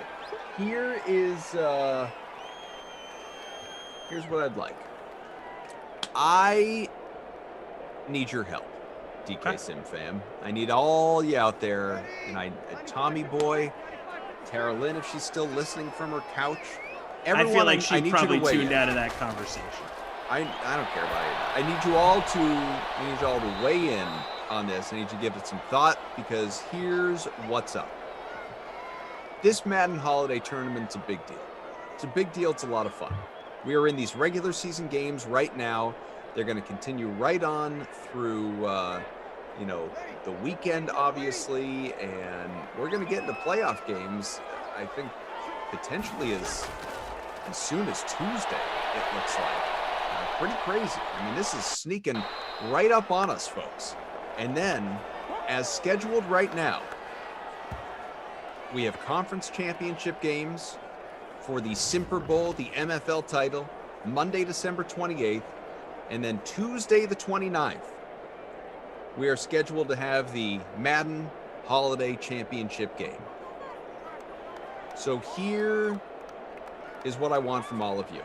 Here's what I'd like. I need your help, DK Sim fam. I need all you out there, and Tommy Boy, Tara Lynn, if she's still listening from her couch. I feel like she probably tuned out of that conversation. I don't care about it. I need you all to weigh in on this. I need you to give it some thought, because here's what's up. This Madden holiday tournament's a big deal. It's a big deal. It's a lot of fun. We are in these regular season games right now. They're going to continue right on through, the weekend, obviously, and we're going to get into playoff games, I think, potentially as soon as Tuesday, it looks like. Pretty crazy. I mean, this is sneaking right up on us, folks. And then, as scheduled right now, we have conference championship games for the Simper Bowl, the MFL title, Monday, December 28th, and then Tuesday, the 29th, we are scheduled to have the Madden Holiday Championship game. So here is what I want from all of you.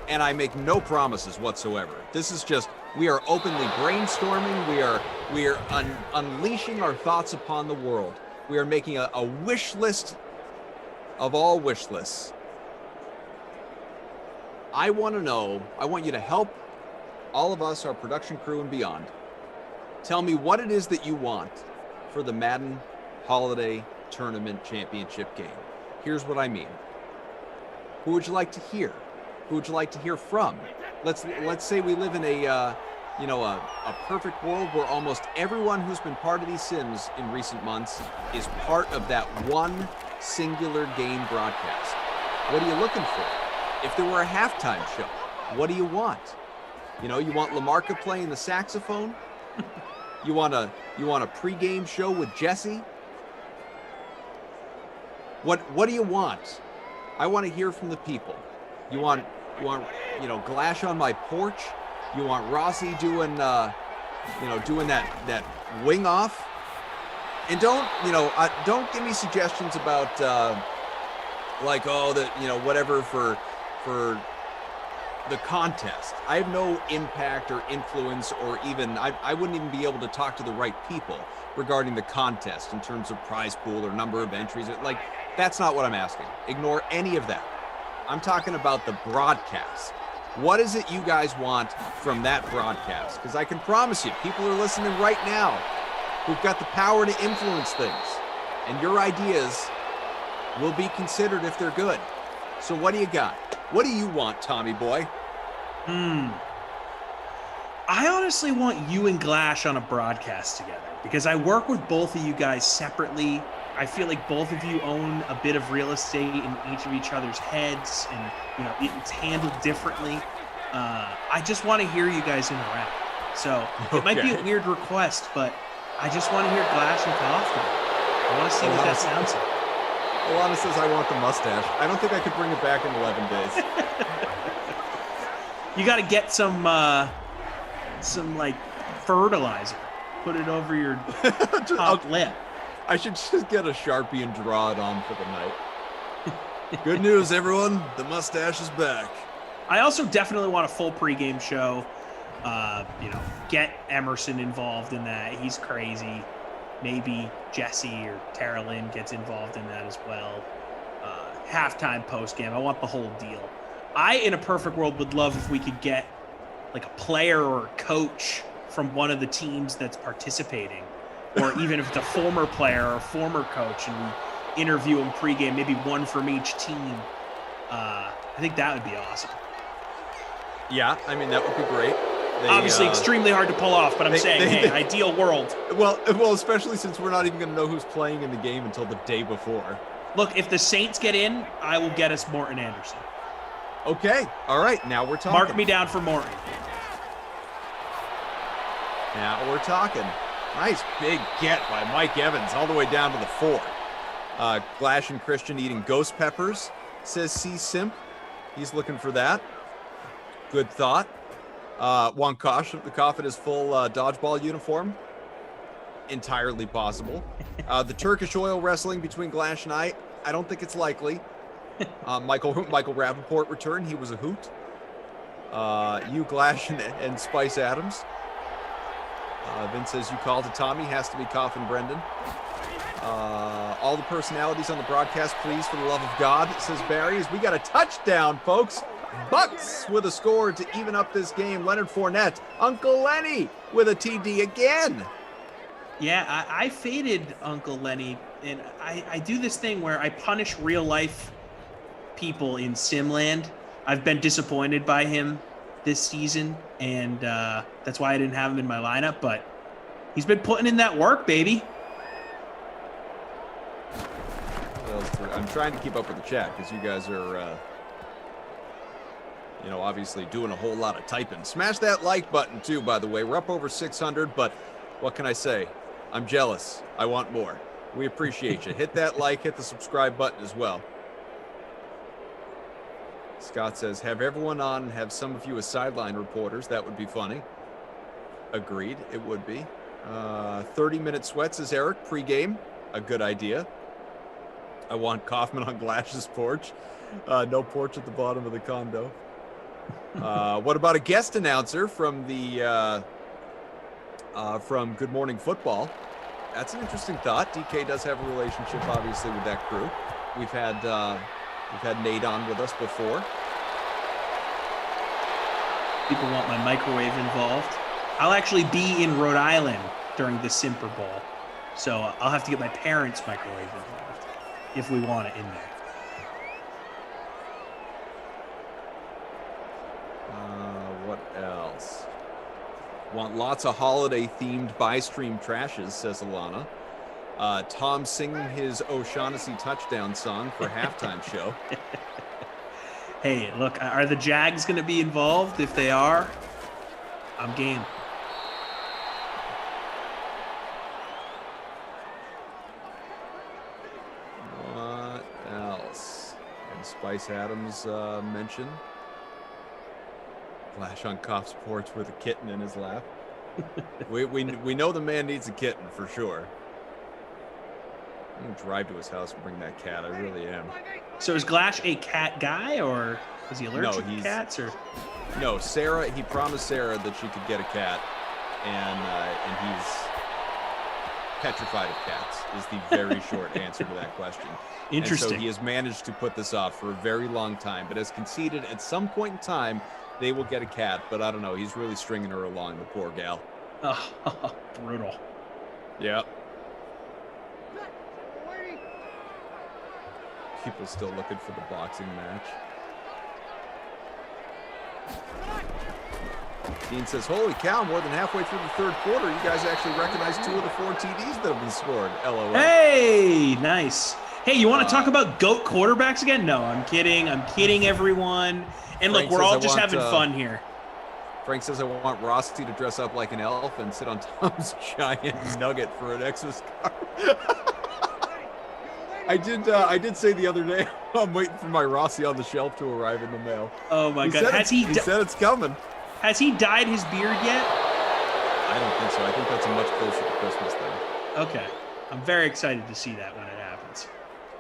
And I make no promises whatsoever. This is just, we are openly brainstorming. We are unleashing our thoughts upon the world. We are making a wish list of all wish lists. I want you to help all of us, our production crew and beyond. Tell me what it is that you want for the Madden Holiday Tournament Championship game. Here's what I mean. Who would you like to hear? Who would you like to hear from? Let's say we live in a perfect world where almost everyone who's been part of these sims in recent months is part of that one singular game broadcast. What are you looking for? If there were a halftime show, what do you want? You want LaMarca playing the saxophone? You want a pregame show with Jesse? What do you want? I want to hear from the people. You want Glash on my porch? You want Rossi doing that wing off? And don't give me suggestions about whatever for the contest. I have no impact or influence, or even I wouldn't even be able to talk to the right people regarding the contest in terms of prize pool or number of entries. That's not what I'm asking. Ignore any of that. I'm talking about the broadcast. What is it you guys want from that broadcast? Because I can promise you, people are listening right now who've got the power to influence things. And your ideas will be considered if they're good. So what do you got? What do you want, Tommy boy? I honestly want you and Glash on a broadcast together, because I work with both of you guys separately. I feel like both of you own a bit of real estate in each other's heads, and it's handled differently. I just want to hear you guys interact. So it might be a weird request, but I just want to hear Glash and Kaufman. I want to see what that sounds like. Alana says I want the mustache. I don't think I could bring it back in 11 days. You got to get some fertilizer. Put it over your top lip. I should just get a Sharpie and draw it on for the night. Good news, everyone. The mustache is back. I also definitely want a full pregame show. Get Emerson involved in that. He's crazy. Maybe Jesse or Tara Lynn gets involved in that as well. Halftime, postgame. I want the whole deal. I, in a perfect world, would love if we could get like a player or a coach from one of the teams that's participating or even if it's a former player or a former coach and we interview them pregame, maybe one from each team. I think that would be awesome. Yeah, I mean, that would be great. Obviously, extremely hard to pull off, but I'm saying, hey, ideal world. Well, especially since we're not even going to know who's playing in the game until the day before. Look, if the Saints get in, I will get us Morton Anderson. Okay, all right, now we're talking. Mark me down for Morton. Now we're talking. Nice big get by Mike Evans all the way down to the 4. Glash and Christian eating ghost peppers, says C. Simp. He's looking for that. Good thought. Juan Koff in his full dodgeball uniform. Entirely possible. The Turkish oil wrestling between Glash and I don't think it's likely. Michael Rappaport returned. He was a hoot. You, Glash, and Spice Adams. Vince says you called to Tommy. Has to be Koff and Brendan. All the personalities on the broadcast, please, for the love of God, says Barry. As we got a touchdown, folks. Bucks with a score to even up this game. Leonard Fournette. Uncle Lenny with a TD again. Yeah, I faded Uncle Lenny, and I do this thing where I punish real life people in Simland. I've been disappointed by him this season, and that's why I didn't have him in my lineup, but he's been putting in that work, baby. I'm trying to keep up with the chat because you guys are, obviously doing a whole lot of typing. Smash that like button, too, by the way. We're up over 600, but what can I say? I'm jealous. I want more. We appreciate you. Hit that like, hit the subscribe button as well. Scott says, have everyone on and have some of you as sideline reporters. That would be funny. Agreed. It would be. 30-minute sweats, says Eric. Pre-game. A good idea. I want Kaufman on Glash's porch. No porch at the bottom of the condo. What about a guest announcer from the from Good Morning Football? That's an interesting thought. DK does have a relationship, obviously, with that crew. We've had Nate on with us before. People want my microwave involved. I'll actually be in Rhode Island during the Simper Bowl, so I'll have to get my parents' microwave involved if we want it in there. What else? Want lots of holiday-themed buy-stream trashes, says Alana. Tom singing his O'Shaughnessy touchdown song for halftime show. Hey, look, are the Jags going to be involved? If they are, I'm game. What else? And Spice Adams mentioned. Flash on Koff's porch with a kitten in his lap. we know the man needs a kitten for sure. I'm gonna drive to his house and bring that cat. I really am. So is Glash a cat guy, or is he allergic to cats? Or no, Sarah. He promised Sarah that she could get a cat, and he's petrified of cats. Is the very short answer to that question. Interesting. And so he has managed to put this off for a very long time, but has conceded at some point in time they will get a cat. But I don't know. He's really stringing her along, the poor gal. Oh, brutal. Yep. People still looking for the boxing match. Dean says, holy cow, more than halfway through the third quarter, you guys actually recognize 2 of the 4 TDs that have been scored. LOL. Hey, nice. Hey, you want to talk about GOAT quarterbacks again? No, I'm kidding. I'm kidding, everyone. And Frank look, we're all says just having fun here. Frank says, I want Rossi to dress up like an elf and sit on Tom's giant nugget for an Xmas card. I did say the other day, I'm waiting for my Rossi on the shelf to arrive in the mail. Oh my God. He said it's coming. Has he dyed his beard yet? I don't think so. I think that's a much closer to Christmas thing. Okay. I'm very excited to see that when it happens.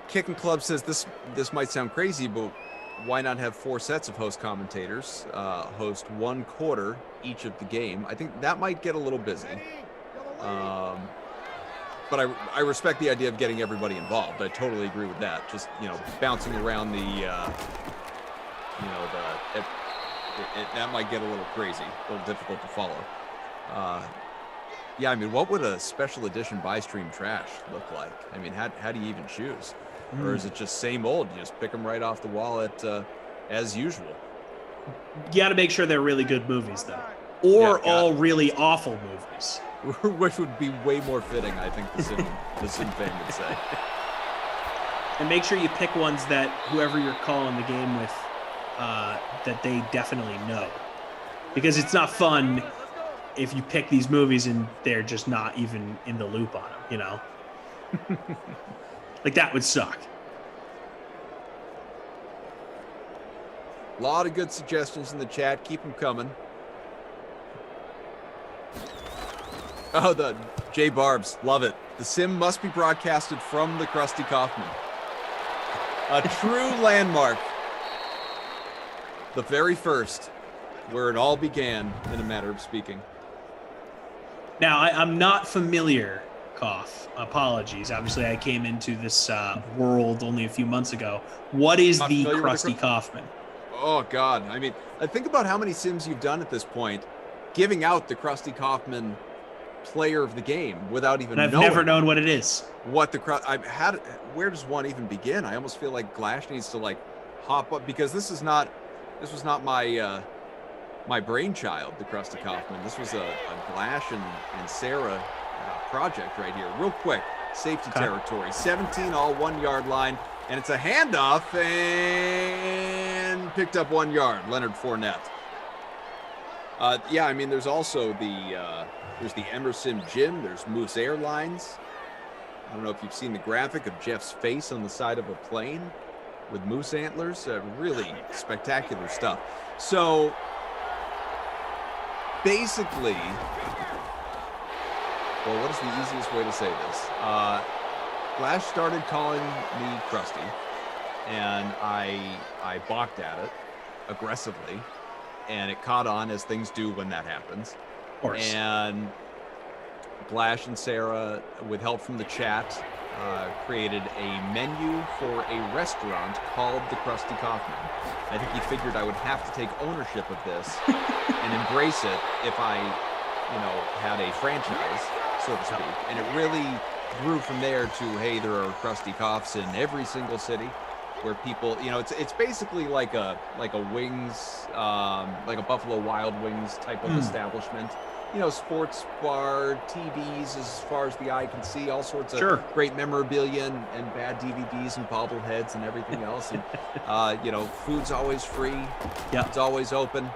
Kicking Club says this might sound crazy, but why not have 4 sets of host commentators host 1 quarter each of the game? I think that might get a little busy. But I respect the idea of getting everybody involved. I totally agree with that. Just, bouncing around that might get a little crazy, a little difficult to follow. Yeah, I mean, what would a special edition buy stream trash look like? I mean, how do you even choose? Or is it just same old? You just pick them right off the wall as usual. You got to make sure they're really good movies, though, or all really awful movies, which would be way more fitting, I think. The Sim fan would say. And make sure you pick ones that whoever you're calling the game with, that they definitely know, because it's not fun if you pick these movies and they're just not even in the loop on them, you know? Like, that would suck. A lot of good suggestions in the chat. Keep them coming. Oh, the J Barbs. Love it. The Sim must be broadcasted from the Krusty Kaufman. A true landmark. The very first, where it all began, in a matter of speaking. Now, I'm not familiar, Cough. Apologies. Obviously, I came into this world only a few months ago. What is the Krusty Kaufman? Oh, God. I mean, think about how many Sims you've done at this point, giving out the Krusty Kaufman player of the game without even knowing. I've never known what it is. What where does one even begin? I almost feel like Glash needs to like hop up, because this was not my my brainchild, the Krusty Kaufman. This was a Glash and Sarah project right here. Real quick, safety territory, 17 all 1 yard line, and it's a handoff and picked up 1 yard. Leonard Fournette. Yeah, I mean, there's also there's the Emerson Gym. There's Moose Airlines. I don't know if you've seen the graphic of Jeff's face on the side of a plane with moose antlers. Really spectacular stuff. So basically, well, what is the easiest way to say this? Glash started calling me Krusty, and I balked at it aggressively, and it caught on, as things do when that happens. Of course. And Glash and Sarah, with help from the chat, created a menu for a restaurant called the Krusty Kaufman. I think he figured I would have to take ownership of this and embrace it if I, had a franchise, so to speak. And it really grew from there to, hey, there are Krusty Kaufs in every single city, where people, it's basically like a Wings, like a Buffalo Wild Wings type of establishment. Sports bar, TVs as far as the eye can see, all sorts of great memorabilia and bad DVDs and bobbleheads and everything else. And, food's always free. Yeah. It's always open,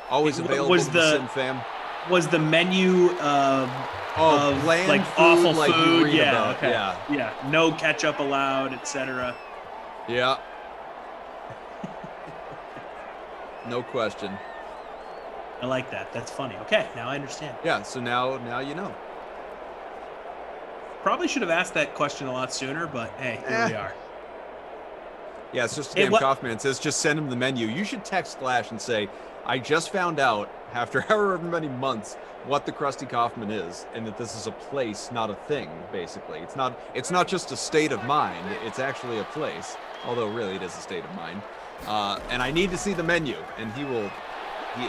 always available to the Sim fam. Was the menu of bland like food, awful like food? you read Yeah, about. okay. Yeah. No ketchup allowed, etc. Yeah. No question. I like that. That's funny. Okay, now I understand. Yeah, so now you know. Probably should have asked that question a lot sooner, but hey, here we are. Yeah, it's just a damn Kaufman. It says just send him the menu. You should text Glash and say, I just found out after however many months what the Krusty Kaufman is, and that this is a place, not a thing, basically. It's not just a state of mind, it's actually a place. Although really it is a state of mind. And I need to see the menu, and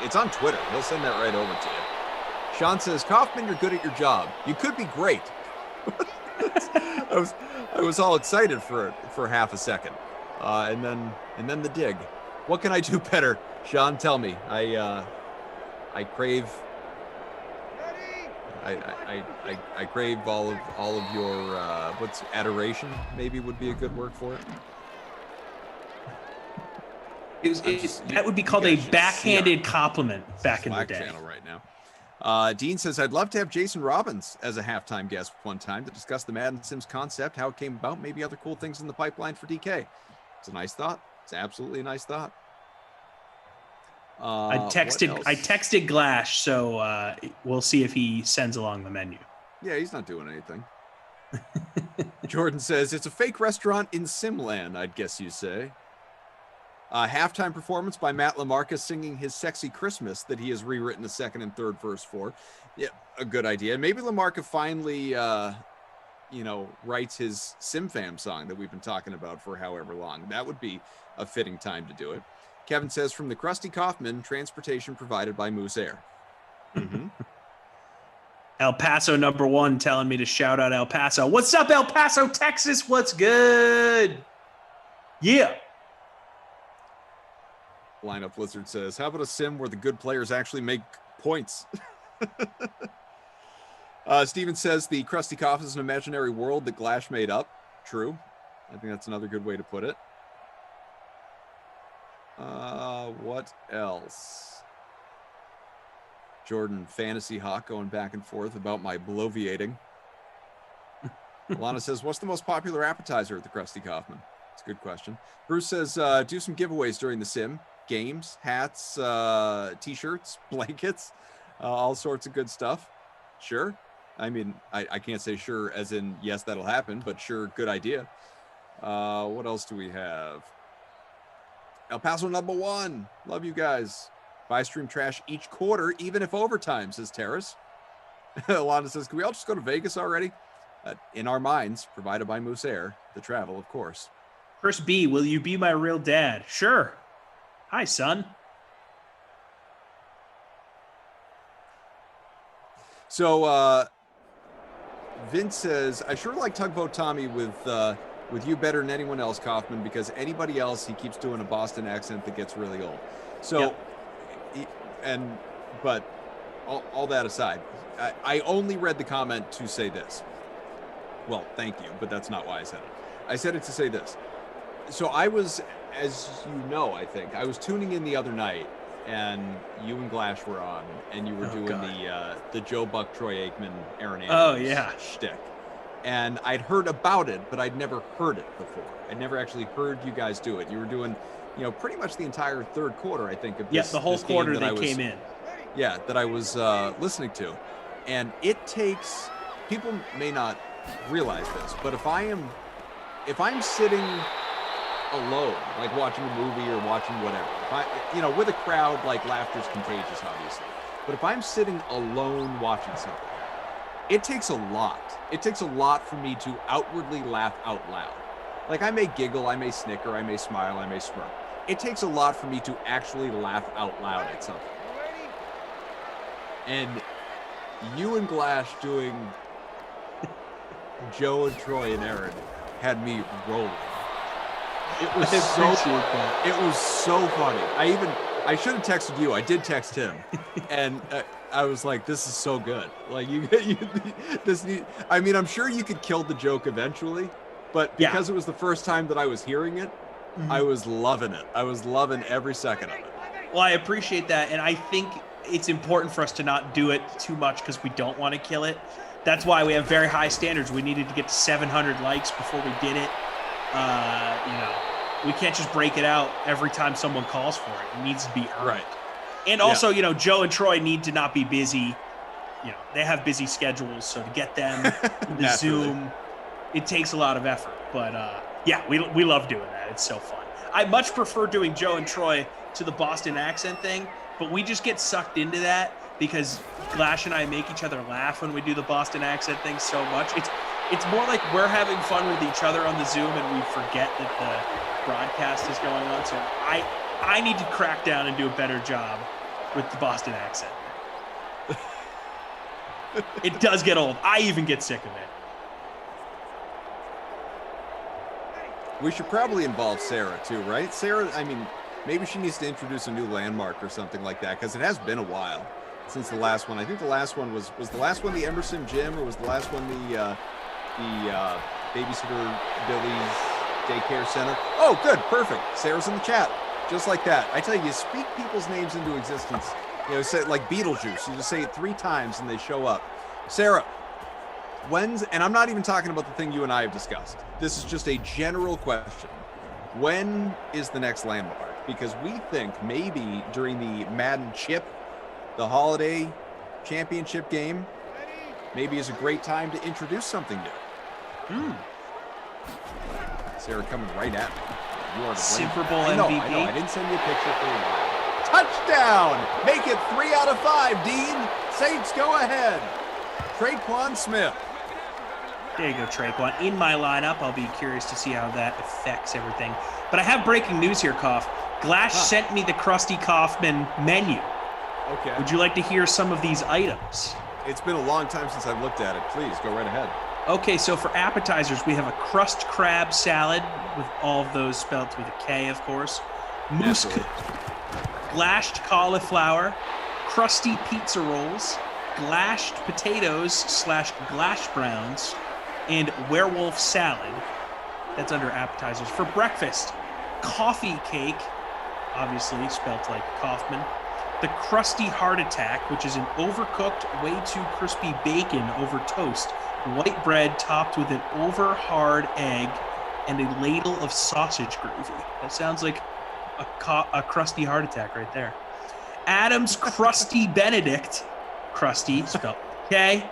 it's on Twitter. He'll send that right over to you. Sean says, Kaufman, you're good at your job. You could be great. I was all excited for half a second. And then the dig. What can I do better? Sean, tell me. I crave I crave all of your what's adoration, maybe would be a good word for it. That would be called a backhanded compliment back in the day. Channel right now. Dean says, I'd love to have Jason Robbins as a halftime guest one time to discuss the Madden Sims concept, how it came about, maybe other cool things in the pipeline for DK. It's a nice thought. It's absolutely a nice thought. I texted Glash, so we'll see if he sends along the menu. Yeah, he's not doing anything. Jordan says, it's a fake restaurant in Simland, I'd guess you say. Halftime performance by Matt LaMarca singing his Sexy Christmas that he has rewritten the second and third verse for. Yeah, a good idea. Maybe LaMarca finally, writes his SimFam song that we've been talking about for however long. That would be a fitting time to do it. Kevin says, from the Krusty Kaufman, transportation provided by Moose Air. Mm-hmm. El Paso #1 telling me to shout out El Paso. What's up, El Paso, Texas? What's good? Yeah. Lineup Blizzard says, how about a sim where the good players actually make points? Steven says the Krusty Cough is an imaginary world that Glash made up. True. I think that's another good way to put it. What else? Jordan Fantasy Hawk going back and forth about my bloviating. Alana says, what's the most popular appetizer at the Krusty Kaufman? It's a good question. Bruce says, do some giveaways during the sim. Games, hats, t-shirts, blankets, all sorts of good stuff. Sure. I mean, I can't say sure as in, yes, that'll happen, but sure, good idea. What else do we have? El Paso #1. Love you guys. Buy stream trash each quarter, even if overtime, says Terrace. Alana says, can we all just go to Vegas already? In our minds, provided by Moose Air. The travel, of course. Chris B, will you be my real dad? Sure. Hi, son. So, Vince says, I sure like Tugboat Tommy with you better than anyone else, Kaufman, because anybody else, he keeps doing a Boston accent that gets really old. So, but all that aside, I only read the comment to say this. Well, thank you, but that's not why I said it. I said it to say this. So I was, as you know, I think, I was tuning in the other night, and you and Glash were on, and you were doing the Joe Buck, Troy Aikman, Aaron Andrews shtick. And I'd heard about it, but I'd never heard it before. I'd never actually heard you guys do it. You were doing, pretty much the entire third quarter, I think, of this. Yes, the whole quarter they came in. Yeah, that I was listening to. And it takes, people may not realize this, but if I'm sitting alone, like watching a movie or watching whatever, if I, with a crowd, like laughter's contagious, obviously. But if I'm sitting alone watching something, it takes a lot. It takes a lot for me to outwardly laugh out loud. Like I may giggle, I may snicker, I may smile, I may smirk. It takes a lot for me to actually laugh out loud at something. And you and Glash doing Joe and Troy and Aaron had me rolling. It was so funny. I should have texted you. I did text him, and I was like, "This is so good." Like I mean, I'm sure you could kill the joke eventually, but because it was the first time that I was hearing it, I was loving it. I was loving every second of it. Well, I appreciate that, and I think it's important for us to not do it too much because we don't want to kill it. That's why we have very high standards. We needed to get to 700 likes before we did it. We can't just break it out every time someone calls for it. It needs to be earned. Right. And also, Joe and Troy need to not be busy. They have busy schedules, so to get them the Zoom, it takes a lot of effort. But we love doing that. It's so fun. I much prefer doing Joe and Troy to the Boston accent thing, but we just get sucked into that because Glash and I make each other laugh when we do the Boston accent thing so much. It's more like we're having fun with each other on the Zoom and we forget that the broadcast is going on. So I need to crack down and do a better job with the Boston accent. It does get old. I even get sick of it. We should probably involve Sarah too, right? Sarah, I mean, maybe she needs to introduce a new landmark or something like that, because it has been a while since the last one. I think the last one was the last one the Emerson Gym, or was the last one the Babysitter Billy's Daycare Center? Oh, good, perfect. Sarah's in the chat, just like that. I tell you, speak people's names into existence. Say like Beetlejuice. You just say it 3 times and they show up. Sarah, and I'm not even talking about the thing you and I have discussed. This is just a general question. When is the next landmark? Because we think maybe during the Madden chip, the holiday championship game, maybe is a great time to introduce something new. Sarah coming right at me. You are the Super Bowl MVP. I know. I didn't send you a picture for a while. Touchdown! Make it 3 out of 5, Dean. Saints go ahead. Traquan Smith. There you go, Traquan. In my lineup, I'll be curious to see how that affects everything. But I have breaking news here, Koff. Glash sent me the Krusty Kaufman menu. Okay. Would you like to hear some of these items? It's been a long time since I've looked at it. Please go right ahead. Okay, so for appetizers, we have a crust crab salad with all of those spelled with a K, of course. Mousse, glashed cauliflower, crusty pizza rolls, glashed potatoes / glash browns, and werewolf salad. That's under appetizers. For breakfast, coffee cake, obviously spelled like Kaufman. The crusty heart attack, which is an overcooked, way too crispy bacon over toast, white bread topped with an over hard egg, and a ladle of sausage gravy. That sounds like a crusty heart attack right there. Adam's Crusty Benedict, crusty spelled okay.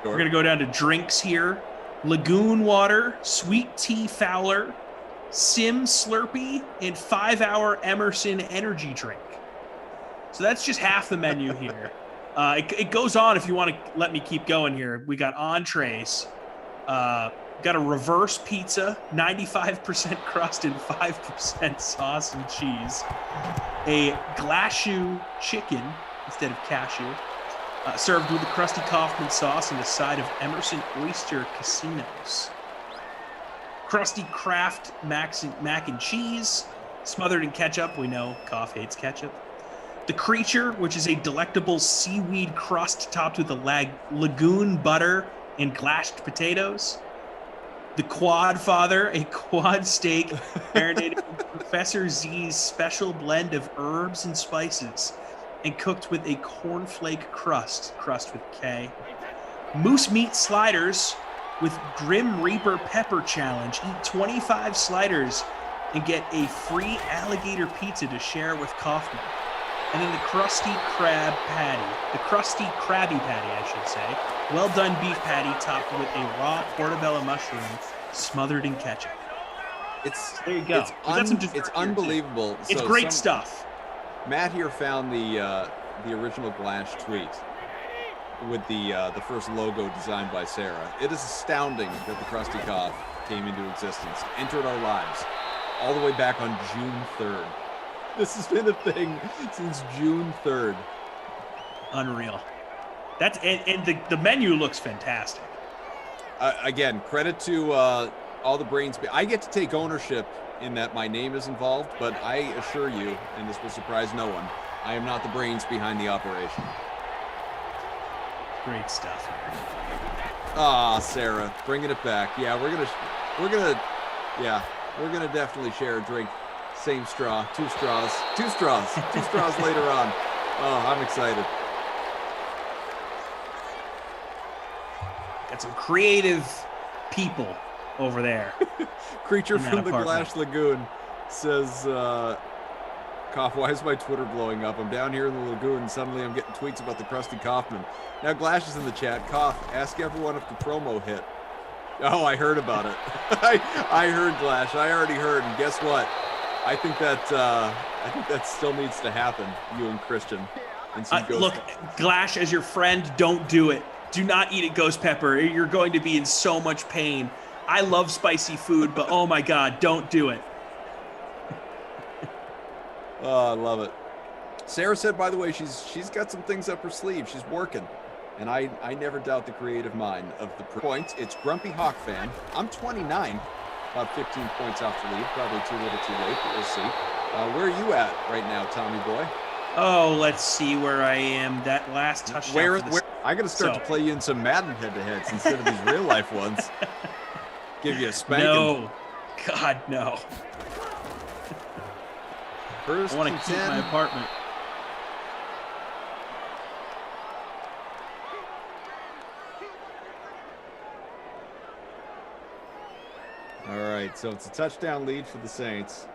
We're gonna go down to drinks here. Lagoon water, sweet tea Fowler, Sim Slurpee, and 5-hour Emerson energy drink. So that's just half the menu here. It goes on if you want to let me keep going here. We got entrees. Got a reverse pizza, 95% crust and 5% sauce and cheese. A glashu chicken instead of cashew, served with a crusty Kaufman sauce and a side of Emerson Oyster Casinos. Crusty Kraft mac and cheese, smothered in ketchup. We know Koff hates ketchup. The Creature, which is a delectable seaweed crust topped with a lagoon butter and glashed potatoes. The Quad Father, a quad steak marinated with Professor Z's special blend of herbs and spices and cooked with a cornflake crust with K. Moose meat sliders with Grim Reaper pepper challenge. Eat 25 sliders and get a free alligator pizza to share with Kaufman. And then the crusty crab patty, the crusty crabby patty, I should say. Well done beef patty topped with a raw portobello mushroom smothered in ketchup. There you go. It's unbelievable. It's great stuff. Matt here found the original Glash tweet with the first logo designed by Sarah. It is astounding that the Krusty Koff came into existence, entered our lives, all the way back on June 3rd. This has been a thing since June 3rd. Unreal. And the menu looks fantastic. Again, credit to all the brains. I get to take ownership in that my name is involved, but I assure you, and this will surprise no one, I am not the brains behind the operation. Great stuff. Sarah, bringing it back. Yeah, we're gonna definitely share a drink. Same straw, two straws later on. Oh, I'm excited. Got some creative people over there. Creature from the Glash Lagoon says, Koff, why is my Twitter blowing up? I'm down here in the lagoon and suddenly I'm getting tweets about the Krusty Kaufman. Now Glash is in the chat. Koff, ask everyone if the promo hit. Oh, I heard about it. I heard, Glash. I already heard. And guess what? I think that still needs to happen, you and Christian. And look, Glash, as your friend, don't do it. Do not eat a ghost pepper. You're going to be in so much pain. I love spicy food, but oh my God, don't do it. Oh, I love it. Sarah said, by the way, she's got some things up her sleeve. She's working. And I never doubt the creative mind of the point. It's Grumpy Hawk fan. I'm 29. About 15 points off the lead. Probably too little too late, but we'll see. Where are you at right now, Tommy boy? Oh, let's see where I am. That last touchdown. I got to start to play you in some Madden head-to-heads instead of these real-life ones. Give you a spanking. No. God, no. First I want to keep my apartment. All right, so it's a touchdown lead for the Saints.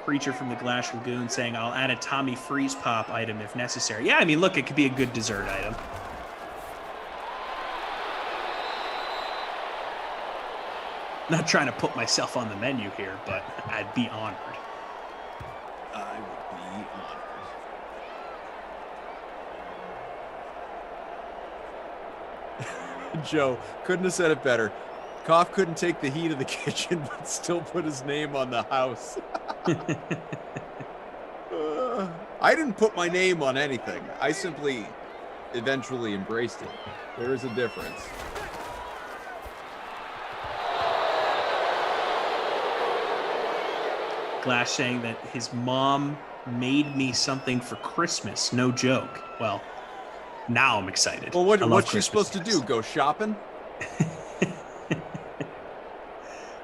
Creature from the Glash Lagoon saying, I'll add a Tommy Freeze Pop item if necessary. Yeah, I mean, look, it could be a good dessert item. Not trying to put myself on the menu here, but I'd be honored. I would be honored. Joe, couldn't have said it better. Koff couldn't take the heat of the kitchen, but still put his name on the house. I didn't put my name on anything. I simply eventually embraced it. There is a difference. Glass saying that his mom made me something for Christmas. No joke. Well, now I'm excited. Well, what's she supposed to do? Go shopping?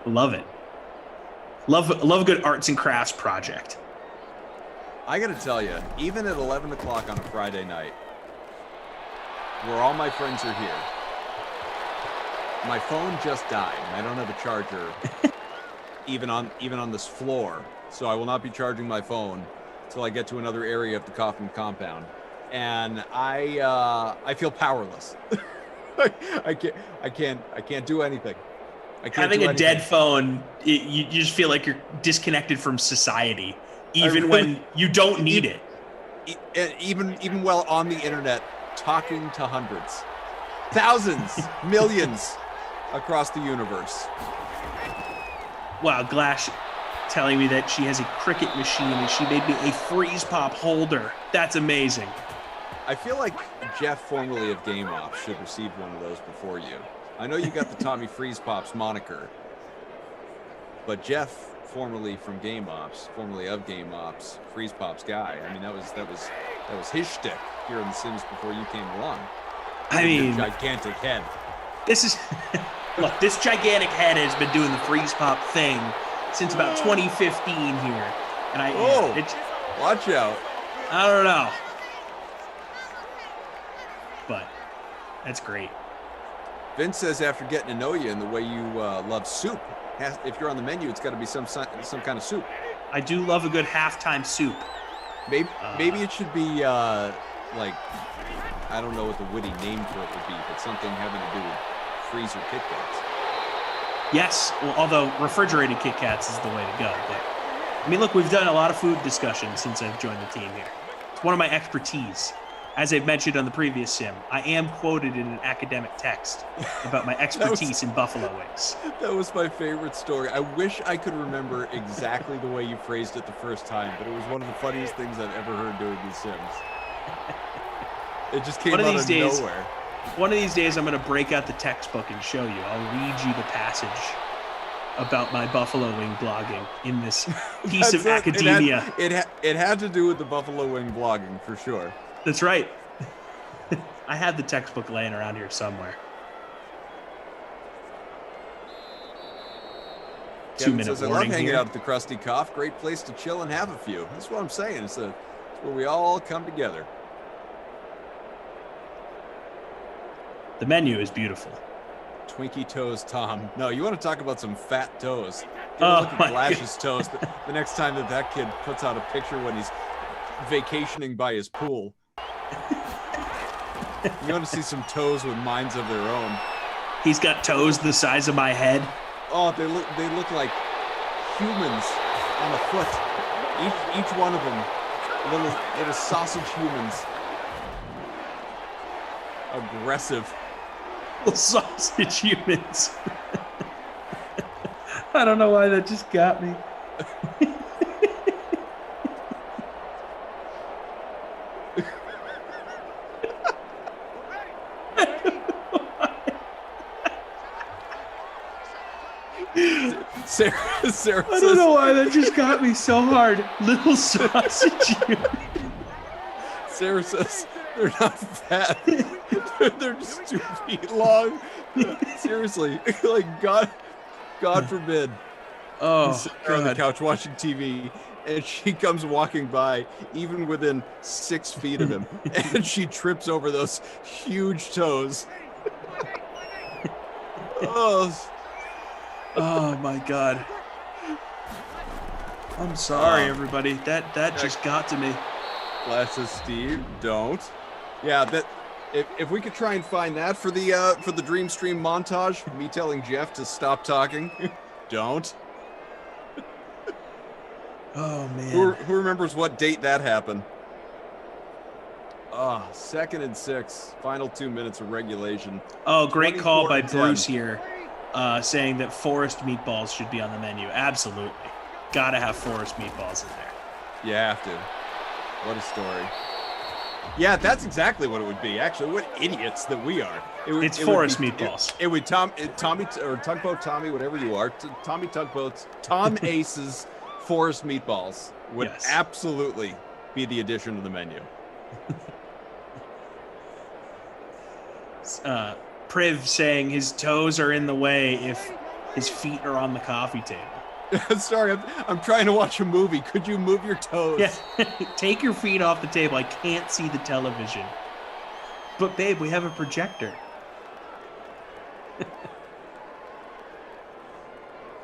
Love it. Love a good arts and crafts project. I got to tell you, even at 11 o'clock on a Friday night, where all my friends are here, my phone just died, and I don't have a charger even on this floor, so I will not be charging my phone until I get to another area of the Kaufman compound, and I feel powerless. I can't do anything. Having a dead phone, you just feel like you're disconnected from society, even when you don't need it. Even while on the internet, talking to hundreds, thousands, millions across the universe. Wow, Glash telling me that she has a cricket machine and she made me a freeze pop holder. That's amazing. I feel like Jeff, formerly of Game Ops, should receive one of those before you. I know you got the Tommy Freeze Pops moniker, but Jeff, formerly from Game Ops, formerly of Game Ops, Freeze Pops guy. I mean, that was his shtick here in The Sims before you came along. I mean, gigantic head. This is look. This gigantic head has been doing the freeze pop thing since about 2015 here, and watch out. I don't know, but that's great. Vince says after getting to know you and the way you love soup, if you're on the menu, it's got to be some kind of soup. I do love a good halftime soup. Maybe it should be like, I don't know what the witty name for it would be, but something having to do with freezer Kit Kats. Yes, well, although refrigerated Kit Kats is the way to go. But I mean, look, we've done a lot of food discussion since I've joined the team here. It's one of my expertise. As I've mentioned on the previous sim, I am quoted in an academic text about my expertise in buffalo wings. That was my favorite story. I wish I could remember exactly the way you phrased it the first time, but it was one of the funniest things I've ever heard doing The Sims. It just came out of nowhere. One of these days, I'm going to break out the textbook and show you. I'll read you the passage about my buffalo wing blogging in this piece of academia. It had to do with the buffalo wing blogging, for sure. That's right. I had the textbook laying around here somewhere. Kevin 2-minute says, I love hanging out at the Krusty Cough. Great place to chill and have a few. That's what I'm saying. It's where we all come together. The menu is beautiful. Twinkie Toes Tom. No, you want to talk about some fat toes. Get a look at Glash's toes the next time that kid puts out a picture when he's vacationing by his pool. You want to see some toes with minds of their own. He's got toes the size of my head. Oh, they look like humans on a foot. Each one of them, little sausage humans. Aggressive. Little sausage humans. I don't know why that just got me. Sarah I don't know why that just got me so hard. Little sausage. Sarah says they're not fat. They're just 2 feet long. Seriously, like God forbid. Oh, He's on the couch watching TV, and she comes walking by, even within 6 feet of him, and she trips over those huge toes. Oh my God. I'm sorry, everybody. That just got to me. Glasses, Steve, don't. Yeah, that. If we could try and find that for the Dream Stream montage, me telling Jeff to stop talking, don't. Oh man. Who remembers what date that happened? 2nd and 6, final 2 minutes of regulation. Oh, great call by Bruce here, saying that forest meatballs should be on the menu. Absolutely. Gotta have forest meatballs in there. You have to. What a story. Yeah, that's exactly what it would be. Actually, what idiots that we are. It's forest meatballs. It would Tommy or Tugboat Tommy, whatever you are. Tommy Tugboats, Tom Ace's forest meatballs would absolutely be the addition to the menu. Priv saying his toes are in the way if his feet are on the coffee table. Sorry, I'm trying to watch a movie. Could you move your toes? Yeah, take your feet off the table. I can't see the television. But babe, we have a projector.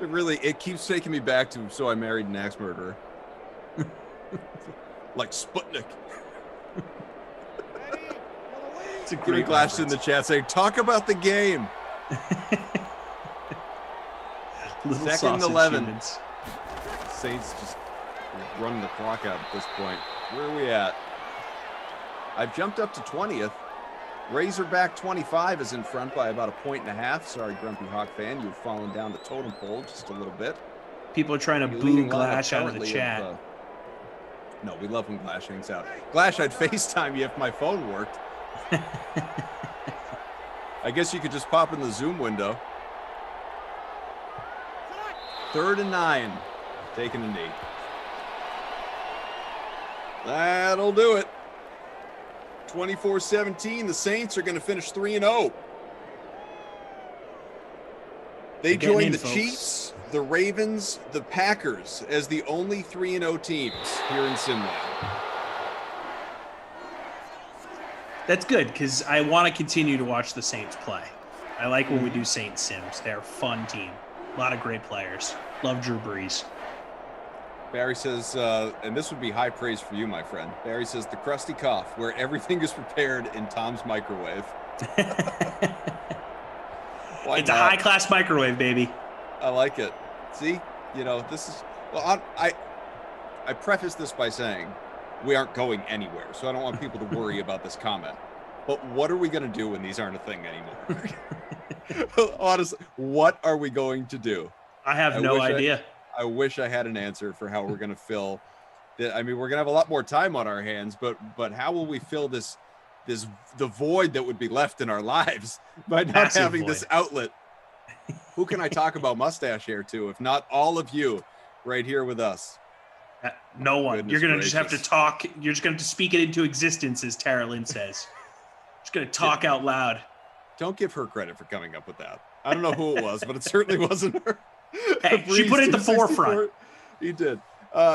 It keeps taking me back to So I Married an Axe Murderer. Like Sputnik. It's a Give great me Glash in the chat saying, talk about the game. Little Second and sausage 11. humans. Saints just running the clock out at this point. Where are we at? I've jumped up to 20th. Razorback 25 is in front by about 1.5 points. Sorry, Grumpy Hawk fan, you've fallen down the totem pole just a little bit. People are trying to Your boo leading lineup Glash out of the currently chat. No, we love when Glash hangs out. Glash, I'd FaceTime you if my phone worked. I guess you could just pop in the Zoom window. 3rd and 9. Taking a knee. That'll do it. 24-17. The Saints are going to finish 3-0. They join the Chiefs, the Ravens, the Packers as the only 3-0 teams here in Simland. That's good because I want to continue to watch the Saints play. I like when we do Saints Sims. They're a fun team. A lot of great players. Love Drew Brees. Barry says, and this would be high praise for you, my friend. Barry says, the crusty cough, where everything is prepared in Tom's microwave. It's a high-class microwave, baby. I like it. See, this is, well, I preface this by saying we aren't going anywhere, so I don't want people to worry about this comment. But what are we going to do when these aren't a thing anymore? Honestly, what are we going to do? I have no idea. I wish I had an answer for how we're going to fill. I mean, we're going to have a lot more time on our hands, but how will we fill the void that would be left in our lives by not Massive having void. this outlet? Who can I talk about mustache hair to, if not all of you right here with us? No one. Goodness You're going to just have to gracious. talk. You're just going to speak it into existence, as Tara Lynn says. Just going to talk out loud. Don't give her credit for coming up with that. I don't know who it was, but it certainly wasn't her. Hey, she put it at the 264. forefront. He did.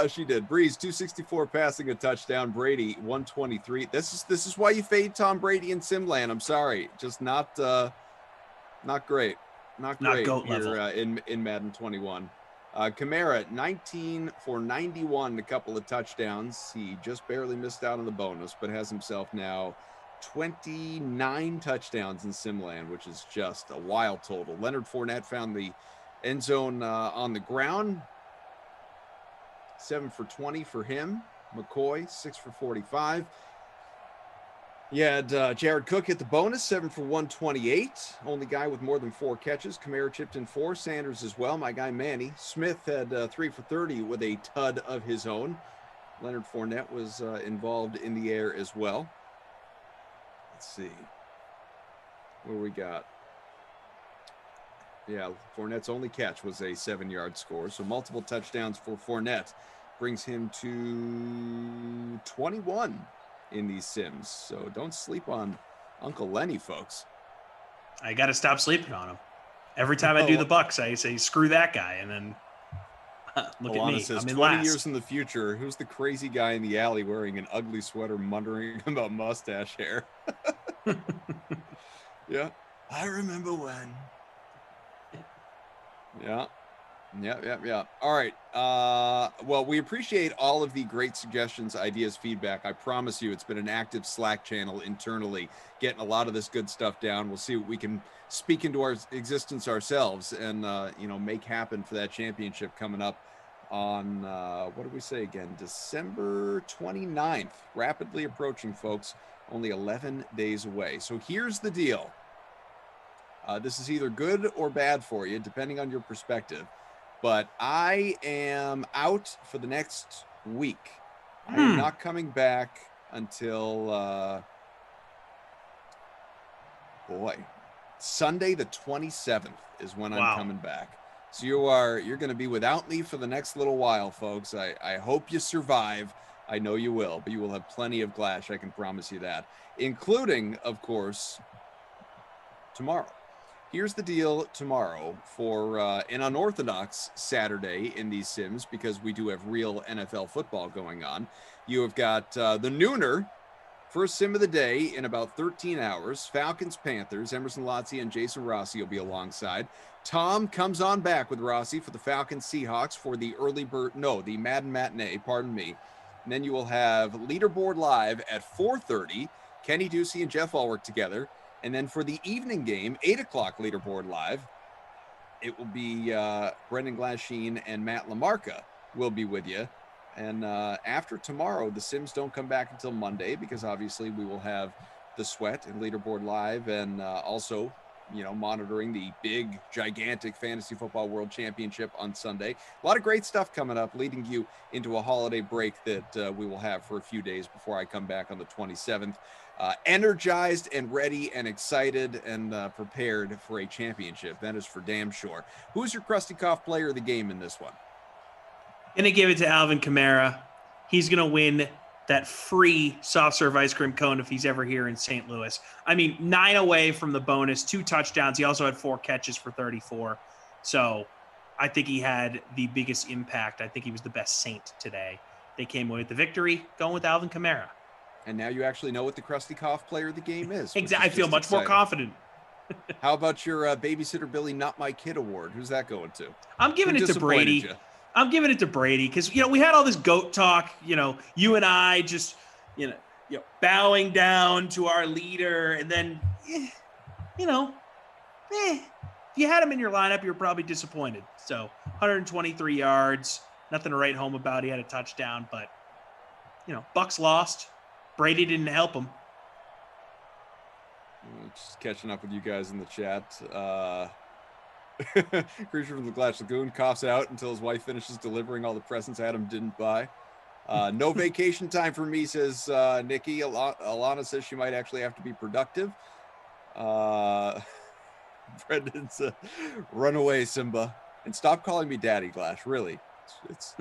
She did. Breeze 264 passing a touchdown. Brady 123. This is why you fade Tom Brady in Simland. I'm sorry, just not great. Not great goat here level. In Madden 21. Kamara 19 for 91, a couple of touchdowns. He just barely missed out on the bonus, but has himself now 29 touchdowns in Simland, which is just a wild total. Leonard Fournette found the end zone on the ground. 7 for 20 for him. McCoy 6 for 45. You had Jared Cook hit the bonus, 7 for 128. Only guy with more than 4 catches. Kamara chipped in 4. Sanders as well. My guy Manny. Smith had 3 for 30 with a tud of his own. Leonard Fournette was involved in the air as well. Let's see. What do we got? Yeah, Fournette's only catch was a 7-yard score. So multiple touchdowns for Fournette brings him to 21 in these sims. So don't sleep on Uncle Lenny, folks. I got to stop sleeping on him. Every time I do the Bucks, I say, screw that guy. And then look Alana at me. says, I'm in 20 last. years in the future, who's the crazy guy in the alley wearing an ugly sweater muttering about mustache hair? Yeah. I remember when. Yeah. All right. Well, we appreciate all of the great suggestions, ideas, feedback. I promise you, it's been an active Slack channel internally, getting a lot of this good stuff down. We'll see what we can speak into our existence ourselves and, make happen for that championship coming up on, what did we say again? December 29th, rapidly approaching, folks, only 11 days away. So here's the deal. This is either good or bad for you, depending on your perspective. But I am out for the next week I am not coming back until Sunday the 27th is when I'm coming back. So you're going to be without me for the next little while, folks. I hope you survive. I know you will, but you will have plenty of Glash. I can promise you that, including, of course, tomorrow. Here's the deal tomorrow for an unorthodox Saturday in these sims, because we do have real NFL football going on. You have got the nooner, first sim of the day in about 13 hours. Falcons, Panthers. Emerson Lazia and Jason Rossi will be alongside. Tom comes on back with Rossi for the Falcons, Seahawks for the the Madden matinee, pardon me. And then you will have Leaderboard Live at 4:30. Kenny Ducey and Jeff all work together. And then for the evening game, 8 o'clock Leaderboard Live, it will be Brendan Glasheen and Matt LaMarca will be with you. And after tomorrow, the Sims don't come back until Monday, because obviously we will have the Sweat and Leaderboard Live, and also, monitoring the big, gigantic Fantasy Football World Championship on Sunday. A lot of great stuff coming up, leading you into a holiday break that we will have for a few days before I come back on the 27th. Energized and ready and excited and prepared for a championship. That is for damn sure. Who's your Krusty Koff player of the game in this one? Gonna give it to Alvin Kamara. He's gonna win that free soft serve ice cream cone if he's ever here in St. Louis. I mean, 9 away from the bonus, 2 touchdowns. He also had 4 catches for 34. So I think he had the biggest impact. I think he was the best Saint today. They came away with the victory, going with Alvin Kamara. And now you actually know what the Krusty Koff player of the game is. Exactly. I feel much more confident. How about your Babysitter Billy Not My Kid award? Who's that going to? I'm giving it to Brady. I'm giving it to Brady because, we had all this GOAT talk, you and I just, bowing down to our leader. And then, if you had him in your lineup, you're probably disappointed. So 123 yards, nothing to write home about. He had a touchdown, but, Bucks lost. Brady didn't help him. Just catching up with you guys in the chat. Creature from the Glash Lagoon coughs out until his wife finishes delivering all the presents Adam didn't buy. No vacation time for me, says Nikki. Alana says she might actually have to be productive. Brendan's run away, Simba, and stop calling me Daddy Glash. Really, it's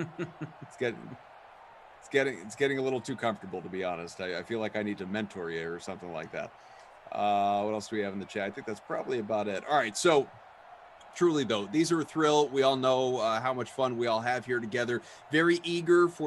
getting a little too comfortable, to be honest. I feel like I need to mentor you or something like that. What else do we have in the chat? I think that's probably about it. All right, so truly though, these are a thrill. We all know how much fun we all have here together. Very eager for